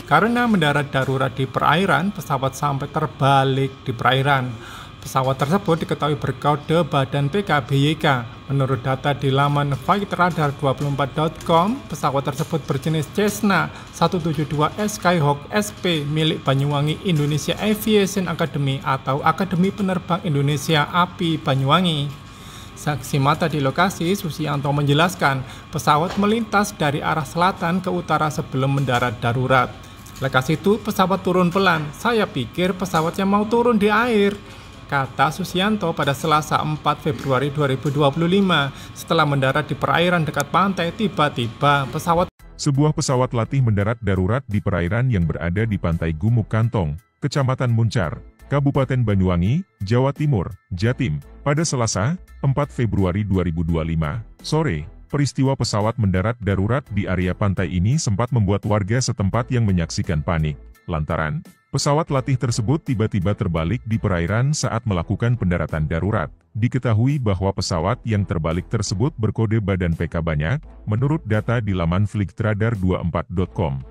Karena mendarat darurat di perairan, pesawat sampai terbalik di perairan. Pesawat tersebut diketahui berkode badan PKBYK. Menurut data di laman flightradar24.com, pesawat tersebut berjenis Cessna 172S Skyhawk SP milik Banyuwangi Indonesia Aviation Academy atau Akademi Penerbang Indonesia API Banyuwangi. Saksi mata di lokasi, Susianto menjelaskan pesawat melintas dari arah selatan ke utara sebelum mendarat darurat. Lekas itu pesawat turun pelan. Saya pikir pesawatnya mau turun di air, kata Susianto pada Selasa 4 Februari 2025. Setelah mendarat di perairan dekat pantai, tiba-tiba Sebuah pesawat latih mendarat darurat di perairan yang berada di pantai Gumuk Kantong, Kecamatan Muncar, Kabupaten Banyuwangi, Jawa Timur, Jatim, pada Selasa, 4 Februari 2025, sore. Peristiwa pesawat mendarat darurat di area pantai ini sempat membuat warga setempat yang menyaksikan panik, lantaran pesawat latih tersebut tiba-tiba terbalik di perairan saat melakukan pendaratan darurat. Diketahui bahwa pesawat yang terbalik tersebut berkode badan PK banyak, menurut data di laman flightradar24.com.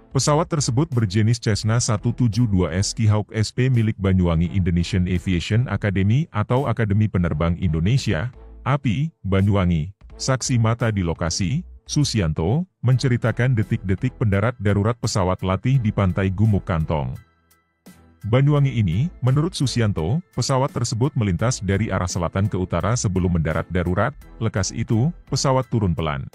Pesawat tersebut berjenis Cessna 172S Skyhawk SP milik Banyuwangi Indonesian Aviation Academy atau Akademi Penerbang Indonesia, API, Banyuwangi. Saksi mata di lokasi, Susianto, menceritakan detik-detik pendarat darurat pesawat latih di pantai Gumuk Kantong, Banyuwangi ini. Menurut Susianto, pesawat tersebut melintas dari arah selatan ke utara sebelum mendarat darurat. Lekas itu, pesawat turun pelan.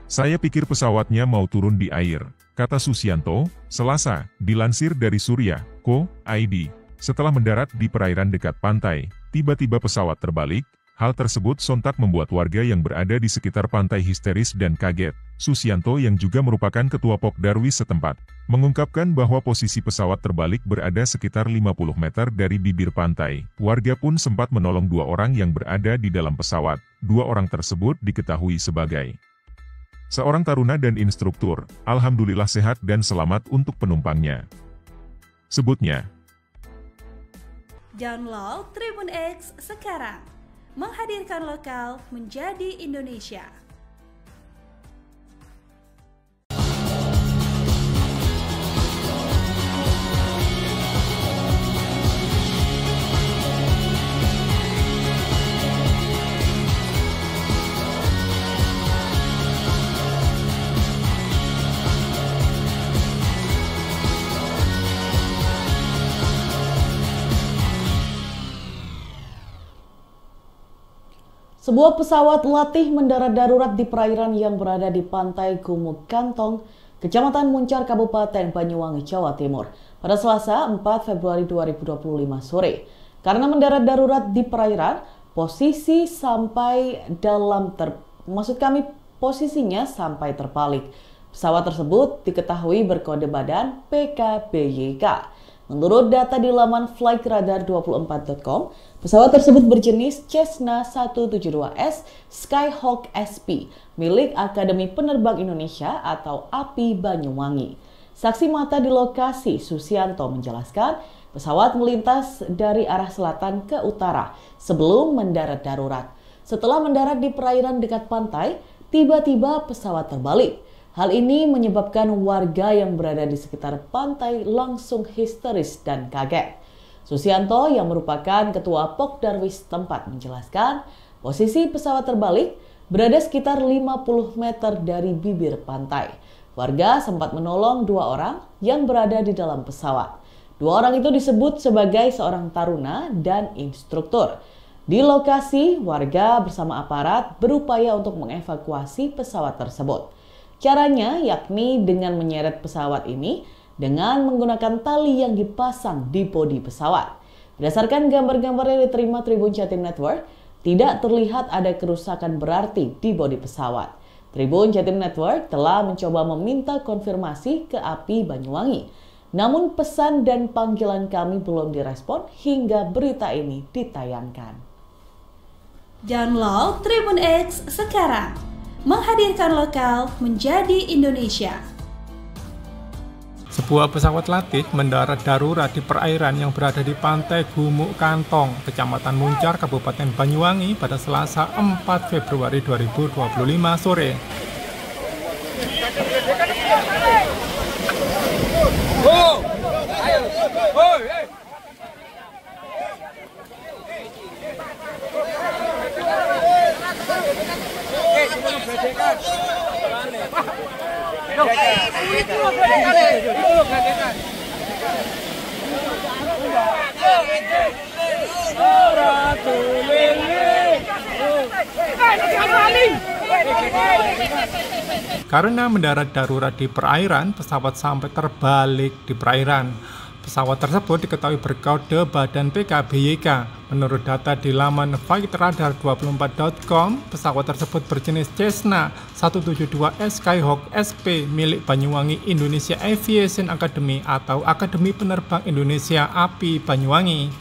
Saya pikir pesawatnya mau turun di air, kata Susianto, Selasa, dilansir dari Surya.co.id. Setelah mendarat di perairan dekat pantai, tiba-tiba pesawat terbalik. Hal tersebut sontak membuat warga yang berada di sekitar pantai histeris dan kaget. Susianto yang juga merupakan ketua Pokdarwis setempat, mengungkapkan bahwa posisi pesawat terbalik berada sekitar 50 meter dari bibir pantai. Warga pun sempat menolong 2 orang yang berada di dalam pesawat. 2 orang tersebut diketahui sebagai seorang taruna dan instruktur. Alhamdulillah sehat dan selamat untuk penumpangnya, sebutnya. Download Tribun X sekarang. Menghadirkan lokal menjadi Indonesia. Sebuah pesawat latih mendarat darurat di perairan yang berada di pantai Gumuk Kantong, Kecamatan Muncar, Kabupaten Banyuwangi, Jawa Timur, pada Selasa 4 Februari 2025 sore. Karena mendarat darurat di perairan, posisinya sampai terbalik. Pesawat tersebut diketahui berkode badan PKBYK. Menurut data di laman flightradar24.com, pesawat tersebut berjenis Cessna 172S Skyhawk SP milik Akademi Penerbang Indonesia atau API Banyuwangi. Saksi mata di lokasi, Susianto, menjelaskan pesawat melintas dari arah selatan ke utara sebelum mendarat darurat. Setelah mendarat di perairan dekat pantai, tiba-tiba pesawat terbalik. Hal ini menyebabkan warga yang berada di sekitar pantai langsung histeris dan kaget. Susianto yang merupakan ketua Pokdarwis tempat menjelaskan posisi pesawat terbalik berada sekitar 50 meter dari bibir pantai. Warga sempat menolong 2 orang yang berada di dalam pesawat. 2 orang itu disebut sebagai seorang taruna dan instruktur. Di lokasi, warga bersama aparat berupaya untuk mengevakuasi pesawat tersebut. Caranya yakni dengan menyeret pesawat ini dengan menggunakan tali yang dipasang di bodi pesawat. Berdasarkan gambar-gambar yang diterima Tribun Jatim Network, tidak terlihat ada kerusakan berarti di bodi pesawat. Tribun Jatim Network telah mencoba meminta konfirmasi ke API Banyuwangi. Namun pesan dan panggilan kami belum direspon hingga berita ini ditayangkan. Download Tribun X sekarang. Menghadirkan lokal menjadi Indonesia. Sebuah pesawat latih mendarat darurat di perairan yang berada di pantai Gumuk Kantong, Kecamatan Muncar, Kabupaten Banyuwangi pada Selasa 4 Februari 2025 sore. Karena mendarat darurat di perairan, pesawat sampai terbalik di perairan. Pesawat tersebut diketahui berkode badan PKBYK. Menurut data di laman flightradar24.com, pesawat tersebut berjenis Cessna 172S Skyhawk SP milik Banyuwangi Indonesia Aviation Academy atau Akademi Penerbang Indonesia API Banyuwangi.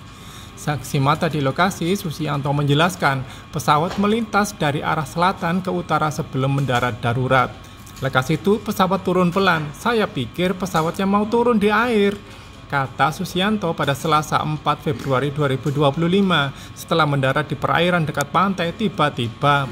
Saksi mata di lokasi, Susianto menjelaskan pesawat melintas dari arah selatan ke utara sebelum mendarat darurat. Lekas itu pesawat turun pelan. Saya pikir pesawatnya mau turun di air, kata Susianto pada Selasa 4 Februari 2025. Setelah mendarat di perairan dekat pantai, tiba-tiba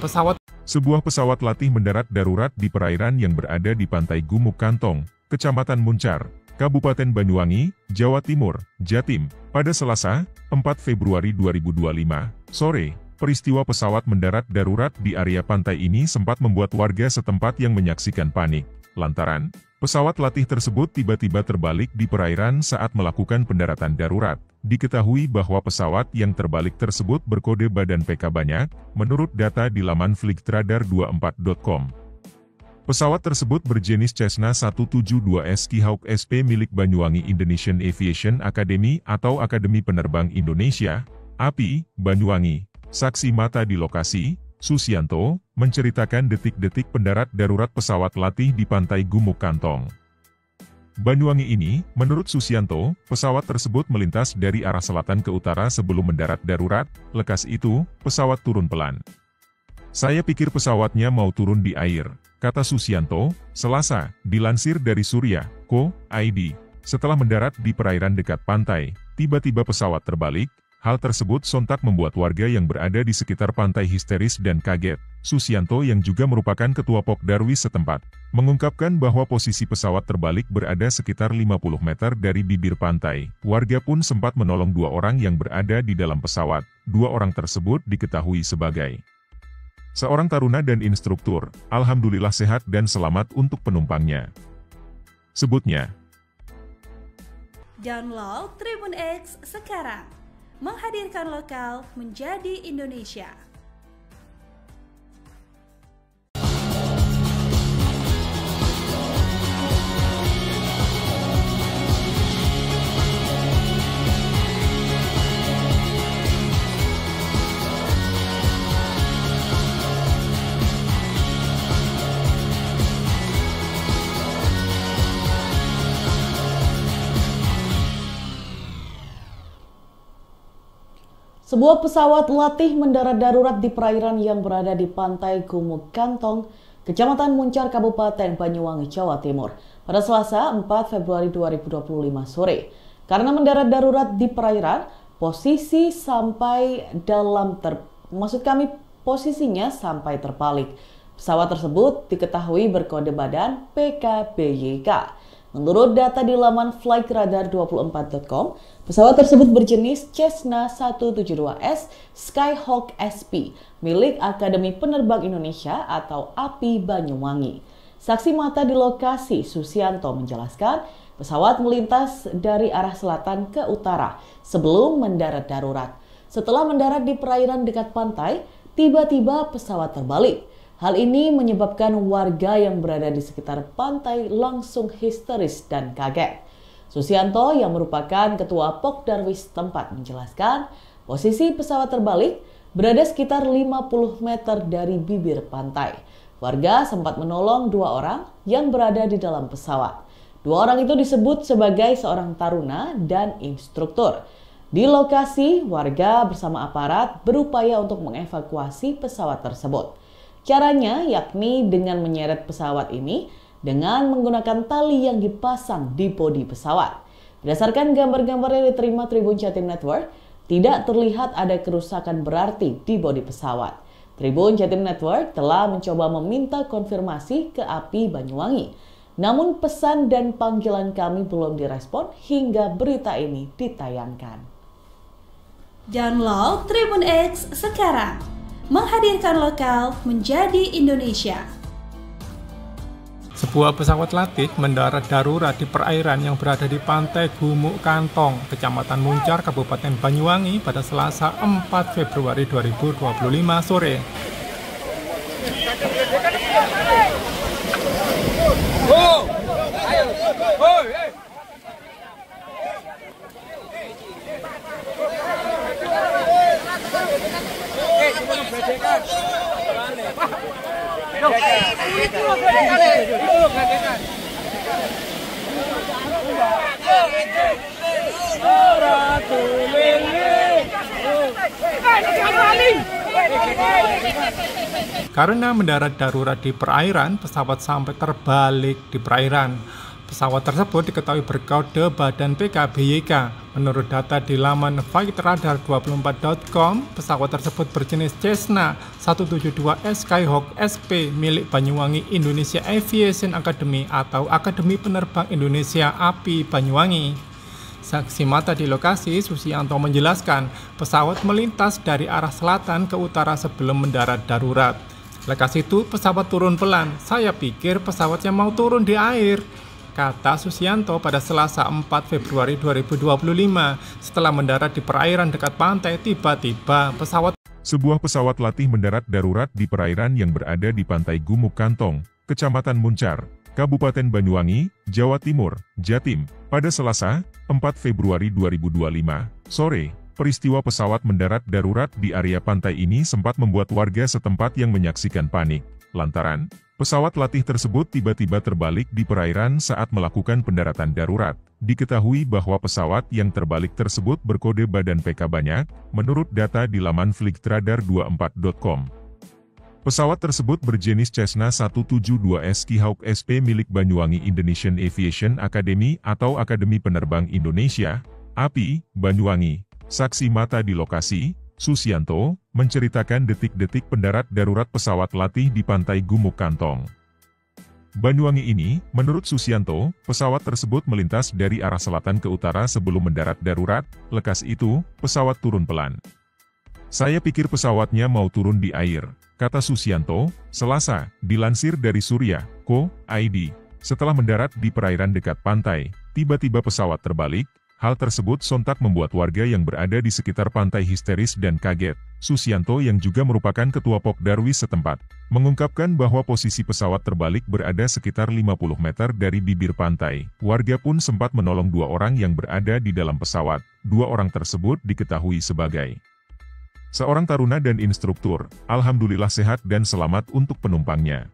Sebuah pesawat latih mendarat darurat di perairan yang berada di pantai Gumuk Kantong, Kecamatan Muncar, Kabupaten Banyuwangi, Jawa Timur, Jatim, pada Selasa 4 Februari 2025 sore. Peristiwa pesawat mendarat darurat di area pantai ini sempat membuat warga setempat yang menyaksikan panik, lantaran pesawat latih tersebut tiba-tiba terbalik di perairan saat melakukan pendaratan darurat. Diketahui bahwa pesawat yang terbalik tersebut berkode badan PK banyak, menurut data di laman flightradar24.com. Pesawat tersebut berjenis Cessna 172S Skyhawk SP milik Banyuwangi Indonesian Aviation Academy atau Akademi Penerbang Indonesia, API, Banyuwangi. Saksi mata di lokasi, Susianto, menceritakan detik-detik pendarat darurat pesawat latih di pantai Gumuk Kantong, Banyuwangi ini. Menurut Susianto, pesawat tersebut melintas dari arah selatan ke utara sebelum mendarat darurat. Lekas itu, pesawat turun pelan. Saya pikir pesawatnya mau turun di air, kata Susianto, Selasa, dilansir dari Surya.co.id. Setelah mendarat di perairan dekat pantai, tiba-tiba pesawat terbalik. Hal tersebut sontak membuat warga yang berada di sekitar pantai histeris dan kaget. Susianto yang juga merupakan ketua Pokdarwis setempat, mengungkapkan bahwa posisi pesawat terbalik berada sekitar 50 meter dari bibir pantai. Warga pun sempat menolong 2 orang yang berada di dalam pesawat. 2 orang tersebut diketahui sebagai seorang taruna dan instruktur. Alhamdulillah sehat dan selamat untuk penumpangnya, sebutnya. Download Tribun X sekarang. Menghadirkan lokal menjadi Indonesia. Sebuah pesawat latih mendarat darurat di perairan yang berada di pantai Gumuk Kantong, Kecamatan Muncar, Kabupaten Banyuwangi, Jawa Timur, pada Selasa 4 Februari 2025 sore. Karena mendarat darurat di perairan, posisinya sampai terbalik. Pesawat tersebut diketahui berkode badan PKBYK. Menurut data di laman flightradar24.com, pesawat tersebut berjenis Cessna 172S Skyhawk SP milik Akademi Penerbang Indonesia atau API Banyuwangi. Saksi mata di lokasi, Susianto, menjelaskan pesawat melintas dari arah selatan ke utara sebelum mendarat darurat. Setelah mendarat di perairan dekat pantai, tiba-tiba pesawat terbalik. Hal ini menyebabkan warga yang berada di sekitar pantai langsung histeris dan kaget. Susianto yang merupakan ketua Pokdarwis tempat menjelaskan posisi pesawat terbalik berada sekitar 50 meter dari bibir pantai. Warga sempat menolong 2 orang yang berada di dalam pesawat. 2 orang itu disebut sebagai seorang taruna dan instruktur. Di lokasi, warga bersama aparat berupaya untuk mengevakuasi pesawat tersebut. Caranya yakni dengan menyeret pesawat ini dengan menggunakan tali yang dipasang di bodi pesawat. Berdasarkan gambar-gambar yang diterima Tribun Jatim Network, tidak terlihat ada kerusakan berarti di bodi pesawat. Tribun Jatim Network telah mencoba meminta konfirmasi ke API Banyuwangi. Namun pesan dan panggilan kami belum direspon hingga berita ini ditayangkan. Download Tribun X sekarang. Menghadirkan lokal menjadi Indonesia. Sebuah pesawat latih mendarat darurat di perairan yang berada di pantai Gumuk Kantong, Kecamatan Muncar, Kabupaten Banyuwangi pada Selasa 4 Februari 2025 sore. Karena mendarat darurat di perairan, pesawat sampai terbalik di perairan. Pesawat tersebut diketahui berkode badan PKBYK. Menurut data di laman flightradar24.com, pesawat tersebut berjenis Cessna 172S Skyhawk SP milik Banyuwangi Indonesia Aviation Academy atau Akademi Penerbang Indonesia API Banyuwangi. Saksi mata di lokasi, Susianto menjelaskan pesawat melintas dari arah selatan ke utara sebelum mendarat darurat. Lekas itu pesawat turun pelan. Saya pikir pesawatnya mau turun di air, kata Susianto pada Selasa 4 Februari 2025. Setelah mendarat di perairan dekat pantai, tiba-tiba Sebuah pesawat latih mendarat darurat di perairan yang berada di pantai Gumuk Kantong, Kecamatan Muncar, Kabupaten Banyuwangi, Jawa Timur, Jatim, pada Selasa 4 Februari 2025 sore. Peristiwa pesawat mendarat darurat di area pantai ini sempat membuat warga setempat yang menyaksikan panik, lantaran pesawat latih tersebut tiba-tiba terbalik di perairan saat melakukan pendaratan darurat. Diketahui bahwa pesawat yang terbalik tersebut berkode badan PK banyak, menurut data di laman flightradar24.com. Pesawat tersebut berjenis Cessna 172S Skyhawk SP milik Banyuwangi Indonesian Aviation Academy atau Akademi Penerbang Indonesia, API, Banyuwangi. Saksi mata di lokasi, Susianto, menceritakan detik-detik pendarat darurat pesawat latih di pantai Gumuk Kantong, Banyuwangi ini. Menurut Susianto, pesawat tersebut melintas dari arah selatan ke utara sebelum mendarat darurat. Lekas itu, pesawat turun pelan. Saya pikir pesawatnya mau turun di air, kata Susianto, Selasa, dilansir dari Surya.co.id. Setelah mendarat di perairan dekat pantai, tiba-tiba pesawat terbalik. Hal tersebut sontak membuat warga yang berada di sekitar pantai histeris dan kaget. Susianto yang juga merupakan ketua Pokdarwis setempat, mengungkapkan bahwa posisi pesawat terbalik berada sekitar 50 meter dari bibir pantai. Warga pun sempat menolong 2 orang yang berada di dalam pesawat. 2 orang tersebut diketahui sebagai seorang taruna dan instruktur. Alhamdulillah sehat dan selamat untuk penumpangnya,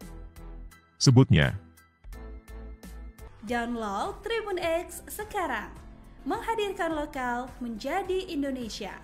sebutnya. Download Tribun X sekarang. Menghadirkan lokal menjadi Indonesia.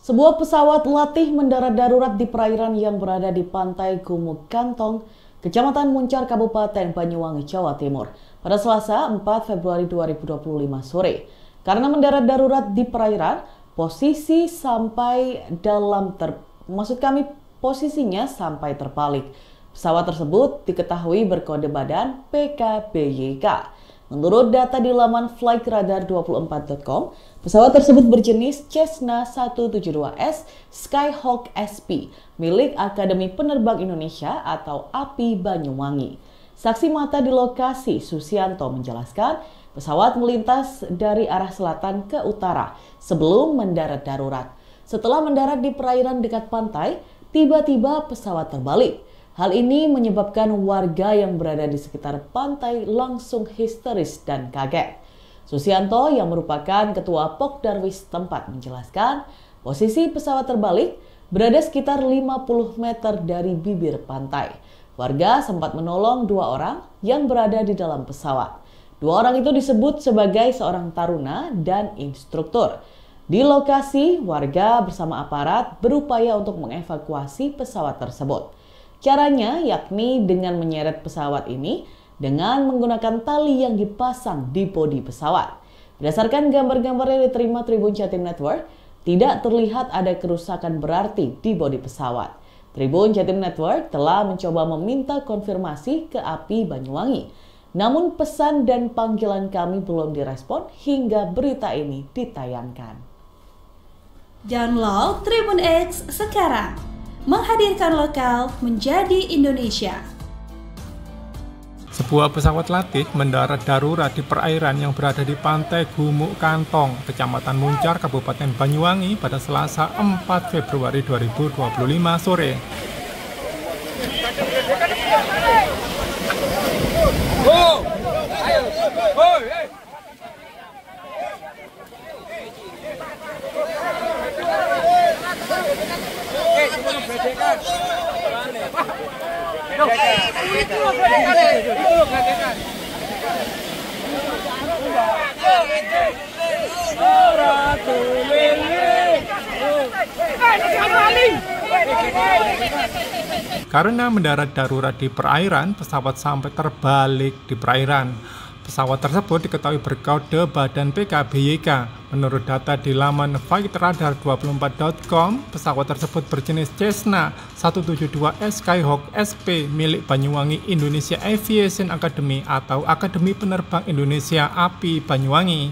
Sebuah pesawat latih mendarat darurat di perairan yang berada di pantai Gumuk Kantong, Kecamatan Muncar, Kabupaten Banyuwangi, Jawa Timur, pada Selasa 4 Februari 2025 sore. Karena mendarat darurat di perairan, posisinya sampai terbalik. Pesawat tersebut diketahui berkode badan PKBYK. Menurut data di laman flightradar24.com, pesawat tersebut berjenis Cessna 172S Skyhawk SP milik Akademi Penerbang Indonesia atau API Banyuwangi. Saksi mata di lokasi, Susianto, menjelaskan pesawat melintas dari arah selatan ke utara sebelum mendarat darurat. Setelah mendarat di perairan dekat pantai, tiba-tiba pesawat terbalik. Hal ini menyebabkan warga yang berada di sekitar pantai langsung histeris dan kaget. Susianto yang merupakan ketua Pokdarwis tempat menjelaskan posisi pesawat terbalik berada sekitar 50 meter dari bibir pantai. Warga sempat menolong 2 orang yang berada di dalam pesawat. 2 orang itu disebut sebagai seorang taruna dan instruktur. Di lokasi, warga bersama aparat berupaya untuk mengevakuasi pesawat tersebut. Caranya yakni dengan menyeret pesawat ini dengan menggunakan tali yang dipasang di bodi pesawat. Berdasarkan gambar-gambar yang diterima Tribun Jatim Network, tidak terlihat ada kerusakan berarti di bodi pesawat. Tribun Jatim Network telah mencoba meminta konfirmasi ke API Banyuwangi. Namun pesan dan panggilan kami belum direspon hingga berita ini ditayangkan. Download Tribun X sekarang. Menghadirkan lokal menjadi Indonesia. Sebuah pesawat latih mendarat darurat di perairan yang berada di pantai Gumuk Kantong, Kecamatan Muncar, Kabupaten Banyuwangi pada Selasa 4 Februari 2025 sore. Karena mendarat darurat di perairan, pesawat sampai terbalik di perairan. Pesawat tersebut diketahui berkode badan PKBYK. Menurut data di laman flightradar24.com, pesawat tersebut berjenis Cessna 172S Skyhawk SP milik Banyuwangi Indonesia Aviation Academy atau Akademi Penerbang Indonesia API Banyuwangi.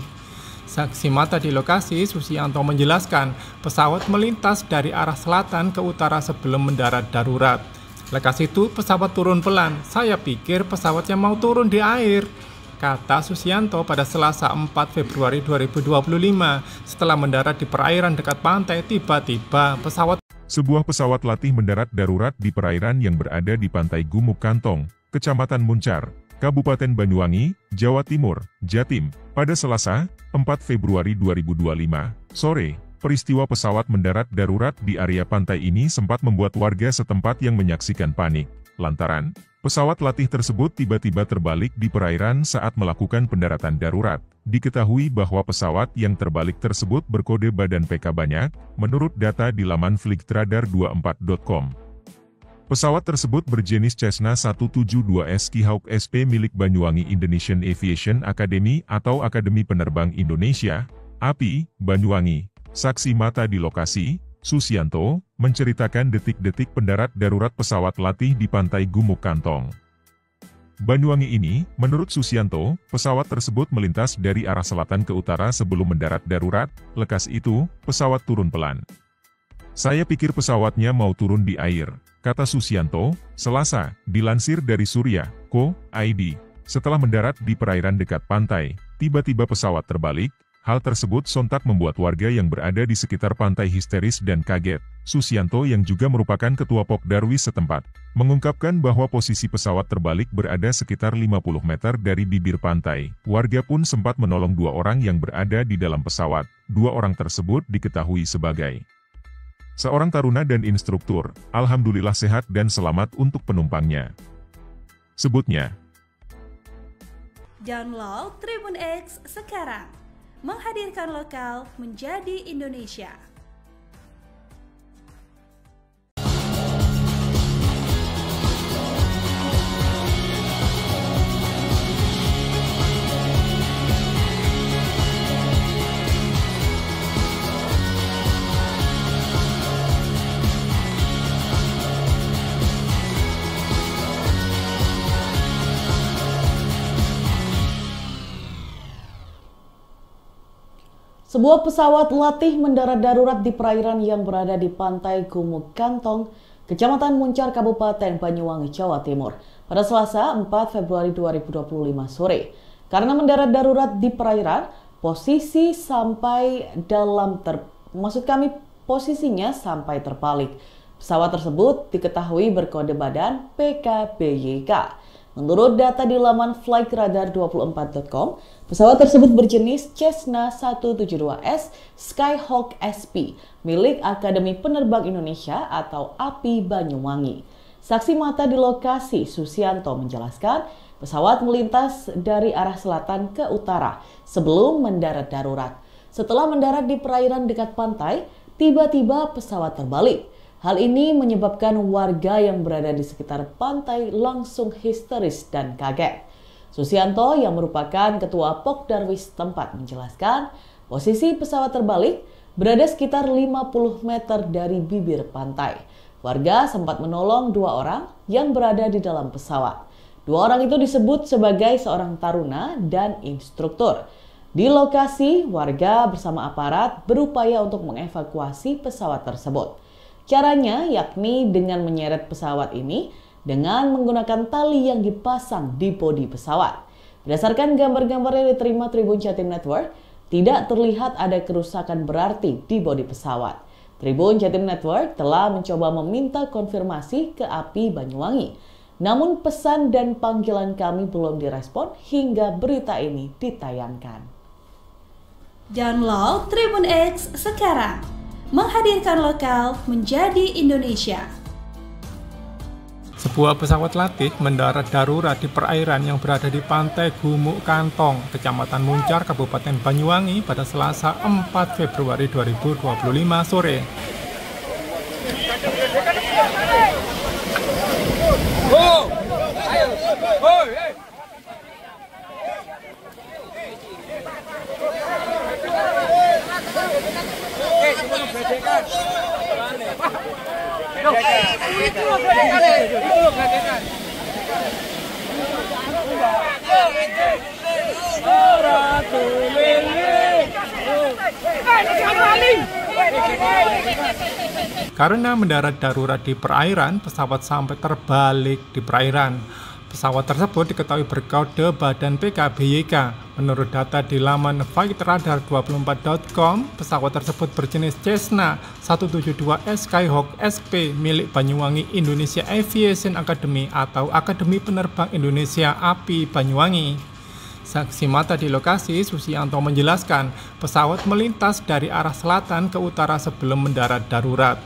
Saksi mata di lokasi, Susianto menjelaskan pesawat melintas dari arah selatan ke utara sebelum mendarat darurat. Lekas itu pesawat turun pelan. Saya pikir pesawatnya mau turun di air, kata Susianto pada Selasa 4 Februari 2025. Setelah mendarat di perairan dekat pantai, tiba-tiba Sebuah pesawat latih mendarat darurat di perairan yang berada di pantai Gumuk Kantong, Kecamatan Muncar, Kabupaten Banyuwangi, Jawa Timur, Jatim, pada Selasa 4 Februari 2025 sore. Peristiwa pesawat mendarat darurat di area pantai ini sempat membuat warga setempat yang menyaksikan panik, lantaran pesawat latih tersebut tiba-tiba terbalik di perairan saat melakukan pendaratan darurat. Diketahui bahwa pesawat yang terbalik tersebut berkode badan PK banyak, menurut data di laman flightradar24.com. Pesawat tersebut berjenis Cessna 172S Skyhawk SP milik Banyuwangi Indonesian Aviation Academy atau Akademi Penerbang Indonesia, API, Banyuwangi. Saksi mata di lokasi, Susianto, menceritakan detik-detik pendarat darurat pesawat latih di pantai Gumuk Kantong, Banyuwangi ini. Menurut Susianto, pesawat tersebut melintas dari arah selatan ke utara sebelum mendarat darurat. Lekas itu, pesawat turun pelan. Saya pikir pesawatnya mau turun di air, kata Susianto, Selasa, dilansir dari Surya.co.id. Setelah mendarat di perairan dekat pantai, tiba-tiba pesawat terbalik. Hal tersebut sontak membuat warga yang berada di sekitar pantai histeris dan kaget. Susianto yang juga merupakan ketua Pokdarwis setempat, mengungkapkan bahwa posisi pesawat terbalik berada sekitar 50 meter dari bibir pantai. Warga pun sempat menolong 2 orang yang berada di dalam pesawat. 2 orang tersebut diketahui sebagai seorang taruna dan instruktur. Alhamdulillah sehat dan selamat untuk penumpangnya, sebutnya. Download Tribun X sekarang. Menghadirkan lokal menjadi Indonesia. Sebuah pesawat latih mendarat darurat di perairan yang berada di pantai Gumuk Kantong, Kecamatan Muncar, Kabupaten Banyuwangi, Jawa Timur, pada Selasa 4 Februari 2025 sore. Karena mendarat darurat di perairan, posisinya sampai terbalik. Pesawat tersebut diketahui berkode badan PKBYK. Menurut data di laman flightradar24.com, pesawat tersebut berjenis Cessna 172S Skyhawk SP milik Akademi Penerbang Indonesia atau API Banyuwangi. Saksi mata di lokasi, Susianto, menjelaskan pesawat melintas dari arah selatan ke utara sebelum mendarat darurat. Setelah mendarat di perairan dekat pantai, tiba-tiba pesawat terbalik. Hal ini menyebabkan warga yang berada di sekitar pantai langsung histeris dan kaget. Susianto yang merupakan ketua Pokdarwis tempat menjelaskan posisi pesawat terbalik berada sekitar 50 meter dari bibir pantai. Warga sempat menolong 2 orang yang berada di dalam pesawat. 2 orang itu disebut sebagai seorang taruna dan instruktur. Di lokasi, warga bersama aparat berupaya untuk mengevakuasi pesawat tersebut. Caranya yakni dengan menyeret pesawat ini dengan menggunakan tali yang dipasang di bodi pesawat. Berdasarkan gambar-gambar yang diterima Tribun Jatim Network, tidak terlihat ada kerusakan berarti di bodi pesawat. Tribun Jatim Network telah mencoba meminta konfirmasi ke API Banyuwangi. Namun pesan dan panggilan kami belum direspon hingga berita ini ditayangkan. Download Tribun X sekarang. Menghadirkan lokal menjadi Indonesia. Sebuah pesawat latih mendarat darurat di perairan yang berada di pantai Gumuk Kantong, Kecamatan Muncar, Kabupaten Banyuwangi pada Selasa 4 Februari 2025 sore. Karena mendarat darurat di perairan, pesawat sampai terbalik di perairan. Pesawat tersebut diketahui berkode badan PKBYK. Menurut data di laman flightradar24.com, pesawat tersebut berjenis Cessna 172S Skyhawk SP milik Banyuwangi Indonesia Aviation Academy atau Akademi Penerbang Indonesia API Banyuwangi. Saksi mata di lokasi, Susianto menjelaskan pesawat melintas dari arah selatan ke utara sebelum mendarat darurat.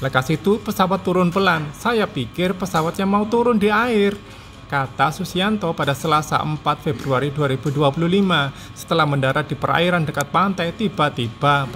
Lekas itu pesawat turun pelan. Saya pikir pesawatnya mau turun di air, kata Susianto pada Selasa 4 Februari 2025. Setelah mendarat di perairan dekat pantai, tiba-tiba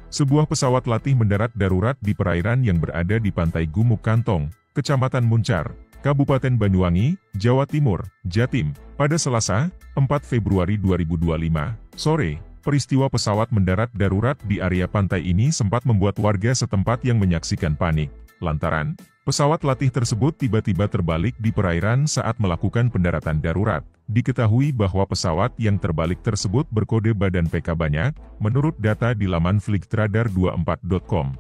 Sebuah pesawat latih mendarat darurat di perairan yang berada di pantai Gumuk Kantong, Kecamatan Muncar, Kabupaten Banyuwangi, Jawa Timur, Jatim, pada Selasa 4 Februari 2025 sore. Peristiwa pesawat mendarat darurat di area pantai ini sempat membuat warga setempat yang menyaksikan panik, lantaran pesawat latih tersebut tiba-tiba terbalik di perairan saat melakukan pendaratan darurat. Diketahui bahwa pesawat yang terbalik tersebut berkode badan PK banyak, menurut data di laman flightradar24.com.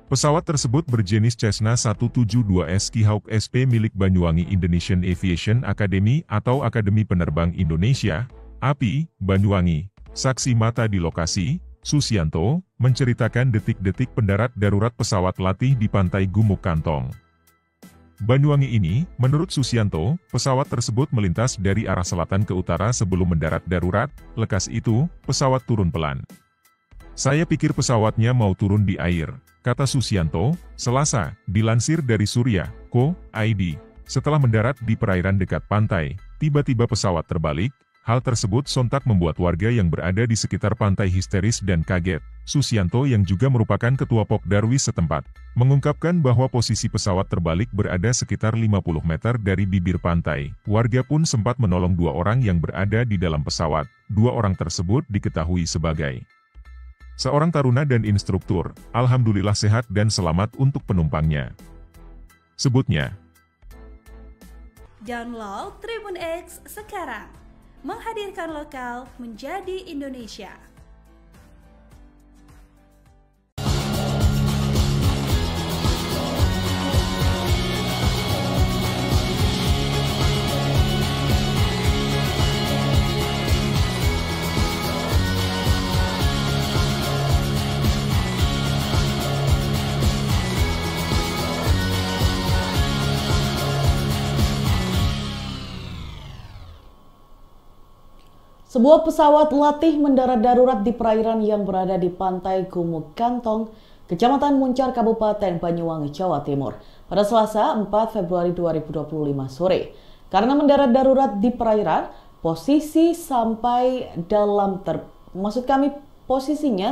Pesawat tersebut berjenis Cessna 172S Skyhawk SP milik Banyuwangi Indonesian Aviation Academy atau Akademi Penerbang Indonesia, API, Banyuwangi. Saksi mata di lokasi, Susianto, menceritakan detik-detik pendarat darurat pesawat latih di pantai Gumuk Kantong, Banyuwangi ini. Menurut Susianto, pesawat tersebut melintas dari arah selatan ke utara sebelum mendarat darurat. Lekas itu, pesawat turun pelan. Saya pikir pesawatnya mau turun di air, kata Susianto, Selasa, dilansir dari Surya.co.id. Setelah mendarat di perairan dekat pantai, tiba-tiba pesawat terbalik. Hal tersebut sontak membuat warga yang berada di sekitar pantai histeris dan kaget. Susianto yang juga merupakan ketua Pokdarwis setempat, mengungkapkan bahwa posisi pesawat terbalik berada sekitar 50 meter dari bibir pantai. Warga pun sempat menolong 2 orang yang berada di dalam pesawat. 2 orang tersebut diketahui sebagai seorang taruna dan instruktur. Alhamdulillah sehat dan selamat untuk penumpangnya, sebutnya. Download Tribun X sekarang. Menghadirkan lokal menjadi Indonesia. Sebuah pesawat latih mendarat darurat di perairan yang berada di pantai Gumuk Kantong, Kecamatan Muncar, Kabupaten Banyuwangi, Jawa Timur, pada Selasa 4 Februari 2025 sore. Karena mendarat darurat di perairan, posisinya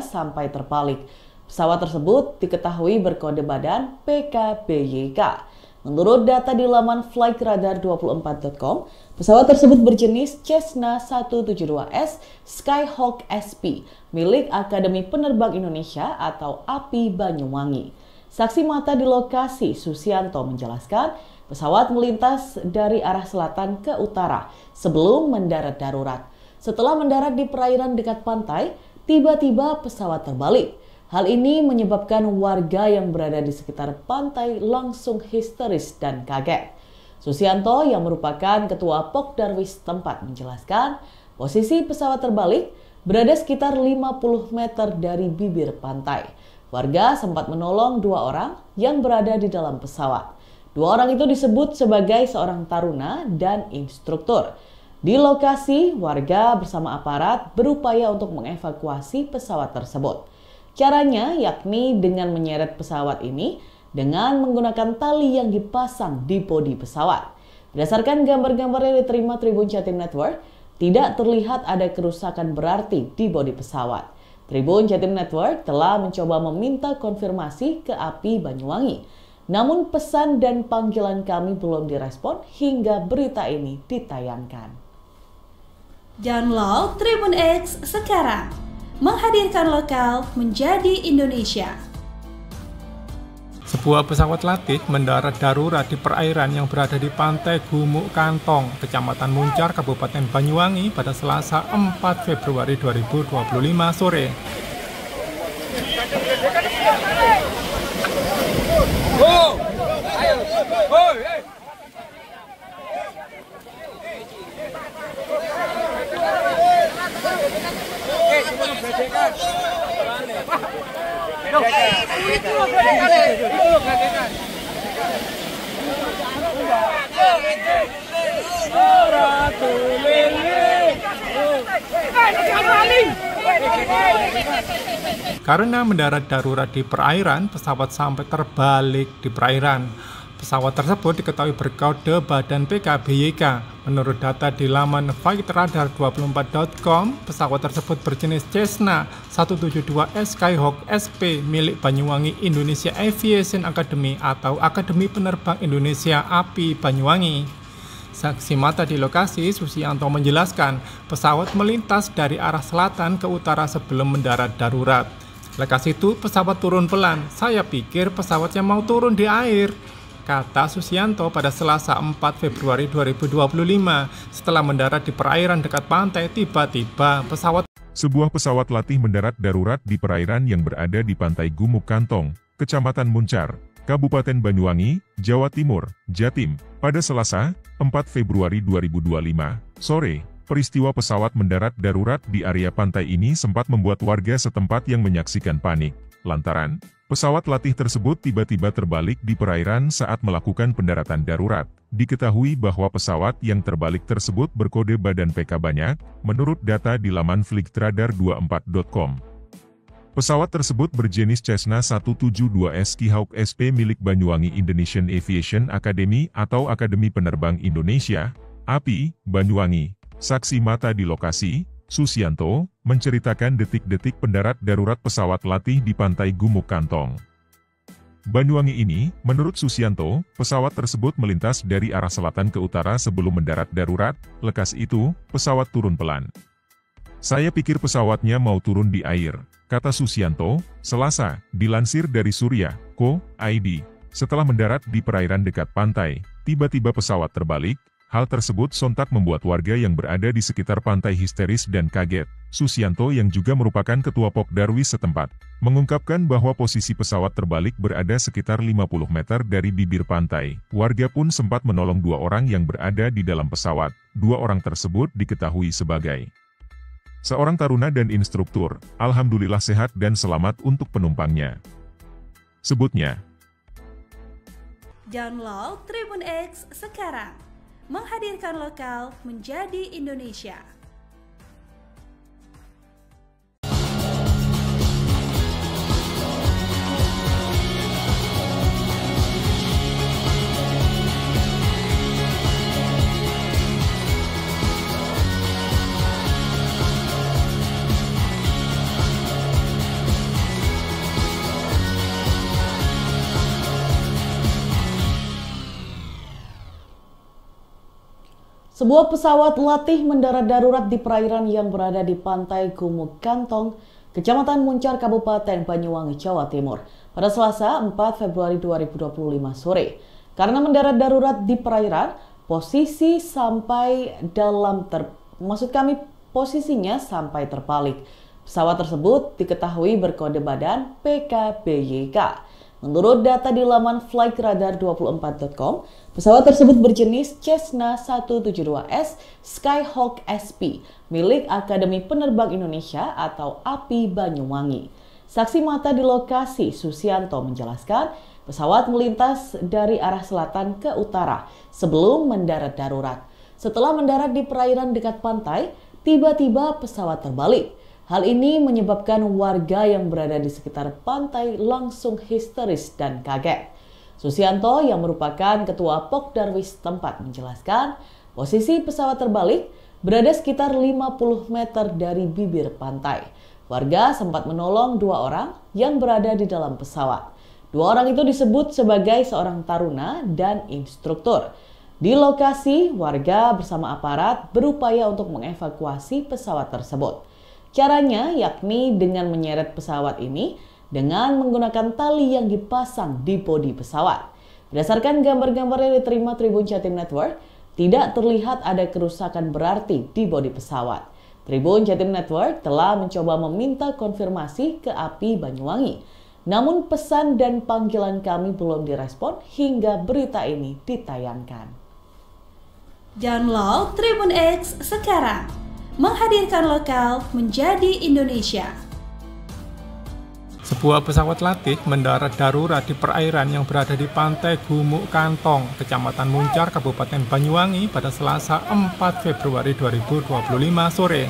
sampai terbalik. Pesawat tersebut diketahui berkode badan PKBYK. Menurut data di laman flightradar24.com, pesawat tersebut berjenis Cessna 172S Skyhawk SP milik Akademi Penerbang Indonesia atau API Banyuwangi. Saksi mata di lokasi, Susianto, menjelaskan pesawat melintas dari arah selatan ke utara sebelum mendarat darurat. Setelah mendarat di perairan dekat pantai, tiba-tiba pesawat terbalik. Hal ini menyebabkan warga yang berada di sekitar pantai langsung histeris dan kaget. Susianto yang merupakan ketua Pokdarwis tempat menjelaskan posisi pesawat terbalik berada sekitar 50 meter dari bibir pantai. Warga sempat menolong 2 orang yang berada di dalam pesawat. 2 orang itu disebut sebagai seorang taruna dan instruktur. Di lokasi, warga bersama aparat berupaya untuk mengevakuasi pesawat tersebut. Caranya yakni dengan menyeret pesawat ini dengan menggunakan tali yang dipasang di bodi pesawat. Berdasarkan gambar-gambar yang diterima Tribun Jatim Network, tidak terlihat ada kerusakan berarti di bodi pesawat. Tribun Jatim Network telah mencoba meminta konfirmasi ke API Banyuwangi. Namun pesan dan panggilan kami belum direspon hingga berita ini ditayangkan. Download Tribun X sekarang. Menghadirkan lokal menjadi Indonesia. Sebuah pesawat latih mendarat darurat di perairan yang berada di pantai Gumuk Kantong, Kecamatan Muncar, Kabupaten Banyuwangi pada Selasa 4 Februari 2025 sore. Karena mendarat darurat di perairan, pesawat sampai terbalik di perairan. Pesawat tersebut diketahui berkode badan PKBYK. Menurut data di laman flightradar24.com, pesawat tersebut berjenis Cessna 172S Skyhawk SP milik Banyuwangi Indonesia Aviation Academy atau Akademi Penerbang Indonesia API Banyuwangi. Saksi mata di lokasi, Susianto menjelaskan pesawat melintas dari arah selatan ke utara sebelum mendarat darurat. Lekas itu pesawat turun pelan. Saya pikir pesawatnya mau turun di air, kata Susianto pada Selasa 4 Februari 2025. Setelah mendarat di perairan dekat pantai, tiba-tiba Sebuah pesawat latih mendarat darurat di perairan yang berada di pantai Gumuk Kantong, Kecamatan Muncar, Kabupaten Banyuwangi, Jawa Timur, Jatim, pada Selasa, 4 Februari 2025, sore. Peristiwa pesawat mendarat darurat di area pantai ini sempat membuat warga setempat yang menyaksikan panik, lantaran pesawat latih tersebut tiba-tiba terbalik di perairan saat melakukan pendaratan darurat. Diketahui bahwa pesawat yang terbalik tersebut berkode badan PK banyak, menurut data di laman flightradar24.com. Pesawat tersebut berjenis Cessna 172S Skyhawk SP milik Banyuwangi Indonesian Aviation Academy atau Akademi Penerbang Indonesia, API, Banyuwangi. Saksi mata di lokasi, Susianto, menceritakan detik-detik pendarat darurat pesawat latih di pantai Gumuk Kantong, Banyuwangi ini. Menurut Susianto, pesawat tersebut melintas dari arah selatan ke utara sebelum mendarat darurat. Lekas itu, pesawat turun pelan. Saya pikir pesawatnya mau turun di air, kata Susianto, Selasa, dilansir dari Surya.co.id. Setelah mendarat di perairan dekat pantai, tiba-tiba pesawat terbalik. Hal tersebut sontak membuat warga yang berada di sekitar pantai histeris dan kaget. Susianto yang juga merupakan ketua Pokdarwis setempat, mengungkapkan bahwa posisi pesawat terbalik berada sekitar 50 meter dari bibir pantai. Warga pun sempat menolong 2 orang yang berada di dalam pesawat. 2 orang tersebut diketahui sebagai seorang taruna dan instruktur. Alhamdulillah sehat dan selamat untuk penumpangnya, sebutnya. Download Tribun X sekarang. Menghadirkan lokal menjadi Indonesia. Sebuah pesawat latih mendarat darurat di perairan yang berada di pantai Gumuk Kantong, Kecamatan Muncar, Kabupaten Banyuwangi, Jawa Timur, pada Selasa 4 Februari 2025 sore. Karena mendarat darurat di perairan, posisinya sampai terbalik. Pesawat tersebut diketahui berkode badan PKBYK. Menurut data di laman flightradar24.com, pesawat tersebut berjenis Cessna 172S Skyhawk SP milik Akademi Penerbang Indonesia atau API Banyuwangi. Saksi mata di lokasi, Susianto, menjelaskan pesawat melintas dari arah selatan ke utara sebelum mendarat darurat. Setelah mendarat di perairan dekat pantai, tiba-tiba pesawat terbalik. Hal ini menyebabkan warga yang berada di sekitar pantai langsung histeris dan kaget. Susianto yang merupakan ketua Pokdarwis tempat menjelaskan posisi pesawat terbalik berada sekitar 50 meter dari bibir pantai. Warga sempat menolong 2 orang yang berada di dalam pesawat. 2 orang itu disebut sebagai seorang taruna dan instruktur. Di lokasi, warga bersama aparat berupaya untuk mengevakuasi pesawat tersebut. Caranya yakni dengan menyeret pesawat ini dengan menggunakan tali yang dipasang di bodi pesawat. Berdasarkan gambar-gambar yang diterima Tribun Jatim Network, tidak terlihat ada kerusakan berarti di bodi pesawat. Tribun Jatim Network telah mencoba meminta konfirmasi ke API Banyuwangi. Namun pesan dan panggilan kami belum direspon hingga berita ini ditayangkan. Download Tribun X sekarang. Menghadirkan lokal menjadi Indonesia. Sebuah pesawat latih mendarat darurat di perairan yang berada di pantai Gumuk Kantong, Kecamatan Muncar, Kabupaten Banyuwangi pada Selasa 4 Februari 2025 sore.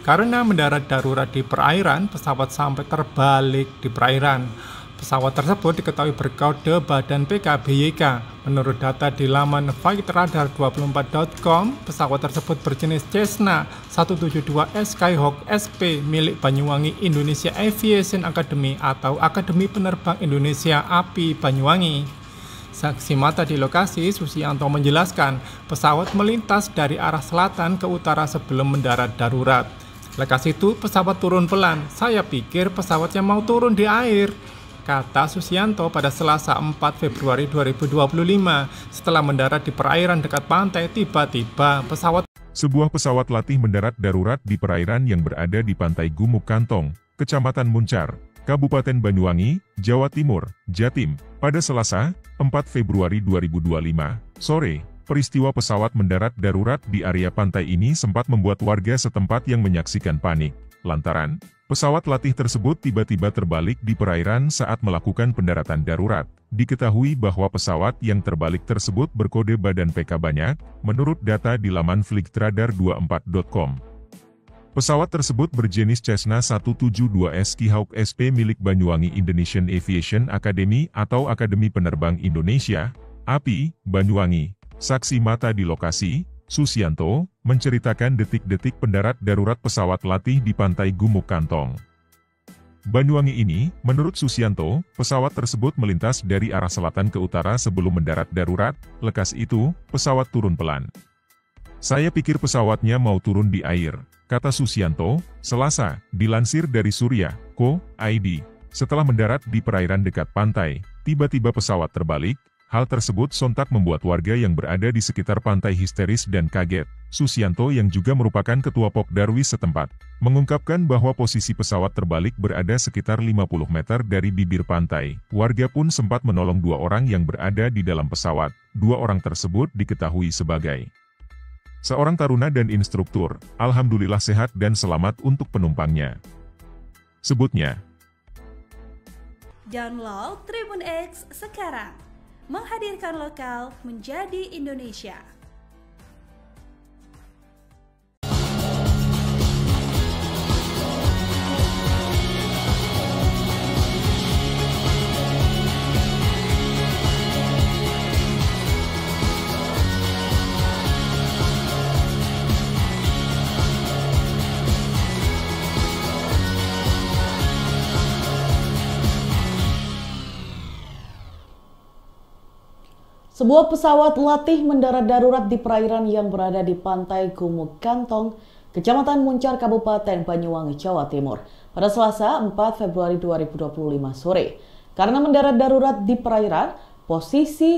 Karena mendarat darurat di perairan, pesawat sampai terbalik di perairan. Pesawat tersebut diketahui berkode badan PKBYK. Menurut data di laman flightradar24.com, pesawat tersebut berjenis Cessna 172S Skyhawk SP milik Banyuwangi Indonesia Aviation Academy atau Akademi Penerbang Indonesia API Banyuwangi. Saksi mata di lokasi, Susianto menjelaskan pesawat melintas dari arah selatan ke utara sebelum mendarat darurat. Lekas itu pesawat turun pelan. Saya pikir pesawatnya mau turun di air, kata Susianto pada Selasa 4 Februari 2025. Setelah mendarat di perairan dekat pantai, tiba-tiba Sebuah pesawat latih mendarat darurat di perairan yang berada di pantai Gumuk Kantong, Kecamatan Muncar, Kabupaten Banyuwangi, Jawa Timur, Jatim, pada Selasa 4 Februari 2025 sore. Peristiwa pesawat mendarat darurat di area pantai ini sempat membuat warga setempat yang menyaksikan panik, lantaran pesawat latih tersebut tiba-tiba terbalik di perairan saat melakukan pendaratan darurat. Diketahui bahwa pesawat yang terbalik tersebut berkode badan PK banyak, menurut data di laman flightradar24.com. Pesawat tersebut berjenis Cessna 172S Skyhawk SP milik Banyuwangi Indonesian Aviation Academy atau Akademi Penerbang Indonesia, API, Banyuwangi. Saksi mata di lokasi, Susianto, menceritakan detik-detik pendarat darurat pesawat latih di pantai Gumuk Kantong, Banyuwangi ini. Menurut Susianto, pesawat tersebut melintas dari arah selatan ke utara sebelum mendarat darurat. Lekas itu, pesawat turun pelan. Saya pikir pesawatnya mau turun di air, kata Susianto, Selasa, dilansir dari Surya.co.id. Setelah mendarat di perairan dekat pantai, tiba-tiba pesawat terbalik. Hal tersebut sontak membuat warga yang berada di sekitar pantai histeris dan kaget. Susianto yang juga merupakan ketua Pokdarwis setempat, mengungkapkan bahwa posisi pesawat terbalik berada sekitar 50 meter dari bibir pantai. Warga pun sempat menolong 2 orang yang berada di dalam pesawat. 2 orang tersebut diketahui sebagai seorang taruna dan instruktur. Alhamdulillah sehat dan selamat untuk penumpangnya, sebutnya. Download Tribun X sekarang. Menghadirkan lokal menjadi Indonesia. Sebuah pesawat latih mendarat darurat di perairan yang berada di pantai Gumuk Kantong, Kecamatan Muncar, Kabupaten Banyuwangi, Jawa Timur, pada Selasa 4 Februari 2025 sore. Karena mendarat darurat di perairan, posisinya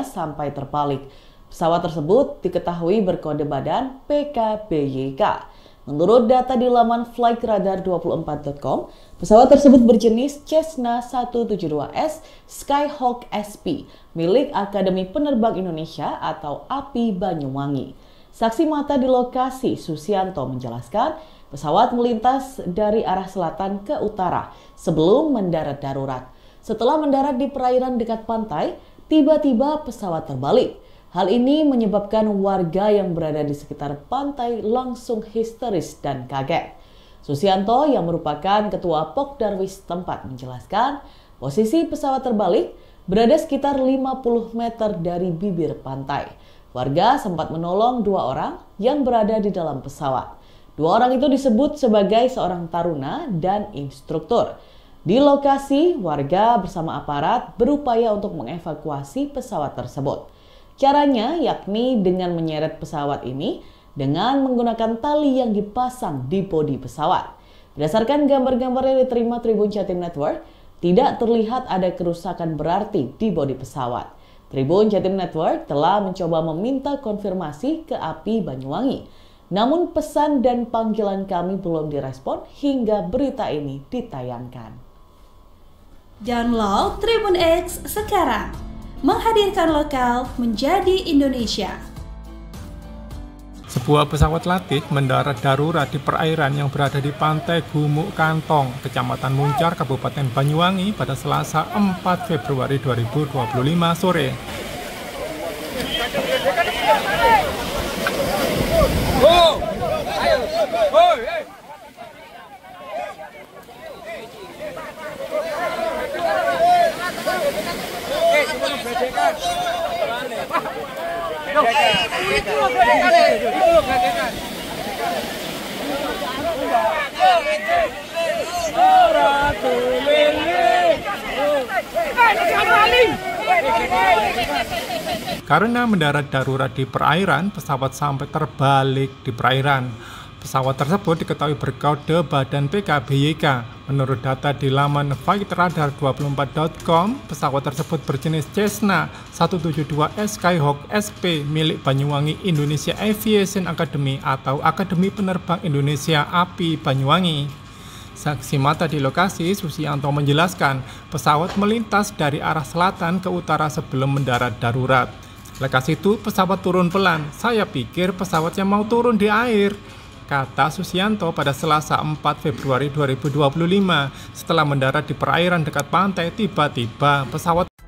sampai terbalik. Pesawat tersebut diketahui berkode badan PKBYK. Menurut data di laman flightradar24.com, pesawat tersebut berjenis Cessna 172S Skyhawk SP milik Akademi Penerbang Indonesia atau API Banyuwangi. Saksi mata di lokasi, Susianto, menjelaskan pesawat melintas dari arah selatan ke utara sebelum mendarat darurat. Setelah mendarat di perairan dekat pantai, tiba-tiba pesawat terbalik. Hal ini menyebabkan warga yang berada di sekitar pantai langsung histeris dan kaget. Susianto yang merupakan ketua Pokdarwis tempat menjelaskan posisi pesawat terbalik berada sekitar 50 meter dari bibir pantai. Warga sempat menolong 2 orang yang berada di dalam pesawat. 2 orang itu disebut sebagai seorang taruna dan instruktur. Di lokasi, warga bersama aparat berupaya untuk mengevakuasi pesawat tersebut. Caranya yakni dengan menyeret pesawat ini dengan menggunakan tali yang dipasang di bodi pesawat. Berdasarkan gambar-gambar yang diterima Tribun Jatim Network, tidak terlihat ada kerusakan berarti di bodi pesawat. Tribun Jatim Network telah mencoba meminta konfirmasi ke API Banyuwangi. Namun pesan dan panggilan kami belum direspon hingga berita ini ditayangkan. Download Tribun X sekarang. Menghadirkan lokal menjadi Indonesia. Sebuah pesawat latih mendarat darurat di perairan yang berada di pantai Gumuk Kantong, Kecamatan Muncar, Kabupaten Banyuwangi pada Selasa 4 Februari 2025 sore. Karena mendarat darurat di perairan, pesawat sampai terbalik di perairan. Pesawat tersebut diketahui berkode badan PKBYK. Menurut data di laman flightradar24.com, pesawat tersebut berjenis Cessna 172S Skyhawk SP milik Banyuwangi Indonesia Aviation Academy atau Akademi Penerbang Indonesia API Banyuwangi. Saksi mata di lokasi, Susianto menjelaskan pesawat melintas dari arah selatan ke utara sebelum mendarat darurat. Lekas itu pesawat turun pelan. Saya pikir pesawatnya mau turun di air, kata Susianto pada Selasa 4 Februari 2025. Setelah mendarat di perairan dekat pantai, tiba-tiba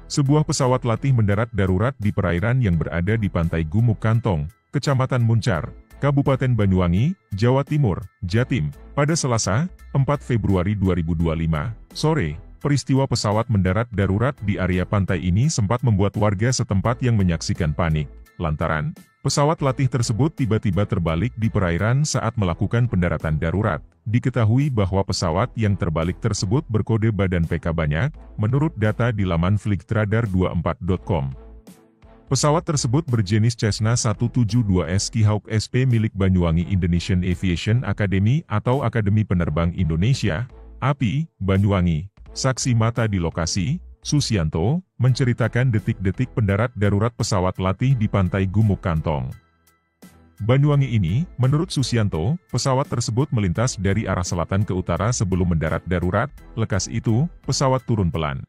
Sebuah pesawat latih mendarat darurat di perairan yang berada di pantai Gumuk Kantong, Kecamatan Muncar, Kabupaten Banyuwangi, Jawa Timur, Jatim, pada Selasa 4 Februari 2025 sore. Peristiwa pesawat mendarat darurat di area pantai ini sempat membuat warga setempat yang menyaksikan panik, lantaran pesawat latih tersebut tiba-tiba terbalik di perairan saat melakukan pendaratan darurat. Diketahui bahwa pesawat yang terbalik tersebut berkode badan PK banyak, menurut data di laman flightradar24.com. Pesawat tersebut berjenis Cessna 172S Skyhawk SP milik Banyuwangi Indonesian Aviation Academy atau Akademi Penerbang Indonesia, API, Banyuwangi. Saksi mata di lokasi, Susianto, menceritakan detik-detik pendarat darurat pesawat latih di pantai Gumuk Kantong, Banyuwangi ini. Menurut Susianto, pesawat tersebut melintas dari arah selatan ke utara sebelum mendarat darurat. Lekas itu, pesawat turun pelan.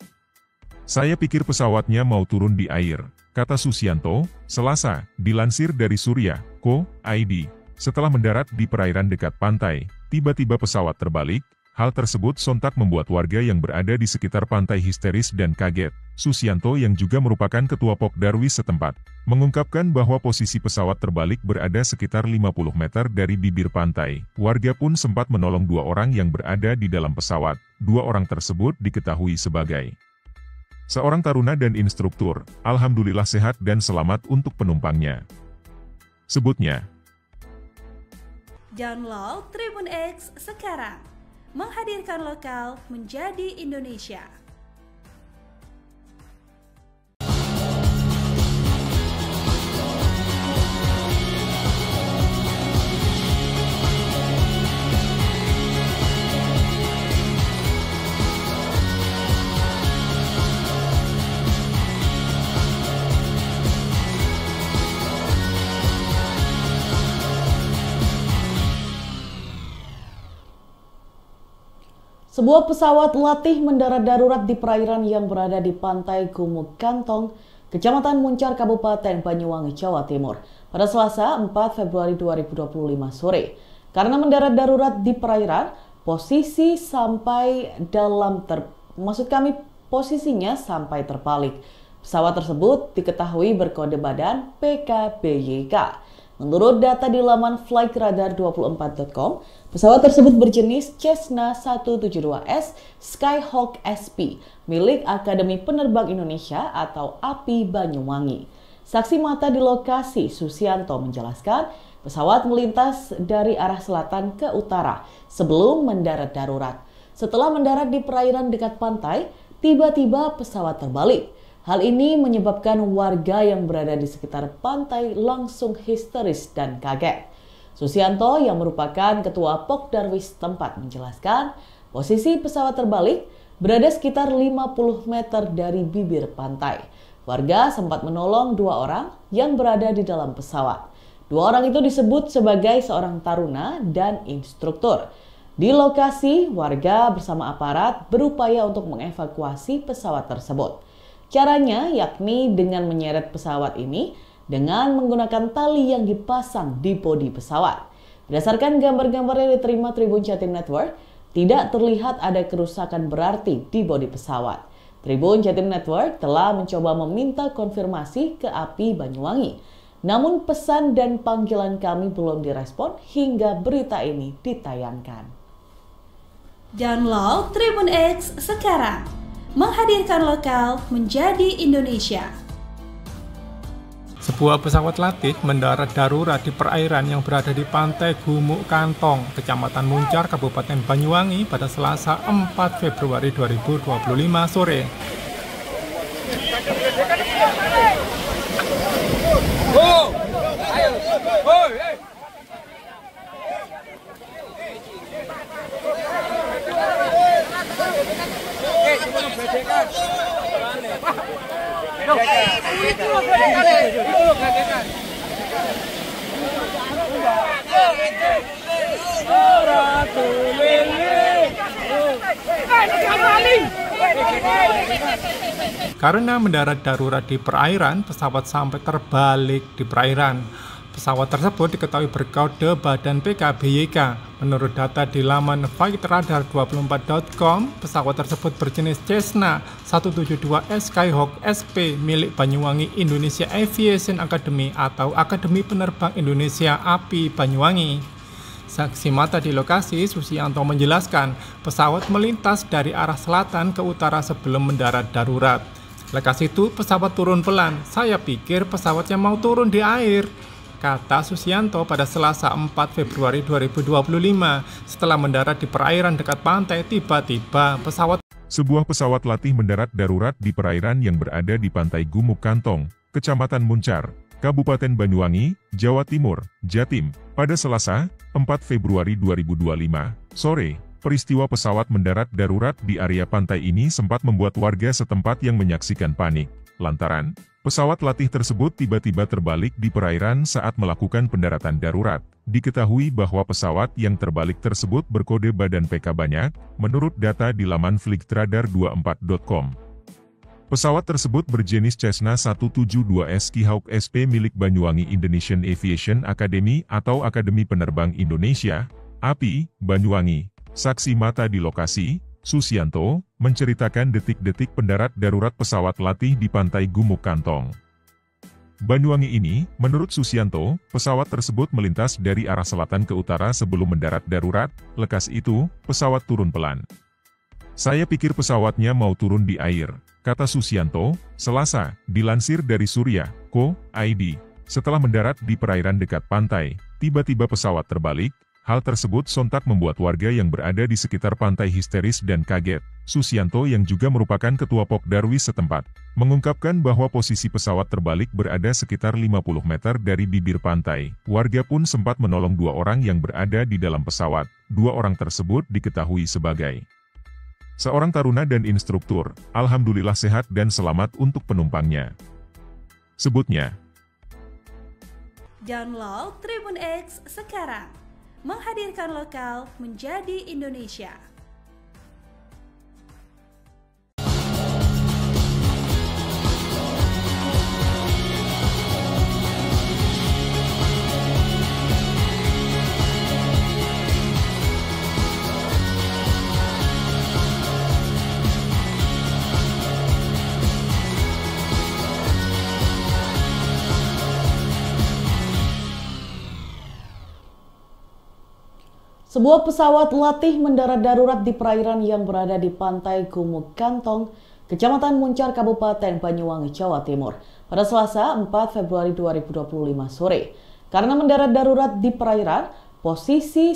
Saya pikir pesawatnya mau turun di air, kata Susianto, Selasa, dilansir dari Surya.co.id. Setelah mendarat di perairan dekat pantai, tiba-tiba pesawat terbalik. Hal tersebut sontak membuat warga yang berada di sekitar pantai histeris dan kaget. Susianto yang juga merupakan ketua Pokdarwis setempat, mengungkapkan bahwa posisi pesawat terbalik berada sekitar 50 meter dari bibir pantai. Warga pun sempat menolong 2 orang yang berada di dalam pesawat. 2 orang tersebut diketahui sebagai seorang taruna dan instruktur. Alhamdulillah sehat dan selamat untuk penumpangnya, sebutnya. Download Tribun X sekarang. Menghadirkan lokal menjadi Indonesia. Sebuah pesawat latih mendarat darurat di perairan yang berada di pantai Gumuk Kantong, Kecamatan Muncar, Kabupaten Banyuwangi, Jawa Timur, pada Selasa 4 Februari 2025 sore. Karena mendarat darurat di perairan, posisinya sampai terbalik. Pesawat tersebut diketahui berkode badan PKBYK. Menurut data di laman flightradar24.com, pesawat tersebut berjenis Cessna 172S Skyhawk SP milik Akademi Penerbang Indonesia atau API Banyuwangi. Saksi mata di lokasi, Susianto, menjelaskan pesawat melintas dari arah selatan ke utara sebelum mendarat darurat. Setelah mendarat di perairan dekat pantai, tiba-tiba pesawat terbalik. Hal ini menyebabkan warga yang berada di sekitar pantai langsung histeris dan kaget. Susianto yang merupakan ketua Pokdarwis tempat menjelaskan posisi pesawat terbalik berada sekitar 50 meter dari bibir pantai. Warga sempat menolong 2 orang yang berada di dalam pesawat. 2 orang itu disebut sebagai seorang taruna dan instruktur. Di lokasi, warga bersama aparat berupaya untuk mengevakuasi pesawat tersebut. Caranya yakni dengan menyeret pesawat ini dengan menggunakan tali yang dipasang di bodi pesawat. Berdasarkan gambar-gambar yang diterima Tribun Jatim Network, tidak terlihat ada kerusakan berarti di bodi pesawat. Tribun Jatim Network telah mencoba meminta konfirmasi ke API Banyuwangi. Namun pesan dan panggilan kami belum direspon hingga berita ini ditayangkan. Download Tribun X sekarang. Menghadirkan lokal menjadi Indonesia. Sebuah pesawat latih mendarat darurat di perairan yang berada di pantai Gumuk Kantong, Kecamatan Muncar, Kabupaten Banyuwangi pada Selasa 4 Februari 2025 sore. Karena mendarat darurat di perairan, pesawat sampai terbalik di perairan. Pesawat tersebut diketahui berkode badan PKBYK. Menurut data di laman flightradar24.com, pesawat tersebut berjenis Cessna 172S Skyhawk SP milik Banyuwangi Indonesia Aviation Academy atau Akademi Penerbang Indonesia API Banyuwangi. Saksi mata di lokasi, Susianto menjelaskan pesawat melintas dari arah selatan ke utara sebelum mendarat darurat. Lekas itu pesawat turun pelan. Saya pikir pesawatnya mau turun di air, kata Susianto pada Selasa 4 Februari 2025. Setelah mendarat di perairan dekat pantai, tiba-tiba Sebuah pesawat latih mendarat darurat di perairan yang berada di pantai Gumuk Kantong, Kecamatan Muncar, Kabupaten Banyuwangi, Jawa Timur, Jatim, pada Selasa 4 Februari 2025 sore. Peristiwa pesawat mendarat darurat di area pantai ini sempat membuat warga setempat yang menyaksikan panik, lantaran pesawat latih tersebut tiba-tiba terbalik di perairan saat melakukan pendaratan darurat. Diketahui bahwa pesawat yang terbalik tersebut berkode badan PK banyak, menurut data di laman flightradar24.com. Pesawat tersebut berjenis Cessna 172S Skyhawk SP milik Banyuwangi Indonesian Aviation Academy atau Akademi Penerbang Indonesia, API, Banyuwangi. Saksi mata di lokasi, Susianto, menceritakan detik-detik pendarat darurat pesawat latih di pantai Gumuk Kantong, Banyuwangi ini. Menurut Susianto, pesawat tersebut melintas dari arah selatan ke utara sebelum mendarat darurat. Lekas itu, pesawat turun pelan. Saya pikir pesawatnya mau turun di air, kata Susianto, Selasa, dilansir dari Surya.co.id. Setelah mendarat di perairan dekat pantai, tiba-tiba pesawat terbalik. Hal tersebut sontak membuat warga yang berada di sekitar pantai histeris dan kaget. Susianto yang juga merupakan ketua Pokdarwis setempat, mengungkapkan bahwa posisi pesawat terbalik berada sekitar 50 meter dari bibir pantai. Warga pun sempat menolong 2 orang yang berada di dalam pesawat. 2 orang tersebut diketahui sebagai seorang taruna dan instruktur. Alhamdulillah sehat dan selamat untuk penumpangnya, sebutnya. Download Tribun X sekarang. Menghadirkan lokal menjadi Indonesia. Sebuah pesawat latih mendarat darurat di perairan yang berada di pantai Gumuk Kantong, Kecamatan Muncar, Kabupaten Banyuwangi, Jawa Timur, pada Selasa 4 Februari 2025 sore. Karena mendarat darurat di perairan, posisinya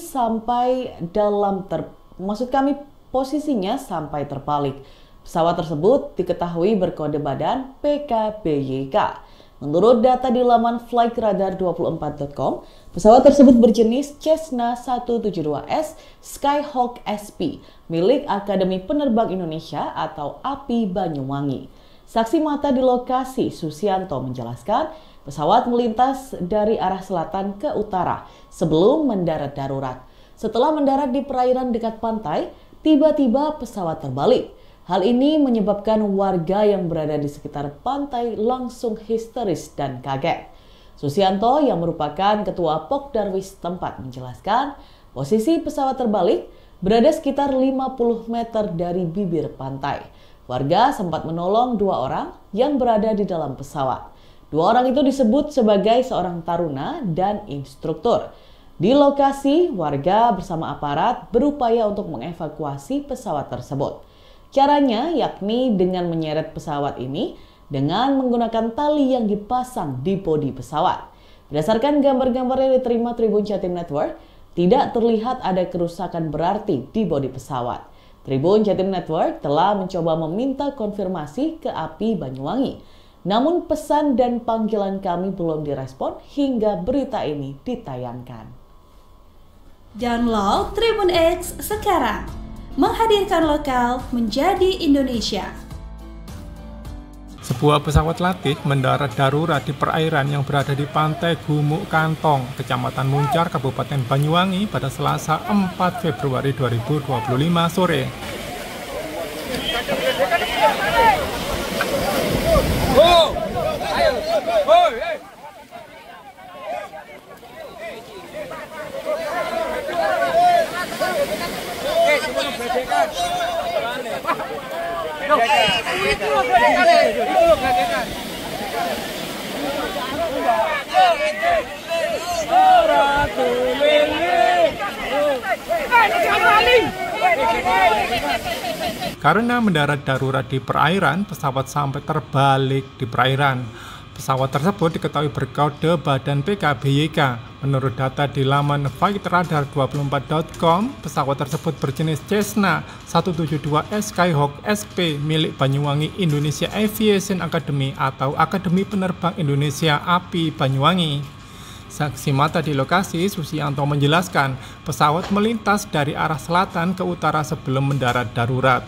sampai terbalik. Pesawat tersebut diketahui berkode badan PKBYK. Menurut data di laman flightradar24.com, pesawat tersebut berjenis Cessna 172S Skyhawk SP milik Akademi Penerbang Indonesia atau API Banyuwangi. Saksi mata di lokasi, Susianto, menjelaskan pesawat melintas dari arah selatan ke utara sebelum mendarat darurat. Setelah mendarat di perairan dekat pantai, tiba-tiba pesawat terbalik. Hal ini menyebabkan warga yang berada di sekitar pantai langsung histeris dan kaget. Susianto yang merupakan ketua Pokdarwis tempat menjelaskan posisi pesawat terbalik berada sekitar 50 meter dari bibir pantai. Warga sempat menolong 2 orang yang berada di dalam pesawat. 2 orang itu disebut sebagai seorang taruna dan instruktur. Di lokasi, warga bersama aparat berupaya untuk mengevakuasi pesawat tersebut. Caranya yakni dengan menyeret pesawat ini dengan menggunakan tali yang dipasang di bodi pesawat. Berdasarkan gambar-gambar yang diterima Tribun Jatim Network, tidak terlihat ada kerusakan berarti di bodi pesawat. Tribun Jatim Network telah mencoba meminta konfirmasi ke API Banyuwangi. Namun pesan dan panggilan kami belum direspon hingga berita ini ditayangkan. Download Tribun X sekarang. Menghadirkan lokal menjadi Indonesia. Sebuah pesawat latih mendarat darurat di perairan yang berada di pantai Gumuk Kantong, Kecamatan Muncar, Kabupaten Banyuwangi pada Selasa 4 Februari 2025 sore. Karena mendarat darurat di perairan, pesawat sampai terbalik di perairan. Pesawat tersebut diketahui berkode badan PKBYK. Menurut data di laman flightradar24.com, pesawat tersebut berjenis Cessna 172S Skyhawk SP milik Banyuwangi Indonesia Aviation Academy atau Akademi Penerbang Indonesia API Banyuwangi. Saksi mata di lokasi, Susianto menjelaskan pesawat melintas dari arah selatan ke utara sebelum mendarat darurat.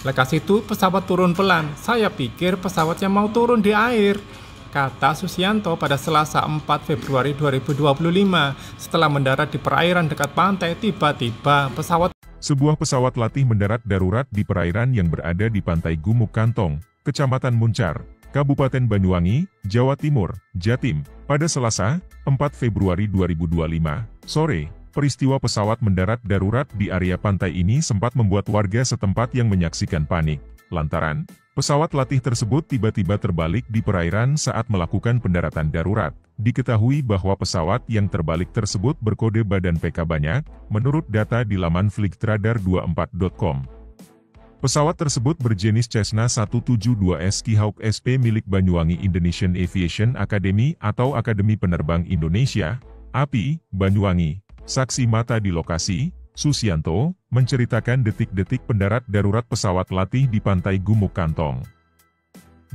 Lekas itu pesawat turun pelan. Saya pikir pesawatnya mau turun di air, kata Susianto pada Selasa 4 Februari 2025. Setelah mendarat di perairan dekat pantai, tiba-tiba Sebuah pesawat latih mendarat darurat di perairan yang berada di pantai Gumuk Kantong, Kecamatan Muncar, Kabupaten Banyuwangi, Jawa Timur, Jatim, pada Selasa 4 Februari 2025 sore. Peristiwa pesawat mendarat darurat di area pantai ini sempat membuat warga setempat yang menyaksikan panik, lantaran pesawat latih tersebut tiba-tiba terbalik di perairan saat melakukan pendaratan darurat. Diketahui bahwa pesawat yang terbalik tersebut berkode badan PK banyak, menurut data di laman flightradar24.com. Pesawat tersebut berjenis Cessna 172S Skyhawk SP milik Banyuwangi Indonesian Aviation Academy atau Akademi Penerbang Indonesia, API, Banyuwangi. Saksi mata di lokasi, Susianto, menceritakan detik-detik pendarat darurat pesawat latih di pantai Gumuk Kantong,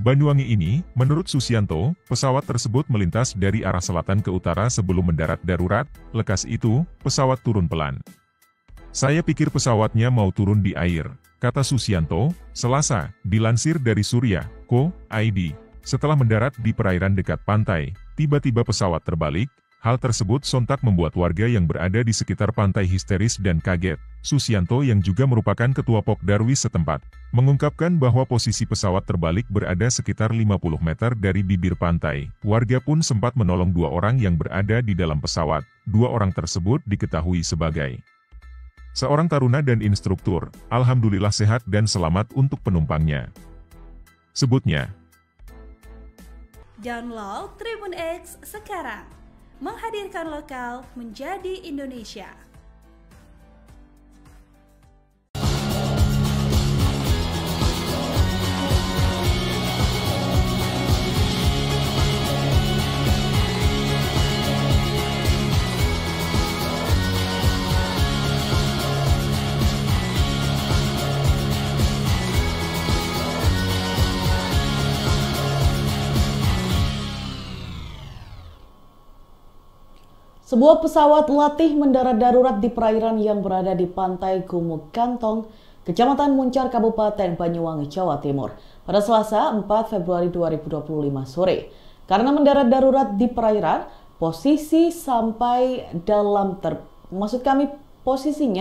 Banyuwangi ini. Menurut Susianto, pesawat tersebut melintas dari arah selatan ke utara sebelum mendarat darurat. Lekas itu, pesawat turun pelan. Saya pikir pesawatnya mau turun di air, kata Susianto, Selasa, dilansir dari Surya.co.id. Setelah mendarat di perairan dekat pantai, tiba-tiba pesawat terbalik. Hal tersebut sontak membuat warga yang berada di sekitar pantai histeris dan kaget. Susianto yang juga merupakan ketua Pokdarwis setempat, mengungkapkan bahwa posisi pesawat terbalik berada sekitar 50 meter dari bibir pantai. Warga pun sempat menolong 2 orang yang berada di dalam pesawat. 2 orang tersebut diketahui sebagai seorang taruna dan instruktur. Alhamdulillah sehat dan selamat untuk penumpangnya, sebutnya. Download Tribun X sekarang. Menghadirkan lokal menjadi Indonesia. Sebuah pesawat latih mendarat darurat di perairan yang berada di pantai Gumuk Kantong, Kecamatan Muncar, Kabupaten Banyuwangi, Jawa Timur, pada Selasa 4 Februari 2025 sore. Karena mendarat darurat di perairan, posisinya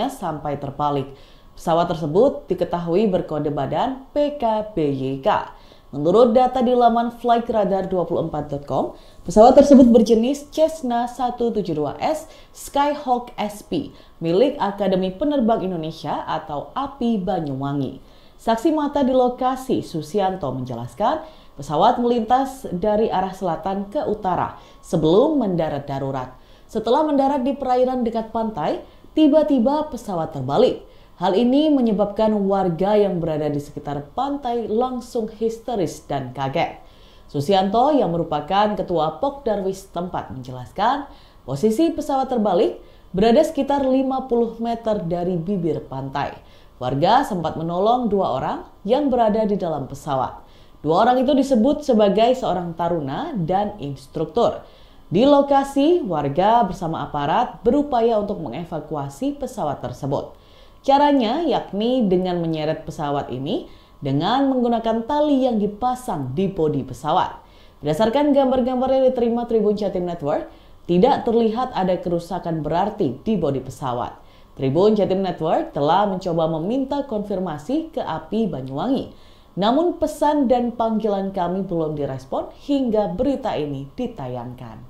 sampai terbalik. Pesawat tersebut diketahui berkode badan PKBYK. Menurut data di laman flightradar24.com, pesawat tersebut berjenis Cessna 172S Skyhawk SP milik Akademi Penerbang Indonesia atau API Banyuwangi. Saksi mata di lokasi, Susianto, menjelaskan pesawat melintas dari arah selatan ke utara sebelum mendarat darurat. Setelah mendarat di perairan dekat pantai, tiba-tiba pesawat terbalik. Hal ini menyebabkan warga yang berada di sekitar pantai langsung histeris dan kaget. Susianto yang merupakan ketua Pokdarwis tempat menjelaskan posisi pesawat terbalik berada sekitar 50 meter dari bibir pantai. Warga sempat menolong 2 orang yang berada di dalam pesawat. 2 orang itu disebut sebagai seorang taruna dan instruktur. Di lokasi, warga bersama aparat berupaya untuk mengevakuasi pesawat tersebut. Caranya yakni dengan menyeret pesawat ini dengan menggunakan tali yang dipasang di bodi pesawat. Berdasarkan gambar-gambar yang diterima Tribun Jatim Network, tidak terlihat ada kerusakan berarti di bodi pesawat. Tribun Jatim Network telah mencoba meminta konfirmasi ke API Banyuwangi. Namun pesan dan panggilan kami belum direspon hingga berita ini ditayangkan.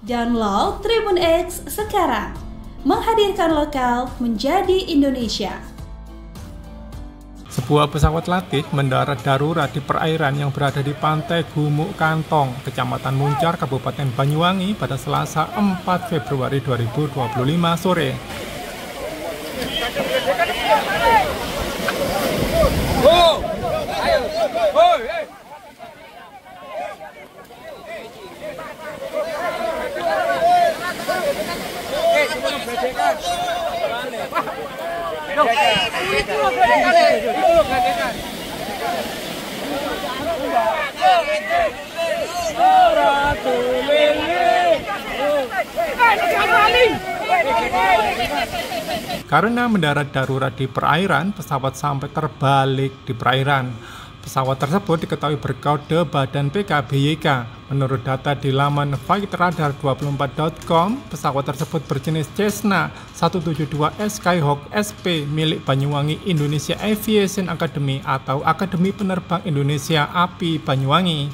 Download Tribun X sekarang. Menghadirkan lokal menjadi Indonesia. Sebuah pesawat latih mendarat darurat di perairan yang berada di pantai Gumuk Kantong, Kecamatan Muncar, Kabupaten Banyuwangi pada Selasa 4 Februari 2025 sore. Karena mendarat darurat di perairan, pesawat sampai terbalik di perairan. Pesawat tersebut diketahui berkode badan PKBYK. Menurut data di laman flightradar24.com, pesawat tersebut berjenis Cessna 172S Skyhawk SP milik Banyuwangi Indonesia Aviation Academy atau Akademi Penerbang Indonesia API Banyuwangi.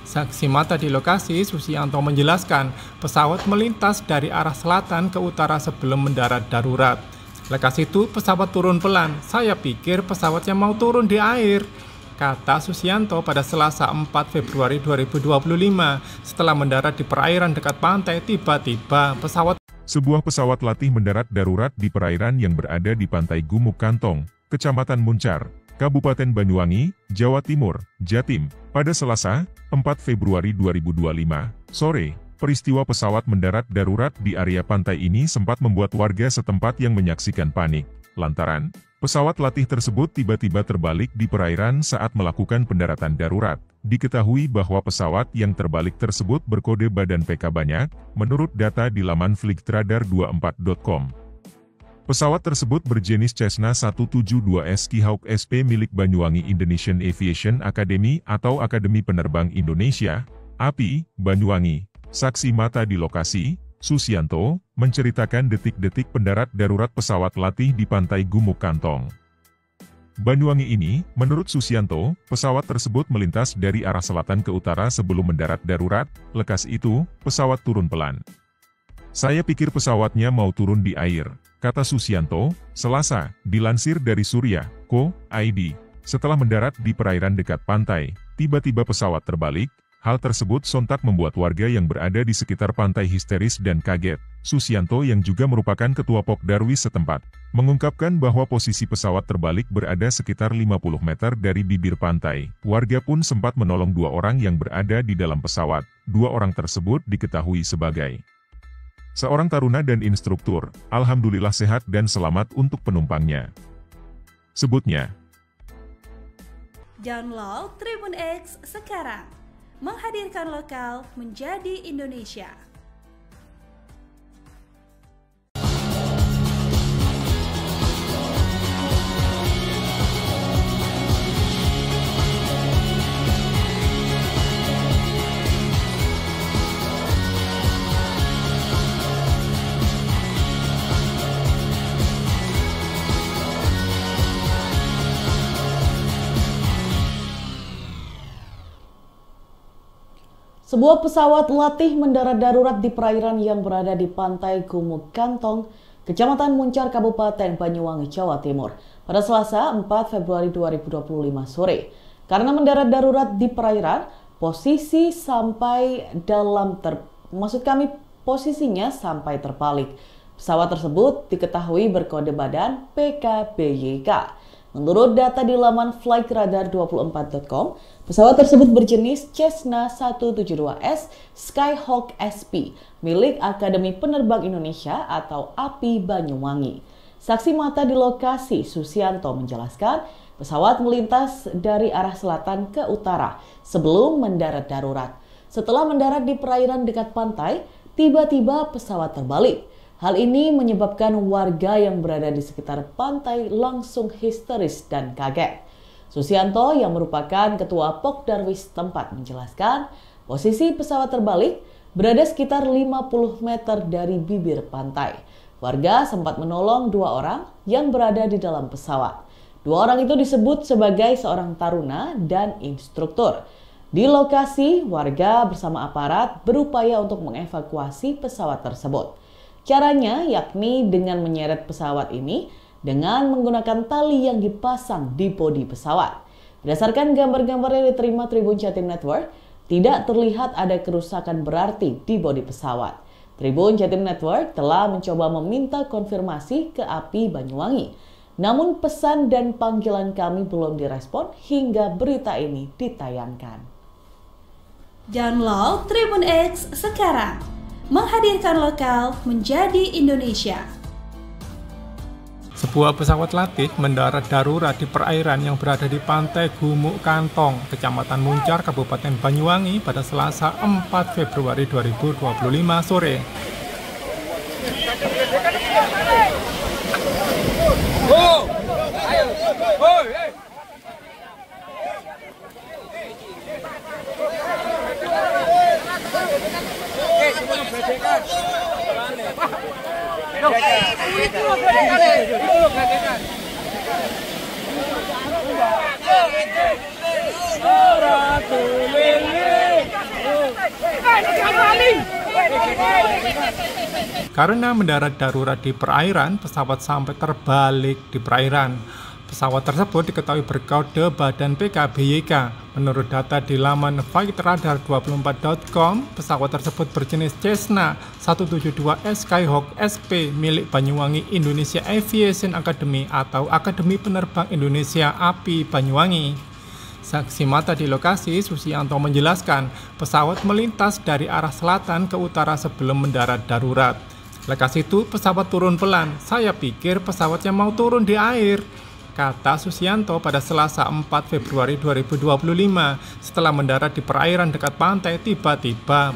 Saksi mata di lokasi, Susianto menjelaskan pesawat melintas dari arah selatan ke utara sebelum mendarat darurat. Lekas itu pesawat turun pelan. Saya pikir pesawatnya mau turun di air, kata Susianto pada Selasa 4 Februari 2025. Setelah mendarat di perairan dekat pantai, tiba-tiba Sebuah pesawat latih mendarat darurat di perairan yang berada di pantai Gumuk Kantong, Kecamatan Muncar, Kabupaten Banyuwangi, Jawa Timur, Jatim, pada Selasa, 4 Februari 2025, sore. Peristiwa pesawat mendarat darurat di area pantai ini sempat membuat warga setempat yang menyaksikan panik, lantaran pesawat latih tersebut tiba-tiba terbalik di perairan saat melakukan pendaratan darurat. Diketahui bahwa pesawat yang terbalik tersebut berkode badan PK banyak, menurut data di laman flightradar24.com. Pesawat tersebut berjenis Cessna 172S Skyhawk SP milik Banyuwangi Indonesian Aviation Academy atau Akademi Penerbang Indonesia, API, Banyuwangi. Saksi mata di lokasi, Susianto, menceritakan detik-detik pendarat darurat pesawat latih di pantai Gumuk Kantong, Banyuwangi ini. Menurut Susianto, pesawat tersebut melintas dari arah selatan ke utara sebelum mendarat darurat. Lekas itu, pesawat turun pelan. Saya pikir pesawatnya mau turun di air, kata Susianto, Selasa, dilansir dari Surya.co.id. Setelah mendarat di perairan dekat pantai, tiba-tiba pesawat terbalik. Hal tersebut sontak membuat warga yang berada di sekitar pantai histeris dan kaget. Susianto yang juga merupakan ketua Pokdarwis setempat, mengungkapkan bahwa posisi pesawat terbalik berada sekitar 50 meter dari bibir pantai. Warga pun sempat menolong 2 orang yang berada di dalam pesawat. 2 orang tersebut diketahui sebagai seorang taruna dan instruktur. Alhamdulillah sehat dan selamat untuk penumpangnya, sebutnya. Download Tribun X sekarang. Menghadirkan lokal menjadi Indonesia. Sebuah pesawat latih mendarat darurat di perairan yang berada di pantai Gumuk Kantong, Kecamatan Muncar, Kabupaten Banyuwangi, Jawa Timur, pada Selasa 4 Februari 2025 sore. Karena mendarat darurat di perairan, posisinya sampai terbalik. Pesawat tersebut diketahui berkode badan PKBYK. Menurut data di laman flightradar24.com, pesawat tersebut berjenis Cessna 172S Skyhawk SP milik Akademi Penerbang Indonesia atau API Banyuwangi. Saksi mata di lokasi, Susianto, menjelaskan pesawat melintas dari arah selatan ke utara sebelum mendarat darurat. Setelah mendarat di perairan dekat pantai, tiba-tiba pesawat terbalik. Hal ini menyebabkan warga yang berada di sekitar pantai langsung histeris dan kaget. Susianto yang merupakan ketua Pokdarwis tempat menjelaskan, posisi pesawat terbalik berada sekitar 50 meter dari bibir pantai. Warga sempat menolong 2 orang yang berada di dalam pesawat. 2 orang itu disebut sebagai seorang taruna dan instruktur. Di lokasi, warga bersama aparat berupaya untuk mengevakuasi pesawat tersebut. Caranya yakni dengan menyeret pesawat ini dengan menggunakan tali yang dipasang di bodi pesawat. Berdasarkan gambar-gambar yang diterima Tribun Jatim Network, tidak terlihat ada kerusakan berarti di bodi pesawat. Tribun Jatim Network telah mencoba meminta konfirmasi ke API Banyuwangi. Namun pesan dan panggilan kami belum direspon hingga berita ini ditayangkan. Download Tribun X sekarang. Menghadirkan lokal menjadi Indonesia. Sebuah pesawat latih mendarat darurat di perairan yang berada di pantai Gumuk Kantong, Kecamatan Muncar, Kabupaten Banyuwangi pada Selasa 4 Februari 2025 sore. Karena mendarat darurat di perairan, pesawat sampai terbalik di perairan. Pesawat tersebut diketahui berkode badan PKBYK. Menurut data di laman flightradar24.com, pesawat tersebut berjenis Cessna 172S Skyhawk SP milik Banyuwangi Indonesia Aviation Academy atau Akademi Penerbang Indonesia API Banyuwangi. Saksi mata di lokasi, Susianto menjelaskan, pesawat melintas dari arah selatan ke utara sebelum mendarat darurat. Lekas itu pesawat turun pelan. Saya pikir pesawatnya mau turun di air, kata Susianto pada Selasa 4 Februari 2025. Setelah mendarat di perairan dekat pantai, tiba-tiba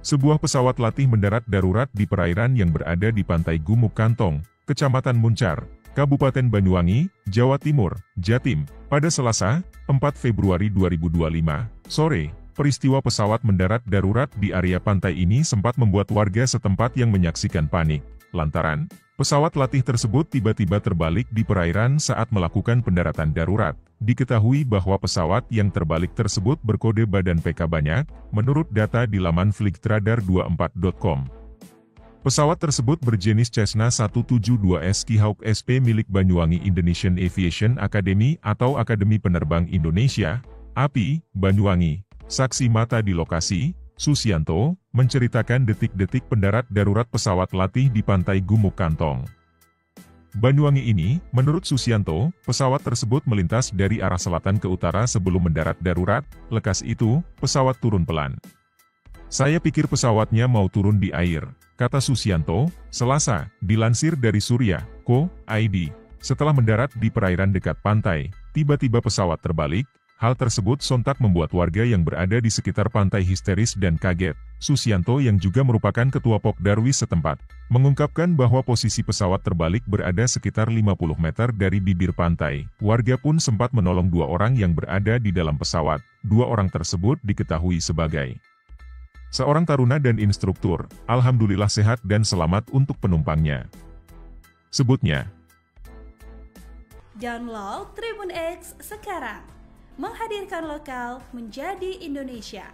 Sebuah pesawat latih mendarat darurat di perairan yang berada di pantai Gumuk Kantong, Kecamatan Muncar, Kabupaten Banyuwangi, Jawa Timur, Jatim, pada Selasa 4 Februari 2025 sore. Peristiwa pesawat mendarat darurat di area pantai ini sempat membuat warga setempat yang menyaksikan panik, lantaran pesawat latih tersebut tiba-tiba terbalik di perairan saat melakukan pendaratan darurat. Diketahui bahwa pesawat yang terbalik tersebut berkode badan PK banyak, menurut data di laman flightradar24.com. Pesawat tersebut berjenis Cessna 172S Skyhawk SP milik Banyuwangi Indonesian Aviation Academy atau Akademi Penerbang Indonesia, API, Banyuwangi. Saksi mata di lokasi, Susianto, menceritakan detik-detik pendarat darurat pesawat latih di pantai Gumuk Kantong, Banyuwangi ini. Menurut Susianto, pesawat tersebut melintas dari arah selatan ke utara sebelum mendarat darurat. Lekas itu, pesawat turun pelan. Saya pikir pesawatnya mau turun di air, kata Susianto, Selasa, dilansir dari Surya.co.id. Setelah mendarat di perairan dekat pantai, tiba-tiba pesawat terbalik. Hal tersebut sontak membuat warga yang berada di sekitar pantai histeris dan kaget. Susianto yang juga merupakan ketua Pokdarwis setempat, mengungkapkan bahwa posisi pesawat terbalik berada sekitar 50 meter dari bibir pantai. Warga pun sempat menolong 2 orang yang berada di dalam pesawat. 2 orang tersebut diketahui sebagai seorang taruna dan instruktur. Alhamdulillah sehat dan selamat untuk penumpangnya, sebutnya. Download Tribun X sekarang. Menghadirkan lokal menjadi Indonesia.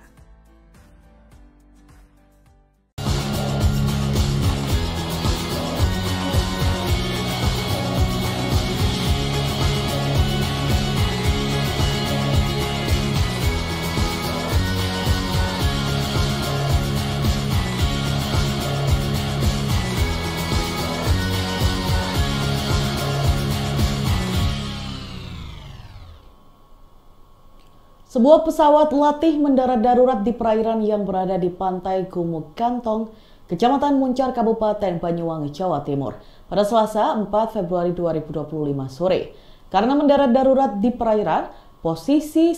Sebuah pesawat latih mendarat darurat di perairan yang berada di pantai Gumuk Kantong, Kecamatan Muncar, Kabupaten Banyuwangi, Jawa Timur, pada Selasa 4 Februari 2025 sore. Karena mendarat darurat di perairan, posisinya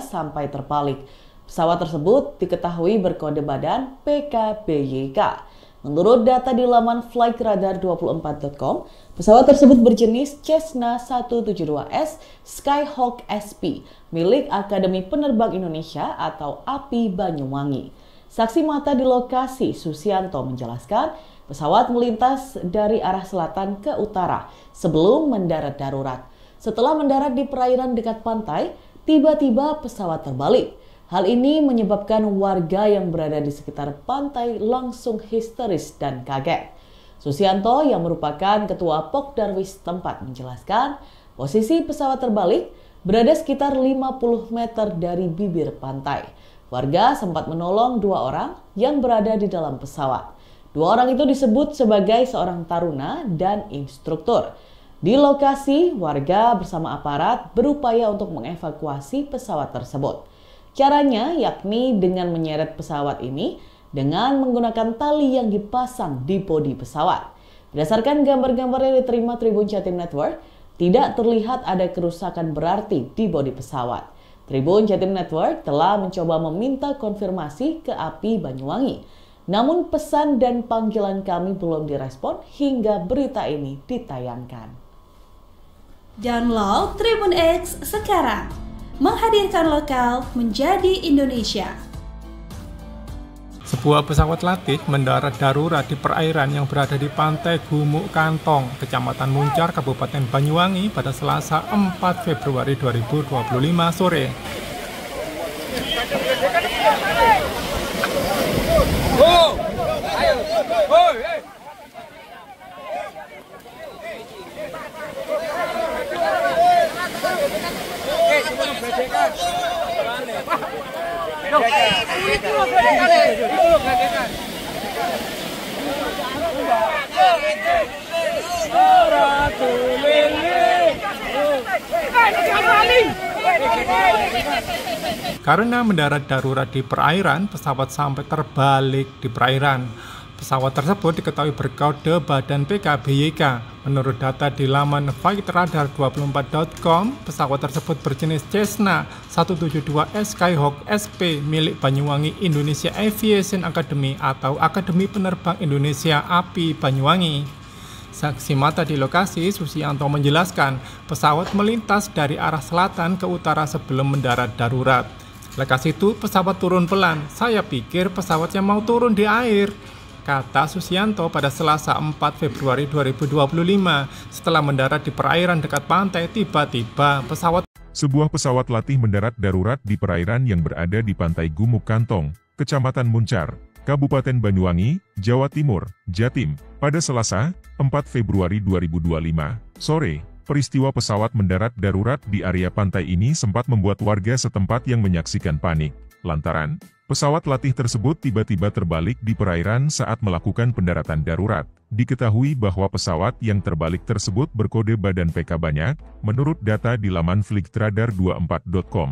sampai terbalik. Pesawat tersebut diketahui berkode badan PKBYK. Menurut data di laman flightradar24.com, pesawat tersebut berjenis Cessna 172S Skyhawk SP milik Akademi Penerbang Indonesia atau API Banyuwangi. Saksi mata di lokasi, Susianto, menjelaskan pesawat melintas dari arah selatan ke utara sebelum mendarat darurat. Setelah mendarat di perairan dekat pantai, tiba-tiba pesawat terbalik. Hal ini menyebabkan warga yang berada di sekitar pantai langsung histeris dan kaget. Susianto yang merupakan ketua Pokdarwis tempat menjelaskan posisi pesawat terbalik berada sekitar 50 meter dari bibir pantai. Warga sempat menolong 2 orang yang berada di dalam pesawat. 2 orang itu disebut sebagai seorang taruna dan instruktur. Di lokasi, warga bersama aparat berupaya untuk mengevakuasi pesawat tersebut. Caranya yakni dengan menyeret pesawat ini dengan menggunakan tali yang dipasang di bodi pesawat. Berdasarkan gambar-gambar yang diterima Tribun Jatim Network, tidak terlihat ada kerusakan berarti di bodi pesawat. Tribun Jatim Network telah mencoba meminta konfirmasi ke API Banyuwangi. Namun pesan dan panggilan kami belum direspon hingga berita ini ditayangkan. Download Tribun X sekarang. Menghadirkan lokal menjadi Indonesia. Sebuah pesawat latih mendarat darurat di perairan yang berada di pantai Gumuk Kantong, Kecamatan Muncar, Kabupaten Banyuwangi pada Selasa 4 Februari 2025 sore. Karena mendarat darurat di perairan, pesawat sampai terbalik di perairan. Pesawat tersebut diketahui berkode badan PKBYK. Menurut data di laman flightradar24.com, pesawat tersebut berjenis Cessna 172S Skyhawk SP milik Banyuwangi Indonesia Aviation Academy atau Akademi Penerbang Indonesia API Banyuwangi. Saksi mata di lokasi, Susianto menjelaskan pesawat melintas dari arah selatan ke utara sebelum mendarat darurat. Lekas itu pesawat turun pelan. Saya pikir pesawatnya mau turun di air, kata Susianto pada Selasa 4 Februari 2025. Setelah mendarat di perairan dekat pantai, tiba-tiba Sebuah pesawat latih mendarat darurat di perairan yang berada di pantai Gumuk Kantong, Kecamatan Muncar, Kabupaten Banyuwangi, Jawa Timur, Jatim, pada Selasa 4 Februari 2025 sore. Peristiwa pesawat mendarat darurat di area pantai ini sempat membuat warga setempat yang menyaksikan panik, lantaran pesawat latih tersebut tiba-tiba terbalik di perairan saat melakukan pendaratan darurat. Diketahui bahwa pesawat yang terbalik tersebut berkode badan PK banyak, menurut data di laman flightradar24.com.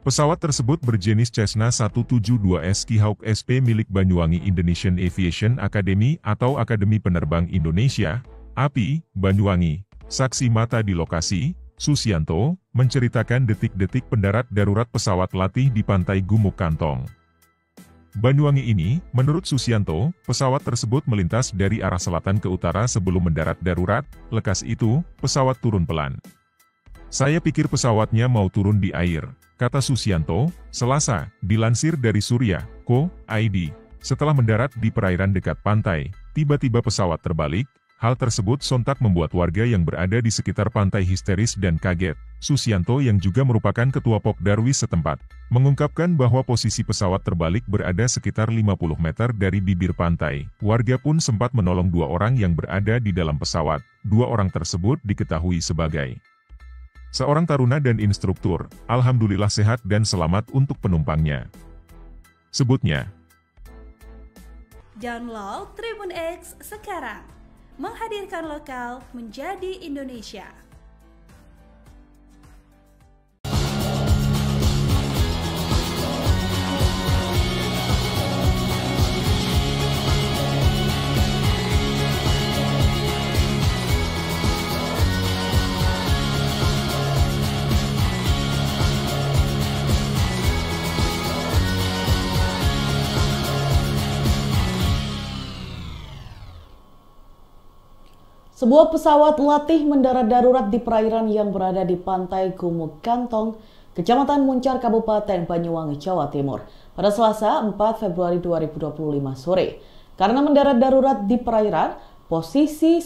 Pesawat tersebut berjenis Cessna 172S Skyhawk SP milik Banyuwangi Indonesian Aviation Academy atau Akademi Penerbang Indonesia, API, Banyuwangi. Saksi mata di lokasi, Susianto, menceritakan detik-detik pendarat darurat pesawat latih di pantai Gumuk Kantong, Banyuwangi ini. Menurut Susianto, pesawat tersebut melintas dari arah selatan ke utara sebelum mendarat darurat. Lekas itu, pesawat turun pelan. Saya pikir pesawatnya mau turun di air, kata Susianto, Selasa, dilansir dari Surya.co.id. Setelah mendarat di perairan dekat pantai, tiba-tiba pesawat terbalik. Hal tersebut sontak membuat warga yang berada di sekitar pantai histeris dan kaget. Susianto yang juga merupakan ketua Pokdarwis setempat, mengungkapkan bahwa posisi pesawat terbalik berada sekitar 50 meter dari bibir pantai. Warga pun sempat menolong 2 orang yang berada di dalam pesawat. 2 orang tersebut diketahui sebagai seorang taruna dan instruktur. Alhamdulillah sehat dan selamat untuk penumpangnya, sebutnya. Download Tribun X sekarang. Menghadirkan lokal menjadi Indonesia. Sebuah pesawat latih mendarat darurat di perairan yang berada di pantai Gumuk Kantong, Kecamatan Muncar, Kabupaten Banyuwangi, Jawa Timur, pada Selasa 4 Februari 2025 sore. Karena mendarat darurat di perairan, posisinya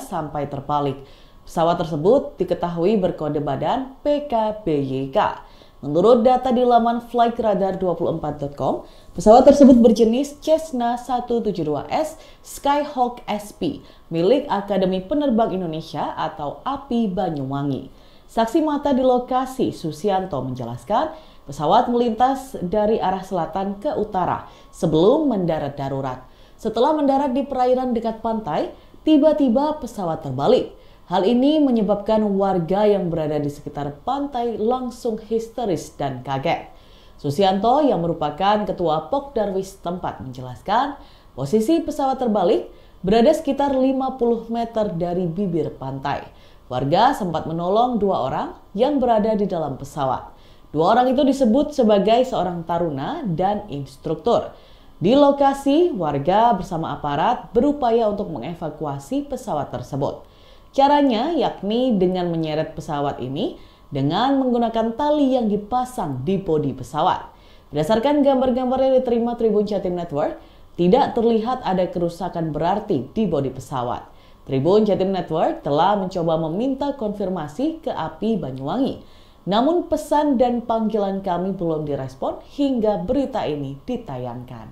sampai terbalik. Pesawat tersebut diketahui berkode badan PKBYK. Menurut data di laman flightradar24.com, pesawat tersebut berjenis Cessna 172S Skyhawk SP milik Akademi Penerbang Indonesia atau API Banyuwangi. Saksi mata di lokasi, Susianto, menjelaskan pesawat melintas dari arah selatan ke utara sebelum mendarat darurat. Setelah mendarat di perairan dekat pantai, tiba-tiba pesawat terbalik. Hal ini menyebabkan warga yang berada di sekitar pantai langsung histeris dan kaget. Susianto yang merupakan ketua Pokdarwis tempat menjelaskan posisi pesawat terbalik berada sekitar 50 meter dari bibir pantai. Warga sempat menolong 2 orang yang berada di dalam pesawat. 2 orang itu disebut sebagai seorang taruna dan instruktur. Di lokasi, warga bersama aparat berupaya untuk mengevakuasi pesawat tersebut. Caranya yakni dengan menyeret pesawat ini dengan menggunakan tali yang dipasang di bodi pesawat. Berdasarkan gambar-gambar yang diterima Tribun Jatim Network, tidak terlihat ada kerusakan berarti di bodi pesawat. Tribun Jatim Network telah mencoba meminta konfirmasi ke API Banyuwangi. Namun pesan dan panggilan kami belum direspon hingga berita ini ditayangkan.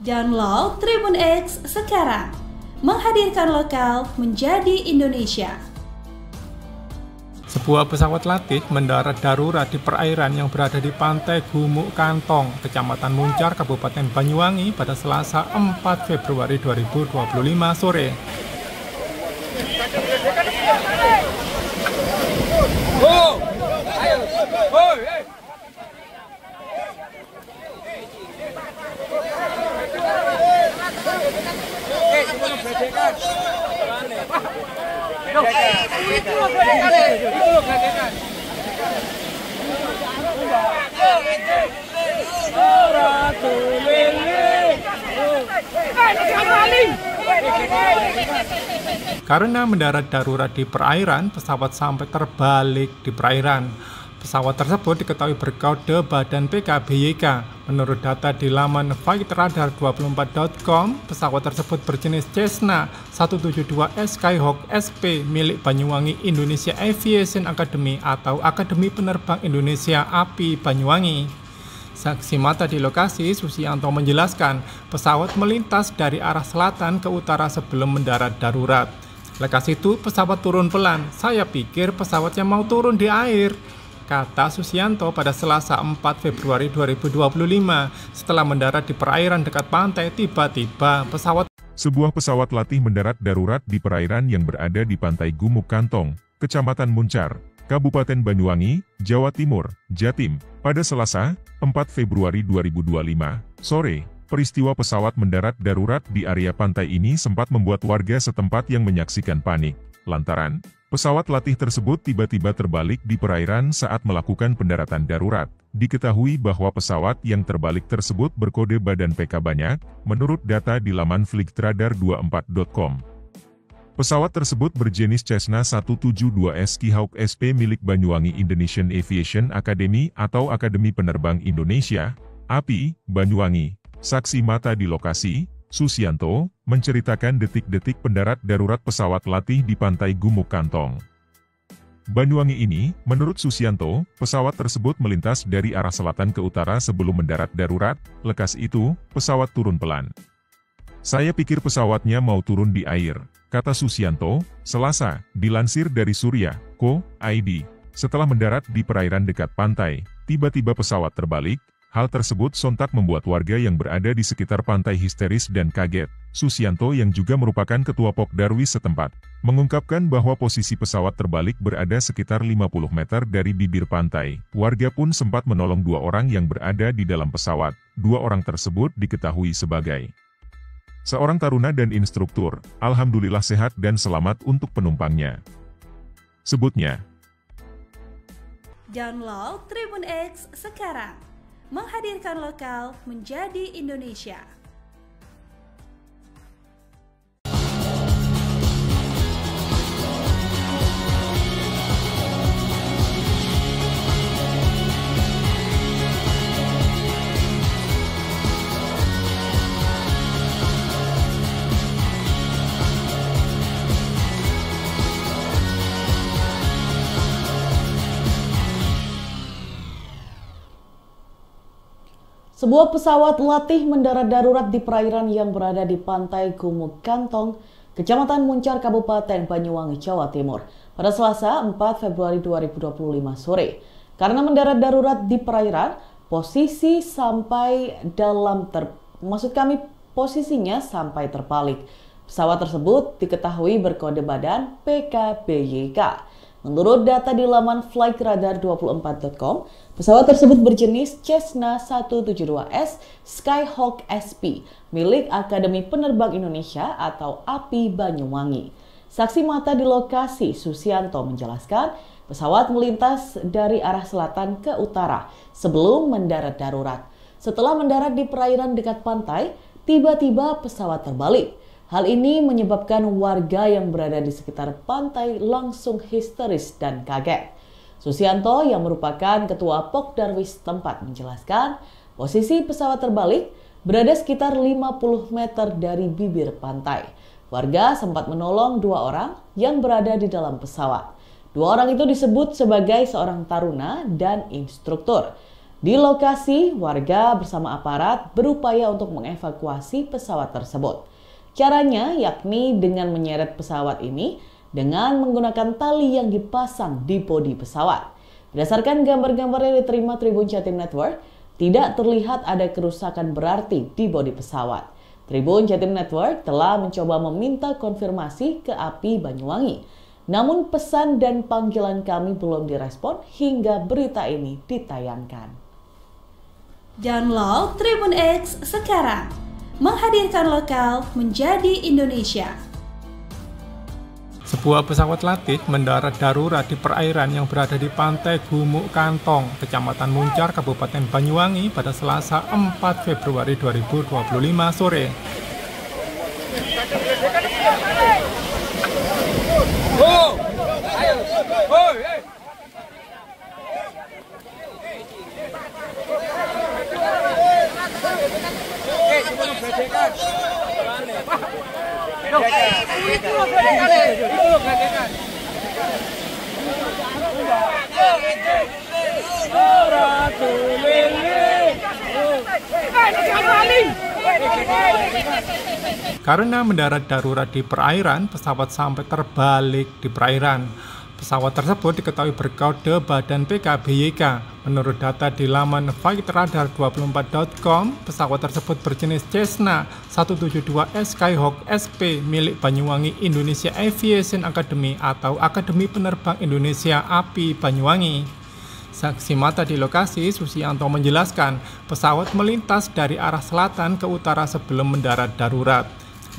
Download Tribun X sekarang. Menghadirkan lokal menjadi Indonesia. Sebuah pesawat latih mendarat darurat di perairan yang berada di pantai Gumuk Kantong, Kecamatan Muncar, Kabupaten Banyuwangi pada Selasa 4 Februari 2025 sore. Karena mendarat darurat di perairan, pesawat sampai terbalik di perairan. Pesawat tersebut diketahui berkode badan PKBYK. Menurut data di laman flightradar24.com, pesawat tersebut berjenis Cessna 172S Skyhawk SP milik Banyuwangi Indonesia Aviation Academy atau Akademi Penerbang Indonesia API Banyuwangi. Saksi mata di lokasi, Susianto menjelaskan pesawat melintas dari arah selatan ke utara sebelum mendarat darurat. Lekas itu pesawat turun pelan. Saya pikir pesawatnya mau turun di air, kata Susianto pada Selasa 4 Februari 2025. Setelah mendarat di perairan dekat pantai, tiba-tiba Sebuah pesawat latih mendarat darurat di perairan yang berada di pantai Gumuk Kantong, Kecamatan Muncar, Kabupaten Banyuwangi, Jawa Timur, Jatim, pada Selasa 4 Februari 2025 sore. Peristiwa pesawat mendarat darurat di area pantai ini sempat membuat warga setempat yang menyaksikan panik, lantaran pesawat latih tersebut tiba-tiba terbalik di perairan saat melakukan pendaratan darurat. Diketahui bahwa pesawat yang terbalik tersebut berkode badan PK banyak, menurut data di laman flightradar24.com. Pesawat tersebut berjenis Cessna 172S Skyhawk SP milik Banyuwangi Indonesian Aviation Academy atau Akademi Penerbang Indonesia, API, Banyuwangi. Saksi mata di lokasi, Susianto, menceritakan detik-detik pendarat darurat pesawat latih di pantai Gumuk Kantong, Banyuwangi ini. Menurut Susianto, pesawat tersebut melintas dari arah selatan ke utara sebelum mendarat darurat. Lekas itu, pesawat turun pelan. Saya pikir pesawatnya mau turun di air, kata Susianto, Selasa, dilansir dari Surya.co.id. Setelah mendarat di perairan dekat pantai, tiba-tiba pesawat terbalik. Hal tersebut sontak membuat warga yang berada di sekitar pantai histeris dan kaget. Susianto yang juga merupakan ketua Pokdarwis setempat, mengungkapkan bahwa posisi pesawat terbalik berada sekitar 50 meter dari bibir pantai. Warga pun sempat menolong 2 orang yang berada di dalam pesawat. 2 orang tersebut diketahui sebagai seorang taruna dan instruktur. Alhamdulillah sehat dan selamat untuk penumpangnya, sebutnya. Download Tribun X sekarang. Menghadirkan lokal menjadi Indonesia. Sebuah pesawat latih mendarat darurat di perairan yang berada di pantai Gumuk Kantong, Kecamatan Muncar, Kabupaten Banyuwangi, Jawa Timur, pada Selasa 4 Februari 2025 sore. Karena mendarat darurat di perairan, posisinya sampai terbalik. Pesawat tersebut diketahui berkode badan PKBYK. Menurut data di laman flightradar24.com, pesawat tersebut berjenis Cessna 172S Skyhawk SP milik Akademi Penerbang Indonesia atau API Banyuwangi. Saksi mata di lokasi, Susianto, menjelaskan pesawat melintas dari arah selatan ke utara sebelum mendarat darurat. Setelah mendarat di perairan dekat pantai, tiba-tiba pesawat terbalik. Hal ini menyebabkan warga yang berada di sekitar pantai langsung histeris dan kaget. Susianto yang merupakan ketua Pokdarwis tempat menjelaskan posisi pesawat terbalik berada sekitar 50 meter dari bibir pantai. Warga sempat menolong 2 orang yang berada di dalam pesawat. 2 orang itu disebut sebagai seorang taruna dan instruktur. Di lokasi, warga bersama aparat berupaya untuk mengevakuasi pesawat tersebut. Caranya yakni dengan menyeret pesawat ini dengan menggunakan tali yang dipasang di bodi pesawat. Berdasarkan gambar-gambar yang diterima Tribun Jatim Network, tidak terlihat ada kerusakan berarti di bodi pesawat. Tribun Jatim Network telah mencoba meminta konfirmasi ke API Banyuwangi. Namun pesan dan panggilan kami belum direspon hingga berita ini ditayangkan. Download Tribun X sekarang. Menghadirkan lokal menjadi Indonesia. Sebuah pesawat latih mendarat darurat di perairan yang berada di pantai Gumuk Kantong, Kecamatan Muncar, Kabupaten Banyuwangi pada Selasa 4 Februari 2025 sore. Karena mendarat darurat di perairan, pesawat sampai terbalik di perairan. Pesawat tersebut diketahui berkode badan PKBYK. Menurut data di laman flightradar24.com, pesawat tersebut berjenis Cessna 172S Skyhawk SP milik Banyuwangi Indonesia Aviation Academy atau Akademi Penerbang Indonesia API Banyuwangi. Saksi mata di lokasi, Susianto menjelaskan pesawat melintas dari arah selatan ke utara sebelum mendarat darurat.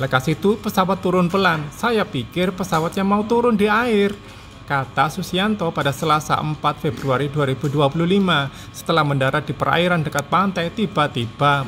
Lekas itu pesawat turun pelan. Saya pikir pesawatnya mau turun di air, kata Susianto pada Selasa 4 Februari 2025. Setelah mendarat di perairan dekat pantai, tiba-tiba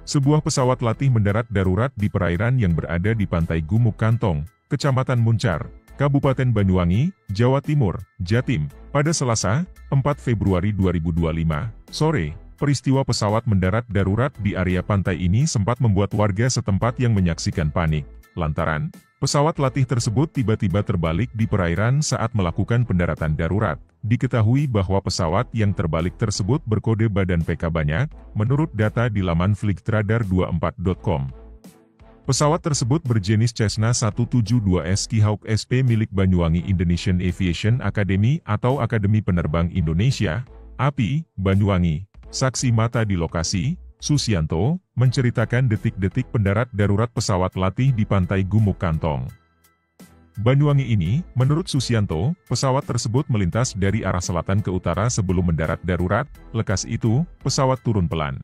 Sebuah pesawat latih mendarat darurat di perairan yang berada di pantai Gumuk Kantong, Kecamatan Muncar, Kabupaten Banyuwangi, Jawa Timur, Jatim, pada Selasa 4 Februari 2025 sore. Peristiwa pesawat mendarat darurat di area pantai ini sempat membuat warga setempat yang menyaksikan panik, lantaran pesawat latih tersebut tiba-tiba terbalik di perairan saat melakukan pendaratan darurat. Diketahui bahwa pesawat yang terbalik tersebut berkode badan PK banyak, menurut data di laman flightradar24.com. Pesawat tersebut berjenis Cessna 172S Skyhawk SP milik Banyuwangi Indonesian Aviation Academy atau Akademi Penerbang Indonesia, API, Banyuwangi. Saksi mata di lokasi, Susianto, menceritakan detik-detik pendarat darurat pesawat latih di pantai Gumuk Kantong, Banyuwangi ini. Menurut Susianto, pesawat tersebut melintas dari arah selatan ke utara sebelum mendarat darurat. Lekas itu, pesawat turun pelan.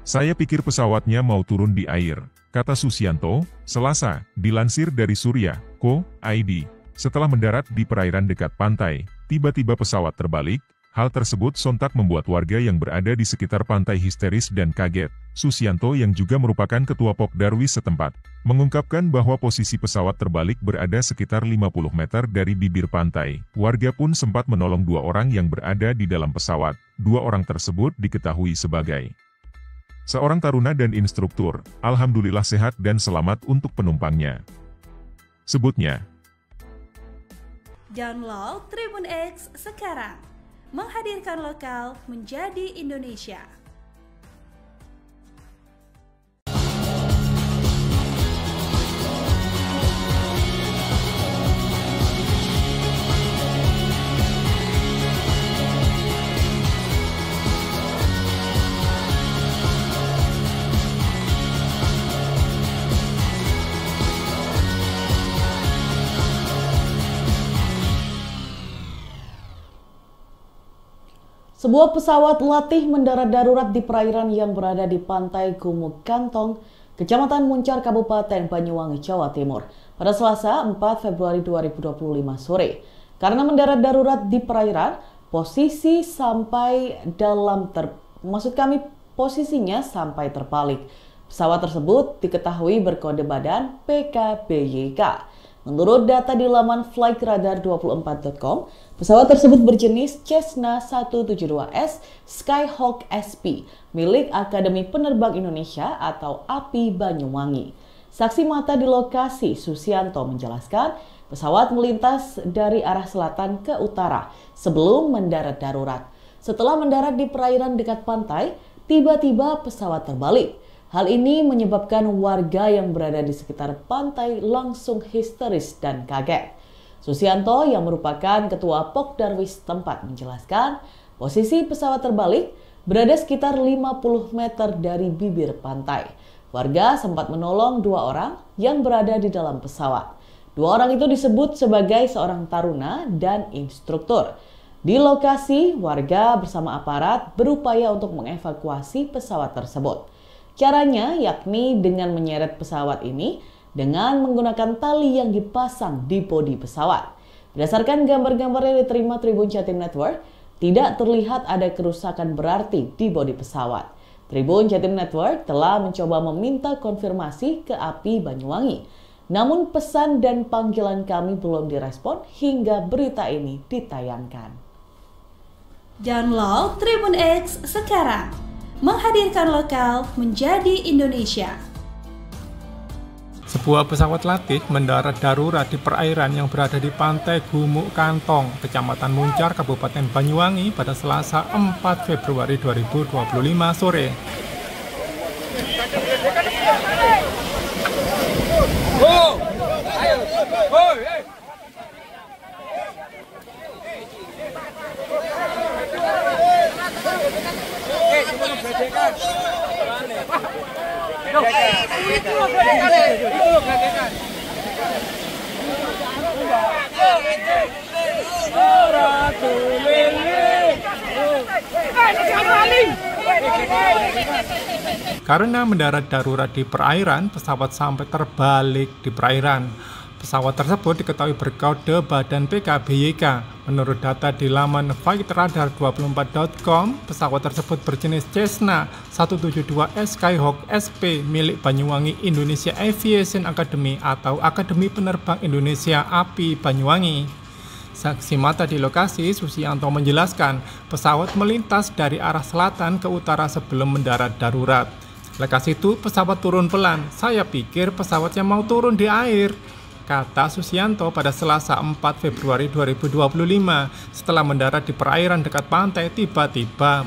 Saya pikir pesawatnya mau turun di air, kata Susianto, Selasa, dilansir dari Surya.co.id. Setelah mendarat di perairan dekat pantai, tiba-tiba pesawat terbalik. Hal tersebut sontak membuat warga yang berada di sekitar pantai histeris dan kaget. Susianto yang juga merupakan ketua Pokdarwis setempat, mengungkapkan bahwa posisi pesawat terbalik berada sekitar 50 meter dari bibir pantai. Warga pun sempat menolong 2 orang yang berada di dalam pesawat. 2 orang tersebut diketahui sebagai seorang taruna dan instruktur. Alhamdulillah sehat dan selamat untuk penumpangnya, sebutnya. Download Tribun X sekarang. Menghadirkan lokal menjadi Indonesia. Sebuah pesawat latih mendarat darurat di perairan yang berada di pantai Gumuk Kantong, Kecamatan Muncar, Kabupaten Banyuwangi, Jawa Timur, pada Selasa 4 Februari 2025 sore. Karena mendarat darurat di perairan, posisinya sampai terbalik. Pesawat tersebut diketahui berkode badan PKBYK. Menurut data di laman flightradar24.com, pesawat tersebut berjenis Cessna 172S Skyhawk SP milik Akademi Penerbang Indonesia atau API Banyuwangi. Saksi mata di lokasi, Susianto, menjelaskan pesawat melintas dari arah selatan ke utara sebelum mendarat darurat. Setelah mendarat di perairan dekat pantai, tiba-tiba pesawat terbalik. Hal ini menyebabkan warga yang berada di sekitar pantai langsung histeris dan kaget. Susianto yang merupakan ketua Pokdarwis tempat menjelaskan posisi pesawat terbalik berada sekitar 50 meter dari bibir pantai. Warga sempat menolong 2 orang yang berada di dalam pesawat. 2 orang itu disebut sebagai seorang taruna dan instruktur. Di lokasi, warga bersama aparat berupaya untuk mengevakuasi pesawat tersebut. Caranya yakni dengan menyeret pesawat ini dengan menggunakan tali yang dipasang di bodi pesawat. Berdasarkan gambar-gambar yang diterima Tribun Jatim Network, tidak terlihat ada kerusakan berarti di bodi pesawat. Tribun Jatim Network telah mencoba meminta konfirmasi ke API Banyuwangi. Namun pesan dan panggilan kami belum direspon hingga berita ini ditayangkan. Download Tribun X sekarang. Menghadirkan lokal menjadi Indonesia. Sebuah pesawat latih mendarat darurat di perairan yang berada di pantai Gumuk Kantong, Kecamatan Muncar, Kabupaten Banyuwangi pada Selasa 4 Februari 2025 sore. Karena mendarat darurat di perairan, pesawat sampai terbalik di perairan. Pesawat tersebut diketahui berkode badan PKBYK. Menurut data di laman flightradar24.com, pesawat tersebut berjenis Cessna 172S Skyhawk SP milik Banyuwangi Indonesia Aviation Academy atau Akademi Penerbang Indonesia API Banyuwangi. Saksi mata di lokasi, Susianto menjelaskan pesawat melintas dari arah selatan ke utara sebelum mendarat darurat. Lekas itu pesawat turun pelan. Saya pikir pesawatnya mau turun di air, kata Susianto pada Selasa 4 Februari 2025. Setelah mendarat di perairan dekat pantai, tiba-tiba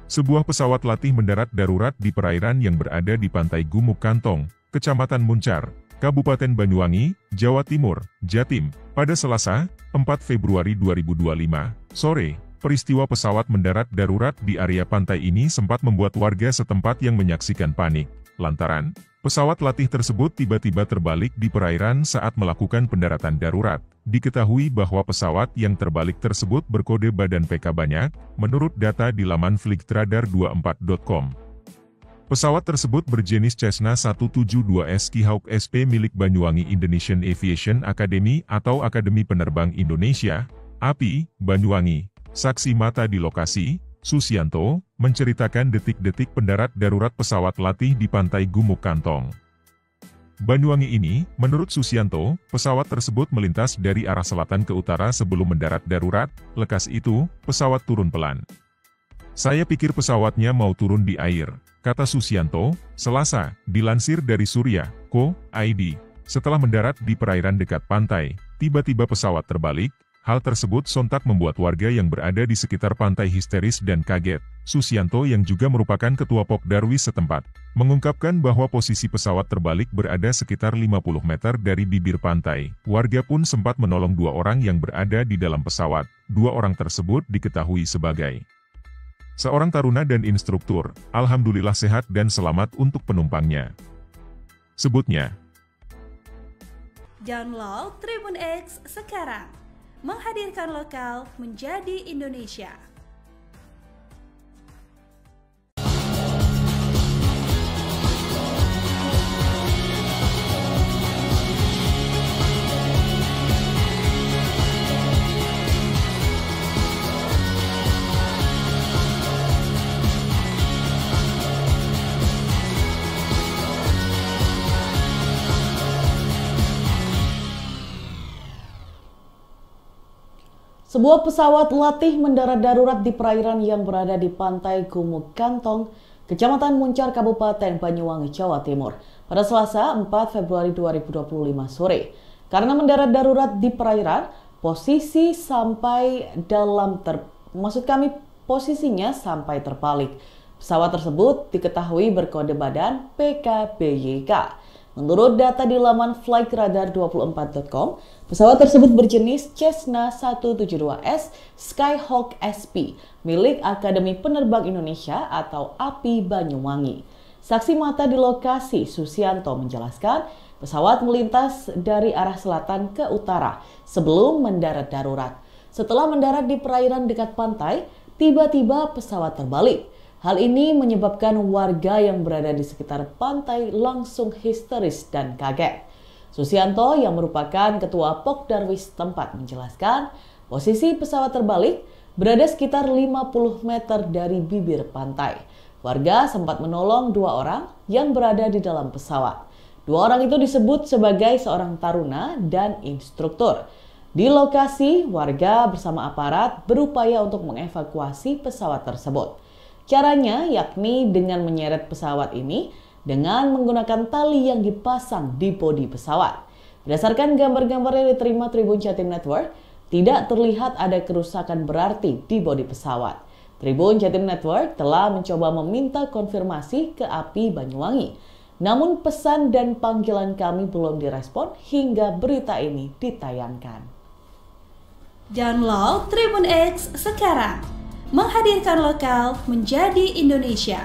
Sebuah pesawat latih mendarat darurat di perairan yang berada di pantai Gumuk Kantong, Kecamatan Muncar, Kabupaten Banyuwangi, Jawa Timur, Jatim, pada Selasa, 4 Februari 2025, sore. Peristiwa pesawat mendarat darurat di area pantai ini sempat membuat warga setempat yang menyaksikan panik, lantaran pesawat latih tersebut tiba-tiba terbalik di perairan saat melakukan pendaratan darurat. Diketahui bahwa pesawat yang terbalik tersebut berkode badan PK banyak, menurut data di laman flightradar24.com. Pesawat tersebut berjenis Cessna 172S Skyhawk SP milik Banyuwangi Indonesian Aviation Academy atau Akademi Penerbang Indonesia, API, Banyuwangi. Saksi mata di lokasi, Susianto, menceritakan detik-detik pendarat darurat pesawat latih di pantai Gumuk Kantong, Banyuwangi ini. Menurut Susianto, pesawat tersebut melintas dari arah selatan ke utara sebelum mendarat darurat. Lekas itu, pesawat turun pelan. Saya pikir pesawatnya mau turun di air, kata Susianto, Selasa, dilansir dari Surya.co.id. Setelah mendarat di perairan dekat pantai, tiba-tiba pesawat terbalik. Hal tersebut sontak membuat warga yang berada di sekitar pantai histeris dan kaget. Susianto yang juga merupakan ketua Pokdarwis setempat, mengungkapkan bahwa posisi pesawat terbalik berada sekitar 50 meter dari bibir pantai. Warga pun sempat menolong 2 orang yang berada di dalam pesawat. 2 orang tersebut diketahui sebagai seorang taruna dan instruktur. Alhamdulillah sehat dan selamat untuk penumpangnya, sebutnya. Download Tribun X sekarang. Menghadirkan lokal menjadi Indonesia. Sebuah pesawat latih mendarat darurat di perairan yang berada di pantai Gumuk Kantong, Kecamatan Muncar, Kabupaten Banyuwangi, Jawa Timur, pada Selasa 4 Februari 2025 sore. Karena mendarat darurat di perairan, posisinya sampai terbalik. Pesawat tersebut diketahui berkode badan PKBYK. Menurut data di laman flightradar24.com, pesawat tersebut berjenis Cessna 172S Skyhawk SP milik Akademi Penerbang Indonesia atau API Banyuwangi. Saksi mata di lokasi, Susianto, menjelaskan pesawat melintas dari arah selatan ke utara sebelum mendarat darurat. Setelah mendarat di perairan dekat pantai, tiba-tiba pesawat terbalik. Hal ini menyebabkan warga yang berada di sekitar pantai langsung histeris dan kaget. Susianto yang merupakan ketua Pokdarwis tempat menjelaskan, posisi pesawat terbalik berada sekitar 50 meter dari bibir pantai. Warga sempat menolong 2 orang yang berada di dalam pesawat. 2 orang itu disebut sebagai seorang taruna dan instruktur. Di lokasi, warga bersama aparat berupaya untuk mengevakuasi pesawat tersebut. Caranya yakni dengan menyeret pesawat ini dengan menggunakan tali yang dipasang di bodi pesawat. Berdasarkan gambar-gambar yang diterima Tribun Jatim Network, tidak terlihat ada kerusakan berarti di bodi pesawat. Tribun Jatim Network telah mencoba meminta konfirmasi ke API Banyuwangi. Namun pesan dan panggilan kami belum direspon hingga berita ini ditayangkan. Download Tribun X sekarang. Menghadirkan lokal menjadi Indonesia.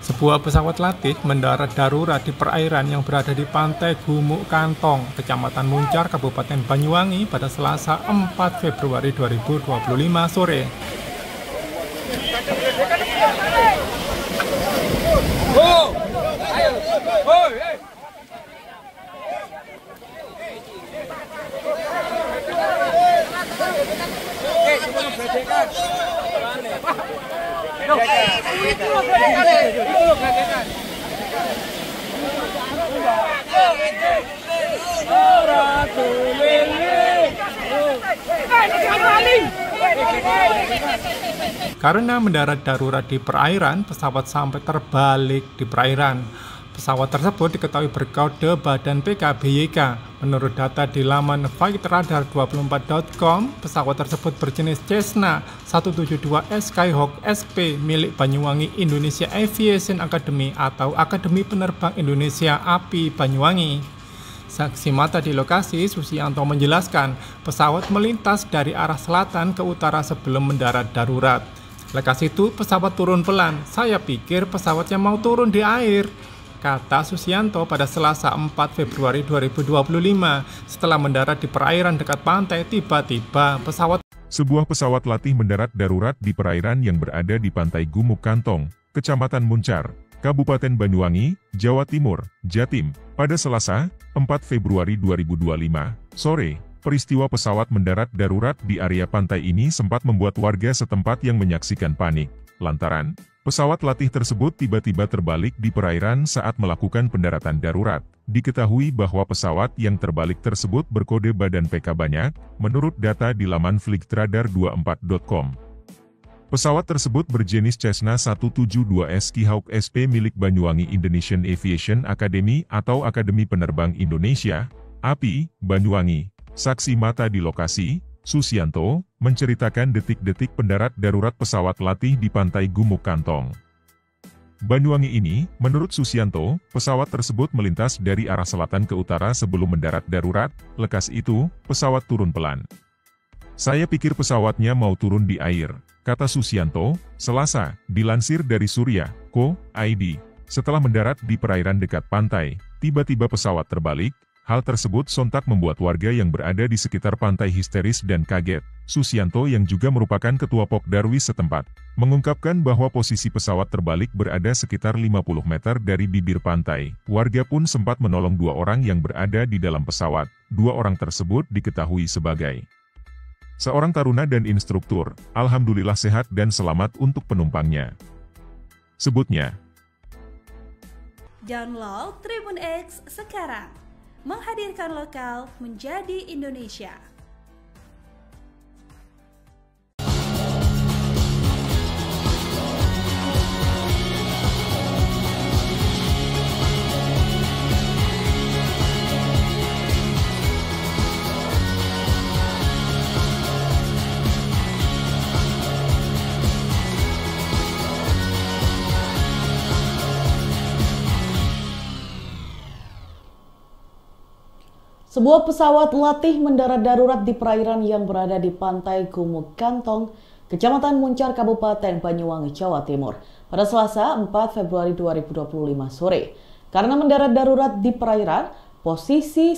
Sebuah pesawat latih mendarat darurat di perairan yang berada di pantai Gumuk Kantong, Kecamatan Muncar, Kabupaten Banyuwangi pada Selasa 4 Februari 2025 sore. Karena mendarat darurat di perairan, pesawat sampai terbalik di perairan. Pesawat tersebut diketahui berkode badan PKBYK. Menurut data di laman flightradar24.com, pesawat tersebut berjenis Cessna 172S Skyhawk SP milik Banyuwangi Indonesia Aviation Academy atau Akademi Penerbang Indonesia API Banyuwangi. Saksi mata di lokasi, Susianto menjelaskan, pesawat melintas dari arah selatan ke utara sebelum mendarat darurat. Lekas itu pesawat turun pelan. Saya pikir pesawatnya mau turun di air, kata Susianto pada Selasa 4 Februari 2025. Setelah mendarat di perairan dekat pantai, tiba-tiba Sebuah pesawat latih mendarat darurat di perairan yang berada di pantai Gumuk Kantong, Kecamatan Muncar, Kabupaten Banyuwangi, Jawa Timur, Jatim, pada Selasa 4 Februari 2025 sore. Peristiwa pesawat mendarat darurat di area pantai ini sempat membuat warga setempat yang menyaksikan panik, lantaran pesawat latih tersebut tiba-tiba terbalik di perairan saat melakukan pendaratan darurat. Diketahui bahwa pesawat yang terbalik tersebut berkode badan PK banyak, menurut data di laman flightradar24.com. Pesawat tersebut berjenis Cessna 172S Skyhawk SP milik Banyuwangi Indonesian Aviation Academy atau Akademi Penerbang Indonesia, API, Banyuwangi. Saksi mata di lokasi, Susianto, menceritakan detik-detik pendarat darurat pesawat latih di pantai Gumuk Kantong, Banyuwangi ini. Menurut Susianto, pesawat tersebut melintas dari arah selatan ke utara sebelum mendarat darurat. Lekas itu, pesawat turun pelan. Saya pikir pesawatnya mau turun di air, kata Susianto, Selasa, dilansir dari Surya.co.id. Setelah mendarat di perairan dekat pantai, tiba-tiba pesawat terbalik. Hal tersebut sontak membuat warga yang berada di sekitar pantai histeris dan kaget. Susianto yang juga merupakan ketua Pokdarwis setempat, mengungkapkan bahwa posisi pesawat terbalik berada sekitar 50 meter dari bibir pantai. Warga pun sempat menolong 2 orang yang berada di dalam pesawat. 2 orang tersebut diketahui sebagai seorang taruna dan instruktur. Alhamdulillah sehat dan selamat untuk penumpangnya, sebutnya. Download Tribun X sekarang. Menghadirkan lokal menjadi Indonesia. Sebuah pesawat latih mendarat darurat di perairan yang berada di pantai Gumuk Kantong, Kecamatan Muncar, Kabupaten Banyuwangi, Jawa Timur, pada Selasa 4 Februari 2025 sore. Karena mendarat darurat di perairan, posisinya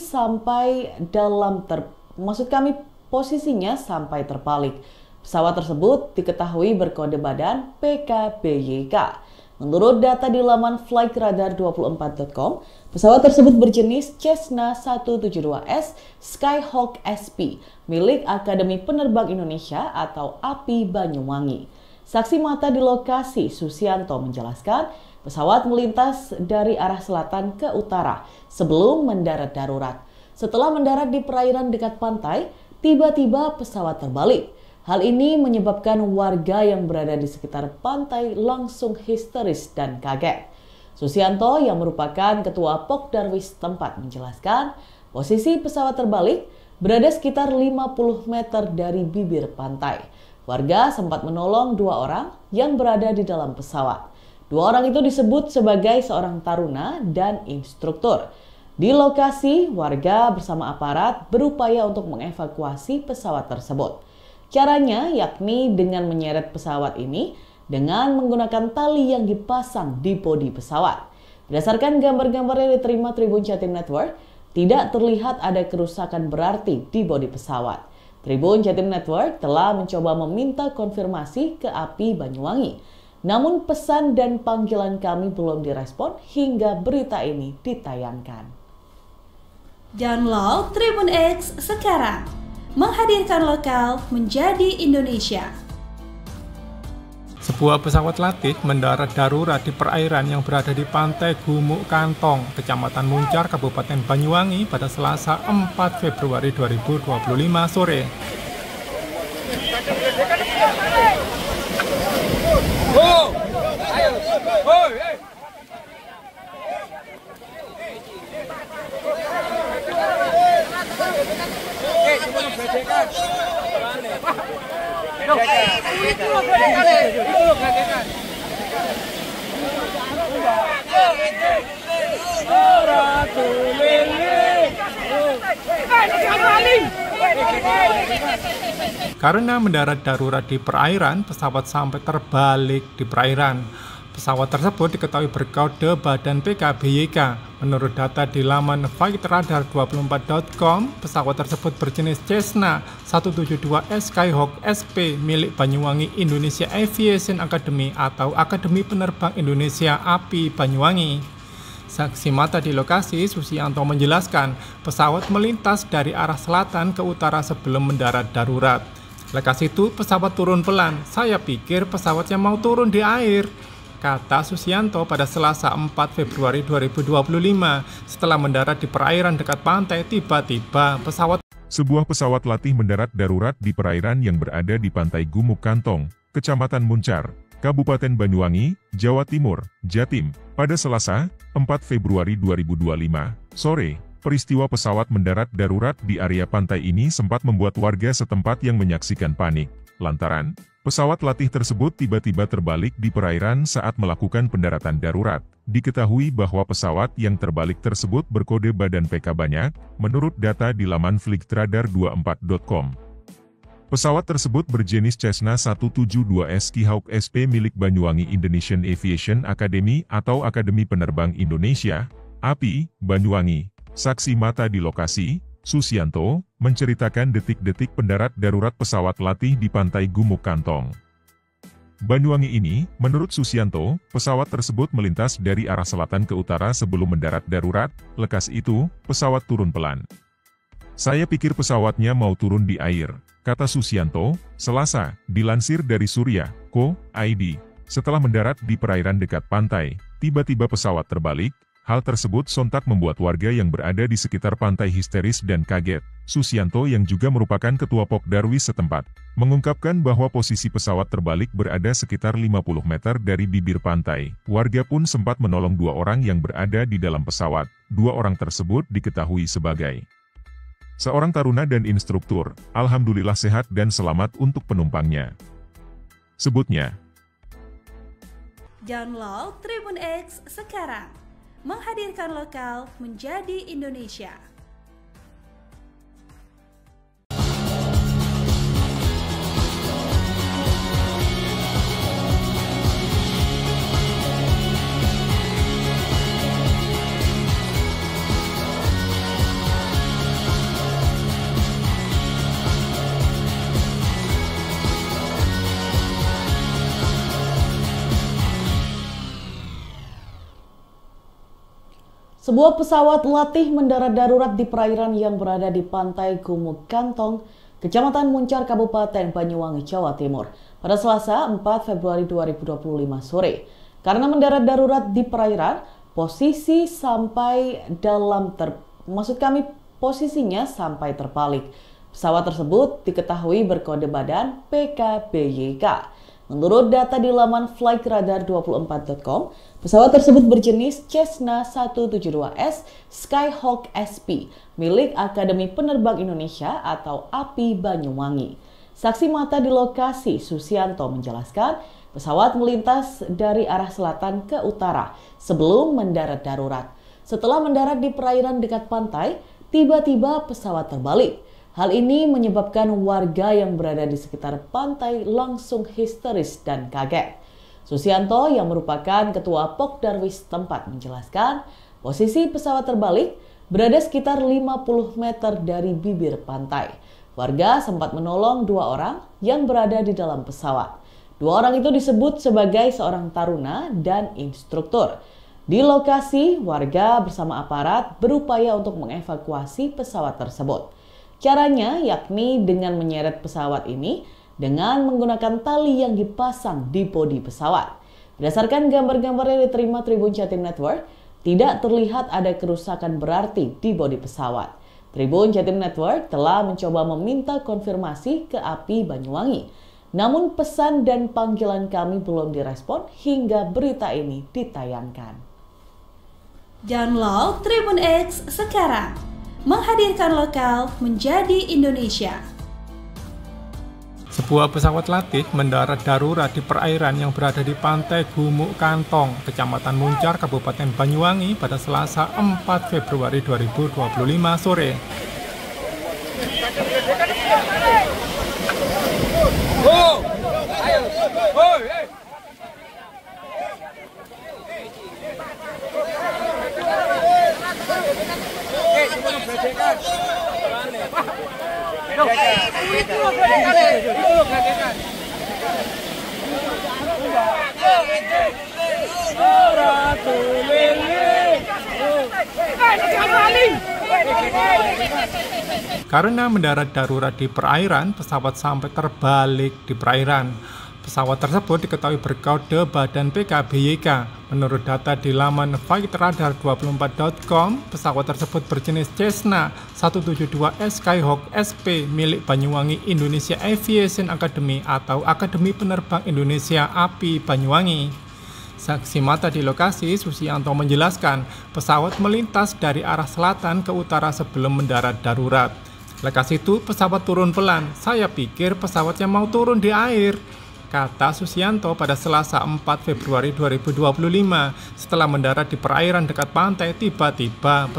sampai terbalik. Pesawat tersebut diketahui berkode badan PKBYK. Menurut data di laman flightradar24.com, pesawat tersebut berjenis Cessna 172S Skyhawk SP milik Akademi Penerbang Indonesia atau API Banyuwangi. Saksi mata di lokasi, Susianto, menjelaskan pesawat melintas dari arah selatan ke utara sebelum mendarat darurat. Setelah mendarat di perairan dekat pantai, tiba-tiba pesawat terbalik. Hal ini menyebabkan warga yang berada di sekitar pantai langsung histeris dan kaget. Susianto yang merupakan ketua Pokdarwis tempat menjelaskan posisi pesawat terbalik berada sekitar 50 meter dari bibir pantai. Warga sempat menolong 2 orang yang berada di dalam pesawat. 2 orang itu disebut sebagai seorang taruna dan instruktur. Di lokasi, warga bersama aparat berupaya untuk mengevakuasi pesawat tersebut. Caranya yakni dengan menyeret pesawat ini dengan menggunakan tali yang dipasang di bodi pesawat. Berdasarkan gambar-gambar yang diterima Tribun Jatim Network, tidak terlihat ada kerusakan berarti di bodi pesawat. Tribun Jatim Network telah mencoba meminta konfirmasi ke API Banyuwangi. Namun pesan dan panggilan kami belum direspon hingga berita ini ditayangkan. Download Tribun X sekarang. Menghadirkan lokal menjadi Indonesia. Sebuah pesawat latih mendarat darurat di perairan yang berada di pantai Gumuk Kantong, Kecamatan Muncar, Kabupaten Banyuwangi pada Selasa 4 Februari 2025 sore. Karena mendarat darurat di perairan, pesawat sampai terbalik di perairan. Pesawat tersebut diketahui berkode badan PKBYK. Menurut data di laman flightradar24.com, pesawat tersebut berjenis Cessna 172S Skyhawk SP milik Banyuwangi Indonesia Aviation Academy atau Akademi Penerbang Indonesia API Banyuwangi. Saksi mata di lokasi, Susianto menjelaskan pesawat melintas dari arah selatan ke utara sebelum mendarat darurat. Lekas itu pesawat turun pelan. Saya pikir pesawatnya mau turun di air, kata Susianto pada Selasa 4 Februari 2025. Setelah mendarat di perairan dekat pantai, tiba-tiba Sebuah pesawat latih mendarat darurat di perairan yang berada di pantai Gumuk Kantong, Kecamatan Muncar, Kabupaten Banyuwangi, Jawa Timur, Jatim, pada Selasa 4 Februari 2025 sore. Peristiwa pesawat mendarat darurat di area pantai ini sempat membuat warga setempat yang menyaksikan panik, lantaran pesawat latih tersebut tiba-tiba terbalik di perairan saat melakukan pendaratan darurat. Diketahui bahwa pesawat yang terbalik tersebut berkode badan PK banyak, menurut data di laman flightradar24.com. Pesawat tersebut berjenis Cessna 172S Skyhawk SP milik Banyuwangi Indonesian Aviation Academy atau Akademi Penerbang Indonesia, API, Banyuwangi. Saksi mata di lokasi, Susianto, menceritakan detik-detik pendarat darurat pesawat latih di pantai Gumuk Kantong, Banyuwangi ini. Menurut Susianto, pesawat tersebut melintas dari arah selatan ke utara sebelum mendarat darurat. Lekas itu, pesawat turun pelan. Saya pikir pesawatnya mau turun di air, kata Susianto, Selasa, dilansir dari Surya.co.id. Setelah mendarat di perairan dekat pantai, tiba-tiba pesawat terbalik. Hal tersebut sontak membuat warga yang berada di sekitar pantai histeris dan kaget. Susianto yang juga merupakan ketua Pokdarwis setempat, mengungkapkan bahwa posisi pesawat terbalik berada sekitar 50 meter dari bibir pantai. Warga pun sempat menolong 2 orang yang berada di dalam pesawat. 2 orang tersebut diketahui sebagai seorang taruna dan instruktur. Alhamdulillah sehat dan selamat untuk penumpangnya, sebutnya. Download Tribun X sekarang. Menghadirkan lokal menjadi Indonesia. Sebuah pesawat latih mendarat darurat di perairan yang berada di pantai Gumuk Kantong, Kecamatan Muncar, Kabupaten Banyuwangi, Jawa Timur, pada Selasa 4 Februari 2025 sore. Karena mendarat darurat di perairan, posisinya sampai terbalik. Pesawat tersebut diketahui berkode badan PKBYK. Menurut data di laman flightradar24.com, pesawat tersebut berjenis Cessna 172S Skyhawk SP milik Akademi Penerbang Indonesia atau API Banyuwangi. Saksi mata di lokasi, Susianto, menjelaskan pesawat melintas dari arah selatan ke utara sebelum mendarat darurat. Setelah mendarat di perairan dekat pantai, tiba-tiba pesawat terbalik. Hal ini menyebabkan warga yang berada di sekitar pantai langsung histeris dan kaget. Susianto yang merupakan ketua Pokdarwis tempat menjelaskan posisi pesawat terbalik berada sekitar 50 meter dari bibir pantai. Warga sempat menolong 2 orang yang berada di dalam pesawat. 2 orang itu disebut sebagai seorang taruna dan instruktur. Di lokasi, warga bersama aparat berupaya untuk mengevakuasi pesawat tersebut. Caranya yakni dengan menyeret pesawat ini dengan menggunakan tali yang dipasang di bodi pesawat. Berdasarkan gambar-gambar yang diterima Tribun Jatim Network, tidak terlihat ada kerusakan berarti di bodi pesawat. Tribun Jatim Network telah mencoba meminta konfirmasi ke API Banyuwangi. Namun pesan dan panggilan kami belum direspon hingga berita ini ditayangkan. Download Tribun X sekarang. Menghadirkan lokal menjadi Indonesia. Sebuah pesawat latih mendarat darurat di perairan yang berada di pantai Gumuk Kantong, Kecamatan Muncar, Kabupaten Banyuwangi pada Selasa 4 Februari 2025 sore. Karena mendarat darurat di perairan, pesawat sampai terbalik di perairan. Pesawat tersebut diketahui berkode badan PKBYK. Menurut data di laman flightradar24.com, pesawat tersebut berjenis Cessna 172S Skyhawk SP milik Banyuwangi Indonesia Aviation Academy atau Akademi Penerbang Indonesia API Banyuwangi. Saksi mata di lokasi, Susianto menjelaskan pesawat melintas dari arah selatan ke utara sebelum mendarat darurat. Lekas itu pesawat turun pelan. Saya pikir pesawatnya mau turun di air, kata Susianto pada Selasa 4 Februari 2025. Setelah mendarat di perairan dekat pantai, tiba-tiba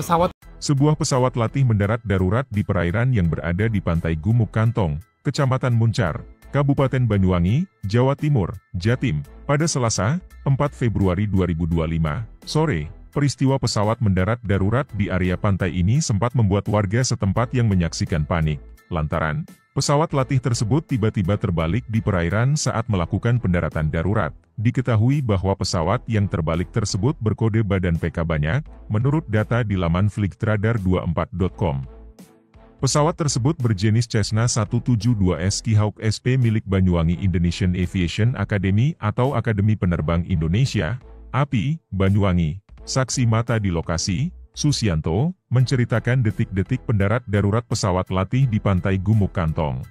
Sebuah pesawat latih mendarat darurat di perairan yang berada di pantai Gumuk Kantong, Kecamatan Muncar, Kabupaten Banyuwangi, Jawa Timur, Jatim, pada Selasa 4 Februari 2025 sore. Peristiwa pesawat mendarat darurat di area pantai ini sempat membuat warga setempat yang menyaksikan panik, lantaran pesawat latih tersebut tiba-tiba terbalik di perairan saat melakukan pendaratan darurat. Diketahui bahwa pesawat yang terbalik tersebut berkode badan PK banyak, menurut data di laman flightradar24.com. Pesawat tersebut berjenis Cessna 172S Skyhawk SP milik Banyuwangi Indonesian Aviation Academy atau Akademi Penerbang Indonesia, API, Banyuwangi. Saksi mata di lokasi, Susianto, menceritakan detik-detik pendarat darurat pesawat latih di pantai Gumuk Kantong,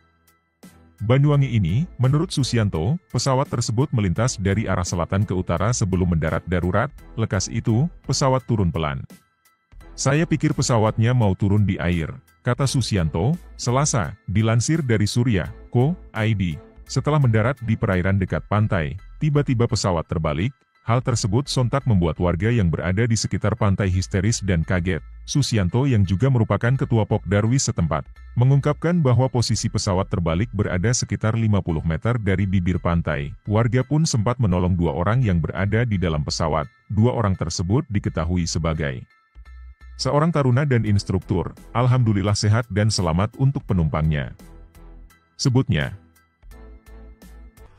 Banyuwangi ini. Menurut Susianto, pesawat tersebut melintas dari arah selatan ke utara sebelum mendarat darurat. Lekas itu, pesawat turun pelan. Saya pikir pesawatnya mau turun di air, kata Susianto, Selasa, dilansir dari Surya.co.id. Setelah mendarat di perairan dekat pantai, tiba-tiba pesawat terbalik. Hal tersebut sontak membuat warga yang berada di sekitar pantai histeris dan kaget. Susianto yang juga merupakan ketua Pokdarwis setempat, mengungkapkan bahwa posisi pesawat terbalik berada sekitar 50 meter dari bibir pantai. Warga pun sempat menolong 2 orang yang berada di dalam pesawat. 2 orang tersebut diketahui sebagai seorang taruna dan instruktur. Alhamdulillah sehat dan selamat untuk penumpangnya, sebutnya.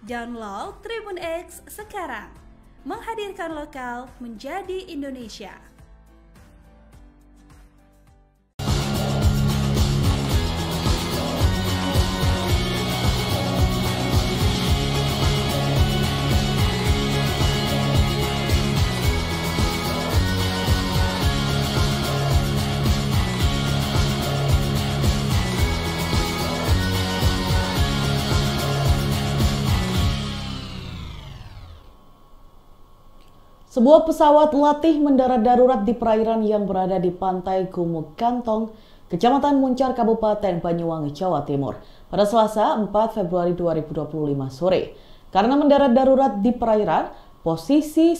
Download Tribun X sekarang. Menghadirkan lokal menjadi Indonesia. Sebuah pesawat latih mendarat darurat di perairan yang berada di pantai Gumuk Kantong, Kecamatan Muncar, Kabupaten Banyuwangi, Jawa Timur, pada Selasa 4 Februari 2025 sore. Karena mendarat darurat di perairan, posisinya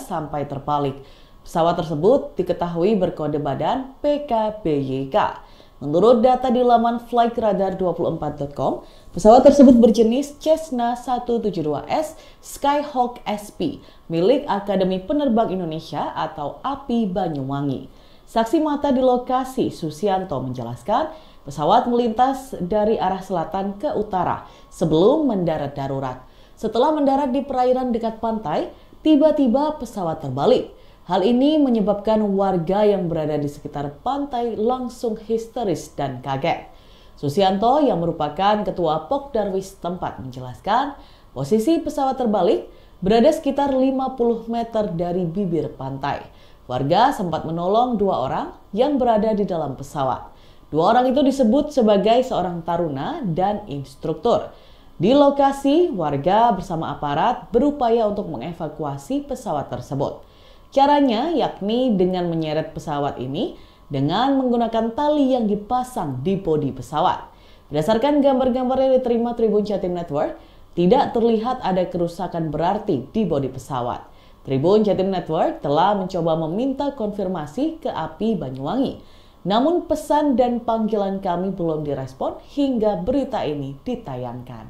sampai terbalik. Pesawat tersebut diketahui berkode badan PKBYK. Menurut data di laman flightradar24.com, pesawat tersebut berjenis Cessna 172S Skyhawk SP milik Akademi Penerbang Indonesia atau API Banyuwangi. Saksi mata di lokasi, Susianto, menjelaskan pesawat melintas dari arah selatan ke utara sebelum mendarat darurat. Setelah mendarat di perairan dekat pantai, tiba-tiba pesawat terbalik. Hal ini menyebabkan warga yang berada di sekitar pantai langsung histeris dan kaget. Susianto yang merupakan ketua Pokdarwis tempat menjelaskan posisi pesawat terbalik berada sekitar 50 meter dari bibir pantai. Warga sempat menolong 2 orang yang berada di dalam pesawat. 2 orang itu disebut sebagai seorang taruna dan instruktur. Di lokasi, warga bersama aparat berupaya untuk mengevakuasi pesawat tersebut. Caranya yakni dengan menyeret pesawat ini dengan menggunakan tali yang dipasang di bodi pesawat. Berdasarkan gambar-gambar yang diterima Tribun Jatim Network, tidak terlihat ada kerusakan berarti di bodi pesawat. Tribun Jatim Network telah mencoba meminta konfirmasi ke API Banyuwangi. Namun pesan dan panggilan kami belum direspon hingga berita ini ditayangkan.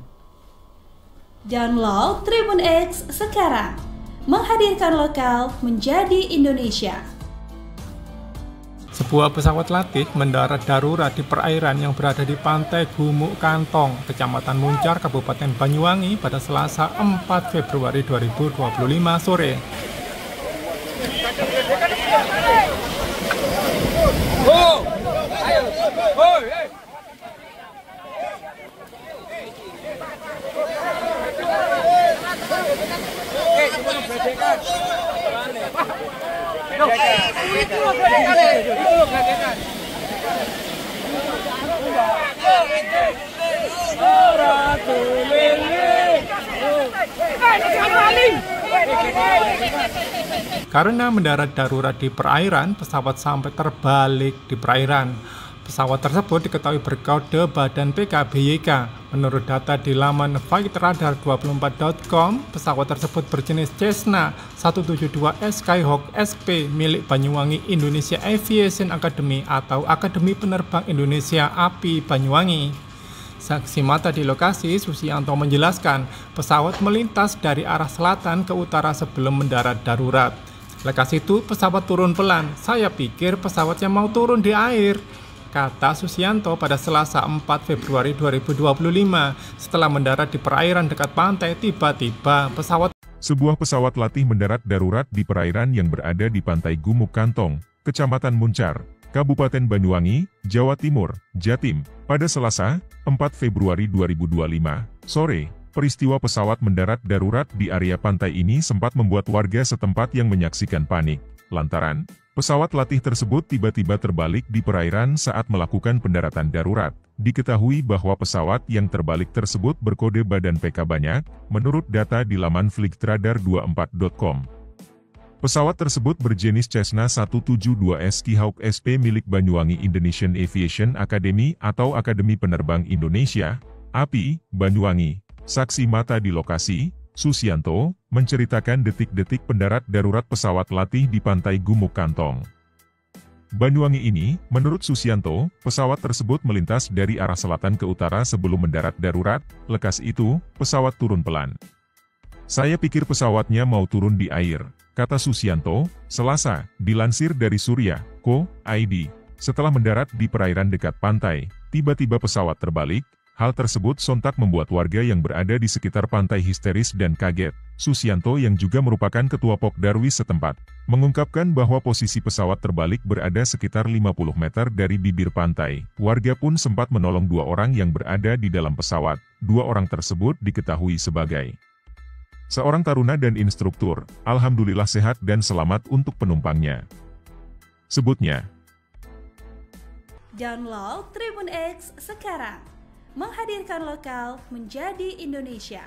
Download Tribun X sekarang. Menghadirkan lokal menjadi Indonesia. Sebuah pesawat latih mendarat darurat di perairan yang berada di pantai Gumuk Kantong, Kecamatan Muncar, Kabupaten Banyuwangi pada Selasa 4 Februari 2025 sore. Karena mendarat darurat di perairan, pesawat sampai terbalik di perairan. Pesawat tersebut diketahui berkode badan PKBYK. Menurut data di laman flightradar24.com, pesawat tersebut berjenis Cessna 172S Skyhawk SP milik Banyuwangi Indonesia Aviation Academy atau Akademi Penerbang Indonesia API Banyuwangi. Saksi mata di lokasi, Susianto menjelaskan pesawat melintas dari arah selatan ke utara sebelum mendarat darurat. Lekas itu pesawat turun pelan. Saya pikir pesawatnya mau turun di air, kata Susianto pada Selasa 4 Februari 2025. Setelah mendarat di perairan dekat pantai, tiba-tiba Sebuah pesawat latih mendarat darurat di perairan yang berada di pantai Gumuk Kantong, Kecamatan Muncar, Kabupaten Banyuwangi, Jawa Timur, Jatim, pada Selasa 4 Februari 2025 sore. Peristiwa pesawat mendarat darurat di area pantai ini sempat membuat warga setempat yang menyaksikan panik, lantaran pesawat latih tersebut tiba-tiba terbalik di perairan saat melakukan pendaratan darurat. Diketahui bahwa pesawat yang terbalik tersebut berkode badan PK banyak, menurut data di laman flightradar24.com. Pesawat tersebut berjenis Cessna 172S Skyhawk SP milik Banyuwangi Indonesian Aviation Academy atau Akademi Penerbang Indonesia, API, Banyuwangi. Saksi mata di lokasi, Susianto, menceritakan detik-detik pendarat darurat pesawat latih di pantai Gumuk Kantong, Banyuwangi ini. Menurut Susianto, pesawat tersebut melintas dari arah selatan ke utara sebelum mendarat darurat. Lekas itu, pesawat turun pelan. Saya pikir pesawatnya mau turun di air, kata Susianto, Selasa, dilansir dari Surya.co.id. Setelah mendarat di perairan dekat pantai, tiba-tiba pesawat terbalik. Hal tersebut sontak membuat warga yang berada di sekitar pantai histeris dan kaget. Susianto yang juga merupakan ketua Pokdarwis setempat, mengungkapkan bahwa posisi pesawat terbalik berada sekitar 50 meter dari bibir pantai. Warga pun sempat menolong 2 orang yang berada di dalam pesawat. 2 orang tersebut diketahui sebagai seorang taruna dan instruktur. Alhamdulillah sehat dan selamat untuk penumpangnya, sebutnya. Download Tribun X sekarang. Menghadirkan lokal menjadi Indonesia.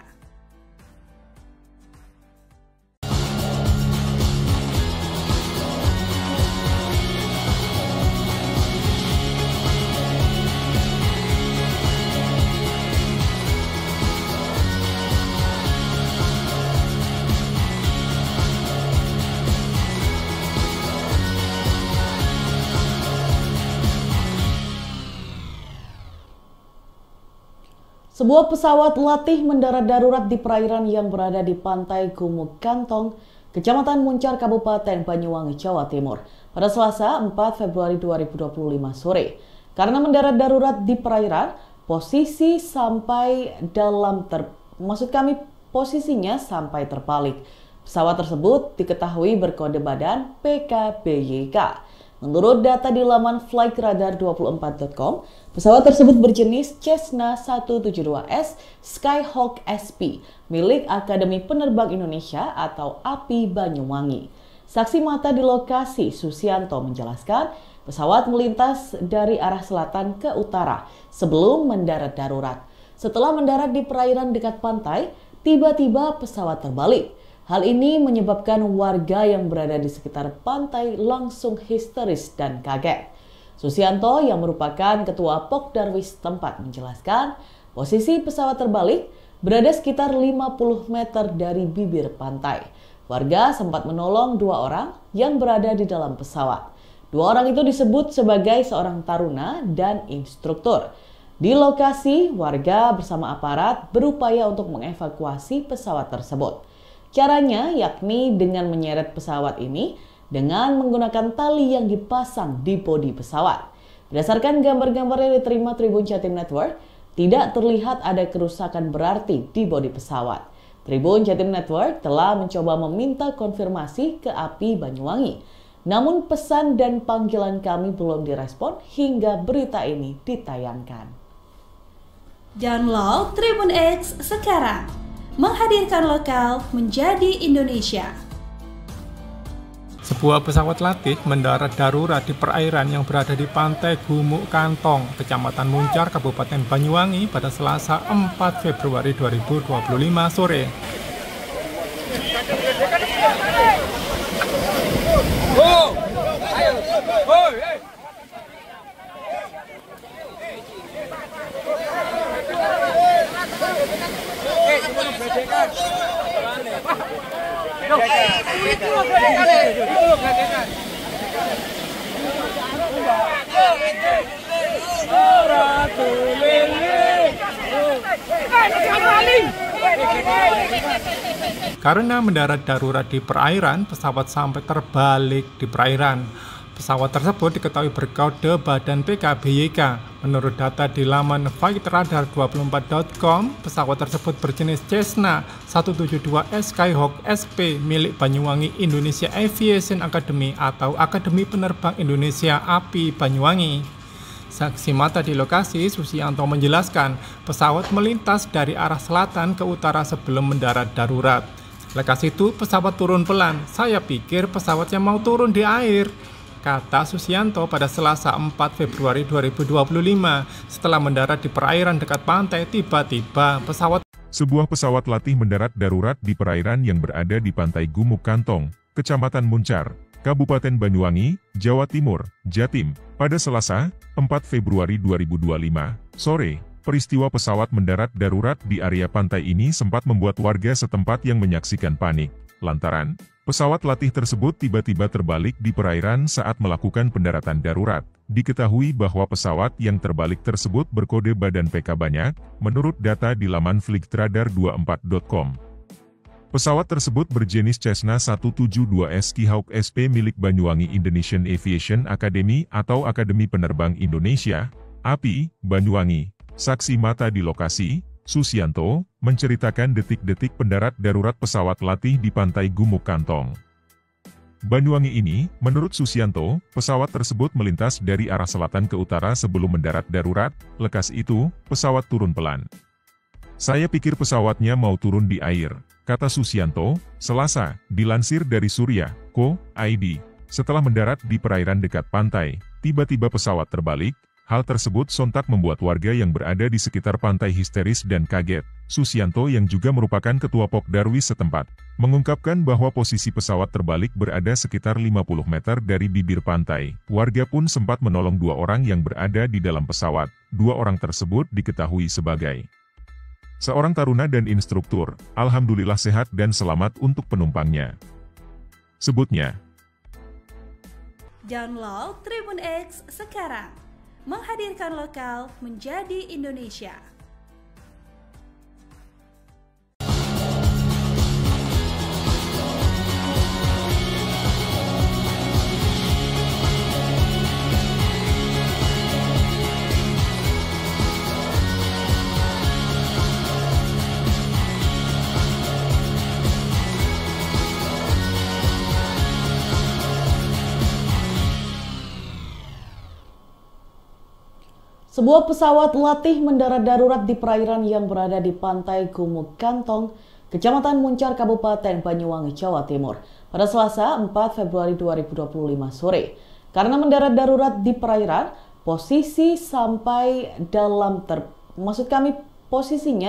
Sebuah pesawat latih mendarat darurat di perairan yang berada di pantai Gumuk Kantong, Kecamatan Muncar, Kabupaten Banyuwangi, Jawa Timur, pada Selasa 4 Februari 2025 sore. Karena mendarat darurat di perairan, posisinya sampai terbalik. Pesawat tersebut diketahui berkode badan PKBYK. Menurut data di laman flightradar24.com, pesawat tersebut berjenis Cessna 172S Skyhawk SP milik Akademi Penerbang Indonesia atau API Banyuwangi. Saksi mata di lokasi, Susianto, menjelaskan pesawat melintas dari arah selatan ke utara sebelum mendarat darurat. Setelah mendarat di perairan dekat pantai, tiba-tiba pesawat terbalik. Hal ini menyebabkan warga yang berada di sekitar pantai langsung histeris dan kaget. Susianto yang merupakan ketua Pokdarwis tempat menjelaskan posisi pesawat terbalik berada sekitar 50 meter dari bibir pantai. Warga sempat menolong 2 orang yang berada di dalam pesawat. 2 orang itu disebut sebagai seorang taruna dan instruktur. Di lokasi, warga bersama aparat berupaya untuk mengevakuasi pesawat tersebut. Caranya yakni dengan menyeret pesawat ini dengan menggunakan tali yang dipasang di bodi pesawat. Berdasarkan gambar-gambar yang diterima Tribun Jatim Network, tidak terlihat ada kerusakan berarti di bodi pesawat. Tribun Jatim Network telah mencoba meminta konfirmasi ke API Banyuwangi. Namun pesan dan panggilan kami belum direspon hingga berita ini ditayangkan. Download Tribun X sekarang. Menghadirkan lokal menjadi Indonesia. Sebuah pesawat latih mendarat darurat di perairan yang berada di pantai Gumuk Kantong, Kecamatan Muncar, Kabupaten Banyuwangi pada Selasa 4 Februari 2025 sore. Karena mendarat darurat di perairan, pesawat sampai terbalik di perairan. Pesawat tersebut diketahui berkode badan PKBYK. Menurut data di laman flightradar24.com, pesawat tersebut berjenis Cessna 172S Skyhawk SP milik Banyuwangi Indonesia Aviation Academy atau Akademi Penerbang Indonesia API Banyuwangi. Saksi mata di lokasi, Susianto menjelaskan pesawat melintas dari arah selatan ke utara sebelum mendarat darurat. Lekas itu pesawat turun pelan. Saya pikir pesawatnya mau turun di air, kata Susianto pada Selasa 4 Februari 2025. Setelah mendarat di perairan dekat pantai, tiba-tiba Sebuah pesawat latih mendarat darurat di perairan yang berada di pantai Gumuk Kantong, Kecamatan Muncar, Kabupaten Banyuwangi, Jawa Timur, Jatim, pada Selasa, 4 Februari 2025, sore. Peristiwa pesawat mendarat darurat di area pantai ini sempat membuat warga setempat yang menyaksikan panik, lantaran pesawat latih tersebut tiba-tiba terbalik di perairan saat melakukan pendaratan darurat. Diketahui bahwa pesawat yang terbalik tersebut berkode badan PK banyak, menurut data di laman flightradar24.com. Pesawat tersebut berjenis Cessna 172S Skyhawk SP milik Banyuwangi Indonesian Aviation Academy atau Akademi Penerbang Indonesia, API, Banyuwangi. Saksi mata di lokasi, Susianto, menceritakan detik-detik pendarat darurat pesawat latih di pantai Gumuk Kantong, Banyuwangi ini. Menurut Susianto, pesawat tersebut melintas dari arah selatan ke utara sebelum mendarat darurat. Lekas itu, pesawat turun pelan. Saya pikir pesawatnya mau turun di air, kata Susianto, Selasa, dilansir dari Surya.co.id. Setelah mendarat di perairan dekat pantai, tiba-tiba pesawat terbalik. Hal tersebut sontak membuat warga yang berada di sekitar pantai histeris dan kaget. Susianto yang juga merupakan ketua Pokdarwis setempat, mengungkapkan bahwa posisi pesawat terbalik berada sekitar 50 meter dari bibir pantai. Warga pun sempat menolong 2 orang yang berada di dalam pesawat. 2 orang tersebut diketahui sebagai seorang taruna dan instruktur. Alhamdulillah sehat dan selamat untuk penumpangnya, sebutnya. Download Tribun X sekarang. Menghadirkan lokal menjadi Indonesia. Sebuah pesawat latih mendarat darurat di perairan yang berada di pantai Gumuk Kantong, Kecamatan Muncar, Kabupaten Banyuwangi, Jawa Timur, pada Selasa 4 Februari 2025 sore. Karena mendarat darurat di perairan, posisinya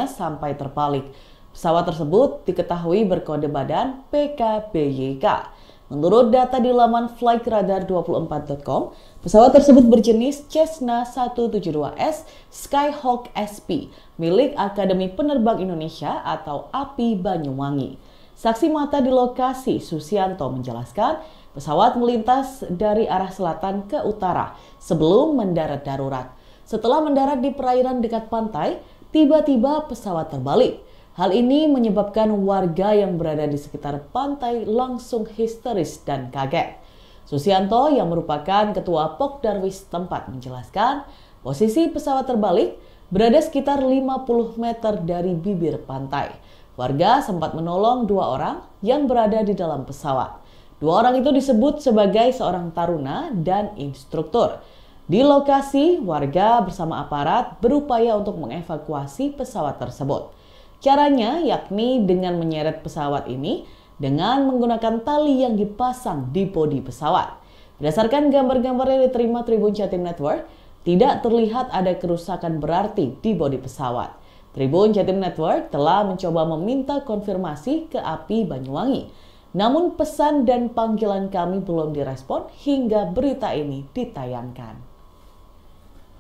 sampai terbalik. Pesawat tersebut diketahui berkode badan PKBYK. Menurut data di laman flightradar24.com, pesawat tersebut berjenis Cessna 172S Skyhawk SP milik Akademi Penerbang Indonesia atau API Banyuwangi. Saksi mata di lokasi, Susianto, menjelaskan pesawat melintas dari arah selatan ke utara sebelum mendarat darurat. Setelah mendarat di perairan dekat pantai, tiba-tiba pesawat terbalik. Hal ini menyebabkan warga yang berada di sekitar pantai langsung histeris dan kaget. Susianto yang merupakan ketua Pokdarwis tempat menjelaskan, posisi pesawat terbalik berada sekitar 50 meter dari bibir pantai. Warga sempat menolong 2 orang yang berada di dalam pesawat. 2 orang itu disebut sebagai seorang taruna dan instruktur. Di lokasi, warga bersama aparat berupaya untuk mengevakuasi pesawat tersebut. Caranya yakni dengan menyeret pesawat ini dengan menggunakan tali yang dipasang di bodi pesawat. Berdasarkan gambar-gambar yang diterima Tribun Jatim Network, tidak terlihat ada kerusakan berarti di bodi pesawat. Tribun Jatim Network telah mencoba meminta konfirmasi ke API Banyuwangi. Namun pesan dan panggilan kami belum direspon hingga berita ini ditayangkan.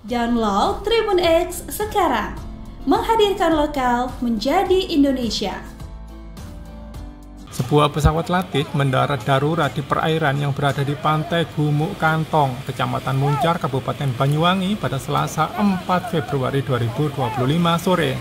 Download Tribun X sekarang. Menghadirkan lokal menjadi Indonesia. Sebuah pesawat latih mendarat darurat di perairan yang berada di pantai Gumuk Kantong, Kecamatan Muncar, Kabupaten Banyuwangi pada Selasa 4 Februari 2025 sore.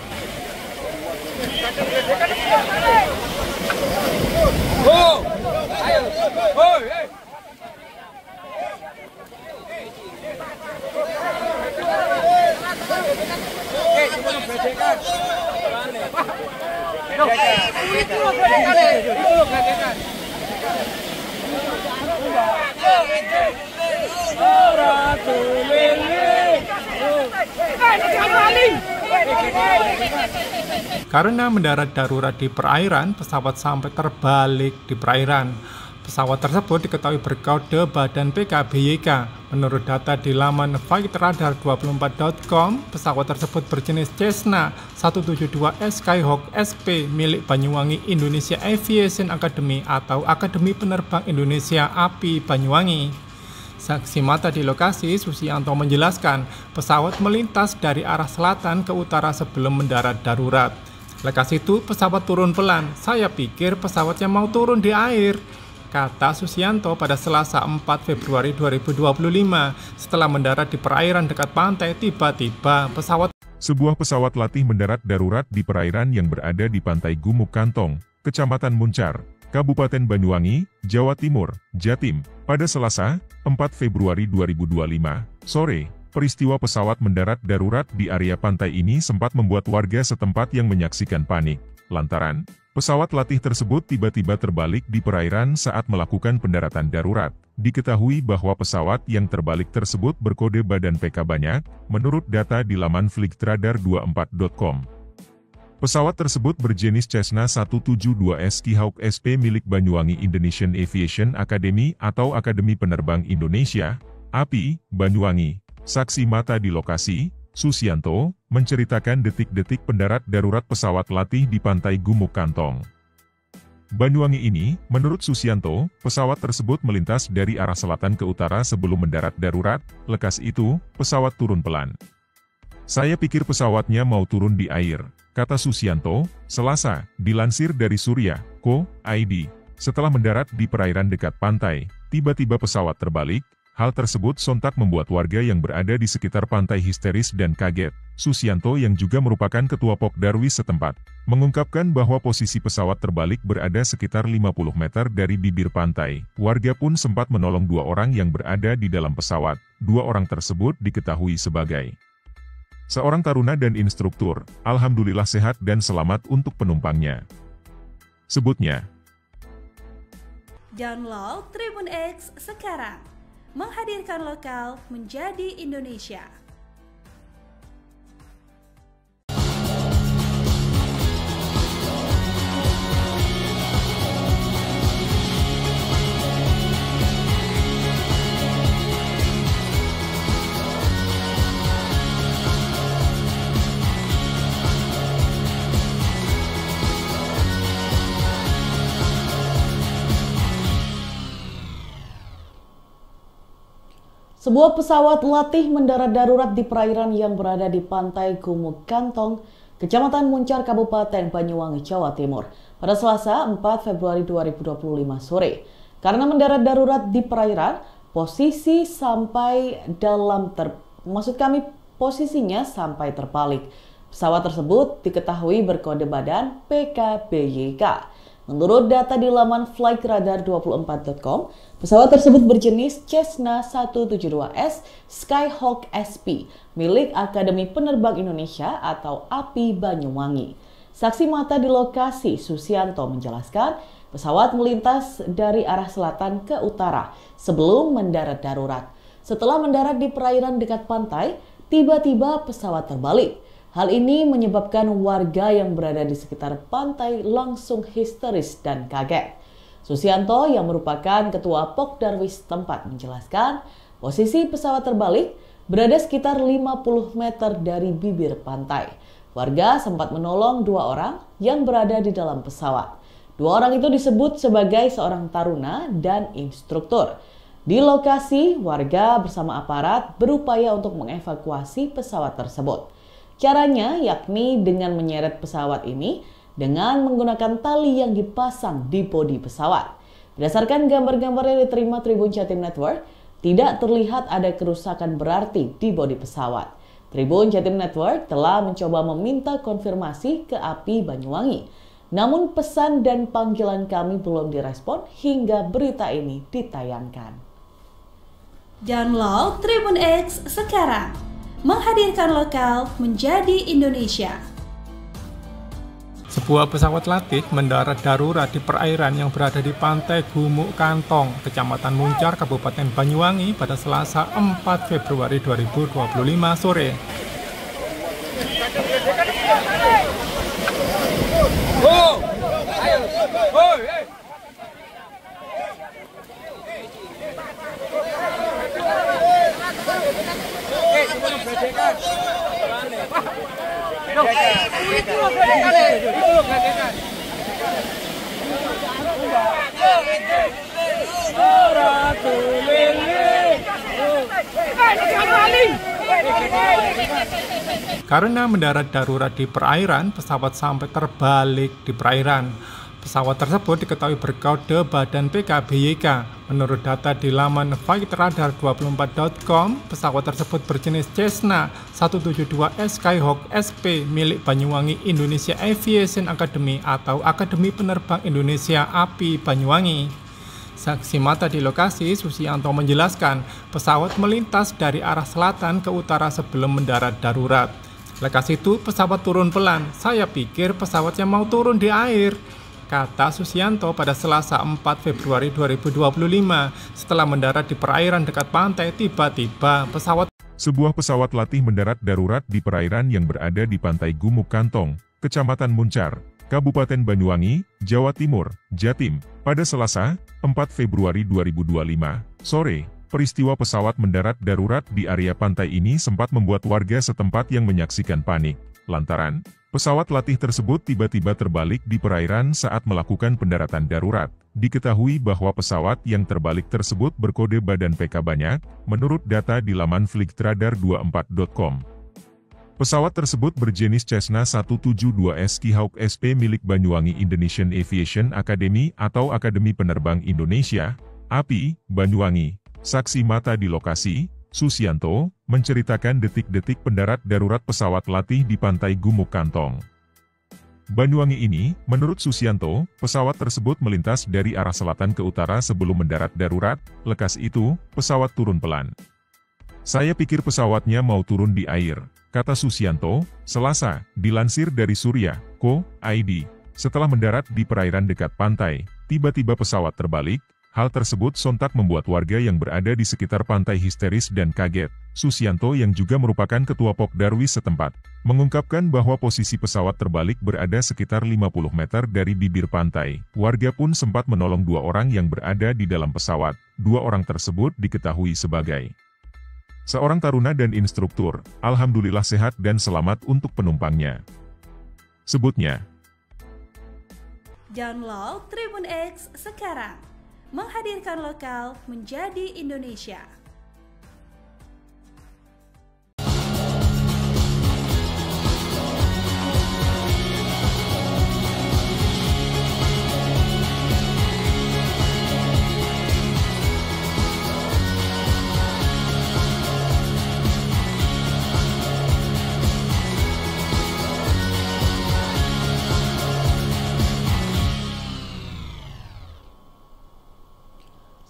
Karena mendarat darurat di perairan, pesawat sampai terbalik di perairan. Pesawat tersebut diketahui berkode badan PKBYK. Menurut data di laman flightradar24.com, pesawat tersebut berjenis Cessna 172S Skyhawk SP milik Banyuwangi Indonesia Aviation Academy atau Akademi Penerbang Indonesia API Banyuwangi. Saksi mata di lokasi, Susianto menjelaskan, pesawat melintas dari arah selatan ke utara sebelum mendarat darurat. Lekas itu pesawat turun pelan. Saya pikir pesawatnya mau turun di air, kata Susianto pada Selasa 4 Februari 2025. Setelah mendarat di perairan dekat pantai, tiba-tiba Sebuah pesawat latih mendarat darurat di perairan yang berada di pantai Gumuk Kantong, Kecamatan Muncar, Kabupaten Banyuwangi, Jawa Timur, Jatim, pada Selasa 4 Februari 2025 sore. Peristiwa pesawat mendarat darurat di area pantai ini sempat membuat warga setempat yang menyaksikan panik, lantaran pesawat latih tersebut tiba-tiba terbalik di perairan saat melakukan pendaratan darurat. Diketahui bahwa pesawat yang terbalik tersebut berkode badan PK banyak, menurut data di laman flightradar24.com. Pesawat tersebut berjenis Cessna 172S Skyhawk SP milik Banyuwangi Indonesian Aviation Academy atau Akademi Penerbang Indonesia, API, Banyuwangi. Saksi mata di lokasi, Susianto, menceritakan detik-detik pendarat darurat pesawat latih di pantai Gumuk Kantong, Banyuwangi ini. Menurut Susianto, pesawat tersebut melintas dari arah selatan ke utara sebelum mendarat darurat. Lekas itu, pesawat turun pelan. Saya pikir pesawatnya mau turun di air, kata Susianto, Selasa, dilansir dari Surya.co.id. Setelah mendarat di perairan dekat pantai, tiba-tiba pesawat terbalik. Hal tersebut sontak membuat warga yang berada di sekitar pantai histeris dan kaget. Susianto yang juga merupakan ketua Pokdarwis setempat, mengungkapkan bahwa posisi pesawat terbalik berada sekitar 50 meter dari bibir pantai. Warga pun sempat menolong 2 orang yang berada di dalam pesawat. 2 orang tersebut diketahui sebagai seorang taruna dan instruktur. Alhamdulillah sehat dan selamat untuk penumpangnya, sebutnya. Download Tribun X sekarang. Menghadirkan lokal menjadi Indonesia. Sebuah pesawat latih mendarat darurat di perairan yang berada di pantai Gumuk Kantong, Kecamatan Muncar, Kabupaten Banyuwangi, Jawa Timur, pada Selasa 4 Februari 2025 sore. Karena mendarat darurat di perairan, posisinya sampai terbalik. Pesawat tersebut diketahui berkode badan PKBYK. Menurut data di laman flightradar24.com, pesawat tersebut berjenis Cessna 172S Skyhawk SP milik Akademi Penerbang Indonesia atau API Banyuwangi. Saksi mata di lokasi, Susianto, menjelaskan pesawat melintas dari arah selatan ke utara sebelum mendarat darurat. Setelah mendarat di perairan dekat pantai, tiba-tiba pesawat terbalik. Hal ini menyebabkan warga yang berada di sekitar pantai langsung histeris dan kaget. Susianto yang merupakan ketua Pokdarwis tempat menjelaskan posisi pesawat terbalik berada sekitar 50 meter dari bibir pantai. Warga sempat menolong 2 orang yang berada di dalam pesawat. 2 orang itu disebut sebagai seorang taruna dan instruktur. Di lokasi, warga bersama aparat berupaya untuk mengevakuasi pesawat tersebut. Caranya yakni dengan menyeret pesawat ini dengan menggunakan tali yang dipasang di bodi pesawat. Berdasarkan gambar-gambar yang diterima Tribun Jatim Network, tidak terlihat ada kerusakan berarti di bodi pesawat. Tribun Jatim Network telah mencoba meminta konfirmasi ke API Banyuwangi. Namun pesan dan panggilan kami belum direspon hingga berita ini ditayangkan. Download Tribun X sekarang. Menghadirkan lokal menjadi Indonesia. Sebuah pesawat latih mendarat darurat di perairan yang berada di pantai Gumuk Kantong, Kecamatan Muncar, Kabupaten Banyuwangi pada Selasa 4 Februari 2025 sore. Karena mendarat darurat di perairan, pesawat sampai terbalik di perairan. Pesawat tersebut diketahui berkode badan PKBYK. Menurut data di laman flightradar24.com, pesawat tersebut berjenis Cessna 172S Skyhawk SP milik Banyuwangi Indonesia Aviation Academy atau Akademi Penerbang Indonesia API Banyuwangi. Saksi mata di lokasi, Susianto menjelaskan pesawat melintas dari arah selatan ke utara sebelum mendarat darurat. Lekas itu pesawat turun pelan. Saya pikir pesawatnya mau turun di air, kata Susianto pada Selasa 4 Februari 2025. Setelah mendarat di perairan dekat pantai, tiba-tiba Sebuah pesawat latih mendarat darurat di perairan yang berada di pantai Gumuk Kantong, Kecamatan Muncar, Kabupaten Banyuwangi, Jawa Timur, Jatim, pada Selasa, 4 Februari 2025, sore. Peristiwa pesawat mendarat darurat di area pantai ini sempat membuat warga setempat yang menyaksikan panik, lantaran pesawat latih tersebut tiba-tiba terbalik di perairan saat melakukan pendaratan darurat. Diketahui bahwa pesawat yang terbalik tersebut berkode badan PK banyak, menurut data di laman flightradar24.com. Pesawat tersebut berjenis Cessna 172S Skyhawk SP milik Banyuwangi Indonesian Aviation Academy atau Akademi Penerbang Indonesia, API, Banyuwangi. Saksi mata di lokasi, Susianto, menceritakan detik-detik pendarat darurat pesawat latih di pantai Gumuk Kantong, Banyuwangi ini. Menurut Susianto, pesawat tersebut melintas dari arah selatan ke utara sebelum mendarat darurat. Lekas itu, pesawat turun pelan. Saya pikir pesawatnya mau turun di air, kata Susianto, Selasa, dilansir dari Surya.co.id. Setelah mendarat di perairan dekat pantai, tiba-tiba pesawat terbalik. Hal tersebut sontak membuat warga yang berada di sekitar pantai histeris dan kaget. Susianto yang juga merupakan ketua Pokdarwis setempat, mengungkapkan bahwa posisi pesawat terbalik berada sekitar 50 meter dari bibir pantai. Warga pun sempat menolong 2 orang yang berada di dalam pesawat. 2 orang tersebut diketahui sebagai seorang taruna dan instruktur. Alhamdulillah sehat dan selamat untuk penumpangnya, sebutnya. Download Tribun X sekarang. Menghadirkan lokal menjadi Indonesia.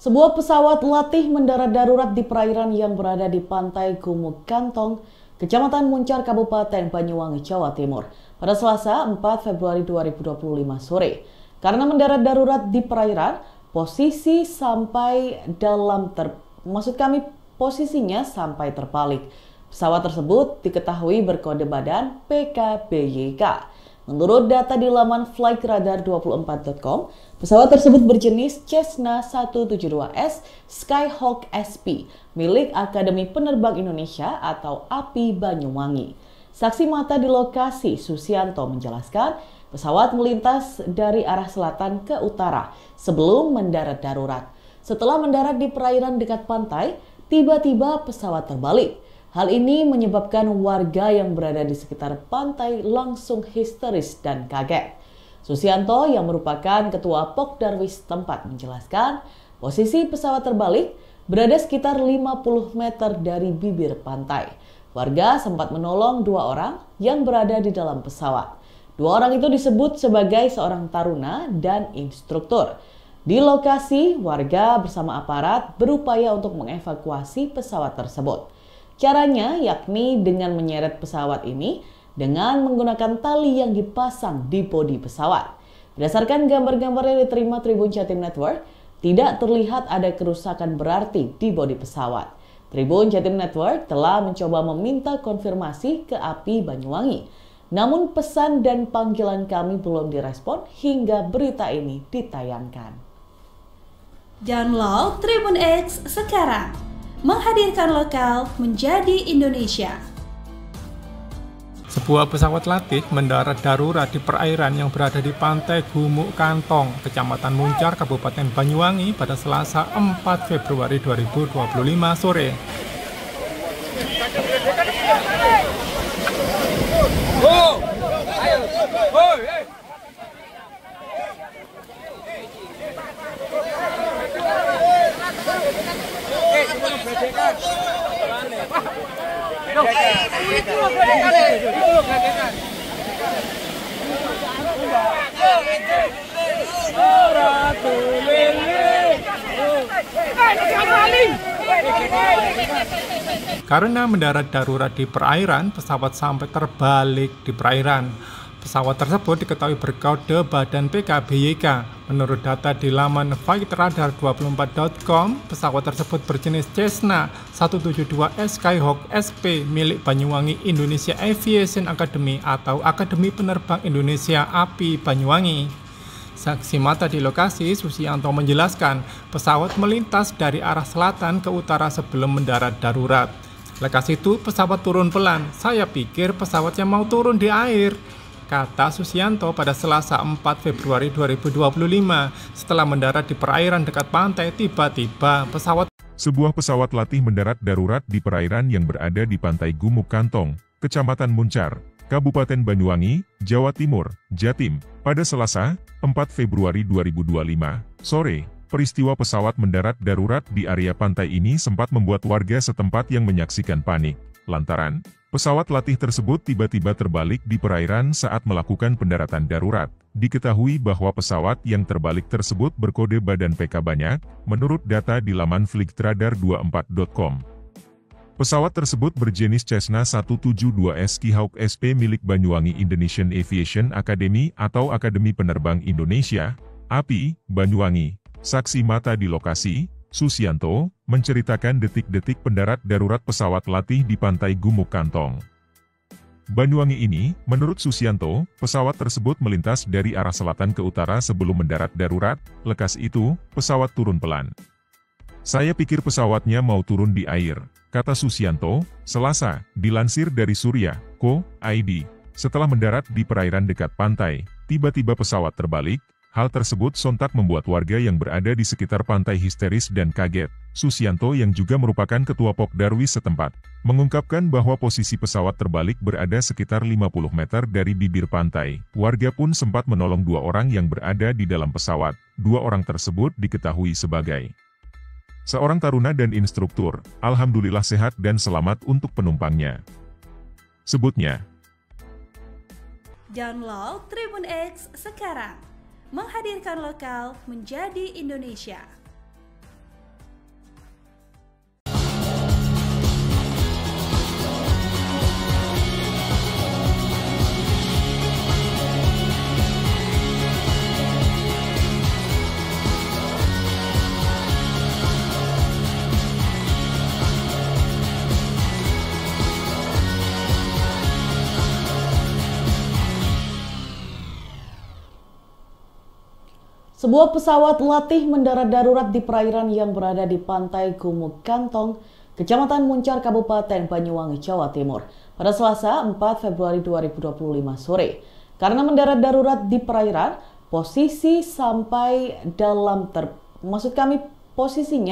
Sebuah pesawat latih mendarat darurat di perairan yang berada di pantai Gumuk Kantong, Kecamatan Muncar, Kabupaten Banyuwangi, Jawa Timur, pada Selasa 4 Februari 2025 sore. Karena mendarat darurat di perairan, posisinya sampai terbalik. Pesawat tersebut diketahui berkode badan PKBYK. Menurut data di laman flightradar24.com, pesawat tersebut berjenis Cessna 172S Skyhawk SP milik Akademi Penerbang Indonesia atau API Banyuwangi. Saksi mata di lokasi, Susianto, menjelaskan pesawat melintas dari arah selatan ke utara sebelum mendarat darurat. Setelah mendarat di perairan dekat pantai, tiba-tiba pesawat terbalik. Hal ini menyebabkan warga yang berada di sekitar pantai langsung histeris dan kaget. Susianto yang merupakan ketua Pokdarwis tempat menjelaskan posisi pesawat terbalik berada sekitar 50 meter dari bibir pantai. Warga sempat menolong 2 orang yang berada di dalam pesawat. 2 orang itu disebut sebagai seorang taruna dan instruktur. Di lokasi, warga bersama aparat berupaya untuk mengevakuasi pesawat tersebut. Caranya yakni dengan menyeret pesawat ini dengan menggunakan tali yang dipasang di bodi pesawat. Berdasarkan gambar-gambar yang diterima Tribun Jatim Network, tidak terlihat ada kerusakan berarti di bodi pesawat. Tribun Jatim Network telah mencoba meminta konfirmasi ke API Banyuwangi. Namun pesan dan panggilan kami belum direspon hingga berita ini ditayangkan. Download Tribun X sekarang. Menghadirkan lokal menjadi Indonesia. Sebuah pesawat latih mendarat darurat di perairan yang berada di pantai Gumuk Kantong, Kecamatan Muncar, Kabupaten Banyuwangi pada Selasa 4 Februari 2025 sore. Karena mendarat darurat di perairan, pesawat sampai terbalik di perairan. Pesawat tersebut diketahui berkode badan PKBYK. Menurut data di laman flightradar24.com, pesawat tersebut berjenis Cessna 172S Skyhawk SP milik Banyuwangi Indonesia Aviation Academy atau Akademi Penerbang Indonesia API Banyuwangi. Saksi mata di lokasi, Susianto menjelaskan pesawat melintas dari arah selatan ke utara sebelum mendarat darurat. Lekas itu pesawat turun pelan. Saya pikir pesawatnya mau turun di air, kata Susianto pada Selasa 4 Februari 2025. Setelah mendarat di perairan dekat pantai, tiba-tiba Sebuah pesawat latih mendarat darurat di perairan yang berada di pantai Gumuk Kantong, Kecamatan Muncar, Kabupaten Banyuwangi, Jawa Timur, Jatim, pada Selasa 4 Februari 2025 sore. Peristiwa pesawat mendarat darurat di area pantai ini sempat membuat warga setempat yang menyaksikan panik, lantaran pesawat latih tersebut tiba-tiba terbalik di perairan saat melakukan pendaratan darurat. Diketahui bahwa pesawat yang terbalik tersebut berkode badan PK banyak, menurut data di laman flightradar24.com. Pesawat tersebut berjenis Cessna 172S Skyhawk SP milik Banyuwangi Indonesian Aviation Academy atau Akademi Penerbang Indonesia, API, Banyuwangi. Saksi mata di lokasi, Susianto, menceritakan detik-detik pendarat darurat pesawat latih di pantai Gumuk Kantong, Banyuwangi ini. Menurut Susianto, pesawat tersebut melintas dari arah selatan ke utara sebelum mendarat darurat. Lekas itu, pesawat turun pelan. Saya pikir pesawatnya mau turun di air, kata Susianto, Selasa, dilansir dari Surya.co.id. Setelah mendarat di perairan dekat pantai, tiba-tiba pesawat terbalik. Hal tersebut sontak membuat warga yang berada di sekitar pantai histeris dan kaget. Susianto yang juga merupakan ketua Pokdarwis setempat, mengungkapkan bahwa posisi pesawat terbalik berada sekitar 50 meter dari bibir pantai. Warga pun sempat menolong 2 orang yang berada di dalam pesawat. 2 orang tersebut diketahui sebagai seorang taruna dan instruktur. Alhamdulillah sehat dan selamat untuk penumpangnya, sebutnya. Download Tribun X sekarang. Menghadirkan lokal menjadi Indonesia. Sebuah pesawat latih mendarat darurat di perairan yang berada di pantai Gumuk Kantong, Kecamatan Muncar, Kabupaten Banyuwangi, Jawa Timur, pada Selasa 4 Februari 2025 sore. Karena mendarat darurat di perairan, posisinya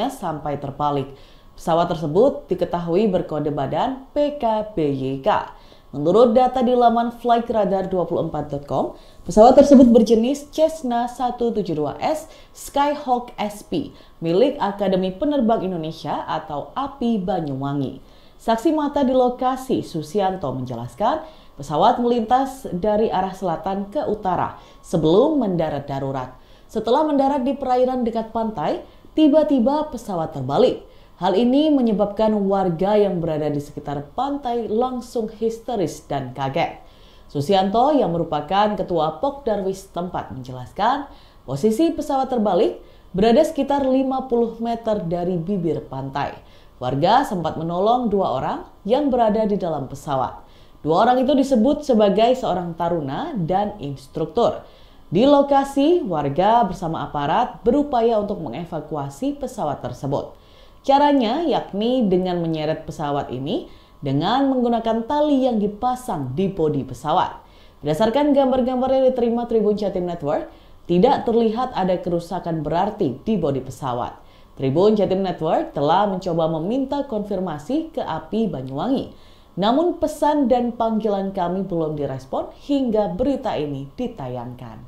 sampai terbalik. Pesawat tersebut diketahui berkode badan PKBYK. Menurut data di laman flightradar24.com, pesawat tersebut berjenis Cessna 172S Skyhawk SP milik Akademi Penerbang Indonesia atau API Banyuwangi. Saksi mata di lokasi, Susianto, menjelaskan pesawat melintas dari arah selatan ke utara sebelum mendarat darurat. Setelah mendarat di perairan dekat pantai, tiba-tiba pesawat terbalik. Hal ini menyebabkan warga yang berada di sekitar pantai langsung histeris dan kaget. Susianto yang merupakan ketua Pokdarwis tempat menjelaskan posisi pesawat terbalik berada sekitar 50 meter dari bibir pantai. Warga sempat menolong 2 orang yang berada di dalam pesawat. 2 orang itu disebut sebagai seorang taruna dan instruktur. Di lokasi, warga bersama aparat berupaya untuk mengevakuasi pesawat tersebut. Caranya yakni dengan menyeret pesawat ini dengan menggunakan tali yang dipasang di bodi pesawat. Berdasarkan gambar-gambar yang diterima Tribun Jatim Network, tidak terlihat ada kerusakan berarti di bodi pesawat. Tribun Jatim Network telah mencoba meminta konfirmasi ke API Banyuwangi. Namun pesan dan panggilan kami belum direspon hingga berita ini ditayangkan.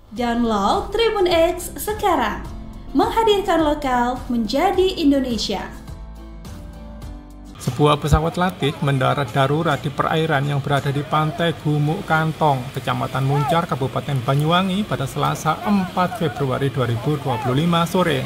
Download Tribun X sekarang. Menghadirkan lokal menjadi Indonesia. Sebuah pesawat latih mendarat darurat di perairan yang berada di pantai Gumuk Kantong, Kecamatan Muncar, Kabupaten Banyuwangi pada Selasa 4 Februari 2025 sore.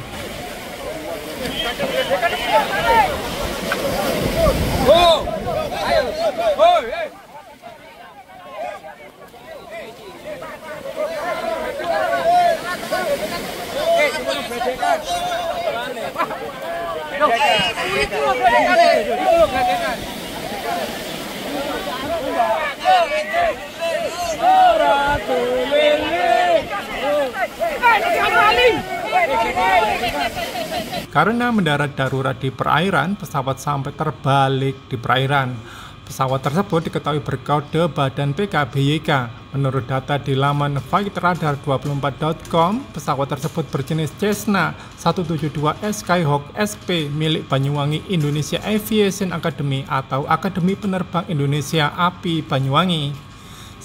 Karena mendarat darurat di perairan, pesawat sampai terbalik di perairan. Pesawat tersebut diketahui berkode badan PKBYK. Menurut data di laman flightradar24.com, pesawat tersebut berjenis Cessna 172S Skyhawk SP milik Banyuwangi Indonesia Aviation Academy atau Akademi Penerbang Indonesia API Banyuwangi.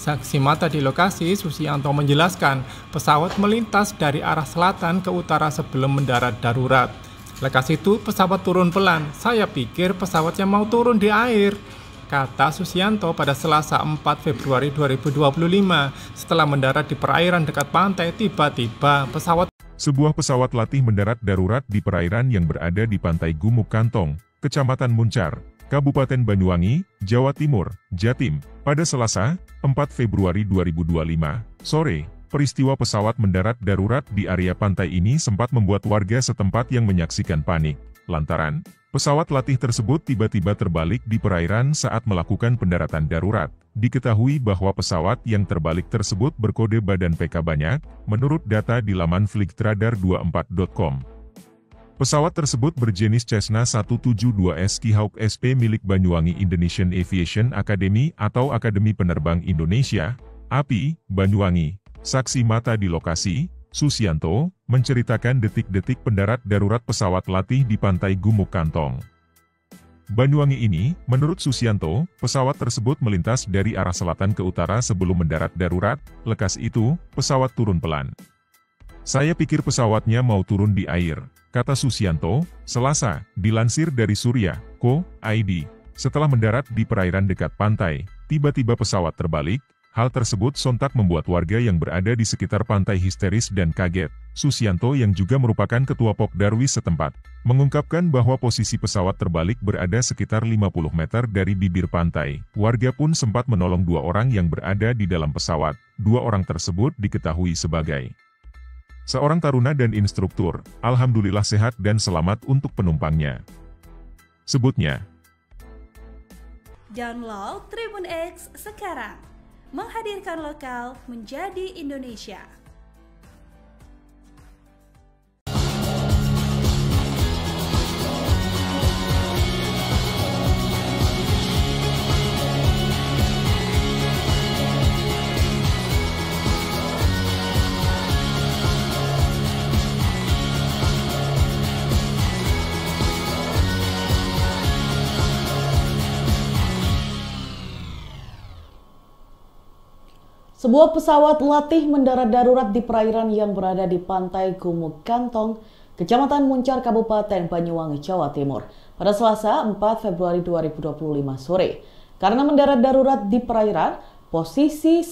Saksi mata di lokasi, Susianto menjelaskan pesawat melintas dari arah selatan ke utara sebelum mendarat darurat. Lekas itu pesawat turun pelan. Saya pikir pesawatnya mau turun di air, kata Susianto pada Selasa 4 Februari 2025. Setelah mendarat di perairan dekat pantai, tiba-tiba Sebuah pesawat latih mendarat darurat di perairan yang berada di pantai Gumuk Kantong, Kecamatan Muncar, Kabupaten Banyuwangi, Jawa Timur, Jatim, pada Selasa 4 Februari 2025 sore. Peristiwa pesawat mendarat darurat di area pantai ini sempat membuat warga setempat yang menyaksikan panik, lantaran pesawat latih tersebut tiba-tiba terbalik di perairan saat melakukan pendaratan darurat. Diketahui bahwa pesawat yang terbalik tersebut berkode badan PK banyak, menurut data di laman flightradar24.com. Pesawat tersebut berjenis Cessna 172S Skyhawk SP milik Banyuwangi Indonesian Aviation Academy atau Akademi Penerbang Indonesia, API, Banyuwangi. Saksi mata di lokasi, Susianto, menceritakan detik-detik pendarat darurat pesawat latih di pantai Gumuk Kantong, Banyuwangi ini. Menurut Susianto, pesawat tersebut melintas dari arah selatan ke utara sebelum mendarat darurat. Lekas itu, pesawat turun pelan. Saya pikir pesawatnya mau turun di air, kata Susianto, Selasa, dilansir dari Surya.co.id. Setelah mendarat di perairan dekat pantai, tiba-tiba pesawat terbalik. Hal tersebut sontak membuat warga yang berada di sekitar pantai histeris dan kaget. Susianto yang juga merupakan ketua Pokdarwis setempat, mengungkapkan bahwa posisi pesawat terbalik berada sekitar 50 meter dari bibir pantai. Warga pun sempat menolong 2 orang yang berada di dalam pesawat. 2 orang tersebut diketahui sebagai seorang taruna dan instruktur. Alhamdulillah sehat dan selamat untuk penumpangnya, sebutnya. Download Tribun X sekarang. Menghadirkan lokal menjadi Indonesia. Sebuah pesawat latih mendarat darurat di perairan yang berada di pantai Gumuk Kantong, Kecamatan Muncar, Kabupaten Banyuwangi, Jawa Timur, pada Selasa 4 Februari 2025 sore. Karena mendarat darurat di perairan, posisinya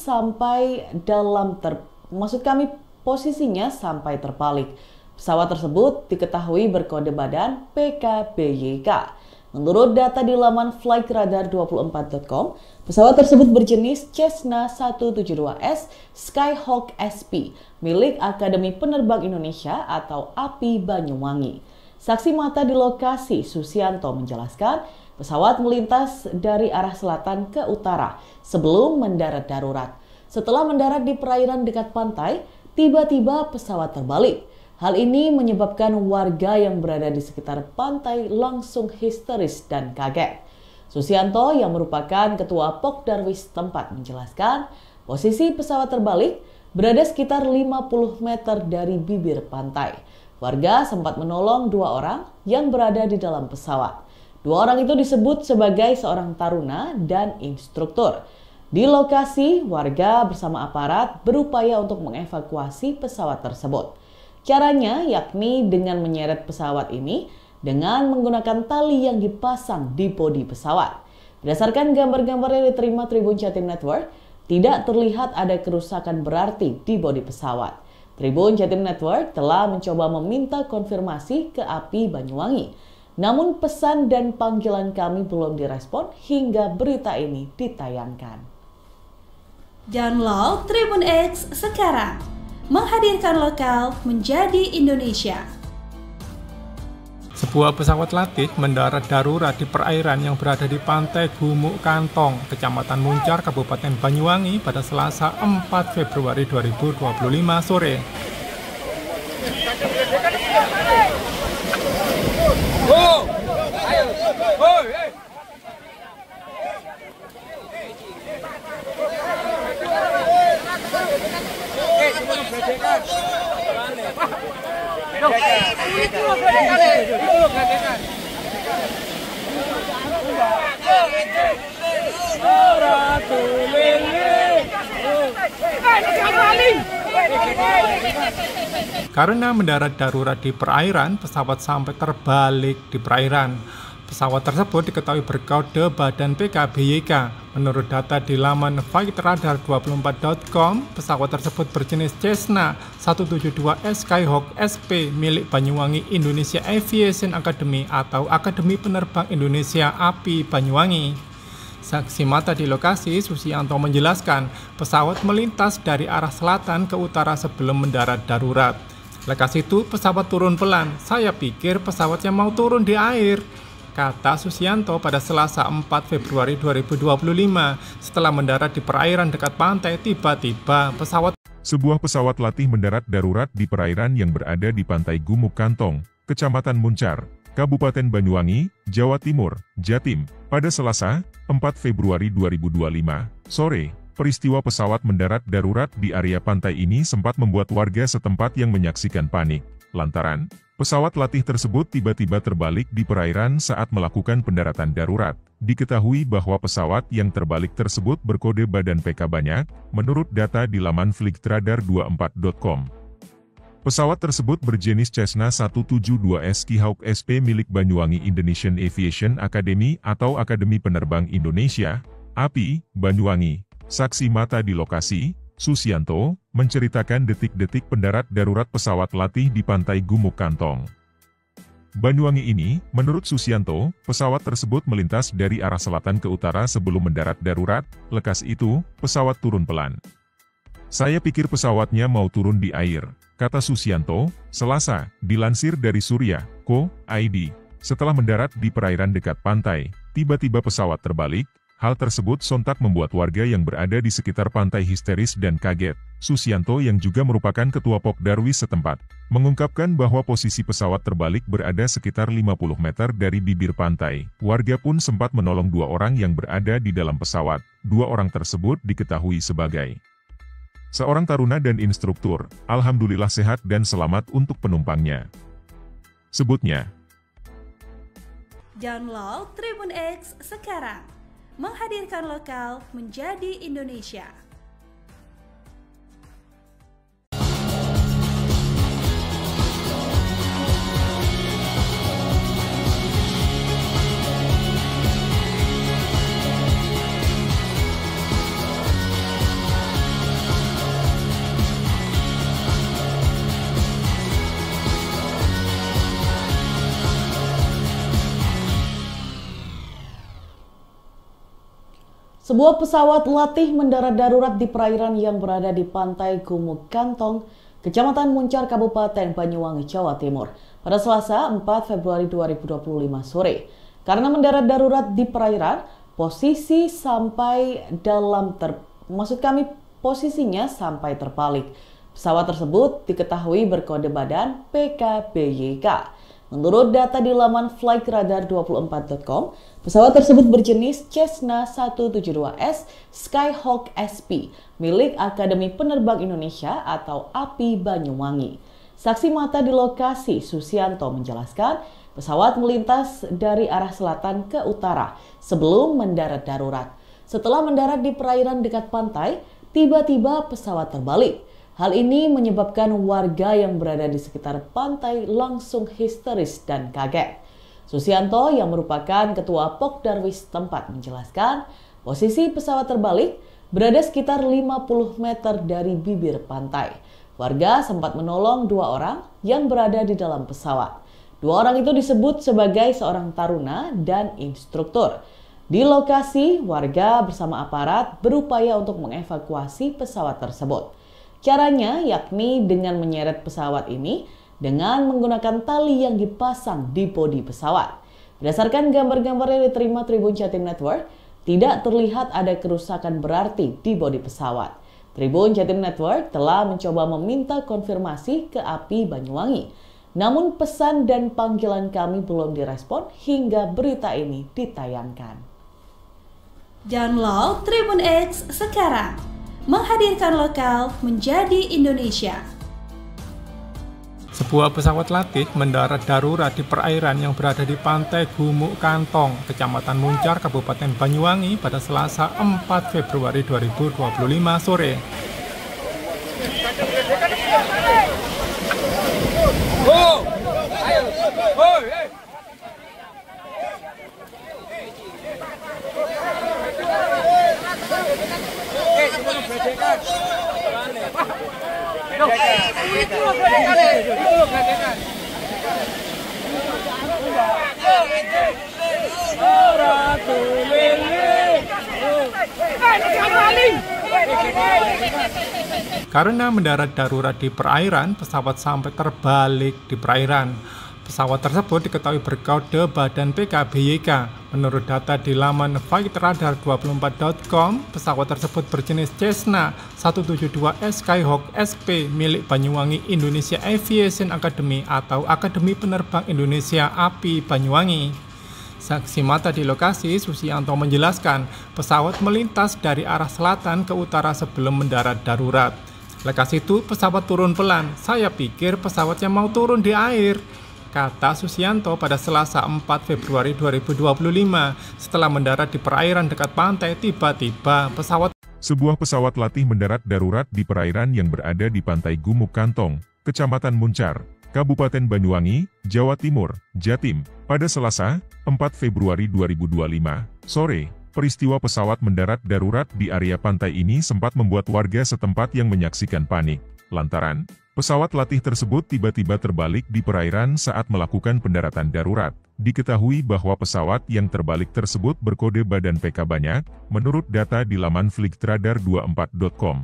sampai terbalik. Pesawat tersebut diketahui berkode badan PKBYK. Menurut data di laman flightradar24.com, pesawat tersebut berjenis Cessna 172S Skyhawk SP milik Akademi Penerbang Indonesia atau API Banyuwangi. Saksi mata di lokasi, Susianto, menjelaskan pesawat melintas dari arah selatan ke utara sebelum mendarat darurat. Setelah mendarat di perairan dekat pantai, tiba-tiba pesawat terbalik. Hal ini menyebabkan warga yang berada di sekitar pantai langsung histeris dan kaget. Susianto yang merupakan ketua Pokdarwis tempat menjelaskan posisi pesawat terbalik berada sekitar 50 meter dari bibir pantai. Warga sempat menolong 2 orang yang berada di dalam pesawat. 2 orang itu disebut sebagai seorang taruna dan instruktur. Di lokasi, warga bersama aparat berupaya untuk mengevakuasi pesawat tersebut. Caranya yakni dengan menyeret pesawat ini dengan menggunakan tali yang dipasang di bodi pesawat. Berdasarkan gambar-gambar yang diterima Tribun Jatim Network, tidak terlihat ada kerusakan berarti di bodi pesawat. Tribun Jatim Network telah mencoba meminta konfirmasi ke API Banyuwangi. Namun pesan dan panggilan kami belum direspon hingga berita ini ditayangkan. Download Tribun X sekarang. Menghadirkan lokal menjadi Indonesia. Sebuah pesawat latih mendarat darurat di perairan yang berada di pantai Gumuk Kantong, Kecamatan Muncar, Kabupaten Banyuwangi pada Selasa 4 Februari 2025 sore. Karena mendarat darurat di perairan, pesawat sampai terbalik di perairan. Pesawat tersebut diketahui berkode badan PKBYK. Menurut data di laman flightradar24.com, pesawat tersebut berjenis Cessna 172S Skyhawk SP milik Banyuwangi Indonesia Aviation Academy atau Akademi Penerbang Indonesia API Banyuwangi. Saksi mata di lokasi, Susianto menjelaskan pesawat melintas dari arah selatan ke utara sebelum mendarat darurat. Lekas itu pesawat turun pelan. Saya pikir pesawatnya mau turun di air, kata Susianto pada Selasa 4 Februari 2025. Setelah mendarat di perairan dekat pantai, tiba-tiba Sebuah pesawat latih mendarat darurat di perairan yang berada di pantai Gumuk Kantong, Kecamatan Muncar, Kabupaten Banyuwangi, Jawa Timur, Jatim, pada Selasa, 4 Februari 2025, sore. Peristiwa pesawat mendarat darurat di area pantai ini sempat membuat warga setempat yang menyaksikan panik, lantaran pesawat latih tersebut tiba-tiba terbalik di perairan saat melakukan pendaratan darurat. Diketahui bahwa pesawat yang terbalik tersebut berkode badan PK banyak, menurut data di laman flightradar24.com. Pesawat tersebut berjenis Cessna 172S Skyhawk SP milik Banyuwangi Indonesian Aviation Academy atau Akademi Penerbang Indonesia, API, Banyuwangi. Saksi mata di lokasi, Susianto, menceritakan detik-detik pendarat darurat pesawat latih di pantai Gumuk Kantong, Banyuwangi ini. Menurut Susianto, pesawat tersebut melintas dari arah selatan ke utara sebelum mendarat darurat. Lekas itu, pesawat turun pelan. Saya pikir pesawatnya mau turun di air, kata Susianto, Selasa, dilansir dari Surya.co.id. Setelah mendarat di perairan dekat pantai, tiba-tiba pesawat terbalik. Hal tersebut sontak membuat warga yang berada di sekitar pantai histeris dan kaget. Susianto yang juga merupakan ketua Pokdarwis setempat, mengungkapkan bahwa posisi pesawat terbalik berada sekitar 50 meter dari bibir pantai. Warga pun sempat menolong 2 orang yang berada di dalam pesawat. 2 orang tersebut diketahui sebagai seorang taruna dan instruktur. Alhamdulillah sehat dan selamat untuk penumpangnya, sebutnya. Download Tribun X sekarang. Menghadirkan lokal menjadi Indonesia. Sebuah pesawat latih mendarat darurat di perairan yang berada di pantai Gumuk Kantong, Kecamatan Muncar, Kabupaten Banyuwangi, Jawa Timur, pada Selasa 4 Februari 2025 sore. Karena mendarat darurat di perairan, posisinya sampai terbalik. Pesawat tersebut diketahui berkode badan PKBYK. Menurut data di laman flightradar24.com, pesawat tersebut berjenis Cessna 172S Skyhawk SP milik Akademi Penerbang Indonesia atau API Banyuwangi. Saksi mata di lokasi, Susianto, menjelaskan pesawat melintas dari arah selatan ke utara sebelum mendarat darurat. Setelah mendarat di perairan dekat pantai, tiba-tiba pesawat terbalik. Hal ini menyebabkan warga yang berada di sekitar pantai langsung histeris dan kaget. Susianto yang merupakan ketua Pokdarwis tempat menjelaskan posisi pesawat terbalik berada sekitar 50 meter dari bibir pantai. Warga sempat menolong 2 orang yang berada di dalam pesawat. 2 orang itu disebut sebagai seorang taruna dan instruktur. Di lokasi, warga bersama aparat berupaya untuk mengevakuasi pesawat tersebut. Caranya yakni dengan menyeret pesawat ini dengan menggunakan tali yang dipasang di bodi pesawat. Berdasarkan gambar-gambar yang diterima Tribun Jatim Network, tidak terlihat ada kerusakan berarti di bodi pesawat. Tribun Jatim Network telah mencoba meminta konfirmasi ke API Banyuwangi. Namun pesan dan panggilan kami belum direspon hingga berita ini ditayangkan. Download Tribun X sekarang. Menghadirkan lokal menjadi Indonesia. Sebuah pesawat latih mendarat darurat di perairan yang berada di pantai Gumuk Kantong, Kecamatan Muncar, Kabupaten Banyuwangi pada Selasa 4 Februari 2025 sore. Karena mendarat darurat di perairan, pesawat sampai terbalik di perairan. Pesawat tersebut diketahui berkode badan PKBYK. Menurut data di laman flightradar24.com, pesawat tersebut berjenis Cessna 172S Skyhawk SP milik Banyuwangi Indonesia Aviation Academy atau Akademi Penerbang Indonesia API Banyuwangi. Saksi mata di lokasi, Susianto menjelaskan pesawat melintas dari arah selatan ke utara sebelum mendarat darurat. Lekas itu pesawat turun pelan. Saya pikir pesawatnya mau turun di air, kata Susianto pada Selasa 4 Februari 2025. Setelah mendarat di perairan dekat pantai, tiba-tiba Sebuah pesawat latih mendarat darurat di perairan yang berada di pantai Gumuk Kantong, Kecamatan Muncar, Kabupaten Banyuwangi, Jawa Timur, Jatim, pada Selasa 4 Februari 2025 sore. Peristiwa pesawat mendarat darurat di area pantai ini sempat membuat warga setempat yang menyaksikan panik, lantaran pesawat latih tersebut tiba-tiba terbalik di perairan saat melakukan pendaratan darurat. Diketahui bahwa pesawat yang terbalik tersebut berkode badan PK banyak, menurut data di laman flightradar24.com.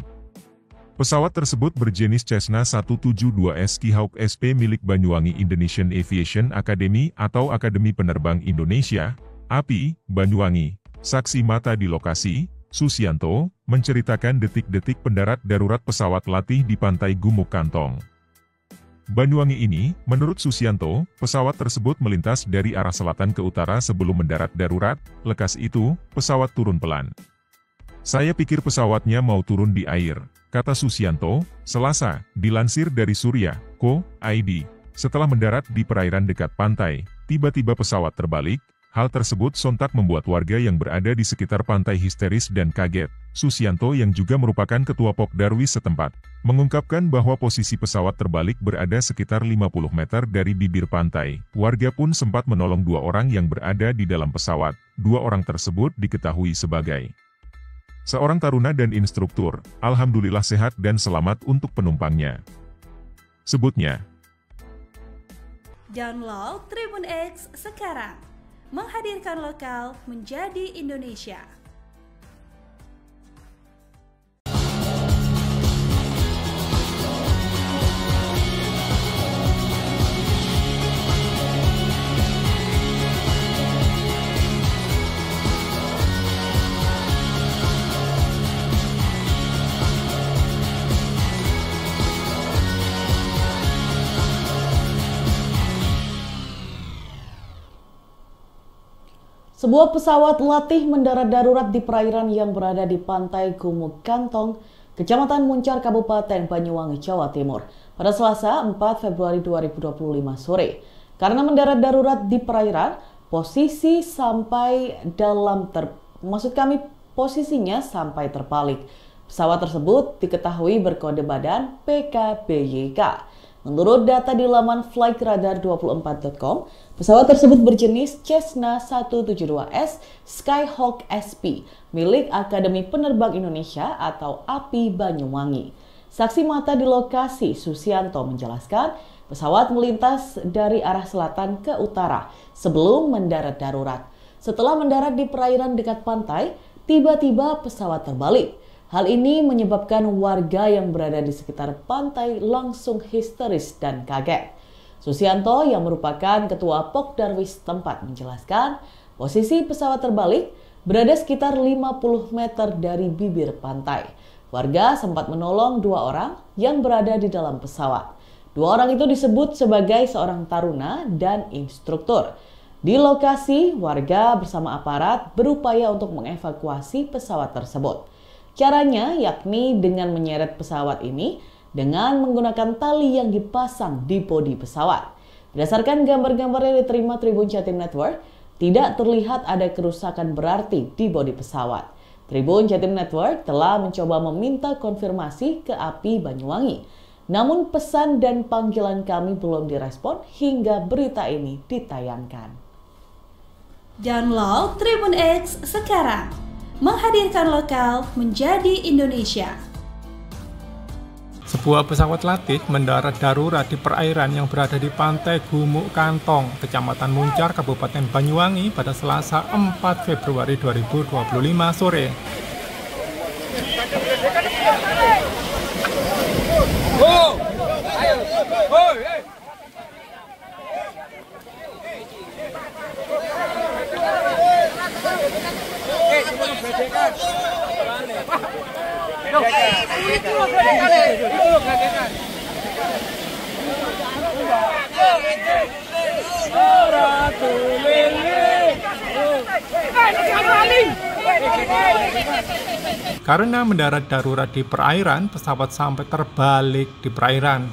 Pesawat tersebut berjenis Cessna 172S Skyhawk SP milik Banyuwangi Indonesian Aviation Academy atau Akademi Penerbang Indonesia, API, Banyuwangi. Saksi mata di lokasi, Susianto, menceritakan detik-detik pendarat darurat pesawat latih di pantai Gumuk Kantong, Banyuwangi ini. Menurut Susianto, pesawat tersebut melintas dari arah selatan ke utara sebelum mendarat darurat. Lekas itu, pesawat turun pelan. Saya pikir pesawatnya mau turun di air, kata Susianto, Selasa, dilansir dari Surya.co.id. Setelah mendarat di perairan dekat pantai, tiba-tiba pesawat terbalik. Hal tersebut sontak membuat warga yang berada di sekitar pantai histeris dan kaget. Susianto yang juga merupakan ketua Pokdarwis setempat, mengungkapkan bahwa posisi pesawat terbalik berada sekitar 50 meter dari bibir pantai. Warga pun sempat menolong 2 orang yang berada di dalam pesawat. 2 orang tersebut diketahui sebagai seorang taruna dan instruktur. Alhamdulillah sehat dan selamat untuk penumpangnya, sebutnya. Download Tribun X sekarang. Menghadirkan lokal menjadi Indonesia. Sebuah pesawat latih mendarat darurat di perairan yang berada di pantai Gumuk Kantong, Kecamatan Muncar, Kabupaten Banyuwangi, Jawa Timur, pada Selasa 4 Februari 2025 sore. Karena mendarat darurat di perairan, posisinya sampai terbalik. Pesawat tersebut diketahui berkode badan PKBYK. Menurut data di laman flightradar24.com, pesawat tersebut berjenis Cessna 172S Skyhawk SP milik Akademi Penerbang Indonesia atau API Banyuwangi. Saksi mata di lokasi, Susianto, menjelaskan pesawat melintas dari arah selatan ke utara sebelum mendarat darurat. Setelah mendarat di perairan dekat pantai, tiba-tiba pesawat terbalik. Hal ini menyebabkan warga yang berada di sekitar pantai langsung histeris dan kaget. Susianto yang merupakan ketua Pokdarwis tempat menjelaskan posisi pesawat terbalik berada sekitar 50 meter dari bibir pantai. Warga sempat menolong 2 orang yang berada di dalam pesawat. 2 orang itu disebut sebagai seorang taruna dan instruktur. Di lokasi, warga bersama aparat berupaya untuk mengevakuasi pesawat tersebut. Caranya yakni dengan menyeret pesawat ini dengan menggunakan tali yang dipasang di bodi pesawat. Berdasarkan gambar-gambar yang diterima Tribun Jatim Network, tidak terlihat ada kerusakan berarti di bodi pesawat. Tribun Jatim Network telah mencoba meminta konfirmasi ke API Banyuwangi. Namun pesan dan panggilan kami belum direspon hingga berita ini ditayangkan. Download Tribun X sekarang. Menghadirkan lokal menjadi Indonesia. Sebuah pesawat latih mendarat darurat di perairan yang berada di pantai Gumuk Kantong, Kecamatan Muncar, Kabupaten Banyuwangi pada Selasa 4 Februari 2025 sore. Karena mendarat darurat di perairan, pesawat sampai terbalik di perairan.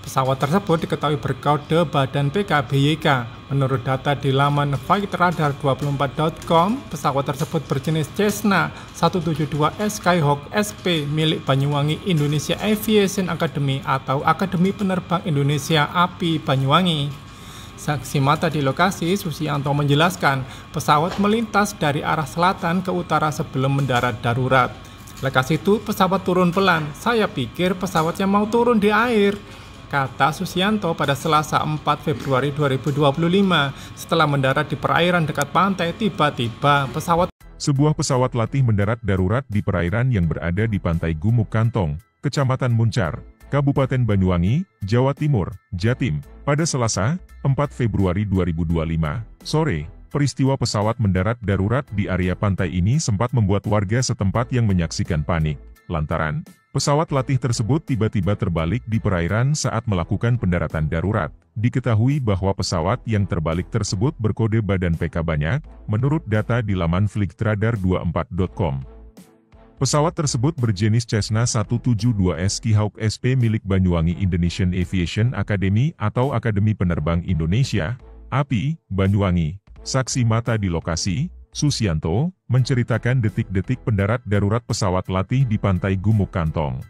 Pesawat tersebut diketahui berkode badan PKBYK. Menurut data di laman flightradar24.com, pesawat tersebut berjenis Cessna 172S Skyhawk SP milik Banyuwangi Indonesia Aviation Academy atau Akademi Penerbang Indonesia API Banyuwangi. Saksi mata di lokasi, Susianto menjelaskan pesawat melintas dari arah selatan ke utara sebelum mendarat darurat. Lekas itu pesawat turun pelan. Saya pikir pesawatnya mau turun di air, kata Susianto pada Selasa 4 Februari 2025. Setelah mendarat di perairan dekat pantai, tiba-tiba Sebuah pesawat latih mendarat darurat di perairan yang berada di pantai Gumuk Kantong, Kecamatan Muncar, Kabupaten Banyuwangi, Jawa Timur, Jatim, pada Selasa 4 Februari 2025 sore. Peristiwa pesawat mendarat darurat di area pantai ini sempat membuat warga setempat yang menyaksikan panik, lantaran pesawat latih tersebut tiba-tiba terbalik di perairan saat melakukan pendaratan darurat. Diketahui bahwa pesawat yang terbalik tersebut berkode badan PK banyak, menurut data di laman flightradar24.com. Pesawat tersebut berjenis Cessna 172S Skyhawk SP milik Banyuwangi Indonesian Aviation Academy atau Akademi Penerbang Indonesia, API, Banyuwangi. Saksi mata di lokasi, Susianto, menceritakan detik-detik pendarat darurat pesawat latih di pantai Gumuk Kantong,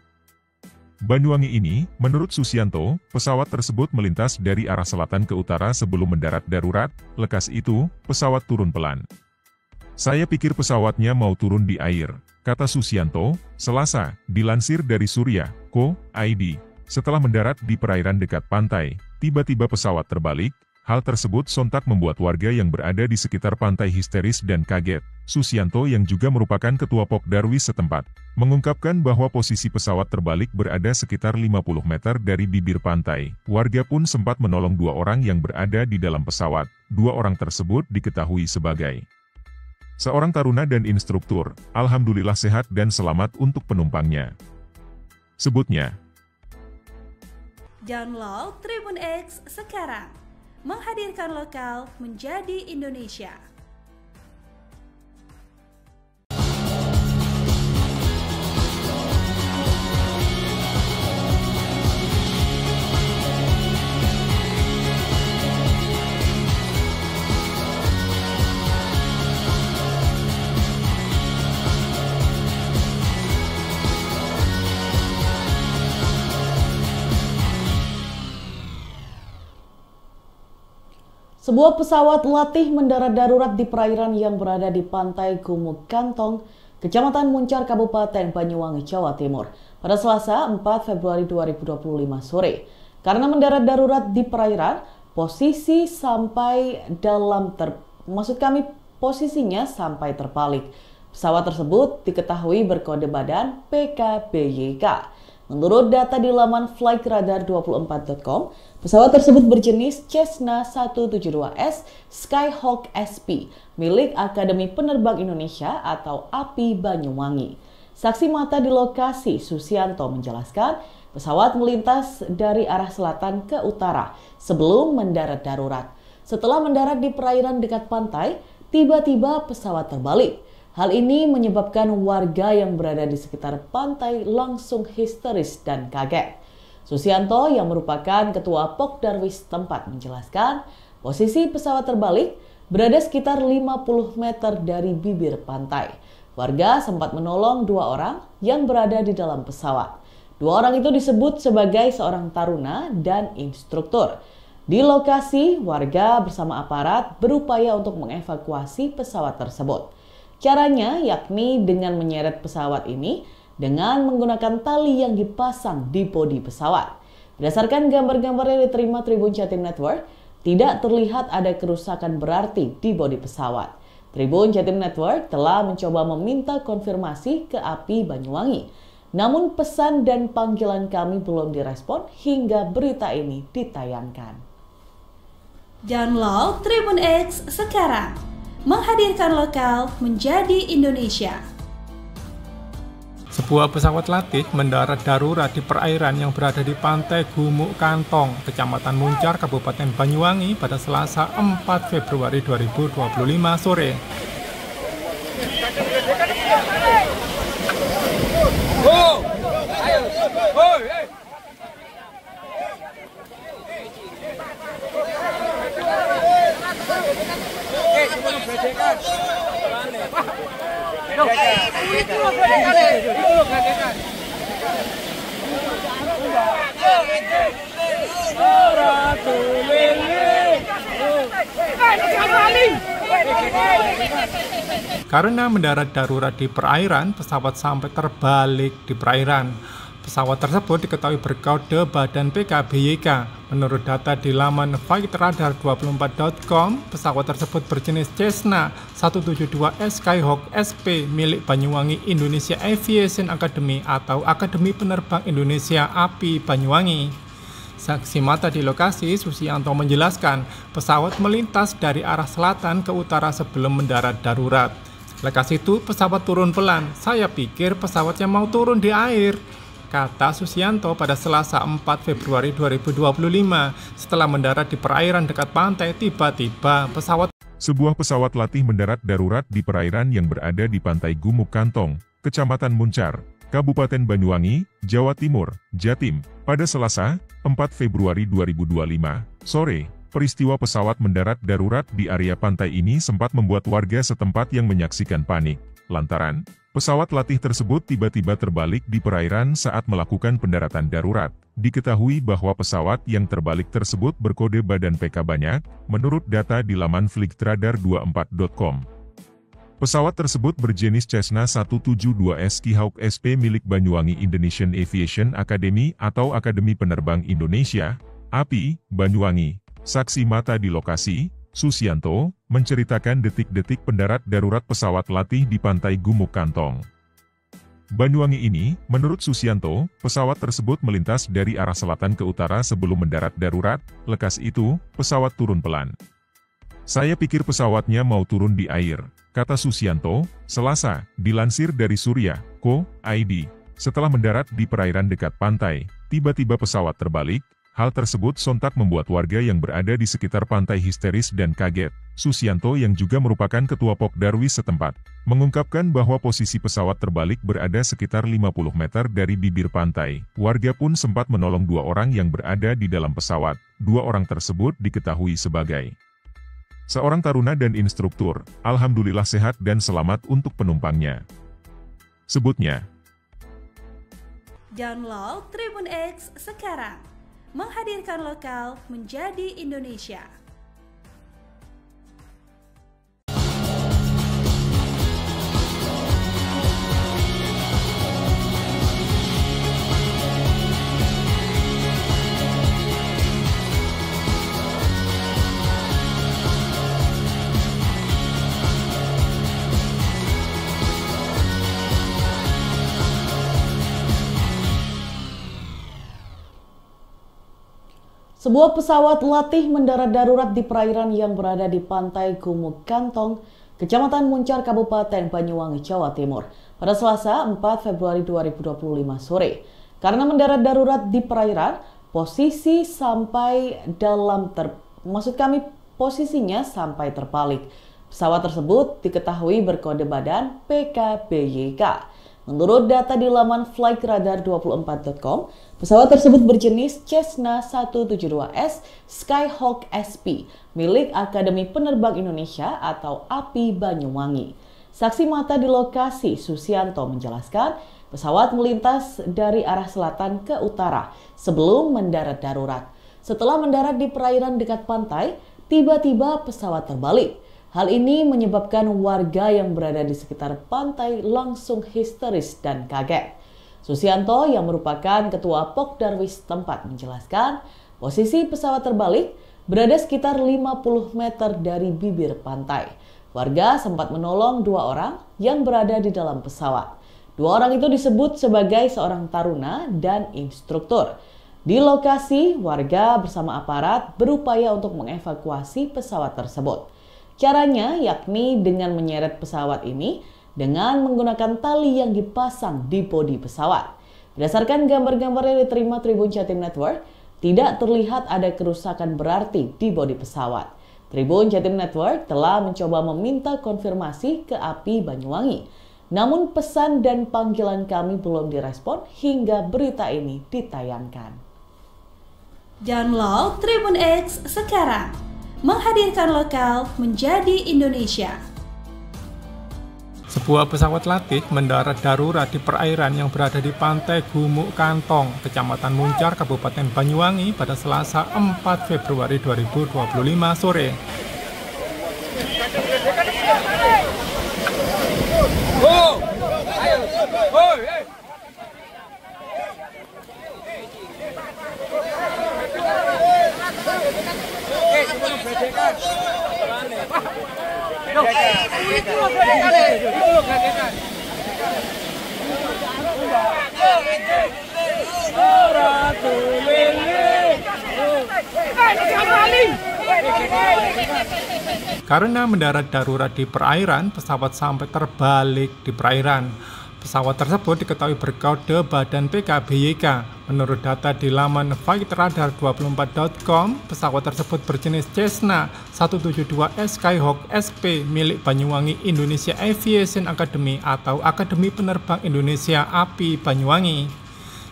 Banyuwangi ini. Menurut Susianto, pesawat tersebut melintas dari arah selatan ke utara sebelum mendarat darurat. Lekas itu, pesawat turun pelan. Saya pikir pesawatnya mau turun di air, kata Susianto, Selasa, dilansir dari Surya.co.id. Setelah mendarat di perairan dekat pantai, tiba-tiba pesawat terbalik. Hal tersebut sontak membuat warga yang berada di sekitar pantai histeris dan kaget. Susianto yang juga merupakan ketua Pokdarwis setempat, mengungkapkan bahwa posisi pesawat terbalik berada sekitar 50 meter dari bibir pantai. Warga pun sempat menolong 2 orang yang berada di dalam pesawat. 2 orang tersebut diketahui sebagai seorang taruna dan instruktur. Alhamdulillah sehat dan selamat untuk penumpangnya, sebutnya. Download Tribun X sekarang. Menghadirkan lokal menjadi Indonesia. Sebuah pesawat latih mendarat darurat di perairan yang berada di pantai Gumuk Kantong, Kecamatan Muncar, Kabupaten Banyuwangi, Jawa Timur, pada Selasa 4 Februari 2025 sore. Karena mendarat darurat di perairan, posisinya sampai terbalik. Pesawat tersebut diketahui berkode badan PKBYK. Menurut data di laman flightradar24.com, pesawat tersebut berjenis Cessna 172S Skyhawk SP milik Akademi Penerbang Indonesia atau API Banyuwangi. Saksi mata di lokasi, Susianto, menjelaskan pesawat melintas dari arah selatan ke utara sebelum mendarat darurat. Setelah mendarat di perairan dekat pantai, tiba-tiba pesawat terbalik. Hal ini menyebabkan warga yang berada di sekitar pantai langsung histeris dan kaget. Susianto yang merupakan ketua Pokdarwis tempat menjelaskan posisi pesawat terbalik berada sekitar 50 meter dari bibir pantai. Warga sempat menolong 2 orang yang berada di dalam pesawat. 2 orang itu disebut sebagai seorang taruna dan instruktur. Di lokasi, warga bersama aparat berupaya untuk mengevakuasi pesawat tersebut. Caranya yakni dengan menyeret pesawat ini dengan menggunakan tali yang dipasang di bodi pesawat. Berdasarkan gambar-gambar yang diterima Tribun Jatim Network, tidak terlihat ada kerusakan berarti di bodi pesawat. Tribun Jatim Network telah mencoba meminta konfirmasi ke API Banyuwangi. Namun pesan dan panggilan kami belum direspon hingga berita ini ditayangkan. Download Tribun X sekarang. Menghadirkan lokal menjadi Indonesia. Sebuah pesawat latih mendarat darurat di perairan yang berada di pantai Gumuk Kantong, Kecamatan Muncar, Kabupaten Banyuwangi pada Selasa 4 Februari 2025 sore. Karena mendarat darurat di perairan, pesawat sampai terbalik di perairan. Pesawat tersebut diketahui berkode badan PKBYK. Menurut data di laman flightradar24.com, pesawat tersebut berjenis Cessna 172S Skyhawk SP milik Banyuwangi Indonesia Aviation Academy atau Akademi Penerbang Indonesia API Banyuwangi. Saksi mata di lokasi, Susianto menjelaskan pesawat melintas dari arah selatan ke utara sebelum mendarat darurat. Lekas itu pesawat turun pelan. Saya pikir pesawatnya mau turun di air, kata Susianto pada Selasa 4 Februari 2025. Setelah mendarat di perairan dekat pantai, tiba-tiba Sebuah pesawat latih mendarat darurat di perairan yang berada di pantai Gumuk Kantong, Kecamatan Muncar, Kabupaten Banyuwangi, Jawa Timur, Jatim, pada Selasa 4 Februari 2025 sore. Peristiwa pesawat mendarat darurat di area pantai ini sempat membuat warga setempat yang menyaksikan panik, lantaran pesawat latih tersebut tiba-tiba terbalik di perairan saat melakukan pendaratan darurat. Diketahui bahwa pesawat yang terbalik tersebut berkode badan PK banyak, menurut data di laman flightradar24.com. Pesawat tersebut berjenis Cessna 172S Skyhawk SP milik Banyuwangi Indonesian Aviation Academy atau Akademi Penerbang Indonesia, API, Banyuwangi. Saksi mata di lokasi, Susianto, menceritakan detik-detik pendarat darurat pesawat latih di pantai Gumuk Kantong, Banyuwangi ini. Menurut Susianto, pesawat tersebut melintas dari arah selatan ke utara sebelum mendarat darurat. Lekas itu, pesawat turun pelan. Saya pikir pesawatnya mau turun di air, kata Susianto, Selasa, dilansir dari Surya.co.id. Setelah mendarat di perairan dekat pantai, tiba-tiba pesawat terbalik. Hal tersebut sontak membuat warga yang berada di sekitar pantai histeris dan kaget. Susianto yang juga merupakan ketua Pokdarwis setempat, mengungkapkan bahwa posisi pesawat terbalik berada sekitar 50 meter dari bibir pantai. Warga pun sempat menolong 2 orang yang berada di dalam pesawat. 2 orang tersebut diketahui sebagai seorang taruna dan instruktur. Alhamdulillah sehat dan selamat untuk penumpangnya, sebutnya. Download Tribun X sekarang. Menghadirkan lokal menjadi Indonesia. Sebuah pesawat latih mendarat darurat di perairan yang berada di pantai Gumuk Kantong, Kecamatan Muncar, Kabupaten Banyuwangi, Jawa Timur, pada Selasa 4 Februari 2025 sore. Karena mendarat darurat di perairan, posisinya sampai terbalik. Pesawat tersebut diketahui berkode badan PKBYK. Menurut data di laman flightradar24.com, pesawat tersebut berjenis Cessna 172S Skyhawk SP milik Akademi Penerbang Indonesia atau API Banyuwangi. Saksi mata di lokasi, Susianto, menjelaskan pesawat melintas dari arah selatan ke utara sebelum mendarat darurat. Setelah mendarat di perairan dekat pantai, tiba-tiba pesawat terbalik. Hal ini menyebabkan warga yang berada di sekitar pantai langsung histeris dan kaget. Susianto yang merupakan ketua Pokdarwis tempat menjelaskan posisi pesawat terbalik berada sekitar 50 meter dari bibir pantai. Warga sempat menolong 2 orang yang berada di dalam pesawat. 2 orang itu disebut sebagai seorang taruna dan instruktur. Di lokasi, warga bersama aparat berupaya untuk mengevakuasi pesawat tersebut. Caranya yakni dengan menyeret pesawat ini dengan menggunakan tali yang dipasang di bodi pesawat. Berdasarkan gambar-gambar yang diterima Tribun Jatim Network, tidak terlihat ada kerusakan berarti di bodi pesawat. Tribun Jatim Network telah mencoba meminta konfirmasi ke API Banyuwangi. Namun pesan dan panggilan kami belum direspon hingga berita ini ditayangkan. Download Tribun X sekarang. Menghadirkan lokal menjadi Indonesia. Sebuah pesawat latih mendarat darurat di perairan yang berada di pantai Gumuk Kantong, Kecamatan Muncar, Kabupaten Banyuwangi pada Selasa 4 Februari 2025 sore. Karena mendarat darurat di perairan, pesawat sampai terbalik di perairan. Pesawat tersebut diketahui berkode badan PKBYK. Menurut data di laman flightradar24.com, pesawat tersebut berjenis Cessna 172S Skyhawk SP milik Banyuwangi Indonesia Aviation Academy atau Akademi Penerbang Indonesia API Banyuwangi.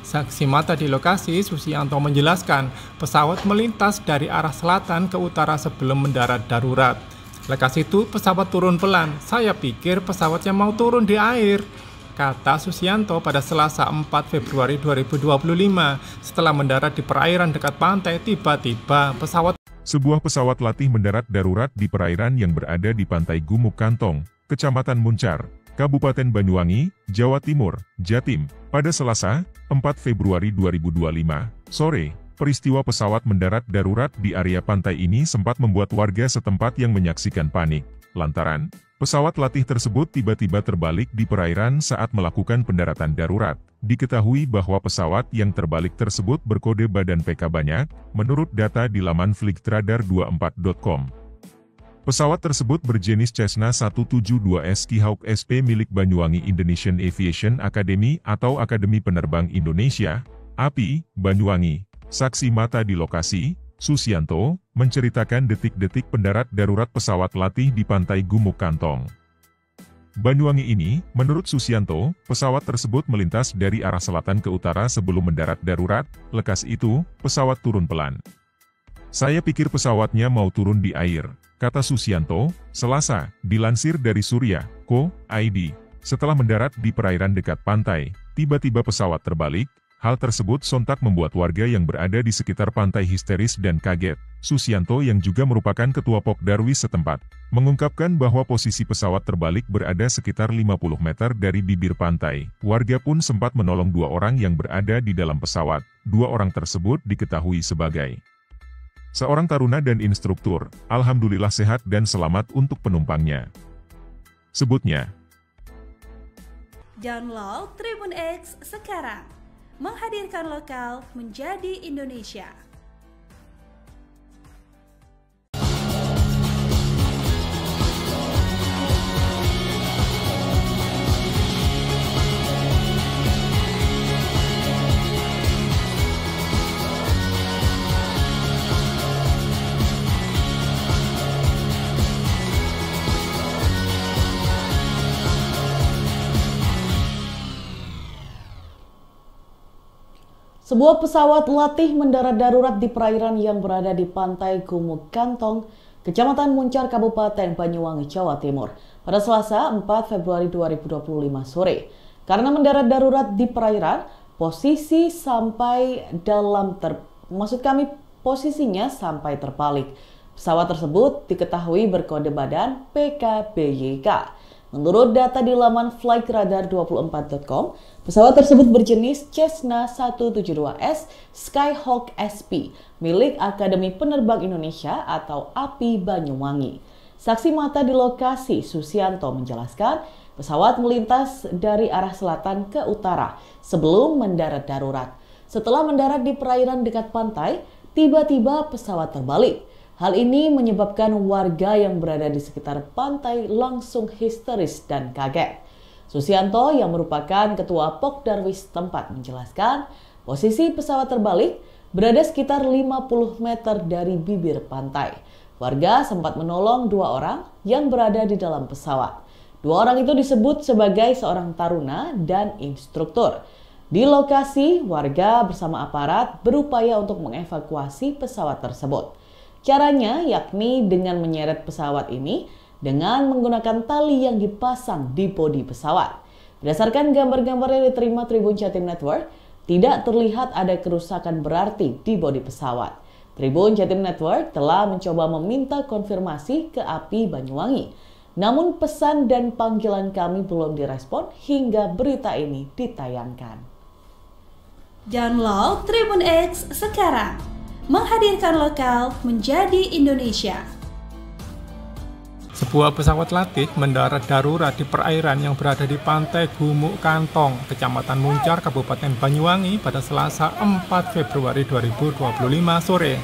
Saksi mata di lokasi, Susianto menjelaskan pesawat melintas dari arah selatan ke utara sebelum mendarat darurat. Lekas itu pesawat turun pelan. Saya pikir pesawatnya mau turun di air, kata Susianto pada Selasa 4 Februari 2025. Setelah mendarat di perairan dekat pantai, tiba-tiba Sebuah pesawat latih mendarat darurat di perairan yang berada di pantai Gumuk Kantong, Kecamatan Muncar, Kabupaten Banyuwangi, Jawa Timur, Jatim, pada Selasa 4 Februari 2025 sore. Peristiwa pesawat mendarat darurat di area pantai ini sempat membuat warga setempat yang menyaksikan panik, lantaran pesawat latih tersebut tiba-tiba terbalik di perairan saat melakukan pendaratan darurat. Diketahui bahwa pesawat yang terbalik tersebut berkode badan PK banyak, menurut data di laman flightradar24.com. Pesawat tersebut berjenis Cessna 172S Skyhawk SP milik Banyuwangi Indonesian Aviation Academy atau Akademi Penerbang Indonesia, API, Banyuwangi. Saksi mata di lokasi, Susianto, menceritakan detik-detik pendarat darurat pesawat latih di pantai Gumuk Kantong, Banyuwangi ini. Menurut Susianto, pesawat tersebut melintas dari arah selatan ke utara sebelum mendarat darurat. Lekas itu, pesawat turun pelan. Saya pikir pesawatnya mau turun di air, kata Susianto, Selasa, dilansir dari Surya.co.id. Setelah mendarat di perairan dekat pantai, tiba-tiba pesawat terbalik. Hal tersebut sontak membuat warga yang berada di sekitar pantai histeris dan kaget. Susianto yang juga merupakan ketua Pokdarwis setempat, mengungkapkan bahwa posisi pesawat terbalik berada sekitar 50 meter dari bibir pantai. Warga pun sempat menolong 2 orang yang berada di dalam pesawat. 2 orang tersebut diketahui sebagai seorang taruna dan instruktur. Alhamdulillah sehat dan selamat untuk penumpangnya, sebutnya. Download Tribun X sekarang. Menghadirkan lokal menjadi Indonesia. Sebuah pesawat latih mendarat darurat di perairan yang berada di pantai Gumuk Kantong, Kecamatan Muncar, Kabupaten Banyuwangi, Jawa Timur, pada Selasa 4 Februari 2025 sore. Karena mendarat darurat di perairan, posisinya sampai terbalik. Pesawat tersebut diketahui berkode badan PKBYK. Menurut data di laman flightradar24.com, pesawat tersebut berjenis Cessna 172S Skyhawk SP milik Akademi Penerbang Indonesia atau API Banyuwangi. Saksi mata di lokasi, Susianto, menjelaskan pesawat melintas dari arah selatan ke utara sebelum mendarat darurat. Setelah mendarat di perairan dekat pantai, tiba-tiba pesawat terbalik. Hal ini menyebabkan warga yang berada di sekitar pantai langsung histeris dan kaget. Susianto yang merupakan ketua Pokdarwis tempat menjelaskan posisi pesawat terbalik berada sekitar 50 meter dari bibir pantai. Warga sempat menolong 2 orang yang berada di dalam pesawat. 2 orang itu disebut sebagai seorang taruna dan instruktur. Di lokasi, warga bersama aparat berupaya untuk mengevakuasi pesawat tersebut. Caranya yakni dengan menyeret pesawat ini dengan menggunakan tali yang dipasang di bodi pesawat. Berdasarkan gambar-gambar yang diterima Tribun Jatim Network, tidak terlihat ada kerusakan berarti di bodi pesawat. Tribun Jatim Network telah mencoba meminta konfirmasi ke API Banyuwangi. Namun pesan dan panggilan kami belum direspon hingga berita ini ditayangkan. Download Tribun X sekarang. Menghadirkan lokal menjadi Indonesia. Sebuah pesawat latih mendarat darurat di perairan yang berada di pantai Gumuk Kantong, Kecamatan Muncar, Kabupaten Banyuwangi pada Selasa 4 Februari 2025 sore.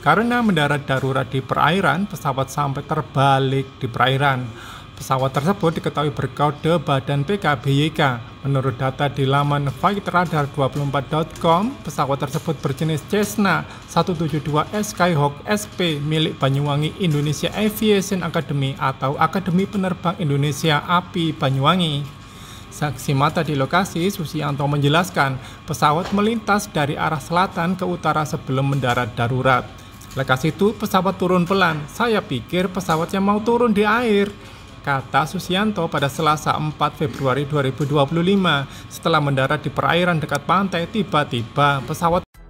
Karena mendarat darurat di perairan, pesawat sampai terbalik di perairan. Pesawat tersebut diketahui berkode badan PKBYK. Menurut data di laman flightradar24.com, pesawat tersebut berjenis Cessna 172S Skyhawk SP milik Banyuwangi Indonesia Aviation Academy atau Akademi Penerbang Indonesia API Banyuwangi. Saksi mata di lokasi, Susianto menjelaskan pesawat melintas dari arah selatan ke utara sebelum mendarat darurat. Lekas itu pesawat turun pelan. Saya pikir pesawatnya mau turun di air, kata Susianto pada Selasa 4 Februari 2025. Setelah mendarat di perairan dekat pantai, tiba-tiba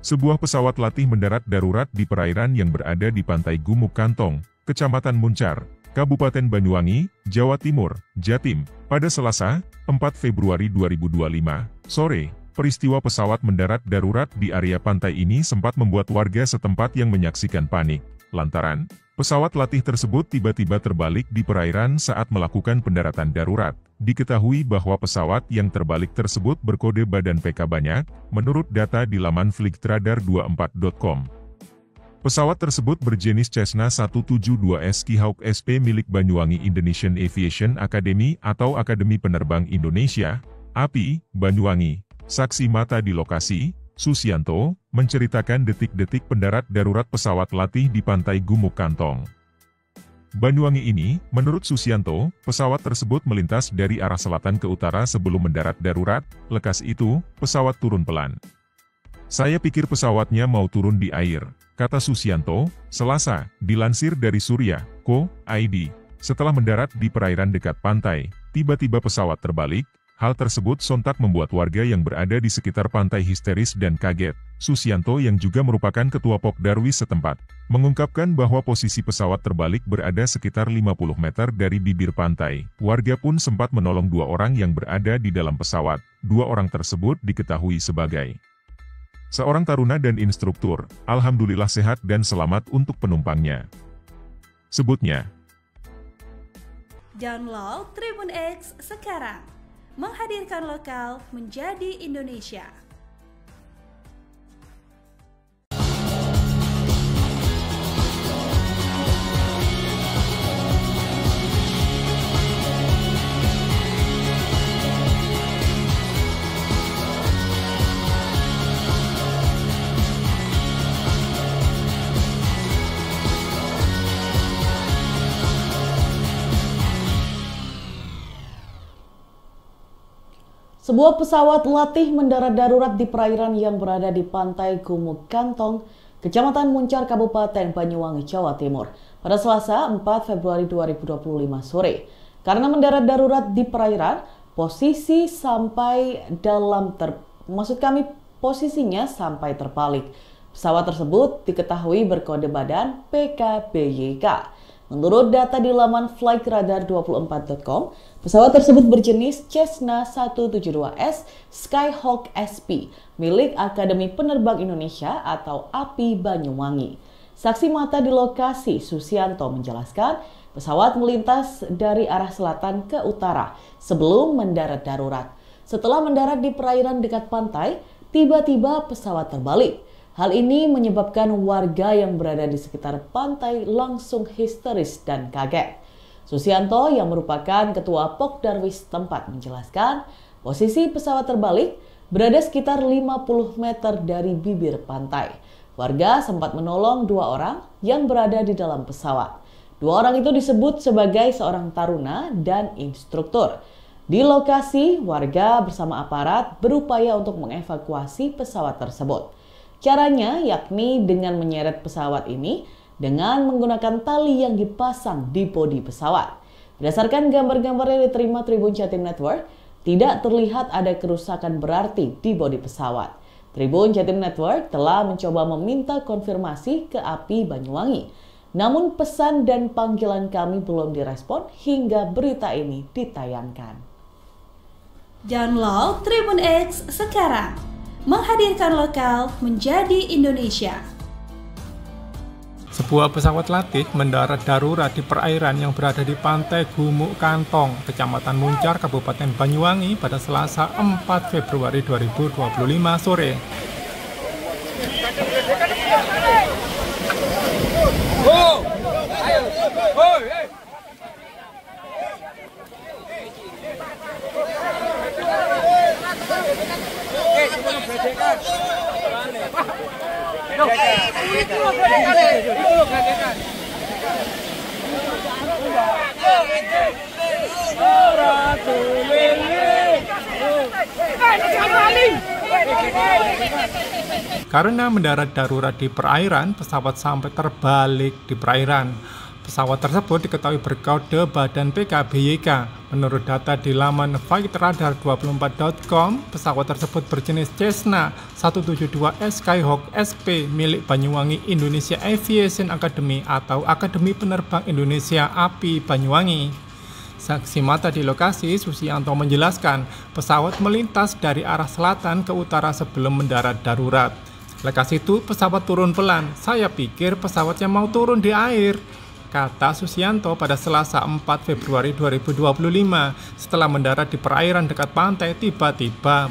Sebuah pesawat latih mendarat darurat di perairan yang berada di pantai Gumuk Kantong, Kecamatan Muncar, Kabupaten Banyuwangi, Jawa Timur, Jatim, pada Selasa, 4 Februari 2025, sore. Peristiwa pesawat mendarat darurat di area pantai ini sempat membuat warga setempat yang menyaksikan panik, lantaran pesawat latih tersebut tiba-tiba terbalik di perairan saat melakukan pendaratan darurat. Diketahui bahwa pesawat yang terbalik tersebut berkode badan PK banyak, menurut data di laman flightradar24.com. Pesawat tersebut berjenis Cessna 172S Skyhawk SP milik Banyuwangi Indonesian Aviation Academy atau Akademi Penerbang Indonesia, API, Banyuwangi. Saksi mata di lokasi, Susianto, menceritakan detik-detik pendarat darurat pesawat latih di pantai Gumuk Kantong, Banyuwangi ini. Menurut Susianto, pesawat tersebut melintas dari arah selatan ke utara sebelum mendarat darurat. Lekas itu, pesawat turun pelan. Saya pikir pesawatnya mau turun di air, kata Susianto, Selasa, dilansir dari Surya.co.id. Setelah mendarat di perairan dekat pantai, tiba-tiba pesawat terbalik. Hal tersebut sontak membuat warga yang berada di sekitar pantai histeris dan kaget. Susianto yang juga merupakan ketua Pokdarwis setempat, mengungkapkan bahwa posisi pesawat terbalik berada sekitar 50 meter dari bibir pantai. Warga pun sempat menolong 2 orang yang berada di dalam pesawat. 2 orang tersebut diketahui sebagai seorang taruna dan instruktur. Alhamdulillah sehat dan selamat untuk penumpangnya, sebutnya. Download Tribun X sekarang. Menghadirkan lokal menjadi Indonesia. Sebuah pesawat latih mendarat darurat di perairan yang berada di pantai Gumuk Kantong, Kecamatan Muncar, Kabupaten Banyuwangi, Jawa Timur, pada Selasa 4 Februari 2025 sore. Karena mendarat darurat di perairan, posisinya sampai terbalik. Pesawat tersebut diketahui berkode badan PKBYK. Menurut data di laman flightradar24.com, pesawat tersebut berjenis Cessna 172S Skyhawk SP milik Akademi Penerbang Indonesia atau API Banyuwangi. Saksi mata di lokasi, Susianto, menjelaskan pesawat melintas dari arah selatan ke utara sebelum mendarat darurat. Setelah mendarat di perairan dekat pantai, tiba-tiba pesawat terbalik. Hal ini menyebabkan warga yang berada di sekitar pantai langsung histeris dan kaget. Susianto yang merupakan ketua Pokdarwis tempat menjelaskan posisi pesawat terbalik berada sekitar 50 meter dari bibir pantai. Warga sempat menolong 2 orang yang berada di dalam pesawat. 2 orang itu disebut sebagai seorang taruna dan instruktur. Di lokasi, warga bersama aparat berupaya untuk mengevakuasi pesawat tersebut. Caranya yakni dengan menyeret pesawat ini dengan menggunakan tali yang dipasang di bodi pesawat. Berdasarkan gambar-gambar yang diterima Tribun Jatim Network, tidak terlihat ada kerusakan berarti di bodi pesawat. Tribun Jatim Network telah mencoba meminta konfirmasi ke API Banyuwangi. Namun pesan dan panggilan kami belum direspon hingga berita ini ditayangkan. Download Tribun X sekarang. Menghadirkan lokal menjadi Indonesia. Sebuah pesawat latih mendarat darurat di perairan yang berada di pantai Gumuk Kantong, Kecamatan Muncar, Kabupaten Banyuwangi pada Selasa 4 Februari 2025 sore. Karena mendarat darurat di perairan, pesawat sampai terbalik di perairan. Pesawat tersebut diketahui berkode badan PKBYK. Menurut data di laman flightradar24.com, pesawat tersebut berjenis Cessna 172S Skyhawk SP milik Banyuwangi Indonesia Aviation Academy atau Akademi Penerbang Indonesia API Banyuwangi. Saksi mata di lokasi, Susianto menjelaskan pesawat melintas dari arah selatan ke utara sebelum mendarat darurat. Lekas itu pesawat turun pelan. Saya pikir pesawatnya mau turun di air, kata Susianto pada Selasa 4 Februari 2025. Setelah mendarat di perairan dekat pantai, tiba-tiba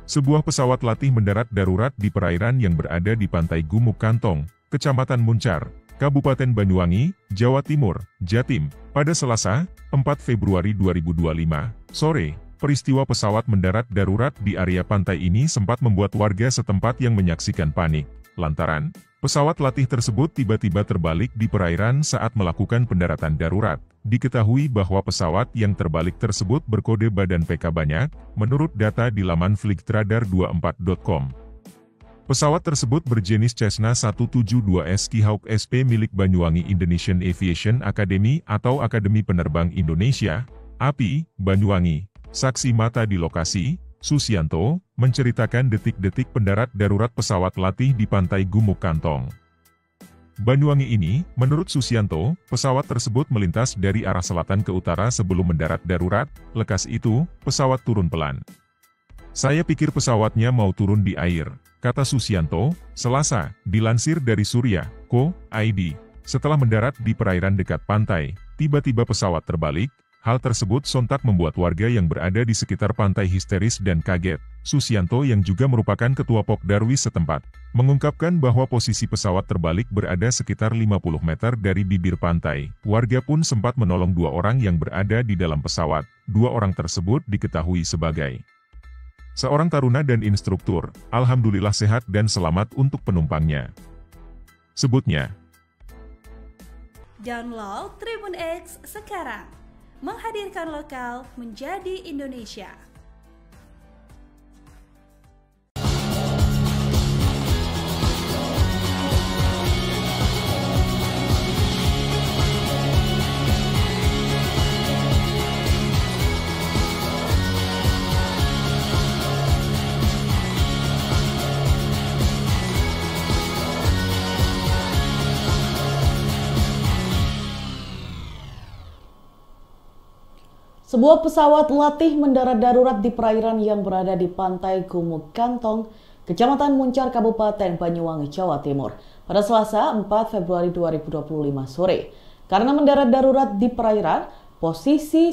Sebuah pesawat latih mendarat darurat di perairan yang berada di pantai Gumuk Kantong, Kecamatan Muncar, Kabupaten Banyuwangi, Jawa Timur, Jatim, pada Selasa 4 Februari 2025 sore. Peristiwa pesawat mendarat darurat di area pantai ini sempat membuat warga setempat yang menyaksikan panik, lantaran pesawat latih tersebut tiba-tiba terbalik di perairan saat melakukan pendaratan darurat. Diketahui bahwa pesawat yang terbalik tersebut berkode badan PK banyak, menurut data di laman flightradar24.com. Pesawat tersebut berjenis Cessna 172S Skyhawk SP milik Banyuwangi Indonesian Aviation Academy atau Akademi Penerbang Indonesia, API, Banyuwangi. Saksi mata di lokasi, Susianto, menceritakan detik-detik pendarat darurat pesawat latih di pantai Gumuk Kantong, Banyuwangi ini. Menurut Susianto, pesawat tersebut melintas dari arah selatan ke utara sebelum mendarat darurat. Lekas itu, pesawat turun pelan. Saya pikir pesawatnya mau turun di air, kata Susianto, Selasa, dilansir dari Surya.co.id. Setelah mendarat di perairan dekat pantai, tiba-tiba pesawat terbalik. Hal tersebut sontak membuat warga yang berada di sekitar pantai histeris dan kaget. Susianto yang juga merupakan ketua Pokdarwis setempat, mengungkapkan bahwa posisi pesawat terbalik berada sekitar 50 meter dari bibir pantai. Warga pun sempat menolong 2 orang yang berada di dalam pesawat. 2 orang tersebut diketahui sebagai seorang taruna dan instruktur. Alhamdulillah sehat dan selamat untuk penumpangnya, sebutnya. Download Tribun X sekarang. Menghadirkan lokal menjadi Indonesia. Sebuah pesawat latih mendarat darurat di perairan yang berada di pantai Gumuk Kantong, Kecamatan Muncar, Kabupaten Banyuwangi, Jawa Timur, pada Selasa 4 Februari 2025 sore. Karena mendarat darurat di perairan, posisinya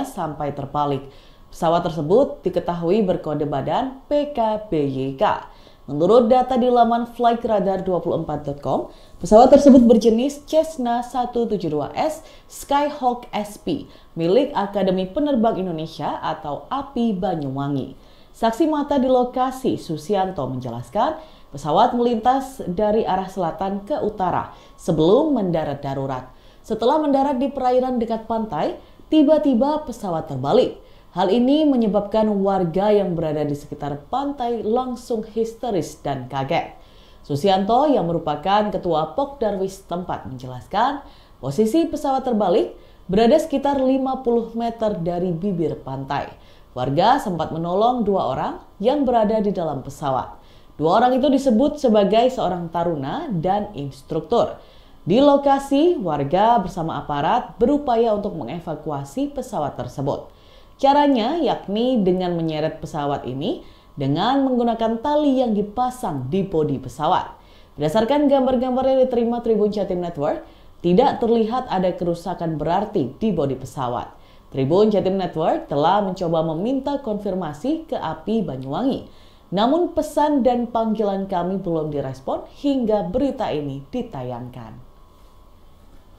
sampai terbalik. Pesawat tersebut diketahui berkode badan PKBYK. Menurut data di laman flightradar24.com, pesawat tersebut berjenis Cessna 172S Skyhawk SP milik Akademi Penerbang Indonesia atau API Banyuwangi. Saksi mata di lokasi, Susianto, menjelaskan pesawat melintas dari arah selatan ke utara sebelum mendarat darurat. Setelah mendarat di perairan dekat pantai, tiba-tiba pesawat terbalik. Hal ini menyebabkan warga yang berada di sekitar pantai langsung histeris dan kaget. Susianto yang merupakan ketua Pokdarwis tempat menjelaskan posisi pesawat terbalik berada sekitar 50 meter dari bibir pantai. Warga sempat menolong 2 orang yang berada di dalam pesawat. 2 orang itu disebut sebagai seorang taruna dan instruktur. Di lokasi, warga bersama aparat berupaya untuk mengevakuasi pesawat tersebut. Caranya yakni dengan menyeret pesawat ini dengan menggunakan tali yang dipasang di bodi pesawat. Berdasarkan gambar-gambar yang diterima Tribun Jatim Network, tidak terlihat ada kerusakan berarti di bodi pesawat. Tribun Jatim Network telah mencoba meminta konfirmasi ke API Banyuwangi. Namun pesan dan panggilan kami belum direspon hingga berita ini ditayangkan.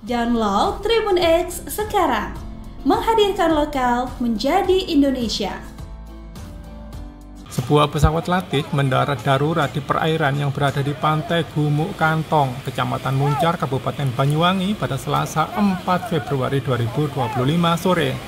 Download Tribun X sekarang. Menghadirkan lokal menjadi Indonesia. Sebuah pesawat latih mendarat darurat di perairan yang berada di pantai Gumuk Kantong, Kecamatan Muncar, Kabupaten Banyuwangi pada Selasa 4 Februari 2025 sore.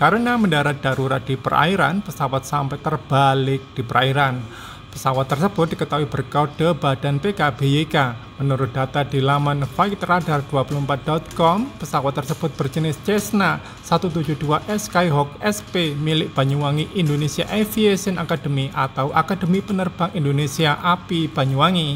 Karena mendarat darurat di perairan, pesawat sampai terbalik di perairan. Pesawat tersebut diketahui berkode badan PKBYK. Menurut data di laman flightradar24.com, pesawat tersebut berjenis Cessna 172S Skyhawk SP milik Banyuwangi Indonesia Aviation Academy atau Akademi Penerbang Indonesia API Banyuwangi.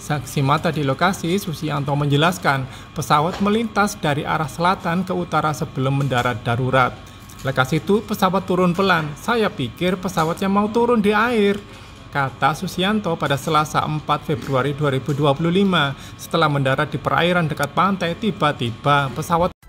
Saksi mata di lokasi, Susianto menjelaskan pesawat melintas dari arah selatan ke utara sebelum mendarat darurat. Lekas itu pesawat turun pelan. Saya pikir pesawatnya mau turun di air, kata Susianto pada Selasa 4 Februari 2025. Setelah mendarat di perairan dekat pantai, tiba-tiba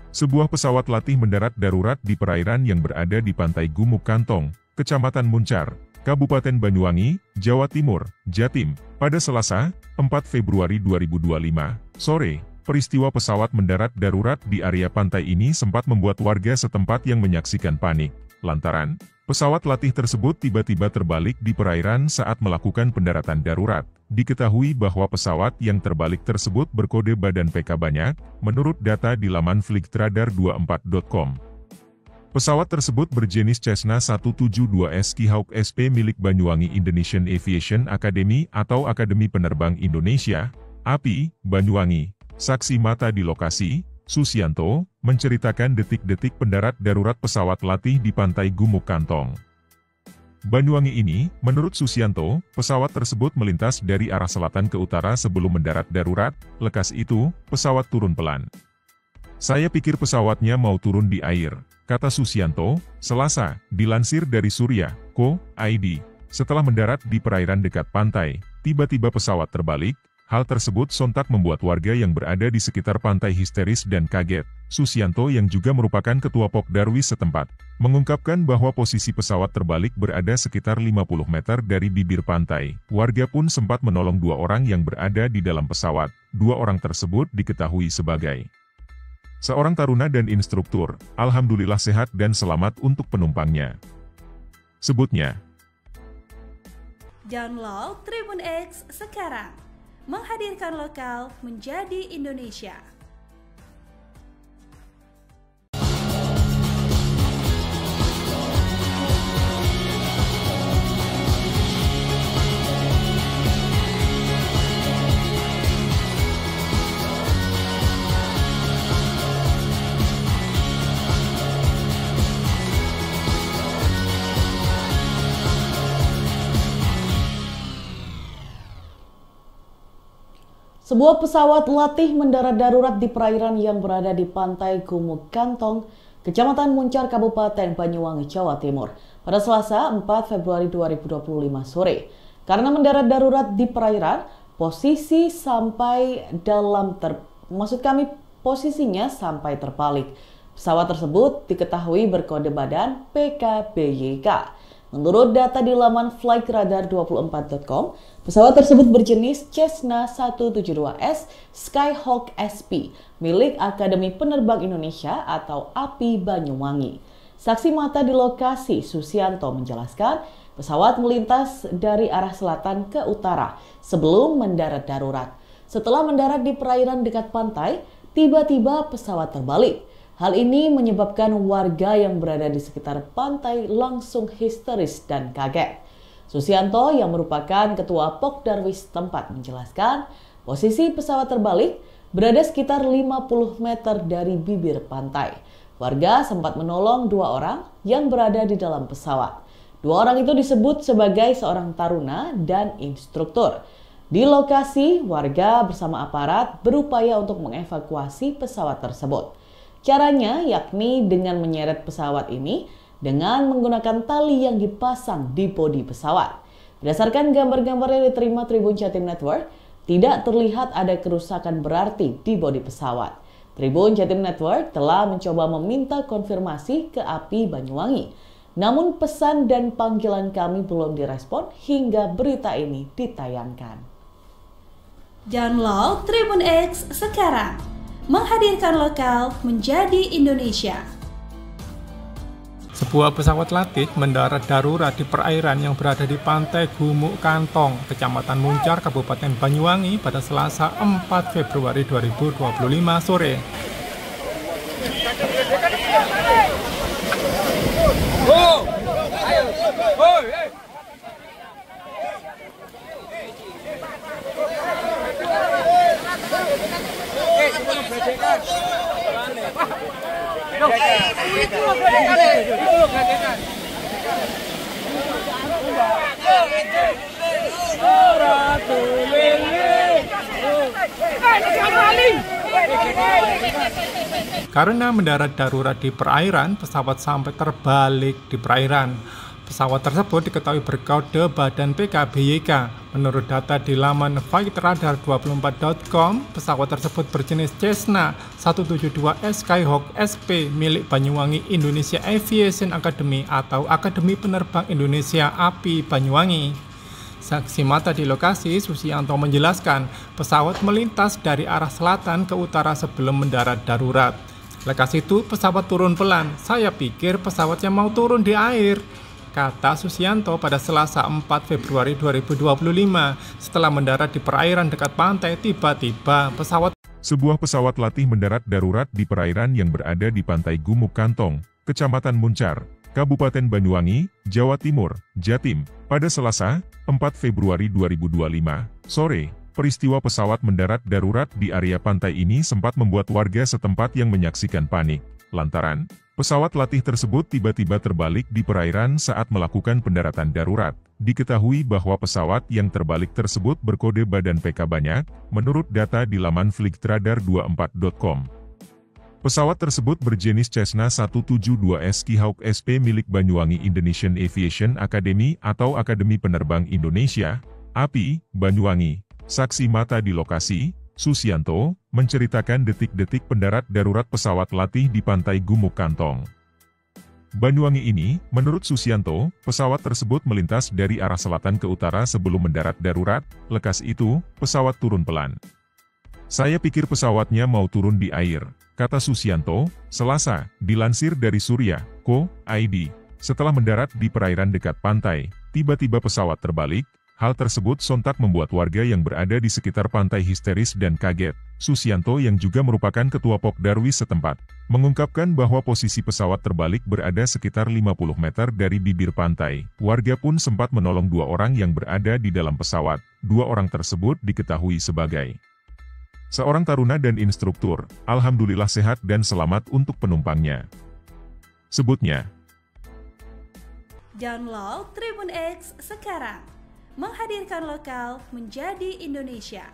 Sebuah pesawat latih mendarat darurat di perairan yang berada di pantai Gumuk Kantong, Kecamatan Muncar, Kabupaten Banyuwangi, Jawa Timur, Jatim, pada Selasa 4 Februari 2025 sore. Peristiwa pesawat mendarat darurat di area pantai ini sempat membuat warga setempat yang menyaksikan panik, lantaran pesawat latih tersebut tiba-tiba terbalik di perairan saat melakukan pendaratan darurat. Diketahui bahwa pesawat yang terbalik tersebut berkode badan PK banyak, menurut data di laman flightradar24.com. Pesawat tersebut berjenis Cessna 172S Skyhawk SP milik Banyuwangi Indonesian Aviation Academy atau Akademi Penerbang Indonesia, API, Banyuwangi. Saksi mata di lokasi, Susianto, menceritakan detik-detik pendarat darurat pesawat latih di pantai Gumuk Kantong, Banyuwangi ini. Menurut Susianto, pesawat tersebut melintas dari arah selatan ke utara sebelum mendarat darurat. Lekas itu, pesawat turun pelan. Saya pikir pesawatnya mau turun di air, kata Susianto, Selasa, dilansir dari Surya.co.id. Setelah mendarat di perairan dekat pantai, tiba-tiba pesawat terbalik. Hal tersebut sontak membuat warga yang berada di sekitar pantai histeris dan kaget. Susianto yang juga merupakan ketua Pokdarwis setempat, mengungkapkan bahwa posisi pesawat terbalik berada sekitar 50 meter dari bibir pantai. Warga pun sempat menolong 2 orang yang berada di dalam pesawat. 2 orang tersebut diketahui sebagai seorang taruna dan instruktur. Alhamdulillah sehat dan selamat untuk penumpangnya, sebutnya. Download Tribun X sekarang. Menghadirkan lokal menjadi Indonesia. Sebuah pesawat latih mendarat darurat di perairan yang berada di pantai Gumuk Kantong, Kecamatan Muncar, Kabupaten Banyuwangi, Jawa Timur, pada Selasa 4 Februari 2025 sore. Karena mendarat darurat di perairan, posisinya sampai terbalik. Pesawat tersebut diketahui berkode badan PKBYK. Menurut data di laman flightradar24.com, pesawat tersebut berjenis Cessna 172S Skyhawk SP milik Akademi Penerbang Indonesia atau API Banyuwangi. Saksi mata di lokasi, Susianto, menjelaskan pesawat melintas dari arah selatan ke utara sebelum mendarat darurat. Setelah mendarat di perairan dekat pantai, tiba-tiba pesawat terbalik. Hal ini menyebabkan warga yang berada di sekitar pantai langsung histeris dan kaget. Susianto yang merupakan ketua Pokdarwis tempat menjelaskan posisi pesawat terbalik berada sekitar 50 meter dari bibir pantai. Warga sempat menolong 2 orang yang berada di dalam pesawat. 2 orang itu disebut sebagai seorang taruna dan instruktur. Di lokasi, warga bersama aparat berupaya untuk mengevakuasi pesawat tersebut. Caranya yakni dengan menyeret pesawat ini dengan menggunakan tali yang dipasang di bodi pesawat. Berdasarkan gambar-gambar yang diterima Tribun Jatim Network, tidak terlihat ada kerusakan berarti di bodi pesawat. Tribun Jatim Network telah mencoba meminta konfirmasi ke API Banyuwangi. Namun pesan dan panggilan kami belum direspon hingga berita ini ditayangkan. Download Tribun X sekarang. Menghadirkan lokal menjadi Indonesia. Sebuah pesawat latih mendarat darurat di perairan yang berada di pantai Gumuk Kantong, Kecamatan Muncar, Kabupaten Banyuwangi pada Selasa 4 Februari 2025 sore. Karena mendarat darurat di perairan, pesawat sampai terbalik di perairan. Pesawat tersebut diketahui berkode badan PKBYK. Menurut data di laman flightradar24.com, pesawat tersebut berjenis Cessna 172S Skyhawk SP milik Banyuwangi Indonesia Aviation Academy atau Akademi Penerbang Indonesia API Banyuwangi. Saksi mata di lokasi, Susianto menjelaskan pesawat melintas dari arah selatan ke utara sebelum mendarat darurat. Lekas itu pesawat turun pelan. Saya pikir pesawatnya mau turun di air, kata Susianto pada Selasa 4 Februari 2025. Setelah mendarat di perairan dekat pantai, tiba-tiba Sebuah pesawat latih mendarat darurat di perairan yang berada di pantai Gumuk Kantong, Kecamatan Muncar, Kabupaten Banyuwangi, Jawa Timur, Jatim, pada Selasa 4 Februari 2025 sore. Peristiwa pesawat mendarat darurat di area pantai ini sempat membuat warga setempat yang menyaksikan panik, lantaran pesawat latih tersebut tiba-tiba terbalik di perairan saat melakukan pendaratan darurat. Diketahui bahwa pesawat yang terbalik tersebut berkode badan PK banyak, menurut data di laman flightradar24.com. Pesawat tersebut berjenis Cessna 172S Skyhawk SP milik Banyuwangi Indonesian Aviation Academy atau Akademi Penerbang Indonesia, API, Banyuwangi. Saksi mata di lokasi, Susianto, menceritakan detik-detik pendarat darurat pesawat latih di pantai Gumuk Kantong, Banyuwangi ini. Menurut Susianto, pesawat tersebut melintas dari arah selatan ke utara sebelum mendarat darurat. Lekas itu, pesawat turun pelan. Saya pikir pesawatnya mau turun di air, kata Susianto, Selasa, dilansir dari Surya.co.id. Setelah mendarat di perairan dekat pantai, tiba-tiba pesawat terbalik. Hal tersebut sontak membuat warga yang berada di sekitar pantai histeris dan kaget. Susianto yang juga merupakan ketua Pokdarwis setempat, mengungkapkan bahwa posisi pesawat terbalik berada sekitar 50 meter dari bibir pantai. Warga pun sempat menolong 2 orang yang berada di dalam pesawat. 2 orang tersebut diketahui sebagai seorang taruna dan instruktur. Alhamdulillah sehat dan selamat untuk penumpangnya, sebutnya. Download Tribun X sekarang. Menghadirkan lokal menjadi Indonesia.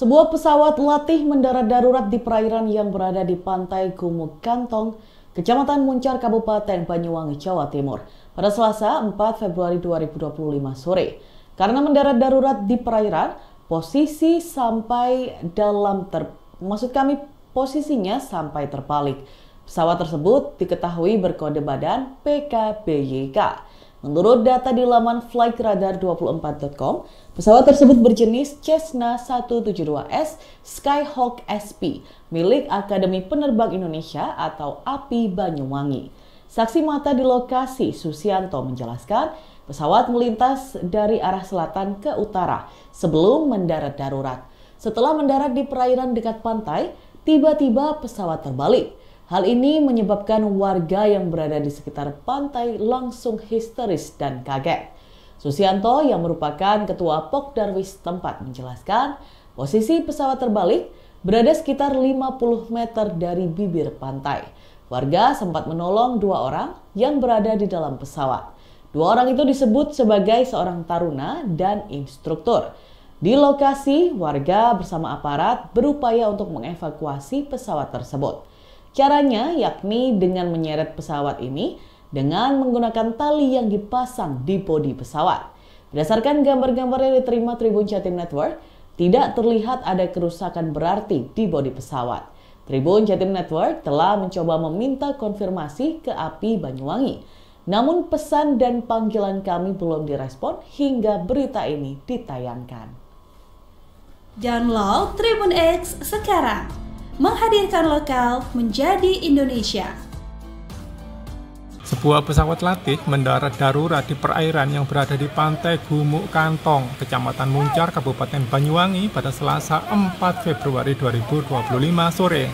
Sebuah pesawat latih mendarat darurat di perairan yang berada di pantai Gumuk Kantong, Kecamatan Muncar, Kabupaten Banyuwangi, Jawa Timur, pada Selasa 4 Februari 2025 sore. Karena mendarat darurat di perairan, posisinya sampai terbalik. Pesawat tersebut diketahui berkode badan PKBYK. Menurut data di laman flightradar24.com, pesawat tersebut berjenis Cessna 172S Skyhawk SP milik Akademi Penerbang Indonesia atau API Banyuwangi. Saksi mata di lokasi, Susianto, menjelaskan pesawat melintas dari arah selatan ke utara sebelum mendarat darurat. Setelah mendarat di perairan dekat pantai, tiba-tiba pesawat terbalik. Hal ini menyebabkan warga yang berada di sekitar pantai langsung histeris dan kaget. Susianto yang merupakan ketua Pokdarwis tempat menjelaskan posisi pesawat terbalik berada sekitar 50 meter dari bibir pantai. Warga sempat menolong 2 orang yang berada di dalam pesawat. 2 orang itu disebut sebagai seorang taruna dan instruktur. Di lokasi, warga bersama aparat berupaya untuk mengevakuasi pesawat tersebut. Caranya yakni dengan menyeret pesawat ini dengan menggunakan tali yang dipasang di bodi pesawat. Berdasarkan gambar-gambar yang diterima Tribun Jatim Network, tidak terlihat ada kerusakan berarti di bodi pesawat. Tribun Jatim Network telah mencoba meminta konfirmasi ke API Banyuwangi. Namun pesan dan panggilan kami belum direspon hingga berita ini ditayangkan. Download Tribun X sekarang. Menghadirkan lokal menjadi Indonesia. Sebuah pesawat latih mendarat darurat di perairan yang berada di pantai Gumuk Kantong, Kecamatan Muncar, Kabupaten Banyuwangi pada Selasa 4 Februari 2025 sore.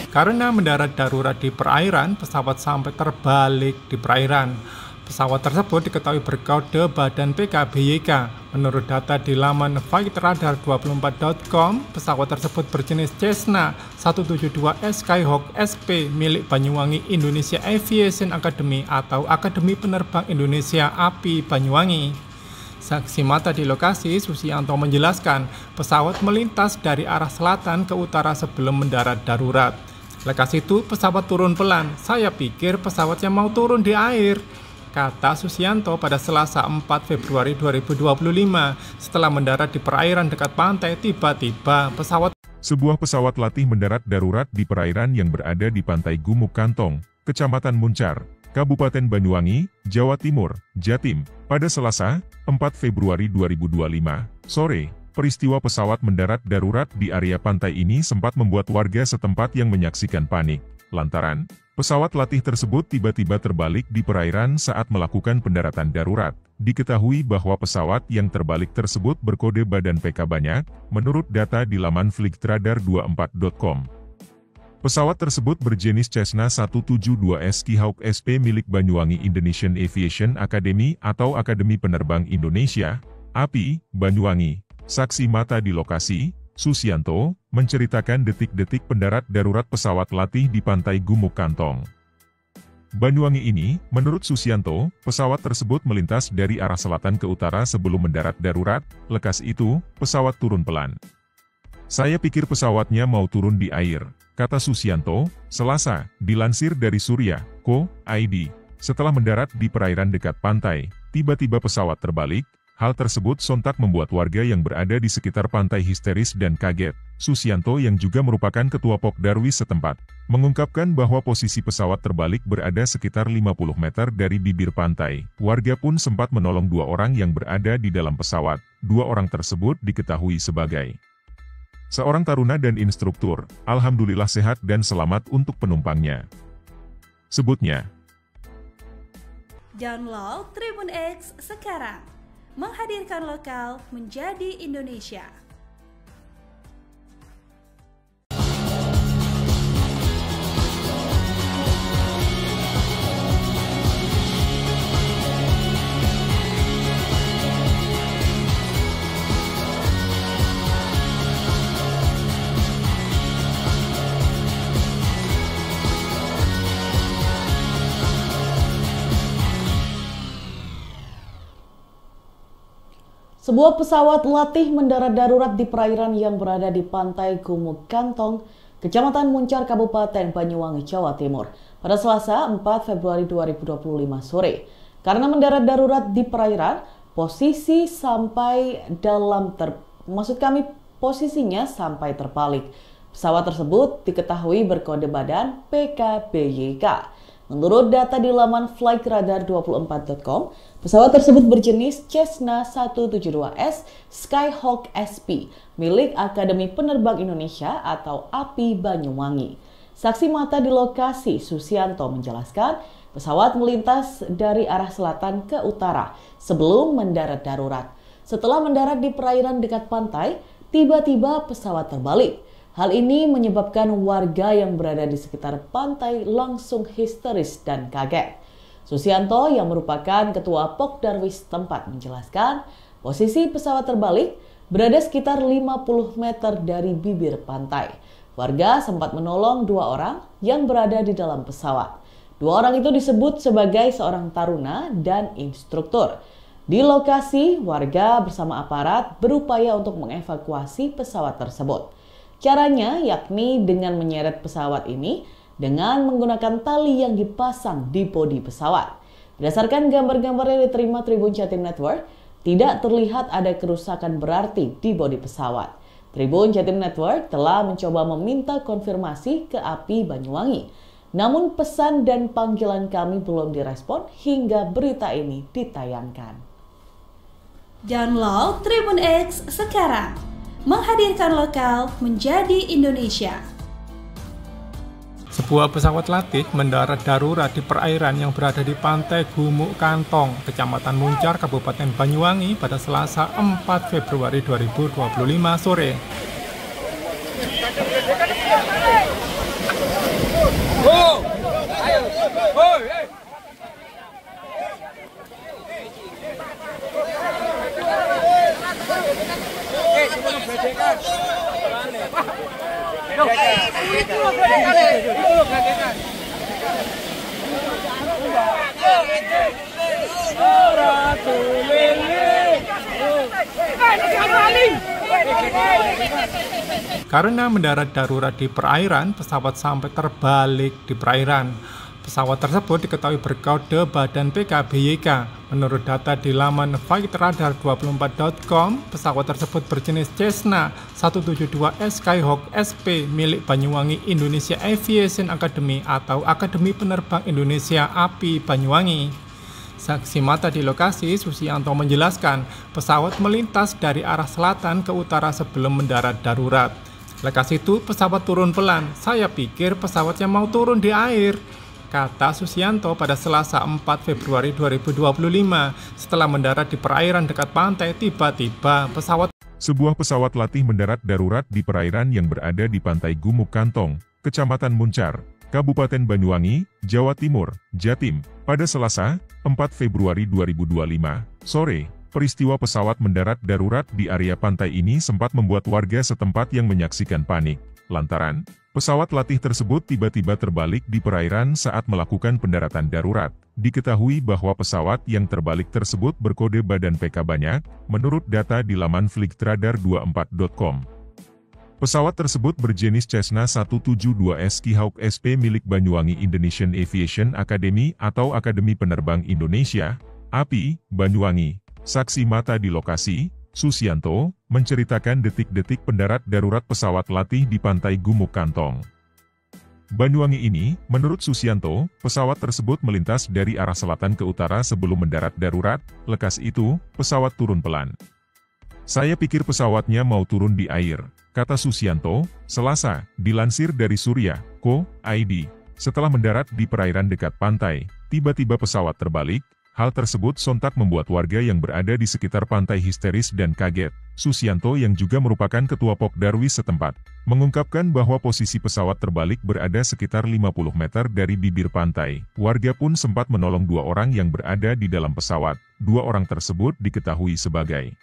Karena mendarat darurat di perairan, pesawat sampai terbalik di perairan. Pesawat tersebut diketahui berkode badan PKBYK. Menurut data di laman flightradar24.com, pesawat tersebut berjenis Cessna 172S Skyhawk SP milik Banyuwangi Indonesia Aviation Academy atau Akademi Penerbang Indonesia API Banyuwangi. Saksi mata di lokasi, Susianto menjelaskan pesawat melintas dari arah selatan ke utara sebelum mendarat darurat. Lekas itu pesawat turun pelan. Saya pikir pesawatnya mau turun di air, kata Susianto pada Selasa 4 Februari 2025. Setelah mendarat di perairan dekat pantai, tiba-tiba Sebuah pesawat latih mendarat darurat di perairan yang berada di pantai Gumuk Kantong, Kecamatan Muncar, Kabupaten Banyuwangi, Jawa Timur, Jatim, pada Selasa 4 Februari 2025 sore. Peristiwa pesawat mendarat darurat di area pantai ini sempat membuat warga setempat yang menyaksikan panik, lantaran pesawat latih tersebut tiba-tiba terbalik di perairan saat melakukan pendaratan darurat. Diketahui bahwa pesawat yang terbalik tersebut berkode badan PK banyak, menurut data di laman flightradar24.com. Pesawat tersebut berjenis Cessna 172S Skyhawk SP milik Banyuwangi Indonesian Aviation Academy atau Akademi Penerbang Indonesia, API, Banyuwangi. Saksi mata di lokasi, Susianto, menceritakan detik-detik pendarat darurat pesawat latih di pantai Gumuk Kantong, Banyuwangi ini. Menurut Susianto, pesawat tersebut melintas dari arah selatan ke utara sebelum mendarat darurat. Lekas itu, pesawat turun pelan. Saya pikir pesawatnya mau turun di air, kata Susianto, Selasa, dilansir dari Surya.co.id. Setelah mendarat di perairan dekat pantai, tiba-tiba pesawat terbalik. Hal tersebut sontak membuat warga yang berada di sekitar pantai histeris dan kaget. Susianto yang juga merupakan ketua Pokdarwis setempat, mengungkapkan bahwa posisi pesawat terbalik berada sekitar 50 meter dari bibir pantai. Warga pun sempat menolong 2 orang yang berada di dalam pesawat. 2 orang tersebut diketahui sebagai seorang taruna dan instruktur. Alhamdulillah sehat dan selamat untuk penumpangnya, sebutnya. Download Tribun X sekarang. Menghadirkan lokal menjadi Indonesia. Sebuah pesawat latih mendarat darurat di perairan yang berada di pantai Gumuk Kantong, Kecamatan Muncar, Kabupaten Banyuwangi, Jawa Timur, pada Selasa 4 Februari 2025 sore. Karena mendarat darurat di perairan, posisinya sampai terbalik. Pesawat tersebut diketahui berkode badan PKBYK. Menurut data di laman flightradar24.com, pesawat tersebut berjenis Cessna 172S Skyhawk SP milik Akademi Penerbang Indonesia atau API Banyuwangi. Saksi mata di lokasi, Susianto, menjelaskan pesawat melintas dari arah selatan ke utara sebelum mendarat darurat. Setelah mendarat di perairan dekat pantai, tiba-tiba pesawat terbalik. Hal ini menyebabkan warga yang berada di sekitar pantai langsung histeris dan kaget. Susianto yang merupakan ketua Pokdarwis tempat menjelaskan posisi pesawat terbalik berada sekitar 50 meter dari bibir pantai. Warga sempat menolong 2 orang yang berada di dalam pesawat. 2 orang itu disebut sebagai seorang taruna dan instruktur. Di lokasi, warga bersama aparat berupaya untuk mengevakuasi pesawat tersebut. Caranya yakni dengan menyeret pesawat ini dengan menggunakan tali yang dipasang di bodi pesawat. Berdasarkan gambar-gambar yang diterima Tribun Jatim Network, tidak terlihat ada kerusakan berarti di bodi pesawat. Tribun Jatim Network telah mencoba meminta konfirmasi ke API Banyuwangi. Namun pesan dan panggilan kami belum direspon hingga berita ini ditayangkan. Download Tribun X sekarang. Menghadirkan lokal menjadi Indonesia. Sebuah pesawat latih mendarat darurat di perairan yang berada di pantai Gumuk Kantong, Kecamatan Muncar, Kabupaten Banyuwangi pada Selasa 4 Februari 2025 sore. Karena mendarat darurat di perairan, pesawat sampai terbalik di perairan. Pesawat tersebut diketahui berkode badan PKBYK. Menurut data di laman flightradar24.com, pesawat tersebut berjenis Cessna 172S Skyhawk SP milik Banyuwangi Indonesia Aviation Academy atau Akademi Penerbang Indonesia API Banyuwangi. Saksi mata di lokasi, Susianto menjelaskan pesawat melintas dari arah selatan ke utara sebelum mendarat darurat. Lekas itu pesawat turun pelan. Saya pikir pesawatnya mau turun di air, kata Susianto pada Selasa 4 Februari 2025. Setelah mendarat di perairan dekat pantai, tiba-tiba Sebuah pesawat latih mendarat darurat di perairan yang berada di pantai Gumuk Kantong, Kecamatan Muncar, Kabupaten Banyuwangi, Jawa Timur, Jatim, pada Selasa, 4 Februari 2025, sore. Peristiwa pesawat mendarat darurat di area pantai ini sempat membuat warga setempat yang menyaksikan panik, lantaran pesawat latih tersebut tiba-tiba terbalik di perairan saat melakukan pendaratan darurat. Diketahui bahwa pesawat yang terbalik tersebut berkode badan PK banyak, menurut data di laman flightradar24.com. Pesawat tersebut berjenis Cessna 172S Skyhawk SP milik Banyuwangi Indonesian Aviation Academy atau Akademi Penerbang Indonesia, API, Banyuwangi. Saksi mata di lokasi, Susianto, menceritakan detik-detik pendarat darurat pesawat latih di pantai Gumuk Kantong, Banyuwangi ini. Menurut Susianto, pesawat tersebut melintas dari arah selatan ke utara sebelum mendarat darurat. Lekas itu, pesawat turun pelan. Saya pikir pesawatnya mau turun di air, kata Susianto, Selasa, dilansir dari Surya.co.id. Setelah mendarat di perairan dekat pantai, tiba-tiba pesawat terbalik. Hal tersebut sontak membuat warga yang berada di sekitar pantai histeris dan kaget. Susianto yang juga merupakan ketua Pokdarwis setempat, mengungkapkan bahwa posisi pesawat terbalik berada sekitar 50 meter dari bibir pantai. Warga pun sempat menolong 2 orang yang berada di dalam pesawat. 2 orang tersebut diketahui sebagai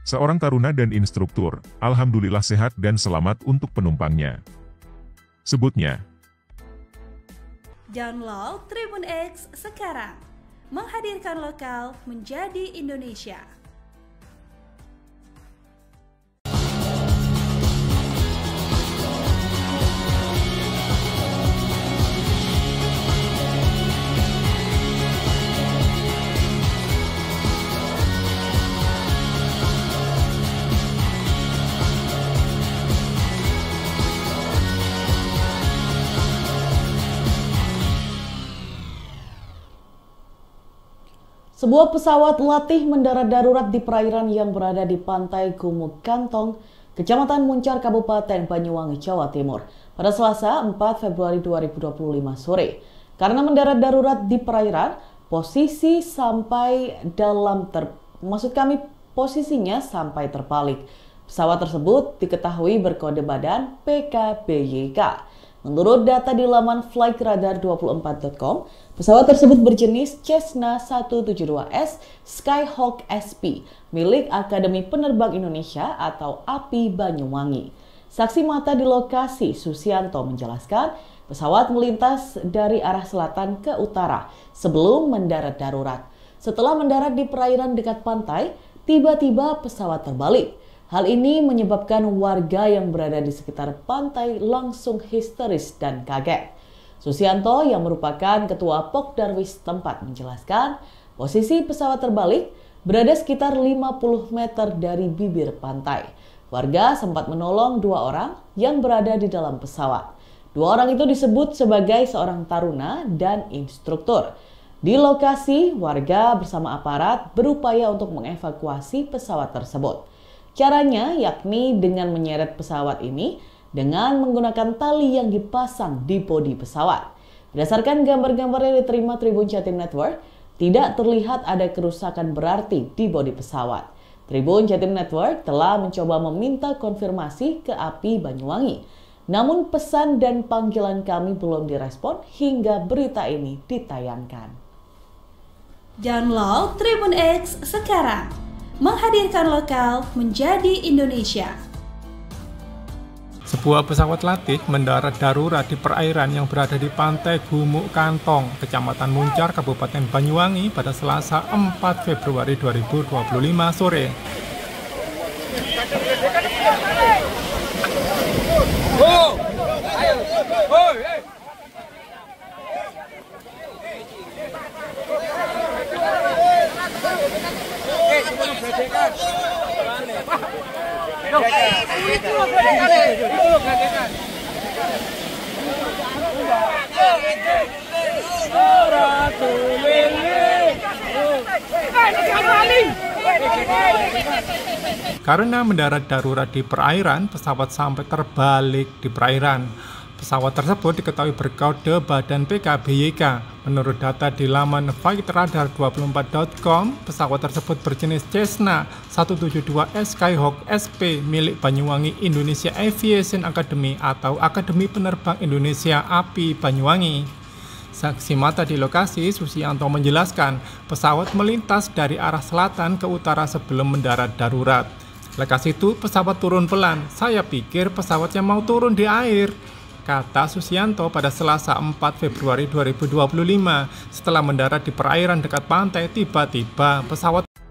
seorang taruna dan instruktur. Alhamdulillah sehat dan selamat untuk penumpangnya, sebutnya. Download Tribun X sekarang. Menghadirkan lokal menjadi Indonesia. Sebuah pesawat latih mendarat darurat di perairan yang berada di pantai Gumuk Kantong, Kecamatan Muncar, Kabupaten Banyuwangi, Jawa Timur, pada Selasa 4 Februari 2025 sore. Karena mendarat darurat di perairan, posisinya sampai terbalik. Pesawat tersebut diketahui berkode badan PKBYK. Menurut data di laman flightradar24.com, pesawat tersebut berjenis Cessna 172S Skyhawk SP milik Akademi Penerbang Indonesia atau API Banyuwangi. Saksi mata di lokasi, Susianto, menjelaskan pesawat melintas dari arah selatan ke utara sebelum mendarat darurat. Setelah mendarat di perairan dekat pantai, tiba-tiba pesawat terbalik. Hal ini menyebabkan warga yang berada di sekitar pantai langsung histeris dan kaget. Susianto yang merupakan ketua Pokdarwis tempat menjelaskan posisi pesawat terbalik berada sekitar 50 meter dari bibir pantai. Warga sempat menolong 2 orang yang berada di dalam pesawat. 2 orang itu disebut sebagai seorang taruna dan instruktur. Di lokasi, warga bersama aparat berupaya untuk mengevakuasi pesawat tersebut. Caranya yakni dengan menyeret pesawat ini dengan menggunakan tali yang dipasang di bodi pesawat. Berdasarkan gambar-gambar yang diterima Tribun Jatim Network, tidak terlihat ada kerusakan berarti di bodi pesawat. Tribun Jatim Network telah mencoba meminta konfirmasi ke API Banyuwangi. Namun pesan dan panggilan kami belum direspon hingga berita ini ditayangkan. Download Tribun X sekarang. Menghadirkan lokal menjadi Indonesia. Sebuah pesawat latih mendarat darurat di perairan yang berada di pantai Gumuk Kantong, Kecamatan Muncar, Kabupaten Banyuwangi pada Selasa 4 Februari 2025 sore. Karena mendarat darurat di perairan, pesawat sampai terbalik di perairan. Pesawat tersebut diketahui berkode badan PKBYK. Menurut data di laman flightradar24.com, pesawat tersebut berjenis Cessna 172S Skyhawk SP milik Banyuwangi Indonesia Aviation Academy atau Akademi Penerbang Indonesia API Banyuwangi. Saksi mata di lokasi, Susianto menjelaskan pesawat melintas dari arah selatan ke utara sebelum mendarat darurat. Lekas itu pesawat turun pelan. Saya pikir pesawatnya mau turun di air, kata Susianto pada Selasa 4 Februari 2025. Setelah mendarat di perairan dekat pantai, tiba-tiba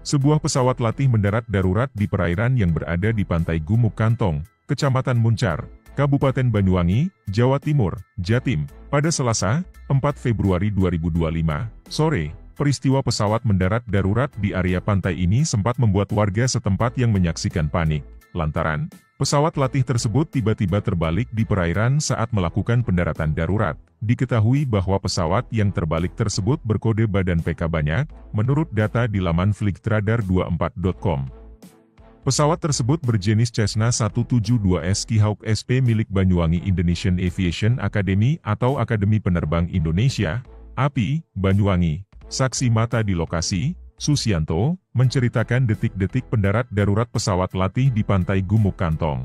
Sebuah pesawat latih mendarat darurat di perairan yang berada di pantai Gumuk Kantong, Kecamatan Muncar, Kabupaten Banyuwangi, Jawa Timur, Jatim, pada Selasa 4 Februari 2025 sore. Peristiwa pesawat mendarat darurat di area pantai ini sempat membuat warga setempat yang menyaksikan panik, lantaran pesawat latih tersebut tiba-tiba terbalik di perairan saat melakukan pendaratan darurat. Diketahui bahwa pesawat yang terbalik tersebut berkode badan PK banyak, menurut data di laman flightradar24.com. Pesawat tersebut berjenis Cessna 172S Skyhawk SP milik Banyuwangi Indonesian Aviation Academy atau Akademi Penerbang Indonesia, API, Banyuwangi. Saksi mata di lokasi, Susianto, menceritakan detik-detik pendarat darurat pesawat latih di pantai Gumuk Kantong,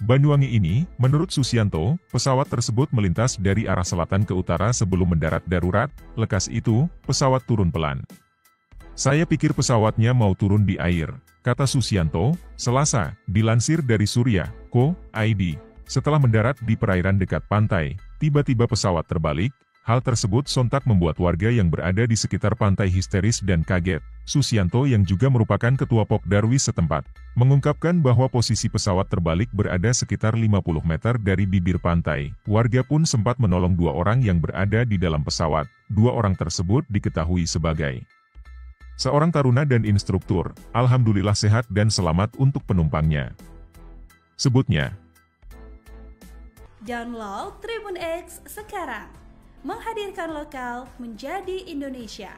Banyuwangi ini. Menurut Susianto, pesawat tersebut melintas dari arah selatan ke utara sebelum mendarat darurat. Lekas itu, pesawat turun pelan. Saya pikir pesawatnya mau turun di air, kata Susianto, Selasa, dilansir dari Surya.co.id. Setelah mendarat di perairan dekat pantai, tiba-tiba pesawat terbalik. Hal tersebut sontak membuat warga yang berada di sekitar pantai histeris dan kaget. Susianto yang juga merupakan ketua Pokdarwis setempat, mengungkapkan bahwa posisi pesawat terbalik berada sekitar 50 meter dari bibir pantai. Warga pun sempat menolong 2 orang yang berada di dalam pesawat. 2 orang tersebut diketahui sebagai seorang taruna dan instruktur. Alhamdulillah sehat dan selamat untuk penumpangnya, sebutnya. Download Tribun X sekarang. Menghadirkan lokal menjadi Indonesia.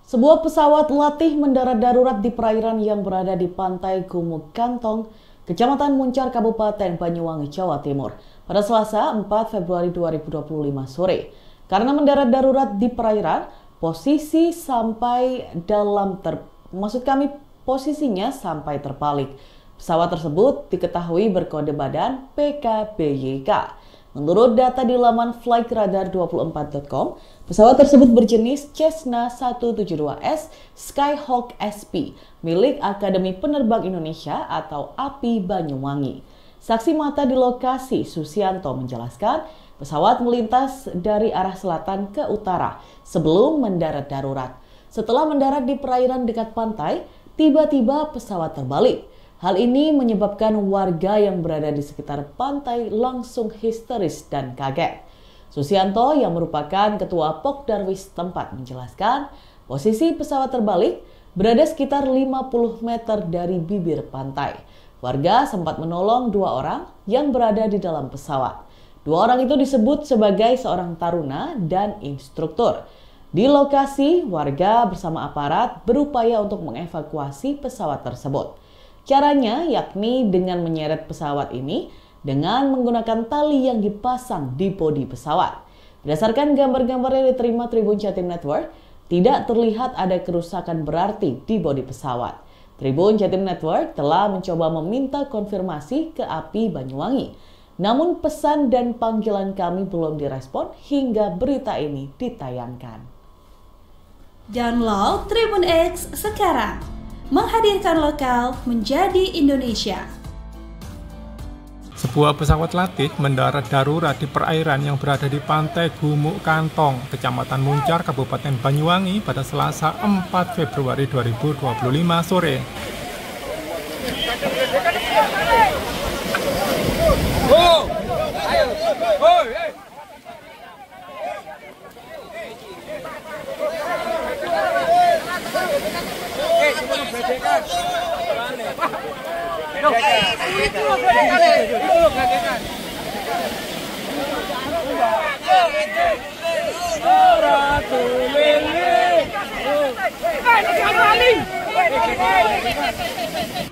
Sebuah pesawat latih mendarat darurat di perairan yang berada di pantai Gumuk Kantong, Kecamatan Muncar, Kabupaten Banyuwangi, Jawa Timur, pada Selasa 4 Februari 2025 sore. Karena mendarat darurat di perairan, posisinya sampai terbalik. Pesawat tersebut diketahui berkode badan PKBYK. Menurut data di laman flightradar24.com, pesawat tersebut berjenis Cessna 172S Skyhawk SP milik Akademi Penerbang Indonesia atau API Banyuwangi. Saksi mata di lokasi, Susianto, menjelaskan pesawat melintas dari arah selatan ke utara sebelum mendarat darurat. Setelah mendarat di perairan dekat pantai, tiba-tiba pesawat terbalik. Hal ini menyebabkan warga yang berada di sekitar pantai langsung histeris dan kaget. Susianto yang merupakan ketua Pokdarwis tempat menjelaskan posisi pesawat terbalik berada sekitar 50 meter dari bibir pantai. Warga sempat menolong 2 orang yang berada di dalam pesawat. 2 orang itu disebut sebagai seorang taruna dan instruktur. Di lokasi, warga bersama aparat berupaya untuk mengevakuasi pesawat tersebut. Caranya yakni dengan menyeret pesawat ini dengan menggunakan tali yang dipasang di bodi pesawat. Berdasarkan gambar-gambar yang diterima Tribun Jatim Network, tidak terlihat ada kerusakan berarti di bodi pesawat. Tribun Jatim Network telah mencoba meminta konfirmasi ke API Banyuwangi. Namun pesan dan panggilan kami belum direspon hingga berita ini ditayangkan. Download Tribun X sekarang. Menghadirkan lokal menjadi Indonesia. Sebuah pesawat latih mendarat darurat di perairan yang berada di pantai Gumuk Kantong, Kecamatan Muncar, Kabupaten Banyuwangi pada Selasa 4 Februari 2025 sore.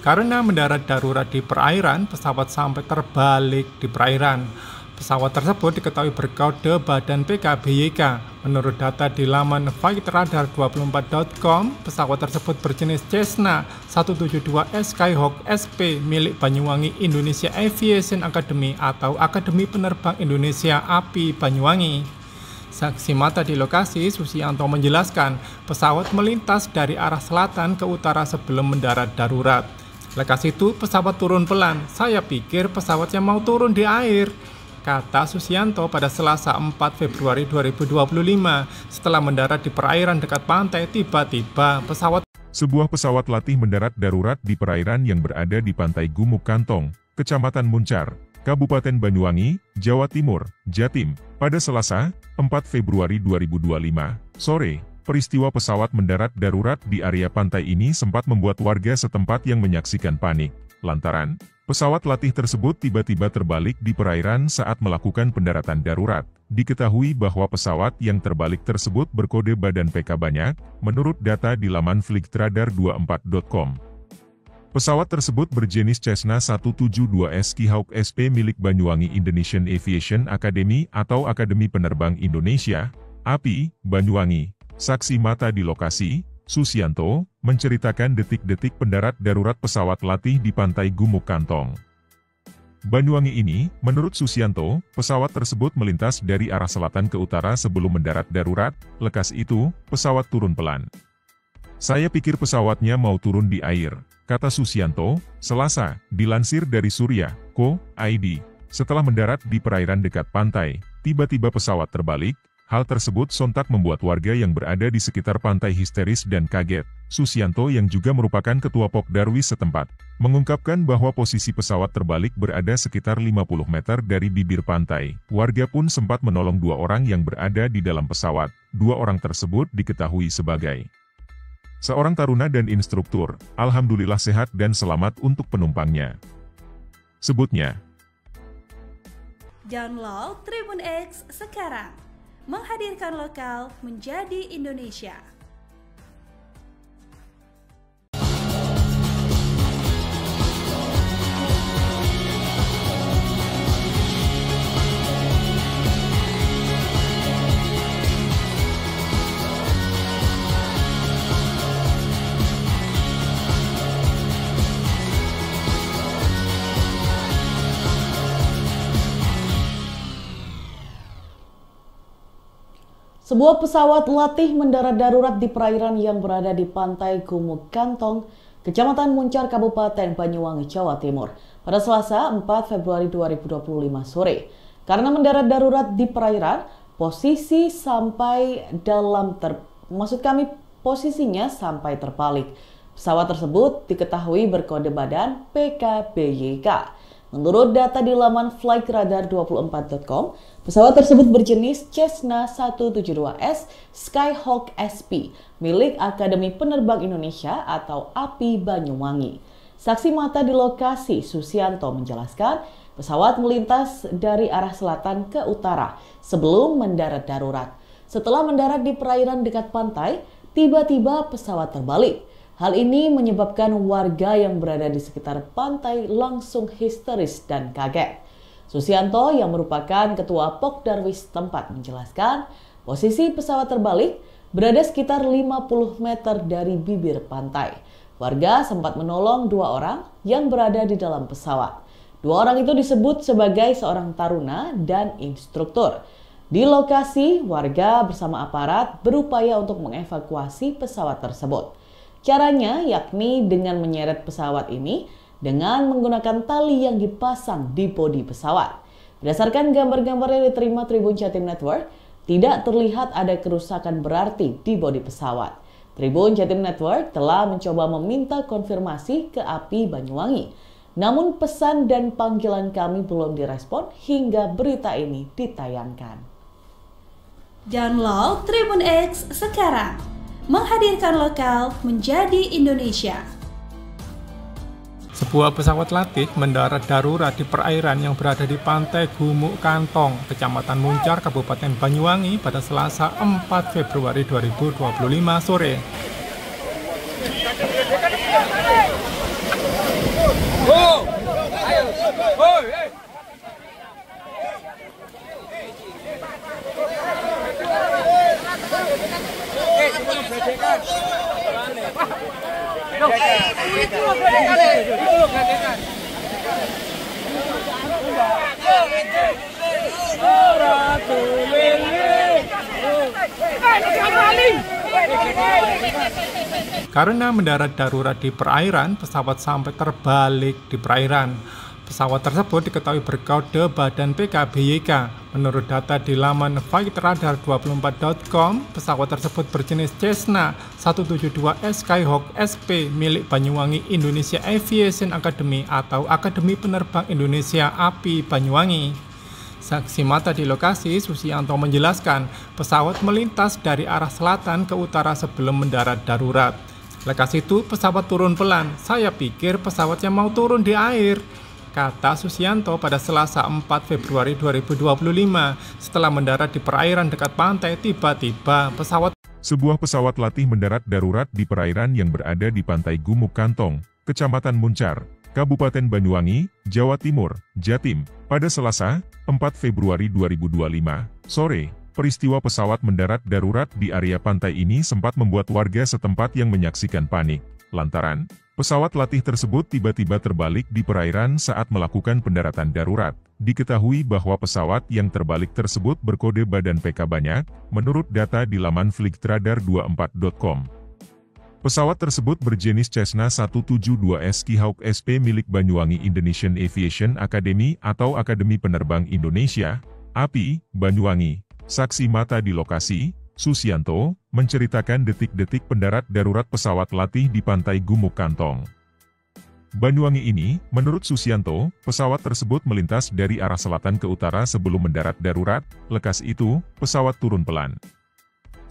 Karena mendarat darurat di perairan, pesawat sampai terbalik di perairan. Pesawat tersebut diketahui berkode badan PKBYK. Menurut data di laman flightradar24.com, pesawat tersebut berjenis Cessna 172S Skyhawk SP milik Banyuwangi Indonesia Aviation Academy atau Akademi Penerbang Indonesia API Banyuwangi. Saksi mata di lokasi, Susianto menjelaskan pesawat melintas dari arah selatan ke utara sebelum mendarat darurat. Lekas itu pesawat turun pelan. Saya pikir pesawatnya mau turun di air, kata Susianto pada Selasa 4 Februari 2025. Setelah mendarat di perairan dekat pantai, tiba-tiba Sebuah pesawat latih mendarat darurat di perairan yang berada di pantai Gumuk Kantong, Kecamatan Muncar, Kabupaten Banyuwangi, Jawa Timur, Jatim, pada Selasa 4 Februari 2025 sore. Peristiwa pesawat mendarat darurat di area pantai ini sempat membuat warga setempat yang menyaksikan panik, lantaran pesawat latih tersebut tiba-tiba terbalik di perairan saat melakukan pendaratan darurat. Diketahui bahwa pesawat yang terbalik tersebut berkode badan PK banyak, menurut data di laman flightradar24.com. Pesawat tersebut berjenis Cessna 172S Skyhawk SP milik Banyuwangi Indonesian Aviation Academy atau Akademi Penerbang Indonesia, API, Banyuwangi. Saksi mata di lokasi, Susianto, menceritakan detik-detik pendarat darurat pesawat latih di pantai Gumuk Kantong, Banyuwangi ini. Menurut Susianto, pesawat tersebut melintas dari arah selatan ke utara sebelum mendarat darurat. Lekas itu, pesawat turun pelan. Saya pikir pesawatnya mau turun di air, kata Susianto, Selasa, dilansir dari Surya.co.id. Setelah mendarat di perairan dekat pantai, tiba-tiba pesawat terbalik. Hal tersebut sontak membuat warga yang berada di sekitar pantai histeris dan kaget. Susianto yang juga merupakan ketua Pokdarwis setempat, mengungkapkan bahwa posisi pesawat terbalik berada sekitar 50 meter dari bibir pantai. Warga pun sempat menolong 2 orang yang berada di dalam pesawat. 2 orang tersebut diketahui sebagai seorang taruna dan instruktur. Alhamdulillah sehat dan selamat untuk penumpangnya, sebutnya. Download Tribun X sekarang. Menghadirkan lokal menjadi Indonesia. Sebuah pesawat latih mendarat darurat di perairan yang berada di pantai Gumuk Kantong, Kecamatan Muncar, Kabupaten Banyuwangi, Jawa Timur, pada Selasa 4 Februari 2025 sore. Karena mendarat darurat di perairan, posisinya sampai terbalik. Pesawat tersebut diketahui berkode badan PKBYK. Menurut data di laman flightradar24.com, pesawat tersebut berjenis Cessna 172S Skyhawk SP milik Akademi Penerbang Indonesia atau API Banyuwangi. Saksi mata di lokasi, Susianto, menjelaskan pesawat melintas dari arah selatan ke utara sebelum mendarat darurat. Setelah mendarat di perairan dekat pantai, tiba-tiba pesawat terbalik. Hal ini menyebabkan warga yang berada di sekitar pantai langsung histeris dan kaget. Susianto yang merupakan ketua Pokdarwis tempat menjelaskan posisi pesawat terbalik berada sekitar 50 meter dari bibir pantai. Warga sempat menolong 2 orang yang berada di dalam pesawat. 2 orang itu disebut sebagai seorang taruna dan instruktur. Di lokasi, warga bersama aparat berupaya untuk mengevakuasi pesawat tersebut. Caranya yakni dengan menyeret pesawat ini dengan menggunakan tali yang dipasang di bodi pesawat. Berdasarkan gambar-gambar yang diterima Tribun Jatim Network, tidak terlihat ada kerusakan berarti di bodi pesawat. Tribun Jatim Network telah mencoba meminta konfirmasi ke API Banyuwangi. Namun pesan dan panggilan kami belum direspon hingga berita ini ditayangkan. Download Tribun X sekarang. Menghadirkan lokal menjadi Indonesia. Sebuah pesawat latih mendarat darurat di perairan yang berada di pantai Gumuk Kantong, Kecamatan Muncar, Kabupaten Banyuwangi pada Selasa 4 Februari 2025 sore. Karena mendarat darurat di perairan, pesawat sampai terbalik di perairan. Pesawat tersebut diketahui berkode badan PKBYK. Menurut data di laman flightradar24.com, pesawat tersebut berjenis Cessna 172S Skyhawk SP milik Banyuwangi Indonesia Aviation Academy atau Akademi Penerbang Indonesia API Banyuwangi. Saksi mata di lokasi, Susianto menjelaskan pesawat melintas dari arah selatan ke utara sebelum mendarat darurat. Lekas itu pesawat turun pelan. Saya pikir pesawatnya mau turun di air, kata Susianto pada Selasa 4 Februari 2025. Setelah mendarat di perairan dekat pantai, tiba-tiba Sebuah pesawat latih mendarat darurat di perairan yang berada di pantai Gumuk Kantong, Kecamatan Muncar, Kabupaten Banyuwangi, Jawa Timur, Jatim, pada Selasa 4 Februari 2025 sore. Peristiwa pesawat mendarat darurat di area pantai ini sempat membuat warga setempat yang menyaksikan panik, lantaran pesawat latih tersebut tiba-tiba terbalik di perairan saat melakukan pendaratan darurat. Diketahui bahwa pesawat yang terbalik tersebut berkode badan PK banyak, menurut data di laman flightradar24.com. Pesawat tersebut berjenis Cessna 172S Skyhawk SP milik Banyuwangi Indonesian Aviation Academy atau Akademi Penerbang Indonesia, API, Banyuwangi. Saksi mata di lokasi, Susianto, menceritakan detik-detik pendarat darurat pesawat latih di pantai Gumuk Kantong, Banyuwangi ini. Menurut Susianto, pesawat tersebut melintas dari arah selatan ke utara sebelum mendarat darurat. Lekas itu, pesawat turun pelan.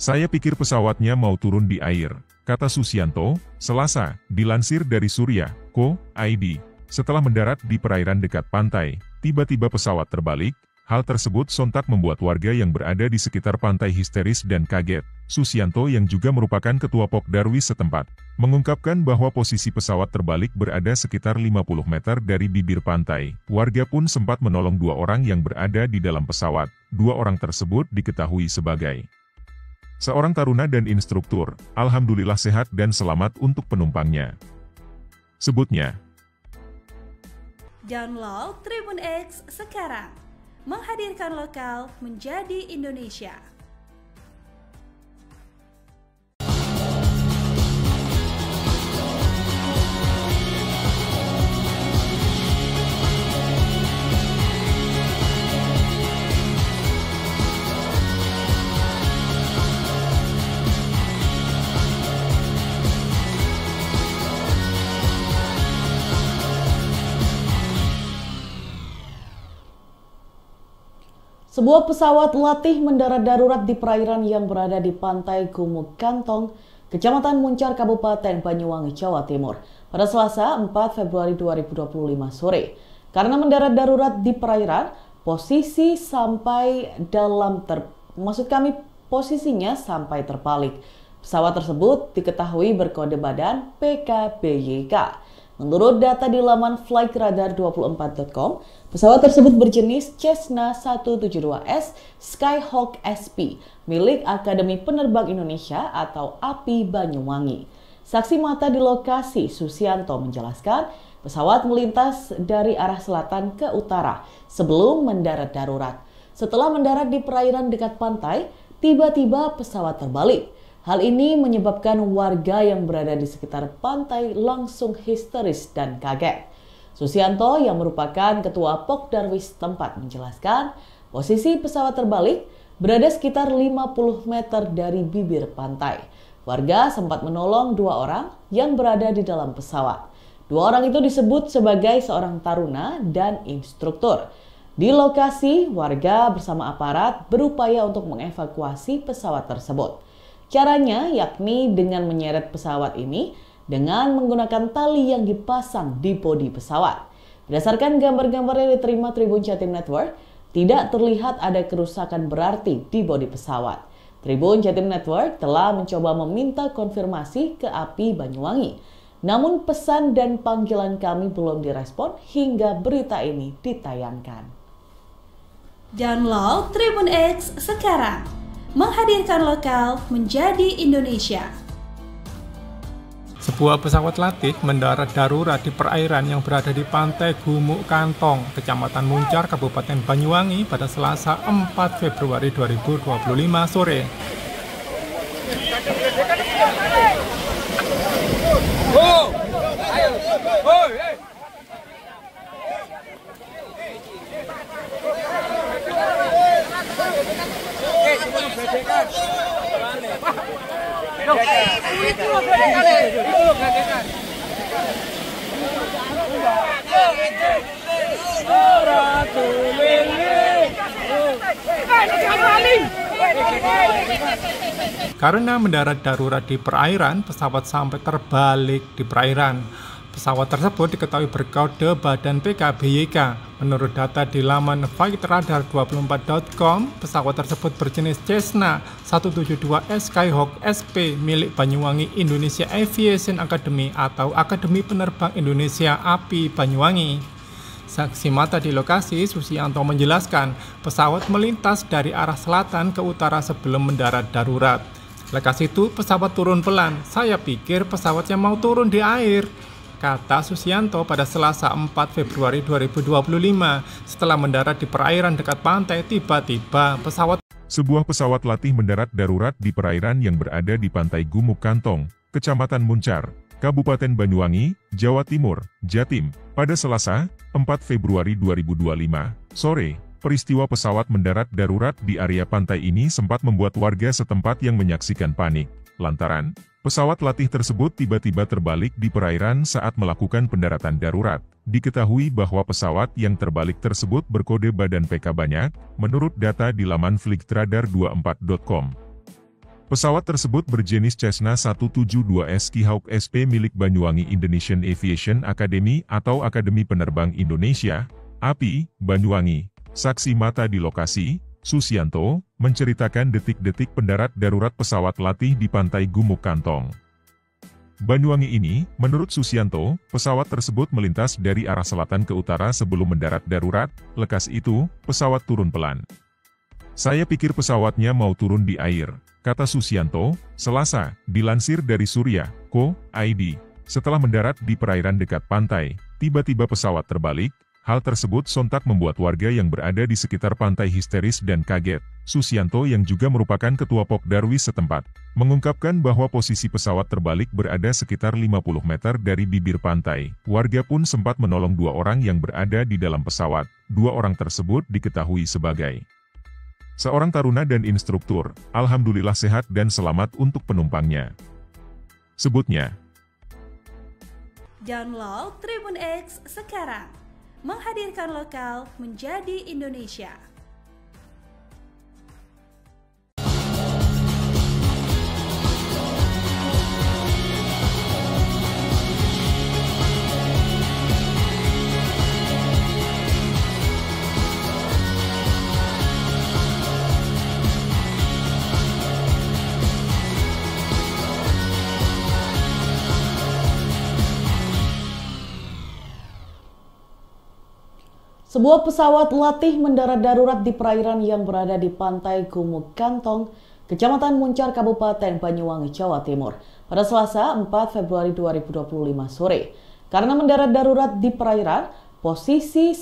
Saya pikir pesawatnya mau turun di air, kata Susianto, Selasa, dilansir dari Surya.co.id. Setelah mendarat di perairan dekat pantai, tiba-tiba pesawat terbalik. Hal tersebut sontak membuat warga yang berada di sekitar pantai histeris dan kaget. Susianto yang juga merupakan ketua Pokdarwis setempat, mengungkapkan bahwa posisi pesawat terbalik berada sekitar 50 meter dari bibir pantai. Warga pun sempat menolong 2 orang yang berada di dalam pesawat. 2 orang tersebut diketahui sebagai seorang taruna dan instruktur. Alhamdulillah sehat dan selamat untuk penumpangnya, sebutnya. Download Tribun X sekarang. Menghadirkan lokal menjadi Indonesia. Sebuah pesawat latih mendarat darurat di perairan yang berada di pantai Gumuk Kantong, Kecamatan Muncar, Kabupaten Banyuwangi, Jawa Timur, pada Selasa 4 Februari 2025 sore. Karena mendarat darurat di perairan, posisinya sampai terbalik. Pesawat tersebut diketahui berkode badan PKBYK. Menurut data di laman flightradar24.com, pesawat tersebut berjenis Cessna 172S Skyhawk SP milik Akademi Penerbang Indonesia atau API Banyuwangi. Saksi mata di lokasi, Susianto, menjelaskan pesawat melintas dari arah selatan ke utara sebelum mendarat darurat. Setelah mendarat di perairan dekat pantai, tiba-tiba pesawat terbalik. Hal ini menyebabkan warga yang berada di sekitar pantai langsung histeris dan kaget. Susianto yang merupakan ketua Pokdarwis tempat menjelaskan, posisi pesawat terbalik berada sekitar 50 meter dari bibir pantai. Warga sempat menolong 2 orang yang berada di dalam pesawat. 2 orang itu disebut sebagai seorang taruna dan instruktur. Di lokasi, warga bersama aparat berupaya untuk mengevakuasi pesawat tersebut. Caranya yakni dengan menyeret pesawat ini dengan menggunakan tali yang dipasang di bodi pesawat. Berdasarkan gambar-gambar yang diterima Tribun Jatim Network, tidak terlihat ada kerusakan berarti di bodi pesawat. Tribun Jatim Network telah mencoba meminta konfirmasi ke API Banyuwangi. Namun pesan dan panggilan kami belum direspon hingga berita ini ditayangkan. Download Tribun X sekarang. Menghadirkan lokal menjadi Indonesia. Sebuah pesawat latih mendarat darurat di perairan yang berada di pantai Gumuk Kantong, Kecamatan Muncar, Kabupaten Banyuwangi pada Selasa 4 Februari 2025 sore. Karena mendarat darurat di perairan, pesawat sampai terbalik di perairan. Pesawat tersebut diketahui berkode badan PKBYK. Menurut data di laman flightradar24.com, pesawat tersebut berjenis Cessna 172S Skyhawk SP milik Banyuwangi Indonesia Aviation Academy atau Akademi Penerbang Indonesia API Banyuwangi. Saksi mata di lokasi, Susianto menjelaskan, pesawat melintas dari arah selatan ke utara sebelum mendarat darurat. Lekas itu pesawat turun pelan. Saya pikir pesawatnya mau turun di air, kata Susianto pada Selasa 4 Februari 2025. Setelah mendarat di perairan dekat pantai, tiba-tiba Sebuah pesawat latih mendarat darurat di perairan yang berada di pantai Gumuk Kantong, Kecamatan Muncar, Kabupaten Banyuwangi, Jawa Timur, Jatim, pada Selasa 4 Februari 2025 sore. Peristiwa pesawat mendarat darurat di area pantai ini sempat membuat warga setempat yang menyaksikan panik, lantaran pesawat latih tersebut tiba-tiba terbalik di perairan saat melakukan pendaratan darurat. Diketahui bahwa pesawat yang terbalik tersebut berkode badan PK banyak, menurut data di laman flightradar24.com. Pesawat tersebut berjenis Cessna 172S Skyhawk SP milik Banyuwangi Indonesian Aviation Academy atau Akademi Penerbang Indonesia, API, Banyuwangi. Saksi mata di lokasi, Susianto, menceritakan detik-detik pendarat darurat pesawat latih di pantai Gumuk Kantong, Banyuwangi ini. Menurut Susianto, pesawat tersebut melintas dari arah selatan ke utara sebelum mendarat darurat. Lekas itu, pesawat turun pelan. Saya pikir pesawatnya mau turun di air, kata Susianto, Selasa, dilansir dari Surya.co.id. Setelah mendarat di perairan dekat pantai, tiba-tiba pesawat terbalik. Hal tersebut sontak membuat warga yang berada di sekitar pantai histeris dan kaget. Susianto yang juga merupakan ketua Pokdarwis setempat, mengungkapkan bahwa posisi pesawat terbalik berada sekitar 50 meter dari bibir pantai. Warga pun sempat menolong 2 orang yang berada di dalam pesawat. 2 orang tersebut diketahui sebagai seorang taruna dan instruktur. Alhamdulillah sehat dan selamat untuk penumpangnya, sebutnya. Download Tribun X sekarang. Menghadirkan lokal menjadi Indonesia. Sebuah pesawat latih mendarat darurat di perairan yang berada di pantai Gumuk Kantong, Kecamatan Muncar, Kabupaten Banyuwangi, Jawa Timur, pada Selasa 4 Februari 2025 sore. Karena mendarat darurat di perairan, posisinya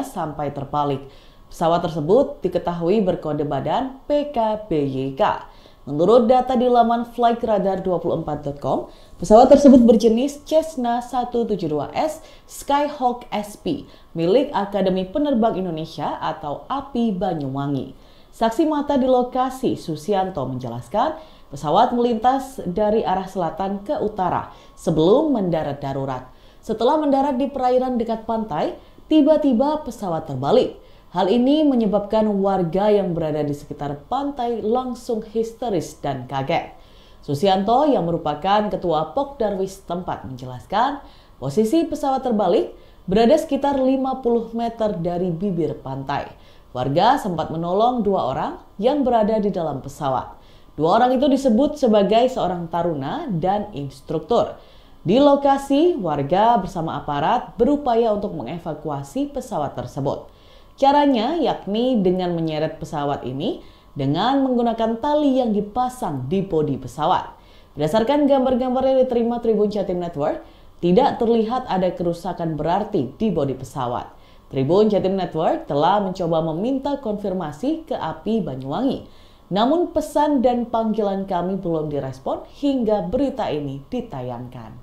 sampai terbalik. Pesawat tersebut diketahui berkode badan PKBYK. Menurut data di laman flightradar24.com, pesawat tersebut berjenis Cessna 172S Skyhawk SP milik Akademi Penerbang Indonesia atau API Banyuwangi. Saksi mata di lokasi, Susianto, menjelaskan pesawat melintas dari arah selatan ke utara sebelum mendarat darurat. Setelah mendarat di perairan dekat pantai, tiba-tiba pesawat terbalik. Hal ini menyebabkan warga yang berada di sekitar pantai langsung histeris dan kaget. Susianto yang merupakan ketua Pokdarwis tempat menjelaskan posisi pesawat terbalik berada sekitar 50 meter dari bibir pantai. Warga sempat menolong 2 orang yang berada di dalam pesawat. 2 orang itu disebut sebagai seorang taruna dan instruktur. Di lokasi, warga bersama aparat berupaya untuk mengevakuasi pesawat tersebut. Caranya yakni dengan menyeret pesawat ini dengan menggunakan tali yang dipasang di bodi pesawat. Berdasarkan gambar-gambar yang diterima Tribun Jatim Network, tidak terlihat ada kerusakan berarti di bodi pesawat. Tribun Jatim Network telah mencoba meminta konfirmasi ke API Banyuwangi. Namun pesan dan panggilan kami belum direspon hingga berita ini ditayangkan.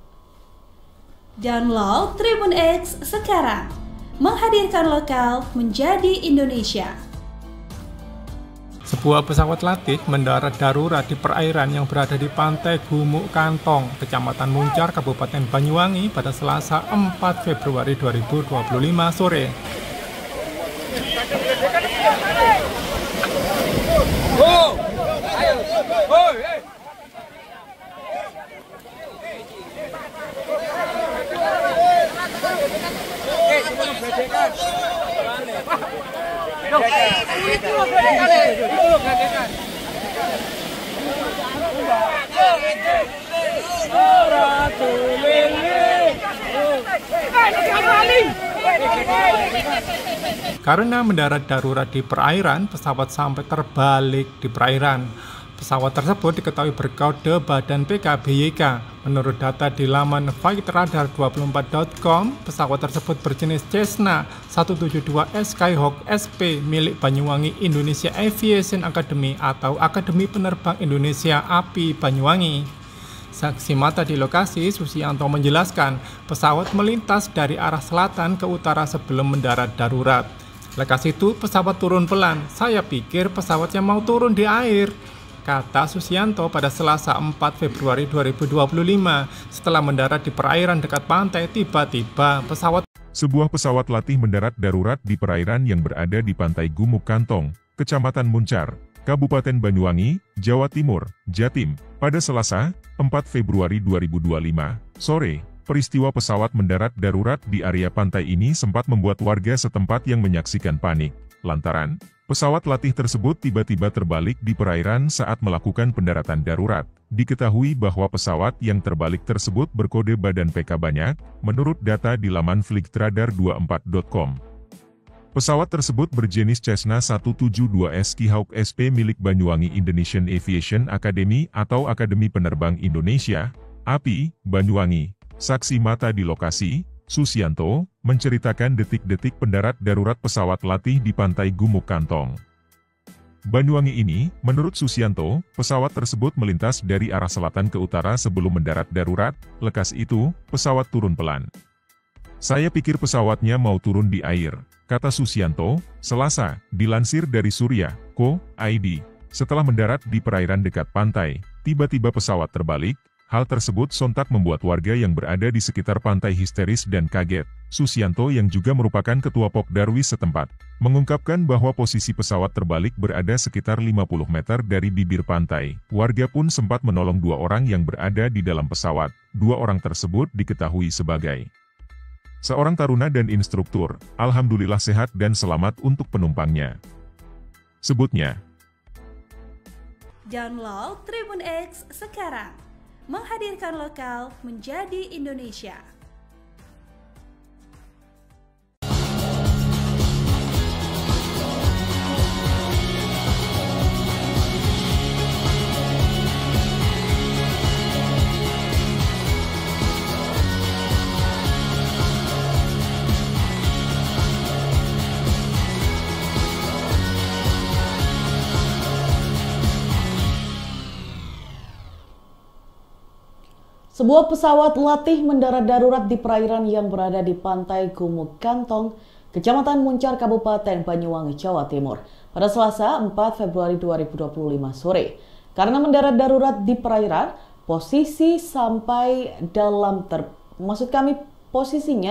Download Tribun X sekarang. Menghadirkan lokal menjadi Indonesia. Sebuah pesawat latih mendarat darurat di perairan yang berada di pantai Gumuk Kantong, Kecamatan Muncar, Kabupaten Banyuwangi pada Selasa 4 Februari 2025 sore. Karena mendarat darurat di perairan, pesawat sampai terbalik di perairan. Pesawat tersebut diketahui berkode badan PKBYK. Menurut data di laman flightradar24.com, pesawat tersebut berjenis Cessna 172S Skyhawk SP milik Banyuwangi Indonesia Aviation Academy atau Akademi Penerbang Indonesia API Banyuwangi. Saksi mata di lokasi, Susianto menjelaskan pesawat melintas dari arah selatan ke utara sebelum mendarat darurat. Lekas itu pesawat turun pelan. Saya pikir pesawatnya mau turun di air, kata Susianto pada Selasa 4 Februari 2025. Setelah mendarat di perairan dekat pantai, tiba-tiba Sebuah pesawat latih mendarat darurat di perairan yang berada di pantai Gumuk Kantong, Kecamatan Muncar, Kabupaten Banyuwangi, Jawa Timur, Jatim, pada Selasa, 4 Februari 2025, sore. Peristiwa pesawat mendarat darurat di area pantai ini sempat membuat warga setempat yang menyaksikan panik, lantaran pesawat latih tersebut tiba-tiba terbalik di perairan saat melakukan pendaratan darurat. Diketahui bahwa pesawat yang terbalik tersebut berkode badan PK banyak, menurut data di laman flightradar24.com. Pesawat tersebut berjenis Cessna 172S Skyhawk SP milik Banyuwangi Indonesian Aviation Academy atau Akademi Penerbang Indonesia, API, Banyuwangi. Saksi mata di lokasi, Susianto, menceritakan detik-detik pendarat darurat pesawat latih di pantai Gumuk Kantong, Banyuwangi ini. Menurut Susianto, pesawat tersebut melintas dari arah selatan ke utara sebelum mendarat darurat. Lekas itu, pesawat turun pelan. Saya pikir pesawatnya mau turun di air, kata Susianto, Selasa, dilansir dari Surya.co.id. Setelah mendarat di perairan dekat pantai, tiba-tiba pesawat terbalik. Hal tersebut sontak membuat warga yang berada di sekitar pantai histeris dan kaget. Susianto yang juga merupakan ketua Pokdarwis setempat, mengungkapkan bahwa posisi pesawat terbalik berada sekitar 50 meter dari bibir pantai. Warga pun sempat menolong 2 orang yang berada di dalam pesawat. 2 orang tersebut diketahui sebagai seorang taruna dan instruktur. Alhamdulillah sehat dan selamat untuk penumpangnya, sebutnya. Download Tribun X sekarang. Menghadirkan lokal menjadi Indonesia. Sebuah pesawat latih mendarat darurat di perairan yang berada di pantai Gumuk Kantong, Kecamatan Muncar, Kabupaten Banyuwangi, Jawa Timur, pada Selasa 4 Februari 2025 sore. Karena mendarat darurat di perairan, posisinya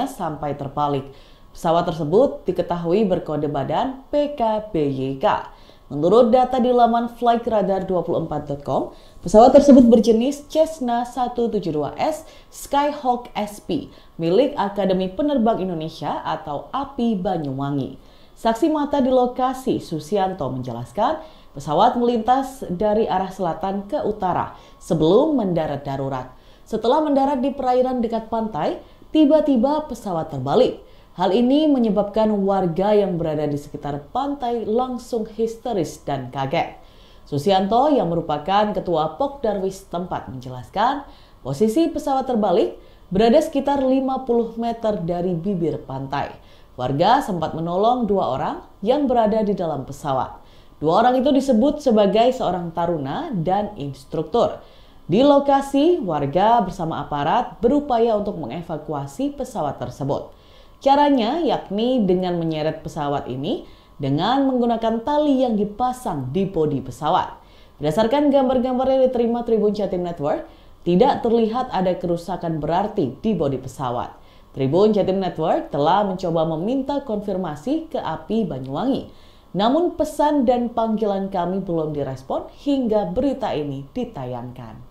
sampai terbalik. Pesawat tersebut diketahui berkode badan PKBYK. Menurut data di laman flightradar24.com, pesawat tersebut berjenis Cessna 172S Skyhawk SP milik Akademi Penerbang Indonesia atau API Banyuwangi. Saksi mata di lokasi, Susianto, menjelaskan pesawat melintas dari arah selatan ke utara sebelum mendarat darurat. Setelah mendarat di perairan dekat pantai, tiba-tiba pesawat terbalik. Hal ini menyebabkan warga yang berada di sekitar pantai langsung histeris dan kaget. Susianto yang merupakan ketua Pokdarwis tempat menjelaskan posisi pesawat terbalik berada sekitar 50 meter dari bibir pantai. Warga sempat menolong 2 orang yang berada di dalam pesawat. 2 orang itu disebut sebagai seorang taruna dan instruktur. Di lokasi, warga bersama aparat berupaya untuk mengevakuasi pesawat tersebut. Caranya yakni dengan menyeret pesawat ini dengan menggunakan tali yang dipasang di bodi pesawat. Berdasarkan gambar-gambar yang diterima Tribun Jatim Network, tidak terlihat ada kerusakan berarti di bodi pesawat. Tribun Jatim Network telah mencoba meminta konfirmasi ke API Banyuwangi. Namun pesan dan panggilan kami belum direspon hingga berita ini ditayangkan.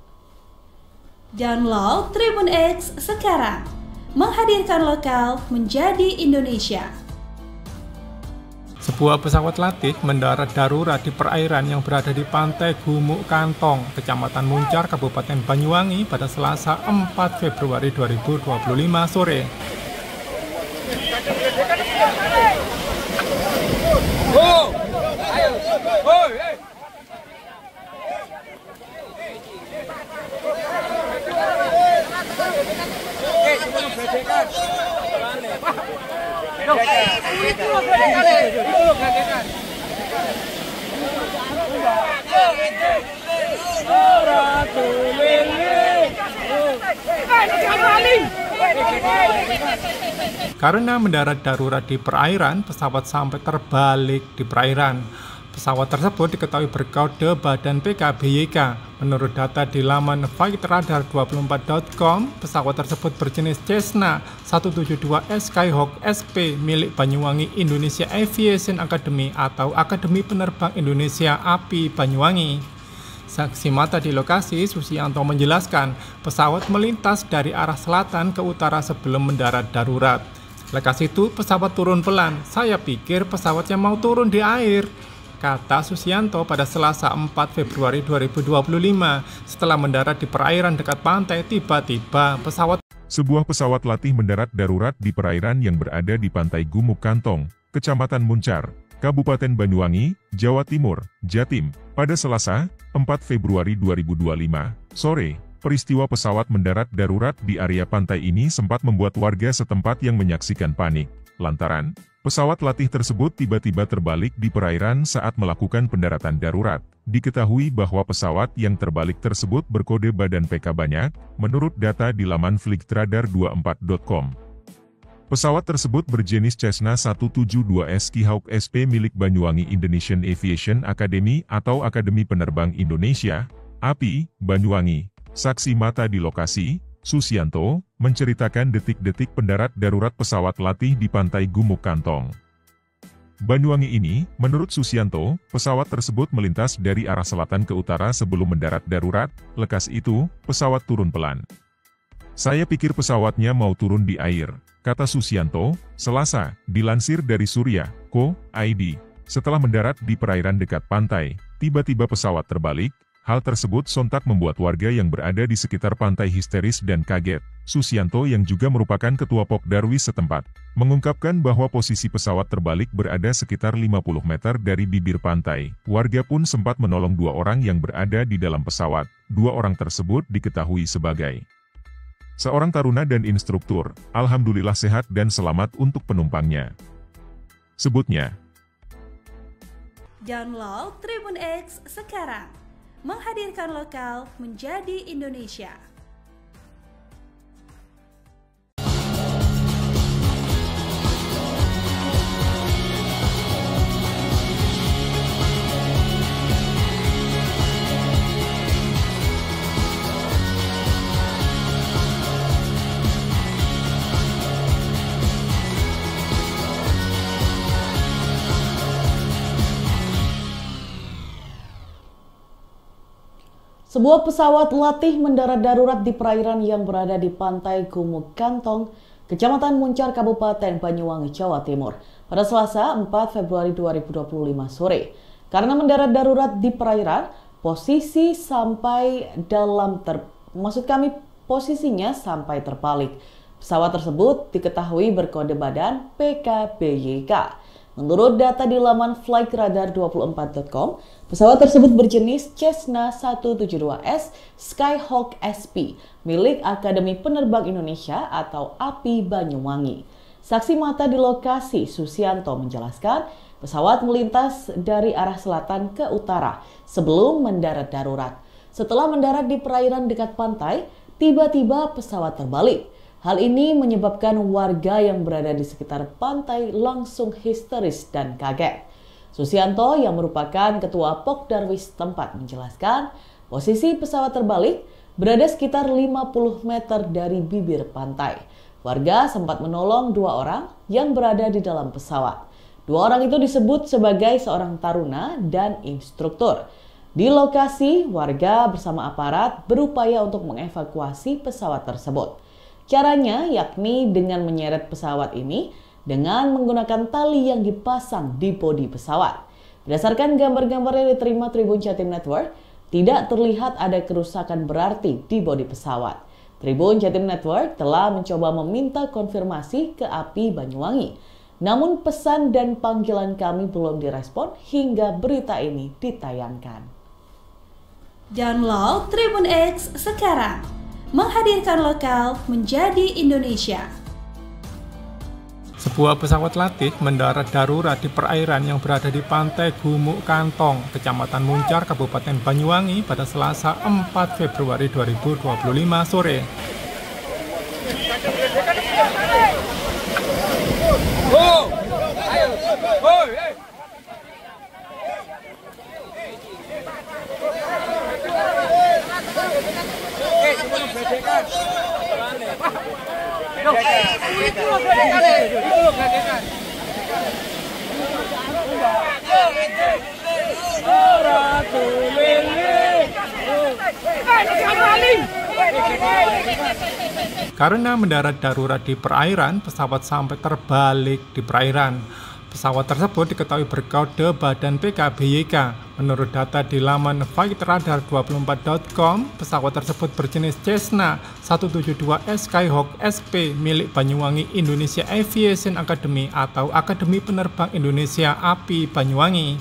Download Tribun X sekarang. Menghadirkan lokal menjadi Indonesia. Sebuah pesawat latih mendarat darurat di perairan yang berada di pantai Gumuk Kantong, Kecamatan Muncar, Kabupaten Banyuwangi pada Selasa 4 Februari 2025 sore. Karena mendarat darurat di perairan, pesawat sampai terbalik di perairan. Pesawat tersebut diketahui berkode badan PKBYK. Menurut data di laman flightradar24.com, pesawat tersebut berjenis Cessna 172S Skyhawk SP milik Banyuwangi Indonesia Aviation Academy atau Akademi Penerbang Indonesia API Banyuwangi. Saksi mata di lokasi, Susianto menjelaskan pesawat melintas dari arah selatan ke utara sebelum mendarat darurat. Lekas itu pesawat turun pelan. Saya pikir pesawatnya mau turun di air, kata Susianto pada Selasa 4 Februari 2025. Setelah mendarat di perairan dekat pantai, tiba-tiba Sebuah pesawat latih mendarat darurat di perairan yang berada di pantai Gumuk Kantong, Kecamatan Muncar, Kabupaten Banyuwangi, Jawa Timur, Jatim, pada Selasa 4 Februari 2025 sore. Peristiwa pesawat mendarat darurat di area pantai ini sempat membuat warga setempat yang menyaksikan panik, lantaran pesawat latih tersebut tiba-tiba terbalik di perairan saat melakukan pendaratan darurat. Diketahui bahwa pesawat yang terbalik tersebut berkode badan PK banyak, menurut data di laman flightradar24.com. Pesawat tersebut berjenis Cessna 172S Skyhawk SP milik Banyuwangi Indonesian Aviation Academy atau Akademi Penerbang Indonesia, API, Banyuwangi. Saksi mata di lokasi, Susianto, menceritakan detik-detik pendarat darurat pesawat latih di pantai Gumuk Kantong, Banyuwangi ini. Menurut Susianto, pesawat tersebut melintas dari arah selatan ke utara sebelum mendarat darurat. Lekas itu, pesawat turun pelan. Saya pikir pesawatnya mau turun di air, kata Susianto, Selasa, dilansir dari Surya.co.id. Setelah mendarat di perairan dekat pantai, tiba-tiba pesawat terbalik. Hal tersebut sontak membuat warga yang berada di sekitar pantai histeris dan kaget. Susianto yang juga merupakan ketua Pokdarwis setempat, mengungkapkan bahwa posisi pesawat terbalik berada sekitar 50 meter dari bibir pantai. Warga pun sempat menolong 2 orang yang berada di dalam pesawat. 2 orang tersebut diketahui sebagai seorang taruna dan instruktur. Alhamdulillah sehat dan selamat untuk penumpangnya, sebutnya. Download Tribun X sekarang. Menghadirkan lokal menjadi Indonesia. Sebuah pesawat latih mendarat darurat di perairan yang berada di pantai Gumuk Kantong, Kecamatan Muncar, Kabupaten Banyuwangi, Jawa Timur, pada Selasa 4 Februari 2025 sore. Karena mendarat darurat di perairan, posisinya sampai terbalik. Pesawat tersebut diketahui berkode badan PKBYK. Menurut data di laman flightradar24.com, pesawat tersebut berjenis Cessna 172S Skyhawk SP milik Akademi Penerbang Indonesia atau API Banyuwangi. Saksi mata di lokasi, Susianto, menjelaskan pesawat melintas dari arah selatan ke utara sebelum mendarat darurat. Setelah mendarat di perairan dekat pantai, tiba-tiba pesawat terbalik. Hal ini menyebabkan warga yang berada di sekitar pantai langsung histeris dan kaget. Susianto yang merupakan ketua Pokdarwis tempat menjelaskan posisi pesawat terbalik berada sekitar 50 meter dari bibir pantai. Warga sempat menolong 2 orang yang berada di dalam pesawat. 2 orang itu disebut sebagai seorang taruna dan instruktur. Di lokasi, warga bersama aparat berupaya untuk mengevakuasi pesawat tersebut. Caranya yakni dengan menyeret pesawat ini dengan menggunakan tali yang dipasang di bodi pesawat. Berdasarkan gambar-gambar yang diterima Tribun Jatim Network, tidak terlihat ada kerusakan berarti di bodi pesawat. Tribun Jatim Network telah mencoba meminta konfirmasi ke API Banyuwangi. Namun pesan dan panggilan kami belum direspon hingga berita ini ditayangkan. Download Tribun X sekarang. Menghadirkan lokal menjadi Indonesia. Sebuah pesawat latih mendarat darurat di perairan yang berada di pantai Gumuk Kantong, Kecamatan Muncar, Kabupaten Banyuwangi pada Selasa 4 Februari 2025 sore. Karena mendarat darurat di perairan, pesawat sampai terbalik di perairan. Pesawat tersebut diketahui berkode badan PKBYK. Menurut data di laman flightradar24.com, pesawat tersebut berjenis Cessna 172S Skyhawk SP milik Banyuwangi Indonesia Aviation Academy atau Akademi Penerbang Indonesia API Banyuwangi.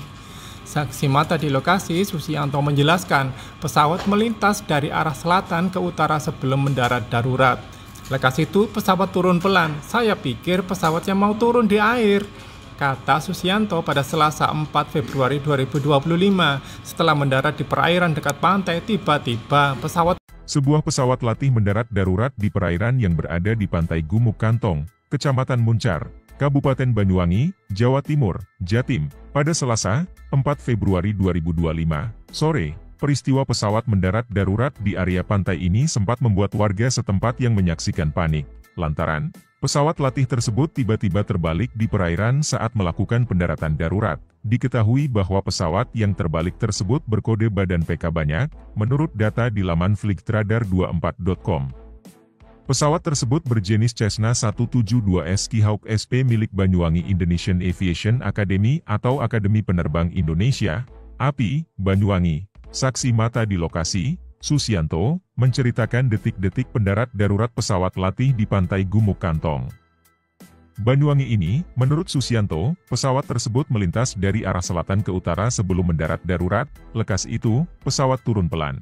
Saksi mata di lokasi, Susianto menjelaskan pesawat melintas dari arah selatan ke utara sebelum mendarat darurat. Lekas itu pesawat turun pelan. Saya pikir pesawatnya mau turun di air, kata Susianto pada Selasa 4 Februari 2025. Setelah mendarat di perairan dekat pantai, tiba-tiba Sebuah pesawat latih mendarat darurat di perairan yang berada di pantai Gumuk Kantong, Kecamatan Muncar, Kabupaten Banyuwangi, Jawa Timur, Jatim, pada Selasa, 4 Februari 2025, sore. Peristiwa pesawat mendarat darurat di area pantai ini sempat membuat warga setempat yang menyaksikan panik, lantaran pesawat latih tersebut tiba-tiba terbalik di perairan saat melakukan pendaratan darurat. Diketahui bahwa pesawat yang terbalik tersebut berkode badan PK banyak, menurut data di laman flightradar24.com. Pesawat tersebut berjenis Cessna 172S Skyhawk SP milik Banyuwangi Indonesian Aviation Academy atau Akademi Penerbang Indonesia, API, Banyuwangi. Saksi mata di lokasi, Susianto, menceritakan detik-detik pendarat darurat pesawat latih di pantai Gumuk Kantong, Banyuwangi ini. Menurut Susianto, pesawat tersebut melintas dari arah selatan ke utara sebelum mendarat darurat. Lekas itu, pesawat turun pelan.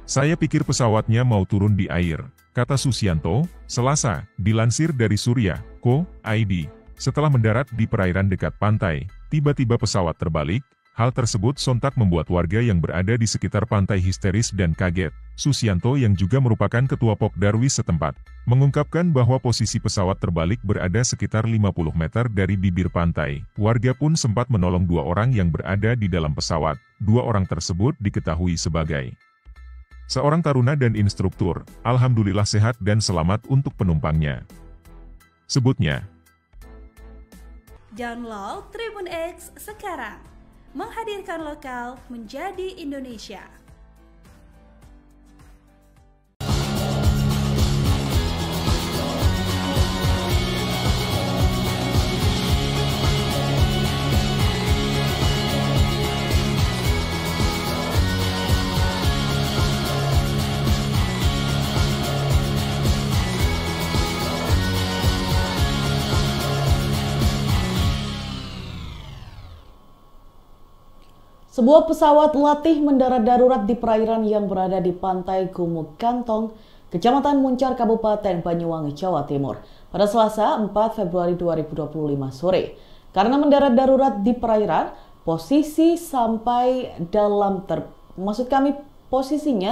Saya pikir pesawatnya mau turun di air, kata Susianto, Selasa, dilansir dari Surya.co.id. Setelah mendarat di perairan dekat pantai, tiba-tiba pesawat terbalik. Hal tersebut sontak membuat warga yang berada di sekitar pantai histeris dan kaget. Susianto yang juga merupakan ketua Pokdarwis setempat, mengungkapkan bahwa posisi pesawat terbalik berada sekitar 50 meter dari bibir pantai. Warga pun sempat menolong 2 orang yang berada di dalam pesawat. 2 orang tersebut diketahui sebagai seorang taruna dan instruktur. Alhamdulillah sehat dan selamat untuk penumpangnya, sebutnya. Download Tribun X sekarang. Menghadirkan lokal menjadi Indonesia. Sebuah pesawat latih mendarat darurat di perairan yang berada di pantai Gumuk Kantong, Kecamatan Muncar, Kabupaten Banyuwangi, Jawa Timur, pada Selasa 4 Februari 2025 sore. Karena mendarat darurat di perairan, posisinya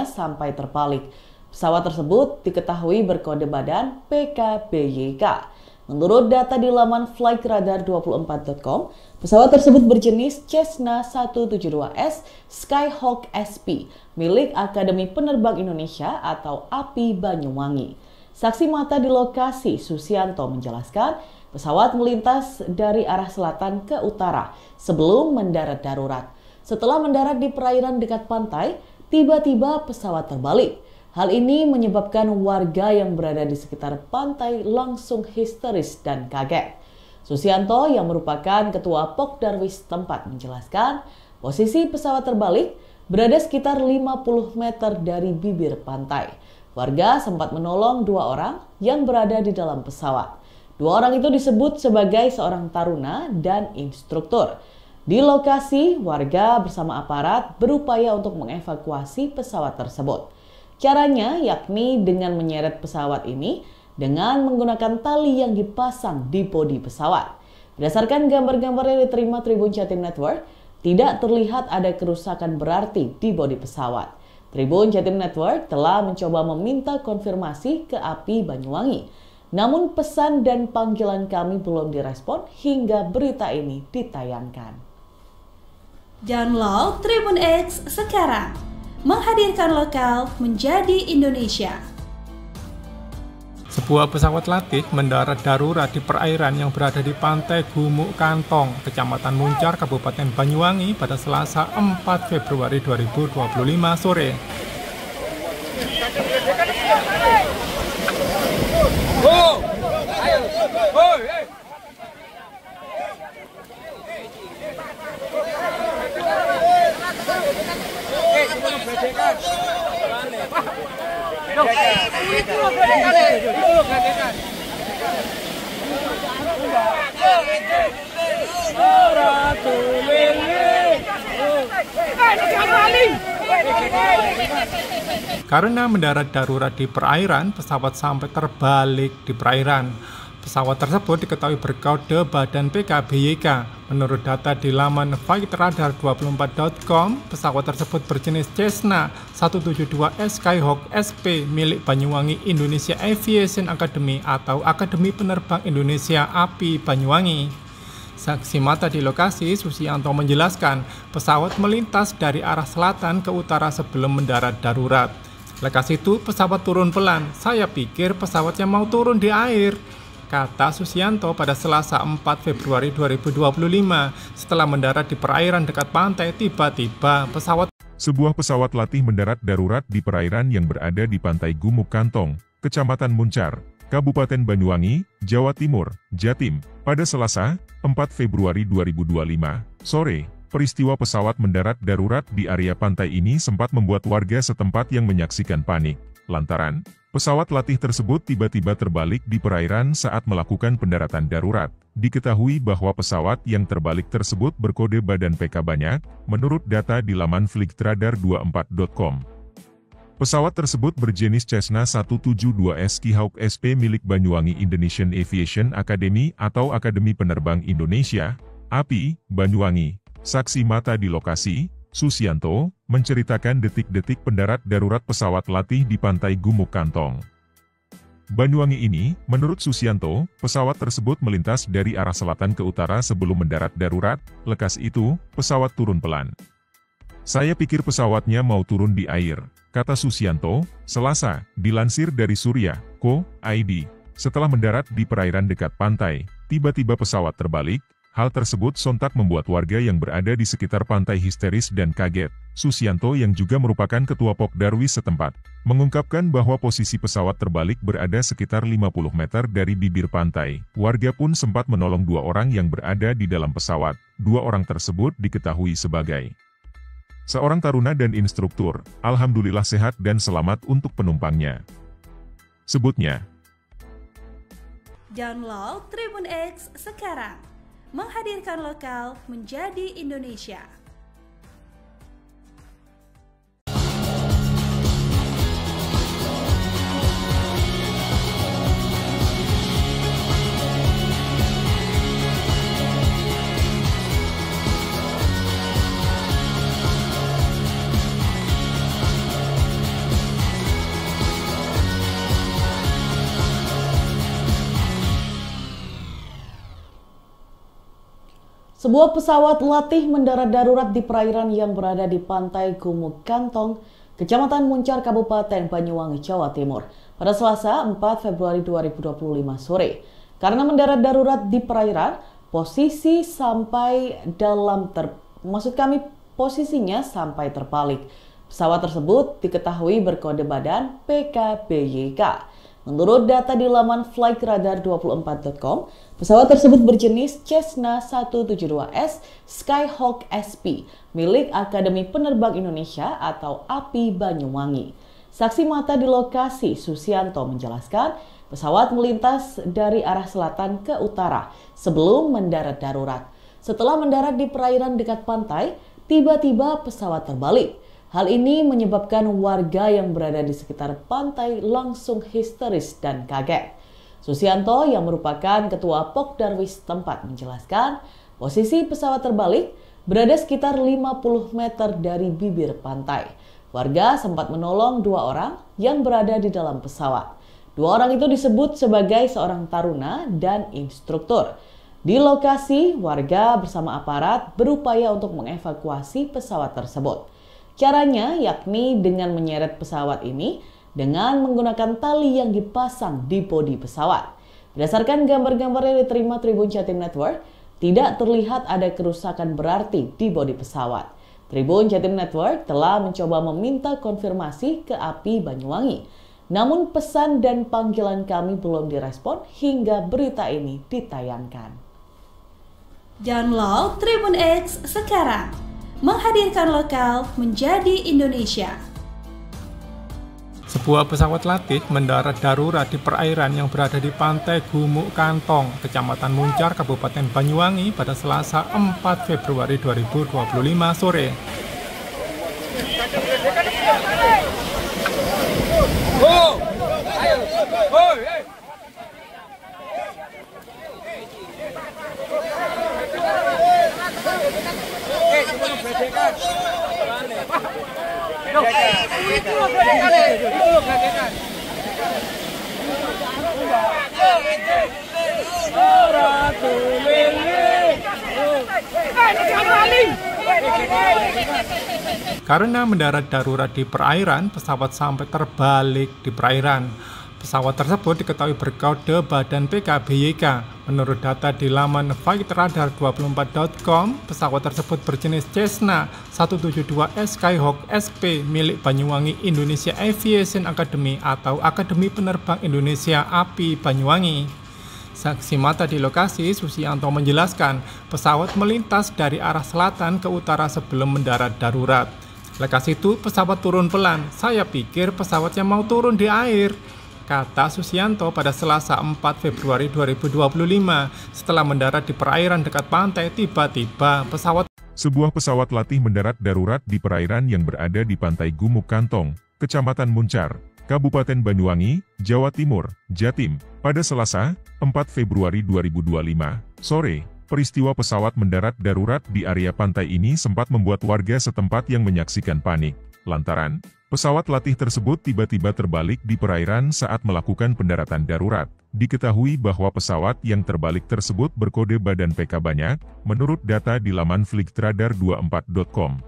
sampai terbalik. Pesawat tersebut diketahui berkode badan PKBYK. Menurut data di laman flightradar24.com, pesawat tersebut berjenis Cessna 172S Skyhawk SP milik Akademi Penerbang Indonesia atau API Banyuwangi. Saksi mata di lokasi, Susianto, menjelaskan pesawat melintas dari arah selatan ke utara sebelum mendarat darurat. Setelah mendarat di perairan dekat pantai, tiba-tiba pesawat terbalik. Hal ini menyebabkan warga yang berada di sekitar pantai langsung histeris dan kaget. Susianto yang merupakan ketua Pokdarwis tempat menjelaskan posisi pesawat terbalik berada sekitar 50 meter dari bibir pantai. Warga sempat menolong 2 orang yang berada di dalam pesawat. 2 orang itu disebut sebagai seorang taruna dan instruktur. Di lokasi, warga bersama aparat berupaya untuk mengevakuasi pesawat tersebut. Caranya yakni dengan menyeret pesawat ini dengan menggunakan tali yang dipasang di bodi pesawat. Berdasarkan gambar-gambar yang diterima Tribun Jatim Network, tidak terlihat ada kerusakan berarti di bodi pesawat. Tribun Jatim Network telah mencoba meminta konfirmasi ke API Banyuwangi. Namun pesan dan panggilan kami belum direspon hingga berita ini ditayangkan. Download Tribun X sekarang. Menghadirkan lokal menjadi Indonesia. Sebuah pesawat latih mendarat darurat di perairan yang berada di pantai Gumuk Kantong, Kecamatan Muncar, Kabupaten Banyuwangi pada Selasa 4 Februari 2025 sore. Karena mendarat darurat di perairan, pesawat sampai terbalik di perairan. Pesawat tersebut diketahui berkode badan PKBYK. Menurut data di laman flightradar24.com, pesawat tersebut berjenis Cessna 172S Skyhawk SP milik Banyuwangi Indonesia Aviation Academy atau Akademi Penerbang Indonesia API Banyuwangi. Saksi mata di lokasi, Susianto menjelaskan pesawat melintas dari arah selatan ke utara sebelum mendarat darurat. Lekas itu pesawat turun pelan. Saya pikir pesawatnya mau turun di air, kata Susianto pada Selasa 4 Februari 2025. Setelah mendarat di perairan dekat pantai, tiba-tiba Sebuah pesawat latih mendarat darurat di perairan yang berada di pantai Gumuk Kantong, Kecamatan Muncar, Kabupaten Banyuwangi, Jawa Timur, Jatim, pada Selasa 4 Februari 2025 sore. Peristiwa pesawat mendarat darurat di area pantai ini sempat membuat warga setempat yang menyaksikan panik, lantaran pesawat latih tersebut tiba-tiba terbalik di perairan saat melakukan pendaratan darurat. Diketahui bahwa pesawat yang terbalik tersebut berkode badan PK banyak, menurut data di laman flightradar24.com. Pesawat tersebut berjenis Cessna 172S Skyhawk SP milik Banyuwangi Indonesian Aviation Academy atau Akademi Penerbang Indonesia, API, Banyuwangi. Saksi mata di lokasi, Susianto, menceritakan detik-detik pendarat darurat pesawat latih di pantai Gumuk Kantong, Banyuwangi ini. Menurut Susianto, pesawat tersebut melintas dari arah selatan ke utara sebelum mendarat darurat. Lekas itu, pesawat turun pelan. Saya pikir pesawatnya mau turun di air, kata Susianto, Selasa, dilansir dari Surya.co.id. Setelah mendarat di perairan dekat pantai, tiba-tiba pesawat terbalik. Hal tersebut sontak membuat warga yang berada di sekitar pantai histeris dan kaget. Susianto yang juga merupakan ketua Pokdarwis setempat, mengungkapkan bahwa posisi pesawat terbalik berada sekitar 50 meter dari bibir pantai. Warga pun sempat menolong 2 orang yang berada di dalam pesawat. 2 orang tersebut diketahui sebagai seorang taruna dan instruktur. Alhamdulillah sehat dan selamat untuk penumpangnya, sebutnya. Download Tribun X sekarang. Menghadirkan lokal menjadi Indonesia. Sebuah pesawat latih mendarat darurat di perairan yang berada di pantai Gumuk Kantong, Kecamatan Muncar, Kabupaten Banyuwangi, Jawa Timur, pada Selasa 4 Februari 2025 sore. Karena mendarat darurat di perairan, posisinya sampai terbalik. Pesawat tersebut diketahui berkode badan PKBYK. Menurut data di laman flightradar24.com, pesawat tersebut berjenis Cessna 172S Skyhawk SP milik Akademi Penerbang Indonesia atau API Banyuwangi. Saksi mata di lokasi, Susianto, menjelaskan pesawat melintas dari arah selatan ke utara sebelum mendarat darurat. Setelah mendarat di perairan dekat pantai, tiba-tiba pesawat terbalik. Hal ini menyebabkan warga yang berada di sekitar pantai langsung histeris dan kaget. Susianto yang merupakan ketua Pokdarwis tempat menjelaskan posisi pesawat terbalik berada sekitar 50 meter dari bibir pantai. Warga sempat menolong 2 orang yang berada di dalam pesawat. 2 orang itu disebut sebagai seorang taruna dan instruktur. Di lokasi, warga bersama aparat berupaya untuk mengevakuasi pesawat tersebut. Caranya yakni dengan menyeret pesawat ini dengan menggunakan tali yang dipasang di bodi pesawat. Berdasarkan gambar-gambar yang diterima Tribun Jatim Network, tidak terlihat ada kerusakan berarti di bodi pesawat. Tribun Jatim Network telah mencoba meminta konfirmasi ke API Banyuwangi. Namun pesan dan panggilan kami belum direspon hingga berita ini ditayangkan. Download Tribun X sekarang. Menghadirkan lokal menjadi Indonesia. Sebuah pesawat latih mendarat darurat di perairan yang berada di pantai Gumuk Kantong, Kecamatan Muncar, Kabupaten Banyuwangi pada Selasa 4 Februari 2025 sore. Karena mendarat darurat di perairan, pesawat sampai terbalik di perairan. Pesawat tersebut diketahui berkode badan PKBYK. Menurut data di laman flightradar24.com, pesawat tersebut berjenis Cessna 172S Skyhawk SP milik Banyuwangi Indonesia Aviation Academy atau Akademi Penerbang Indonesia API Banyuwangi. Saksi mata di lokasi, Susianto menjelaskan pesawat melintas dari arah selatan ke utara sebelum mendarat darurat. Lekas itu pesawat turun pelan. Saya pikir pesawatnya mau turun di air, kata Susianto pada Selasa 4 Februari 2025. Setelah mendarat di perairan dekat pantai, tiba-tiba Sebuah pesawat latih mendarat darurat di perairan yang berada di pantai Gumuk Kantong, Kecamatan Muncar, Kabupaten Banyuwangi, Jawa Timur, Jatim, pada Selasa 4 Februari 2025 sore. Peristiwa pesawat mendarat darurat di area pantai ini sempat membuat warga setempat yang menyaksikan panik, lantaran pesawat latih tersebut tiba-tiba terbalik di perairan saat melakukan pendaratan darurat. Diketahui bahwa pesawat yang terbalik tersebut berkode badan PK banyak, menurut data di laman flightradar24.com.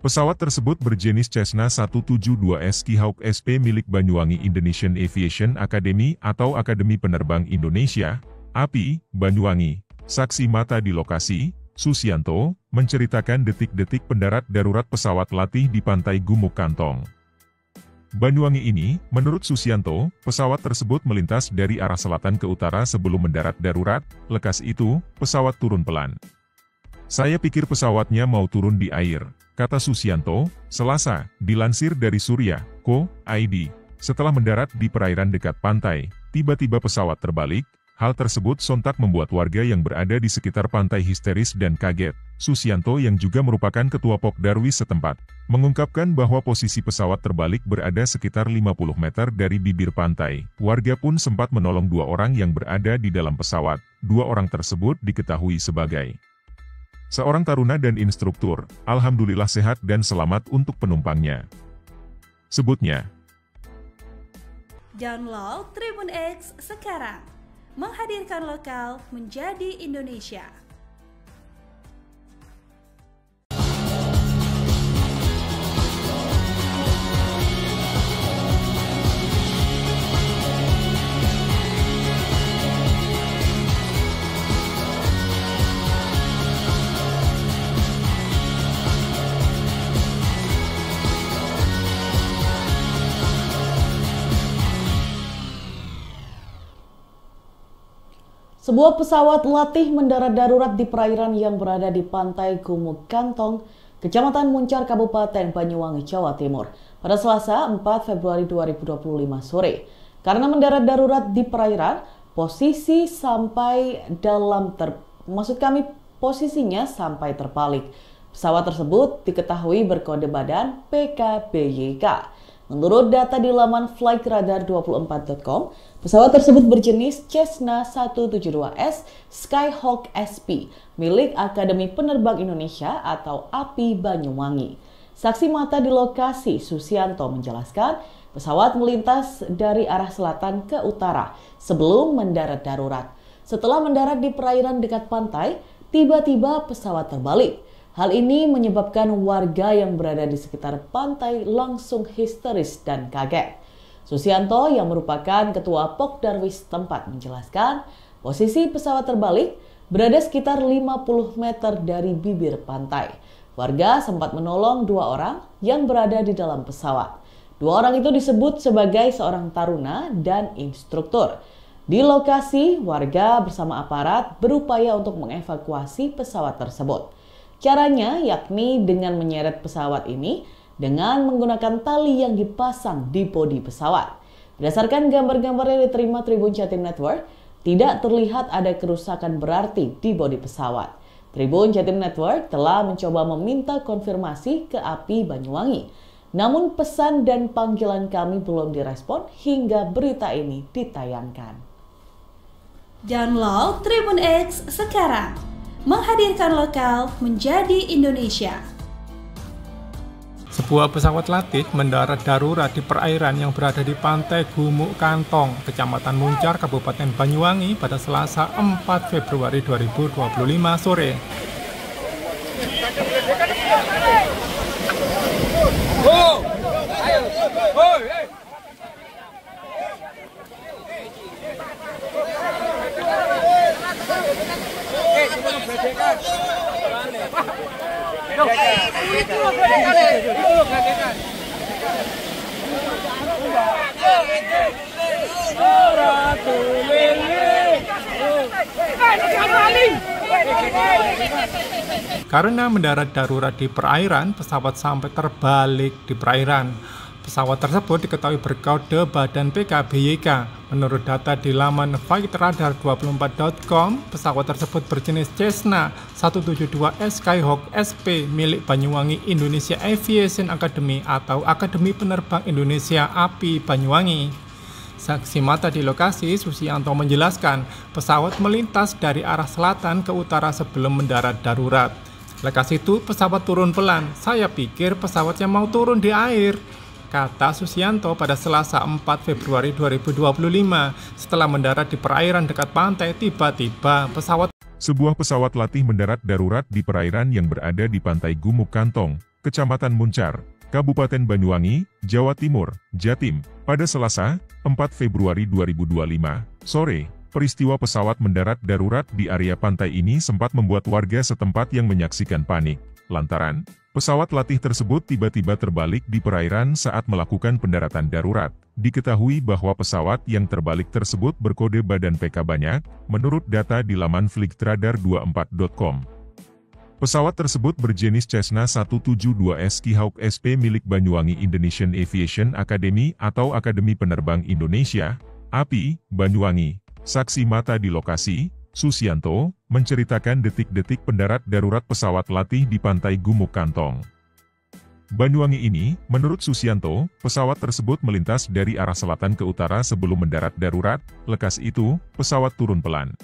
Pesawat tersebut berjenis Cessna 172S Skyhawk SP milik Banyuwangi Indonesian Aviation Academy atau Akademi Penerbang Indonesia, API, Banyuwangi. Saksi mata di lokasi, Susianto, menceritakan detik-detik pendarat darurat pesawat latih di pantai Gumuk Kantong, Banyuwangi ini. Menurut Susianto, pesawat tersebut melintas dari arah selatan ke utara sebelum mendarat darurat. Lekas itu, pesawat turun pelan. Saya pikir pesawatnya mau turun di air, kata Susianto, Selasa, dilansir dari Surya.co.id. Setelah mendarat di perairan dekat pantai, tiba-tiba pesawat terbalik. Hal tersebut sontak membuat warga yang berada di sekitar pantai histeris dan kaget. Susianto yang juga merupakan ketua Pokdarwis setempat, mengungkapkan bahwa posisi pesawat terbalik berada sekitar 50 meter dari bibir pantai. Warga pun sempat menolong 2 orang yang berada di dalam pesawat. 2 orang tersebut diketahui sebagai seorang taruna dan instruktur. Alhamdulillah sehat dan selamat untuk penumpangnya, sebutnya. Download Tribun X sekarang. Menghadirkan lokal menjadi Indonesia. Sebuah pesawat latih mendarat darurat di perairan yang berada di pantai Gumuk Kantong, Kecamatan Muncar, Kabupaten Banyuwangi, Jawa Timur, pada Selasa 4 Februari 2025 sore. Karena mendarat darurat di perairan, posisinya sampai terbalik. Pesawat tersebut diketahui berkode badan PKBYK. Menurut data di laman flightradar24.com, pesawat tersebut berjenis Cessna 172S Skyhawk SP milik Akademi Penerbang Indonesia atau API Banyuwangi. Saksi mata di lokasi, Susianto, menjelaskan pesawat melintas dari arah selatan ke utara sebelum mendarat darurat. Setelah mendarat di perairan dekat pantai, tiba-tiba pesawat terbalik. Hal ini menyebabkan warga yang berada di sekitar pantai langsung histeris dan kaget. Susianto yang merupakan ketua Pokdarwis tempat menjelaskan posisi pesawat terbalik berada sekitar 50 meter dari bibir pantai. Warga sempat menolong 2 orang yang berada di dalam pesawat. 2 orang itu disebut sebagai seorang taruna dan instruktur. Di lokasi, warga bersama aparat berupaya untuk mengevakuasi pesawat tersebut. Caranya yakni dengan menyeret pesawat ini dengan menggunakan tali yang dipasang di bodi pesawat. Berdasarkan gambar-gambar yang diterima Tribun Jatim Network, tidak terlihat ada kerusakan berarti di bodi pesawat. Tribun Jatim Network telah mencoba meminta konfirmasi ke API Banyuwangi. Namun pesan dan panggilan kami belum direspon hingga berita ini ditayangkan. Download Tribun X sekarang. Menghadirkan lokal menjadi Indonesia. Sebuah pesawat latih mendarat darurat di perairan yang berada di pantai Gumuk Kantong, Kecamatan Muncar, Kabupaten Banyuwangi pada Selasa 4 Februari 2025 sore. Karena mendarat darurat di perairan, pesawat sampai terbalik di perairan. Pesawat tersebut diketahui berkode badan PKBYK. Menurut data di laman flightradar24.com, pesawat tersebut berjenis Cessna 172S Skyhawk SP milik Banyuwangi Indonesia Aviation Academy atau Akademi Penerbang Indonesia API Banyuwangi. Saksi mata di lokasi, Susianto menjelaskan pesawat melintas dari arah selatan ke utara sebelum mendarat darurat. Lekas itu pesawat turun pelan. Saya pikir pesawatnya mau turun di air, kata Susianto pada Selasa 4 Februari 2025. Setelah mendarat di perairan dekat pantai, tiba-tiba Sebuah pesawat latih mendarat darurat di perairan yang berada di pantai Gumuk Kantong, Kecamatan Muncar, Kabupaten Banyuwangi, Jawa Timur, Jatim, pada Selasa, 4 Februari 2025, sore. Peristiwa pesawat mendarat darurat di area pantai ini sempat membuat warga setempat yang menyaksikan panik, lantaran pesawat latih tersebut tiba-tiba terbalik di perairan saat melakukan pendaratan darurat. Diketahui bahwa pesawat yang terbalik tersebut berkode badan PK banyak, menurut data di laman flightradar24.com. Pesawat tersebut berjenis Cessna 172S Skyhawk SP milik Banyuwangi Indonesian Aviation Academy atau Akademi Penerbang Indonesia, API, Banyuwangi. Saksi mata di lokasi, Susianto, menceritakan detik-detik pendarat darurat pesawat latih di pantai Gumuk Kantong, Banyuwangi ini. Menurut Susianto, pesawat tersebut melintas dari arah selatan ke utara sebelum mendarat darurat. Lekas itu, pesawat turun pelan.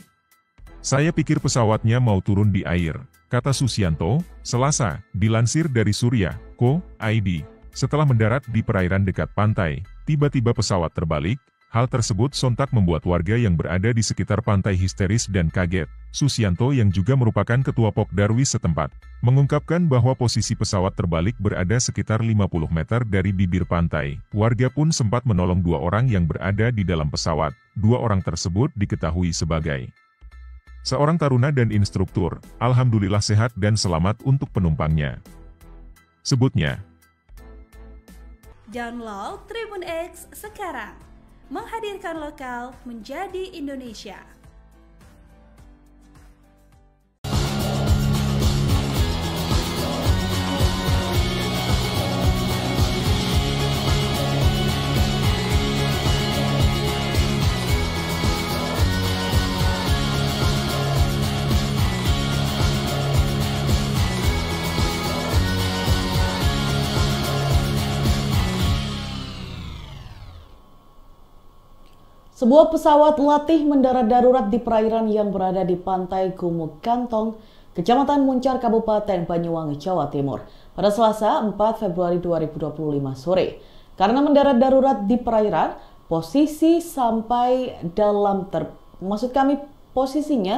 Saya pikir pesawatnya mau turun di air, kata Susianto, Selasa, dilansir dari Surya.co.id. Setelah mendarat di perairan dekat pantai, tiba-tiba pesawat terbalik. Hal tersebut sontak membuat warga yang berada di sekitar pantai histeris dan kaget. Susianto yang juga merupakan ketua Pokdarwis setempat, mengungkapkan bahwa posisi pesawat terbalik berada sekitar 50 meter dari bibir pantai. Warga pun sempat menolong 2 orang yang berada di dalam pesawat. 2 orang tersebut diketahui sebagai seorang taruna dan instruktur. Alhamdulillah sehat dan selamat untuk penumpangnya, sebutnya. Download Tribun X sekarang. Menghadirkan lokal menjadi Indonesia. Sebuah pesawat latih mendarat darurat di perairan yang berada di pantai Gumuk Kantong, Kecamatan Muncar, Kabupaten Banyuwangi, Jawa Timur, pada Selasa 4 Februari 2025 sore. Karena mendarat darurat di perairan, posisinya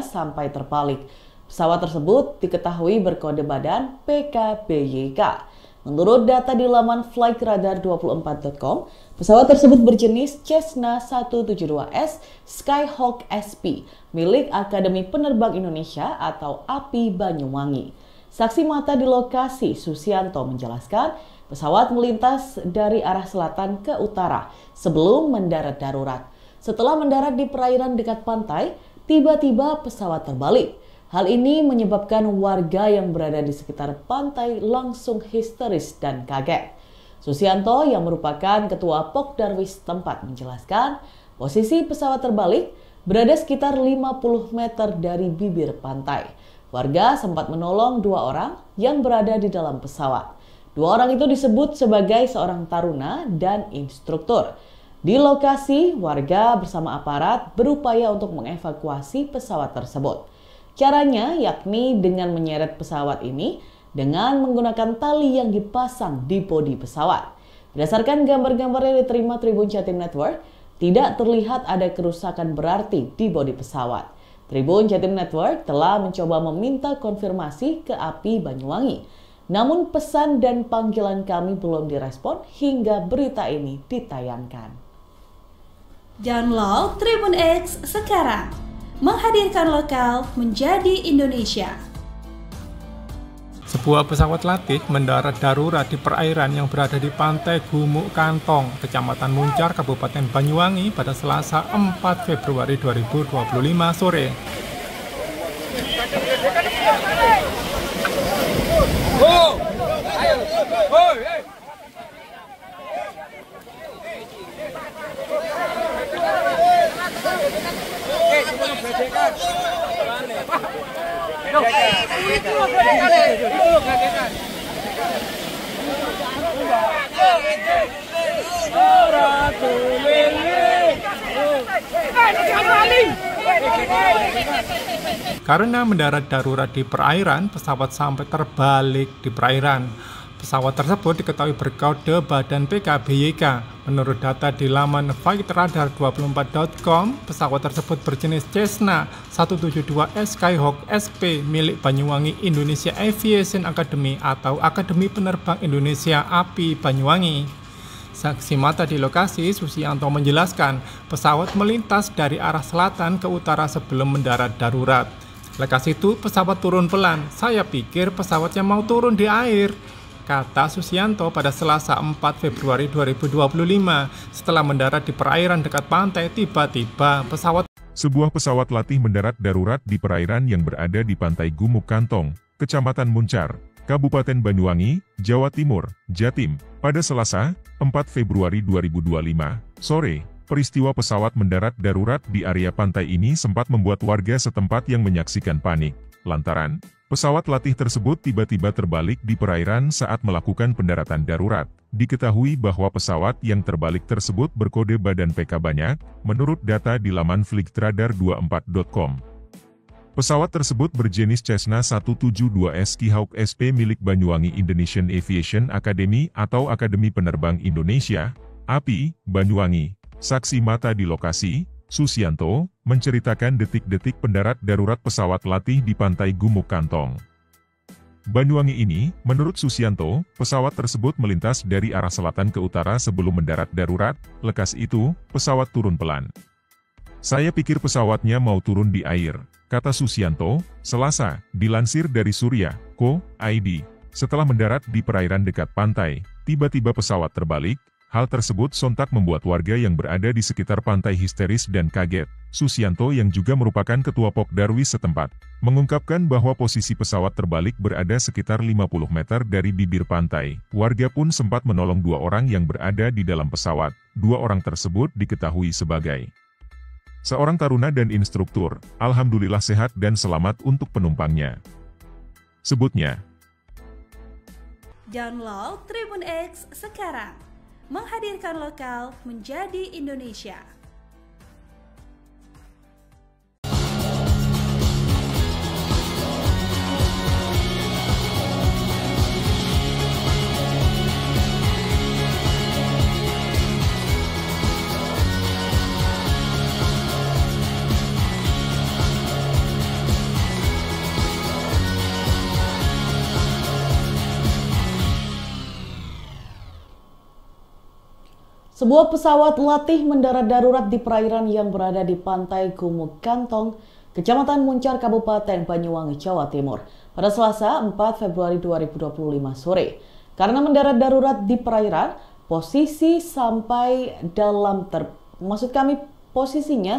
sampai terbalik. Pesawat tersebut diketahui berkode badan PKBYK. Menurut data di laman flightradar24.com, pesawat tersebut berjenis Cessna 172S Skyhawk SP milik Akademi Penerbang Indonesia atau API Banyuwangi. Saksi mata di lokasi, Susianto, menjelaskan pesawat melintas dari arah selatan ke utara sebelum mendarat darurat. Setelah mendarat di perairan dekat pantai, tiba-tiba pesawat terbalik. Hal ini menyebabkan warga yang berada di sekitar pantai langsung histeris dan kaget. Susianto yang merupakan ketua Pokdarwis tempat menjelaskan posisi pesawat terbalik berada sekitar 50 meter dari bibir pantai. Warga sempat menolong 2 orang yang berada di dalam pesawat. 2 orang itu disebut sebagai seorang taruna dan instruktur. Di lokasi, warga bersama aparat berupaya untuk mengevakuasi pesawat tersebut. Caranya yakni dengan menyeret pesawat ini dengan menggunakan tali yang dipasang di bodi pesawat. Berdasarkan gambar-gambar yang diterima Tribun Jatim Network, tidak terlihat ada kerusakan berarti di bodi pesawat. Tribun Jatim Network telah mencoba meminta konfirmasi ke API Banyuwangi. Namun pesan dan panggilan kami belum direspon hingga berita ini ditayangkan. Download Tribun X sekarang. Menghadirkan lokal menjadi Indonesia. Sebuah pesawat latih mendarat darurat di perairan yang berada di pantai Gumuk Kantong, Kecamatan Muncar, Kabupaten Banyuwangi pada Selasa 4 Februari 2025 sore. Karena mendarat darurat di perairan, pesawat sampai terbalik di perairan. Pesawat tersebut diketahui berkode badan PKBYK. Menurut data di laman flightradar24.com, pesawat tersebut berjenis Cessna 172S Skyhawk SP milik Banyuwangi Indonesia Aviation Academy atau Akademi Penerbang Indonesia API Banyuwangi. Saksi mata di lokasi, Susianto menjelaskan pesawat melintas dari arah selatan ke utara sebelum mendarat darurat. Lekas itu pesawat turun pelan. Saya pikir pesawatnya mau turun di air, kata Susianto pada Selasa 4 Februari 2025. Setelah mendarat di perairan dekat pantai, tiba-tiba Sebuah pesawat latih mendarat darurat di perairan yang berada di pantai Gumuk Kantong, Kecamatan Muncar, Kabupaten Banyuwangi, Jawa Timur, Jatim, pada Selasa 4 Februari 2025 sore. Peristiwa pesawat mendarat darurat di area pantai ini sempat membuat warga setempat yang menyaksikan panik, lantaran pesawat latih tersebut tiba-tiba terbalik di perairan saat melakukan pendaratan darurat. Diketahui bahwa pesawat yang terbalik tersebut berkode badan PK banyak, menurut data di laman flightradar24.com. Pesawat tersebut berjenis Cessna 172S Skyhawk SP milik Banyuwangi Indonesian Aviation Academy atau Akademi Penerbang Indonesia, API, Banyuwangi. Saksi mata di lokasi, Susianto, menceritakan detik-detik pendarat darurat pesawat latih di pantai Gumuk Kantong, Banyuwangi ini. Menurut Susianto, pesawat tersebut melintas dari arah selatan ke utara sebelum mendarat darurat. Lekas itu, pesawat turun pelan. Saya pikir pesawatnya mau turun di air, kata Susianto, Selasa, dilansir dari Surya.co.id. Setelah mendarat di perairan dekat pantai, tiba-tiba pesawat terbalik. Hal tersebut sontak membuat warga yang berada di sekitar pantai histeris dan kaget. Susianto yang juga merupakan ketua Pokdarwis setempat, mengungkapkan bahwa posisi pesawat terbalik berada sekitar 50 meter dari bibir pantai. Warga pun sempat menolong 2 orang yang berada di dalam pesawat. 2 orang tersebut diketahui sebagai seorang taruna dan instruktur. Alhamdulillah sehat dan selamat untuk penumpangnya, sebutnya. Download Tribun X sekarang. Menghadirkan lokal menjadi Indonesia. Sebuah pesawat latih mendarat darurat di perairan yang berada di pantai Gumuk Kantong, Kecamatan Muncar, Kabupaten Banyuwangi, Jawa Timur, pada Selasa 4 Februari 2025 sore. Karena mendarat darurat di perairan, posisinya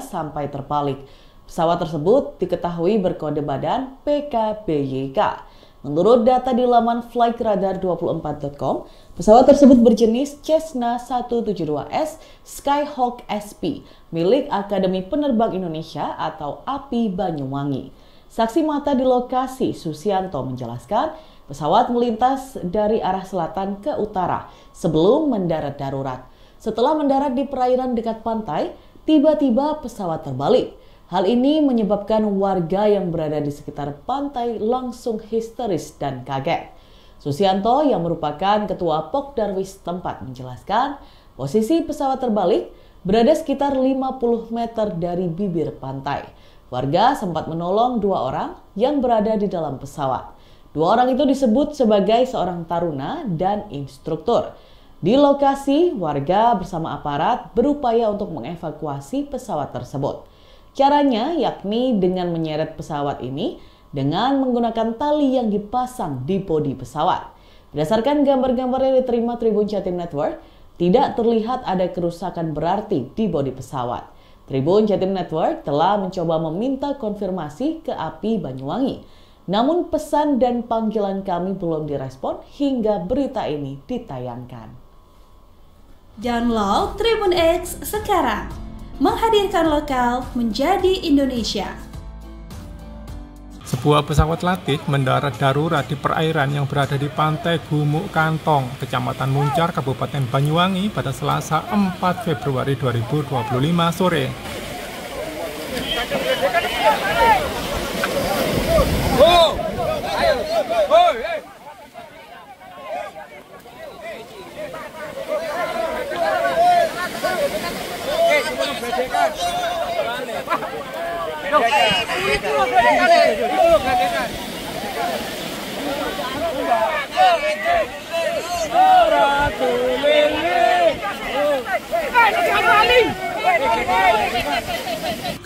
sampai terbalik. Pesawat tersebut diketahui berkode badan PKBYK. Menurut data di laman flightradar24.com, pesawat tersebut berjenis Cessna 172S Skyhawk SP milik Akademi Penerbang Indonesia atau API Banyuwangi. Saksi mata di lokasi, Susianto, menjelaskan pesawat melintas dari arah selatan ke utara sebelum mendarat darurat. Setelah mendarat di perairan dekat pantai, tiba-tiba pesawat terbalik. Hal ini menyebabkan warga yang berada di sekitar pantai langsung histeris dan kaget. Susianto yang merupakan ketua Pokdarwis tempat menjelaskan posisi pesawat terbalik berada sekitar 50 meter dari bibir pantai. Warga sempat menolong 2 orang yang berada di dalam pesawat. 2 orang itu disebut sebagai seorang taruna dan instruktur. Di lokasi, warga bersama aparat berupaya untuk mengevakuasi pesawat tersebut. Caranya yakni dengan menyeret pesawat ini dengan menggunakan tali yang dipasang di bodi pesawat. Berdasarkan gambar-gambar yang diterima Tribun Jatim Network, tidak terlihat ada kerusakan berarti di bodi pesawat. Tribun Jatim Network telah mencoba meminta konfirmasi ke API Banyuwangi. Namun pesan dan panggilan kami belum direspon hingga berita ini ditayangkan. Download Tribun X sekarang. Menghadirkan lokal menjadi Indonesia. Sebuah pesawat latih mendarat darurat di perairan yang berada di pantai Gumuk Kantong, Kecamatan Muncar, Kabupaten Banyuwangi pada Selasa 4 Februari 2025 sore.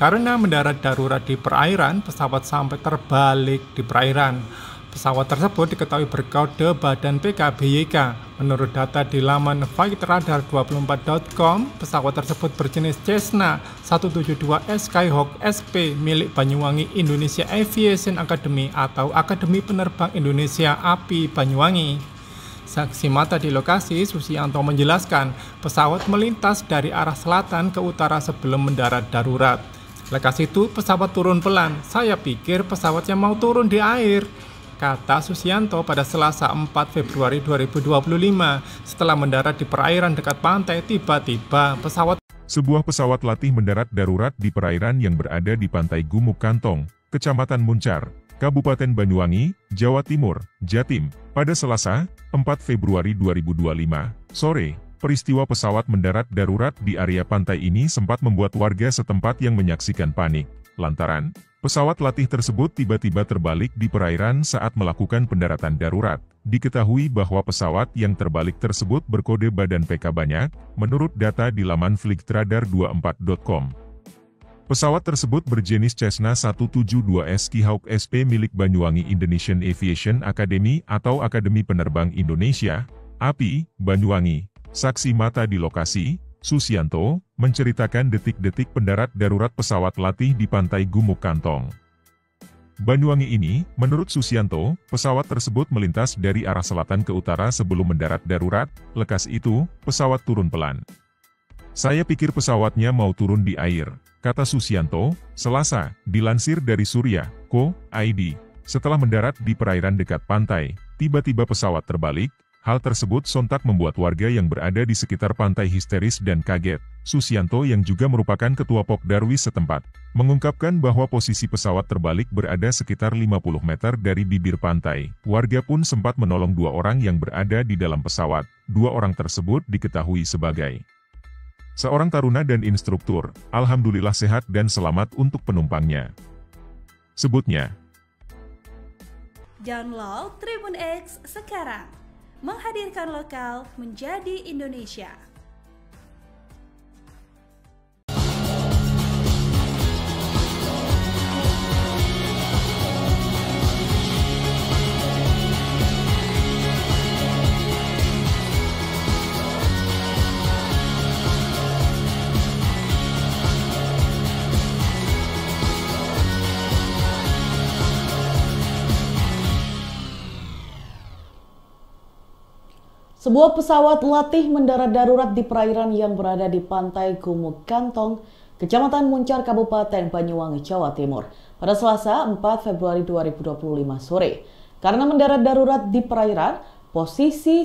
Karena mendarat darurat di perairan, pesawat sampai terbalik di perairan. Pesawat tersebut diketahui berkode badan PKBYK. Menurut data di laman flightradar24.com, pesawat tersebut berjenis Cessna 172S Skyhawk SP milik Banyuwangi Indonesia Aviation Academy atau Akademi Penerbang Indonesia API Banyuwangi. Saksi mata di lokasi, Susianto menjelaskan pesawat melintas dari arah selatan ke utara sebelum mendarat darurat. Lekas itu pesawat turun pelan. Saya pikir pesawatnya mau turun di air, kata Susianto pada Selasa 4 Februari 2025. Setelah mendarat di perairan dekat pantai, tiba-tiba Sebuah pesawat latih mendarat darurat di perairan yang berada di pantai Gumuk Kantong, Kecamatan Muncar, Kabupaten Banyuwangi, Jawa Timur, Jatim, pada Selasa, 4 Februari 2025, sore. Peristiwa pesawat mendarat darurat di area pantai ini sempat membuat warga setempat yang menyaksikan panik, lantaran pesawat latih tersebut tiba-tiba terbalik di perairan saat melakukan pendaratan darurat. Diketahui bahwa pesawat yang terbalik tersebut berkode badan PK banyak, menurut data di laman flightradar24.com. Pesawat tersebut berjenis Cessna 172S Skyhawk SP milik Banyuwangi Indonesian Aviation Academy atau Akademi Penerbang Indonesia, API, Banyuwangi. Saksi mata di lokasi, Susianto, menceritakan detik-detik pendarat darurat pesawat latih di pantai Gumuk Kantong, Banyuwangi ini. Menurut Susianto, pesawat tersebut melintas dari arah selatan ke utara sebelum mendarat darurat. Lekas itu, pesawat turun pelan. Saya pikir pesawatnya mau turun di air, kata Susianto, Selasa, dilansir dari Surya.co.id. Setelah mendarat di perairan dekat pantai, tiba-tiba pesawat terbalik. Hal tersebut sontak membuat warga yang berada di sekitar pantai histeris dan kaget. Susianto yang juga merupakan ketua Pokdarwis setempat, mengungkapkan bahwa posisi pesawat terbalik berada sekitar 50 meter dari bibir pantai. Warga pun sempat menolong 2 orang yang berada di dalam pesawat. 2 orang tersebut diketahui sebagai seorang taruna dan instruktur. Alhamdulillah sehat dan selamat untuk penumpangnya, sebutnya. Download Tribun X sekarang. Menghadirkan lokal menjadi Indonesia. Sebuah pesawat latih mendarat darurat di perairan yang berada di pantai Gumuk Kantong, Kecamatan Muncar, Kabupaten Banyuwangi, Jawa Timur, pada Selasa 4 Februari 2025 sore. Karena mendarat darurat di perairan, posisinya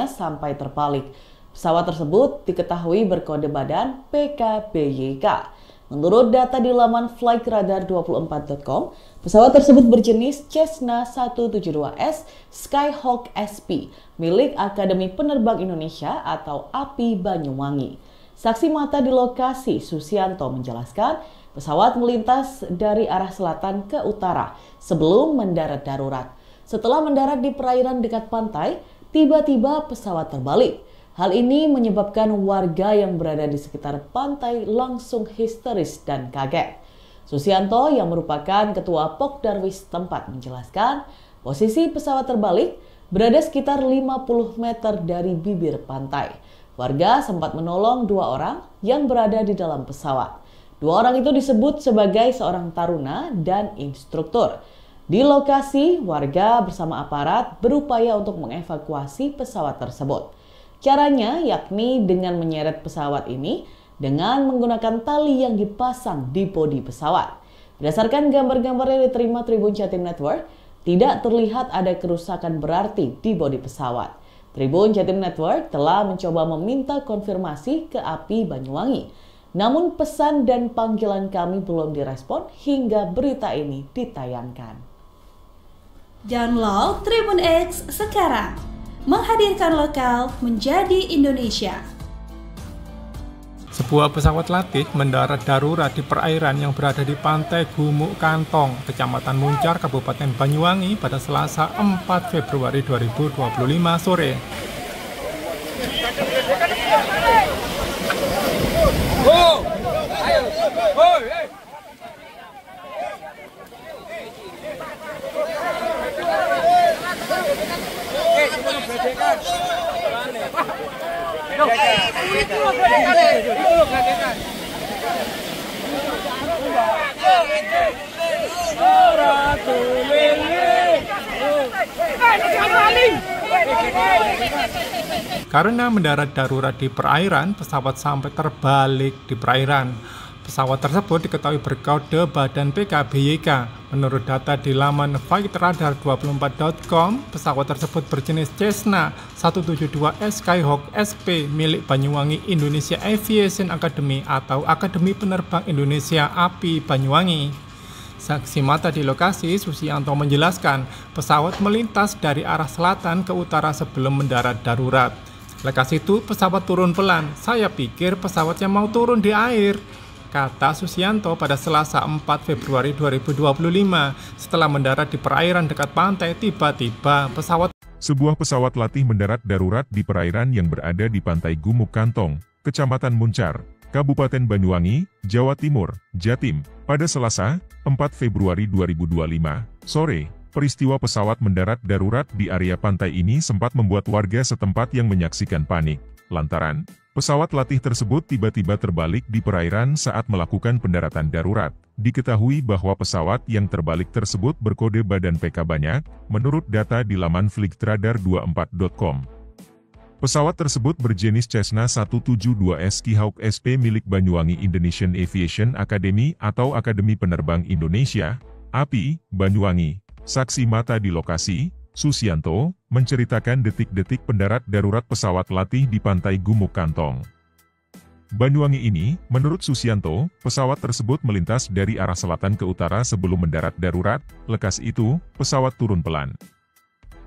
sampai terbalik. Pesawat tersebut diketahui berkode badan PKBYK. Menurut data di laman flightradar24.com, pesawat tersebut berjenis Cessna 172S Skyhawk SP milik Akademi Penerbang Indonesia atau API Banyuwangi. Saksi mata di lokasi, Susianto, menjelaskan pesawat melintas dari arah selatan ke utara sebelum mendarat darurat. Setelah mendarat di perairan dekat pantai, tiba-tiba pesawat terbalik. Hal ini menyebabkan warga yang berada di sekitar pantai langsung histeris dan kaget. Susianto yang merupakan ketua Pokdarwis tempat menjelaskan posisi pesawat terbalik berada sekitar 50 meter dari bibir pantai. Warga sempat menolong 2 orang yang berada di dalam pesawat. 2 orang itu disebut sebagai seorang taruna dan instruktur. Di lokasi, warga bersama aparat berupaya untuk mengevakuasi pesawat tersebut. Caranya yakni dengan menyeret pesawat ini dengan menggunakan tali yang dipasang di bodi pesawat. Berdasarkan gambar-gambar yang diterima Tribun Jatim Network, tidak terlihat ada kerusakan berarti di bodi pesawat. Tribun Jatim Network telah mencoba meminta konfirmasi ke API Banyuwangi. Namun pesan dan panggilan kami belum direspon hingga berita ini ditayangkan. Download Tribun X sekarang. Menghadirkan lokal menjadi Indonesia. Sebuah pesawat latih mendarat darurat di perairan yang berada di pantai Gumuk Kantong, Kecamatan Muncar, Kabupaten Banyuwangi pada Selasa 4 Februari 2025 sore. Karena mendarat darurat di perairan, pesawat sampai terbalik di perairan. Pesawat tersebut diketahui berkode badan PKBYK. Menurut data di laman flightradar24.com, pesawat tersebut berjenis Cessna 172S Skyhawk SP milik Banyuwangi Indonesia Aviation Academy atau Akademi Penerbang Indonesia API Banyuwangi. Saksi mata di lokasi, Susianto menjelaskan pesawat melintas dari arah selatan ke utara sebelum mendarat darurat. Lekas itu pesawat turun pelan. Saya pikir pesawatnya mau turun di air, kata Susianto pada Selasa 4 Februari 2025. Setelah mendarat di perairan dekat pantai, tiba-tiba Sebuah pesawat latih mendarat darurat di perairan yang berada di pantai Gumuk Kantong, Kecamatan Muncar, Kabupaten Banyuwangi, Jawa Timur, Jatim, pada Selasa 4 Februari 2025 sore. Peristiwa pesawat mendarat darurat di area pantai ini sempat membuat warga setempat yang menyaksikan panik, lantaran pesawat latih tersebut tiba-tiba terbalik di perairan saat melakukan pendaratan darurat. Diketahui bahwa pesawat yang terbalik tersebut berkode badan PK banyak, menurut data di laman flightradar24.com. Pesawat tersebut berjenis Cessna 172S Skyhawk SP milik Banyuwangi Indonesian Aviation Academy atau Akademi Penerbang Indonesia, API, Banyuwangi. Saksi mata di lokasi, Susianto, menceritakan detik-detik pendarat darurat pesawat latih di pantai Gumuk Kantong, Banyuwangi ini. Menurut Susianto, pesawat tersebut melintas dari arah selatan ke utara sebelum mendarat darurat. Lekas itu, pesawat turun pelan.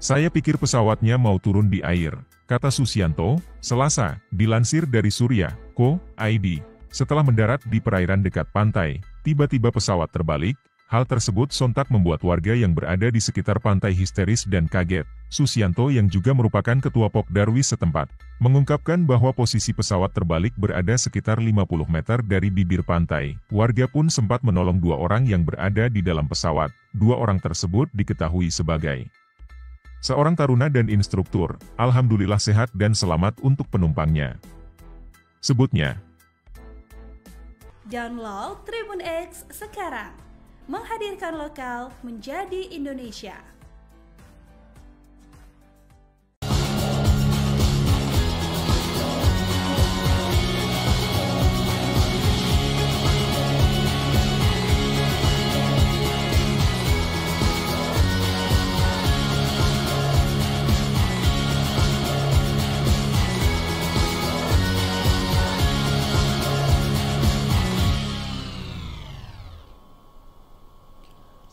Saya pikir pesawatnya mau turun di air, kata Susianto, Selasa, dilansir dari Surya.co.id. Setelah mendarat di perairan dekat pantai, tiba-tiba pesawat terbalik. Hal tersebut sontak membuat warga yang berada di sekitar pantai histeris dan kaget. Susianto yang juga merupakan ketua Pokdarwis setempat, mengungkapkan bahwa posisi pesawat terbalik berada sekitar 50 meter dari bibir pantai. Warga pun sempat menolong 2 orang yang berada di dalam pesawat. 2 orang tersebut diketahui sebagai seorang taruna dan instruktur. Alhamdulillah sehat dan selamat untuk penumpangnya, sebutnya. Download Tribun X sekarang. Menghadirkan lokal menjadi Indonesia.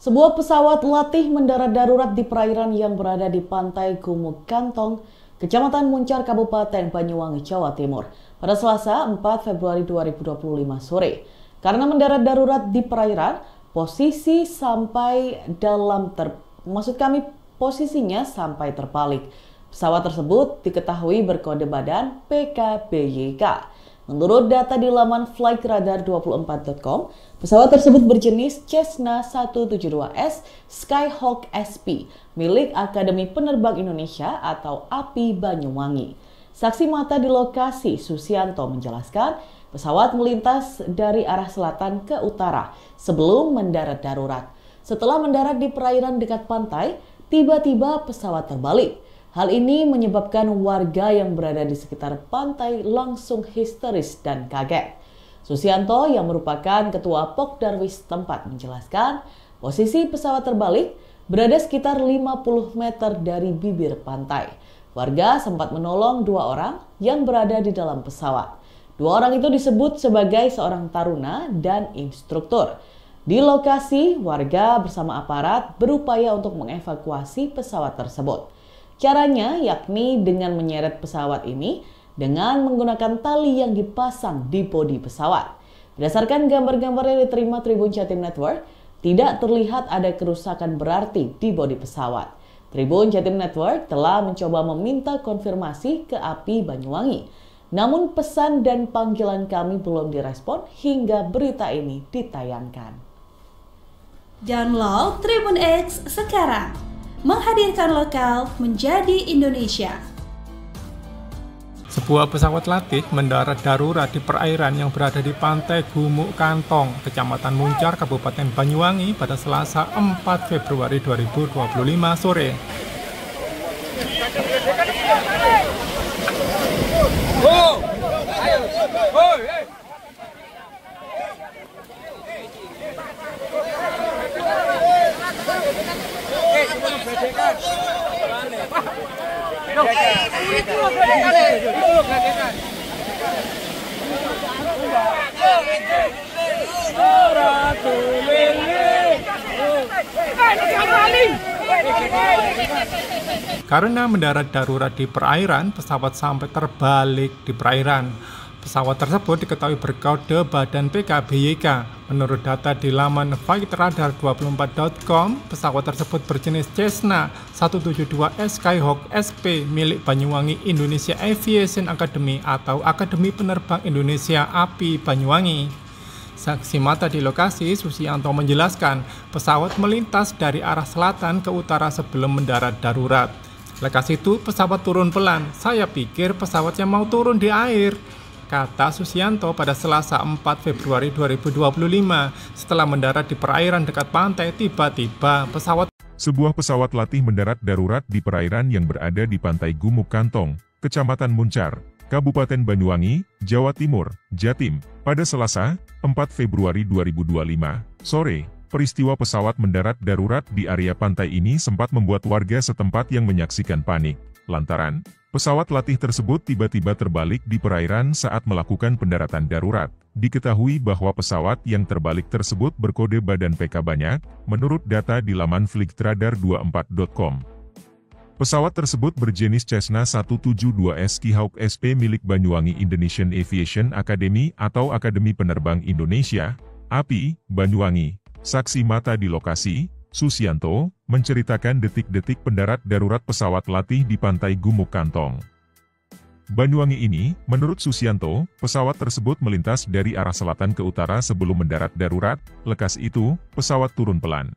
Sebuah pesawat latih mendarat darurat di perairan yang berada di pantai Gumuk Kantong, Kecamatan Muncar, Kabupaten Banyuwangi, Jawa Timur, pada Selasa 4 Februari 2025 sore. Karena mendarat darurat di perairan, posisinya sampai terbalik. Pesawat tersebut diketahui berkode badan PKBYK. Menurut data di laman flightradar24.com, pesawat tersebut berjenis Cessna 172S Skyhawk SP milik Akademi Penerbang Indonesia atau API Banyuwangi. Saksi mata di lokasi, Susianto, menjelaskan pesawat melintas dari arah selatan ke utara sebelum mendarat darurat. Setelah mendarat di perairan dekat pantai, tiba-tiba pesawat terbalik. Hal ini menyebabkan warga yang berada di sekitar pantai langsung histeris dan kaget. Susianto yang merupakan ketua Pokdarwis tempat menjelaskan posisi pesawat terbalik berada sekitar 50 meter dari bibir pantai. Warga sempat menolong 2 orang yang berada di dalam pesawat. 2 orang itu disebut sebagai seorang taruna dan instruktur. Di lokasi, warga bersama aparat berupaya untuk mengevakuasi pesawat tersebut. Caranya yakni dengan menyeret pesawat ini dengan menggunakan tali yang dipasang di bodi pesawat. Berdasarkan gambar-gambar yang diterima Tribun Jatim Network, tidak terlihat ada kerusakan berarti di bodi pesawat. Tribun Jatim Network telah mencoba meminta konfirmasi ke API Banyuwangi. Namun pesan dan panggilan kami belum direspon hingga berita ini ditayangkan. Download Tribun X sekarang. Menghadirkan lokal menjadi Indonesia. Sebuah pesawat latih mendarat darurat di perairan yang berada di pantai Gumuk Kantong, Kecamatan Muncar, Kabupaten Banyuwangi pada Selasa 4 Februari 2025 sore. Karena mendarat darurat di perairan, pesawat sampai terbalik di perairan. Pesawat tersebut diketahui berkode badan PKBYK. Menurut data di laman flightradar24.com, pesawat tersebut berjenis Cessna 172S Skyhawk SP milik Banyuwangi Indonesia Aviation Academy atau Akademi Penerbang Indonesia API Banyuwangi. Saksi mata di lokasi, Susianto menjelaskan pesawat melintas dari arah selatan ke utara sebelum mendarat darurat. Lekas itu pesawat turun pelan. Saya pikir pesawatnya mau turun di air, kata Susianto pada Selasa 4 Februari 2025. Setelah mendarat di perairan dekat pantai, tiba-tiba Sebuah pesawat latih mendarat darurat di perairan yang berada di pantai Gumuk Kantong, Kecamatan Muncar, Kabupaten Banyuwangi, Jawa Timur, Jatim, pada Selasa 4 Februari 2025 sore. Peristiwa pesawat mendarat darurat di area pantai ini sempat membuat warga setempat yang menyaksikan panik, lantaran pesawat latih tersebut tiba-tiba terbalik di perairan saat melakukan pendaratan darurat. Diketahui bahwa pesawat yang terbalik tersebut berkode badan PK banyak, menurut data di laman flightradar24.com. Pesawat tersebut berjenis Cessna 172S Skyhawk SP milik Banyuwangi Indonesian Aviation Academy atau Akademi Penerbang Indonesia, API, Banyuwangi. Saksi mata di lokasi, Susianto, menceritakan detik-detik pendarat darurat pesawat latih di pantai Gumuk Kantong, Banyuwangi ini. Menurut Susianto, pesawat tersebut melintas dari arah selatan ke utara sebelum mendarat darurat. Lekas itu, pesawat turun pelan.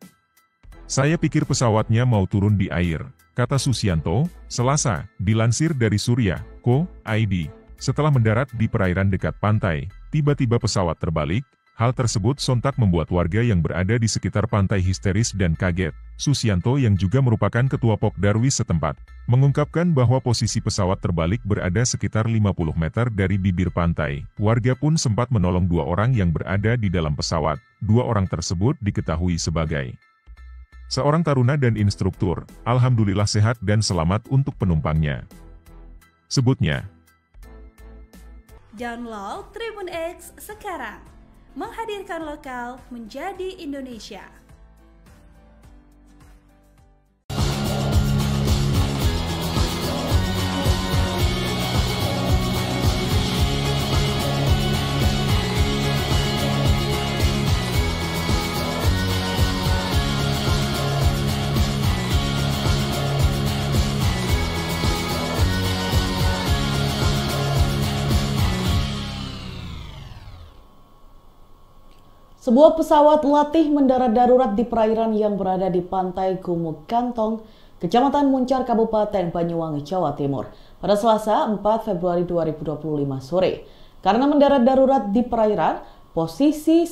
Saya pikir pesawatnya mau turun di air, kata Susianto, Selasa, dilansir dari Surya.co.id. Setelah mendarat di perairan dekat pantai, tiba-tiba pesawat terbalik. Hal tersebut sontak membuat warga yang berada di sekitar pantai histeris dan kaget. Susianto yang juga merupakan ketua Pokdarwis setempat, mengungkapkan bahwa posisi pesawat terbalik berada sekitar 50 meter dari bibir pantai. Warga pun sempat menolong 2 orang yang berada di dalam pesawat. 2 orang tersebut diketahui sebagai seorang taruna dan instruktur. Alhamdulillah sehat dan selamat untuk penumpangnya, sebutnya. Download Tribun X sekarang. Menghadirkan lokal menjadi Indonesia. Sebuah pesawat latih mendarat darurat di perairan yang berada di pantai Gumuk Kantong, Kecamatan Muncar, Kabupaten Banyuwangi, Jawa Timur, pada Selasa 4 Februari 2025 sore. Karena mendarat darurat di perairan, posisinya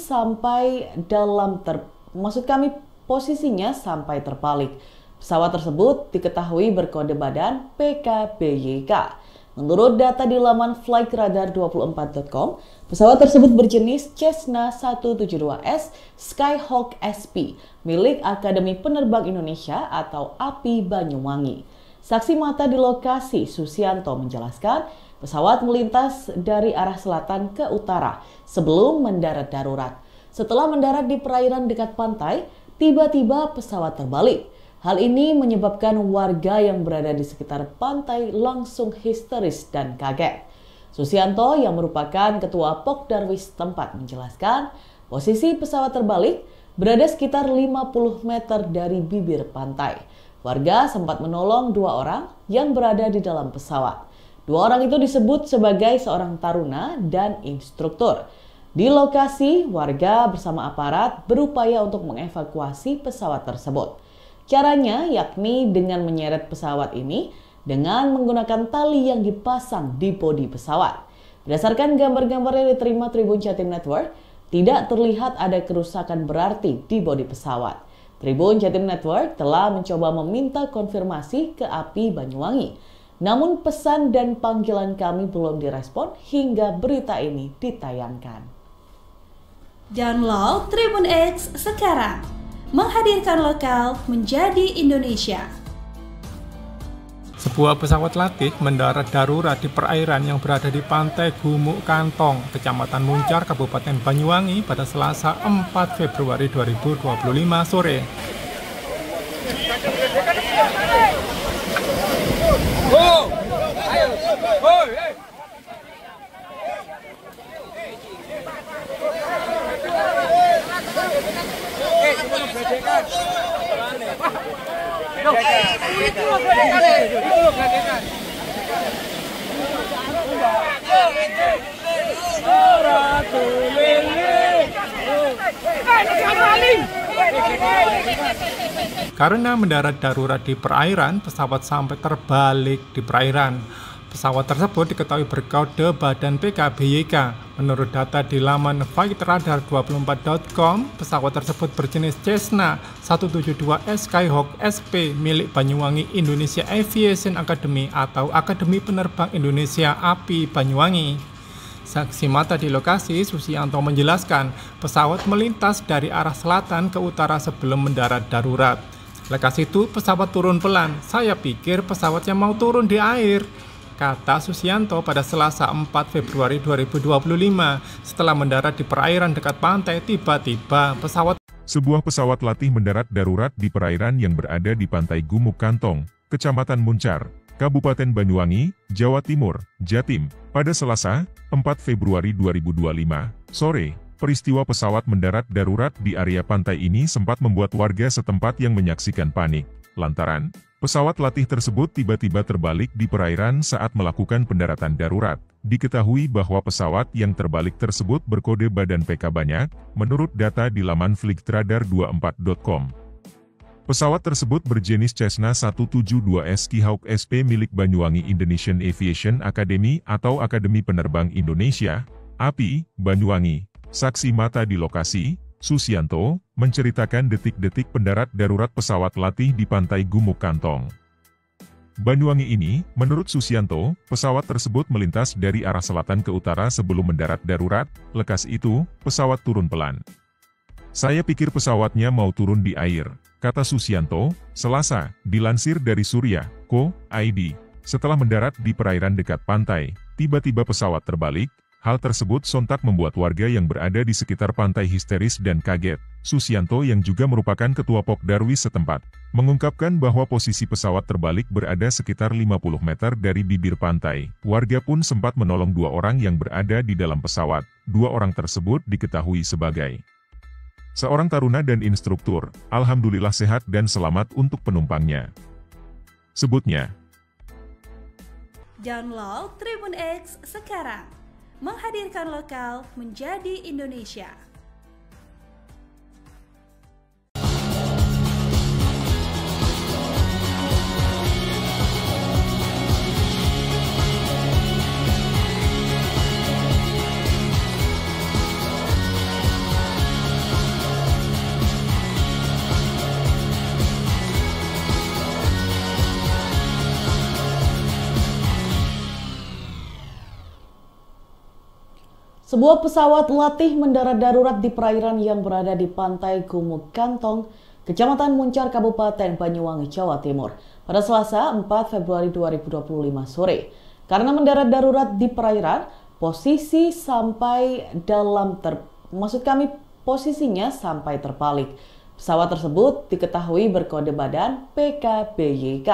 sampai terbalik. Pesawat tersebut diketahui berkode badan PKBYK. Menurut data di laman flightradar24.com, pesawat tersebut berjenis Cessna 172S Skyhawk SP milik Akademi Penerbang Indonesia atau API Banyuwangi. Saksi mata di lokasi, Susianto, menjelaskan pesawat melintas dari arah selatan ke utara sebelum mendarat darurat. Setelah mendarat di perairan dekat pantai, tiba-tiba pesawat terbalik. Hal ini menyebabkan warga yang berada di sekitar pantai langsung histeris dan kaget. Susianto yang merupakan ketua Pokdarwis tempat menjelaskan posisi pesawat terbalik berada sekitar 50 meter dari bibir pantai. Warga sempat menolong 2 orang yang berada di dalam pesawat. 2 orang itu disebut sebagai seorang taruna dan instruktur. Di lokasi, warga bersama aparat berupaya untuk mengevakuasi pesawat tersebut. Caranya yakni dengan menyeret pesawat ini dengan menggunakan tali yang dipasang di bodi pesawat. Berdasarkan gambar-gambar yang diterima Tribun Jatim Network, tidak terlihat ada kerusakan berarti di bodi pesawat. Tribun Jatim Network telah mencoba meminta konfirmasi ke API Banyuwangi. Namun pesan dan panggilan kami belum direspon hingga berita ini ditayangkan. Download Tribun X sekarang. Menghadirkan lokal menjadi Indonesia. Sebuah pesawat latih mendarat darurat di perairan yang berada di pantai Gumuk Kantong, Kecamatan Muncar, Kabupaten Banyuwangi pada Selasa 4 Februari 2025 sore. Karena mendarat darurat di perairan, pesawat sampai terbalik di perairan. Pesawat tersebut diketahui berkode badan PKBYK. Menurut data di laman flightradar24.com, pesawat tersebut berjenis Cessna 172S Skyhawk SP milik Banyuwangi Indonesia Aviation Academy atau Akademi Penerbang Indonesia API Banyuwangi. Saksi mata di lokasi, Susianto menjelaskan pesawat melintas dari arah selatan ke utara sebelum mendarat darurat. Lekas itu pesawat turun pelan. Saya pikir pesawatnya mau turun di air, kata Susianto pada Selasa 4 Februari 2025. Setelah mendarat di perairan dekat pantai, tiba-tiba Sebuah pesawat latih mendarat darurat di perairan yang berada di pantai Gumuk Kantong, Kecamatan Muncar, Kabupaten Banyuwangi, Jawa Timur, Jatim, pada Selasa, 4 Februari 2025, sore. Peristiwa pesawat mendarat darurat di area pantai ini sempat membuat warga setempat yang menyaksikan panik, lantaran pesawat latih tersebut tiba-tiba terbalik di perairan saat melakukan pendaratan darurat. Diketahui bahwa pesawat yang terbalik tersebut berkode badan PK banyak, menurut data di laman flightradar24.com. Pesawat tersebut berjenis Cessna 172S Skyhawk SP milik Banyuwangi Indonesian Aviation Academy atau Akademi Penerbang Indonesia, API, Banyuwangi. Saksi mata di lokasi, Susianto, menceritakan detik-detik pendarat darurat pesawat latih di pantai Gumuk Kantong, Banyuwangi ini. Menurut Susianto, pesawat tersebut melintas dari arah selatan ke utara sebelum mendarat darurat. Lekas itu, pesawat turun pelan. Saya pikir pesawatnya mau turun di air, kata Susianto, Selasa, dilansir dari Surya.co.id. Setelah mendarat di perairan dekat pantai, tiba-tiba pesawat terbalik. Hal tersebut sontak membuat warga yang berada di sekitar pantai histeris dan kaget. Susianto yang juga merupakan ketua Pokdarwis setempat, mengungkapkan bahwa posisi pesawat terbalik berada sekitar 50 meter dari bibir pantai. Warga pun sempat menolong 2 orang yang berada di dalam pesawat. 2 orang tersebut diketahui sebagai seorang taruna dan instruktur. Alhamdulillah sehat dan selamat untuk penumpangnya, sebutnya. Download Tribun X sekarang. Menghadirkan lokal menjadi Indonesia. Sebuah pesawat latih mendarat darurat di perairan yang berada di pantai Gumuk Kantong, Kecamatan Muncar, Kabupaten Banyuwangi, Jawa Timur, pada Selasa 4 Februari 2025 sore. Karena mendarat darurat di perairan, posisinya sampai terbalik. Pesawat tersebut diketahui berkode badan PKBYK.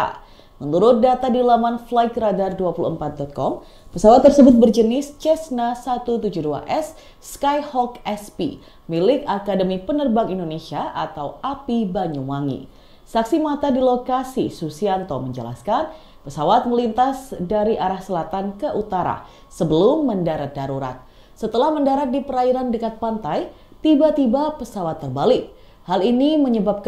Menurut data di laman flightradar24.com, pesawat tersebut berjenis Cessna 172S Skyhawk SP milik Akademi Penerbang Indonesia atau API Banyuwangi. Saksi mata di lokasi, Susianto, menjelaskan pesawat melintas dari arah selatan ke utara sebelum mendarat darurat. Setelah mendarat di perairan dekat pantai, tiba-tiba pesawat terbalik. Hal ini menyebabkan